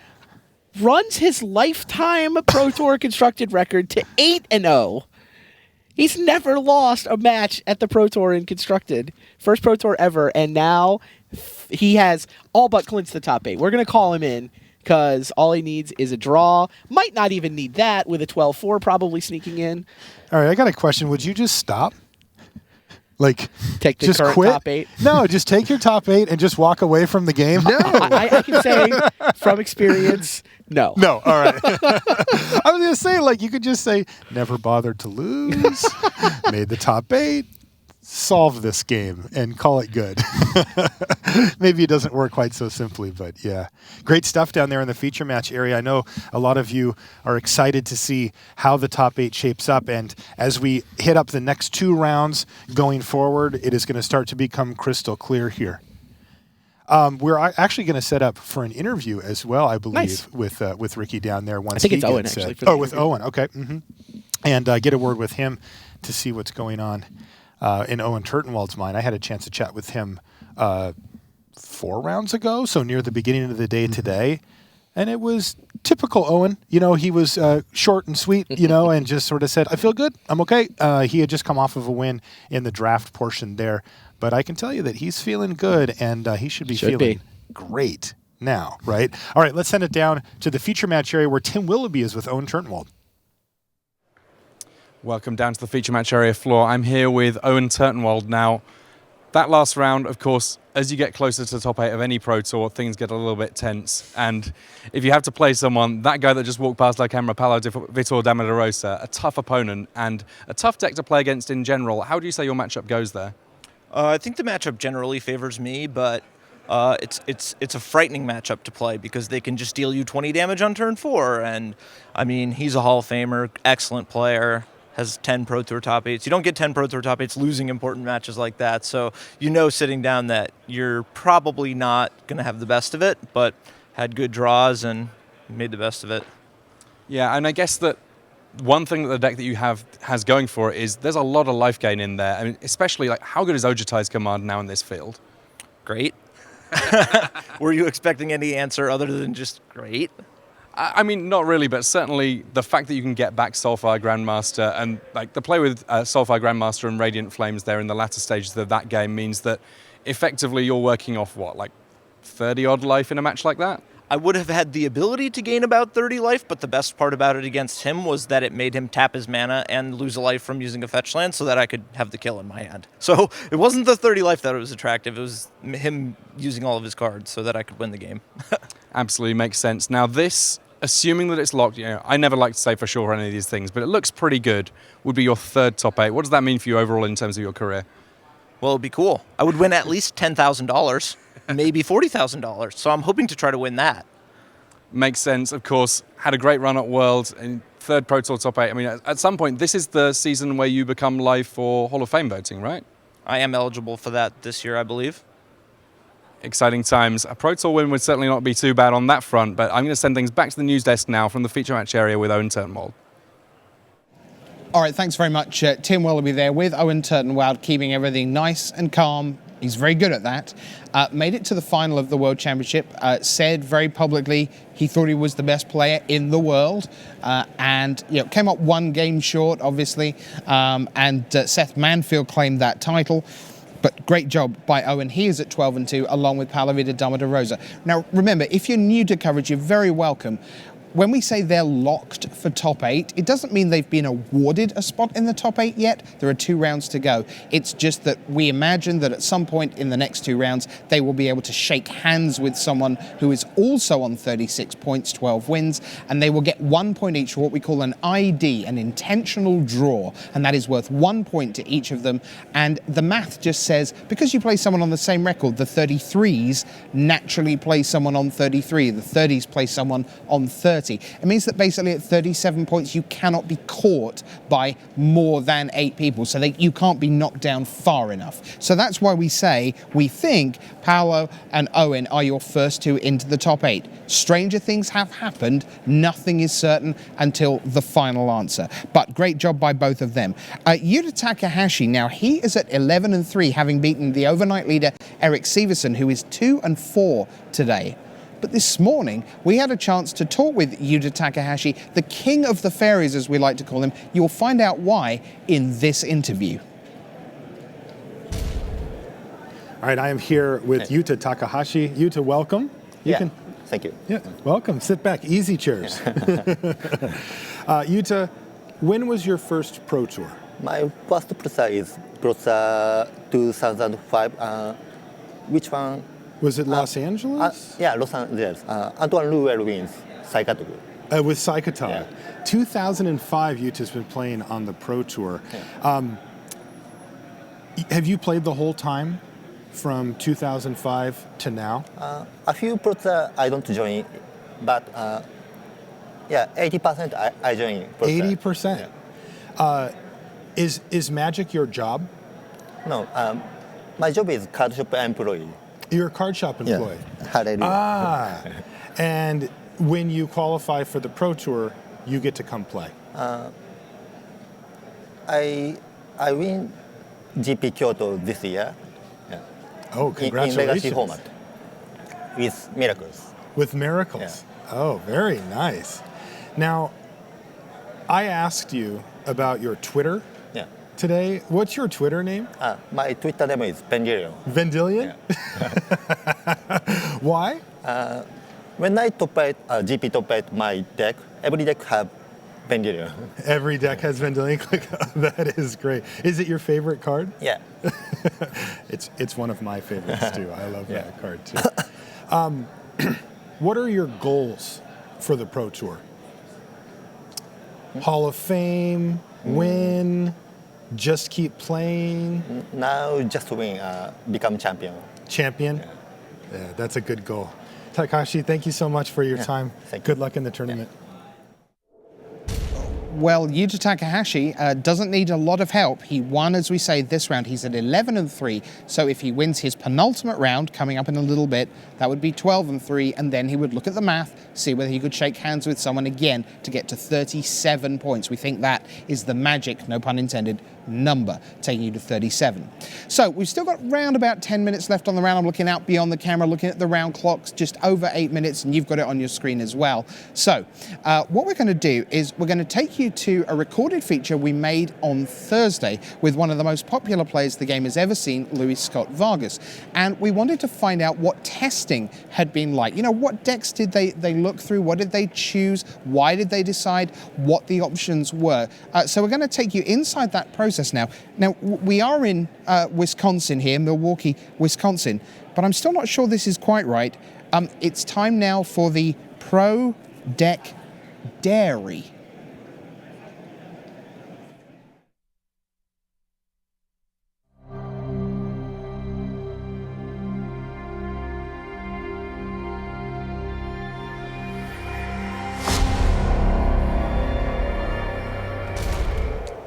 Runs his lifetime Pro Tour constructed record to 8-0. He's never lost a match at the Pro Tour in constructed. First Pro Tour ever, and now he has all but clinched the top 8. We're going to call him in because all he needs is a draw. Might not even need that with a 12-4 probably sneaking in. All right, I got a question. Would you just stop? Like, take the just current quit? top 8? No, just take your top 8 and just walk away from the game? No. I can say from experience, no. No, all right. I was going to say, like, you could just say, never bothered to lose, made the top 8, solve this game, and call it good. Maybe it doesn't work quite so simply, but yeah. Great stuff down there in the feature match area. I know a lot of you are excited to see how the top 8 shapes up, and as we hit up the next 2 rounds going forward, it is going to start to become crystal clear here. We're actually going to set up for an interview as well, I believe, with Ricky down there. Once I think it's Owen, actually. With Owen, okay. Mm-hmm. And get a word with him to see what's going on in Owen Turtenwald's mind. I had a chance to chat with him 4 rounds ago, so near the beginning of the day today. And it was typical Owen. You know, he was short and sweet, you know, and just sort of said, I feel good. I'm okay. He had just come off of a win in the draft portion there. But I can tell you that he's feeling good, and he should be feeling great now, right? All right, let's send it down to the feature match area where Tim Willoughby is with Owen Turtenwald. Welcome down to the feature match area floor. I'm here with Owen Turtenwald. Now, that last round, of course, as you get closer to the top 8 of any Pro Tour, things get a little bit tense. And if you have to play someone, that guy that just walked past like camera, Paulo, Vitor, Damo da Rosa, a tough opponent and a tough deck to play against in general. How do you say your matchup goes there? I think the matchup generally favors me, but it's a frightening matchup to play because they can just deal you 20 damage on turn 4. And, I mean, he's a Hall of Famer, excellent player. has 10 Pro Tour top 8s. You don't get 10 Pro Tour top 8s losing important matches like that. So you know sitting down that you're probably not going to have the best of it, but had good draws and made the best of it. Yeah, and I guess that one thing that the deck that you have has going for it is there's a lot of life gain in there. I mean, especially like how good is Ojutai's command now in this field? Great. Were you expecting any answer other than just great? I mean, not really, but certainly the fact that you can get back Soulfire Grandmaster and like the play with Soulfire Grandmaster and Radiant Flames there in the latter stages of that game means that effectively you're working off what, like 30 odd life in a match like that? I would have had the ability to gain about 30 life, but the best part about it against him was that it made him tap his mana and lose a life from using a fetch land so that I could have the kill in my hand. So it wasn't the 30 life that was attractive, it was him using all of his cards so that I could win the game. Absolutely makes sense. Now this, assuming that it's locked, you know, I never like to say for sure any of these things, but it looks pretty good, would be your third top 8. What does that mean for you overall in terms of your career? Well, it'd be cool. I would win at least $10,000, maybe $40,000. So I'm hoping to try to win that. Makes sense, of course. Had a great run at Worlds and third Pro Tour top 8. I mean, at some point, this is the season where you become live for Hall of Fame voting, right? I am eligible for that this year, I believe. Exciting times. A Pro Tour win would certainly not be too bad on that front, but I'm going to send things back to the news desk now from the feature match area with Owen Turtenwald. All right, thanks very much. Tim will be there with Owen Turtenwald, keeping everything nice and calm. He's very good at that. Made it to the final of the World Championship. Said very publicly he thought he was the best player in the world, and came up one game short, obviously. And Seth Manfield claimed that title. But great job by Owen. He is at 12-2, along with Paulo Damo da Rosa. Now, remember, if you're new to coverage, you're very welcome. When we say they're locked for top 8, it doesn't mean they've been awarded a spot in the top 8 yet. There are 2 rounds to go. It's just that we imagine that at some point in the next 2 rounds, they will be able to shake hands with someone who is also on 36 points, 12 wins, and they will get 1 point each for what we call an ID, an intentional draw, and that is worth 1 point to each of them. And the math just says, because you play someone on the same record, the 33s naturally play someone on 33, the 30s play someone on 30. It means that basically at 37 points you cannot be caught by more than 8 people, so you can't be knocked down far enough. So that's why we say we think Paulo and Owen are your first 2 into the top 8. Stranger things have happened. Nothing is certain until the final answer. But great job by both of them. Yuta Takahashi, now he is at 11-3, having beaten the overnight leader Eric Severson, who is 2-4 today. But this morning, we had a chance to talk with Yuta Takahashi, the king of the fairies, as we like to call him. You'll find out why in this interview. All right, I am here with Yuta Takahashi. Yuta, welcome. Thank you. Yeah, welcome. Sit back. Easy chairs. Yuta, when was your first Pro Tour? My first Pro Tour is Pro Tour 2005. Which one? Was it Los Angeles? Yeah, Los Angeles. Antoine Rouel wins Saikato. With Saikato. Yeah. 2005, Yuta's been playing on the Pro Tour. Yeah. Have you played the whole time from 2005 to now? A few Pro Tour I don't join, but 80% I join Pro Tour. 80%? Yeah. Is Magic your job? No, my job is card shop employee. You're a card shop employee. Yeah. Hallelujah. And when you qualify for the Pro Tour, you get to come play. I win GP Kyoto this year. Yeah. Oh, congratulations. In legacy format. With Miracles. With Miracles. Yeah. Oh, very nice. Now, I asked you about your Twitter today. What's your Twitter name? My Twitter name is Vendilion. Vendilion? Yeah. Why? When I top 8, GP top 8 my deck, every deck have Vendilion. Every deck has Vendilion. That is great. Is it your favorite card? Yeah. It's one of my favorites too. I love that card too. What are your goals for the Pro Tour? Hall of Fame, win, just keep playing? Now just win, become champion. Champion? Yeah, that's a good goal. Takahashi, thank you so much for your time. Thank Good luck in the tournament. Well, Yuta Takahashi doesn't need a lot of help. He won, as we say, this round. He's at 11-3. So if he wins his penultimate round, coming up in a little bit, that would be 12-3. And then he would look at the math, see whether he could shake hands with someone again to get to 37 points. We think that is the magic, no pun intended, number, taking you to 37. So we've still got round about 10 minutes left on the round. I'm looking out beyond the camera, looking at the round clocks, just over 8 minutes, and you've got it on your screen as well. So what we're going to do is we're going to take you to a recorded feature we made on Thursday with one of the most popular players the game has ever seen, Luis Scott Vargas. And we wanted to find out what testing had been like. You know, what decks did they look through? What did they choose? Why did they decide what the options were? So we're going to take you inside that process now. Now, we are in Wisconsin here, Milwaukee, Wisconsin, but I'm still not sure this is quite right. It's time now for the Pro Deck Dairy.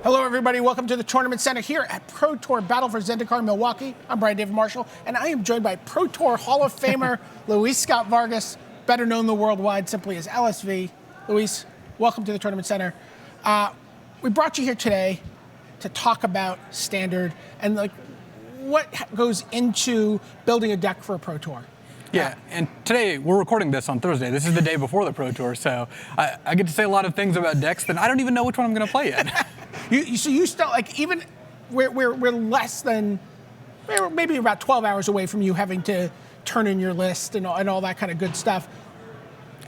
Hello, everybody. Welcome to the Tournament Center here at Pro Tour Battle for Zendikar, Milwaukee. I'm Brian David Marshall, and I am joined by Pro Tour Hall of Famer Luis Scott Vargas, better known the worldwide simply as LSV. Luis, welcome to the Tournament Center. We brought you here today to talk about Standard and like what goes into building a deck for a Pro Tour. Yeah, and today we're recording this on Thursday. This is the day before the Pro Tour, so I get to say a lot of things about decks that I don't even know which one I'm going to play yet. So you still, like, even we're less than, maybe about 12 hours away from you having to turn in your list and all that kind of good stuff.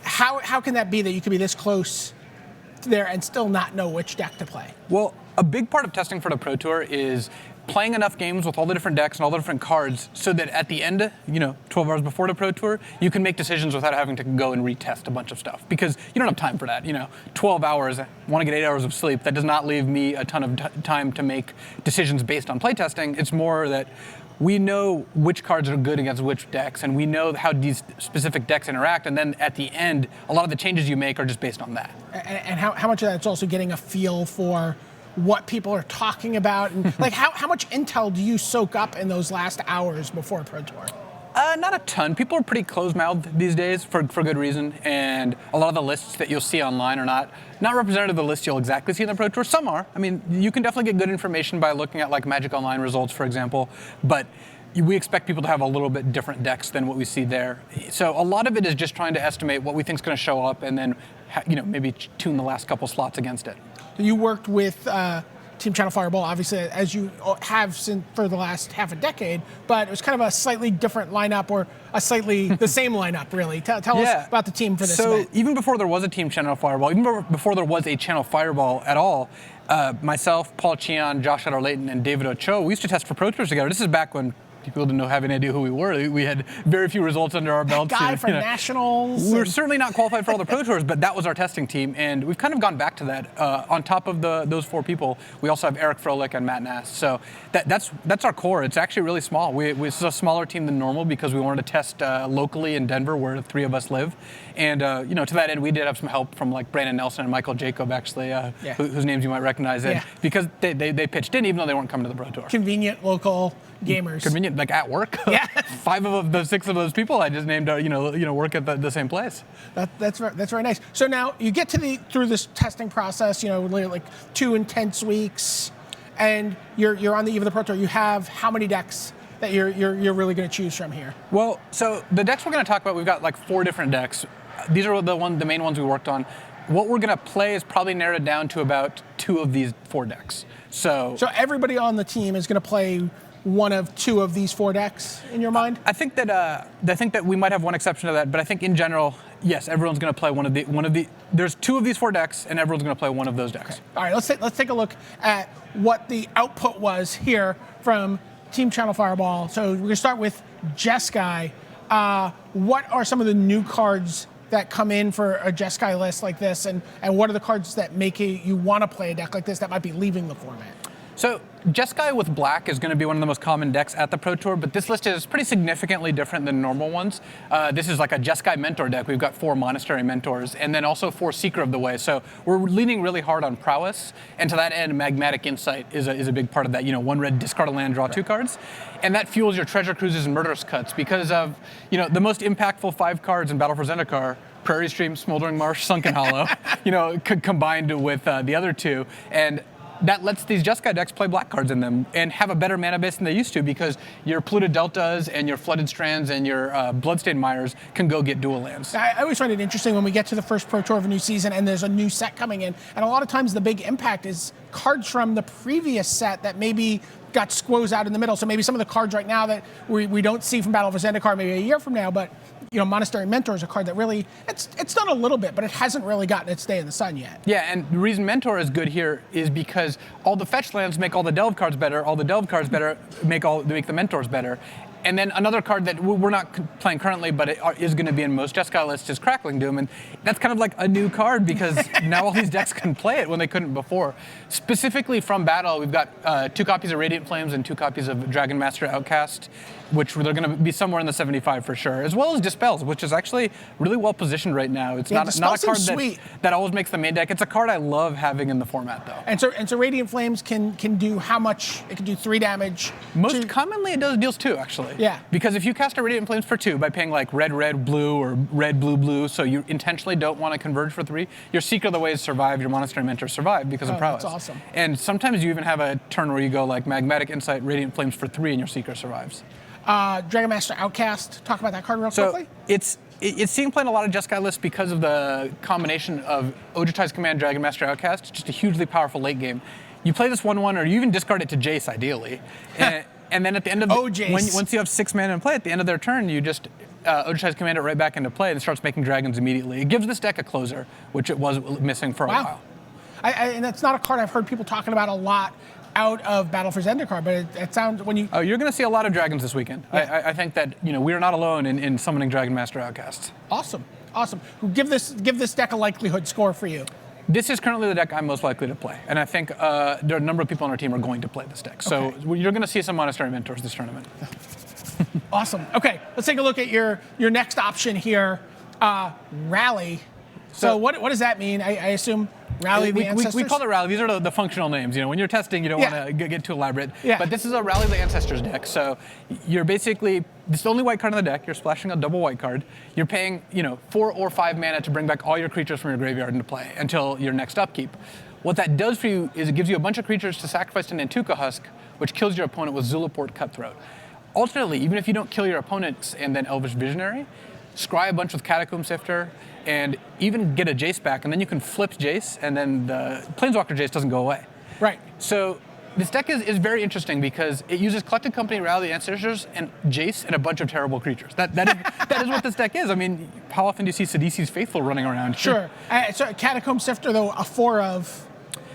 How can that be that you can be this close to there and still not know which deck to play? Well, a big part of testing for the Pro Tour is playing enough games with all the different decks and all the different cards so that at the end, 12 hours before the Pro Tour, you can make decisions without having to go and retest a bunch of stuff because you don't have time for that. 12 hours, I want to get 8 hours of sleep. That does not leave me a ton of time to make decisions based on playtesting. It's more that we know which cards are good against which decks, and we know how these specific decks interact, and then at the end, a lot of the changes you make are just based on that. And how much of that's also getting a feel for what people are talking about, and like how much intel do you soak up in those last hours before Pro Tour? Not a ton. People are pretty closed-mouthed these days for good reason, and a lot of the lists that you'll see online are not representative of the list you'll exactly see in the Pro Tour. Some are. I mean, you can definitely get good information by looking at like Magic Online results, for example, but we expect people to have a little bit different decks than what we see there. So a lot of it is just trying to estimate what we think is going to show up and then maybe tune the last couple slots against it. You worked with Team Channel Fireball, obviously, as you have since for the last half a decade, but it was kind of a slightly different lineup or a slightly the same lineup, really. Tell us about the team for this event. So even before there was a Team Channel Fireball, even before there was a Channel Fireball at all, myself, Paul Chian, Josh Adler-Layton, and David Ochoa, we used to test for Pro Tours together. This is back when people didn't have any idea who we were. We had very few results under our belts. That guy from Nationals. We were certainly not qualified for all the Pro Tours, but that was our testing team, and we've kind of gone back to that. On top of those four people, we also have Eric Froelich and Matt Nass. So that's our core. It's actually really small. It's a smaller team than normal because we wanted to test locally in Denver, where the three of us live. And to that end, we did have some help from like Brandon Nelson and Michael Jacob, actually, whose names you might recognize. And because they pitched in, even though they weren't coming to the Pro Tour. Convenient local gamers. Convenient, like at work. Yeah. 5 of the 6 of those people I just named, work at the same place. That's very nice. So now you get through this testing process, like 2 intense weeks, and you're on the eve of the Pro Tour. You have how many decks that you're really going to choose from here? Well, so the decks we're going to talk about, we've got like 4 different decks. These are the main ones we worked on. What we're going to play is probably narrowed down to about 2 of these 4 decks. So everybody on the team is going to play one of 2 of these 4 decks in your mind? I think that we might have one exception to that, but I think in general, yes, everyone's going to play one of the. There's 2 of these 4 decks, and everyone's going to play one of those decks. Okay. All right, let's take a look at what the output was here from Team Channel Fireball. So we're going to start with Jeskai. What are some of the new cards that come in for a Jeskai list like this, and what are the cards that make you want to play a deck like this that might be leaving the format? So Jeskai with black is going to be one of the most common decks at the Pro Tour, but this list is pretty significantly different than normal ones. This is like a Jeskai Mentor deck. We've got 4 Monastery Mentors, and then also 4 Seeker of the Way. So we're leaning really hard on prowess, and to that end, Magmatic Insight is a big part of that. 1 red, discard a land, draw 2 cards. And that fuels your Treasure Cruises and Murderous Cuts because of, the most impactful 5 cards in Battle for Zendikar, Prairie Stream, Smoldering Marsh, Sunken Hollow, combined with the other 2. And that lets these Jeskai decks play black cards in them and have a better mana base than they used to because your Polluted Deltas and your Flooded Strands and your Bloodstained Mires can go get dual lands. I always find it interesting when we get to the first Pro Tour of a new season and there's a new set coming in, and a lot of times the big impact is cards from the previous set that maybe got squoze out in the middle. So maybe some of the cards right now that we don't see from Battle for Zendikar maybe a year from now, but Monastery Mentor is a card that really, it's done a little bit, but it hasn't really gotten its day in the sun yet. Yeah, and the reason Mentor is good here is because all the fetch lands make all the delve cards better, all the delve cards better make the Mentors better. And then another card that we're not playing currently, but it is going to be in most Jeskai lists is Crackling Doom, and that's kind of like a new card because now all these decks can play it when they couldn't before. Specifically from Battle, we've got 2 copies of Radiant Flames and 2 copies of Dragon Master Outcast, which they're going to be somewhere in the 75 for sure, as well as Dispels, which is actually really well positioned right now. It's not a card that always makes the main deck. It's a card I love having in the format, though. And so Radiant Flames can do how much? It can do 3 damage. Most commonly, it deals 2, actually. Yeah. Because if you cast a Radiant Flames for 2 by paying like red, red, blue, or red, blue, blue, so you intentionally don't want to converge for 3, your Seeker of the Ways survive, your Monastery Mentor survive because of prowess. That's awesome. And sometimes you even have a turn where you go like Magmatic Insight, Radiant Flames for 3, and your Seeker survives. Dragon Master Outcast, talk about that card real quickly. It's seeing playing a lot of Jeskai lists because of the combination of Ojutai's Command, Dragon Master Outcast, just a hugely powerful late game. You play this 1/1, or you even discard it to Jace, ideally. And then at the end of once you have 6 mana in play, at the end of their turn, you just Ojutai's Command it right back into play and starts making dragons immediately. It gives this deck a closer, which it was missing for a while. And that's not a card I've heard people talking about a lot out of Battle for Zendikar, but it sounds when you... Oh, you're going to see a lot of dragons this weekend. Yeah. I think that we are not alone in summoning Dragon Master Outcasts. Awesome. Give this deck a likelihood score for you. This is currently the deck I'm most likely to play, and I think there are a number of people on our team are going to play this deck. So you're going to see some Monastery Mentors this tournament. Awesome. Okay, let's take a look at your next option here, Rally. So what does that mean? I assume Rally the Ancestors? We call it Rally. These are the functional names. When you're testing, you don't want to get too elaborate. Yeah. But this is a Rally the Ancestors deck. So you're basically, this is the only white card in the deck. You're splashing a double white card. You're paying 4 or 5 mana to bring back all your creatures from your graveyard into play until your next upkeep. What that does for you is it gives you a bunch of creatures to sacrifice to Nantuko Husk, which kills your opponent with Zulaport Cutthroat. Alternately, even if you don't kill your opponents and then Elvish Visionary, scry a bunch with Catacomb Sifter, and even get a Jace back, and then you can flip Jace, and then the Planeswalker Jace doesn't go away. Right. So this deck is very interesting because it uses Collected Company, Rally the Ancestors, and Jace, and a bunch of terrible creatures. That is what this deck is. I mean, how often do you see Sidisi's Faithful running around? Sure. So Catacomb Sifter, though, a 4 of...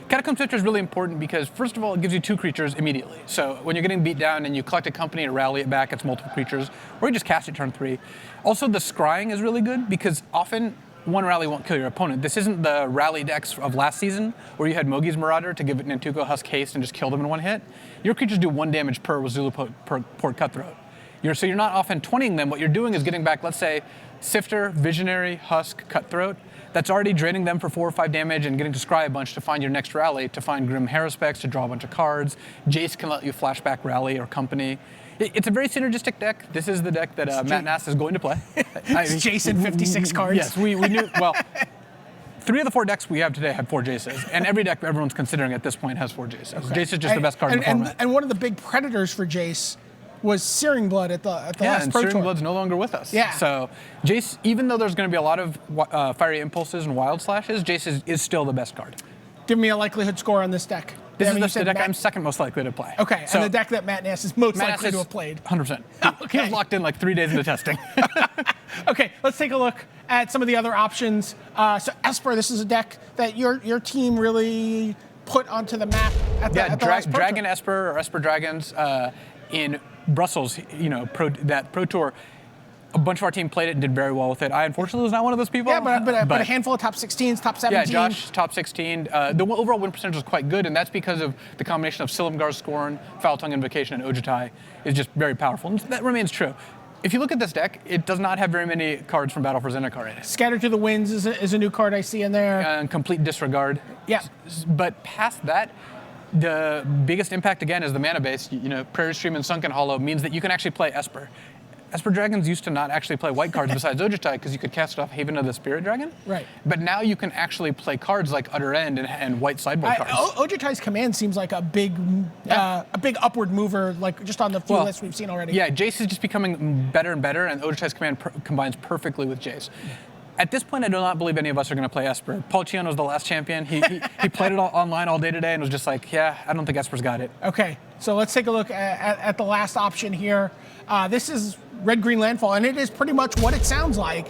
Catacomb Sifter is really important because, first of all, it gives you 2 creatures immediately. So when you're getting beat down and you collect a company to rally it back, it's multiple creatures, or you just cast it turn 3. Also, the scrying is really good because often 1 rally won't kill your opponent. This isn't the rally decks of last season where you had Mogi's Marauder to give it Nantuko Husk haste and just kill them in 1 hit. Your creatures do 1 damage per with Zulaport Cutthroat. So you're not often 20ing them. What you're doing is getting back, let's say, Sifter, Visionary, Husk, Cutthroat. That's already draining them for 4 or 5 damage and getting to scry a bunch to find your next rally, to find Grim Haruspex, to draw a bunch of cards. Jace can let you flashback Rally or Company. It's a very synergistic deck. This is the deck that Matt Nass is going to play. It's Jason 56 cards. Yes, we knew, well, 3 of the 4 decks we have today have 4 Jaces, and every deck everyone's considering at this point has 4 Jaces. Okay. Jace is just the best card in the format. And one of the big predators for Jace was Searing Blood at the last Pro Tour. Searing Blood's no longer with us. Yeah. So Jace, even though there's going to be a lot of Fiery Impulses and Wild Slashes, Jace is still the best card. Give me a likelihood score on this deck. This is the deck I'm second most likely to play. Okay, so, and the deck that Matt Nass is most likely to have played. 100%. Okay. He was locked in like 3 days into testing. Okay, let's take a look at some of the other options. So Esper, this is a deck that your team really put onto the map at the last Pro Tour. Dragon Esper or Esper Dragons in Brussels, Pro Tour. a bunch of our team played it and did very well with it. I unfortunately was not one of those people. Yeah, but a handful of top 16s, top 17. Yeah, Josh, top 16. The overall win percentage was quite good, and that's because of the combination of Silumgar, Scorn, Foul Tongue Invocation, and Ojutai is just very powerful. And that remains true. If you look at this deck, it does not have very many cards from Battle for Zendikar in it. Scatter to the Winds is a new card I see in there. And Complete Disregard. Yeah. But past that, the biggest impact, again, is the mana base. Prairie Stream and Sunken Hollow means that you can actually play Esper. Esper Dragons used to not actually play white cards besides Ojutai because you could cast it off Haven of the Spirit Dragon. Right. But now you can actually play cards like Utter End and white sideboard cards. Ojutai's command seems like a big upward mover, like just on the few lists we've seen already. Yeah, Jace is just becoming better and better, and Ojutai's command combines perfectly with Jace. At this point, I do not believe any of us are going to play Esper. Paul Chion was the last champion. He played it online all day today and was just like, yeah, I don't think Esper's got it. Okay, so let's take a look at the last option here. This is Red-Green Landfall, and it is pretty much what it sounds like.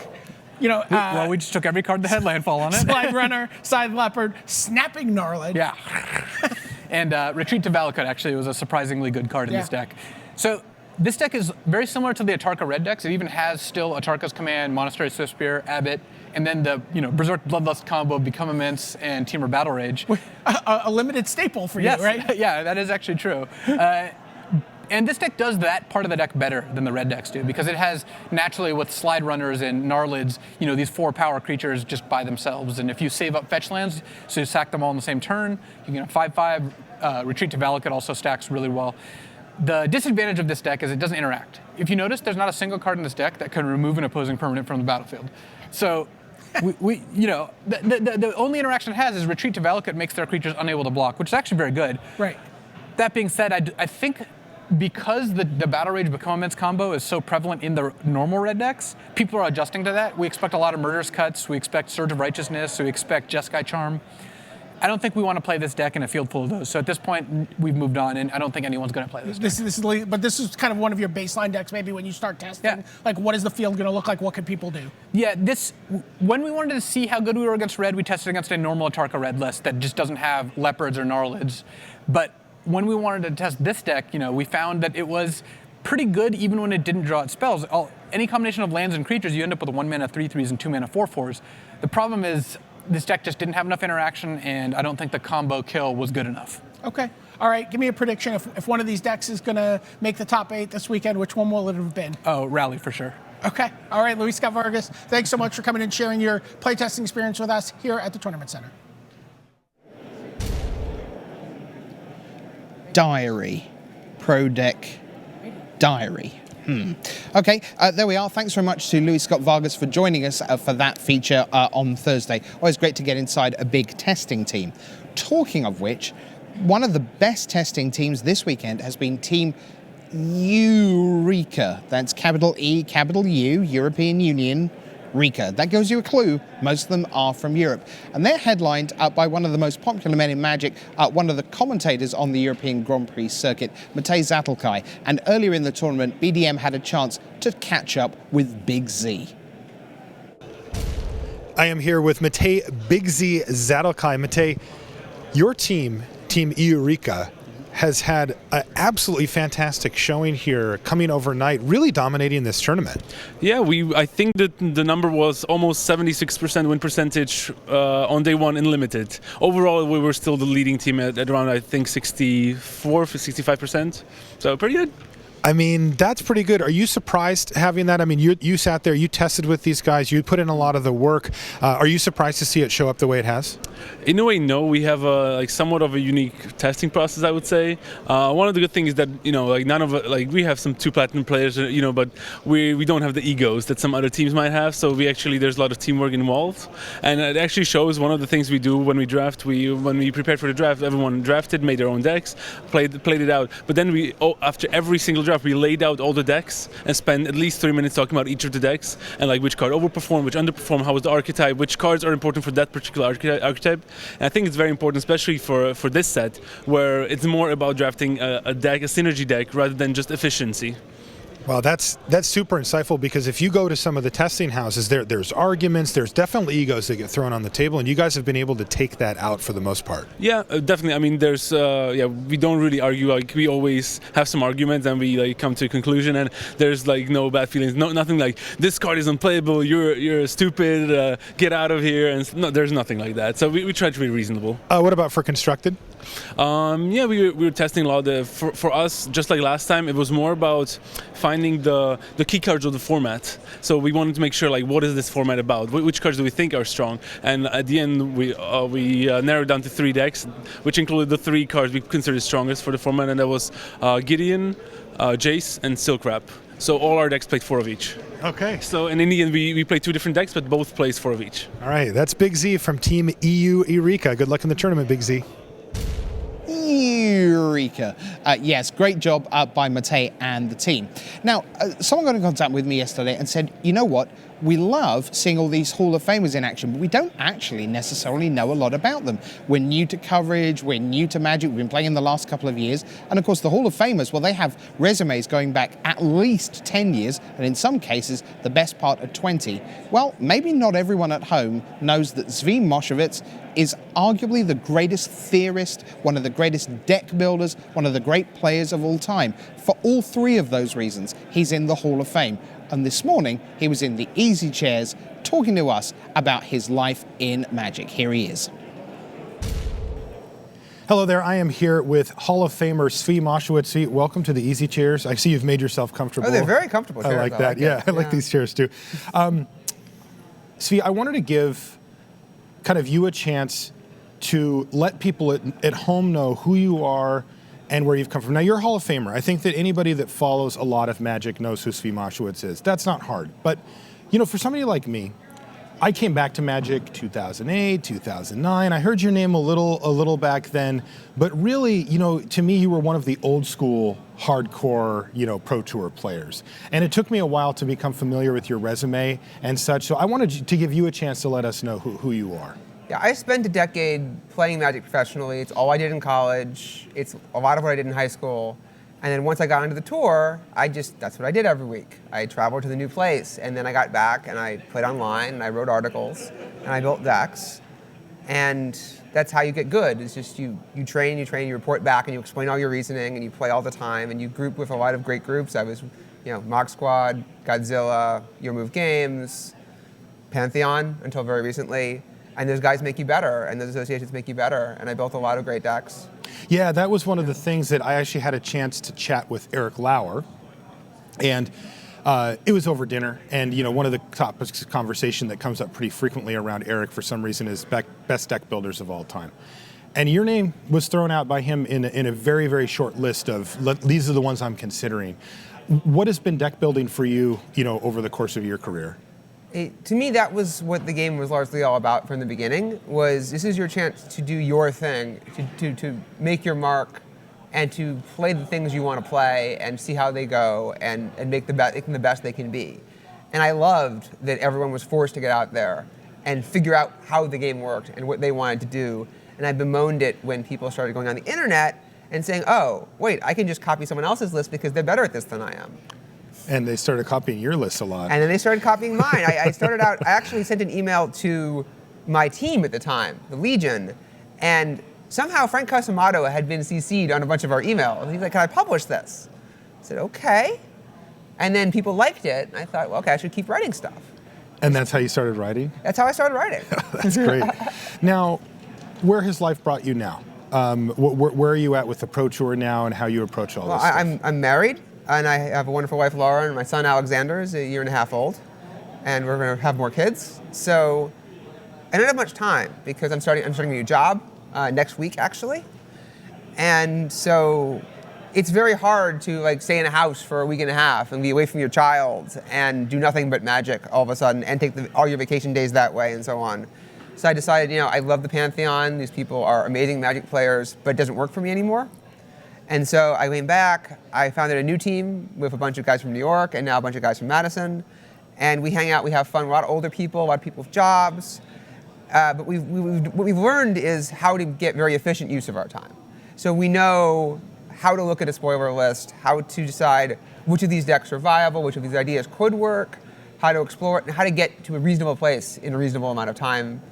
Well, we just took every card that had Landfall on it. Slide Runner, Side Leopard, Snapping Gnarlid. Yeah. And Retreat to Valakut actually was a surprisingly good card in this deck. So this deck is very similar to the Atarka red decks. It even has still Atarka's Command, Monastery Swiftspear, Abbot, and then the Berserk Bloodlust combo, Become Immense, and Temur Battle Rage. A limited staple for you, right? Yeah, that is actually true. And this deck does that part of the deck better than the red decks do because it has naturally with Slide Runners and Gnarlids, these 4 power creatures just by themselves. And if you save up fetch lands, so you sack them all in the same turn, you can 5/5. Retreat to Valakut also stacks really well. The disadvantage of this deck is it doesn't interact. If you notice, there's not a single card in this deck that can remove an opposing permanent from the battlefield. So the only interaction it has is Retreat to Valakut makes their creatures unable to block, which is actually very good. Right. That being said, I think because the Battle Rage Become Immense combo is so prevalent in the normal red decks, people are adjusting to that. We expect a lot of Murderous Cuts, we expect Surge of Righteousness, we expect Jeskai Charm. I don't think we want to play this deck in a field full of those. So at this point, we've moved on, and I don't think anyone's going to play this deck. But this is kind of one of your baseline decks, maybe when you start testing. Yeah. Like, what is the field going to look like? What can people do? Yeah, when we wanted to see how good we were against red, we tested against a normal Atarka red list that just doesn't have Leopards or Gnarlids. But when we wanted to test this deck, we found that it was pretty good even when it didn't draw its spells. Any combination of lands and creatures, you end up with 1 mana 3/3s and 2 mana 4/4s. The problem is this deck just didn't have enough interaction, and I don't think the combo kill was good enough. Okay. All right, give me a prediction. If one of these decks is going to make the top 8 this weekend, which one will it have been? Oh, Rally for sure. Okay. All right, Luis Scott Vargas, thanks so much for coming and sharing your playtesting experience with us here at the Tournament Center. Diary. Pro Deck Diary. Okay, there we are. Thanks very much to Luis Scott Vargas for joining us for that feature on Thursday. Always great to get inside a big testing team. Talking of which, one of the best testing teams this weekend has been Team Eureka. That's capital E, capital U, European Union, Rika. That gives you a clue. Most of them are from Europe. And they're headlined by one of the most popular men in Magic, one of the commentators on the European Grand Prix circuit, Matej Zatlkai. And earlier in the tournament, BDM had a chance to catch up with Big Z. I am here with Matej Big Z Zatlkai. Matej, your team, Team Eureka, has had an absolutely fantastic showing here, coming overnight, really dominating this tournament. Yeah, I think that the number was almost 76% win percentage on day one in limited. Overall, we were still the leading team at around, I think, 65%. So pretty good. I mean, that's pretty good. Are you surprised having that? I mean, you sat there, you tested with these guys, you put in a lot of the work. Are you surprised to see it show up the way it has? In a way, no. We have somewhat of a unique testing process, I would say. One of the good things is that none of we have some 2 platinum players, but we don't have the egos that some other teams might have. So there's a lot of teamwork involved, and it actually shows. One of the things we do when we draft, when we prepared for the draft, everyone drafted, made their own decks, played it out. But then after every single draft, we laid out all the decks and spent at least 3 minutes talking about each of the decks and which card overperformed, which underperformed, how was the archetype, which cards are important for that particular archetype. And I think it's very important, especially for this set, where it's more about drafting a synergy deck rather than just efficiency. Well, that's super insightful, because if you go to some of the testing houses, there's arguments, there's definitely egos that get thrown on the table, and you guys have been able to take that out for the most part. Yeah, definitely. I mean, there's we don't really argue. Like, we always have some arguments and we like come to a conclusion, and there's like no bad feelings, nothing like this card is unplayable, you're stupid, get out of here, and no, there's nothing like that. So we try to be reasonable. What about for constructed? Yeah, we were testing a lot. For us, just like last time, it was more about finding the key cards of the format. So we wanted to make sure, like, what is this format about? Which cards do we think are strong? And at the end, we narrowed down to 3 decks, which included the 3 cards we considered strongest for the format, and that was Gideon, Jace, and Silk Wrap. So all our decks played 4 of each. Okay. So and in the end, we played 2 different decks, but both plays 4 of each. All right, that's Big Z from Team EU Eureka. Good luck in the tournament, Big Z. Eureka. Yes, great job by Matej and the team. Now, someone got in contact with me yesterday and said, you know what, we love seeing all these Hall of Famers in action, but we don't actually necessarily know a lot about them. We're new to coverage, we're new to Magic, we've been playing in the last couple of years, and of course the Hall of Famers, well, they have resumes going back at least 10 years, and in some cases, the best part of 20. Well, maybe not everyone at home knows that Zvi Moshevitz is arguably the greatest theorist, one of the greatest deck builders, one of the great players of all time. For all 3 of those reasons, he's in the Hall of Fame. And this morning, he was in the easy chairs talking to us about his life in Magic. Here he is. Hello there, I am here with Hall of Famer Zvi Moshevitz. Zvi, welcome to the easy chairs. I see you've made yourself comfortable. Oh, they're very comfortable chairs. I like that, yeah, I like these chairs too. Zvi, I wanted to give kind of you a chance to let people at home know who you are and where you've come from. Now, you're a Hall of Famer. I think that anybody that follows a lot of Magic knows who Zvi Moshevitz is. That's not hard. But, you know, for somebody like me, I came back to Magic 2008, 2009. I heard your name a little back then. But really, you know, to me, you were one of the old school, hardcore, you know, Pro Tour players. And it took me a while to become familiar with your resume and such. So I wanted to give you a chance to let us know who you are. Yeah, I spent a decade playing Magic professionally. It's all I did in college. It's a lot of what I did in high school. And then once I got onto the tour, that's what I did every week. I traveled to the new place, and then I got back and I played online and I wrote articles and I built decks. And that's how you get good. It's just you train, you report back, and you explain all your reasoning, and you play all the time, and you group with a lot of great groups. I was, you know, Mod Squad, Godzilla, Your Move Games, Pantheon until very recently. And those guys make you better, and those associations make you better. And I built a lot of great decks. Yeah, that was one of the things that I actually had a chance to chat with Eric Lauer. And it was over dinner. And, you know, one of the topics of conversation that comes up pretty frequently around Eric for some reason is best deck builders of all time. And your name was thrown out by him in a very, very short list of, these are the ones I'm considering. What has been deck building for you, you know, over the course of your career? To me, that was what the game was largely all about from the beginning, was this is your chance to do your thing, to make your mark, and to play the things you want to play and see how they go and make them the best they can be. And I loved that everyone was forced to get out there and figure out how the game worked and what they wanted to do. And I bemoaned it when people started going on the internet and saying, oh, wait, I can just copy someone else's list because they're better at this than I am. And they started copying your list a lot. And then they started copying mine. I started out, I actually sent an email to my team at the time, the Legion, and somehow Frank Casamato had been CC'd on a bunch of our emails. And he's like, can I publish this? I said, okay. And then people liked it, and I thought, well, okay, I should keep writing stuff. And that's how you started writing? That's how I started writing. That's great. Now, where has life brought you now? Where are you at with the Pro Tour now and how you approach all this stuff? I'm married. And I have a wonderful wife, Laura, and my son, Alexander, is 1.5 years old. And we're going to have more kids. So I don't have much time because I'm starting a new job next week, actually. And so it's very hard to like stay in a house for 1.5 weeks and be away from your child and do nothing but Magic all of a sudden and take all your vacation days that way and so on. So I decided, you know, I love the Pantheon. These people are amazing Magic players, but it doesn't work for me anymore. And so I went back, I founded a new team with a bunch of guys from New York and now a bunch of guys from Madison. And we hang out, we have fun, a lot of older people, a lot of people with jobs. But what we've learned is how to get very efficient use of our time. So we know how to look at a spoiler list, how to decide which of these decks are viable, which of these ideas could work, how to explore it, and how to get to a reasonable place in a reasonable amount of time,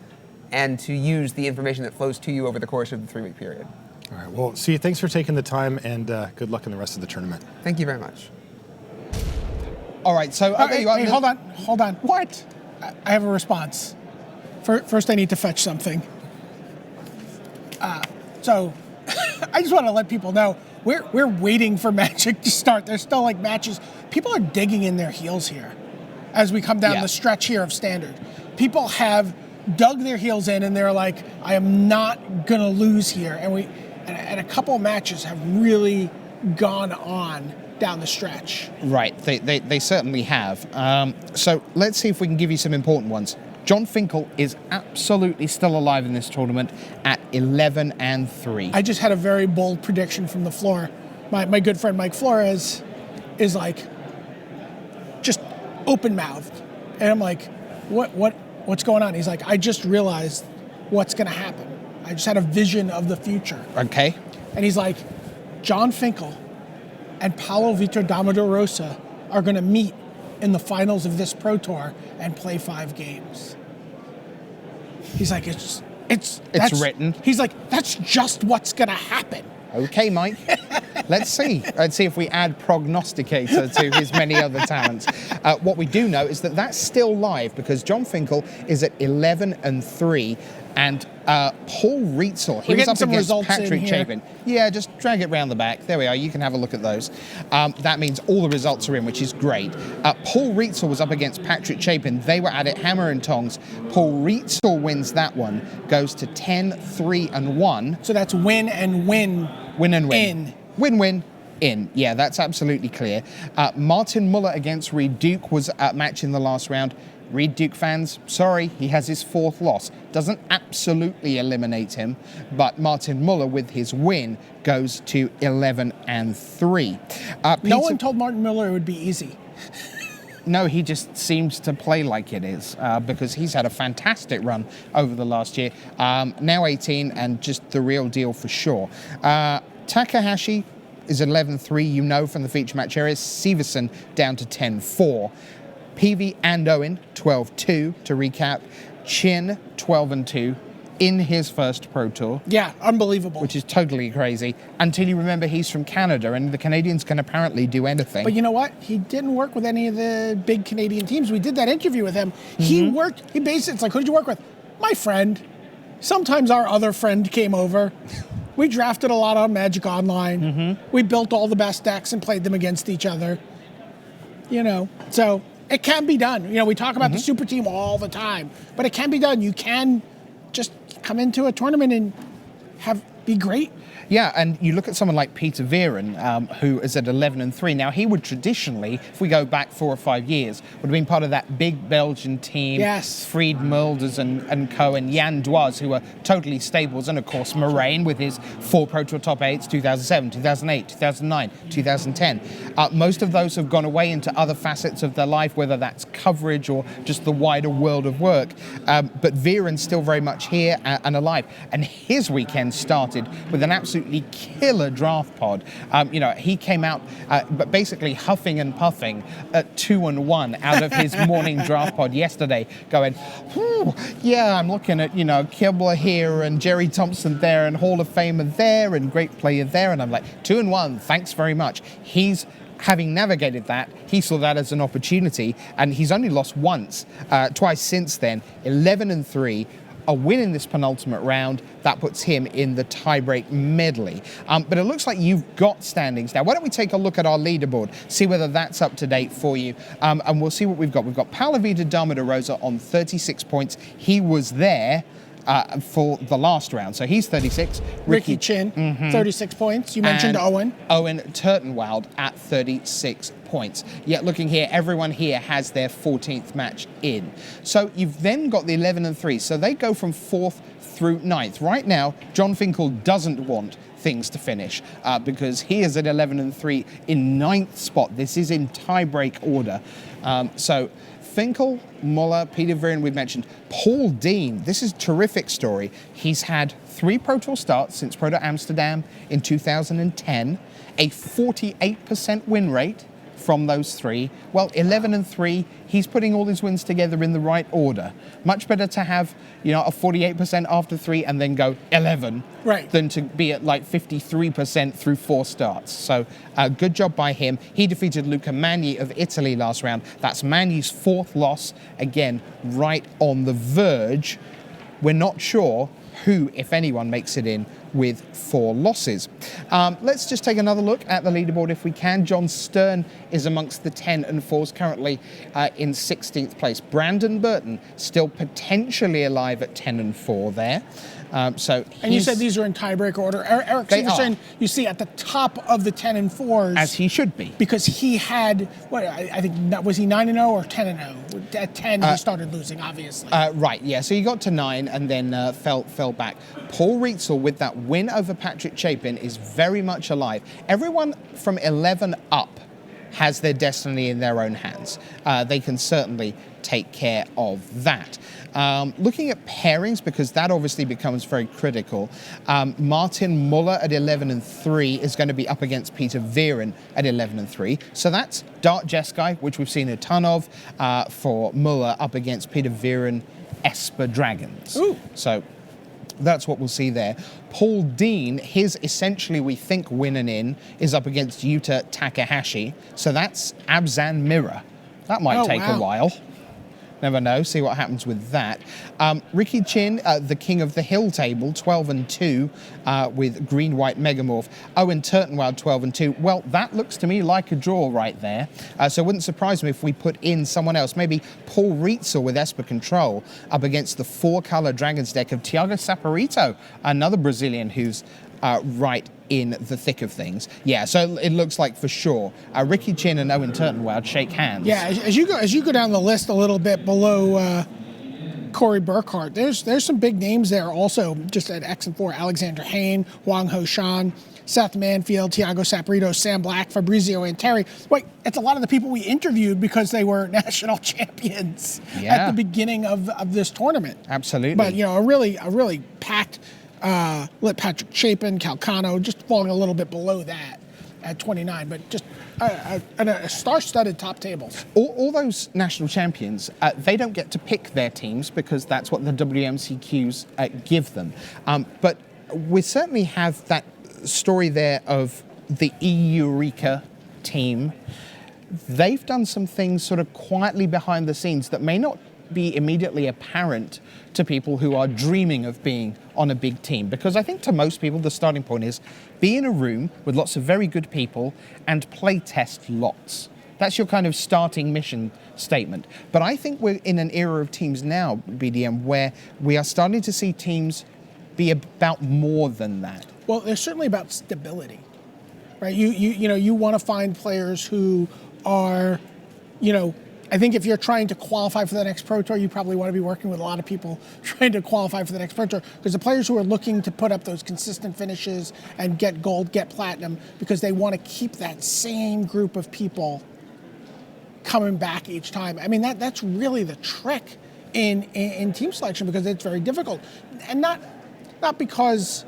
and to use the information that flows to you over the course of the 3-week period. All right. Well, see, thanks for taking the time, and good luck in the rest of the tournament. Thank you very much. All right, so Hey, hold on. What? I have a response. First, I need to fetch something. So, I just want to let people know we're waiting for Magic to start. There's still like matches. People are digging in their heels here as we come down the stretch here of Standard. People have dug their heels in, and they're like, I am not gonna lose here. And a couple of matches have really gone on down the stretch. Right, they certainly have. So let's see if we can give you some important ones. John Finkel is absolutely still alive in this tournament at 11-3. I just had a very bold prediction from the floor. My good friend Mike Flores is like just open-mouthed, and I'm like, what's going on? He's like, I just realized what's going to happen. I just had a vision of the future. Okay. And he's like, John Finkel and Paulo Vitor Damo da Rosa are going to meet in the finals of this Pro Tour and play 5 games. He's like, it's written. He's like, that's just what's going to happen. Okay, Mike. Let's see. Let's see if we add prognosticator to his many other talents. What we do know is that that's still live because John Finkel is at 11-3, and Paul Reitzel, he was up against Patrick Chapin. Yeah, just drag it round the back. There we are. You can have a look at those. That means all the results are in, which is great. Paul Reitzel was up against Patrick Chapin. They were at it hammer and tongs. Paul Reitzel wins that one, goes to 10-3-1. So that's win and win. Win and win. In. Win-win. In. Yeah, that's absolutely clear. Martin Mueller against Reed Duke was a match in the last round. Reed Duke fans, sorry, he has his 4th loss. Doesn't absolutely eliminate him, but Martin Mueller with his win goes to 11-3. No one told Martin Mueller it would be easy. No, he just seems to play like it is because he's had a fantastic run over the last year. Now 18 and just the real deal for sure. Takahashi is 11-3, you know, from the feature match area. Severson down to 10-4. PV and Owen, 12-2 to recap. Chin, 12-2 in his first Pro Tour. Yeah, unbelievable. Which is totally crazy. Until you remember he's from Canada and the Canadians can apparently do anything. But you know what? He didn't work with any of the big Canadian teams. We did that interview with him. He basically, it's like, who did you work with? My friend. Sometimes our other friend came over. We drafted a lot on Magic Online. We built all the best decks and played them against each other. You know, so it can be done. You know, we talk about the super team all the time, but it can be done. You can just come into a tournament and be great. Yeah, and you look at someone like Peter Vieren, who is at 11-3. Now, he would traditionally, if we go back 4 or 5 years, would have been part of that big Belgian team. Yes. Fried Mulders and co, and Jan Dwaz, who were totally stables, and of course, Moraine with his 4 Pro Tour top 8s, 2007, 2008, 2009, 2010. Most of those have gone away into other facets of their life, whether that's coverage or just the wider world of work. But Vieren's still very much here and alive. And his weekend started with an absolutely killer draft pod. You know, he came out but basically huffing and puffing at 2-1 out of his morning draft pod yesterday, going, yeah, I'm looking at, you know, Kibler here and Jerry Thompson there and Hall of Famer there and great player there. And I'm like, 2-1, thanks very much. Having navigated that, he saw that as an opportunity, and he's only lost twice since then. 11-3. A win in this penultimate round, that puts him in the tiebreak medley. But it looks like you've got standings now. Why don't we take a look at our leaderboard, see whether that's up to date for you, and we'll see what we've got. We've got Paulo Vitor Damo da Rosa on 36 points. He was there for the last round, so he's 36. Ricky Chin, 36 points. You mentioned Owen. Owen Turtenwald at 36 points. Yet looking here, everyone here has their 14th match in. So you've then got the 11-3, so they go from 4th through 9th. Right now, John Finkel doesn't want things to finish because he is at 11-3 in 9th spot. This is in tiebreak order. So Finkel, Mueller, Peter Vieren, we've mentioned. Paul Dean, this is a terrific story. He's had 3 Pro Tour starts since Pro Tour Amsterdam in 2010, a 48% win rate, from those three? Well, 11-3, he's putting all his wins together in the right order. Much better to have, a 48% after 3 and then go 11 than to be at like 53% through 4 starts. So good job by him. He defeated Luca Magni of Italy last round. That's Magni's 4th loss. Again, right on the verge. We're not sure who, if anyone, makes it in with 4 losses. Let's just take another look at the leaderboard if we can. John Stern is amongst the 10 and 4s, currently in 16th place. Brandon Burton still potentially alive at 10 and 4 there. And you said these are in tiebreaker order. Eric Severson, you see at the top of the 10 and 4s. As he should be. Because he had, I think, was he 9-0 or 10-0? At 10, he started losing, obviously. Right, yeah. So he got to 9 and then fell back. Paul Reitzel, with that win over Patrick Chapin, is very much alive. Everyone from 11 up has their destiny in their own hands. They can certainly take care of that. Looking at pairings, because that obviously becomes very critical, Martin Mueller at 11-3 is going to be up against Peter Vieren at 11-3. So that's Dart Jeskai, which we've seen a ton of, for Mueller up against Peter Vieren Esper Dragons. Ooh. So that's what we'll see there. Paul Dean, his essentially, we think, winning in is up against Yuta Takahashi. So that's Abzan Mirror. That might take a while. Never know. See what happens with that. Ricky Chin, the king of the hill table, 12-2 with green-white Megamorph. Owen Turtenwald, 12-2. Well, that looks to me like a draw right there. So it wouldn't surprise me if we put in someone else. Maybe Paul Reitzel with Esper Control up against the 4-color Dragons deck of Thiago Saporito, another Brazilian who's right in the thick of things. Yeah, so it looks like for sure Ricky Chin and Owen Turtenwald shake hands. Yeah, as you go down the list a little bit below Corey Burkhart, there's some big names there also, just at X and 4. Alexander Hayne, Wang Ho Shan, Seth Manfield, Thiago Saporito, Sam Black, Fabrizio Anteri. Wait, it's a lot of the people we interviewed because they were national champions at the beginning of this tournament. Absolutely. But a really packed. Let Patrick Chapin, Calcano, just falling a little bit below that at 29, but just a star-studded top table. All those national champions, they don't get to pick their teams because that's what the WMCQs give them. But we certainly have that story there of the Eureka team. They've done some things sort of quietly behind the scenes that may not be immediately apparent to people who are dreaming of being on a big team. Because I think to most people, the starting point is be in a room with lots of very good people and play test lots. That's your kind of starting mission statement. But I think we're in an era of teams now, BDM, where we are starting to see teams be about more than that. Well, they're certainly about stability, right? You want to find players who are, I think if you're trying to qualify for the next Pro Tour, you probably want to be working with a lot of people trying to qualify for the next Pro Tour, because the players who are looking to put up those consistent finishes and get gold, get platinum, because they want to keep that same group of people coming back each time. I mean, that's really the trick in team selection, because it's very difficult. And not because...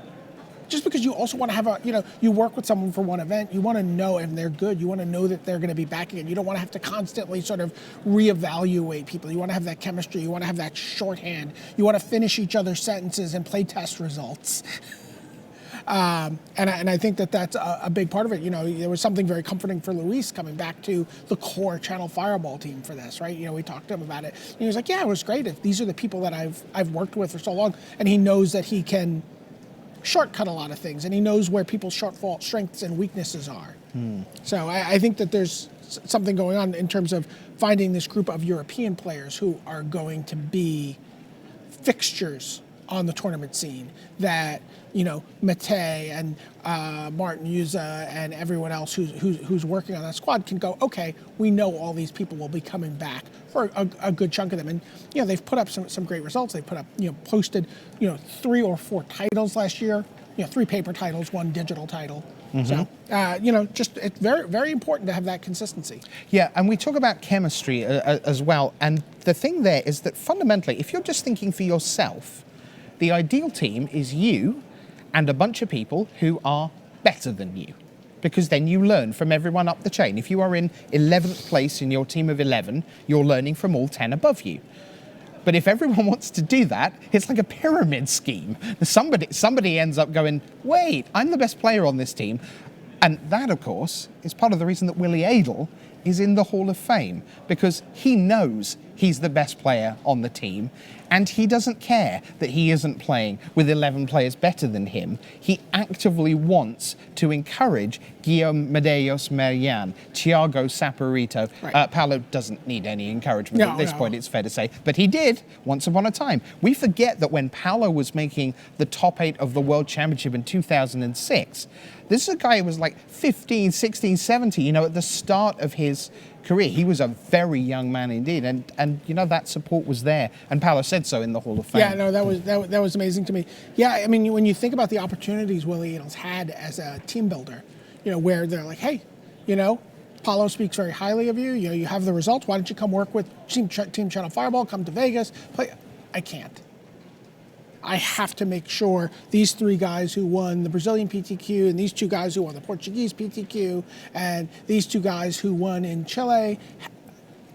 Just because you also want to have you work with someone for one event, you want to know if they're good, you want to know that they're going to be back again. You don't want to have to constantly sort of reevaluate people. You want to have that chemistry, you want to have that shorthand, you want to finish each other's sentences and play test results. And I think that's a big part of it. There was something very comforting for Luis coming back to the core Channel Fireball team for this, right? We talked to him about it. And he was like, yeah, it was great. These are the people that I've worked with for so long, and he knows that he can shortcut a lot of things, and he knows where people's strengths and weaknesses are. So I think that there's something going on in terms of finding this group of European players who are going to be fixtures on the tournament scene that, Mate and Martin Yuza and everyone else who's working on that squad can go, okay, we know all these people will be coming back for a good chunk of them. And, they've put up some great results. They put up, posted, 3 or 4 titles last year, 3 paper titles, 1 digital title. Mm-hmm. So, just it's very, very important to have that consistency. Yeah, and we talk about chemistry as well. And the thing there is that fundamentally, if you're just thinking for yourself, the ideal team is you and a bunch of people who are better than you. because then you learn from everyone up the chain. If you are in 11th place in your team of 11, you're learning from all 10 above you. But if everyone wants to do that, it's like a pyramid scheme. Somebody ends up going, wait, I'm the best player on this team. And that, of course, is part of the reason that Willie Adel is in the Hall of Fame, because he knows he's the best player on the team, and he doesn't care that he isn't playing with 11 players better than him. He actively wants to encourage Guillaume Medeiros Marian, Thiago Saporito. Right. Paulo doesn't need any encouragement at this point, it's fair to say, but he did once upon a time. We forget that when Paulo was making the top 8 of the World Championship in 2006, this is a guy who was like 15, 16, 17, at the start of his career. He was a very young man indeed, and that support was there. And Paulo said so in the Hall of Fame. Yeah, no, that was amazing to me. Yeah, I mean, when you think about the opportunities Willie Adel's had as a team builder, where they're like, hey, Paulo speaks very highly of you. You have the results. Why don't you come work with Team Channel Fireball? Come to Vegas. Play. I can't. I have to make sure these 3 guys who won the Brazilian PTQ and these 2 guys who won the Portuguese PTQ and these 2 guys who won in Chile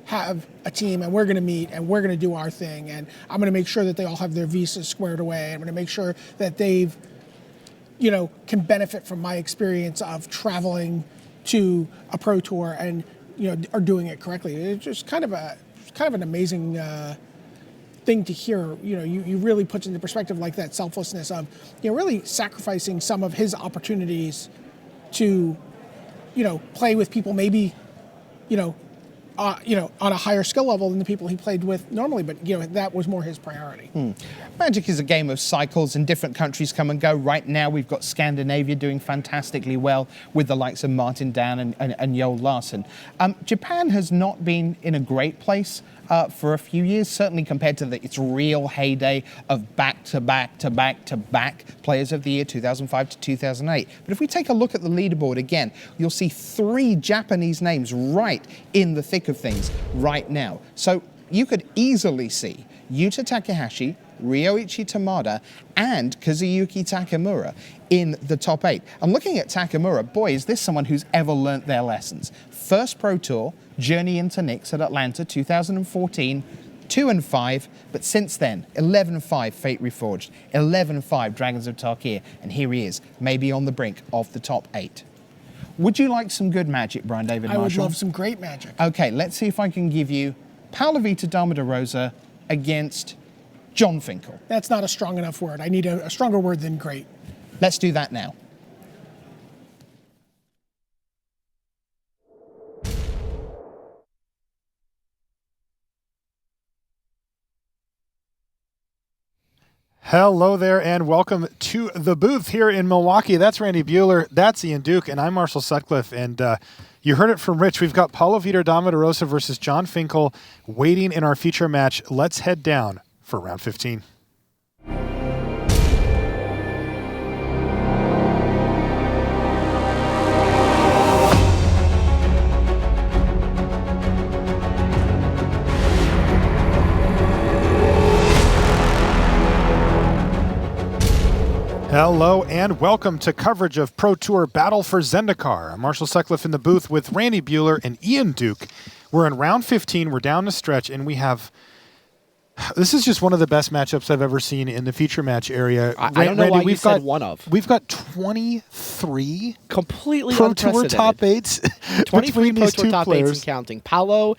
have a team, and we're going to meet and we're going to do our thing, and I'm going to make sure that they all have their visas squared away. I'm going to make sure that they've, can benefit from my experience of traveling to a pro tour and, are doing it correctly. It's just kind of an amazing thing to hear. You really puts into perspective like that selflessness of, really sacrificing some of his opportunities to, play with people maybe, on a higher skill level than the people he played with normally, but that was more his priority. Magic is a game of cycles, and different countries come and go. Right now we've got Scandinavia doing fantastically well with the likes of Martin Dan and Joel Larsen. Japan has not been in a great place for a few years, certainly compared to its real heyday of back-to-back-to-back-to-back Players of the Year 2005 to 2008. But if we take a look at the leaderboard again, you'll see 3 Japanese names right in the thick of things right now. So you could easily see Yuta Takahashi, Ryoichi Tamada, and Kazuyuki Takamura in the top 8. I'm looking at Takamura. Boy, is this someone who's ever learnt their lessons. First Pro Tour, journey into Knicks at Atlanta 2014, 2-5, but since then, 11-5 Fate Reforged, 11-5 Dragons of Tarkir, and here he is, maybe on the brink of the top 8. Would you like some good Magic, Brian David Marshall? I would love some great Magic. Okay, let's see if I can give you Paulo Vitor Damo da Rosa against John Finkel. That's not a strong enough word. I need a stronger word than great. Let's do that now. Hello there, and welcome to the booth here in Milwaukee. That's Randy Bueller, that's Ian Duke, and I'm Marshall Sutcliffe. And you heard it from Rich. We've got Paulo Vitor Damo da Rosa versus John Finkel waiting in our feature match. Let's head down for round 15. Hello and welcome to coverage of Pro Tour Battle for Zendikar. I'm Marshall Sutcliffe in the booth with Randy Bueller and Ian Duke. We're in round 15. We're down the stretch, and we have... This is just one of the best matchups I've ever seen in the feature match area. I don't know Randy, why you said one of. We've got 23 completely Pro Tour top 8s. 23 Pro Tour two top players. 8s and counting. Paulo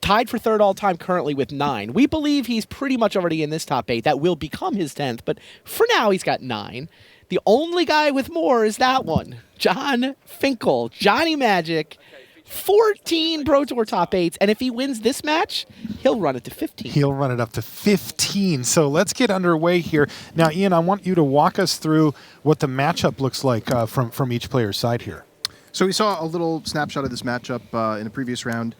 tied for 3rd all-time currently with 9. We believe he's pretty much already in this top 8. That will become his 10th, but for now he's got 9. The only guy with more is that one, John Finkel, Johnny Magic. 14 Pro Tour top 8s, and if he wins this match, he'll run it to 15. He'll run it up to 15. So let's get underway here. Now, Ian, I want you to walk us through what the matchup looks like from each player's side here. So we saw a little snapshot of this matchup in the previous round.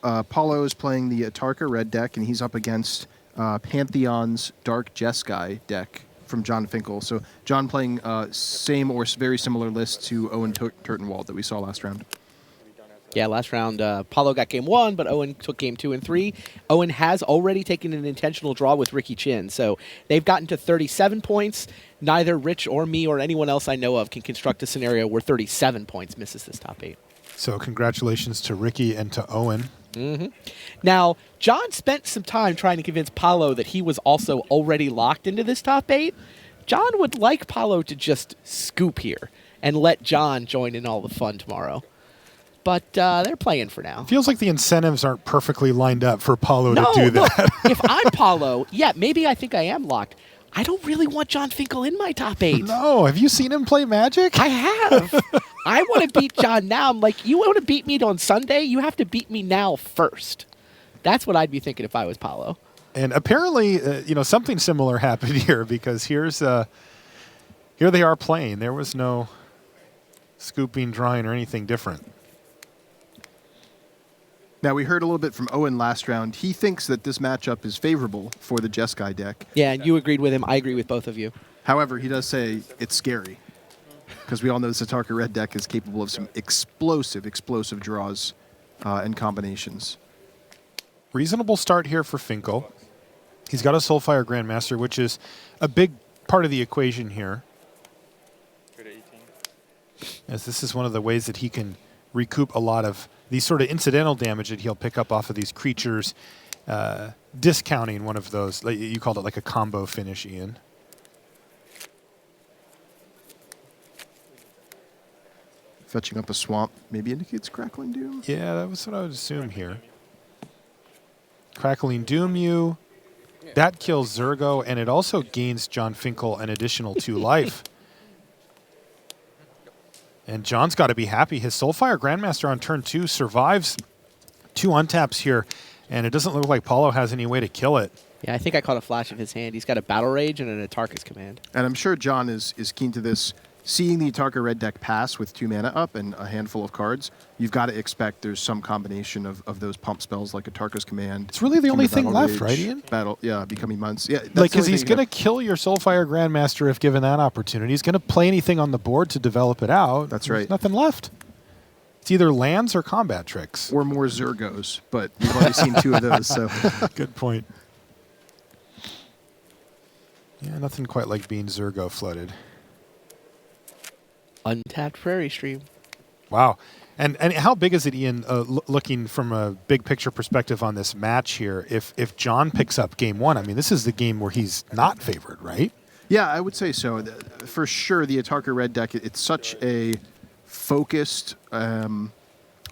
Paulo is playing the Atarka red deck, and he's up against Pantheon's Dark Jeskai deck from John Finkel. So John playing same or very similar list to Owen Turtenwald that we saw last round. Yeah, last round, Paulo got game 1, but Owen took game 2 and 3. Owen has already taken an intentional draw with Ricky Chin, so they've gotten to 37 points. Neither Rich or me or anyone else I know of can construct a scenario where 37 points misses this top 8. So congratulations to Ricky and to Owen. Now, John spent some time trying to convince Paulo that he was also already locked into this top 8. John would like Paulo to just scoop here and let John join in all the fun tomorrow. But they're playing for now. Feels like the incentives aren't perfectly lined up for Paulo to do that. Look, if I'm Paulo, yeah, maybe I think I am locked. I don't really want John Finkel in my top 8. No, have you seen him play Magic? I have. I want to beat John now. I'm like, you want to beat me on Sunday? You have to beat me now first. That's what I'd be thinking if I was Paulo. And apparently, something similar happened here because here they are playing. There was no scooping, drawing, or anything different. Now, we heard a little bit from Owen last round. He thinks that this matchup is favorable for the Jeskai deck. Yeah, and you agreed with him. I agree with both of you. However, he does say it's scary because we all know the Satarka red deck is capable of some explosive draws and combinations. Reasonable start here for Finkel. He's got a Soulfire Grandmaster, which is a big part of the equation here. As this is one of the ways that he can recoup a lot of these sort of incidental damage that he'll pick up off of these creatures, discounting one of those. You called it like a combo finish, Ian. Fetching up a swamp maybe indicates Crackling Doom? Yeah, that was what I would assume here. Crackling Doom you. That kills Zergo, and it also gains John Finkel an additional 2 life. And John's got to be happy. His Soulfire Grandmaster on turn 2 survives 2 untaps here, and it doesn't look like Paulo has any way to kill it. Yeah, I think I caught a flash of his hand. He's got a Battle Rage and an Atarka's Command. And I'm sure John is keen to this. Seeing the Atarka red deck pass with 2 mana up and a handful of cards, you've got to expect there's some combination of those pump spells like Atarka's Command. It's really the only thing Battle left, Rage, right, Ian? Becoming Months. Yeah, Because he's going to kill your Soulfire Grandmaster if given that opportunity. He's going to play anything on the board to develop it out. That's There's right. nothing left. It's either lands or combat tricks. Or more Zergos, but we've already seen 2 of those. So good point. Yeah, nothing quite like being Zergo flooded. Untapped Prairie Stream. Wow. And how big is it, Ian, looking from a big picture perspective on this match here? If John picks up game 1, I mean, this is the game where he's not favored, right? yeah, I would say so. For sure, the Atarka red deck, it's such a focused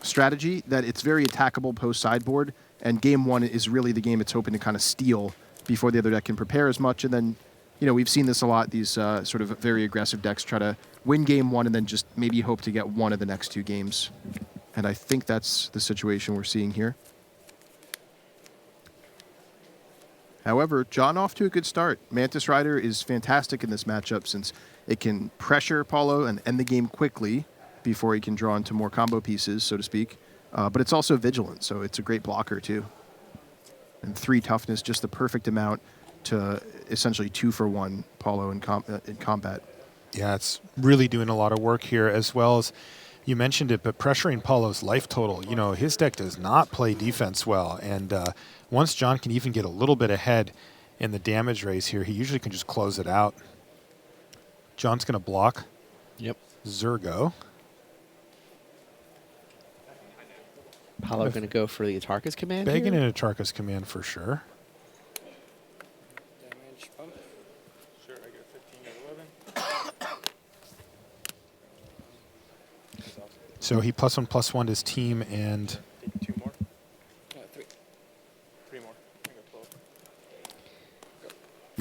strategy that it's very attackable post-sideboard, and game 1 is really the game it's hoping to kind of steal before the other deck can prepare as much. And then, you know, we've seen this a lot, these sort of very aggressive decks try to win game 1 and then just maybe hope to get one of the next 2 games. And I think that's the situation we're seeing here. However, John off to a good start. Mantis Rider is fantastic in this matchup since it can pressure Paulo and end the game quickly before he can draw into more combo pieces, so to speak. But it's also vigilant, so it's a great blocker too. And 3 toughness, just the perfect amount to essentially 2-for-1 Paulo in combat. Yeah, it's really doing a lot of work here, as well as you mentioned it, but pressuring Paulo's life total. You know, his deck does not play defense well, and once John can even get a little bit ahead in the damage race here, he usually can just close it out. John's going to block. Yep. Zergo. Paulo going to go for the Atarka's Command. Begging here? an Atarka's Command for sure. Damage bump. Sure, I go 15 to 11. So he +1/+1 his team and 2 more. 3. 3 more. I got 12.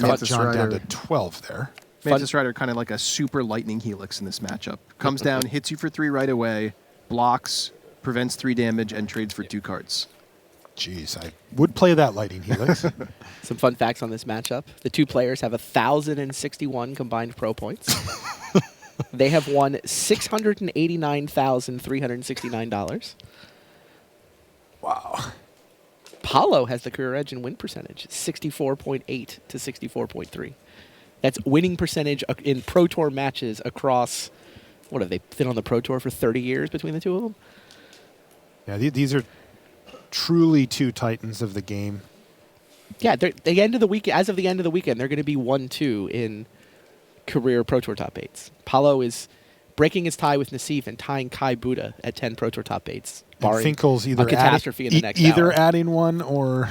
got John down to 12 there. Mantis Rider kind of like a super lightning helix in this matchup. Comes down, hits you for 3 right away, blocks, prevents 3 damage, and trades for 2 cards. Jeez, I would play that lightning helix. Some fun facts on this matchup. The 2 players have 1,061 combined pro points. They have won $689,369. Wow. Paulo has the career edge in win percentage, 64.8 to 64.3. That's winning percentage in Pro Tour matches across, what have they been on the Pro Tour for 30 years between the 2 of them? Yeah, these are truly two titans of the game. Yeah, the end of the week. As of the end of the weekend, they're going to be 1-2 in career Pro Tour top 8s. Paulo is breaking his tie with Nassif and tying Kai Buddha at 10 Pro Tour top 8s. And Finkel's either a catastrophe in the next either hour. adding one or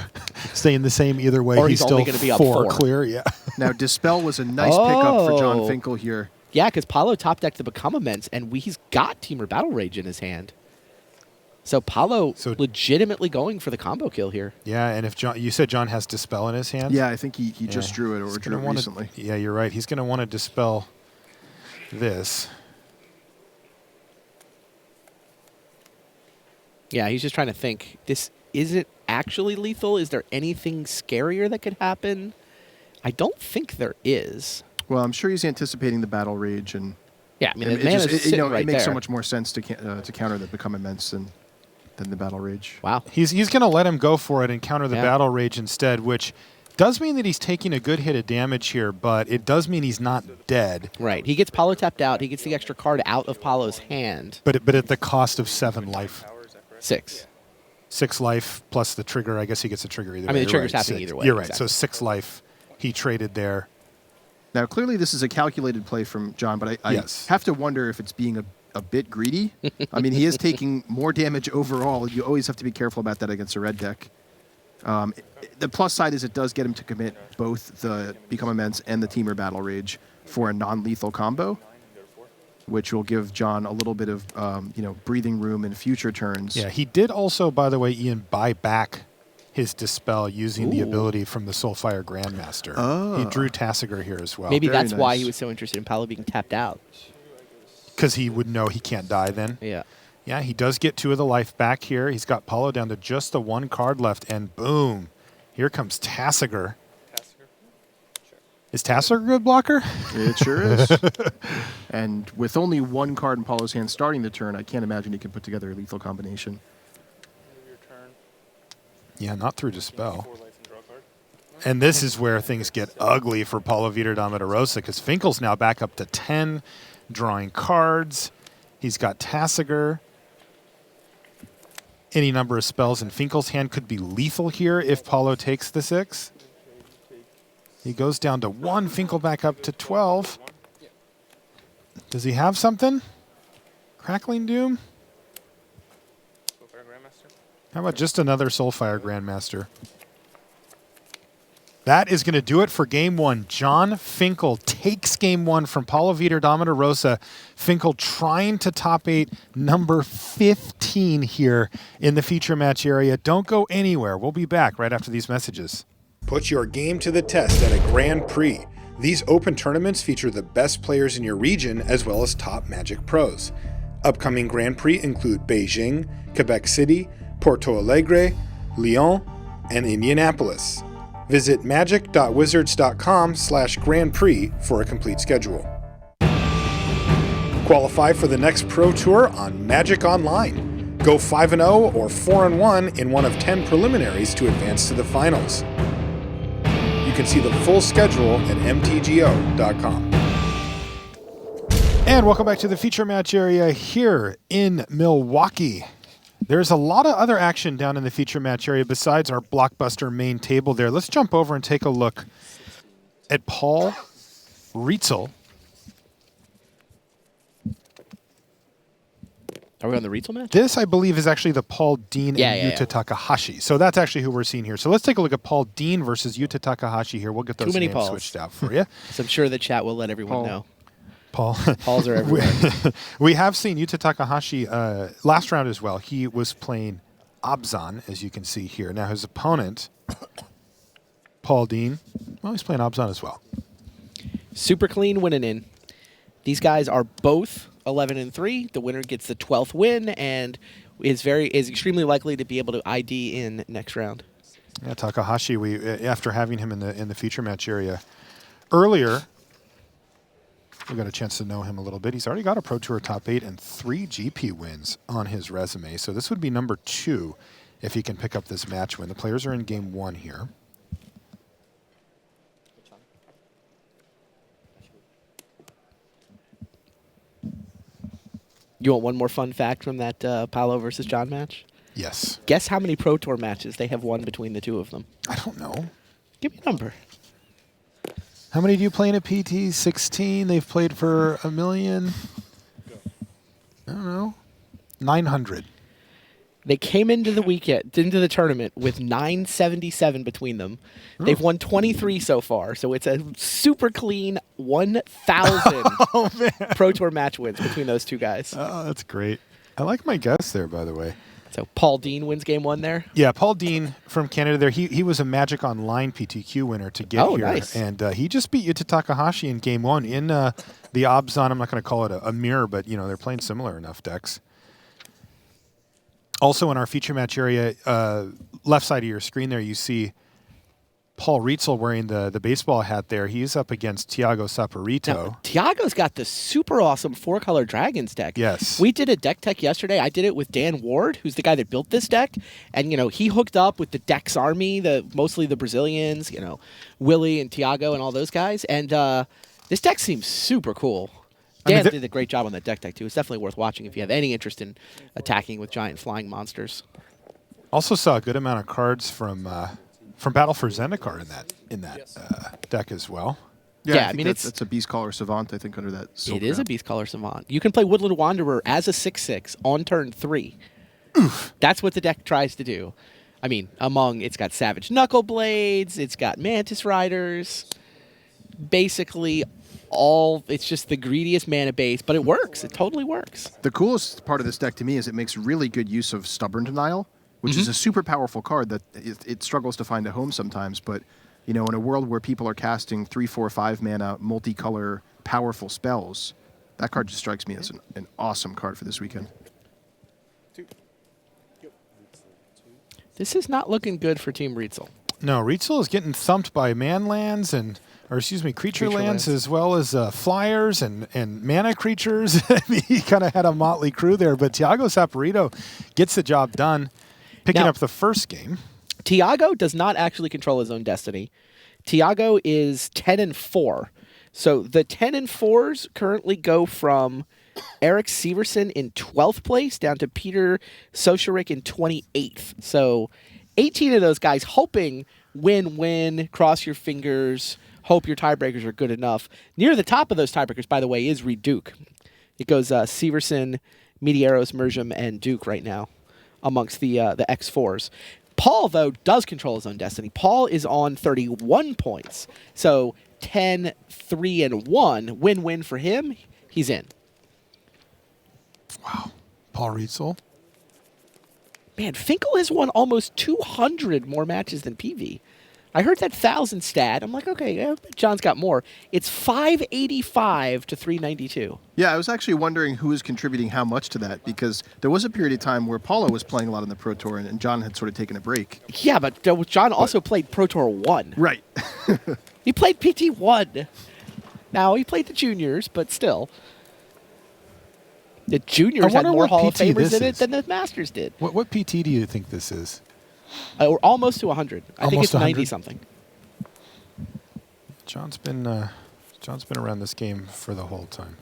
staying the same. Either way, Or he's he's still only gonna be up 4 4. clear. Yeah. Now, Dispel was a nice pickup for John Oh. Finkel here. Yeah, because Paulo top decked the Become Immense, and he's got Teamer Battle Rage in his hand. So Paulo legitimately going for the combo kill here. Yeah, and if John, you said John has Dispel in his hand? Yeah, I think he just drew it or He's drew gonna it wanna- recently. Yeah, you're right. He's going to want to Dispel this. Yeah, he's just trying to think. This isn't actually lethal. Is there anything scarier that could happen? I don't think there is. Well, I'm sure he's anticipating the Battle Rage, and Yeah, I mean, it, the mana's just, sitting it right makes so there. much more sense to counter the Become Immense than the Battle Rage. Wow. He's going to let him go for it and counter the Yeah. Battle Rage instead, which does mean that he's taking a good hit of damage here, but it does mean he's not dead. Right. He gets Paulo tapped out. He gets the extra card out of Paulo's hand. But at the cost of 7 life. 6. 6 life plus the trigger. I guess he gets a trigger either way. I mean, the You're trigger's right, happening 6. either way, You're right. exactly. So 6 life he traded there. Now, clearly this is a calculated play from John, but I Yes. have to wonder if it's being a bit greedy. I mean, he is taking more damage overall. You always have to be careful about that against a red deck. The plus side is it does get him to commit both the Become Immense and the Teamer Battle Rage for a non-lethal combo, which will give John a little bit of breathing room in future turns. Yeah, he did also, by the way, Ian, buy back his Dispel using the Ooh. ability from the Soulfire Grandmaster. Oh. He drew Tassiger here as well. Maybe that's why he was so interested in Paulo being tapped out. Because he would know he can't die then. Yeah. Yeah, he does get 2 of the life back here. He's got Paulo down to just the 1 card left, and boom, here comes Tassiger. Is Tassiger a good blocker? It sure is. And with only 1 card in Paulo's hand starting the turn, I can't imagine he can put together a lethal combination. Yeah, not through Dispel. And this is where things get ugly for Paulo Vitor Damo da Rosa, because Finkel's now back up to 10, drawing cards. He's got Tassiger. Any number of spells in Finkel's hand could be lethal here if Paulo takes the 6. He goes down to 1, Finkel back up to 12. Does he have something? Crackling Doom? How about just another Soulfire Grandmaster? That is going to do it for Game 1. John Finkel takes Game 1 from Paulo Vitor Damo da Rosa. Finkel trying to top 8, number 15 here in the feature match area. Don't go anywhere. We'll be back right after these messages. Put your game to the test at a Grand Prix. These open tournaments feature the best players in your region as well as top Magic pros. Upcoming Grand Prix include Beijing, Quebec City, Porto Alegre, Lyon, and Indianapolis. Visit magic.wizards.com/Grand Prix for a complete schedule. Qualify for the next Pro Tour on Magic Online. Go 5-0 or 4-1 in one of 10 preliminaries to advance to the finals. You can see the full schedule at mtgo.com. And welcome back to the feature match area here in Milwaukee. There's a lot of other action down in the feature match area besides our blockbuster main table there. Let's jump over and take a look at Paul Reitzel. Are we on the Reitzel match? This, I believe, is actually the Paul Dean Yeah, and yeah, Yuta Takahashi. So that's actually who we're seeing here. So let's take a look at Paul Dean versus Yuta Takahashi here. We'll get those Too many names Pauls. switched out for you. So I'm sure the chat will let everyone know. Paul. Pauls are everywhere. We have seen Yuta Takahashi last round as well. He was playing Abzan, as you can see here. Now his opponent, Paul Dean, well, he's playing Abzan as well. Super clean winning in. These guys are both 11-3. The winner gets the 12th win and is extremely likely to be able to ID in next round. Yeah, Takahashi. We after having him in the feature match area earlier, we got a chance to know him a little bit. He's already got a Pro Tour top 8 and 3 GP wins on his resume. So this would be number 2 if he can pick up this match win. The players are in Game 1 here. You want one more fun fact from that Paulo versus John match? Yes. Guess how many Pro Tour matches they have won between the two of them? I don't know. Give me a number. How many do you play in a PT? 16. They've played for 1 million. I don't know. 900. They came into the tournament with 977 between them. They've won 23 so far, so it's a super clean 1,000 Pro Tour match wins between those two guys. Oh, that's great. I like my guess there, by the way. So Paul Dean wins game 1 there? Yeah, Paul Dean from Canada there. He was a Magic Online PTQ winner to get here. Nice. Oh, And he just beat Yuta Takahashi in game 1 in the Obzon. I'm not going to call it a mirror, but they're playing similar enough decks. Also in our feature match area, left side of your screen there, you see Paul Reitzel wearing the baseball hat there. He's up against Thiago Saporito. Now, Thiago's got the super awesome 4-color Dragons deck. Yes. We did a deck tech yesterday. I did it with Dan Ward, who's the guy that built this deck. And, he hooked up with the Dex Army, mostly the Brazilians, Willie and Thiago and all those guys. And this deck seems super cool. Dan did a great job on that deck tech, too. It's definitely worth watching if you have any interest in attacking with giant flying monsters. Also saw a good amount of cards from Battle for Zendikar in that deck as well. Yeah, I mean it's a Beast Caller Savant, I think, under that. It is a Beast Caller Savant. You can play Woodland Wanderer as a 6/6 on turn 3. Oof. That's what the deck tries to do. I mean, it's got Savage Knuckleblades, it's got Mantis Riders. Basically, it's just the greediest mana base, but it works. It totally works. The coolest part of this deck to me is it makes really good use of Stubborn Denial, which is a super powerful card that it struggles to find a home sometimes. But, in a world where people are casting 3, 4, 5 mana, multicolor, powerful spells, that card just strikes me as an awesome card for this weekend. This is not looking good for Team Reitzel. No, Reitzel is getting thumped by creature lands as well as flyers and mana creatures. He kind of had a motley crew there, but Thiago Saporito gets the job done, picking up the first game. Thiago does not actually control his own destiny. Thiago is 10-4. So the 10-4s currently go from Eric Severson in 12th place down to Peter Socharik in 28th. So 18 of those guys hoping win, cross your fingers, hope your tiebreakers are good enough. Near the top of those tiebreakers, by the way, is Reed Duke. It goes Severson, Medieros, Mersham, and Duke right now amongst the X4s. Paul, though, does control his own destiny. Paul is on 31 points. So 10-3-1, win-win for him. He's in. Wow. Paul Reitzel. Man, Finkel has won almost 200 more matches than PV. I heard that 1,000 stat. I'm like, okay, John's got more. It's 585 to 392. Yeah, I was actually wondering who is contributing how much to that, because there was a period of time where Paulo was playing a lot on the Pro Tour, and John had sort of taken a break. Yeah, but John also played Pro Tour 1. Right. He played PT 1. Now, he played the juniors, but still. The juniors had more Hall of Famers in it than the Masters did. What PT do you think this is? We're almost to 100. I think it's 90-something. John's been around this game for the whole time.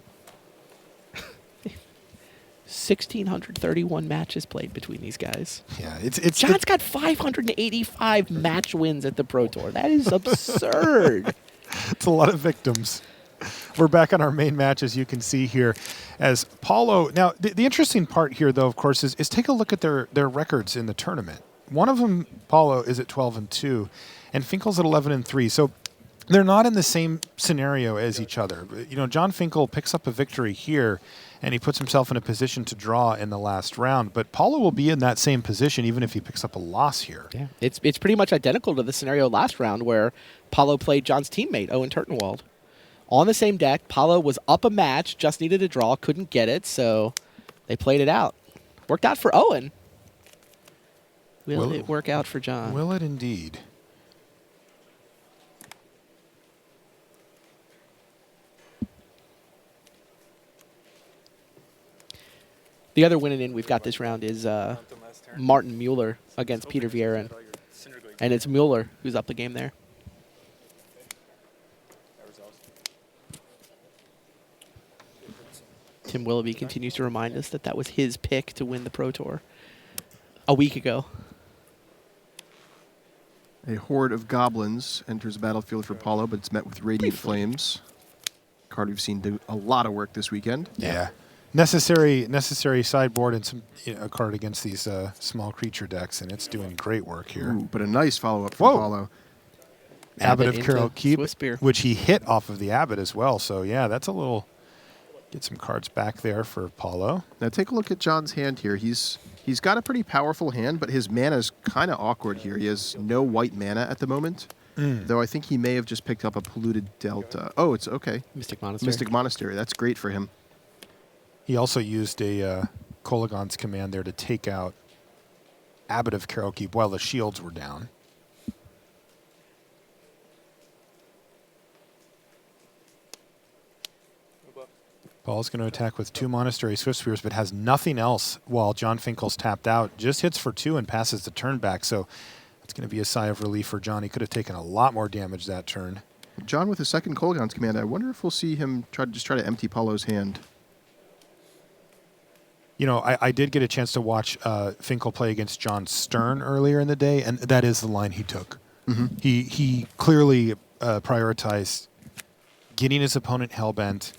1,631 matches played between these guys. Yeah, John's got 585 match wins at the Pro Tour. That is absurd. It's a lot of victims. We're back on our main match, as you can see here, as Paulo. Now, the interesting part here, though, of course, is take a look at their records in the tournament. One of them, Paulo, is at 12-2, and Finkel's at 11-3. So they're not in the same scenario as each other. John Finkel picks up a victory here, and he puts himself in a position to draw in the last round. But Paulo will be in that same position even if he picks up a loss here. Yeah, it's pretty much identical to the scenario last round where Paulo played John's teammate, Owen Turtenwald. On the same deck, Paulo was up a match, just needed a draw, couldn't get it, so they played it out. Worked out for Owen. Will it work out for John? Will it indeed? The other winning in we've got this round is Martin Mueller against Peter Vieren. And it's Mueller who's up the game there. Tim Willoughby continues to remind us that was his pick to win the Pro Tour. A week ago. A horde of goblins enters the battlefield for Paulo, but it's met with radiant flames. Card we've seen do a lot of work this weekend. Yeah. Necessary sideboard and some a card against these small creature decks, and it's doing great work here. Ooh, but a nice follow-up from Paulo. Abbot of Carol Keep, which he hit off of the Abbot as well. So, yeah, that's a little... Get some cards back there for Paulo. Now, take a look at John's hand here. He's got a pretty powerful hand, but his mana is kind of awkward here. He has no white mana at the moment, though I think he may have just picked up a Polluted Delta. Oh, it's okay. Mystic Monastery. Mystic Monastery. That's great for him. He also used a Kolagon's command there to take out Abbot of Carol Keep while the shields were down. Paul's going to attack with 2 Monastery Swift Spears, but has nothing else while John Finkel's tapped out. Just hits for 2 and passes the turn back. So it's going to be a sigh of relief for John. He could have taken a lot more damage that turn. John with his second Kolagon's command. I wonder if we'll see him try to empty Paulo's hand. You know, I did get a chance to watch Finkel play against John Stern earlier in the day, and that is the line he took. He clearly prioritized getting his opponent hellbent.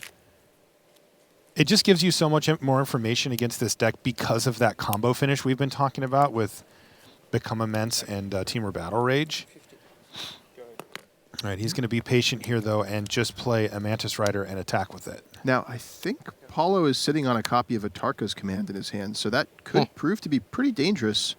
It just gives you so much more information against this deck because of that combo finish we've been talking about with Become Immense and Temur Battle Rage. All right, he's going to be patient here, though, and just play a Mantis Rider and attack with it. Now, I think Paulo is sitting on a copy of Atarka's command in his hand, so that could prove to be pretty dangerous,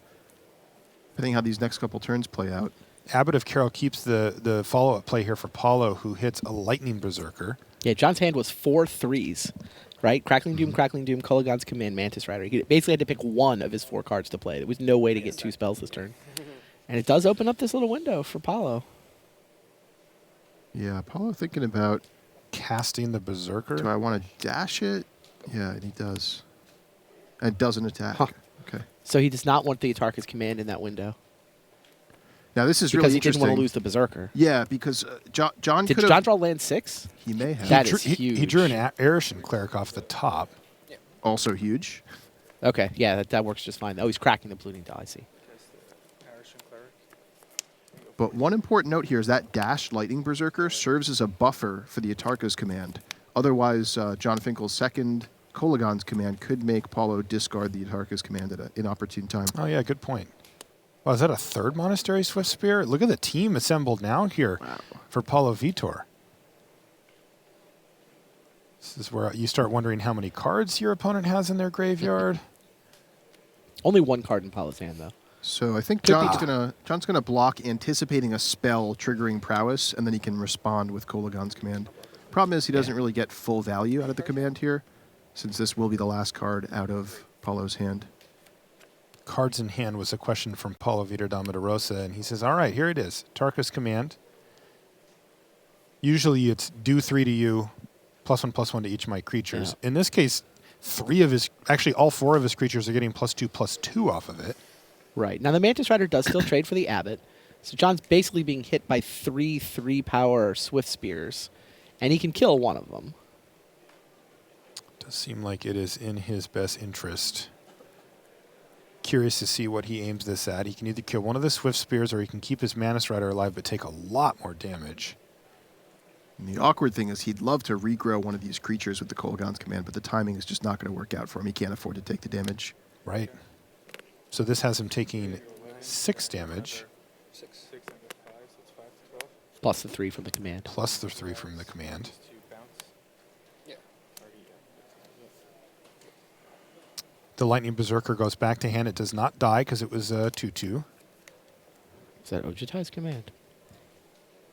depending how these next couple turns play out. Abbot of Carol keeps the follow-up play here for Paulo, who hits a Lightning Berserker. Yeah, John's hand was 4 3s, right? Crackling Doom, Kolagon's Command, Mantis Rider. He basically had to pick one of his 4 cards to play. There was no way to get 2 spells this turn. And it does open up this little window for Paulo. Yeah, Paulo thinking about casting the Berserker. Do I want to dash it? Yeah, and he does. And it doesn't attack. Okay. So he does not want the Atarka's Command in that window. Now, this is because really he interesting. didn't want to lose the Berserker. Yeah, because John Did could John draw land 6? He may have. That is huge. He drew an Arishan Cleric off the top. Also huge. Okay, yeah, that works just fine. Oh, he's cracking the Polluting Die, I see. But one important note here is that dash Lightning Berserker serves as a buffer for the Atarka's command. Otherwise, John Finkel's second Kolagon's command could make Paulo discard the Atarka's command at an inopportune time. Oh, yeah, good point. Oh, is that a 3rd Monastery Swift Spear? Look at the team assembled now here for Paulo Vitor. This is where you start wondering how many cards your opponent has in their graveyard. Only 1 card in Paulo's hand, though. So I think John's gonna block, anticipating a spell triggering prowess, and then he can respond with Kolagon's command. Problem is he doesn't really get full value out of the command here, since this will be the last card out of Paulo's hand. Cards in hand was a question from Paulo Vitor Damo da Rosa, and he says, all right, here it is. Tarka's command. Usually it's do 3 to you, +1/+1 to each of my creatures. Yeah. In this case, all 4 of his creatures are getting +2/+2 off of it. Right. Now, the Mantis Rider does still trade for the Abbot, so John's basically being hit by 3 3-power Swift Spears, and he can kill one of them. Does seem like it is in his best interest. Curious to see what he aims this at. He can either kill one of the Swift Spears or he can keep his Mantis Rider alive but take a lot more damage. And the awkward thing is he'd love to regrow one of these creatures with the Kolagon's command, but the timing is just not going to work out for him. He can't afford to take the damage. Right. So this has him taking 6 damage. Plus the 3 from the command. Plus the 3 from the command. The Lightning Berserker goes back to hand. It does not die because it was a 2/2. Is that Ojutai's command?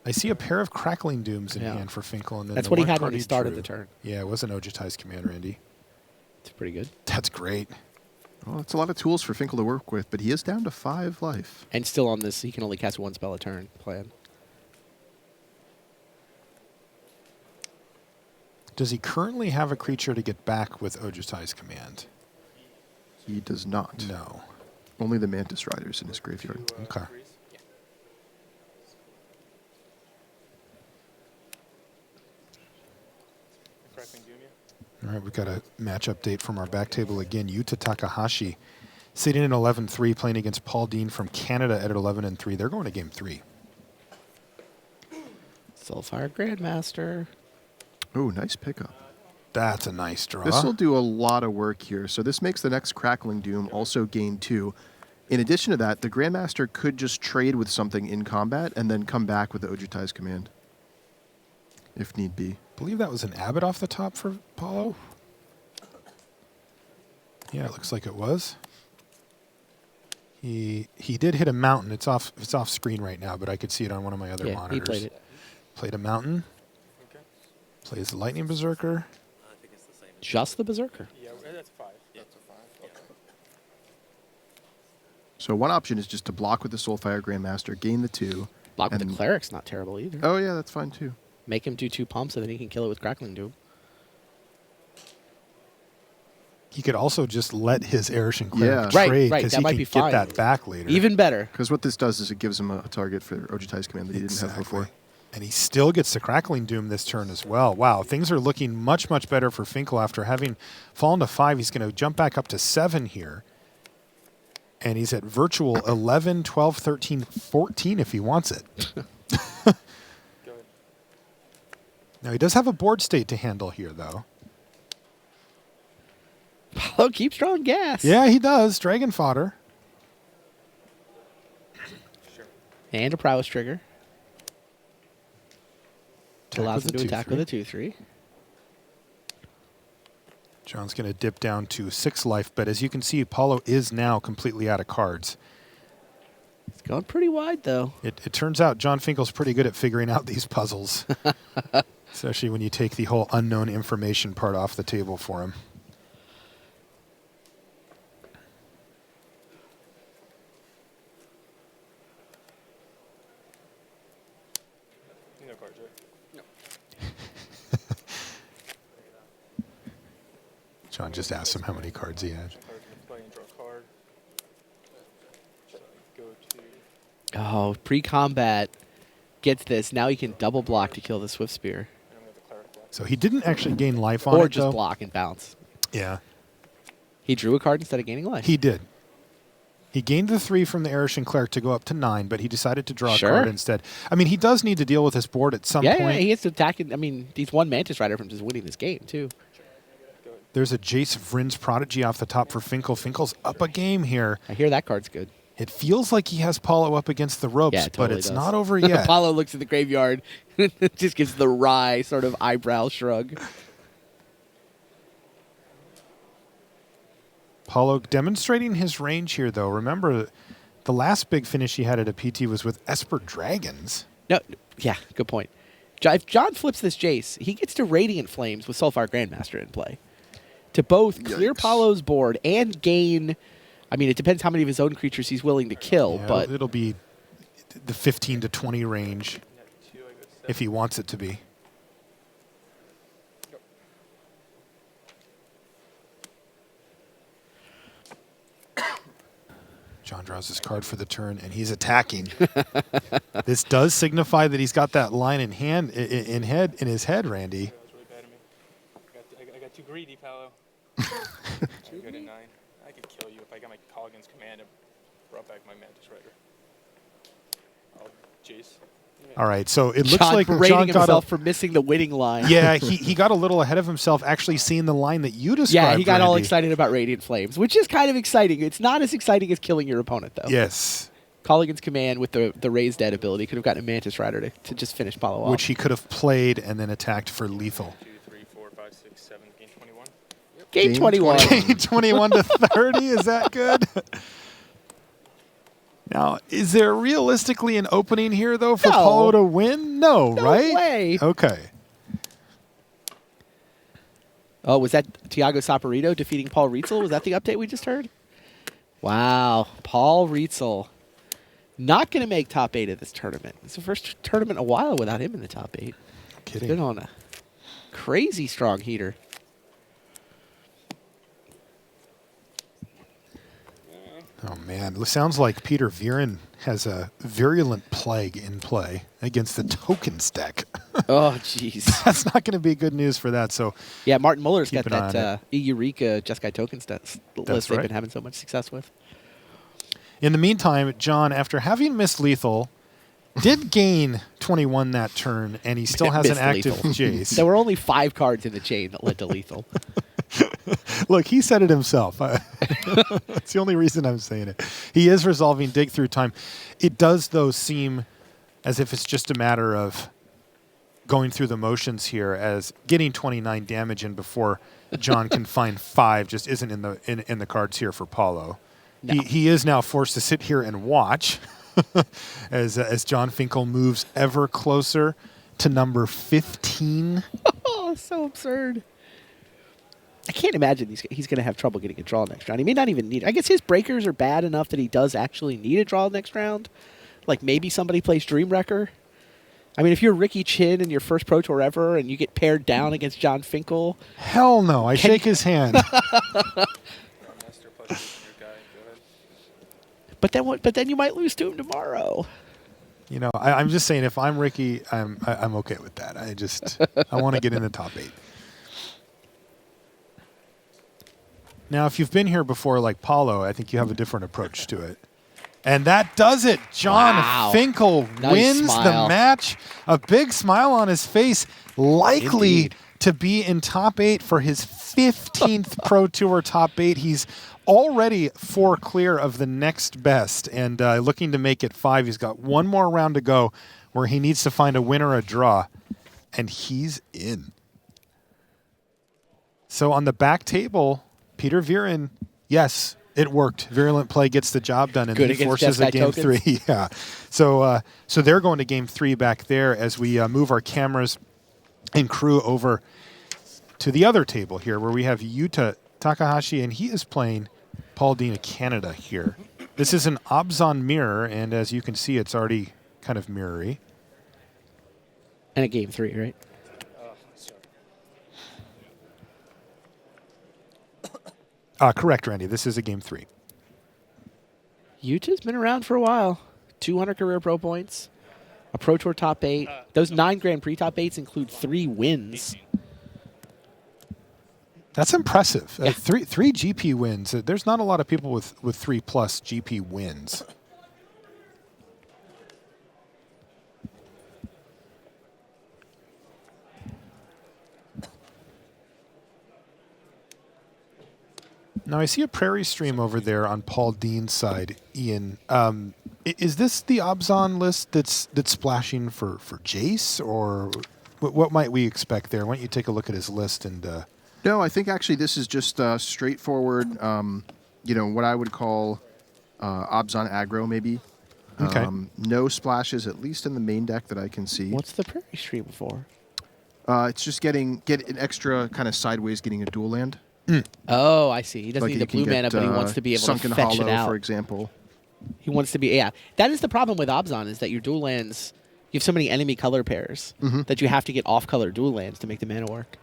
I see a pair of Crackling Dooms in hand for Finkel. And then that's what he had when he started the turn. Yeah, it was an Ojutai's command, Randy. It's pretty good. That's great. Well, that's a lot of tools for Finkel to work with, but he is down to 5 life. And still on this, he can only cast 1 spell a turn plan. Does he currently have a creature to get back with Ojutai's command? He does not. No. Only the Mantis Riders in his graveyard. Okay. All right, we've got a match update from our back table again. Yuta Takahashi, sitting at 11-3, playing against Paul Dean from Canada at 11-3. They're going to game 3. Soulfire Grandmaster. Oh, nice pickup. That's a nice draw. This will do a lot of work here. So this makes the next Crackling Doom also gain 2. In addition to that, the Grandmaster could just trade with something in combat and then come back with the Ojutai's Command, if need be. I believe that was an Abbot off the top for Paulo. Yeah, it looks like it was. He did hit a mountain. It's off screen right now, but I could see it on one of my other monitors. He played it. Played a mountain. Okay. Plays the Lightning Berserker. Just the Berserker. Yeah, that's 5. That's a 5. Okay. So one option is just to block with the Soulfire Grandmaster, gain the 2. Block with the Cleric's not terrible either. Oh, yeah, that's fine too. Make him do 2 pumps and then he can kill it with Crackling Doom. He could also just let his Erishan Cleric Right, trade right, because that he might can be get fine. that back later. Even better. Because what this does is it gives him a target for Ojutai's Command that he didn't have before. And he still gets the Crackling Doom this turn as well. Wow, things are looking much, much better for Finkel after having fallen to 5. He's going to jump back up to 7 here. And he's at virtual 11, 12, 13, 14 if he wants it. Now, he does have a board state to handle here, though. Paulo keeps drawing gas. Yeah, he does. Dragon Fodder. And a Prowess trigger. Allows him to attack with a 2/3. John's going to dip down to 6 life, but as you can see, Paulo is now completely out of cards. It's going pretty wide, though. It turns out John Finkel's pretty good at figuring out these puzzles, especially when you take the whole unknown information part off the table for him. No cards, right? No. John just asked him how many cards he had. Oh, pre-combat gets this. Now he can double block to kill the Swift Spear. So he didn't actually gain life on it, Or just though. block and bounce. Yeah. He drew a card instead of gaining life. He did. He gained the 3 from the Erishan Cleric to go up to 9, but he decided to draw a card instead. I mean, he does need to deal with his board at some point. Yeah, he has to attack it. I mean, he's one Mantis Rider from just winning this game, too. There's a Jace Vryn's Prodigy off the top for Finkel. Finkel's up a game here. I hear that card's good. It feels like he has Paulo up against the ropes, Yeah, it but totally it's does. not over yet. Paulo looks at the graveyard, just gives the wry sort of eyebrow shrug. Paulo demonstrating his range here, though. Remember, the last big finish he had at a PT was with Esper Dragons. No, yeah, good point. If John flips this Jace, he gets to Radiant Flames with Soulfire Grandmaster in play to both clear Paulo's board and gain. I mean, it depends how many of his own creatures he's willing to kill, Yeah, but it'll be the 15 to 20 range if he wants it to be. John draws his card for the turn, and he's attacking. This does signify that he's got that line in hand, in his head, Randy. I got too greedy, Paulo. Good at 9. I could kill you if I got my Colligan's Command and brought back my Mantis Rider. Oh, Jace. All right, so it looks John like berating John got himself for missing the winning line. Yeah, he got a little ahead of himself, actually seeing the line that you described. Yeah, he got all Randy. excited about Radiant Flames, which is kind of exciting. It's not as exciting as killing your opponent, though. Yes. Colligan's Command with the Raised Dead ability could have gotten a Mantis Rider to just finish Paulo off. Which he could have played and then attacked for lethal. 2, 3, 4, 5, 6, 7, game 21. Game 21. Game 21 to 30, is that good? Now, is there realistically an opening here, though, for Paulo to win? No, right? way. Okay. Oh, was that Tiago Saporito defeating Paul Reitzel? Was that the update we just heard? Wow. Paul Reitzel. Not going to make top 8 of this tournament. It's the first tournament in a while without him in the top 8. Kidding. He's been on a crazy strong heater. Oh, man. It sounds like Peter Vieren has a virulent plague in play against the tokens deck. Oh, jeez. That's not going to be good news for that. So yeah, Martin Mueller's keep got an eye on that Eureka Jeskai Tokens list they've right. been having so much success with. In the meantime, John, after having missed lethal, did gain 21 that turn, and he still has an Missed active lethal. Jace. There were only 5 cards in the chain that led to lethal. Look, he said it himself. That's the only reason I'm saying it. He is resolving dig through time. It does, though, seem as if it's just a matter of going through the motions here, as getting 29 damage in before John can find 5 just isn't in the cards here for Paulo. No. He is now forced to sit here and watch as John Finkel moves ever closer to number 15. Oh, so absurd. I can't imagine he's going to have trouble getting a draw next round. He may not even need it. I guess his breakers are bad enough that he does actually need a draw next round. Like maybe somebody plays Dream Wrecker. I mean, if you're Ricky Chin in your first Pro Tour ever and you get paired down against John Finkel. Hell no. I shake his hand. But then you might lose to him tomorrow. You know, I'm just saying, if I'm Ricky, I'm okay with that. I want to get in the top 8. Now, if you've been here before, like Paulo, I think you have a different approach to it. And that does it. John Finkel wins the match. A big smile on his face, likely to be in top 8 for his 15th Pro Tour top 8. He's already 4 clear of the next best and looking to make it 5. He's got one more round to go where he needs to find a win or a draw, and he's in. So on the back table, Peter Vieren, yes, it worked. Virulent play gets the job done, and Good he forces a game 3. Yeah. So they're going to game 3 back there as we move our cameras and crew over to the other table here where we have Yuta Takahashi, and he is playing Paul Dean of Canada here. This is an Obzon mirror, and as you can see, it's already kind of mirrory. And a game 3, right? Correct, Randy. This is a game 3. Utah's been around for a while. 200 career pro points, a Pro Tour top 8. Those 9 Grand Prix top 8s include 3 wins. That's impressive. 3 GP wins. There's not a lot of people with 3+ GP wins. Now I see a Prairie stream over there on Paul Dean's side, Ian. Is this the Obzon list that's splashing for Jace, or what might we expect there? Why don't you take a look at his list and... No, I think actually this is just straightforward, what I would call Obzon aggro, maybe. Okay. No splashes, at least in the main deck that I can see. What's the Prairie stream for? It's just get an extra kind of sideways getting a dual land. Oh, I see. He doesn't Like need the blue mana, but he wants to be able Sunken to fetch Hollow, it out. for example. He wants to be, yeah. That is the problem with Obzon, is that your dual lands, you have so many enemy color pairs that you have to get off-color dual lands to make the mana work.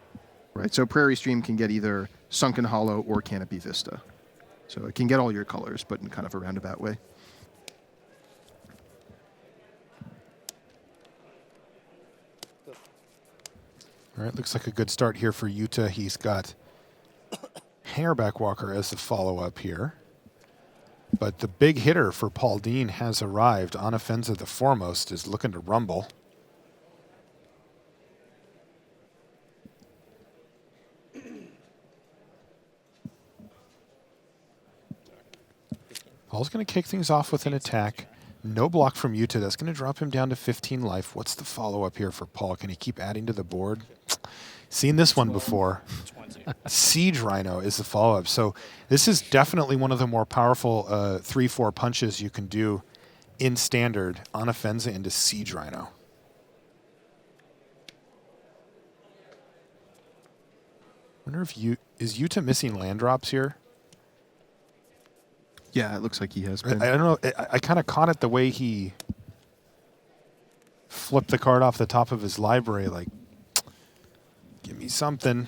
Right, so Prairie Stream can get either Sunken Hollow or Canopy Vista. So it can get all your colors, but in kind of a roundabout way. All right, looks like a good start here for Yuta. He's got Hairback Walker as the follow-up here. But the big hitter for Paul Dean has arrived. Anafenza, the foremost, is looking to rumble. Paul's going to kick things off with an attack. No block from Yuta. That's going to drop him down to 15 life. What's the follow-up here for Paul? Can he keep adding to the board? Seen this one before. Siege Rhino is the follow-up. So this is definitely one of the more powerful 3-4 punches you can do in Standard. Anafenza into Siege Rhino. Wonder if is Yuta missing land drops here? Yeah, it looks like he has been. I don't know. I kind of caught it the way he flipped the card off the top of his library, like, give me something.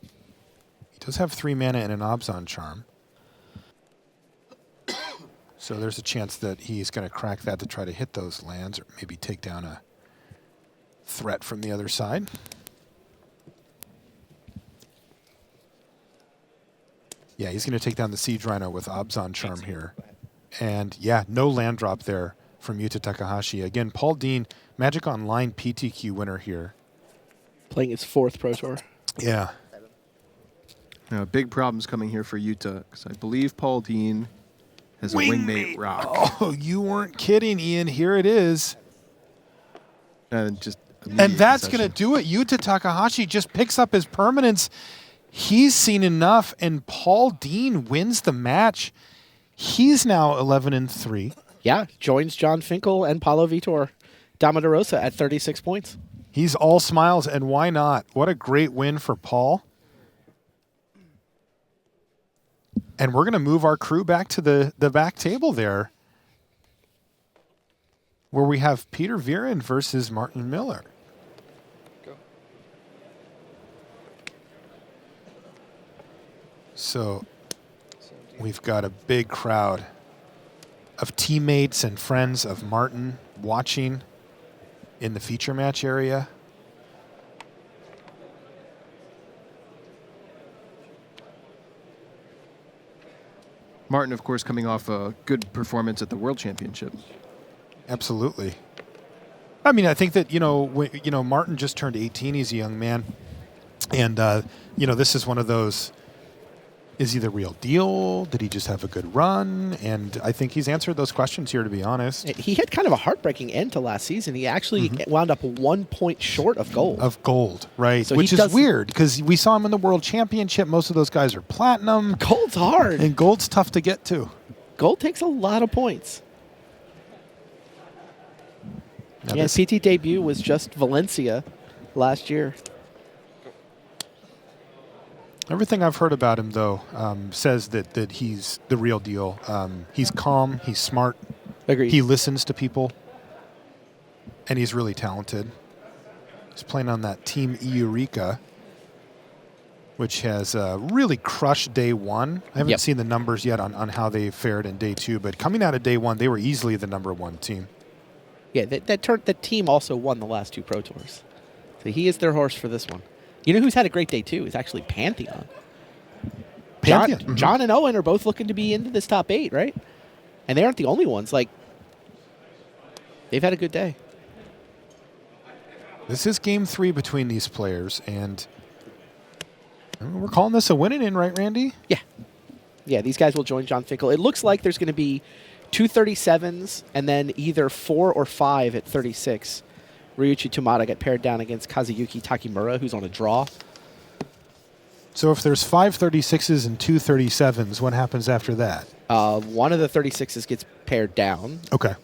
He does have 3 mana and an Obzon Charm. So there's a chance that he's going to crack that to try to hit those lands or maybe take down a threat from the other side. Yeah, he's going to take down the Siege Rhino with Abzan Charm here. And yeah, no land drop there from Yuta Takahashi. Again, Paul Dean, Magic Online PTQ winner here. Playing his 4th Pro Tour. Yeah. Now, big problems coming here for Yuta, because I believe Paul Dean has a Wingmate Rock. Oh, you weren't kidding, Ian. Here it is. And that's going to do it. Yuta Takahashi just picks up his permanence. He's seen enough, and Paul Dean wins the match. He's now 11-3. Yeah, joins John Finkel and Paulo Vitor. Damo da Rosa at 36 points. He's all smiles, and why not? What a great win for Paul. And we're going to move our crew back to the back table there, where we have Peter Vieren versus Martin Mueller. So we've got a big crowd of teammates and friends of Martin watching in the feature match area. Martin, of course, coming off a good performance at the World Championship. Absolutely. I mean, I think that, Martin just turned 18. He's a young man. And, this is one of those, is he the real deal? Did he just have a good run? And I think he's answered those questions here, to be honest. He had kind of a heartbreaking end to last season. He actually wound up 1 point short of gold. Right. So which is weird, because we saw him in the World Championship. Most of those guys are platinum. Gold's hard. And gold's tough to get to. Gold takes a lot of points. Now his PT debut was just Valencia last year. Everything I've heard about him, though, says that he's the real deal. He's calm. He's smart. Agreed. He listens to people. And he's really talented. He's playing on that Team Eureka, which has really crushed day one. I haven't seen the numbers yet on how they fared in day two, but coming out of day one, they were easily the #1 team. Yeah, that team also won the last 2 Pro Tours. So he is their horse for this one. You know who's had a great day, too? Is actually Pantheon. John and Owen are both looking to be into this top 8, right? And they aren't the only ones. They've had a good day. This is game 3 between these players, and we're calling this a win-in, right, Randy? Yeah. Yeah, these guys will join John Finkel. It looks like there's going to be 2 37s and then either 4 or 5 at 36. Ryuichi Tomata got paired down against Kazuyuki Takamura, who's on a draw. So if there's 5 36s and 2 37s, what happens after that? One of the 36s gets paired down. Okay.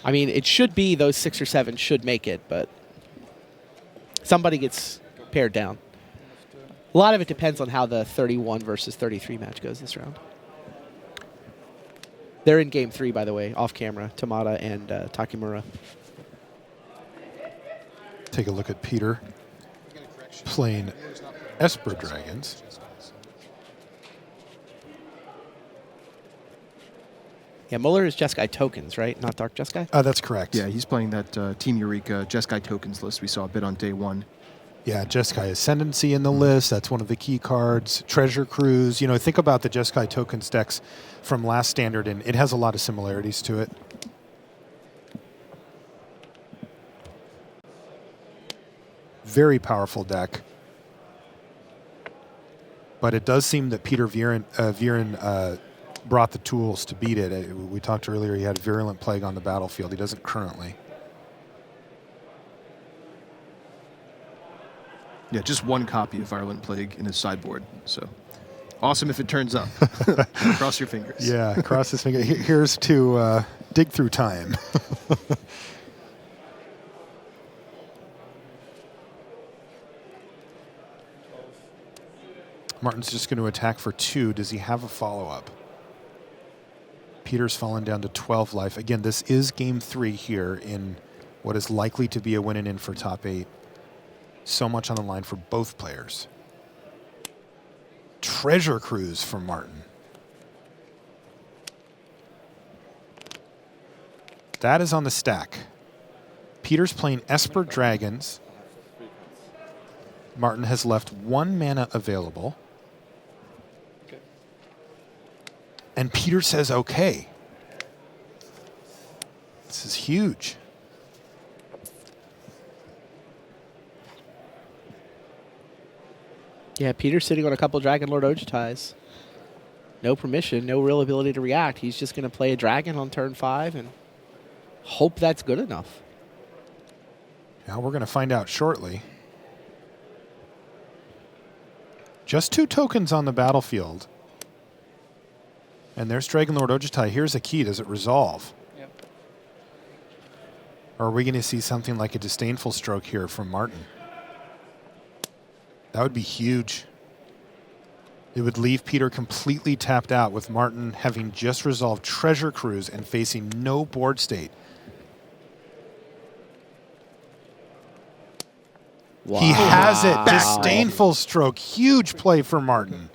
I mean, it should be those 6 or 7 should make it, but somebody gets paired down. A lot of it depends on how the 31 versus 33 match goes this round. They're in game 3, by the way, off camera, Tomata and Takamura. Take a look at Peter playing Esper Dragons. Yeah, Mueller is Jeskai tokens, right? Not Dark Jeskai? That's correct. Yeah, he's playing that Team Eureka Jeskai tokens list we saw a bit on day one. Yeah, Jeskai Ascendancy in the list. That's one of the key cards. Treasure Cruise. You know, think about the Jeskai tokens decks from last standard, and it has a lot of similarities to it. Very powerful deck. But it does seem that Peter Vieren brought the tools to beat it. We talked earlier, he had Virulent Plague on the battlefield. He doesn't currently. Yeah, just one copy of Virulent Plague in his sideboard. So awesome if it turns up. Cross your fingers. Yeah, cross his fingers. Here's to dig through time. Martin's just going to attack for 2. Does he have a follow-up? Peter's fallen down to 12 life. Again, this is game 3 here in what is likely to be a win-in for top 8. So much on the line for both players. Treasure Cruise for Martin. That is on the stack. Peter's playing Esper Dragons. Martin has left 1 mana available. And Peter says, okay. This is huge. Yeah, Peter's sitting on a couple Dragon Lord Ojutais. No permission, no real ability to react. He's just going to play a dragon on turn 5 and hope that's good enough. Now we're going to find out shortly. Just 2 tokens on the battlefield. And there's Dragon Lord Ojutai. Here's a key. Does it resolve? Yep. Or are we going to see something like a Disdainful Stroke here from Martin? That would be huge. It would leave Peter completely tapped out with Martin having just resolved Treasure Cruise and facing no board state. Wow. He has it. Disdainful Stroke. Huge play for Martin.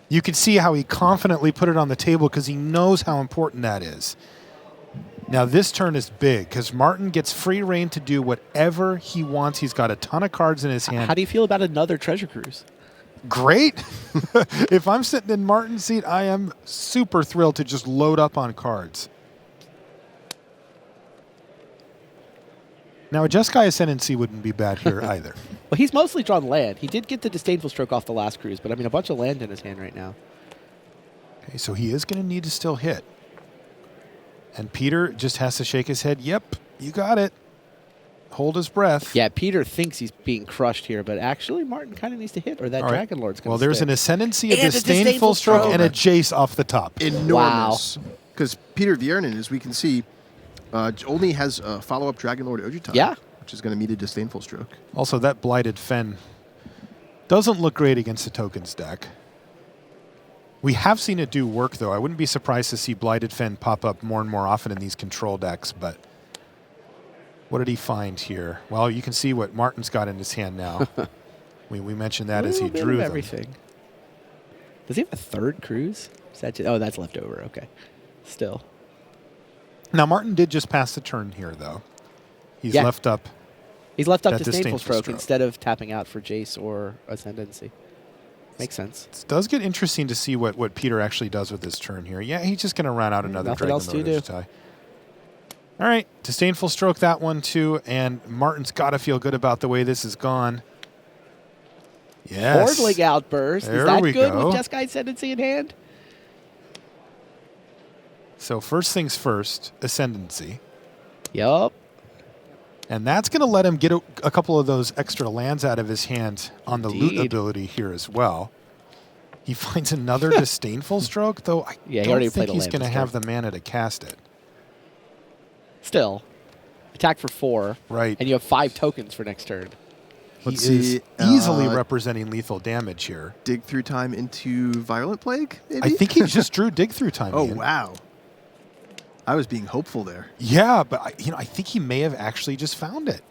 You can see how he confidently put it on the table because he knows how important that is. Now this turn is big because Martin gets free reign to do whatever he wants. He's got a ton of cards in his hand. How do you feel about another Treasure Cruise? Great. If I'm sitting in Martin's seat, I am super thrilled to just load up on cards. Now, a Jeskai Ascendancy wouldn't be bad here either. Well, he's mostly drawn land. He did get the Disdainful Stroke off the last cruise, but I mean, a bunch of land in his hand right now. Okay, so he is going to need to still hit. And Peter just has to shake his head. Yep, you got it. Hold his breath. Yeah, Peter thinks he's being crushed here, but actually Martin kind of needs to hit, or that All right. Dragon Lord's going to Well, there's stick. an Ascendancy, a And a Disdainful Stroke, and a Jace off the top. Enormous. Because Peter Vieren, as we can see, only has a follow-up Dragon Lord Ojutai. Yeah. Which is going to meet a Disdainful Stroke. Also, that Blighted Fen doesn't look great against the tokens deck. We have seen it do work, though. I wouldn't be surprised to see Blighted Fen pop up more and more often in these control decks, but what did he find here? Well, you can see what Martin's got in his hand now. we mentioned that as he drew them. Everything. Does he have a third cruise? Is that just, oh, that's left over. Okay. Still. Now, Martin did just pass the turn here, though. He's Yeah. left up. He's left up that Disdainful Stroke Stroke instead of tapping out for Jace or Ascendancy. Makes sense. It does get interesting to see what Peter actually does with this turn here. Yeah, he's just going to run out another Nothing Dragon else to Lord do. Ojutai. All right, Disdainful Stroke that one too, and Martin's got to feel good about the way this has gone. Yes. Hordling Outburst. There Is that we good go. with Jeskai Ascendancy in hand? So first things first, Ascendancy. Yup. And that's going to let him get a couple of those extra lands out of his hand on the loot Indeed. ability here as well. He finds another Disdainful Stroke, though I Yeah, he don't already think played a he's land going to this have turn. the mana to cast it. Still. Attack for 4. Right. And you have 5 tokens for next turn. Let's He is see, easily representing lethal damage here. Dig Through Time into Violent Plague, maybe? I think he just drew Dig Through Time. Oh, Ian. wow. I was being hopeful there. Yeah, but I think he may have actually just found it.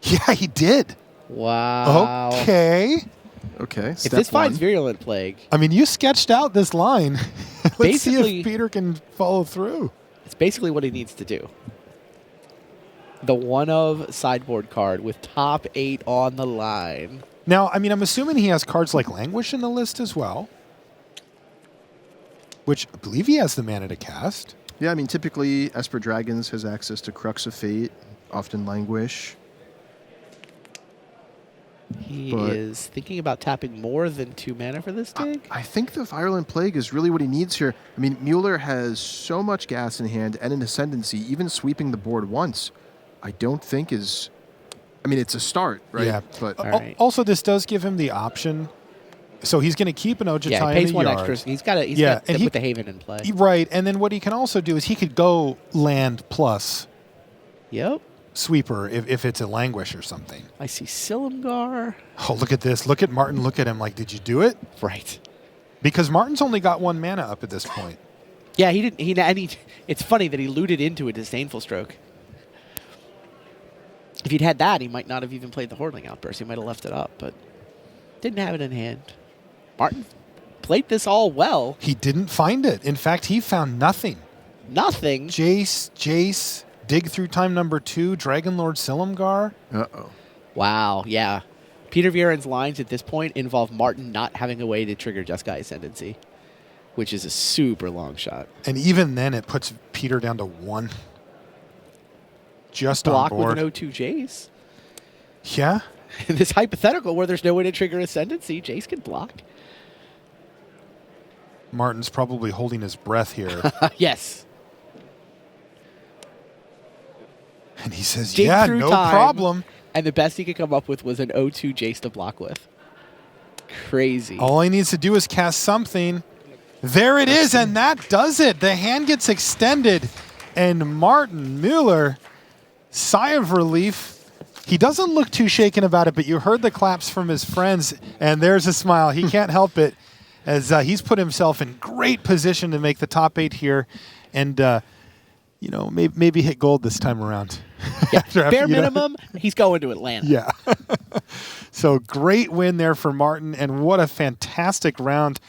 Yeah, he did. Wow. Okay. Okay. If this finds Virulent Plague, I mean, you sketched out this line. Let's see Basically- if Peter can follow through. it's basically what he needs to do. The one of sideboard card with top 8 on the line. Now, I mean, I'm assuming he has cards like Languish in the list as well, which I believe he has the mana to cast. Yeah, I mean, typically Esper Dragons has access to Crux of Fate, often Languish. He But- is thinking about tapping more than 2 mana for this dig. I think the Virulent Plague is really what he needs here. I mean, Mueller has so much gas in hand and an Ascendancy, even sweeping the board once, I don't think is... I mean, it's a start, right? Yeah. But Also, this does give him the option. So he's going to keep an Ojutai Yeah, he pays in the 1 yard. extra. He's got and with the Haven in play. Right, and then what he can also do is he could go land plus Yep. Sweeper if it's a Languish or something. I see Silumgar. Oh, look at this. Look at Martin. Look at him like, did you do it? Right. Because Martin's only got 1 mana up at this point. Yeah, he didn't. It's funny that he looted into a Disdainful Stroke. If he'd had that, he might not have even played the Hordling Outburst. He might have left it up, but didn't have it in hand. Martin played this all well. He didn't find it. In fact, he found nothing. nothing. Jace, dig through time number 2, Dragonlord Silumgar. Uh-oh. Wow, yeah. Peter Vieren's lines at this point involve Martin not having a way to trigger Jeskai Ascendancy, which is a super long shot. And even then, it puts Peter down to 1. Just block on board. with an 0-2 Jace. Yeah. In this hypothetical where there's no way to trigger Ascendancy, Jace can block. Martin's probably holding his breath here. Yes. And he says, Dig yeah, through no time, problem. And the best he could come up with was an 0-2 Jace to block with. Crazy. All he needs to do is cast something. There it is, and that does it. The hand gets extended, and Martin Mueller, sigh of relief. He doesn't look too shaken about it, but you heard the claps from his friends, and there's a smile. He can't help it, as he's put himself in great position to make the top 8 here, and maybe hit gold this time around. Yeah, bare minimum, he's going to Atlanta. Yeah. So great win there for Martin, and what a fantastic round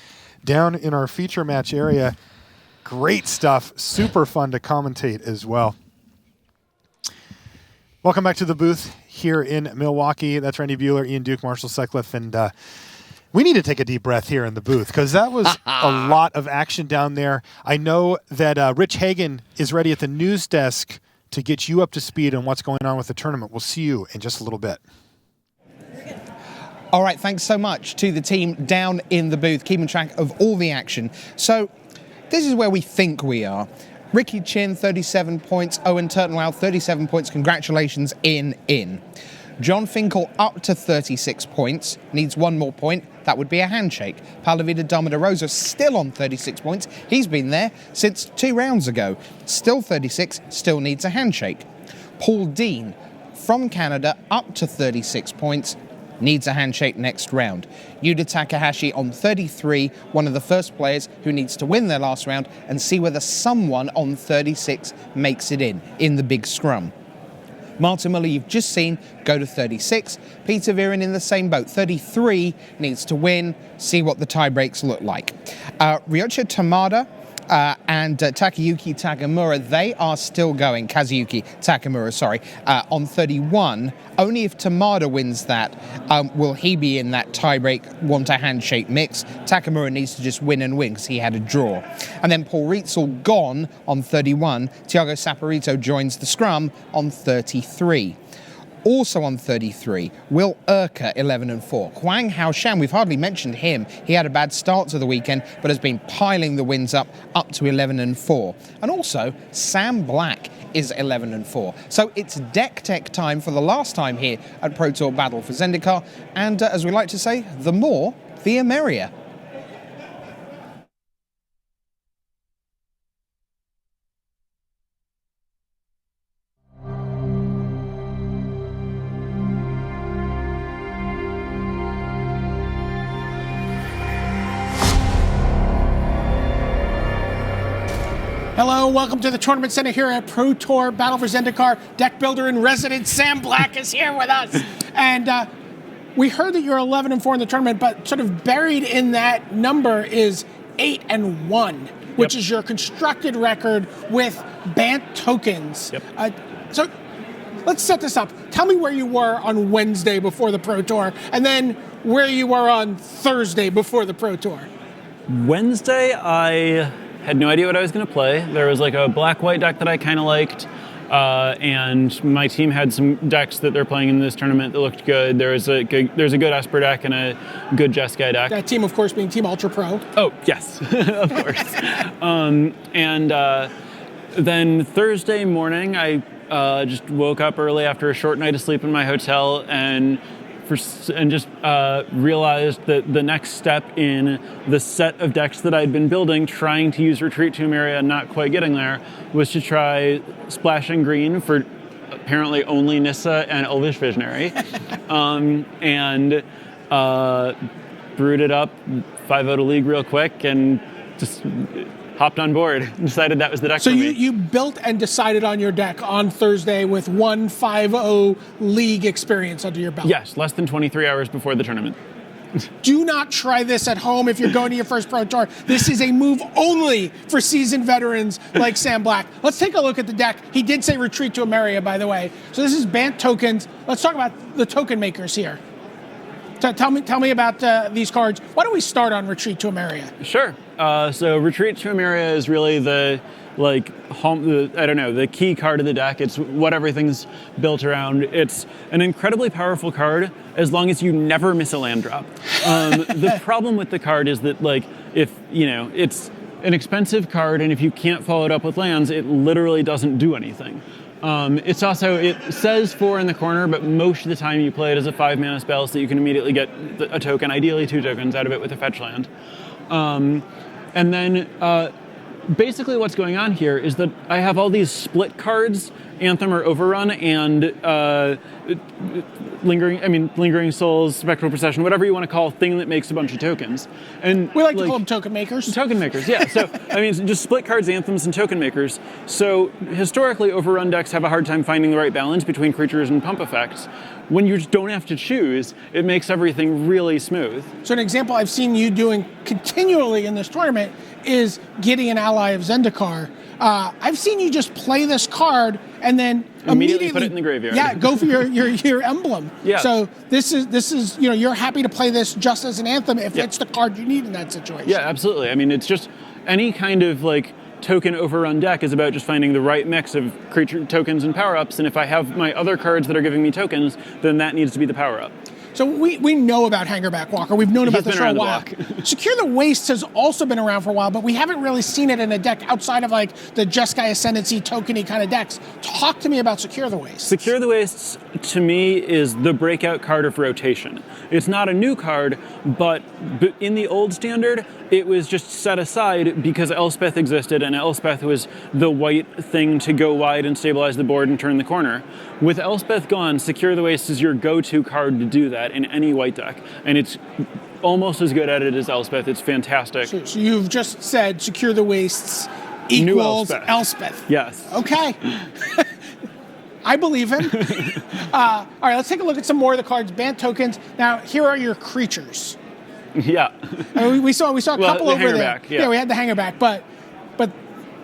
down in our feature match area. Great stuff. Super fun to commentate as well. Welcome back to the booth here in Milwaukee. That's Randy Bueller, Ian Duke, Marshall Sutcliffe, and we need to take a deep breath here in the booth because that was a lot of action down there. I know that Rich Hagan is ready at the news desk to get you up to speed on what's going on with the tournament. We'll see you in just a little bit. All right, thanks so much to the team down in the booth, keeping track of all the action. So this is where we think we are. Ricky Chin, 37 points. Owen Turtenwald, 37 points. Congratulations in. John Finkel up to 36 points. Needs one more point. That would be a handshake. Paulo Damo da Rosa still on 36 points. He's been there since 2 rounds ago. Still 36, still needs a handshake. Paul Dean from Canada up to 36 points. Needs a handshake next round. Yuta Takahashi on 33, one of the first players who needs to win their last round and see whether someone on 36 makes it in the big scrum. Martin Mueller, you've just seen, go to 36. Peter Vieren in the same boat. 33 needs to win, see what the tie breaks look like. Ryoichi Tamada and Takayuki Takamura, they are still going. Kazuyuki Takamura, sorry, on 31. Only if Tamada wins that will he be in that tiebreak want a handshake mix. Takamura needs to just win and win because he had a draw. And then Paul Reitzel gone on 31. Thiago Saporito joins the scrum on 33. Also on 33, Will Urker, 11-4. Huang Haoshan, we've hardly mentioned him. He had a bad start to the weekend, but has been piling the wins up to 11-4. And also, Sam Black is 11-4. So it's deck tech time for the last time here at Pro Tour Battle for Zendikar. And as we like to say, the more, the merrier. Hello, welcome to the Tournament Center here at Pro Tour Battle for Zendikar. Deck builder in residence Sam Black is here with us. And we heard that you're 11-4 in the tournament, but sort of buried in that number is 8-1, which is your constructed record with Bant tokens. So let's set this up. Tell me where you were on Wednesday before the Pro Tour, and then where you were on Thursday before the Pro Tour. Wednesday, I had no idea what I was going to play. There was like a black-white deck that I kind of liked, and my team had some decks that they're playing in this tournament that looked good. There's a good Esper deck and a good Jeskai deck. That team, of course, being Team Ultra Pro. Oh, yes, of course. Then Thursday morning, I just woke up early after a short night of sleep in my hotel and just realized that the next step in the set of decks that I'd been building, trying to use Retreat Tomb Area and not quite getting there, was to try splashing green for apparently only Nissa and Elvish Visionary, and brewed it up, 5-0 to League real quick, and just hopped on board and decided that was the deck so for me. You built and decided on your deck on Thursday with 1 5-0 League experience under your belt. Yes, less than 23 hours before the tournament. Do not try this at home if you're going to your first Pro Tour. This is a move only for seasoned veterans like Sam Black. Let's take a look at the deck. He did say retreat to Emeria, by the way. So this is Bant tokens. Let's talk about the token makers here. Tell me about these cards. Why don't we start on retreat to Emeria? Sure. So retreat to Emeria is really the key card of the deck. It's what everything's built around. It's an incredibly powerful card as long as you never miss a land drop. The problem with the card is that it's an expensive card, and if you can't follow it up with lands, it literally doesn't do anything. It says 4 in the corner, but most of the time you play it as a 5-mana spell so you can immediately get a token, ideally 2 tokens out of it with a fetch land. Basically what's going on here is that I have all these split cards, Anthem or Overrun, and Lingering Souls, Spectral Procession, whatever you want to call thing that makes a bunch of tokens. And we like to call them token makers. Token makers, yeah. So, just split cards, Anthems, and token makers. So, historically, Overrun decks have a hard time finding the right balance between creatures and pump effects. When you just don't have to choose, it makes everything really smooth. So an example I've seen you doing continually in this tournament is getting an ally of Zendikar. I've seen you just play this card and then immediately put it in the graveyard. Yeah, go for your emblem. Yeah. So this is you're happy to play this just as an Anthem if it's the card you need in that situation. Yeah, absolutely. It's just any kind of token Overrun deck is about just finding the right mix of creature tokens and power-ups, and if I have my other cards that are giving me tokens, then that needs to be the power-up. So we know about Hangerback Walker. We've known about this for a while. Secure the Wastes has also been around for a while, but we haven't really seen it in a deck outside of the Jeskai Ascendancy tokeny kind of decks. Talk to me about Secure the Wastes. Secure the Wastes, to me, is the breakout card of rotation. It's not a new card, but in the old standard, it was just set aside because Elspeth existed, and Elspeth was the white thing to go wide and stabilize the board and turn the corner. With Elspeth gone, Secure the Wastes is your go-to card to do that in any white deck, and it's almost as good at it as Elspeth. It's fantastic. So you've just said Secure the Wastes equals Elspeth. Yes. Okay. I believe him. All right, let's take a look at some more of the cards. Bant tokens. Now, here are your creatures. Yeah. We saw a couple over there. Yeah, we had the Hangerback, but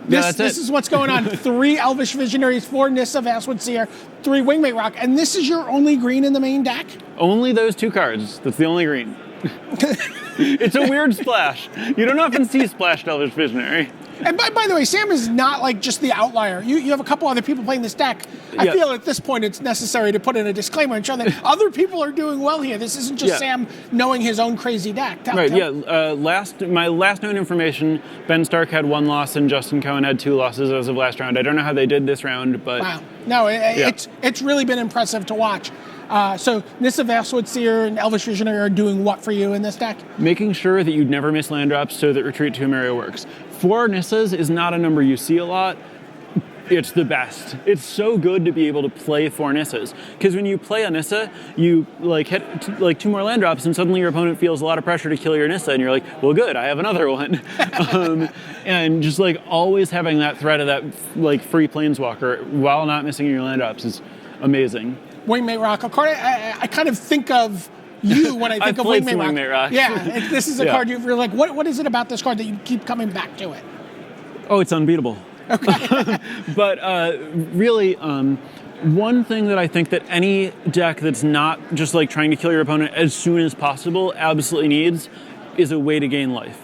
this is what's going on. 3 Elvish Visionaries, 4 Nissa Vastwood Seer, 3 Wingmate Rock, and this is your only green in the main deck? Only those 2 cards. That's the only green. It's a weird splash. You don't often see splashed Elvish Visionary. And by the way, Sam is not just the outlier. You have a couple other people playing this deck. I feel at this point it's necessary to put in a disclaimer and show that other people are doing well here. This isn't just Sam knowing his own crazy deck. My last known information, Ben Stark had 1 loss and Justin Cohen had 2 losses as of last round. I don't know how they did this round, but... Wow. No, it's really been impressive to watch. So Nissa Vastwood Seer and Elvish Visionary are doing what for you in this deck? Making sure that you never miss land drops so that Retreat to Emeria works. 4 Nissas is not a number you see a lot. It's the best. It's so good to be able to play 4 Nissas. Because when you play a Nissa, you hit 2 more land drops and suddenly your opponent feels a lot of pressure to kill your Nissa and you're like, well good, I have another one. And just always having that threat of that free planeswalker while not missing your land drops is amazing. Wingmate Rock, a card I kind of think of you when I think of Wingmate Rock. Yeah, this is a card you're like, what is it about this card that you keep coming back to it? Oh, it's unbeatable. Okay. But really, one thing that I think that any deck that's not just trying to kill your opponent as soon as possible absolutely needs is a way to gain life.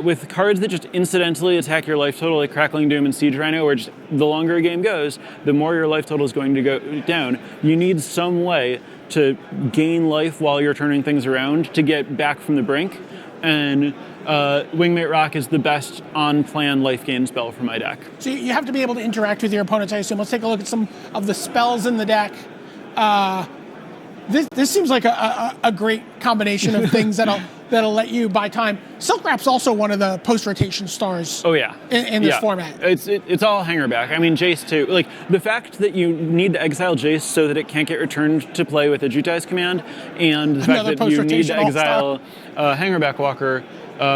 With cards that just incidentally attack your life total, like Crackling Doom and Siege Rhino, where just the longer a game goes, the more your life total is going to go down. You need some way to gain life while you're turning things around to get back from the brink. And Wingmate Rock is the best on-plan life gain spell for my deck. So you have to be able to interact with your opponents, I assume. Let's take a look at some of the spells in the deck. This seems like a great combination of things that'll let you buy time. Silk Wrap's also one of the post-rotation stars. Oh yeah, in this format. It's all Hangerback. Jace too. The fact that you need to exile Jace so that it can't get returned to play with a Jutai's command, and the fact that you need to exile Hangerback Walker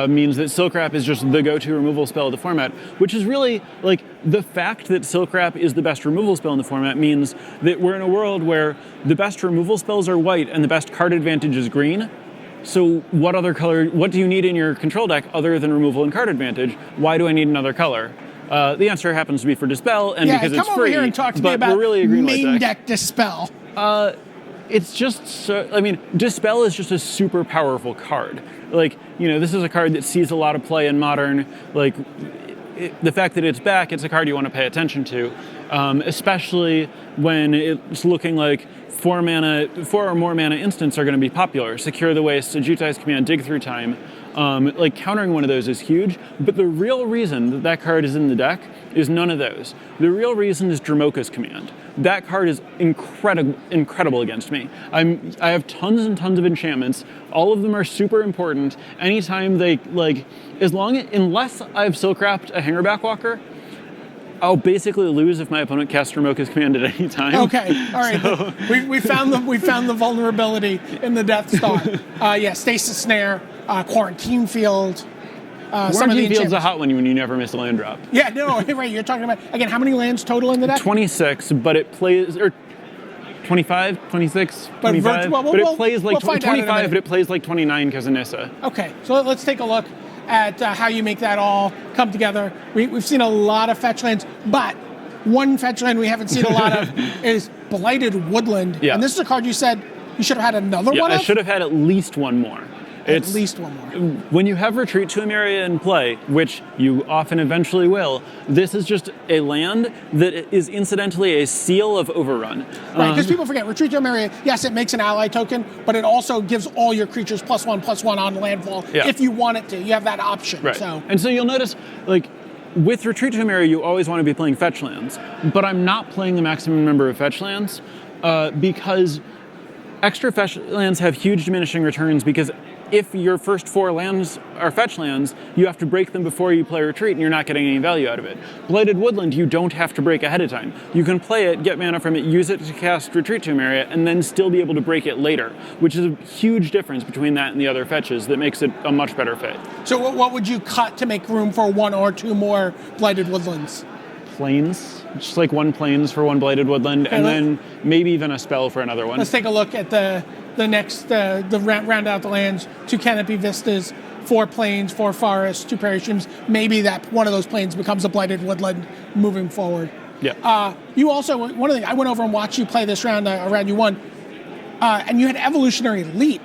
means that Silk Wrap is just the go-to removal spell of the format, which is really the fact that Silk Wrap is the best removal spell in the format means that we're in a world where the best removal spells are white and the best card advantage is green. so what do you need in your control deck other than removal and card advantage? Why do I need another color? The answer happens to be for Dispel, and because it's free. Come over here and talk to me about we're really a green main white deck Dispel. It's just so, I mean, Dispel is just a super powerful card. Like, this is a card that sees a lot of play in Modern. Like, the fact that it's back, it's a card you want to pay attention to, especially when it's looking like 4 or more mana instants are going to be popular. Secure the Waste, Sajutai's Command, Dig Through Time. Like, countering one of those is huge, but the real reason that card is in the deck is none of those. The real reason is Dromoka's Command. That card is incredible against me. I have tons and tons of enchantments. All of them are super important. Anytime they, unless I've Silk Wrapped a Hangerback Walker, I'll basically lose if my opponent casts Dromoka's Command at any time. Okay, all right. So, we found the vulnerability in the Death Star. Stasis Snare, Quarantine Field. Quarantine Field's a hot one when you never miss a land drop. Yeah, no, right. You're talking about, again, how many lands total in the deck? 26, but it plays, or 25, 26, 25. But it plays like 25, but it plays like 29 because of Nissa. Okay, so let's take a look at how you make that all come together. We've seen a lot of fetch lands, but one fetch land we haven't seen a lot of is Blighted Woodland. Yeah. And this is a card you said you should have had another one of? I should have had at least one more. At least one more. When you have Retreat to Emeria in play, which you often eventually will, this is just a land that is incidentally a seal of Overrun. Right, because people forget, Retreat to Emeria, yes, it makes an ally token, but it also gives all your creatures +1/+1 on landfall if you want it to. You have that option. Right. So. And so you'll notice, with Retreat to Emeria, you always want to be playing fetch lands, but I'm not playing the maximum number of fetch lands because extra fetch lands have huge diminishing returns because if your first 4 lands are fetch lands, you have to break them before you play Retreat, and you're not getting any value out of it. Blighted Woodland, you don't have to break ahead of time. You can play it, get mana from it, use it to cast Retreat to Emeria, and then still be able to break it later, which is a huge difference between that and the other fetches that makes it a much better fit. So what would you cut to make room for 1 or 2 more Blighted Woodlands? Plains, just like 1 Plains for 1 Blighted Woodland, and then maybe even a spell for another one. Let's take a look at the next, round out the lands. 2 Canopy Vistas, 4 Plains, 4 Forests, 2 Prairie Streams. Maybe that one of those plains becomes a Blighted Woodland moving forward. Yeah. You also, one of the things, I went over and watched you play this round, round you won, and you had Evolutionary Leap,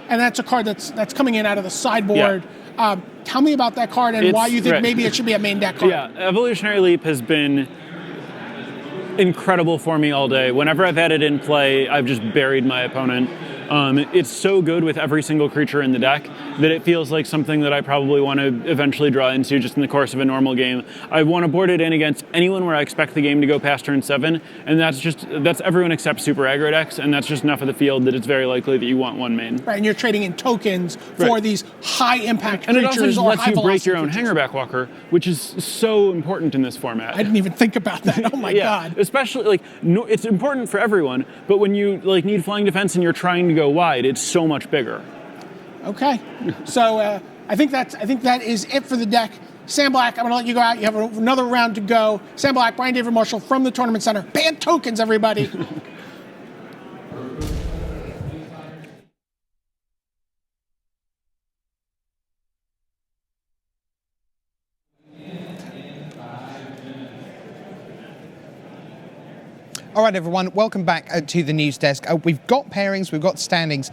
and that's a card that's coming in out of the sideboard. Yeah. Tell me about that card and why you think maybe it should be a main deck card. Yeah, Evolutionary Leap has been incredible for me all day. Whenever I've had it in play, I've just buried my opponent. It's so good with every single creature in the deck that it feels like something that I probably want to eventually draw into just in the course of a normal game. I want to board it in against anyone where I expect the game to go past turn 7, and that's everyone except super aggro decks, and that's just enough of the field that it's very likely that you want 1 main. Right, and you're trading in tokens for these high impact creatures. And it also just lets you break your own creatures. Hangerback Walker, which is so important in this format. I didn't even think about that. Oh my god. Especially it's important for everyone, but when you need flying defense and you're trying to go wide, it's so much bigger. Okay, so I think that is it for the deck. Sam Black, I'm going to let you go out. You have another round to go. Sam Black, Brian David Marshall from the Tournament Center. Ban tokens, everybody. All right, everyone, welcome back to the news desk. We've got pairings, we've got standings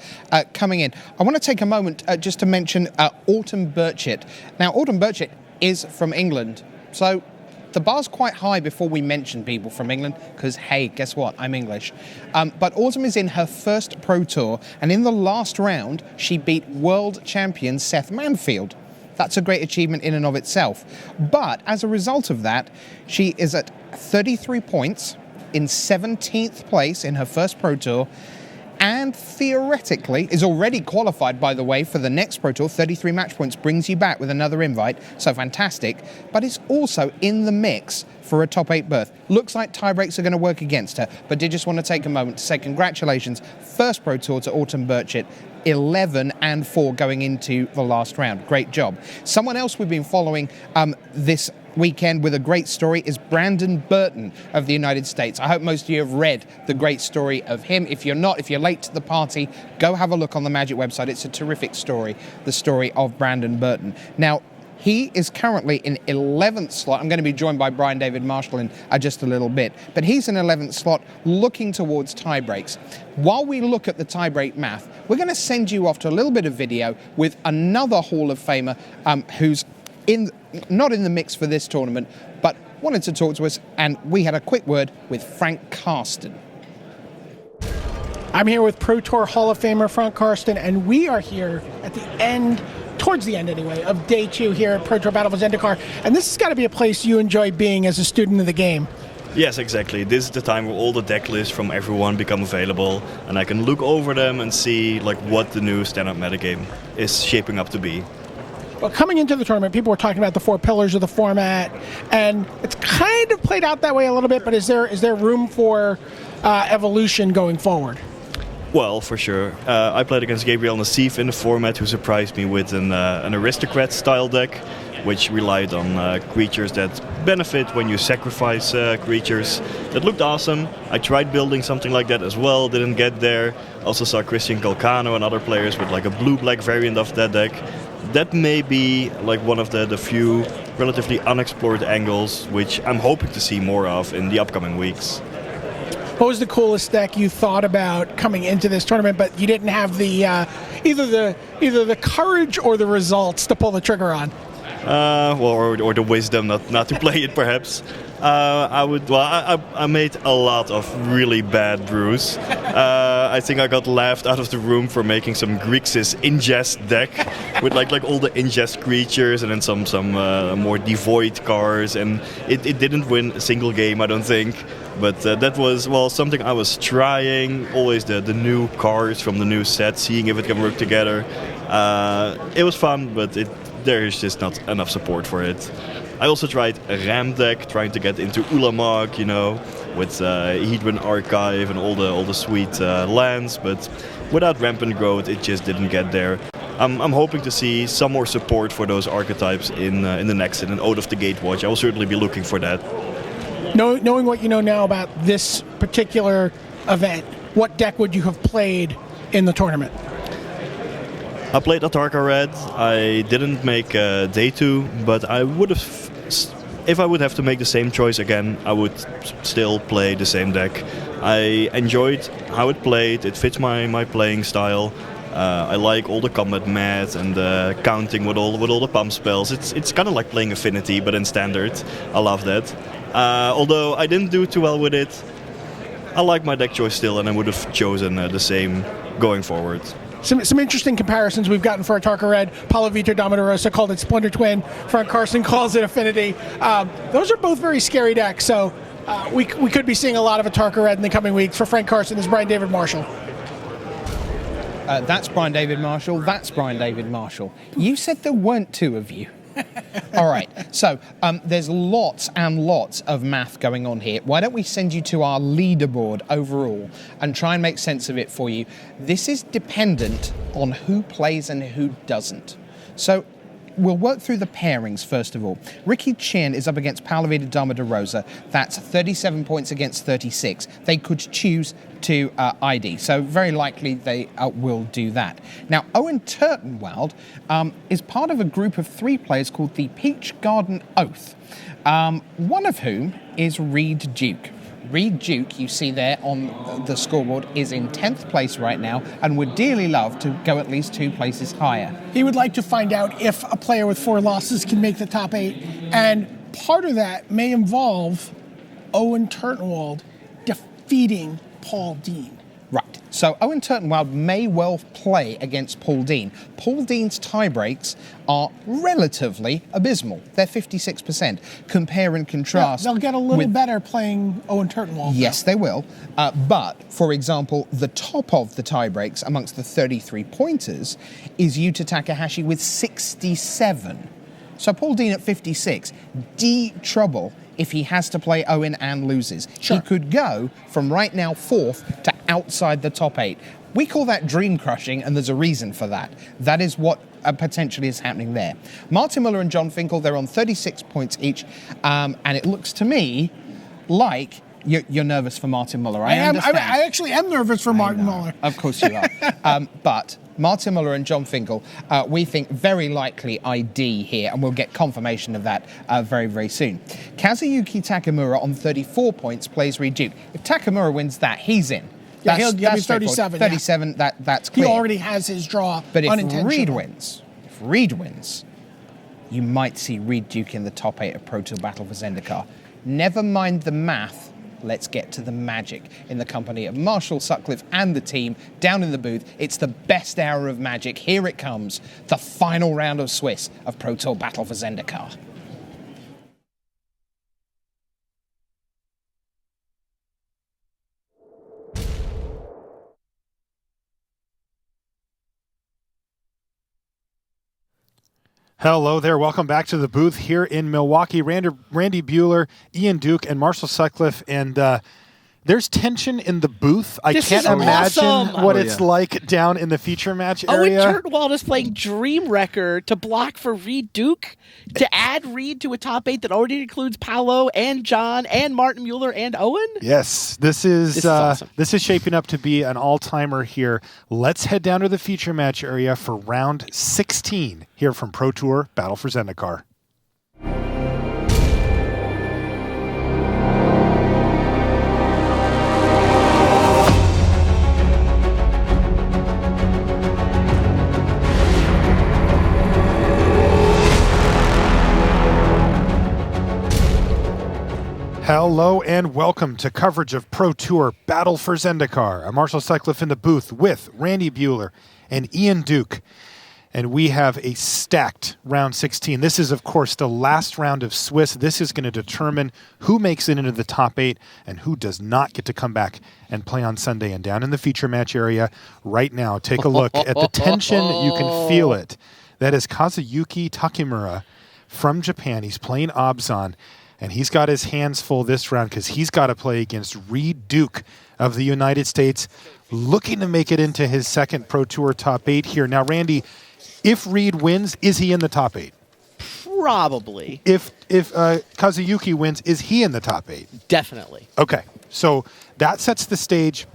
coming in. I want to take a moment just to mention Autumn Burchett. Now, Autumn Burchett is from England, so the bar's quite high before we mention people from England, because, hey, guess what? I'm English. But Autumn is in her first Pro Tour, and in the last round, she beat world champion Seth Manfield. That's a great achievement in and of itself. But as a result of that, she is at 33 points, in 17th place in her first Pro Tour, and theoretically is already qualified, by the way, for the next Pro Tour. 33 match points brings you back with another invite, so fantastic, but is also in the mix for a top 8 berth. Looks like tie breaks are going to work against her, but did just want to take a moment to say congratulations, first Pro Tour to Autumn Burchett. 11 and 4 going into the last round. Great job. Someone else we've been following this weekend with a great story is Brandon Burton of the United States. I hope most of you have read the great story of him. If you're not, if you're late to the party, go have a look on the Magic website. It's a terrific story, the story of Brandon Burton. Now, he is currently in 11th slot. I'm going to be joined by Brian David Marshall in just a little bit. But he's in 11th slot looking towards tie breaks. While we look at the tie break math, we're going to send you off to a little bit of video with another Hall of Famer who's not in the mix for this tournament, but wanted to talk to us, and we had a quick word with Frank Karsten. I'm here with Pro Tour Hall of Famer Frank Karsten, and we are here at the end, towards the end anyway, of day 2 here at Pro Tour Battle for Zendikar. And this has got to be a place you enjoy being as a student of the game. Yes, exactly. This is the time where all the deck lists from everyone become available, and I can look over them and see like what the new standard metagame is shaping up to be. Well, coming into the tournament, people were talking about the 4 pillars of the format, and it's kind of played out that way a little bit, but is there room for evolution going forward? Well, for sure. I played against Gabriel Nassif in the format, who surprised me with an aristocrat-style deck, which relied on creatures that benefit when you sacrifice creatures. That looked awesome. I tried building something like that as well, didn't get there. Also saw Christian Calcano and other players with like a blue-black variant of that deck. That may be like one of the few relatively unexplored angles, which I'm hoping to see more of in the upcoming weeks. What was the coolest deck you thought about coming into this tournament, but you didn't have the either the courage or the results to pull the trigger on? Or the wisdom not to play it, perhaps. I made a lot of really bad brews. I think I got laughed out of the room for making some Grixis ingest deck with like all the ingest creatures and then some more devoid cards, and it didn't win a single game, I don't think. But that was, well, something I was trying. Always the new cards from the new set, seeing if it can work together. It was fun, but there is just not enough support for it. I also tried a Ram deck, trying to get into Ulamog, with Hedron Archive and all the sweet lands, but without Rampant Growth, it just didn't get there. I'm hoping to see some more support for those archetypes in the next set, and Ode of the Gatewatch. I will certainly be looking for that. Knowing what you know now about this particular event, what deck would you have played in the tournament? I played Atarka Red. I didn't make day 2, but I would have, if I would have to make the same choice again, I would still play the same deck. I enjoyed how it played. It fits my playing style. I like all the combat math and counting with all the pump spells. It's kind of like playing Affinity, but in Standard. I love that. Although I didn't do too well with it, I like my deck choice still, and I would have chosen the same going forward. Some interesting comparisons we've gotten for Atarka Red. Paulo, Vitor, Damo da Rosa called it Splendor Twin. Frank Karsten calls it Affinity. Those are both very scary decks, so we could be seeing a lot of Atarka Red in the coming weeks. For Frank Karsten, this is Brian David Marshall. That's Brian David Marshall. That's Brian David Marshall. You said there weren't 2 of you. All right, so there's lots and lots of math going on here. Why don't we send you to our leaderboard overall and try and make sense of it for you? This is dependent on who plays and who doesn't. So we'll work through the pairings first of all. Ricky Chin is up against Paulo Damo da Rosa. That's 37 points against 36. They could choose to ID, so very likely they will do that. Now, Owen Turtenwald is part of a group of 3 players called the Peach Garden Oath, one of whom is Reed Duke. Reed Duke, you see there on the scoreboard, is in 10th place right now and would dearly love to go at least 2 places higher. He would like to find out if a player with 4 losses can make the top 8, and part of that may involve Owen Turtenwald defeating Paul Dean. Right, so Owen Turtenwald may well play against Paul Dean. Paul Dean's tiebreaks are relatively abysmal. They're 56%. Compare and contrast. They'll get a little better playing Owen Turtenwald. Yes, they will. But, for example, the top of the tiebreaks amongst the 33 pointers is Yuta Takahashi with 67. So Paul Dean at 56, deep trouble if he has to play Owen and loses. Sure. He could go from right now 4th to outside the top 8. We call that dream crushing, and there's a reason for that. That is what potentially is happening there. Martin Mueller and John Finkel, they're on 36 points each, and it looks to me like you're nervous for Martin Mueller. I understand. I actually am nervous for Martin Mueller. Of course you are. But Martin Mueller and John Finkel, we think very likely ID here, and we'll get confirmation of that very, very soon. Kazuyuki Takamura on 34 points plays Reed Duke. If Takamura wins that, he's in. Yeah, he'll be 37. 37, that's clear. He already has his draw. But if unintentional. Reed wins, you might see Reed Duke in the top 8 of Pro Tour Battle for Zendikar. Never mind the math. Let's get to the magic. In the company of Marshall Sutcliffe and the team down in the booth, it's the best hour of magic. Here it comes, the final round of Swiss of Pro Tour Battle for Zendikar. Hello there. Welcome back to the booth here in Milwaukee. Randy Bueller, Ian Duke, and Marshall Sutcliffe. And there's tension in the booth. I can't imagine what it's like down in the feature match area. Owen Turtenwald is playing Dream Wrecker to block for Reed Duke, to add Reed to a top 8 that already includes Paulo and John and Martin Mueller and Owen. Yes, this is awesome. This is shaping up to be an all-timer here. Let's head down to the feature match area for round 16 here from Pro Tour Battle for Zendikar. Hello and welcome to coverage of Pro Tour Battle for Zendikar. I'm Marshall Sutcliffe in the booth with Randy Bueller and Ian Duke. And we have a stacked round 16. This is, of course, the last round of Swiss. This is going to determine who makes it into the top 8 and who does not get to come back and play on Sunday. And down in the feature match area right now, take a look at the tension. You can feel it. That is Kazuyuki Takamura from Japan. He's playing Obzon. And he's got his hands full this round because he's got to play against Reed Duke of the United States, looking to make it into his second Pro Tour top 8 here. Now, Randy, if Reed wins, is he in the top 8? Probably. If Kazuyuki wins, is he in the top 8? Definitely. Okay, so that sets the stage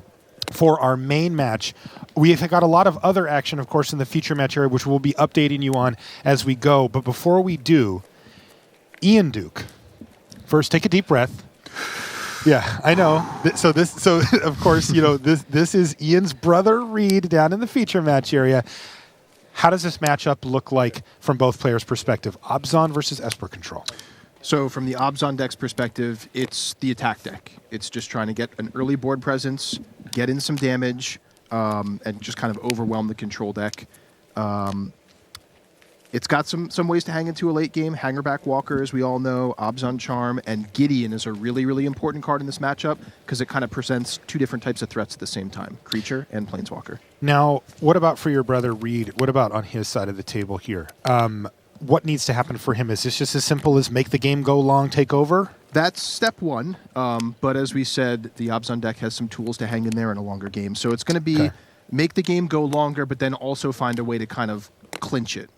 for our main match. We've got a lot of other action, of course, in the feature match area, which we'll be updating you on as we go. But before we do, Ian Duke. First, take a deep breath. Yeah, I know. So of course, this is Ian's brother Reed down in the feature match area. How does this matchup look like from both players' perspective? Obzon versus Esper Control. So from the Obzon deck's perspective, it's the attack deck. It's just trying to get an early board presence, get in some damage, and just kind of overwhelm the control deck. It's got some ways to hang into a late game. Hangerback Walker, as we all know, Obzon Charm, and Gideon is a really, really important card in this matchup because it kind of presents two different types of threats at the same time, Creature and Planeswalker. Now, what about for your brother Reed? What about on his side of the table here? What needs to happen for him? Is this just as simple as make the game go long, take over? That's step one, but as we said, the Obzon deck has some tools to hang in there in a longer game. So it's going to be make the game go longer, but then also find a way to kind of clinch it.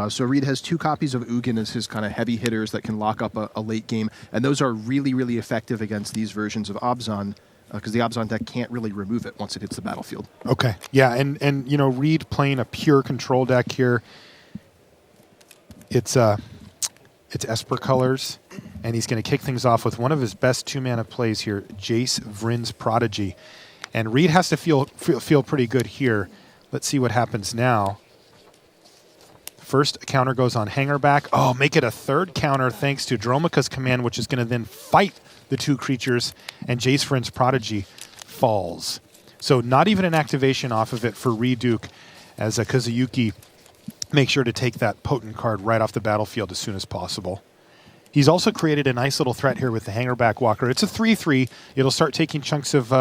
So Reed has 2 copies of Ugin as his kind of heavy hitters that can lock up a late game, and those are really, really effective against these versions of Obzon because the Obzon deck can't really remove it once it hits the battlefield. Okay, yeah, and Reed playing a pure control deck here. It's Esper colors, and he's going to kick things off with one of his best 2-mana plays here, Jace Vryn's Prodigy, and Reed has to feel pretty good here. Let's see what happens now. First counter goes on Hangerback. Oh, make it a third counter thanks to Dromoka's command, which is going to then fight the 2 creatures, and Jace Vryn's Prodigy falls. So not even an activation off of it for Reed Duke, as Kazuyuki makes sure to take that potent card right off the battlefield as soon as possible. He's also created a nice little threat here with the Hangerback Walker. It's a 3/3. It'll start taking chunks of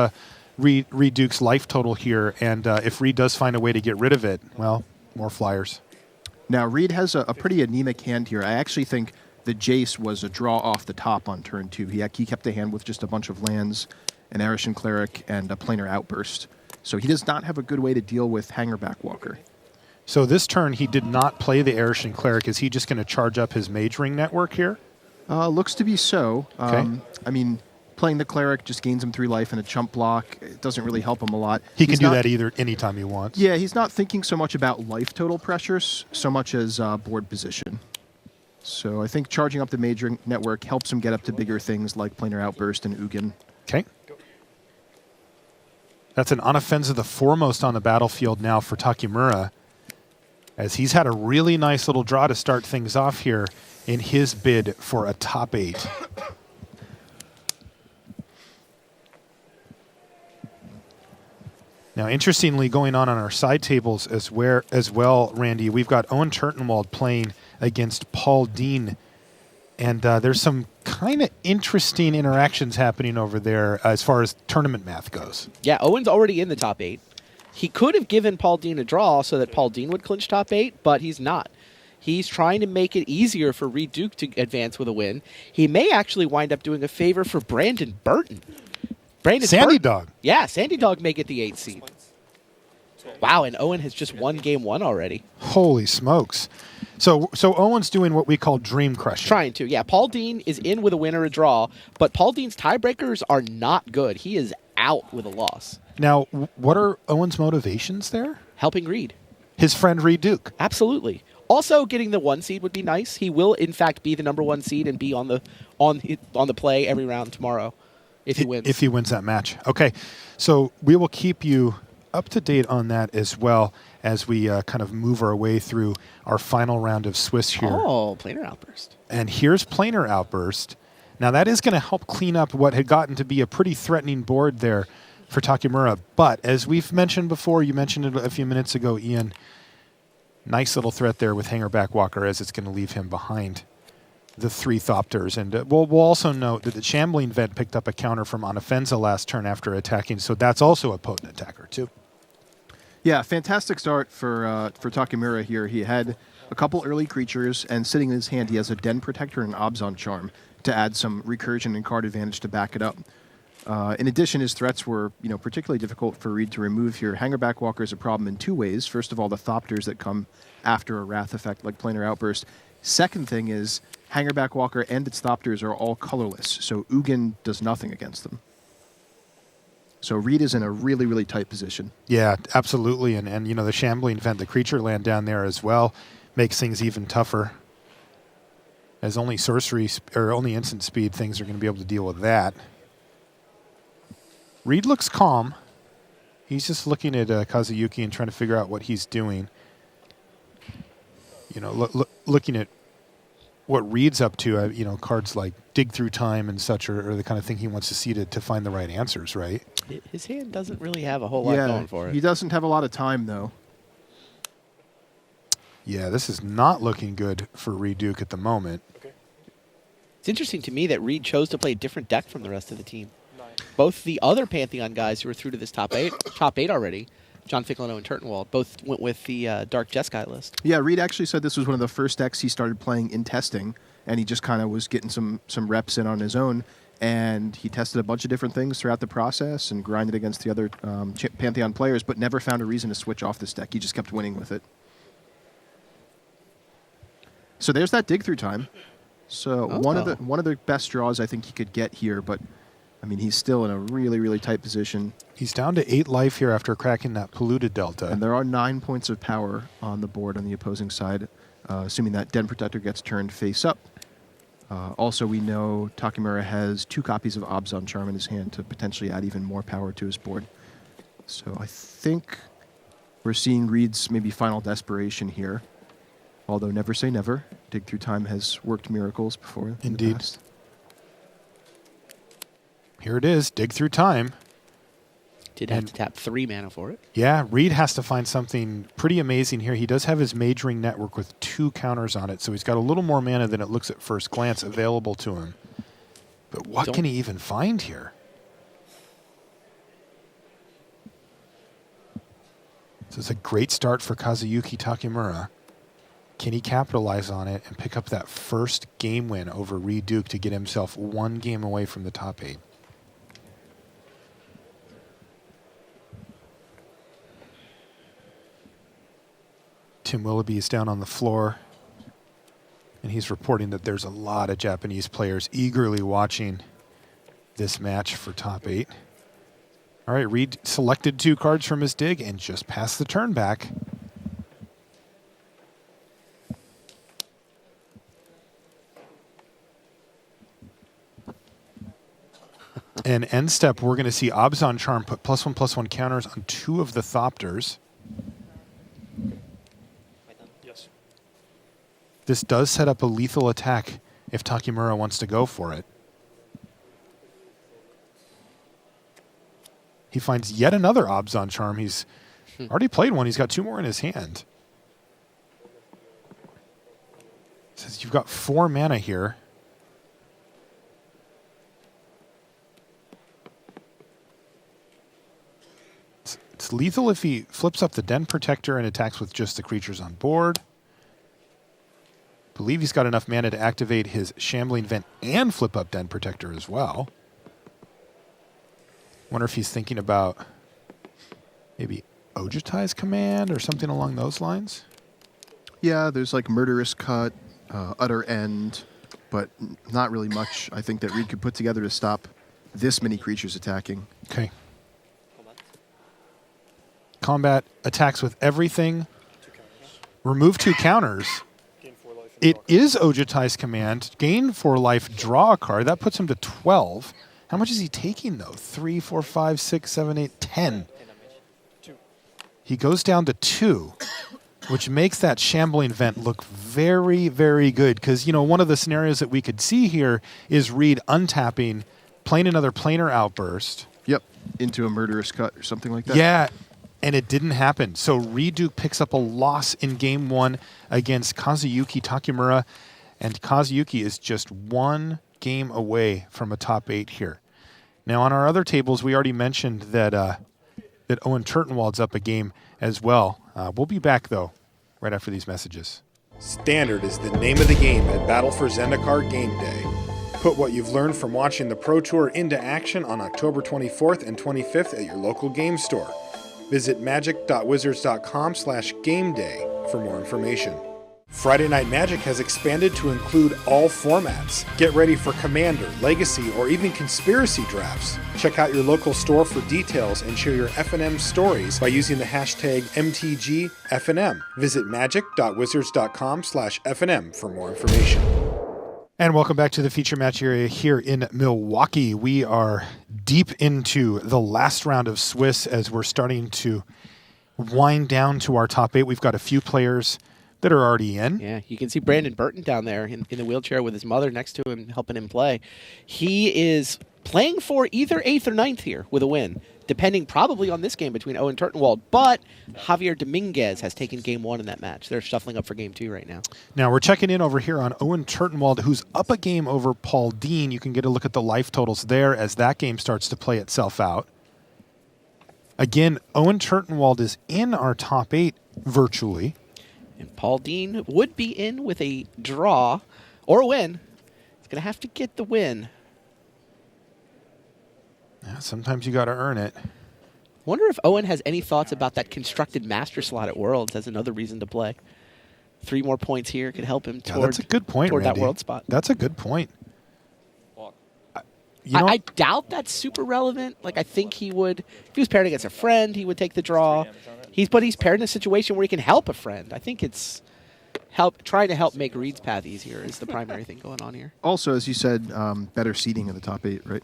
Reed Duke's life total here, and if Reed does find a way to get rid of it, well, more flyers. Now, Reed has a pretty anemic hand here. I actually think the Jace was a draw off the top on turn 2. He kept the hand with just a bunch of lands, an Arishan Cleric, and a Planar Outburst. So he does not have a good way to deal with Hangerback Walker. So this turn, he did not play the Arishan Cleric. Is he just going to charge up his Mage Ring network here? Looks to be so. Okay. I mean, playing the Cleric just gains him 3 life and a chump block. It doesn't really help him a lot. He can do that either anytime he wants. Yeah, he's not thinking so much about life total pressures, so much as board position. So I think charging up the Mage Ring network helps him get up to bigger things like Planar Outburst and Ugin. Okay. That's an Unoffensive the foremost on the battlefield now for Takamura, as he's had a really nice little draw to start things off here in his bid for a top 8. Now, interestingly, going on our side tables as well, Randy, we've got Owen Turtenwald playing against Paul Dean, and there's some kind of interesting interactions happening over there as far as tournament math goes. Yeah, Owen's already in the top 8. He could have given Paul Dean a draw so that Paul Dean would clinch top 8, but he's not. He's trying to make it easier for Reed Duke to advance with a win. He may actually wind up doing a favor for Brandon Burton. Sandy Dog. Yeah, Sandy Dog may get the 8th seed. Wow, and Owen has just won game 1 already. Holy smokes. So Owen's doing what we call dream crushing. Trying to, yeah. Paul Dean is in with a win or a draw, but Paul Dean's tiebreakers are not good. He is out with a loss. Now, what are Owen's motivations there? Helping Reed. His friend Reed Duke. Absolutely. Also, getting the 1 seed would be nice. He will, in fact, be the number 1 seed and be on the play every round tomorrow if he wins. If he wins that match. Okay, so we will keep you up to date on that as well as we kind of move our way through our final round of Swiss here. Oh, Planar Outburst. And here's Planar Outburst. Now, that is going to help clean up what had gotten to be a pretty threatening board there for Takamura. But as we've mentioned before, you mentioned it a few minutes ago, Ian, nice little threat there with Hangerback Walker, as it's going to leave him behind the 3 Thopters. And we'll also note that the Shambling Vent picked up a counter from Unoffensive last turn after attacking, so that's also a potent attacker too. Yeah, fantastic start for Takamura here. He had a couple early creatures, and sitting in his hand, he has a Den Protector and Obzon Charm to add some recursion and card advantage to back it up. In addition, his threats were particularly difficult for Reed to remove here. Hangerback Walker is a problem in 2 ways. First of all, the Thopters that come after a Wrath effect like Planar Outburst. Second thing is, Hangerback Walker and its Thopters are all colorless, so Ugin does nothing against them. So Reed is in a really, really tight position. Yeah, absolutely. And the Shambling Vent, the creature land down there as well, makes things even tougher. As only sorcery or only instant speed things are going to be able to deal with that. Reed looks calm. He's just looking at Kazuyuki and trying to figure out what he's doing. Looking at what Reed's up to, cards like Dig Through Time and such are the kind of thing he wants to see to find the right answers, right? His hand doesn't really have a whole lot going for it. He doesn't have a lot of time, though. Yeah, this is not looking good for Reed Duke at the moment. It's interesting to me that Reed chose to play a different deck from the rest of the team. Both the other Pantheon guys who are through to this top 8 already, John Finkel and Owen Turtenwald, both went with the Dark Jeskai list. Yeah, Reed actually said this was one of the first decks he started playing in testing, and he just kind of was getting some reps in on his own, and he tested a bunch of different things throughout the process and grinded against the other Pantheon players, but never found a reason to switch off this deck. He just kept winning with it. So there's that Dig Through Time. So one of the best draws I think he could get here, but I mean, he's still in a really, really tight position. He's down to 8 life here after cracking that Polluted Delta. And there are 9 points of power on the board on the opposing side, assuming that Den Protector gets turned face up. Also, we know Takamura has 2 copies of Obzon Charm in his hand to potentially add even more power to his board. So I think we're seeing Reed's maybe final desperation here. Although never say never. Dig Through Time has worked miracles before. Indeed. In the past. Here it is, Dig Through Time. Did have to tap 3 mana for it. Yeah, Reed has to find something pretty amazing here. He does have his Mage Ring network with 2 counters on it, so he's got a little more mana than it looks at first glance available to him. But what can he even find here? So it's a great start for Kazuyuki Takamura. Can he capitalize on it and pick up that first game win over Reed Duke to get himself 1 game away from the top 8? Tim Willoughby is down on the floor, and he's reporting that there's a lot of Japanese players eagerly watching this match for top 8. All right, Reed selected 2 cards from his dig and just passed the turn back. And end step, we're going to see Abzan Charm put +1/+1 counters on 2 of the Thopters. Yes. This does set up a lethal attack if Takamura wants to go for it. He finds yet another Abzan Charm. He's already played one. He's got 2 more in his hand. Says you've got 4 mana here. It's lethal if he flips up the Den Protector and attacks with just the creatures on board. Believe he's got enough mana to activate his Shambling Vent and flip up Den Protector as well. Wonder if he's thinking about maybe Ojutai's Command or something along those lines. Yeah, there's like Murderous Cut, Utter End, but not really much I think that Reed could put together to stop this many creatures attacking. Okay. Combat attacks with everything. Remove 2 counters. It is Ojutai's Command. Gain 4 life, draw a card. That puts him to 12. How much is he taking, though? 3, 4, 5, 6, 7, 8, 10. He goes down to 2, which makes that Shambling Vent look very, very good. Because, you know, one of the scenarios that we could see here is Reed untapping, playing another Planar Outburst. Yep, into a Murderous Cut or something like that. Yeah, and it didn't happen. So Reed picks up a loss in Game 1 against Kazuyuki Takamura. And Kazuyuki is just 1 game away from a top 8 here. Now, on our other tables, we already mentioned that that Owen Turtenwald's up a game as well. We'll be back, though, right after these messages. Standard is the name of the game at Battle for Zendikar Game Day. Put what you've learned from watching the Pro Tour into action on October 24th and 25th at your local game store. Visit magic.wizards.com/gameday for more information. Friday Night Magic has expanded to include all formats. Get ready for Commander, Legacy, or even Conspiracy drafts. Check out your local store for details and share your FNM stories by using the hashtag MTGFNM. Visit magic.wizards.com/FNM for more information. And welcome back to the feature match area here in Milwaukee. We are deep into the last round of Swiss as we're starting to wind down to our top 8. We've got a few players that are already in. Yeah, you can see Brandon Burton down there in the wheelchair with his mother next to him helping him play. He is playing for either 8th or 9th here with a win, depending probably on this game between Owen Turtenwald. But Javier Dominguez has taken Game 1 in that match. They're shuffling up for Game 2 right now. Now we're checking in over here on Owen Turtenwald, who's up a game over Paul Dean. You can get a look at the life totals there as that game starts to play itself out. Again, Owen Turtenwald is in our top 8 virtually. And Paul Dean would be in with a draw or a win. He's going to have to get the win. Yeah, sometimes you got to earn it. Wonder if Owen has any thoughts about that constructed master slot at Worlds as another reason to play. 3 more points here could help him toward, that's a good point, toward Randy. that world spot. That's a good point. I doubt that's super relevant. Like, I think he would, if he was paired against a friend, he would take the draw. But he's paired in a situation where he can help a friend. I think it's trying to help make Reed's path easier is the primary thing going on here. Also, as you said, better seeding in the top 8, right?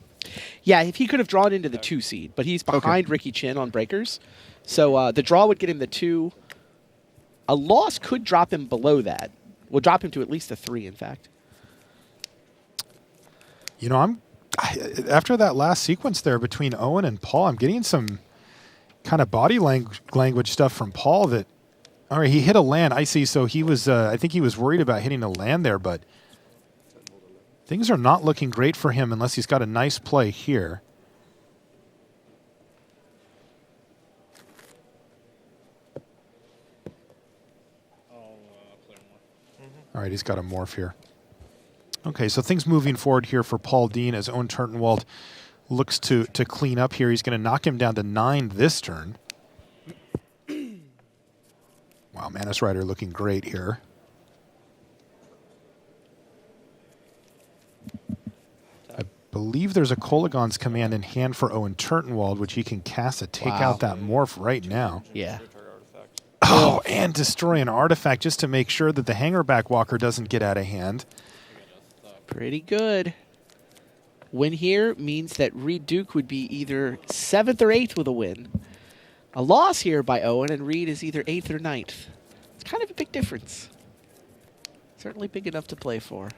Yeah, if he could have drawn into the 2 seed, but he's behind Ricky Chin on breakers. So the draw would get him the 2. A loss could drop him below that. Will drop him to at least a 3, in fact. You know, after that last sequence there between Owen and Paul, I'm getting some kind of body language stuff from Paul that, all right, he hit a land. I see. So he was, I think he was worried about hitting a land there, but things are not looking great for him unless he's got a nice play here. All right, he's got a morph here. Okay, so things moving forward here for Paul Dean as Owen Turtenwald looks to clean up here. He's going to knock him down to 9 this turn. Wow, Wow, Manus Rider looking great here. I believe there's a Kolaghan's Command in hand for Owen Turtenwald, which he can cast to take out that morph right now. Yeah. Oh, and destroy an artifact just to make sure that the Hangerback Walker doesn't get out of hand. Pretty good. Win here means that Reed Duke would be either 7th or 8th with a win. A loss here by Owen, and Reed is either 8th or 9th. It's kind of a big difference. Certainly big enough to play for. Of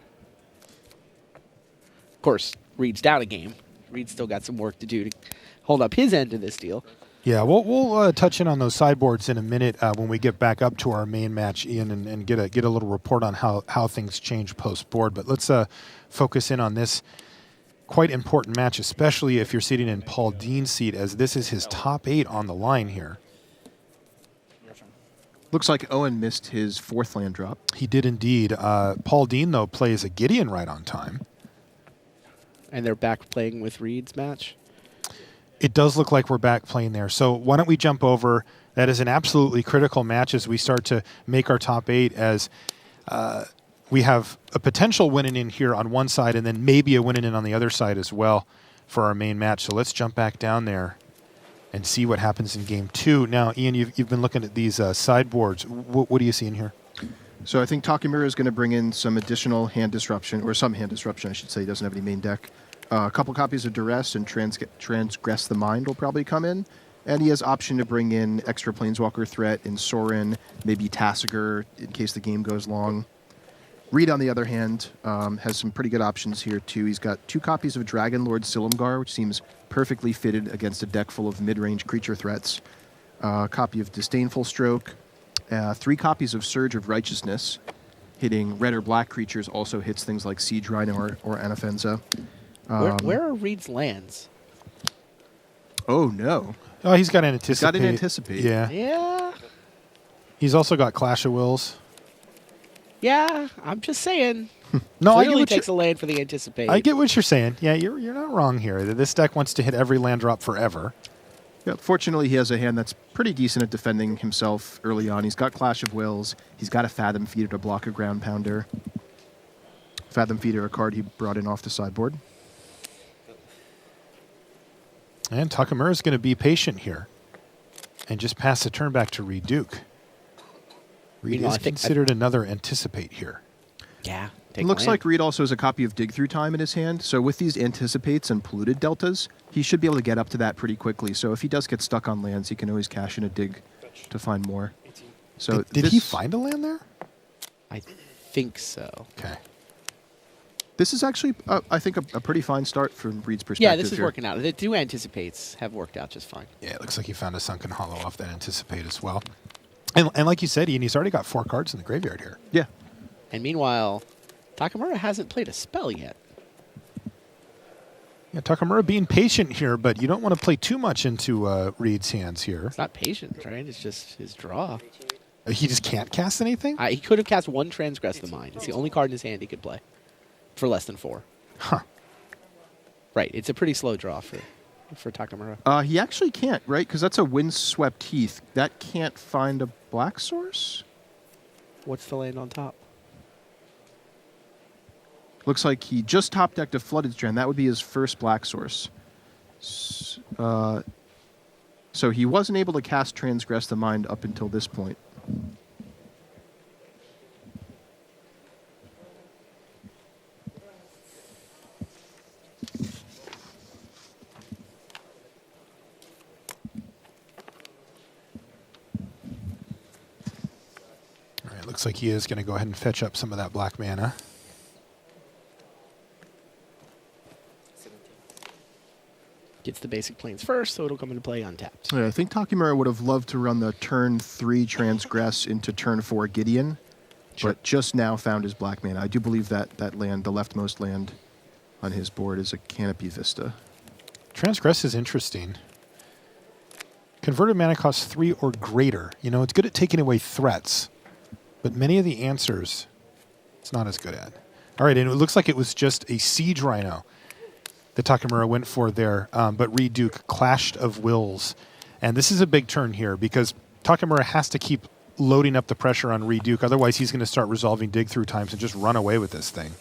course, Reed's down a game. Reed's still got some work to do to hold up his end of this deal. Yeah, we'll touch in on those sideboards in a minute when we get back up to our main match, Ian, and get a little report on how things change post-board. But let's focus in on this quite important match, especially if you're sitting in Paul Dean's seat, as this is his top 8 on the line here. Looks like Owen missed his 4th land drop. He did indeed. Paul Dean, though, plays a Gideon right on time. And they're back playing with Reed's match? It does look like we're back playing there. So why don't we jump over? That is an absolutely critical match as we start to make our top 8, as we have a potential winning in here on one side and then maybe a winning in on the other side as well for our main match. So let's jump back down there and see what happens in game 2. Now, Ian, you've been looking at these sideboards. What do you see in here? So I think Takamura is going to bring in some additional hand disruption, or some hand disruption, I should say. He doesn't have any main deck. A couple copies of Duress and Transgress the Mind will probably come in. And he has option to bring in extra Planeswalker threat in Sorin, maybe Tassiger in case the game goes long. Reed, on the other hand, has some pretty good options here, too. He's got 2 copies of Dragon Lord Silumgar, which seems perfectly fitted against a deck full of mid-range creature threats. A copy of Disdainful Stroke. 3 copies of Surge of Righteousness. Hitting red or black creatures also hits things like Siege Rhino or Anafenza. Where are Reed's lands? Oh, no. Oh, he's got an Anticipate. He's got an Anticipate. Yeah. Yeah. He's also got Clash of Wills. Yeah, I'm just saying. No, I Clearly get takes a land for the Anticipate. I get what you're saying. Yeah, you're not wrong here. This deck wants to hit every land drop forever. Yeah, fortunately, he has a hand that's pretty decent at defending himself early on. He's got Clash of Wills. He's got a Fathom Feeder to block a Ground Pounder. Fathom Feeder, a card he brought in off the sideboard. And Takamura is going to be patient here and just pass the turn back to Reed Duke. Reed is considered another Anticipate here. Yeah. It looks like Reed also has a copy of Dig Through Time in his hand. So with these Anticipates and Polluted Deltas, he should be able to get up to that pretty quickly. So if he does get stuck on lands, he can always cash in a dig to find more. So Did he find a land there? I think so. Okay. This is actually, I think, a pretty fine start from Reed's perspective. Yeah, this is here. working out. The 2 Anticipates have worked out just fine. Yeah, it looks like he found a Sunken Hollow off that Anticipate as well. And like you said, Ian, he's already got 4 cards in the graveyard here. Yeah. And meanwhile, Takamura hasn't played a spell yet. Yeah, Takamura being patient here, but you don't want to play too much into Reed's hands here. It's not patient, right? It's just his draw. He just can't cast anything? He could have cast 1 Transgress the Mind. It's the only card in his hand he could play for less than 4. Huh. Right. It's a pretty slow draw for Takamura. He actually can't, right? Because that's a Windswept Heath. That can't find a black source? What's the land on top? Looks like he just top decked a Flooded Strand. That would be his first black source. So he wasn't able to cast Transgress the Mind up until this point. All right, looks like he is going to go ahead and fetch up some of that black mana. Gets the basic planes first, so it'll come into play untapped. Yeah, I think Takamura would have loved to run the turn 3 Transgress into turn 4 Gideon, but just now found his black mana. I do believe that land, the leftmost land on his board, is a Canopy Vista. Transgress is interesting. Converted mana costs 3 or greater. You know, it's good at taking away threats, but many of the answers it's not as good at. All right, and it looks like it was just a Siege Rhino that Takamura went for there, but Reed Duke Clashed of Wills. And this is a big turn here because Takamura has to keep loading up the pressure on Reed Duke. Otherwise, he's going to start resolving dig through times and just run away with this thing.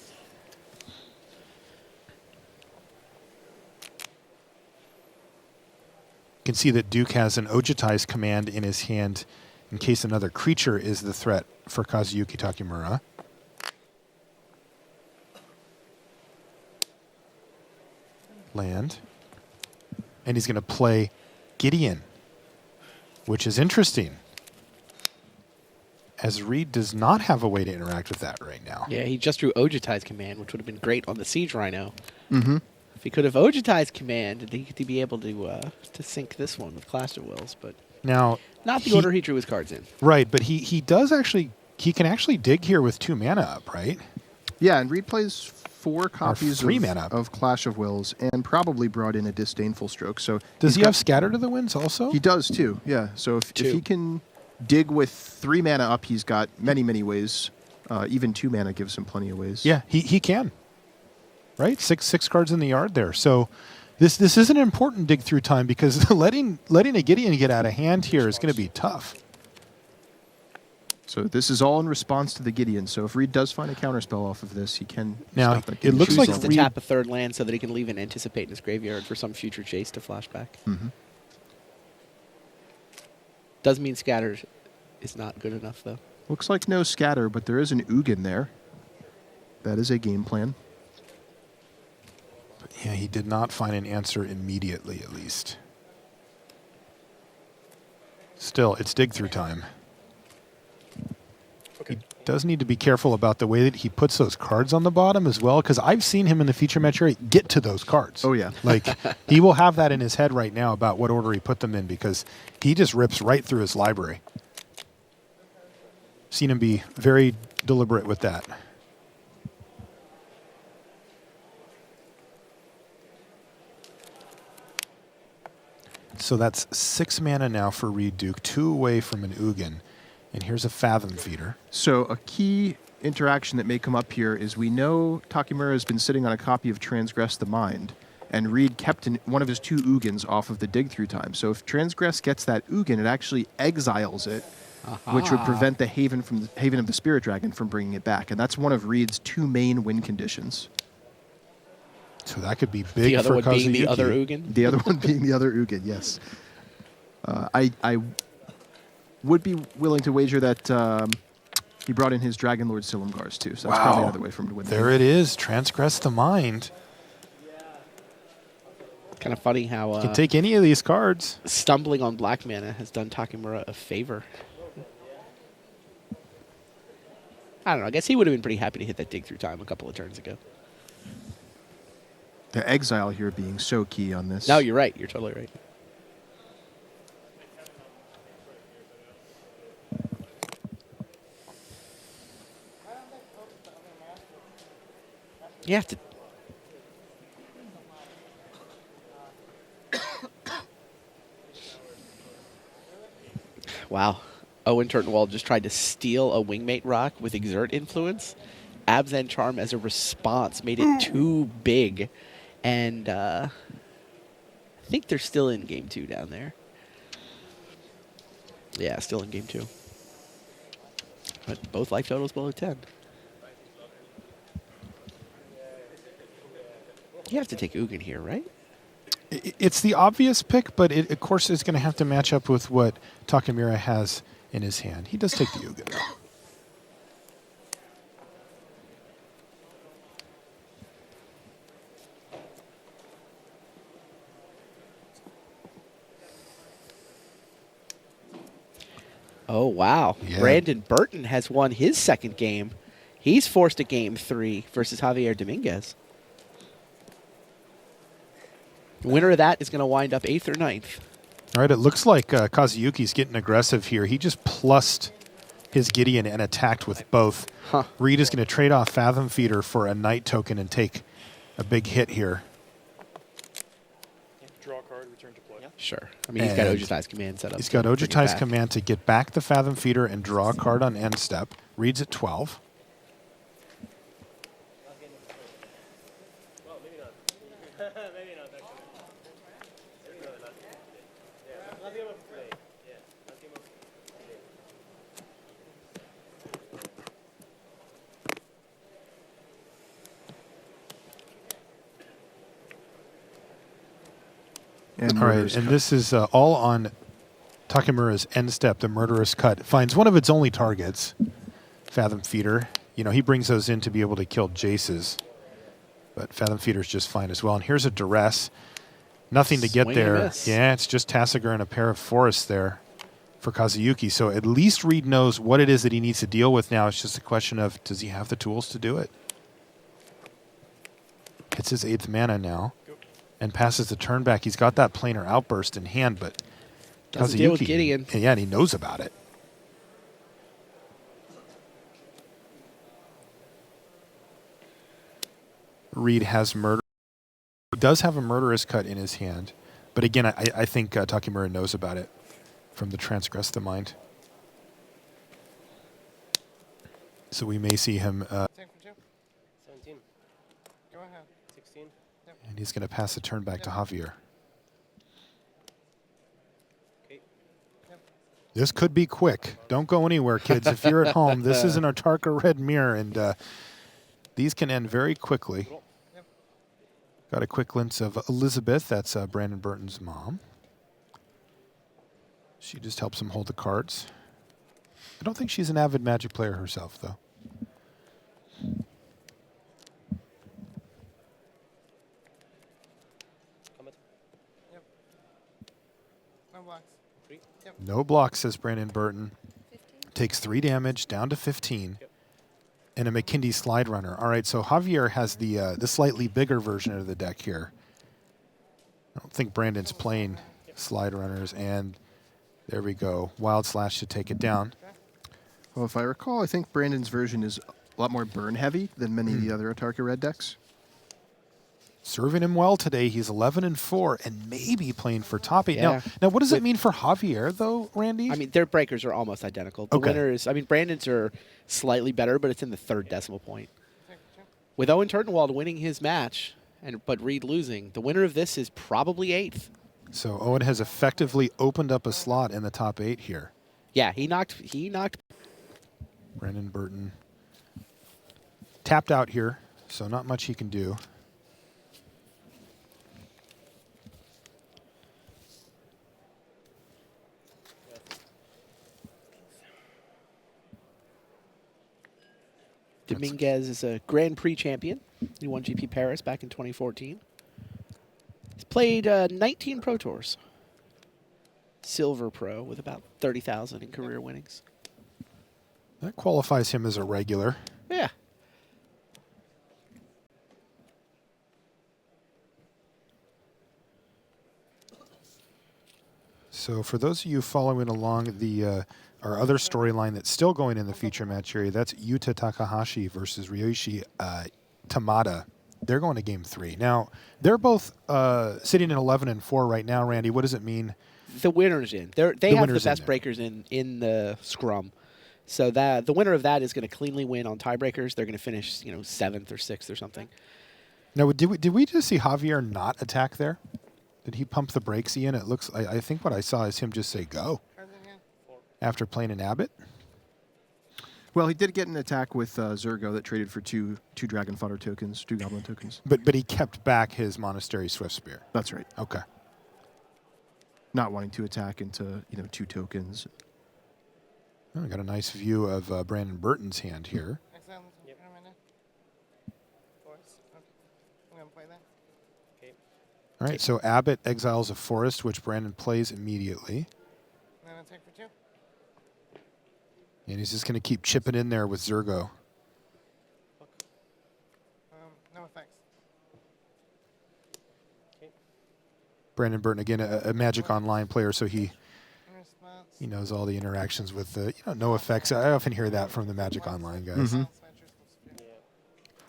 You can see that Duke has an Ojutai's command in his hand in case another creature is the threat for Kazuyuki Takamura. Land. And he's going to play Gideon, which is interesting, as Reed does not have a way to interact with that right now. Yeah, he just drew Ojutai's command, which would have been great on the Siege Rhino. Mm-hmm. If he could have Ojutai's command, he'd be able to sync this one with Clash of Wills, but Now, not the order he drew his cards in. Right, but he can actually dig here with 2 mana up, right? Yeah, and Reed plays 4 copies 3 mana up. of Clash of Wills and probably brought in a Disdainful Stroke. So Does he have Scatter to the Winds also? He does too, yeah. So if he can dig with 3 mana up, he's got many, many ways. Even 2 mana gives him plenty of ways. Yeah, he can. Right? Six cards in the yard there. So this is an important dig through time because letting a Gideon get out of hand here is going to be tough. So this is all in response to the Gideon. So if Reed does find a counterspell off of this, he can Now, stop that it looks like to tap a 3rd land so that he can leave and anticipate in his graveyard for some future chase to flashback. Mm-hmm. Does mean Scatter is not good enough, though. Looks like no Scatter, but there is an Ugin there. That is a game plan. But yeah, he did not find an answer immediately, at least. Still, it's dig through time. He does need to be careful about the way that he puts those cards on the bottom as well, because I've seen him in the feature match area get to those cards. Oh, yeah. Like, he will have that in his head right now about what order he put them in, because he just rips right through his library. Seen him be very deliberate with that. So that's 6 mana now for Reed Duke, 2 away from an Ugin. And here's a Fathom Feeder. So a key interaction that may come up here is we know Takamura has been sitting on a copy of Transgress the Mind, and Reed kept one of his 2 Ugins off of the dig through time. So if Transgress gets that Ugin, it actually exiles it, which would prevent the Haven of the Spirit Dragon from bringing it back. And that's one of Reed's 2 main win conditions. So that could be big the other for one being the Kazuyuki. other Ugin? The other one being the other Ugin, yes. I would be willing to wager that he brought in his Dragon Lord Silumgars too, so that's probably another way for him to win. There it is, Transgress the Mind. Kind of funny how You can take any of these cards. stumbling on black mana has done Takamura a favor. I don't know. I guess he would have been pretty happy to hit that dig through time a couple of turns ago. The exile here being so key on this. No, you're right. You're totally right. You have to. Wow. Owen Turtenwald just tried to steal a Wingmate Rock with Exert Influence. Abzan Charm as a response made it too big. And I think they're still in game 2 down there. Yeah, still in game 2. But both life totals below 10. You have to take Ugin here, right? It's the obvious pick, but it, of course, is going to have to match up with what Takamura has in his hand. He does take the Ugin, though. Oh, wow. Yeah. Brandon Burton has won his second game. He's forced a game 3 versus Javier Dominguez. The winner of that is going to wind up 8th or 9th. All right, it looks like Kazuyuki's getting aggressive here. He just plussed his Gideon and attacked with both. Reed is going to trade off Fathom Feeder for a Night token and take a big hit here. Draw a card, return to play. Sure. I mean, he's got Ojutai's command set up. He's got to bring it Ojutai's back. command to get back the Fathom Feeder and draw a card on end step. Reed's at 12. And all right, Murderous and Cut. this is all on Takamura's end step. The Murderous Cut finds one of its only targets, Fathom Feeder. You know, he brings those in to be able to kill Jaces, but Fathom Feeder is just fine as well. And here's a Duress. Nothing to get Swing and a there. miss. Yeah, it's just Tassiger and a pair of Forests there for Kazuyuki. So at least Reed knows what it is that he needs to deal with now. It's just a question of, does he have the tools to do it? Hits his 8th mana now and passes the turn back. He's got that planar outburst in hand, but Doesn't deal with Kazuyuki, Gideon. yeah, and he knows about it. Reed has murder. He does have a Murderous Cut in his hand, but again, I think Takamura knows about it from the Transgress the Mind. So we may see him, 17. Go ahead. 16. Yep. and he's going to pass the turn back to Javier. Okay. Yep. This could be quick. Don't go anywhere, kids. If you're at home, this is an Artarka Red Mirror, and these can end very quickly. Got a quick glimpse of Elizabeth. That's Brandon Burton's mom. She just helps him hold the cards. I don't think she's an avid Magic player herself, though. Yep. No blocks. 3. Yep. No blocks, says Brandon Burton. 15. Takes 3 damage, down to 15. Yep. And a McKindy Slide Runner. All right, so Javier has the slightly bigger version of the deck here. I don't think Brandon's playing Slide Runners, and there we go. Wild Slash to take it down. Well, if I recall, I think Brandon's version is a lot more burn heavy than many of the other Artarka red decks. Serving him well today. He's 11-4 and maybe playing for top 8. Yeah. Now what does it mean for Javier, though, Randy? I mean, their breakers are almost identical. The Okay. winners, I mean, Brandon's are slightly better, but it's in the 3rd decimal point. With Owen Turtenwald winning his match, but Reed losing, the winner of this is probably 8th. So Owen has effectively opened up a slot in the top 8 here. Yeah, he knocked. Brandon Burton tapped out here, so not much he can do. Dominguez is a Grand Prix champion. He won GP Paris back in 2014. He's played 19 Pro Tours. Silver Pro with about 30,000 in career winnings. That qualifies him as a regular. Yeah. So for those of you following along the our other storyline that's still going in the feature match area, that's Yuta Takahashi versus Ryoshi Tamada. They're going to game 3. Now, they're both sitting at 11-4 right now, Randy. What does it mean? The winner's in. They have the best breakers in the scrum. So that the winner of that is going to cleanly win on tiebreakers. They're going to finish, 7th or 6th or something. Now, did we just see Javier not attack there? Did he pump the brakes, Ian? It looks. I think what I saw is him just say go after playing an Abbott. Well, he did get an attack with Zergo that traded for two Dragon Fodder tokens, 2 Goblin tokens. But he kept back his Monastery Swift Spear. That's right. Okay. Not wanting to attack into 2 tokens. Oh, I got a nice view of Brandon Burton's hand here. Excellent. Yep. Forest. Okay. I'm gonna play that. Okay. All right, so Abbott exiles a forest, which Brandon plays immediately. Then attack for 2. And he's just going to keep chipping in there with Zergo. No effects. Okay. Brandon Burton, again, a Magic Online player, so he knows all the interactions with the, no effects. I often hear that from the Magic Online guys.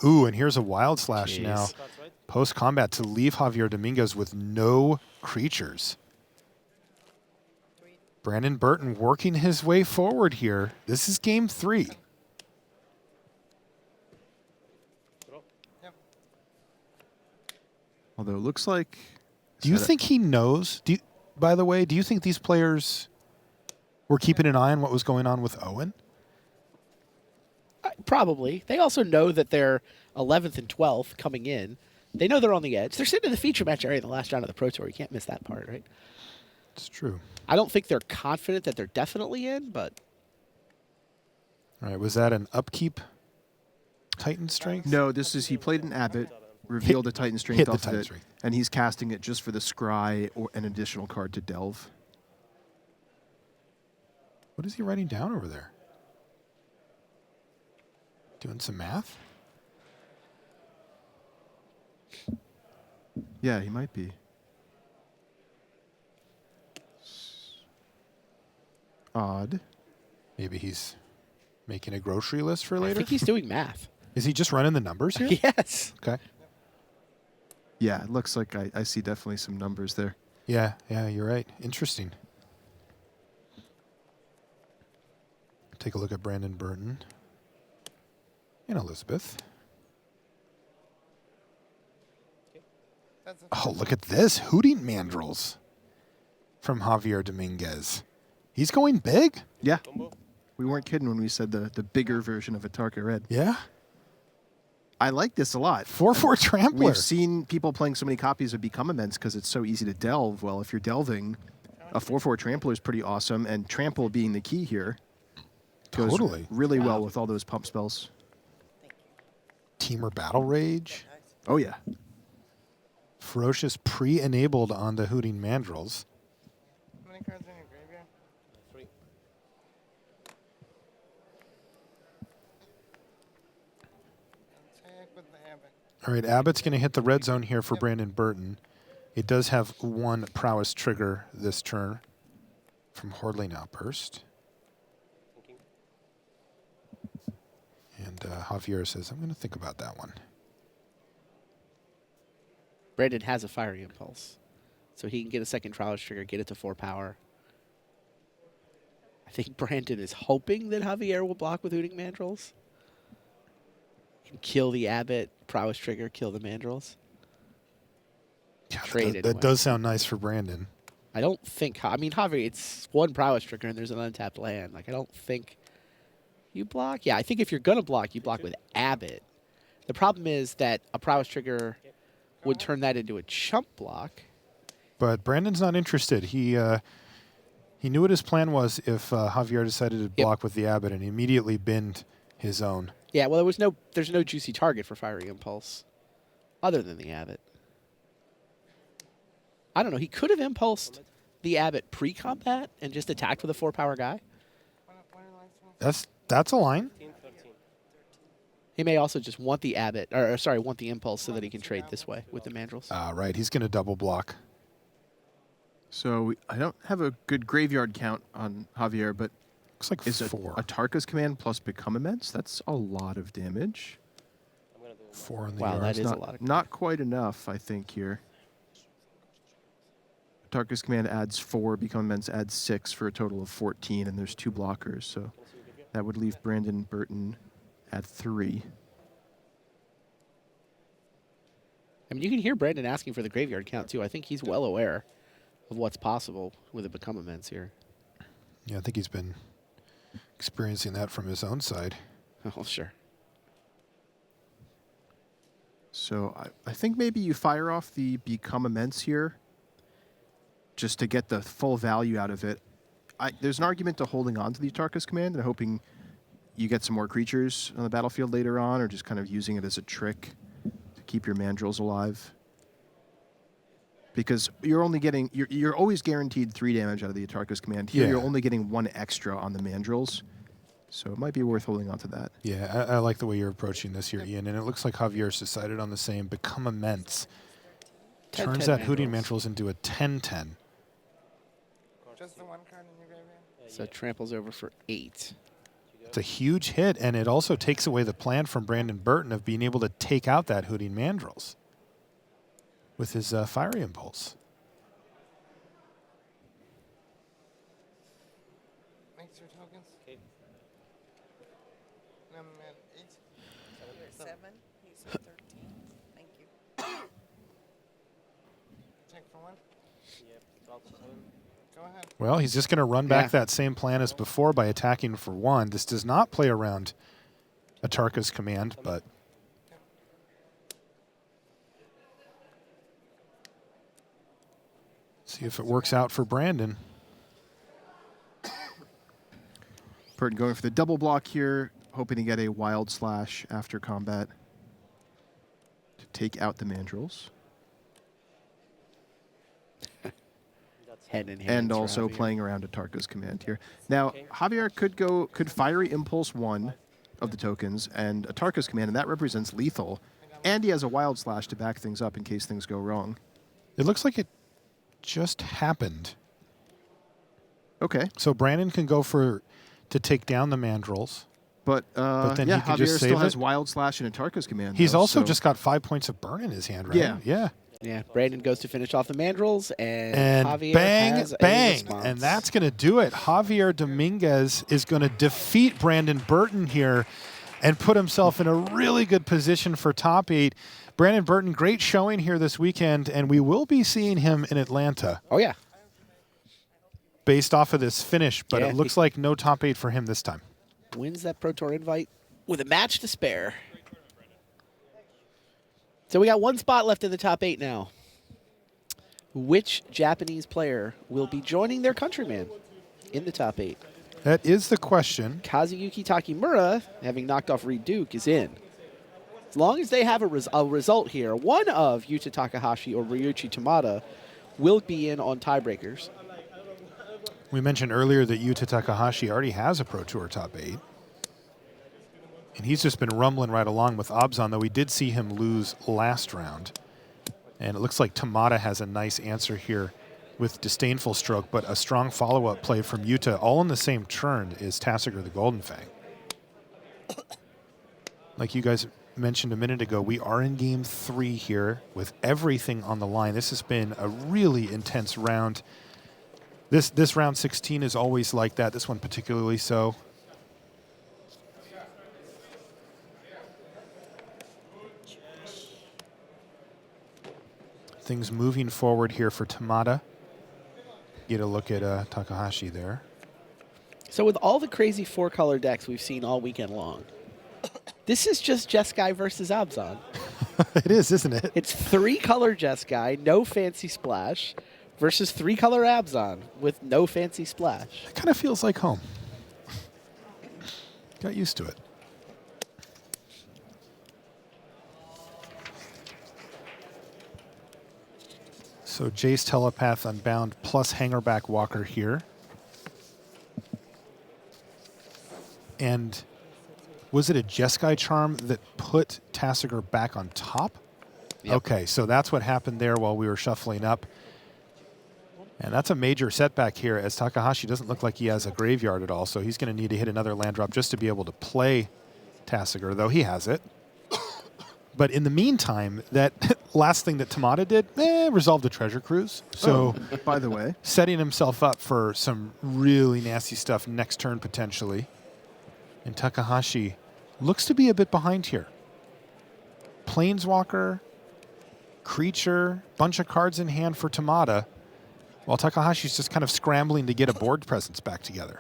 Ooh, and here's a Wild Slash now. Post-combat to leave Javier Dominguez with no creatures. Brandon Burton working his way forward here. This is game 3. Although it looks like... Do you think he knows? By the way, do you think these players were keeping an eye on what was going on with Owen? Probably. They also know that they're 11th and 12th coming in. They know they're on the edge. They're sitting in the feature match area in the last round of the Pro Tour. You can't miss that part, right? It's true. I don't think they're confident that they're definitely in, but... All right, was that an upkeep Titan Strength? No, this is, he played an Abbot, revealed a Titan Strength off of it, and he's casting it just for the Scry or an additional card to delve. What is he writing down over there? Doing some math? Yeah, he might be. Odd. Maybe he's making a grocery list for later? I think he's doing math. Is he just running the numbers here? Yes. Okay. Yeah, it looks like I see definitely some numbers there. Yeah, you're right. Interesting. Take a look at Brandon Burton and Elizabeth. Oh, look at this. Hooting Mandrills from Javier Dominguez. He's going big? Yeah. We weren't kidding when we said the bigger version of Atarka Red. Yeah. I like this a lot. 4/4 Trampler. We've seen people playing so many copies of Become Immense because it's so easy to delve. Well, if you're delving, a 4/4 Trampler is pretty awesome, and Trample being the key here goes Totally. really well with all those pump spells. Teamer Battle Rage. Oh, yeah. Ferocious pre-enabled on the Hooting Mandrills. How many cards in your graveyard? 3. Attack with the Abbot. All right, Abbott's going to hit the red zone here for Brandon Burton. It does have one prowess trigger this turn from Hordling Outburst. And Javier says, I'm going to think about that one. Brandon has a Fiery Impulse, so he can get a second Prowess trigger, get it to 4 power. I think Brandon is hoping that Javier will block with Hooting Mandrills and kill the Abbot, Prowess trigger, kill the Mandrills. Yeah, that does sound nice for Brandon. I don't think... I mean, Javier, it's one Prowess trigger and there's an untapped land. Like, I don't think you block. Yeah, I think if you're going to block, you block with Abbot. The problem is that a Prowess trigger would turn that into a chump block. But Brandon's not interested. He knew what his plan was if Javier decided to block with the Abbot, and he immediately binned his own. Yeah, well, there's no juicy target for Fiery Impulse other than the Abbot. I don't know. He could have impulsed the Abbot pre-combat and just attacked with a 4-power guy. That's a line. He may also just want the Abbot, or sorry, want the Impulse so that he can trade this way with the Mandrills. Right. He's going to double block. So I don't have a good graveyard count on Javier, but looks like is 4. Atarka's command plus Become Immense? That's a lot of damage. 4 in the Wow, yard. that is a lot of Not quite enough, I think, here. Atarka's command adds 4, Become Immense adds 6 for a total of 14, and there's 2 blockers, so that would leave Brandon Burton at 3. I mean, you can hear Brandon asking for the graveyard count, too. I think he's well aware of what's possible with a Become Immense here. Yeah, I think he's been experiencing that from his own side. Oh, sure. So I think maybe you fire off the Become Immense here just to get the full value out of it. There's an argument to holding on to the Atarka's command and hoping you get some more creatures on the battlefield later on, or just kind of using it as a trick to keep your Mandrills alive. Because you're only getting, you're always guaranteed 3 damage out of the Atarka's command. Here you're only getting 1 extra on the Mandrills. So it might be worth holding on to that. Yeah, I like the way you're approaching this here, Ian. And it looks like Javier's decided on the same. Become Immense. Turns that Hooting Mandrills into a 10/10. Just the 1 card in your graveyard? So tramples over for 8. It's a huge hit, and it also takes away the plan from Brandon Burton of being able to take out that Hooting Mandrills with his Fiery Impulse. Makes your tokens. Okay. I'm at 8. You're 7. He's 13. Thank you. Check for 1. Yep. Go ahead. Well, he's just going to run back that same plan as before by attacking for 1. This does not play around Atarka's command, but See if it works out for Brandon. Burton going for the double block here, hoping to get a wild slash after combat to take out the mandrills. Hand in hand. And also playing around Atarka's command here. Now, Javier could Fiery Impulse one of the tokens and Atarka's command, and that represents lethal. And he has a wild slash to back things up in case things go wrong. It looks like it just happened. Okay. So Brandon can go to take down the mandrills. But then yeah, he can Javier just save still has it. wild slash and Atarka's command. He's though, also so- just got 5 points of burn in his hand, right? Yeah. Yeah. Yeah, Brandon goes to finish off the mandrills, and Javier bang, has a bang. response. And that's going to do it. Javier Dominguez is going to defeat Brandon Burton here and put himself in a really good position for top 8. Brandon Burton, great showing here this weekend, and we will be seeing him in Atlanta. Oh, yeah. Based off of this finish, but Yeah, it looks like no top 8 for him this time. Wins that Pro Tour invite with a match to spare. So we got one spot left in the top 8 now. Which Japanese player will be joining their countryman in the top 8? That is the question. Kazuyuki Takamura, having knocked off Reed Duke, is in. As long as they have a result here, one of Yuta Takahashi or Ryuichi Tamada will be in on tiebreakers. We mentioned earlier that Yuta Takahashi already has a Pro Tour top 8. And he's just been rumbling right along with Obzon, though we did see him lose last round. And it looks like Tamada has a nice answer here with Disdainful Stroke, but a strong follow-up play from Yuta, all in the same turn, is Tassiger the Golden Fang. Like you guys mentioned a minute ago, we are in Game 3 here with everything on the line. This has been a really intense round. This round 16 is always like that, this one particularly so. Things moving forward here for Tamada. Get a look at Takahashi there. So with all the crazy 4-color decks we've seen all weekend long, this is just Jeskai versus Obzon. It is, isn't it? It's 3-color Jeskai, no fancy splash, versus 3-color Obzon with no fancy splash. It kind of feels like home. Got used to it. So Jace Telepath Unbound plus Hangerback Walker here. And was it a Jeskai Charm that put Tassiger back on top? Yep. Okay, so that's what happened there while we were shuffling up. And that's a major setback here, as Takahashi doesn't look like he has a graveyard at all, so he's going to need to hit another land drop just to be able to play Tassiger, though he has it. But in the meantime, that last thing that Tamada did, resolved the Treasure Cruise. So, by the way, setting himself up for some really nasty stuff next turn potentially. And Takahashi looks to be a bit behind here. Planeswalker, Creature, bunch of cards in hand for Tamada, while Takahashi's just kind of scrambling to get a board presence back together.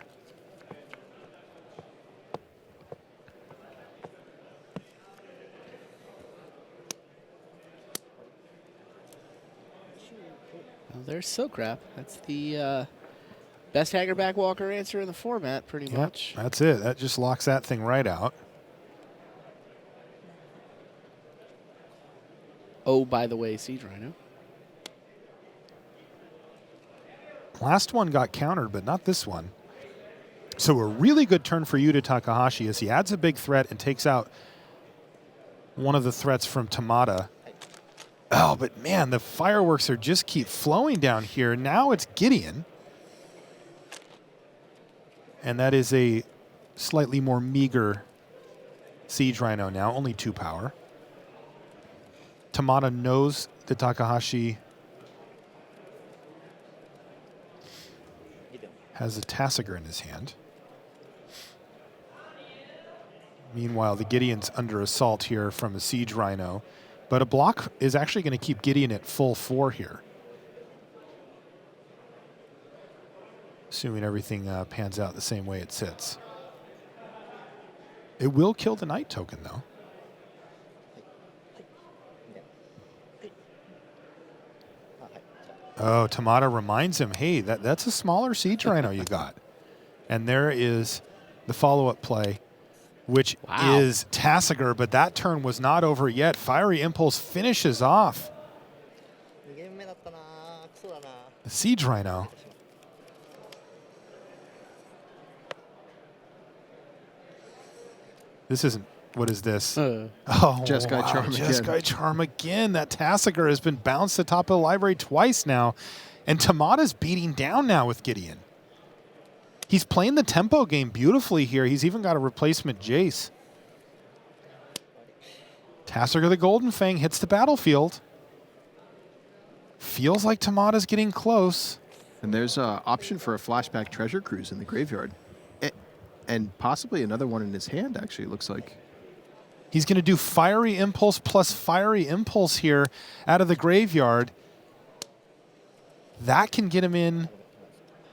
Well, there's Silkrap. That's the best Hangerback Walker answer in the format, pretty much. That's it. That just locks that thing right out. Oh, by the way, Siege Rhino. Last one got countered, but not this one. So a really good turn for Yuta Takahashi as he adds a big threat and takes out one of the threats from Tamada. Oh, but man, the fireworks are just keep flowing down here. Now it's Gideon. And that is a slightly more meager Siege Rhino now, only 2 power. Tamada knows that Takahashi has a Tassiger in his hand. Meanwhile, the Gideon's under assault here from a Siege Rhino. But a block is actually going to keep Gideon at full 4 here. Assuming everything pans out the same way it sits. It will kill the Knight token, though. Oh, Tamada reminds him, hey, that's a smaller Siege Rhino you got. And there is the follow-up play, which is Tasigur, but that turn was not over yet. Fiery Impulse finishes off the Siege Rhino. This isn't, what is this? Jeskai Charm again. Jeskai Charm again. That Tasigur has been bounced to the top of the library twice now. And Tamada's beating down now with Gideon. He's playing the tempo game beautifully here. He's even got a replacement Jace. Tasigur the Golden Fang hits the battlefield. Feels like Tamada's getting close. And there's an option for a flashback treasure cruise in the graveyard. And possibly another one in his hand, actually, it looks like. He's going to do Fiery Impulse plus Fiery Impulse here out of the graveyard. That can get him in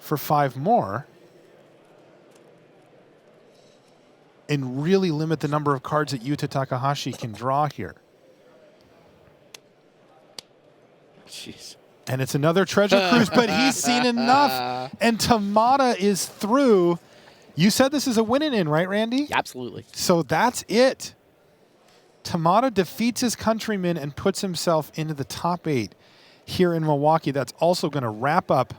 for 5 more. And really limit the number of cards that Yuta Takahashi can draw here. Jeez. And it's another treasure cruise, but he's seen enough. And Tamada is through. You said this is a win in, right, Randy? Absolutely. So that's it. Tamada defeats his countryman and puts himself into the top 8 here in Milwaukee. That's also going to wrap up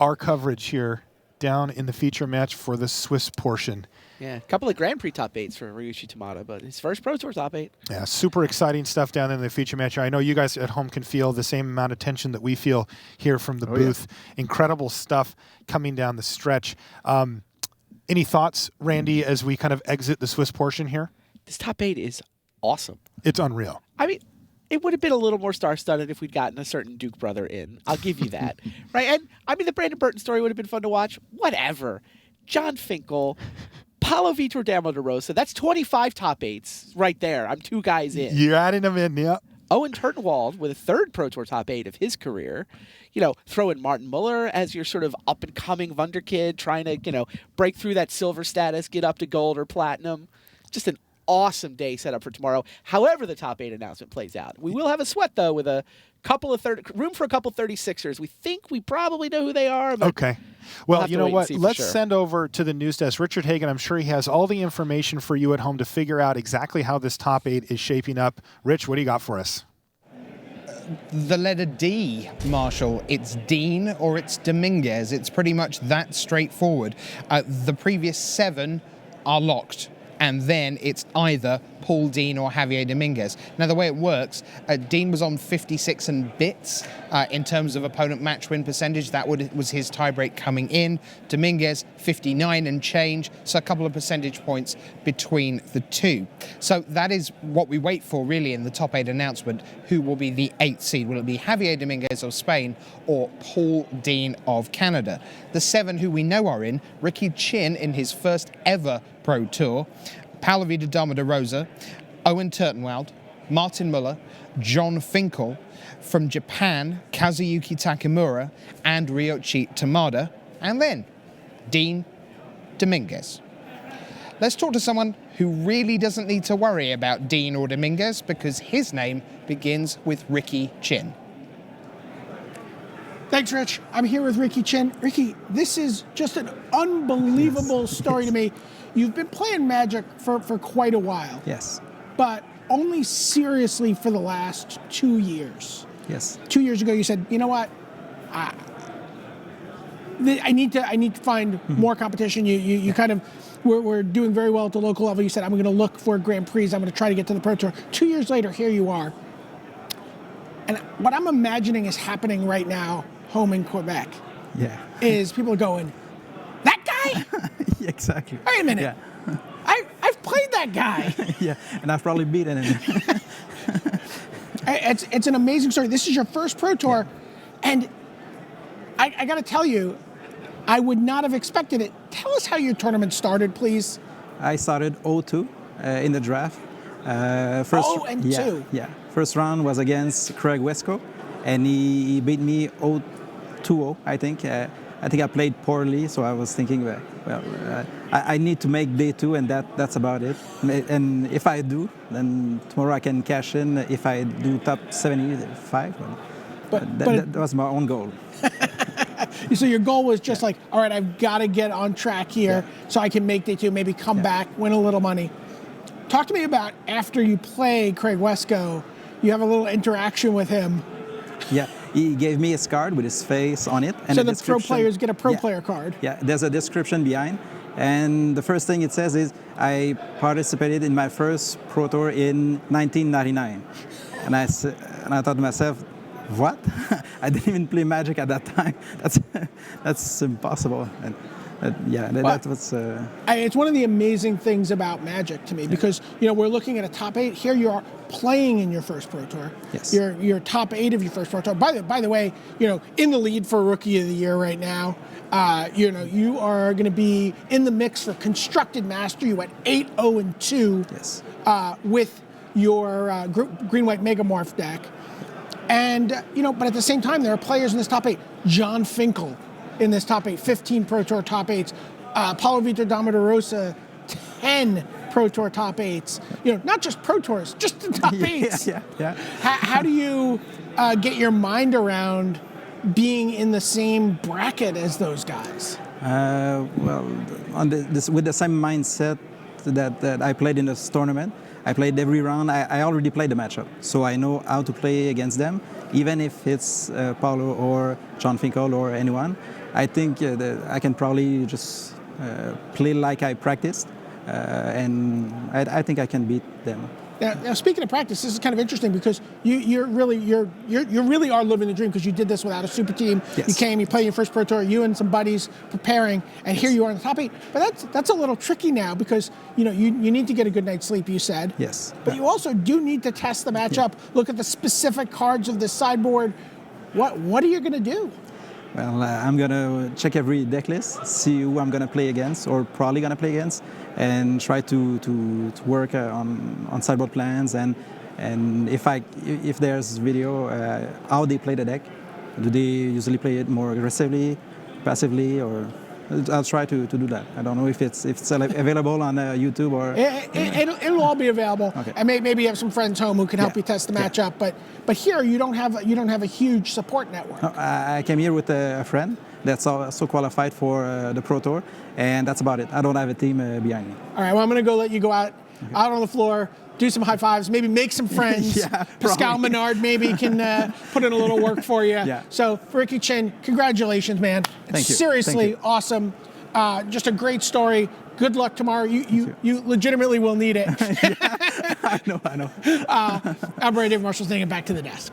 our coverage here down in the feature match for the Swiss portion. Yeah, a couple of Grand Prix top 8s for Ryuichi Tamada, but his first Pro Tour top 8. Yeah, super exciting stuff down in the feature match. I know you guys at home can feel the same amount of tension that we feel here from the booth. Yeah. Incredible stuff coming down the stretch. Any thoughts, Randy, as we kind of exit the Swiss portion here? This top 8 is awesome. It's unreal. I mean, it would have been a little more star-studded if we'd gotten a certain Duke brother in. I'll give you that. Right? And I mean, the Brandon Burton story would have been fun to watch. Whatever. John Finkel, Paulo, Vitor, Damo da Rosa. That's 25 top 8s right there. I'm 2 guys in. You're adding them in, yeah. Owen Turtenwald with a 3rd Pro Tour top 8 of his career. You know, throw in Martin Mueller as your sort of up-and-coming wunderkid trying to, you know, break through that silver status, get up to gold or platinum. Just an awesome day set up for tomorrow, however the top 8 announcement plays out. We will have a sweat, though, with a couple of room for a couple 36ers. We think we probably know who they are. But okay. Well, you know what? Let's send over to the news desk. Richard Hagan, I'm sure he has all the information for you at home to figure out exactly how this top 8 is shaping up. Rich, what do you got for us? The letter D, Marshall. It's Dean or it's Dominguez. It's pretty much that straightforward. The previous 7 are locked. And then it's either Paul Dean or Javier Dominguez. Now, the way it works, Dean was on 56 and bits in terms of opponent match win percentage. That was his tiebreak coming in. Dominguez, 59 and change, so a couple of percentage points between the two. So that is what we wait for, really, in the top 8 announcement. Who will be the 8th seed? Will it be Javier Dominguez of Spain or Paul Dean of Canada? The 7 who we know are in, Ricky Chin in his first ever Pro Tour, Paulo Damo da Rosa, Owen Turtenwald, Martin Mueller, John Finkel, from Japan, Kazuyuki Takamura, and Ryuichi Tamada, and then Dean Dominguez. Let's talk to someone who really doesn't need to worry about Dean or Dominguez because his name begins with Ricky Chin. Thanks, Rich. I'm here with Ricky Chin. Ricky, this is just an unbelievable story to me. You've been playing Magic for quite a while. Yes. But only seriously for the last 2 years. Yes. 2 years ago, you said, you know what? I need to find more competition. You kind of were doing very well at the local level. You said, I'm going to look for Grand Prix. I'm going to try to get to the Pro Tour. 2 years later, here you are. And what I'm imagining is happening right now home in Quebec. Yeah. Is people are going, that guy? Exactly. Wait a minute. Yeah. I've played that guy. Yeah, and I've probably beaten him. It's an amazing story. This is your first Pro Tour, and I got to tell you, I would not have expected it. Tell us how your tournament started, please. I started 0-2 in the draft. First, 0-2? Yeah. First round was against Craig Wesco, and he beat me 0-2, I think. I think I played poorly, so I was thinking, I need to make day 2, and that's about it. And if I do, then tomorrow I can cash in if I do top 75. That was my own goal. So your goal was just like, all right, I've got to get on track here so I can make day 2, maybe come back, win a little money. Talk to me about after you play Craig Wesco, you have a little interaction with him. Yeah, he gave me his card with his face on it. And so the pro players get a pro player card. Yeah, there's a description behind. And the first thing it says is, I participated in my first Pro Tour in 1999. And I thought to myself, what? I didn't even play Magic at that time. That's impossible. And that was. It's one of the amazing things about Magic to me because we're looking at a top 8. Here you are playing in your first Pro Tour. Yes. You're top 8 of your first Pro Tour. By the way, in the lead for Rookie of the Year right now. You are going to be in the mix for Constructed Master. You went 8-0-2. Yes. With your Green-White Megamorph deck. And, but at the same time, there are players in this top 8. John Finkel in this top 8, 15 Pro Tour top 8s. Paulo, Vitor, Damo da Rosa, 10 Pro Tour top 8s. Not just Pro Tours, just the top 8s. Yeah. How do you get your mind around being in the same bracket as those guys? With the same mindset that I played in this tournament, I played every round. I already played the matchup, so I know how to play against them, even if it's Paulo or John Finkel or anyone. I think that I can probably just play like I practiced, and I think I can beat them. Now, speaking of practice, this is kind of interesting because you really are living the dream because you did this without a super team. Yes. You came, you played your first Pro Tour, you and some buddies preparing, and here you are in the top 8. But that's a little tricky now because you need to get a good night's sleep. You said. Yes. But you also do need to test the matchup, look at the specific cards of the sideboard. What are you going to do? Well, I'm going to check every deck list, see who I'm going to play against or probably going to play against, and try to work on sideboard plans and if there's video, how they play the deck. Do they usually play it more aggressively, passively, or I'll try to do that. I don't know if it's available on YouTube or. It'll all be available. Okay. And maybe you have some friends home who can help you test the matchup. But here you don't have a huge support network. No, I came here with a friend that's also qualified for the Pro Tour, and that's about it. I don't have a team behind me. All right. Well, I'm going to go let you go out on the floor. Do some high fives, maybe make some friends. Pascal Menard maybe can put in a little work for you. Yeah. So, Ricky Chin, congratulations, man. Thank you. Seriously, awesome. Just a great story. Good luck tomorrow. You legitimately will need it. I know. I'm Brady Marshall's taking it back to the desk.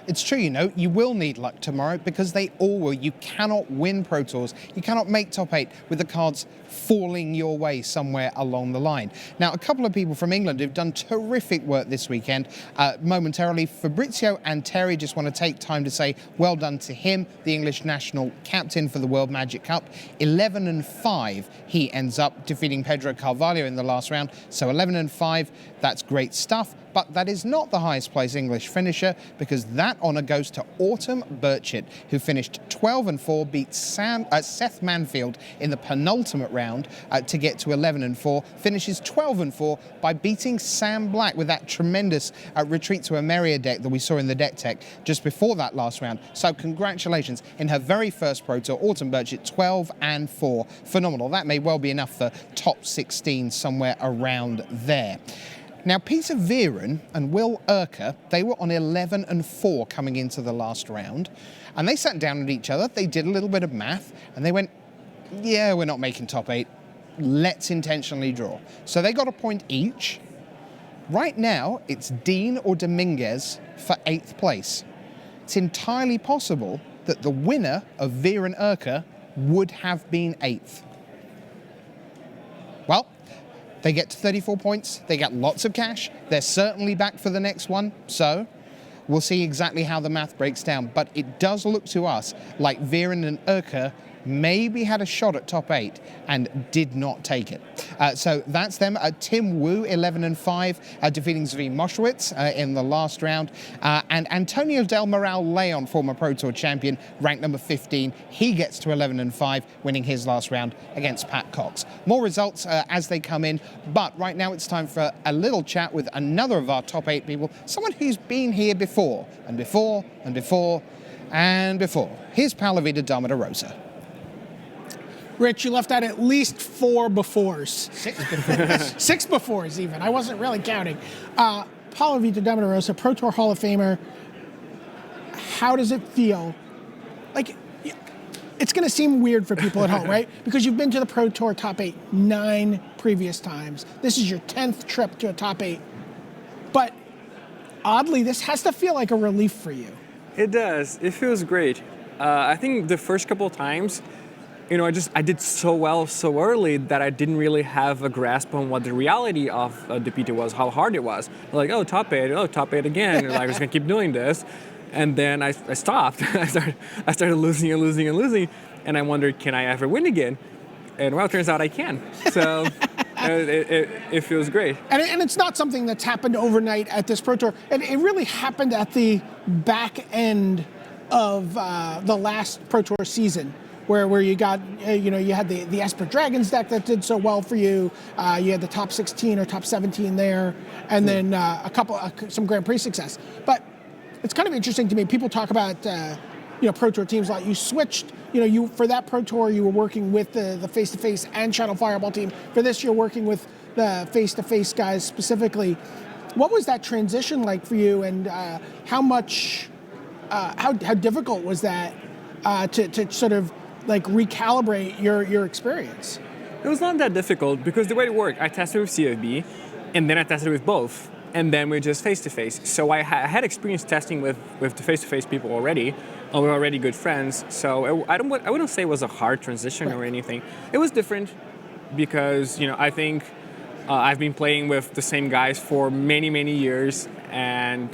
It's true, you will need luck tomorrow because they all will. You cannot win Pro Tours. You cannot make top 8 with the cards falling your way somewhere along the line. Now, a couple of people from England who've done terrific work this weekend. Momentarily, Fabrizio and Terry just want to take time to say well done to him, the English national captain for the World Magic Cup. 11-5, he ends up defeating Pedro Carvalho in the last round. So 11-5, that's great stuff. But that is not the highest place English finisher because that honour goes to Autumn Burchett, who finished 12-4, beat Seth Manfield in the penultimate round to get to 11-4, finishes 12-4 by beating Sam Black with that tremendous retreat to a Meria deck that we saw in the deck tech just before that last round. So congratulations in her very first Pro Tour, Autumn Burchett, 12-4. Phenomenal. That may well be enough for top 16 somewhere around there. Now, Peter Vieren and Will Urker, they were on 11-4 coming into the last round, and they sat down at each other, they did a little bit of math, and they went, yeah, we're not making top 8, let's intentionally draw. So they got a point each. Right now, it's Dean or Dominguez for 8th place. It's entirely possible that the winner of Vieren Urker would have been 8th. Well, they get to 34 points, they get lots of cash, they're certainly back for the next one, so we'll see exactly how the math breaks down. But it does look to us like Vieren and Urker maybe had a shot at top 8 and did not take it. So that's them. Tim Wu, 11-5, defeating Zvi Moshwitz in the last round. And Antonio Del Moral Leon, former Pro Tour champion, ranked number 15. He gets to 11-5, winning his last round against Pat Cox. More results as they come in, but right now it's time for a little chat with another of our top 8 people, someone who's been here before, and before, and before, and before. Here's Paulo Vitor, Damo da Rosa. Rich, you left out at least 4 befores. 6 befores. 6 befores, even. I wasn't really counting. Paulo Vitor, Damo da Rosa, Pro Tour Hall of Famer. How does it feel? Like, it's going to seem weird for people at home, right? Because you've been to the Pro Tour top 8 9 previous times. This is your 10th trip to a top 8. But oddly, this has to feel like a relief for you. It does. It feels great. I think the first couple of times, you know, I did so well so early that I didn't really have a grasp on what the reality of the PT was, how hard it was. Like, oh, top 8 again. Like, I'm just gonna keep doing this, and then I stopped. I started losing and losing and losing, and I wondered, can I ever win again? And well, it turns out I can. So it feels great. And it's not something that's happened overnight at this Pro Tour. It really happened at the back end of the last Pro Tour season, where you got, you had the Esper Dragons deck that did so well for you. You had the top 16 or top 17 there, and then some Grand Prix success. But it's kind of interesting to me. People talk about, Pro Tour teams like you switched. For that Pro Tour, you were working with the face-to-face and Channel Fireball team. For this, you're working with the face-to-face guys specifically. What was that transition like for you, and how difficult was that to sort of like recalibrate your experience? It was not that difficult because the way it worked, I tested with CFB, and then I tested with both, and then we just face-to-face. So I had experience testing with the face-to-face people already. We were already good friends, so I wouldn't say it was a hard transition or anything. It was different because I think I've been playing with the same guys for many, many years, and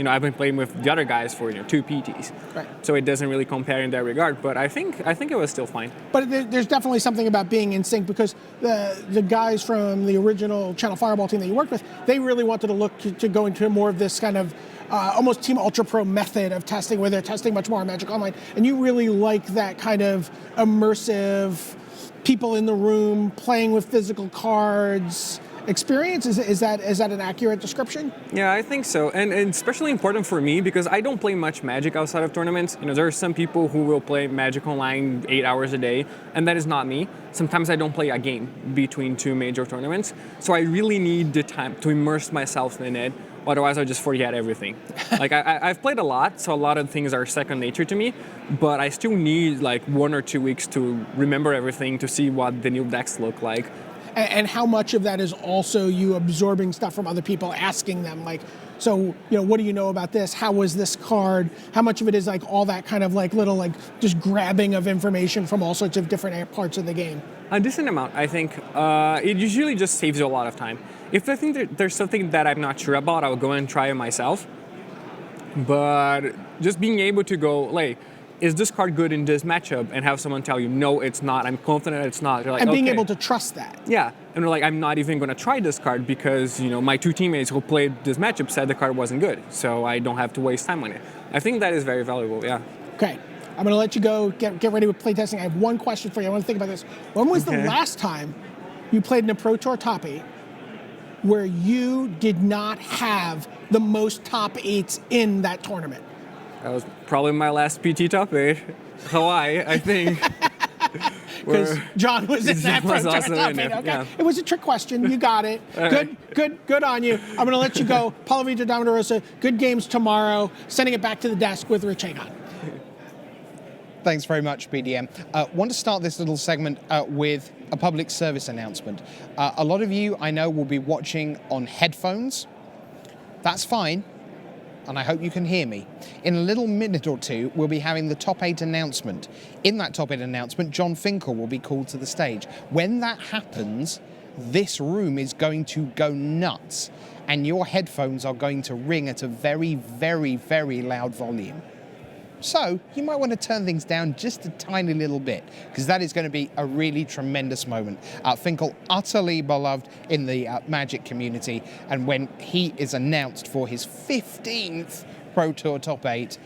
I've been playing with the other guys for 2 PTs. Right. So it doesn't really compare in that regard, but I think it was still fine. But there's definitely something about being in sync, because the guys from the original Channel Fireball team that you worked with, they really wanted to look to go into more of this kind of almost Team Ultra Pro method of testing, where they're testing much more on Magic Online, and you really like that kind of immersive, people in the room playing with physical cards experience. Is that an accurate description? Yeah, I think so, and especially important for me because I don't play much Magic outside of tournaments. There are some people who will play Magic Online 8 hours a day, and that is not me. Sometimes I don't play a game between 2 major tournaments, so I really need the time to immerse myself in it. Otherwise, I'll just forget everything. Like I've played a lot, so a lot of things are second nature to me, but I still need like 1 or 2 weeks to remember everything, to see what the new decks look like. And how much of that is also you absorbing stuff from other people, asking them like, so, what do you know about this? How was this card? How much of it is like all that kind of like little like just grabbing of information from all sorts of different parts of the game? A decent amount, I think. It usually just saves you a lot of time. If I think there's something that I'm not sure about, I'll go and try it myself. But just being able to go, like, is this card good in this matchup? And have someone tell you, no, it's not. I'm confident it's not. You're like, and being okay. able to trust that. Yeah. And we're like, I'm not even going to try this card because, my 2 teammates who played this matchup said the card wasn't good. So I don't have to waste time on it. I think that is very valuable, yeah. Okay. I'm going to let you go. Get ready with playtesting. I have one question for you. I want to think about this. When was the last time you played in a Pro Tour top 8 where you did not have the most top 8s in that tournament? That was probably my last PT top 8. Hawaii, I think. Because John was in that Pro Tour top 8. Okay. Yeah. It was a trick question. You got it. Good on you. I'm going to let you go. Paulo Vitor, Damo da Rosa, good games tomorrow. Sending it back to the desk with Rich Hayne. Thanks very much, BDM. Want to start this little segment with a public service announcement. A lot of you, I know, will be watching on headphones. That's fine, and I hope you can hear me. In a little minute or two, we'll be having the top 8 announcement. In that top 8 announcement, John Finkel will be called to the stage. When that happens, this room is going to go nuts, and your headphones are going to ring at a very, very, very loud volume. So you might want to turn things down just a tiny little bit, because that is going to be a really tremendous moment. Finkel, utterly beloved in the Magic community, and when he is announced for his 15th Pro Tour top 8,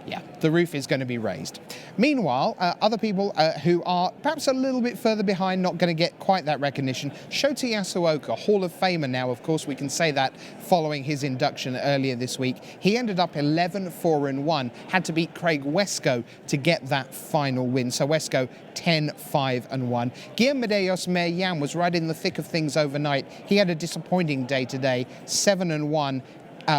yeah, the roof is going to be raised. Meanwhile, other people who are perhaps a little bit further behind, not going to get quite that recognition. Shota Yasuoka, Hall of Famer now, of course, we can say that following his induction earlier this week. He ended up 11-4-1, had to beat Craig Wesco to get that final win. So Wesco 10-5-1. Guillaume Medeiros Meryan was right in the thick of things overnight. He had a disappointing day today, 7-1.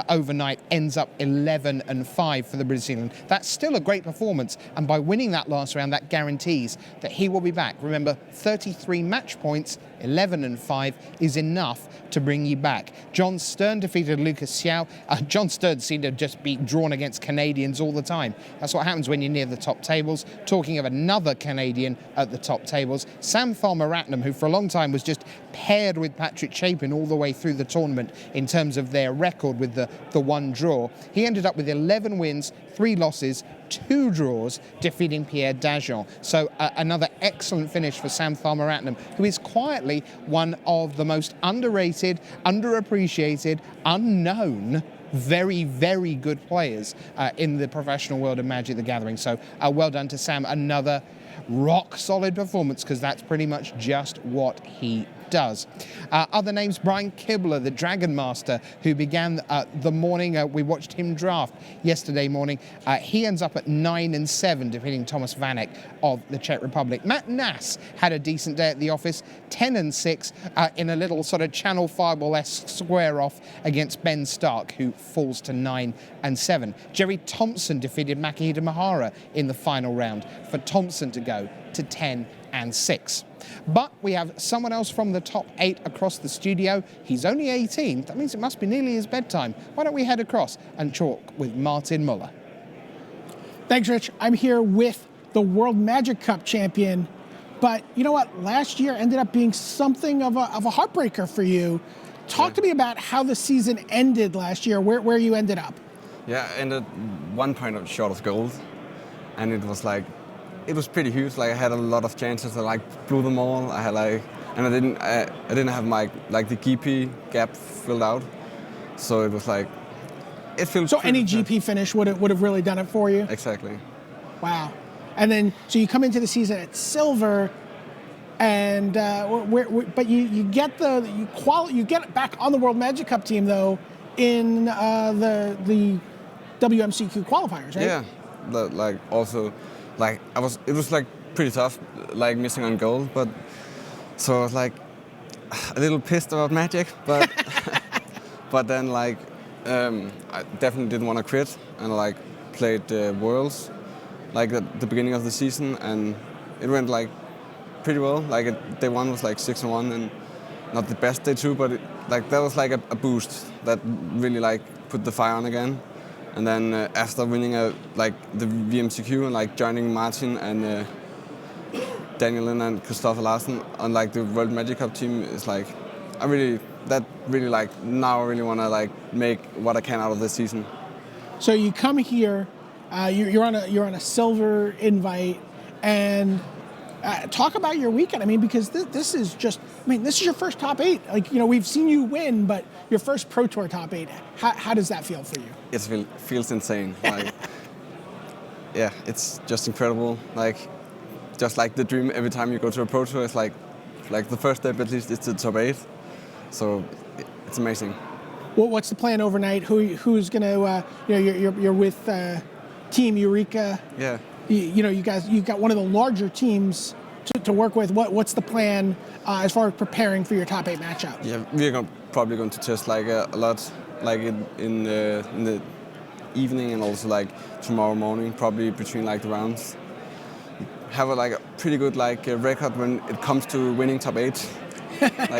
Overnight, ends up 11-5 for the Brazilian. That's still a great performance, and by winning that last round, that guarantees that he will be back. Remember, 33 match points, 11-5 is enough to bring you back. John Stern defeated Lucas Xiao. John Stern seemed to just be drawn against Canadians all the time. That's what happens when you're near the top tables. Talking of another Canadian at the top tables, Sam Thalmaratnam, who for a long time was just paired with Patrick Chapin all the way through the tournament in terms of their record with the one draw. He ended up with 11 wins, 3 losses, 2 draws, defeating Pierre Dajon. So another excellent finish for Sam Thalmaratnam, who is quietly one of the most underrated, underappreciated, unknown, very, very good players in the professional world of Magic the Gathering. So well done to Sam. Another rock solid performance, because that's pretty much just what he does. Other names, Brian Kibler, the Dragon Master, who began the morning, we watched him draft yesterday morning. He ends up at 9-7, defeating Thomas Vanek of the Czech Republic. Matt Nass had a decent day at the office, 10-6, in a little sort of Channel Fireball-esque square-off against Ben Stark, who falls to 9-7. Jerry Thompson defeated Makihita Mahara in the final round for Thompson to go to 10-6. But we have someone else from the top 8 across the studio. He's only 18. That means it must be nearly his bedtime. Why don't we head across and talk with Martin Mueller? Thanks, Rich. I'm here with the World Magic Cup champion. But you know what? Last year ended up being something of a heartbreaker for you. Talk to me about how the season ended last year, where you ended up. Yeah, I ended 1 point short of gold. And it was like, it was pretty huge. Like I had a lot of chances. I like blew them all. I had and I didn't have my the GP gap filled out. So it was like, it feels. So any GP finish would have really done it for you. Exactly. Wow. And then so you come into the season at silver, and but you get you get back on the World Magic Cup team though in the WMCQ qualifiers, right? Yeah. It was pretty tough, missing on gold, but so I was a little pissed about Magic, but but then I definitely didn't want to quit, and played Worlds at the beginning of the season, and it went pretty well. Day 1 was 6-1, and not the best day 2, but that was a boost that really put the fire on again. And then after winning the VMCQ and joining Martin and Daniel Lynn and Christopher Larsen on the World Magic Cup team is now I really want to make what I can out of this season. So you come here, you're on a silver invite, and talk about your weekend. I mean, because this is your first top 8. We've seen you win, but your first Pro Tour top 8. How does that feel for you? It feels insane. Yeah, it's just incredible. Just the dream every time you go to a Pro Tour. It's the first step at least is to top 8. So it's amazing. Well, what's the plan overnight? Who's gonna? You're with Team Eureka. Yeah. You guys, you've got one of the larger teams to work with. What's the plan as far as preparing for your top 8 matchup? Yeah, we're probably going to test a lot, in the evening and also tomorrow morning, probably between the rounds. Have a pretty good record when it comes to winning top 8.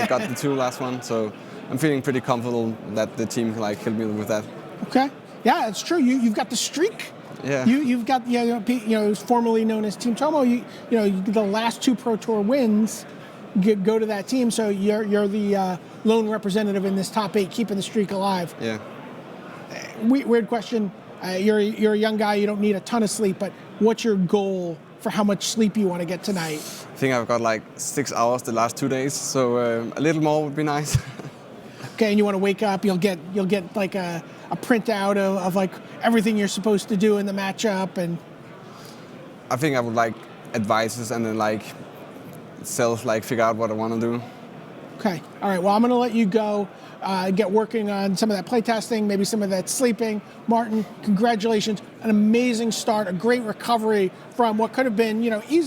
Got the 2 last one, so I'm feeling pretty comfortable that the team can help me with that. Okay, yeah, it's true. You've got the streak. Yeah. You've got formerly known as Team Tomo. The last 2 Pro Tour wins go to that team. So you're the lone representative in this top 8, keeping the streak alive. Yeah. Weird question. You're a young guy. You don't need a ton of sleep, but what's your goal for how much sleep you want to get tonight? I think I've got like 6 hours the last 2 days, so a little more would be nice. Okay, and you want to wake up. You'll get like a printout of like everything you're supposed to do in the matchup, and I think I would like advices and then like figure out what I want to do. Okay. All right. Well, I'm going to let you go get working on some of that playtesting, maybe some of that sleeping. Martin, congratulations. An amazing start, a great recovery from what could have been,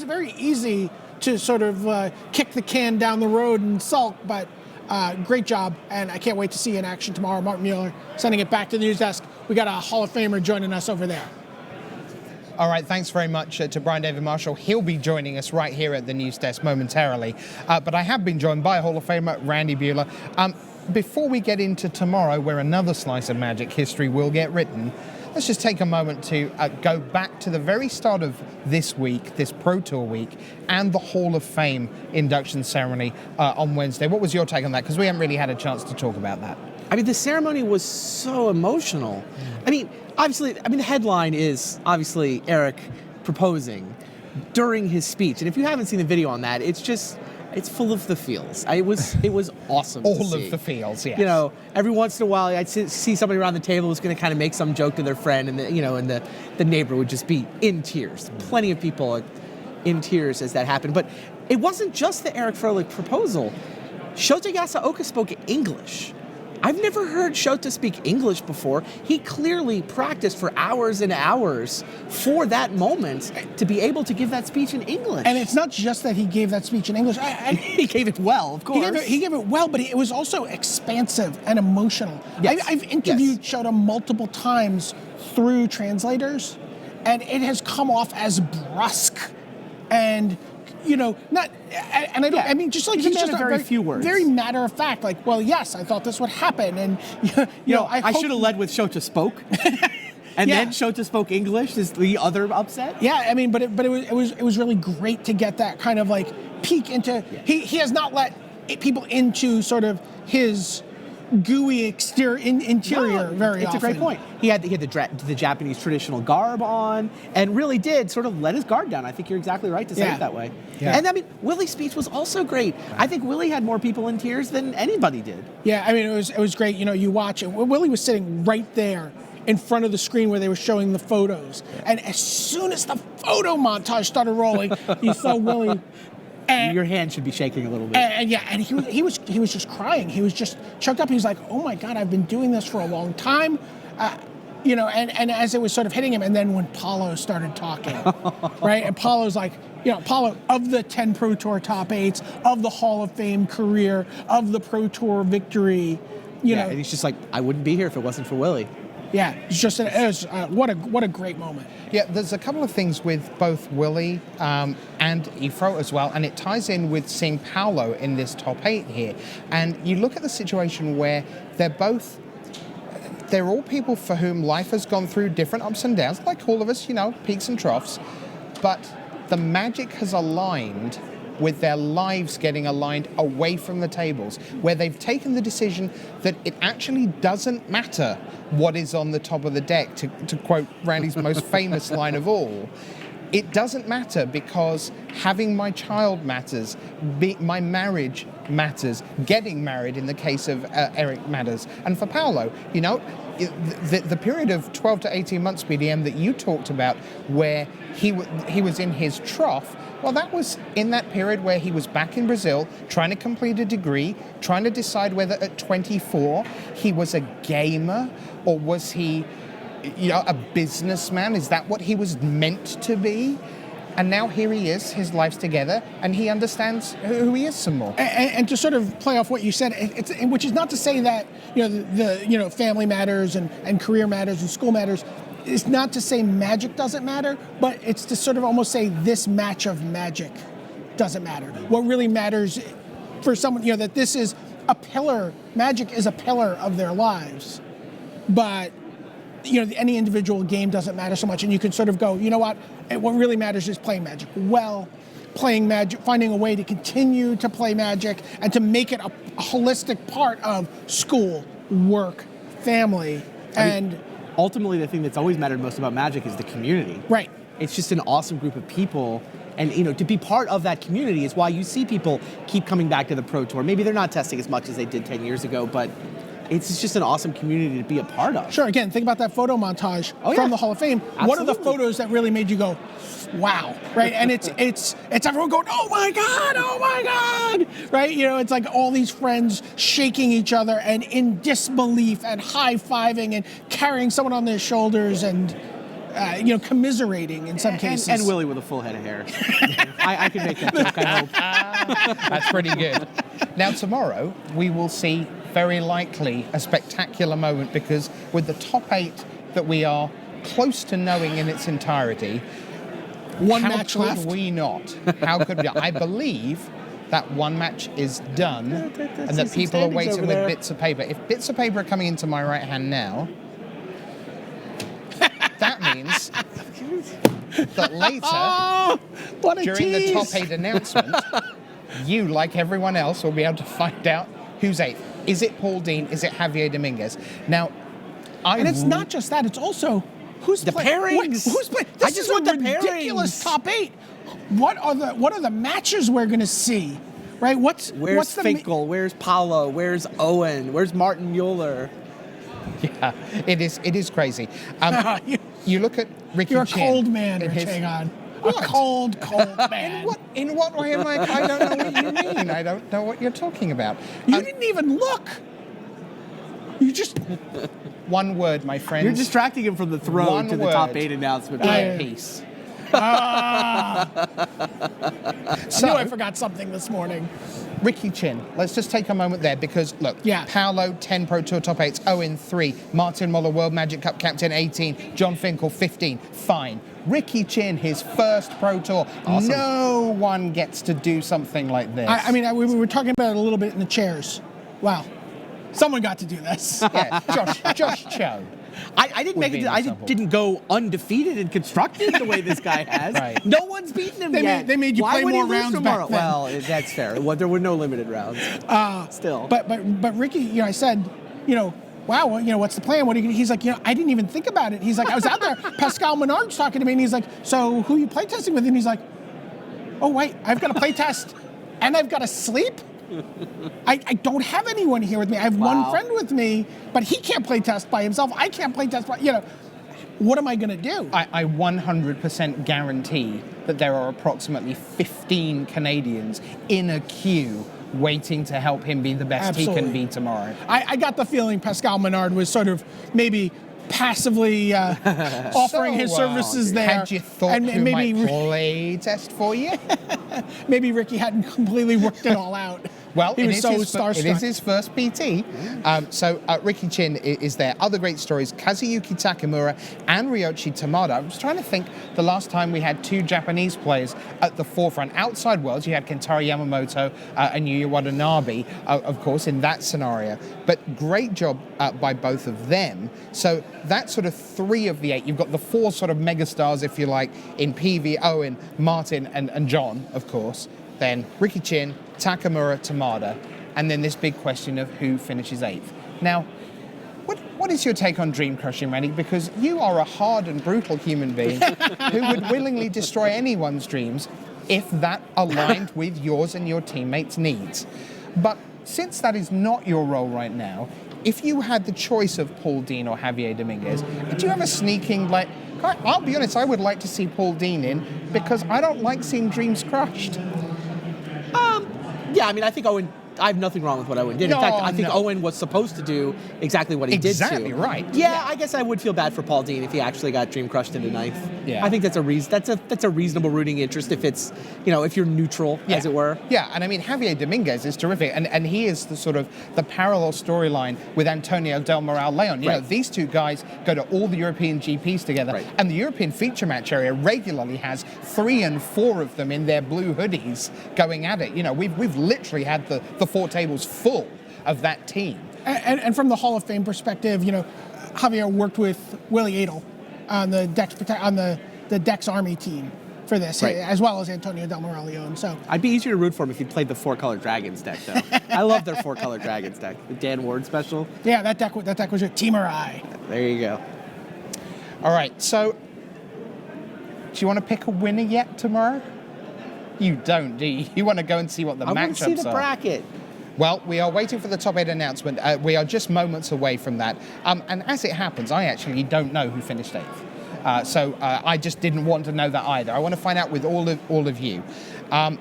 very easy to sort of kick the can down the road and sulk, but great job. And I can't wait to see you in action tomorrow. Martin Mueller sending it back to the news desk. We got a Hall of Famer joining us over there. All right, thanks very much to Brian David Marshall. He'll be joining us right here at the news desk momentarily. But I have been joined by Hall of Famer Randy Buehler. Before we get into tomorrow, where another slice of Magic history will get written, let's just take a moment to go back to the very start of this week, this Pro Tour week, and the Hall of Fame induction ceremony on Wednesday. What was your take on that? Because we haven't really had a chance to talk about that. I mean, the ceremony was so emotional. I mean, obviously, the headline is obviously Eric proposing during his speech. And if you haven't seen the video on that, it's full of the feels. It was awesome. All of the feels, yes. Every once in a while, I'd see somebody around the table who's going to kind of make some joke to their friend, and the neighbor would just be in tears. Plenty of people in tears as that happened. But it wasn't just the Eric Froelich proposal. Shota Yasaoka spoke English. I've never heard Shota speak English before. He clearly practiced for hours and hours for that moment to be able to give that speech in English. And it's not just that he gave that speech in English. He gave it well, of course. He gave it well, but it was also expansive and emotional. Yes. I've interviewed Shota multiple times through translators, and it has come off as brusque and not, and I don't. I mean, just like he's just very few words, very matter of fact. Like, well, yes, I thought this would happen, and I should have led with Shota spoke, and then Shota spoke English. Is the other upset? Yeah, I mean, but it was really great to get that kind of like peek into. Yeah. He has not let people into sort of his gooey interior very often. It's a great point. He had the Japanese traditional garb on, and really did sort of let his guard down. I think you're exactly right to say it that way. Yeah. And I mean, Willie's speech was also great. I think Willie had more people in tears than anybody did. Yeah, I mean, it was great. You watch it. Willie was sitting right there in front of the screen where they were showing the photos, and as soon as the photo montage started rolling, you saw Willie. Your hand should be shaking a little bit. And he was just crying. He was just choked up. He was like, "Oh my God, I've been doing this for a long time," And as it was sort of hitting him, and then when Paulo started talking, right? And Paulo's like, Paulo of the 10 Pro Tour top 8s, of the Hall of Fame career, of the Pro Tour victory, and he's just like, I wouldn't be here if it wasn't for Willie. Yeah, it's just what a great moment. Yeah, there's a couple of things with both Willie and Ifro as well, and it ties in with seeing Paulo in this top 8 here. And you look at the situation where they're all people for whom life has gone through different ups and downs, like all of us, peaks and troughs. But the magic has aligned with their lives getting aligned away from the tables, where they've taken the decision that it actually doesn't matter what is on the top of the deck, to quote Randy's most famous line of all. It doesn't matter because having my child matters, my marriage matters, getting married in the case of Eric matters. And for Paulo, the period of 12 to 18 months, BDM, that you talked about where he was in his trough, well, that was in that period where he was back in Brazil trying to complete a degree, trying to decide whether at 24 he was a gamer or was he a businessman. Is that what he was meant to be? And now here he is, his life's together, and he understands who he is some more. And to sort of play off what you said, which is not to say that the family matters and career matters and school matters. It's not to say magic doesn't matter, but it's to sort of almost say this match of magic doesn't matter. What really matters for someone, that this is a pillar. Magic is a pillar of their lives, but any individual game doesn't matter so much, and you can sort of go, what really matters is playing Magic well, playing Magic, finding a way to continue to play Magic and to make it a holistic part of school, work, family, and ultimately the thing that's always mattered most about Magic is the community. Right. It's just an awesome group of people. And, to be part of that community is why you see people keep coming back to the Pro Tour. Maybe they're not testing as much as they did 10 years ago, but it's just an awesome community to be a part of. Sure, again, think about that photo montage yeah. from the Hall of Fame. Absolutely. What are the photos that really made you go, wow, right? And it's everyone going, oh my God, right? It's like all these friends shaking each other and in disbelief and high-fiving and carrying someone on their shoulders and commiserating in some cases. And Willie with a full head of hair. I can make that joke, I hope. That's pretty good. Now, tomorrow, we will see very likely a spectacular moment because with the top 8 that we are close to knowing in its entirety, one match how left. could we not? How could we? I believe that one match is done and that people are waiting with bits of paper. If bits of paper are coming into my right hand now, that means that later, during the top 8 announcement, you, like everyone else, will be able to find out who's 8th. Is it Paul Dean? Is it Javier Dominguez? Now, and it's not just that, it's also who's the pairings. Who's playing? This is a ridiculous top 8. What are the matches we're going to see? Right? Where's Finkel? Where's Paulo? Where's Owen? Where's Martin Mueller? Yeah, it is crazy. You look at Ricky You're a Chin cold man, Rich. Hang on. What? A cold man. In what way am I? I don't know what you mean. I don't know what you're talking about. You didn't even look. You just... One word, my friend. You're distracting him from the throw to the top 8 announcement. Peace. I knew I forgot something this morning. Ricky Chin, let's just take a moment there because, look, Paulo, 10 Pro Tour top 8s, Owen, 3, Martin Mueller, World Magic Cup captain, 18, John Finkel, 15, fine. Ricky Chin, his first Pro Tour. Awesome. No one gets to do something like this. We were talking about it a little bit in the chairs. Wow. Someone got to do this. Yeah, Josh Cho. I didn't make it. I didn't go undefeated and constructed the way this guy has. Right. No one's beaten him yet. They made you play more rounds back then. Well, that's fair. Well, there were no limited rounds. Still. But Ricky, I said, wow, what's the plan? He's like, I didn't even think about it. He's like, I was out there. Pascal Menard's talking to me, and he's like, so who are you playtesting with? And he's like, oh wait, I've got to playtest, and I've got to sleep. I don't have anyone here with me. I have one friend with me, but he can't play test by himself. I can't play test by, what am I going to do? I 100% guarantee that there are approximately 15 Canadians in a queue waiting to help him be the best he can be tomorrow. I got the feeling Pascal Menard was sort of maybe passively offering his services there. Had you thought who might play test for you? Maybe Ricky hadn't completely worked it all out. Well, he was so starstruck. It is his first PT. So Ricky Chin is there. Other great stories, Kazuyuki Takamura and Ryoichi Tamada. I was trying to think the last time we had 2 Japanese players at the forefront. Outside Worlds, you had Kentaro Yamamoto and Yuya Watanabe, of course, in that scenario. But great job by both of them. So that's sort of 3 of the 8. You've got the 4 sort of megastars, if you like, in PV, Owen, Martin, and John, of course. Then Ricky Chin, Takamura, Tamada, and then this big question of who finishes 8th. Now, what is your take on Dream Crushing, Manny? Because you are a hard and brutal human being who would willingly destroy anyone's dreams if that aligned with yours and your teammates' needs. But since that is not your role right now, if you had the choice of Paul Dean or Javier Dominguez, do you have a sneaking, I'll be honest, I would like to see Paul Dean in because I don't like seeing dreams crushed. Yeah, I think Owen... I have nothing wrong with what Owen did. In fact, I think Owen was supposed to do exactly what he did. Exactly right. Yeah, I guess I would feel bad for Paul Dean if he actually got dream crushed into 9th. Yeah. I think that's a reasonable rooting interest if it's, if you're neutral, as it were. Yeah, and Javier Dominguez is terrific, and he is the sort of the parallel storyline with Antonio Del Moral Leon. You know, these 2 guys go to all the European GPs together, and the European feature match area regularly has 3 and 4 of them in their blue hoodies going at it. We've literally had the 4 tables full of that team. And from the Hall of Fame perspective, Javier worked with Willie Adel on the Dex Army team for this, as well as Antonio Del Moral Leon. So I'd be easier to root for him if he'd played the 4-color Dragons deck, though. I love their 4-color Dragons deck, the Dan Ward special. Yeah, that deck was a Teamer Eye. There you go. All right, so do you want to pick a winner yet tomorrow? You don't, do you? You want to go and see what the matchups are? I want to see the bracket. Well, we are waiting for the top 8 announcement. We are just moments away from that. And as it happens, I actually don't know who finished 8th. So I just didn't want to know that either. I want to find out with all of you. Owen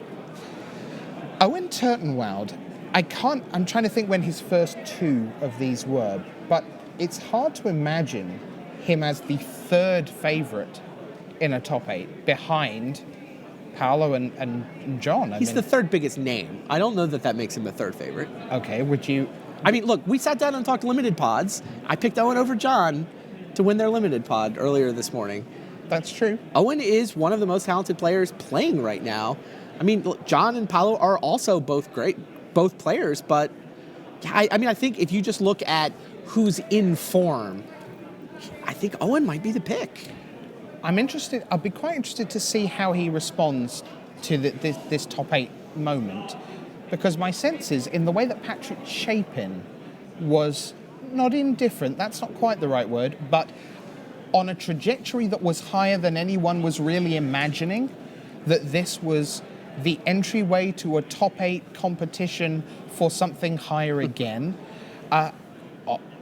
Turtenwald, I'm trying to think when his first 2 of these were, but it's hard to imagine him as the 3rd favorite in a top 8 behind Paulo and John. He's the 3rd biggest name. I don't know that makes him the 3rd favorite. Okay, would you? I mean, look, we sat down and talked limited pods. I picked Owen over John to win their limited pod earlier this morning. That's true. Owen is one of the most talented players playing right now. I mean, look, John and Paulo are also both players, but I think if you just look at who's in form, I think Owen might be the pick. I'll be quite interested to see how he responds to this top 8 moment, because my sense is in the way that Patrick Chapin was not indifferent, that's not quite the right word, but on a trajectory that was higher than anyone was really imagining, that this was the entryway to a top 8 competition for something higher again.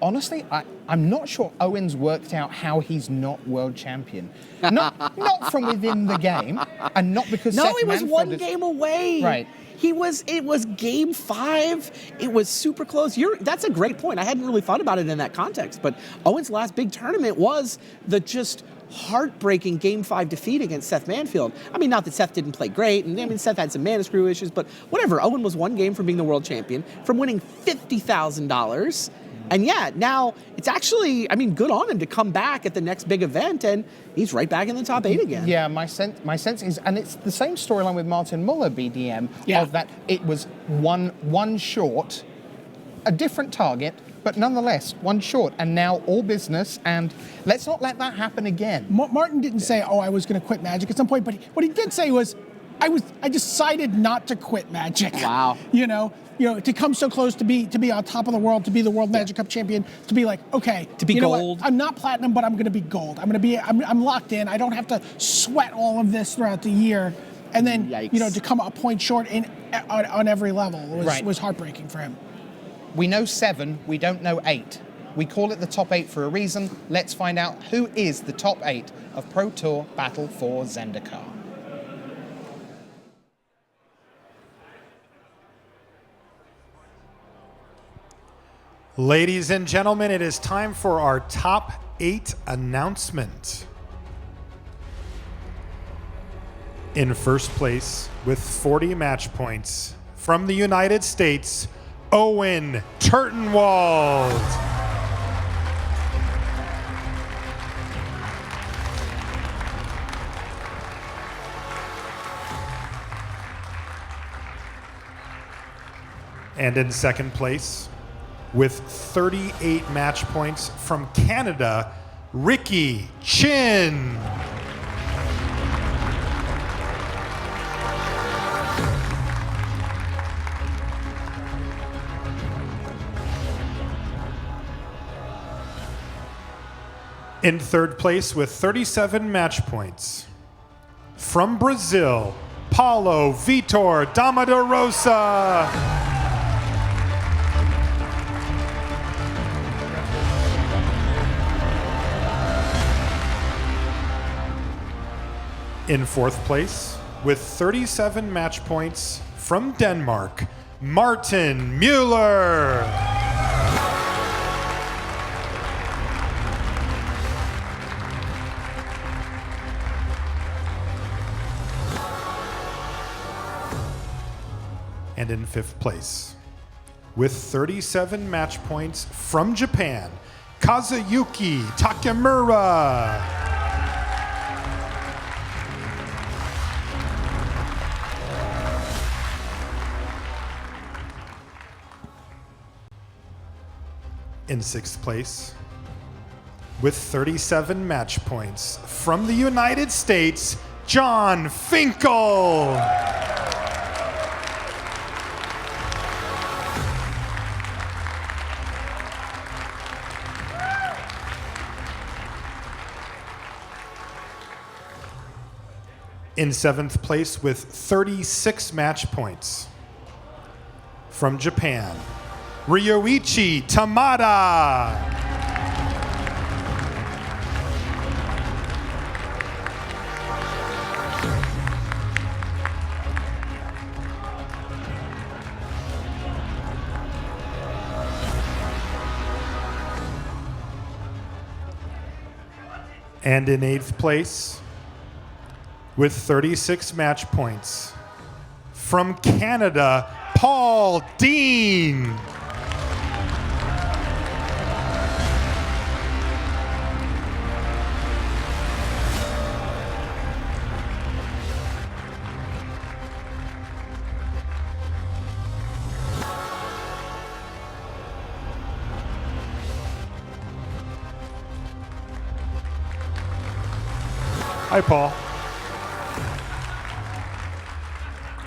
Honestly, I'm not sure Owen's worked out how he's not world champion. Not from within the game, and not because No, Seth he was Manfred one game away. Right. It was game 5. It was super close. That's a great point. I hadn't really thought about it in that context, but Owen's last big tournament was the just heartbreaking game 5 defeat against Seth Manfield. I mean, not that Seth didn't play great, and I mean, Seth had some mana screw issues, but whatever. Owen was one game from being the world champion, from winning $50,000. And yeah, now it's actually, good on him to come back at the next big event, and he's right back in the top 8 again. Yeah, my sense is, and it's the same storyline with Martin Mueller, BDM, of that it was one short, a different target, but nonetheless, one short, and now all business, and let's not let that happen again. Martin didn't say, I was going to quit Magic at some point, but what he did say was, I decided not to quit Magic. Wow. To come so close to be on top of the world, to be the World Magic Cup champion, to be like, okay, to be gold. I'm not platinum, but I'm going to be gold. I'm locked in. I don't have to sweat all of this throughout the year, and then to come a point short on every level was heartbreaking for him. We know 7. We don't know 8. We call it the top 8 for a reason. Let's find out who is the top 8 of Pro Tour Battle for Zendikar. Ladies and gentlemen, it is time for our top 8 announcement. In first place, with 40 match points, from the United States, Owen Turtenwald. And in second place, with 38 match points, from Canada, Ricky Chin. In third place with 37 match points, from Brazil, Paulo Vitor Damo da Rosa. In fourth place, with 37 match points, from Denmark, Martin Mueller. And in fifth place, with 37 match points, from Japan, Kazuyuki Takamura. In sixth place, with 37 match points, from the United States, John Finkel. In 7th place with 36 match points, from Japan, Ryoichi Tamada. And in 8th place, with 36 match points, from Canada, Paul Dean. Hi, Paul.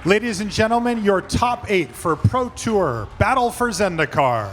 Ladies and gentlemen, your top 8 for Pro Tour Battle for Zendikar.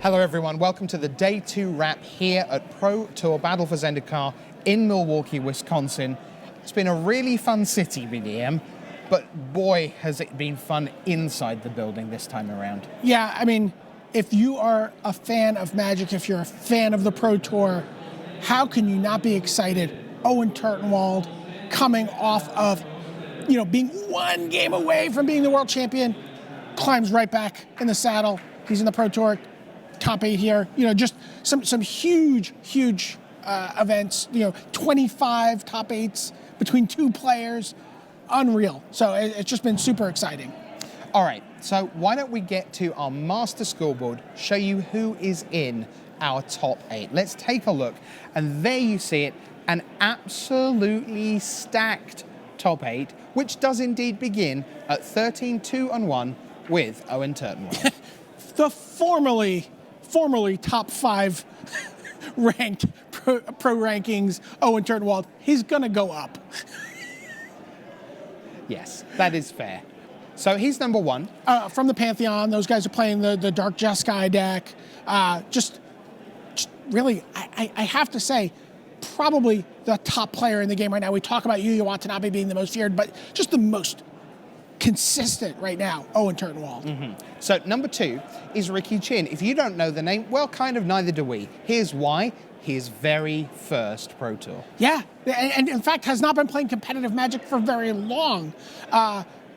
Hello everyone, welcome to the Day 2 wrap here at Pro Tour Battle for Zendikar in Milwaukee, Wisconsin. It's been a really fun city, BDM, but boy has it been fun inside the building this time around. Yeah, I mean, if you are a fan of Magic, if you're a fan of the Pro Tour, how can you not be excited? Owen Turtenwald coming off of, being one game away from being the world champion, climbs right back in the saddle. He's in the Pro Tour. Top 8 here, just some huge events, 25 top 8s between 2 players, unreal. So it's just been super exciting. All right, so why don't we get to our master scoreboard, show you who is in our top 8. Let's take a look, and there you see it, an absolutely stacked top 8, which does indeed begin at 13, 2, and 1 with Owen Turtenwald. The formerly top 5 ranked pro rankings, Owen Turtenwald, he's going to go up. Yes, that is fair. So he's number 1. From the Pantheon, those guys are playing the Dark Jeskai deck. Just really, I have to say, probably the top player in the game right now. We talk about Yuya Watanabe being the most feared, but just the most consistent right now, Owen Turtenwald. Mm-hmm. So number 2 is Ricky Chin. If you don't know the name, well, kind of neither do we. Here's why. His very first Pro Tour. Yeah, and in fact has not been playing competitive Magic for very long.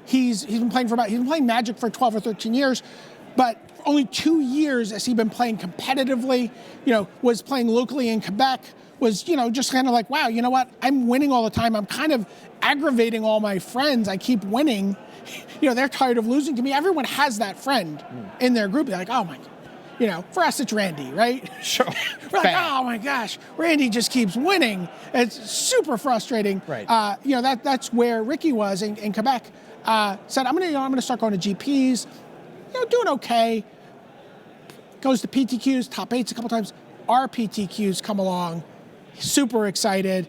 He's been playing Magic for 12 or 13 years, but only 2 years has he been playing competitively. Was playing locally in Quebec. Was just kind of like, wow, you know what? I'm winning all the time. I'm kind of aggravating all my friends. I keep winning. They're tired of losing to me. Everyone has that friend in their group. They're like, oh my, for us it's Randy, right? Sure. We're like, oh my gosh, Randy just keeps winning. It's super frustrating. Right. That's where Ricky was in Quebec. Said, I'm gonna start going to GPs. Doing okay. Goes to PTQs, top 8s a couple times. Our PTQs come along. Super excited.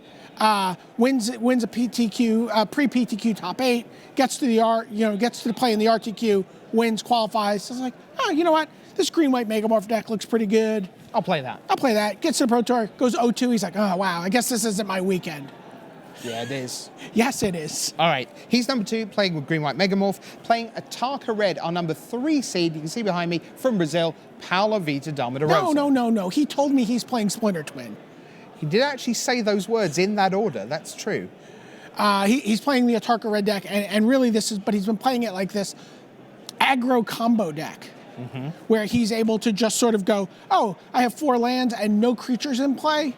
Wins a PTQ, pre-PTQ top 8, gets to the play in the RTQ, wins, qualifies. So I was like, oh, you know what? This green-white Megamorph deck looks pretty good. I'll play that. Gets to the Pro Tour, goes 0-2. He's like, oh, wow, I guess this isn't my weekend. Yeah, it is. Yes, it is. All right, he's number 2, playing with green-white Megamorph, playing Ataka Red, our number 3 seed. You can see behind me, from Brazil, Paulo Vitor Damo da Rosa. No. He told me he's playing Splinter Twin. He did actually say those words in that order. That's true. He's playing the Ataka Red deck, and really but he's been playing it like this aggro combo deck, where he's able to just sort of go, oh, I have 4 lands and no creatures in play.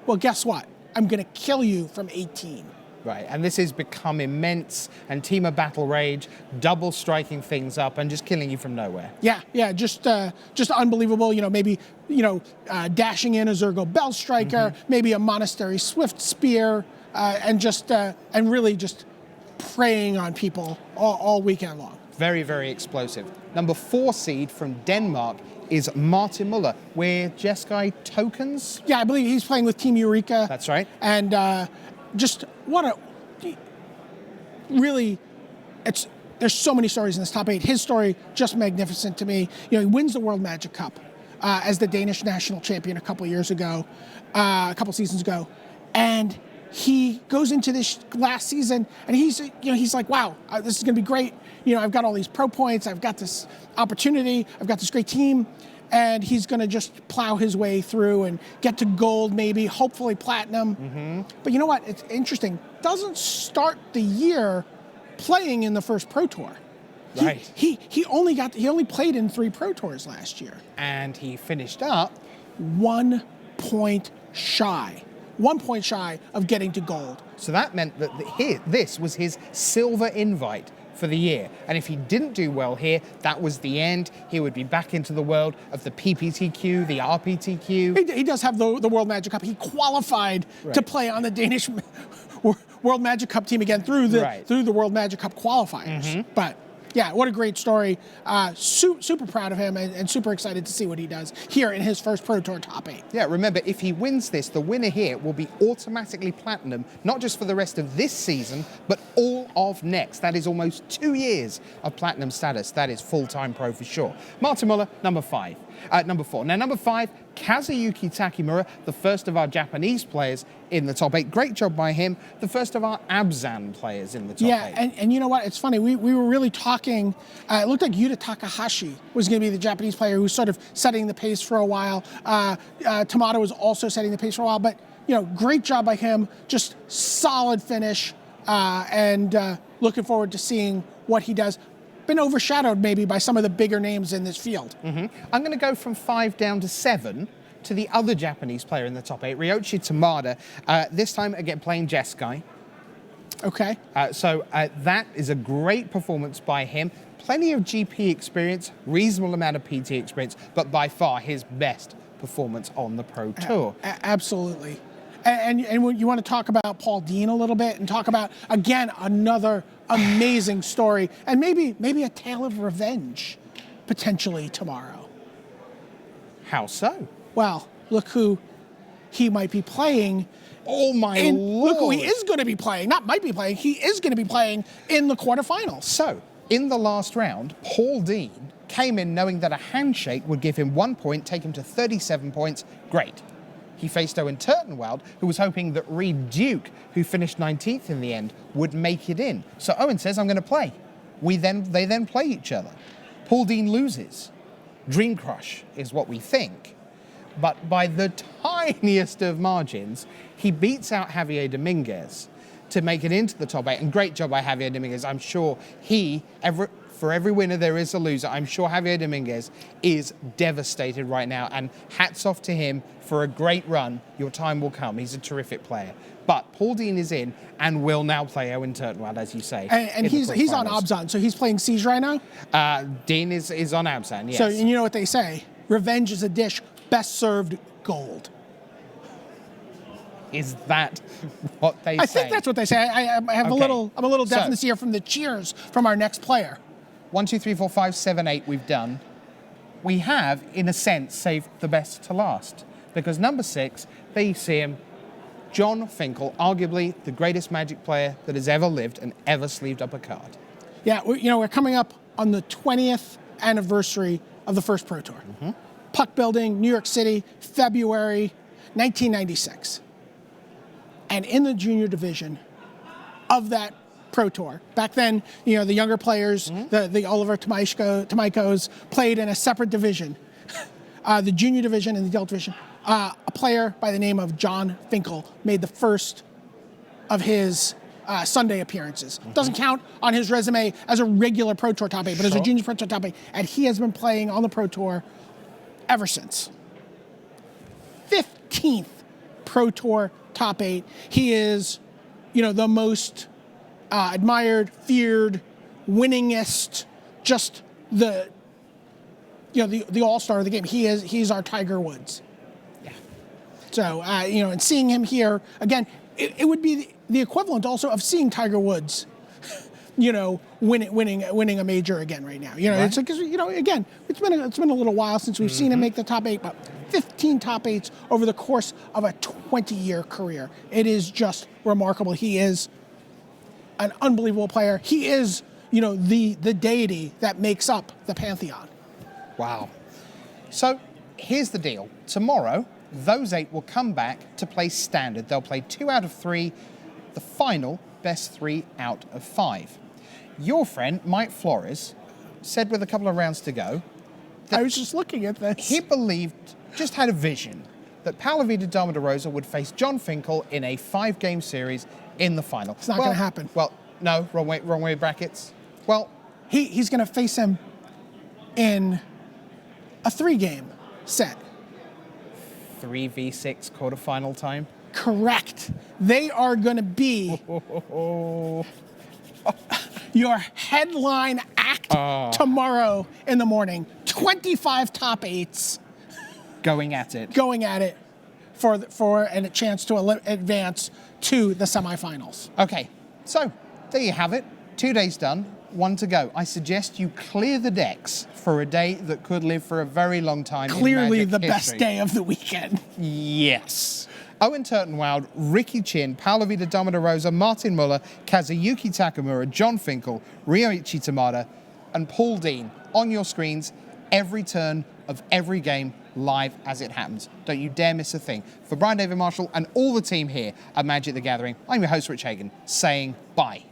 Well, guess what? I'm going to kill you from 18. Right, and this has become immense, and Team of Battle Rage, double striking things up and just killing you from nowhere. Yeah, just unbelievable. Maybe dashing in a Zergo Bell Striker, maybe a Monastery Swift Spear, and really just preying on people all weekend long. Very, very explosive. Number 4 seed from Denmark is Martin Mueller with Jeskai tokens. Yeah, I believe he's playing with Team Eureka. That's right. And just what a really, there's so many stories in this top 8. His story just magnificent to me. He wins the World Magic Cup as the Danish national champion a couple seasons ago, and he goes into this last season and he's like, wow, this is going to be great. I've got all these pro points. I've got this opportunity. I've got this great team. And he's going to just plow his way through and get to gold, maybe, hopefully platinum. Mm-hmm. But you know what? It's interesting. Doesn't start the year playing in the first Pro Tour. Right. He only played in 3 Pro Tours last year. And he finished up 1 point shy. 1 point shy of getting to gold. So that meant that this was his silver invite for the year. And if he didn't do well here, that was the end. He would be back into the world of the PPTQ, the RPTQ. He does have the World Magic Cup. He qualified to play on the Danish World Magic Cup team again through the World Magic Cup qualifiers. Mm-hmm. But yeah, what a great story. Super proud of him and super excited to see what he does here in his first Pro Tour top 8. Yeah, remember, if he wins this, the winner here will be automatically platinum, not just for the rest of this season, but all of next. That is almost 2 years of platinum status. That is full-time pro for sure. Martin Mueller, number 4. Now, number 5, Kazuyuki Takamura, the first of our Japanese players in the top 8. Great job by him. The first of our Abzan players in the top 8. Yeah, and you know what? It's funny. We were really talking. It looked like Yuta Takahashi was going to be the Japanese player who was sort of setting the pace for a while. Tamada was also setting the pace for a while. But, great job by him. Just solid finish. And looking forward to seeing what he does. Been overshadowed maybe by some of the bigger names in this field. Mm-hmm. I'm going to go from 5 down to 7 to the other Japanese player in the top 8, Ryoichi Tamada. This time again playing Jeskai. Okay. So that is a great performance by him. Plenty of GP experience, reasonable amount of PT experience, but by far his best performance on the Pro Tour. Absolutely. And you want to talk about Paul Dean a little bit and talk about, again, another amazing story and maybe a tale of revenge potentially tomorrow. How so? Well, look who he might be playing. Oh my Lord. Look who he is going to be playing. Not might be playing. He is going to be playing in the quarterfinals. So, in the last round, Paul Dean came in knowing that a handshake would give him 1 point, take him to 37 points. Great. He faced Owen Turtenwald, who was hoping that Reed Duke, who finished 19th in the end, would make it in. So Owen says, I'm going to play. They then play each other. Paul Dean loses. Dream Crush is what we think. But by the tiniest of margins, he beats out Javier Dominguez to make it into the top 8. And great job by Javier Dominguez. I'm sure for every winner there is a loser. I'm sure Javier Dominguez is devastated right now. And hats off to him for a great run. Your time will come. He's a terrific player. But Paul Dean is in and will now play Owen Turtenwald, as you say. And he's on Abzan, so he's playing Siege right now? Dean is on Abzan, yes. So you know what they say. Revenge is a dish best served gold. Is that what they say? I think that's what they say. I have I'm a little deafness here from the cheers from our next player. 1, 2, 3, 4, 5, 7, 8 we've done. We have, in a sense, saved the best to last. Because number 6, they see him, John Finkel, arguably the greatest Magic player that has ever lived and ever sleeved up a card. Yeah, we're coming up on the 20th anniversary of the first Pro Tour. Mm-hmm. Puck Building, New York City, February 1996. And in the junior division of that Pro Tour, back then, the younger players, the Oliver Tomaikos played in a separate division, the junior division and the adult division. A player by the name of John Finkel made the first of his Sunday appearances. Mm-hmm. Doesn't count on his resume as a regular Pro Tour top 8, but as a junior Pro Tour top 8. And he has been playing on the Pro Tour ever since. 15th Pro Tour top 8. He is, the most admired, feared, winningest, just the all-star of the game. He's our Tiger Woods. Yeah. So, and seeing him here, again, it would be the equivalent also of seeing Tiger Woods winning a major again right now. It's because again, it's been a little while since we've seen him make the top 8, but 15 top 8s over the course of a 20-year career. It is just remarkable. He is an unbelievable player. He is, the deity that makes up the pantheon. Wow. So here's the deal. Tomorrow, those 8 will come back to play standard. They'll play 2 out of 3, the final best 3 out of 5. Your friend, Mike Flores, said with a couple of rounds to go, I was just looking at this. He just had a vision that Paulo Vitor Damo da Rosa would face John Finkel in a 5-game series in the final. It's not going to happen. Well, no, wrong way brackets. Well, he's going to face him in a 3-game set. 3v6 quarterfinal time? Correct. They are going to be your headline act tomorrow in the morning. 25 top 8s. Going at it for a chance to advance to the semifinals. Okay, so there you have it. 2 days done, 1 to go. I suggest you clear the decks for a day that could live for a very long time. Clearly in the Magic best history. day of the weekend. Yes. Owen Turtenwald, Ricky Chin, Paulo Vitor Damo da Rosa, Martin Mueller, Kazuyuki Takamura, John Finkel, Ryoichi Tamada, and Paul Dean on your screens every turn of every game live as it happens. Don't you dare miss a thing. For Brian David Marshall and all the team here at Magic the Gathering, I'm your host, Rich Hagan, saying bye.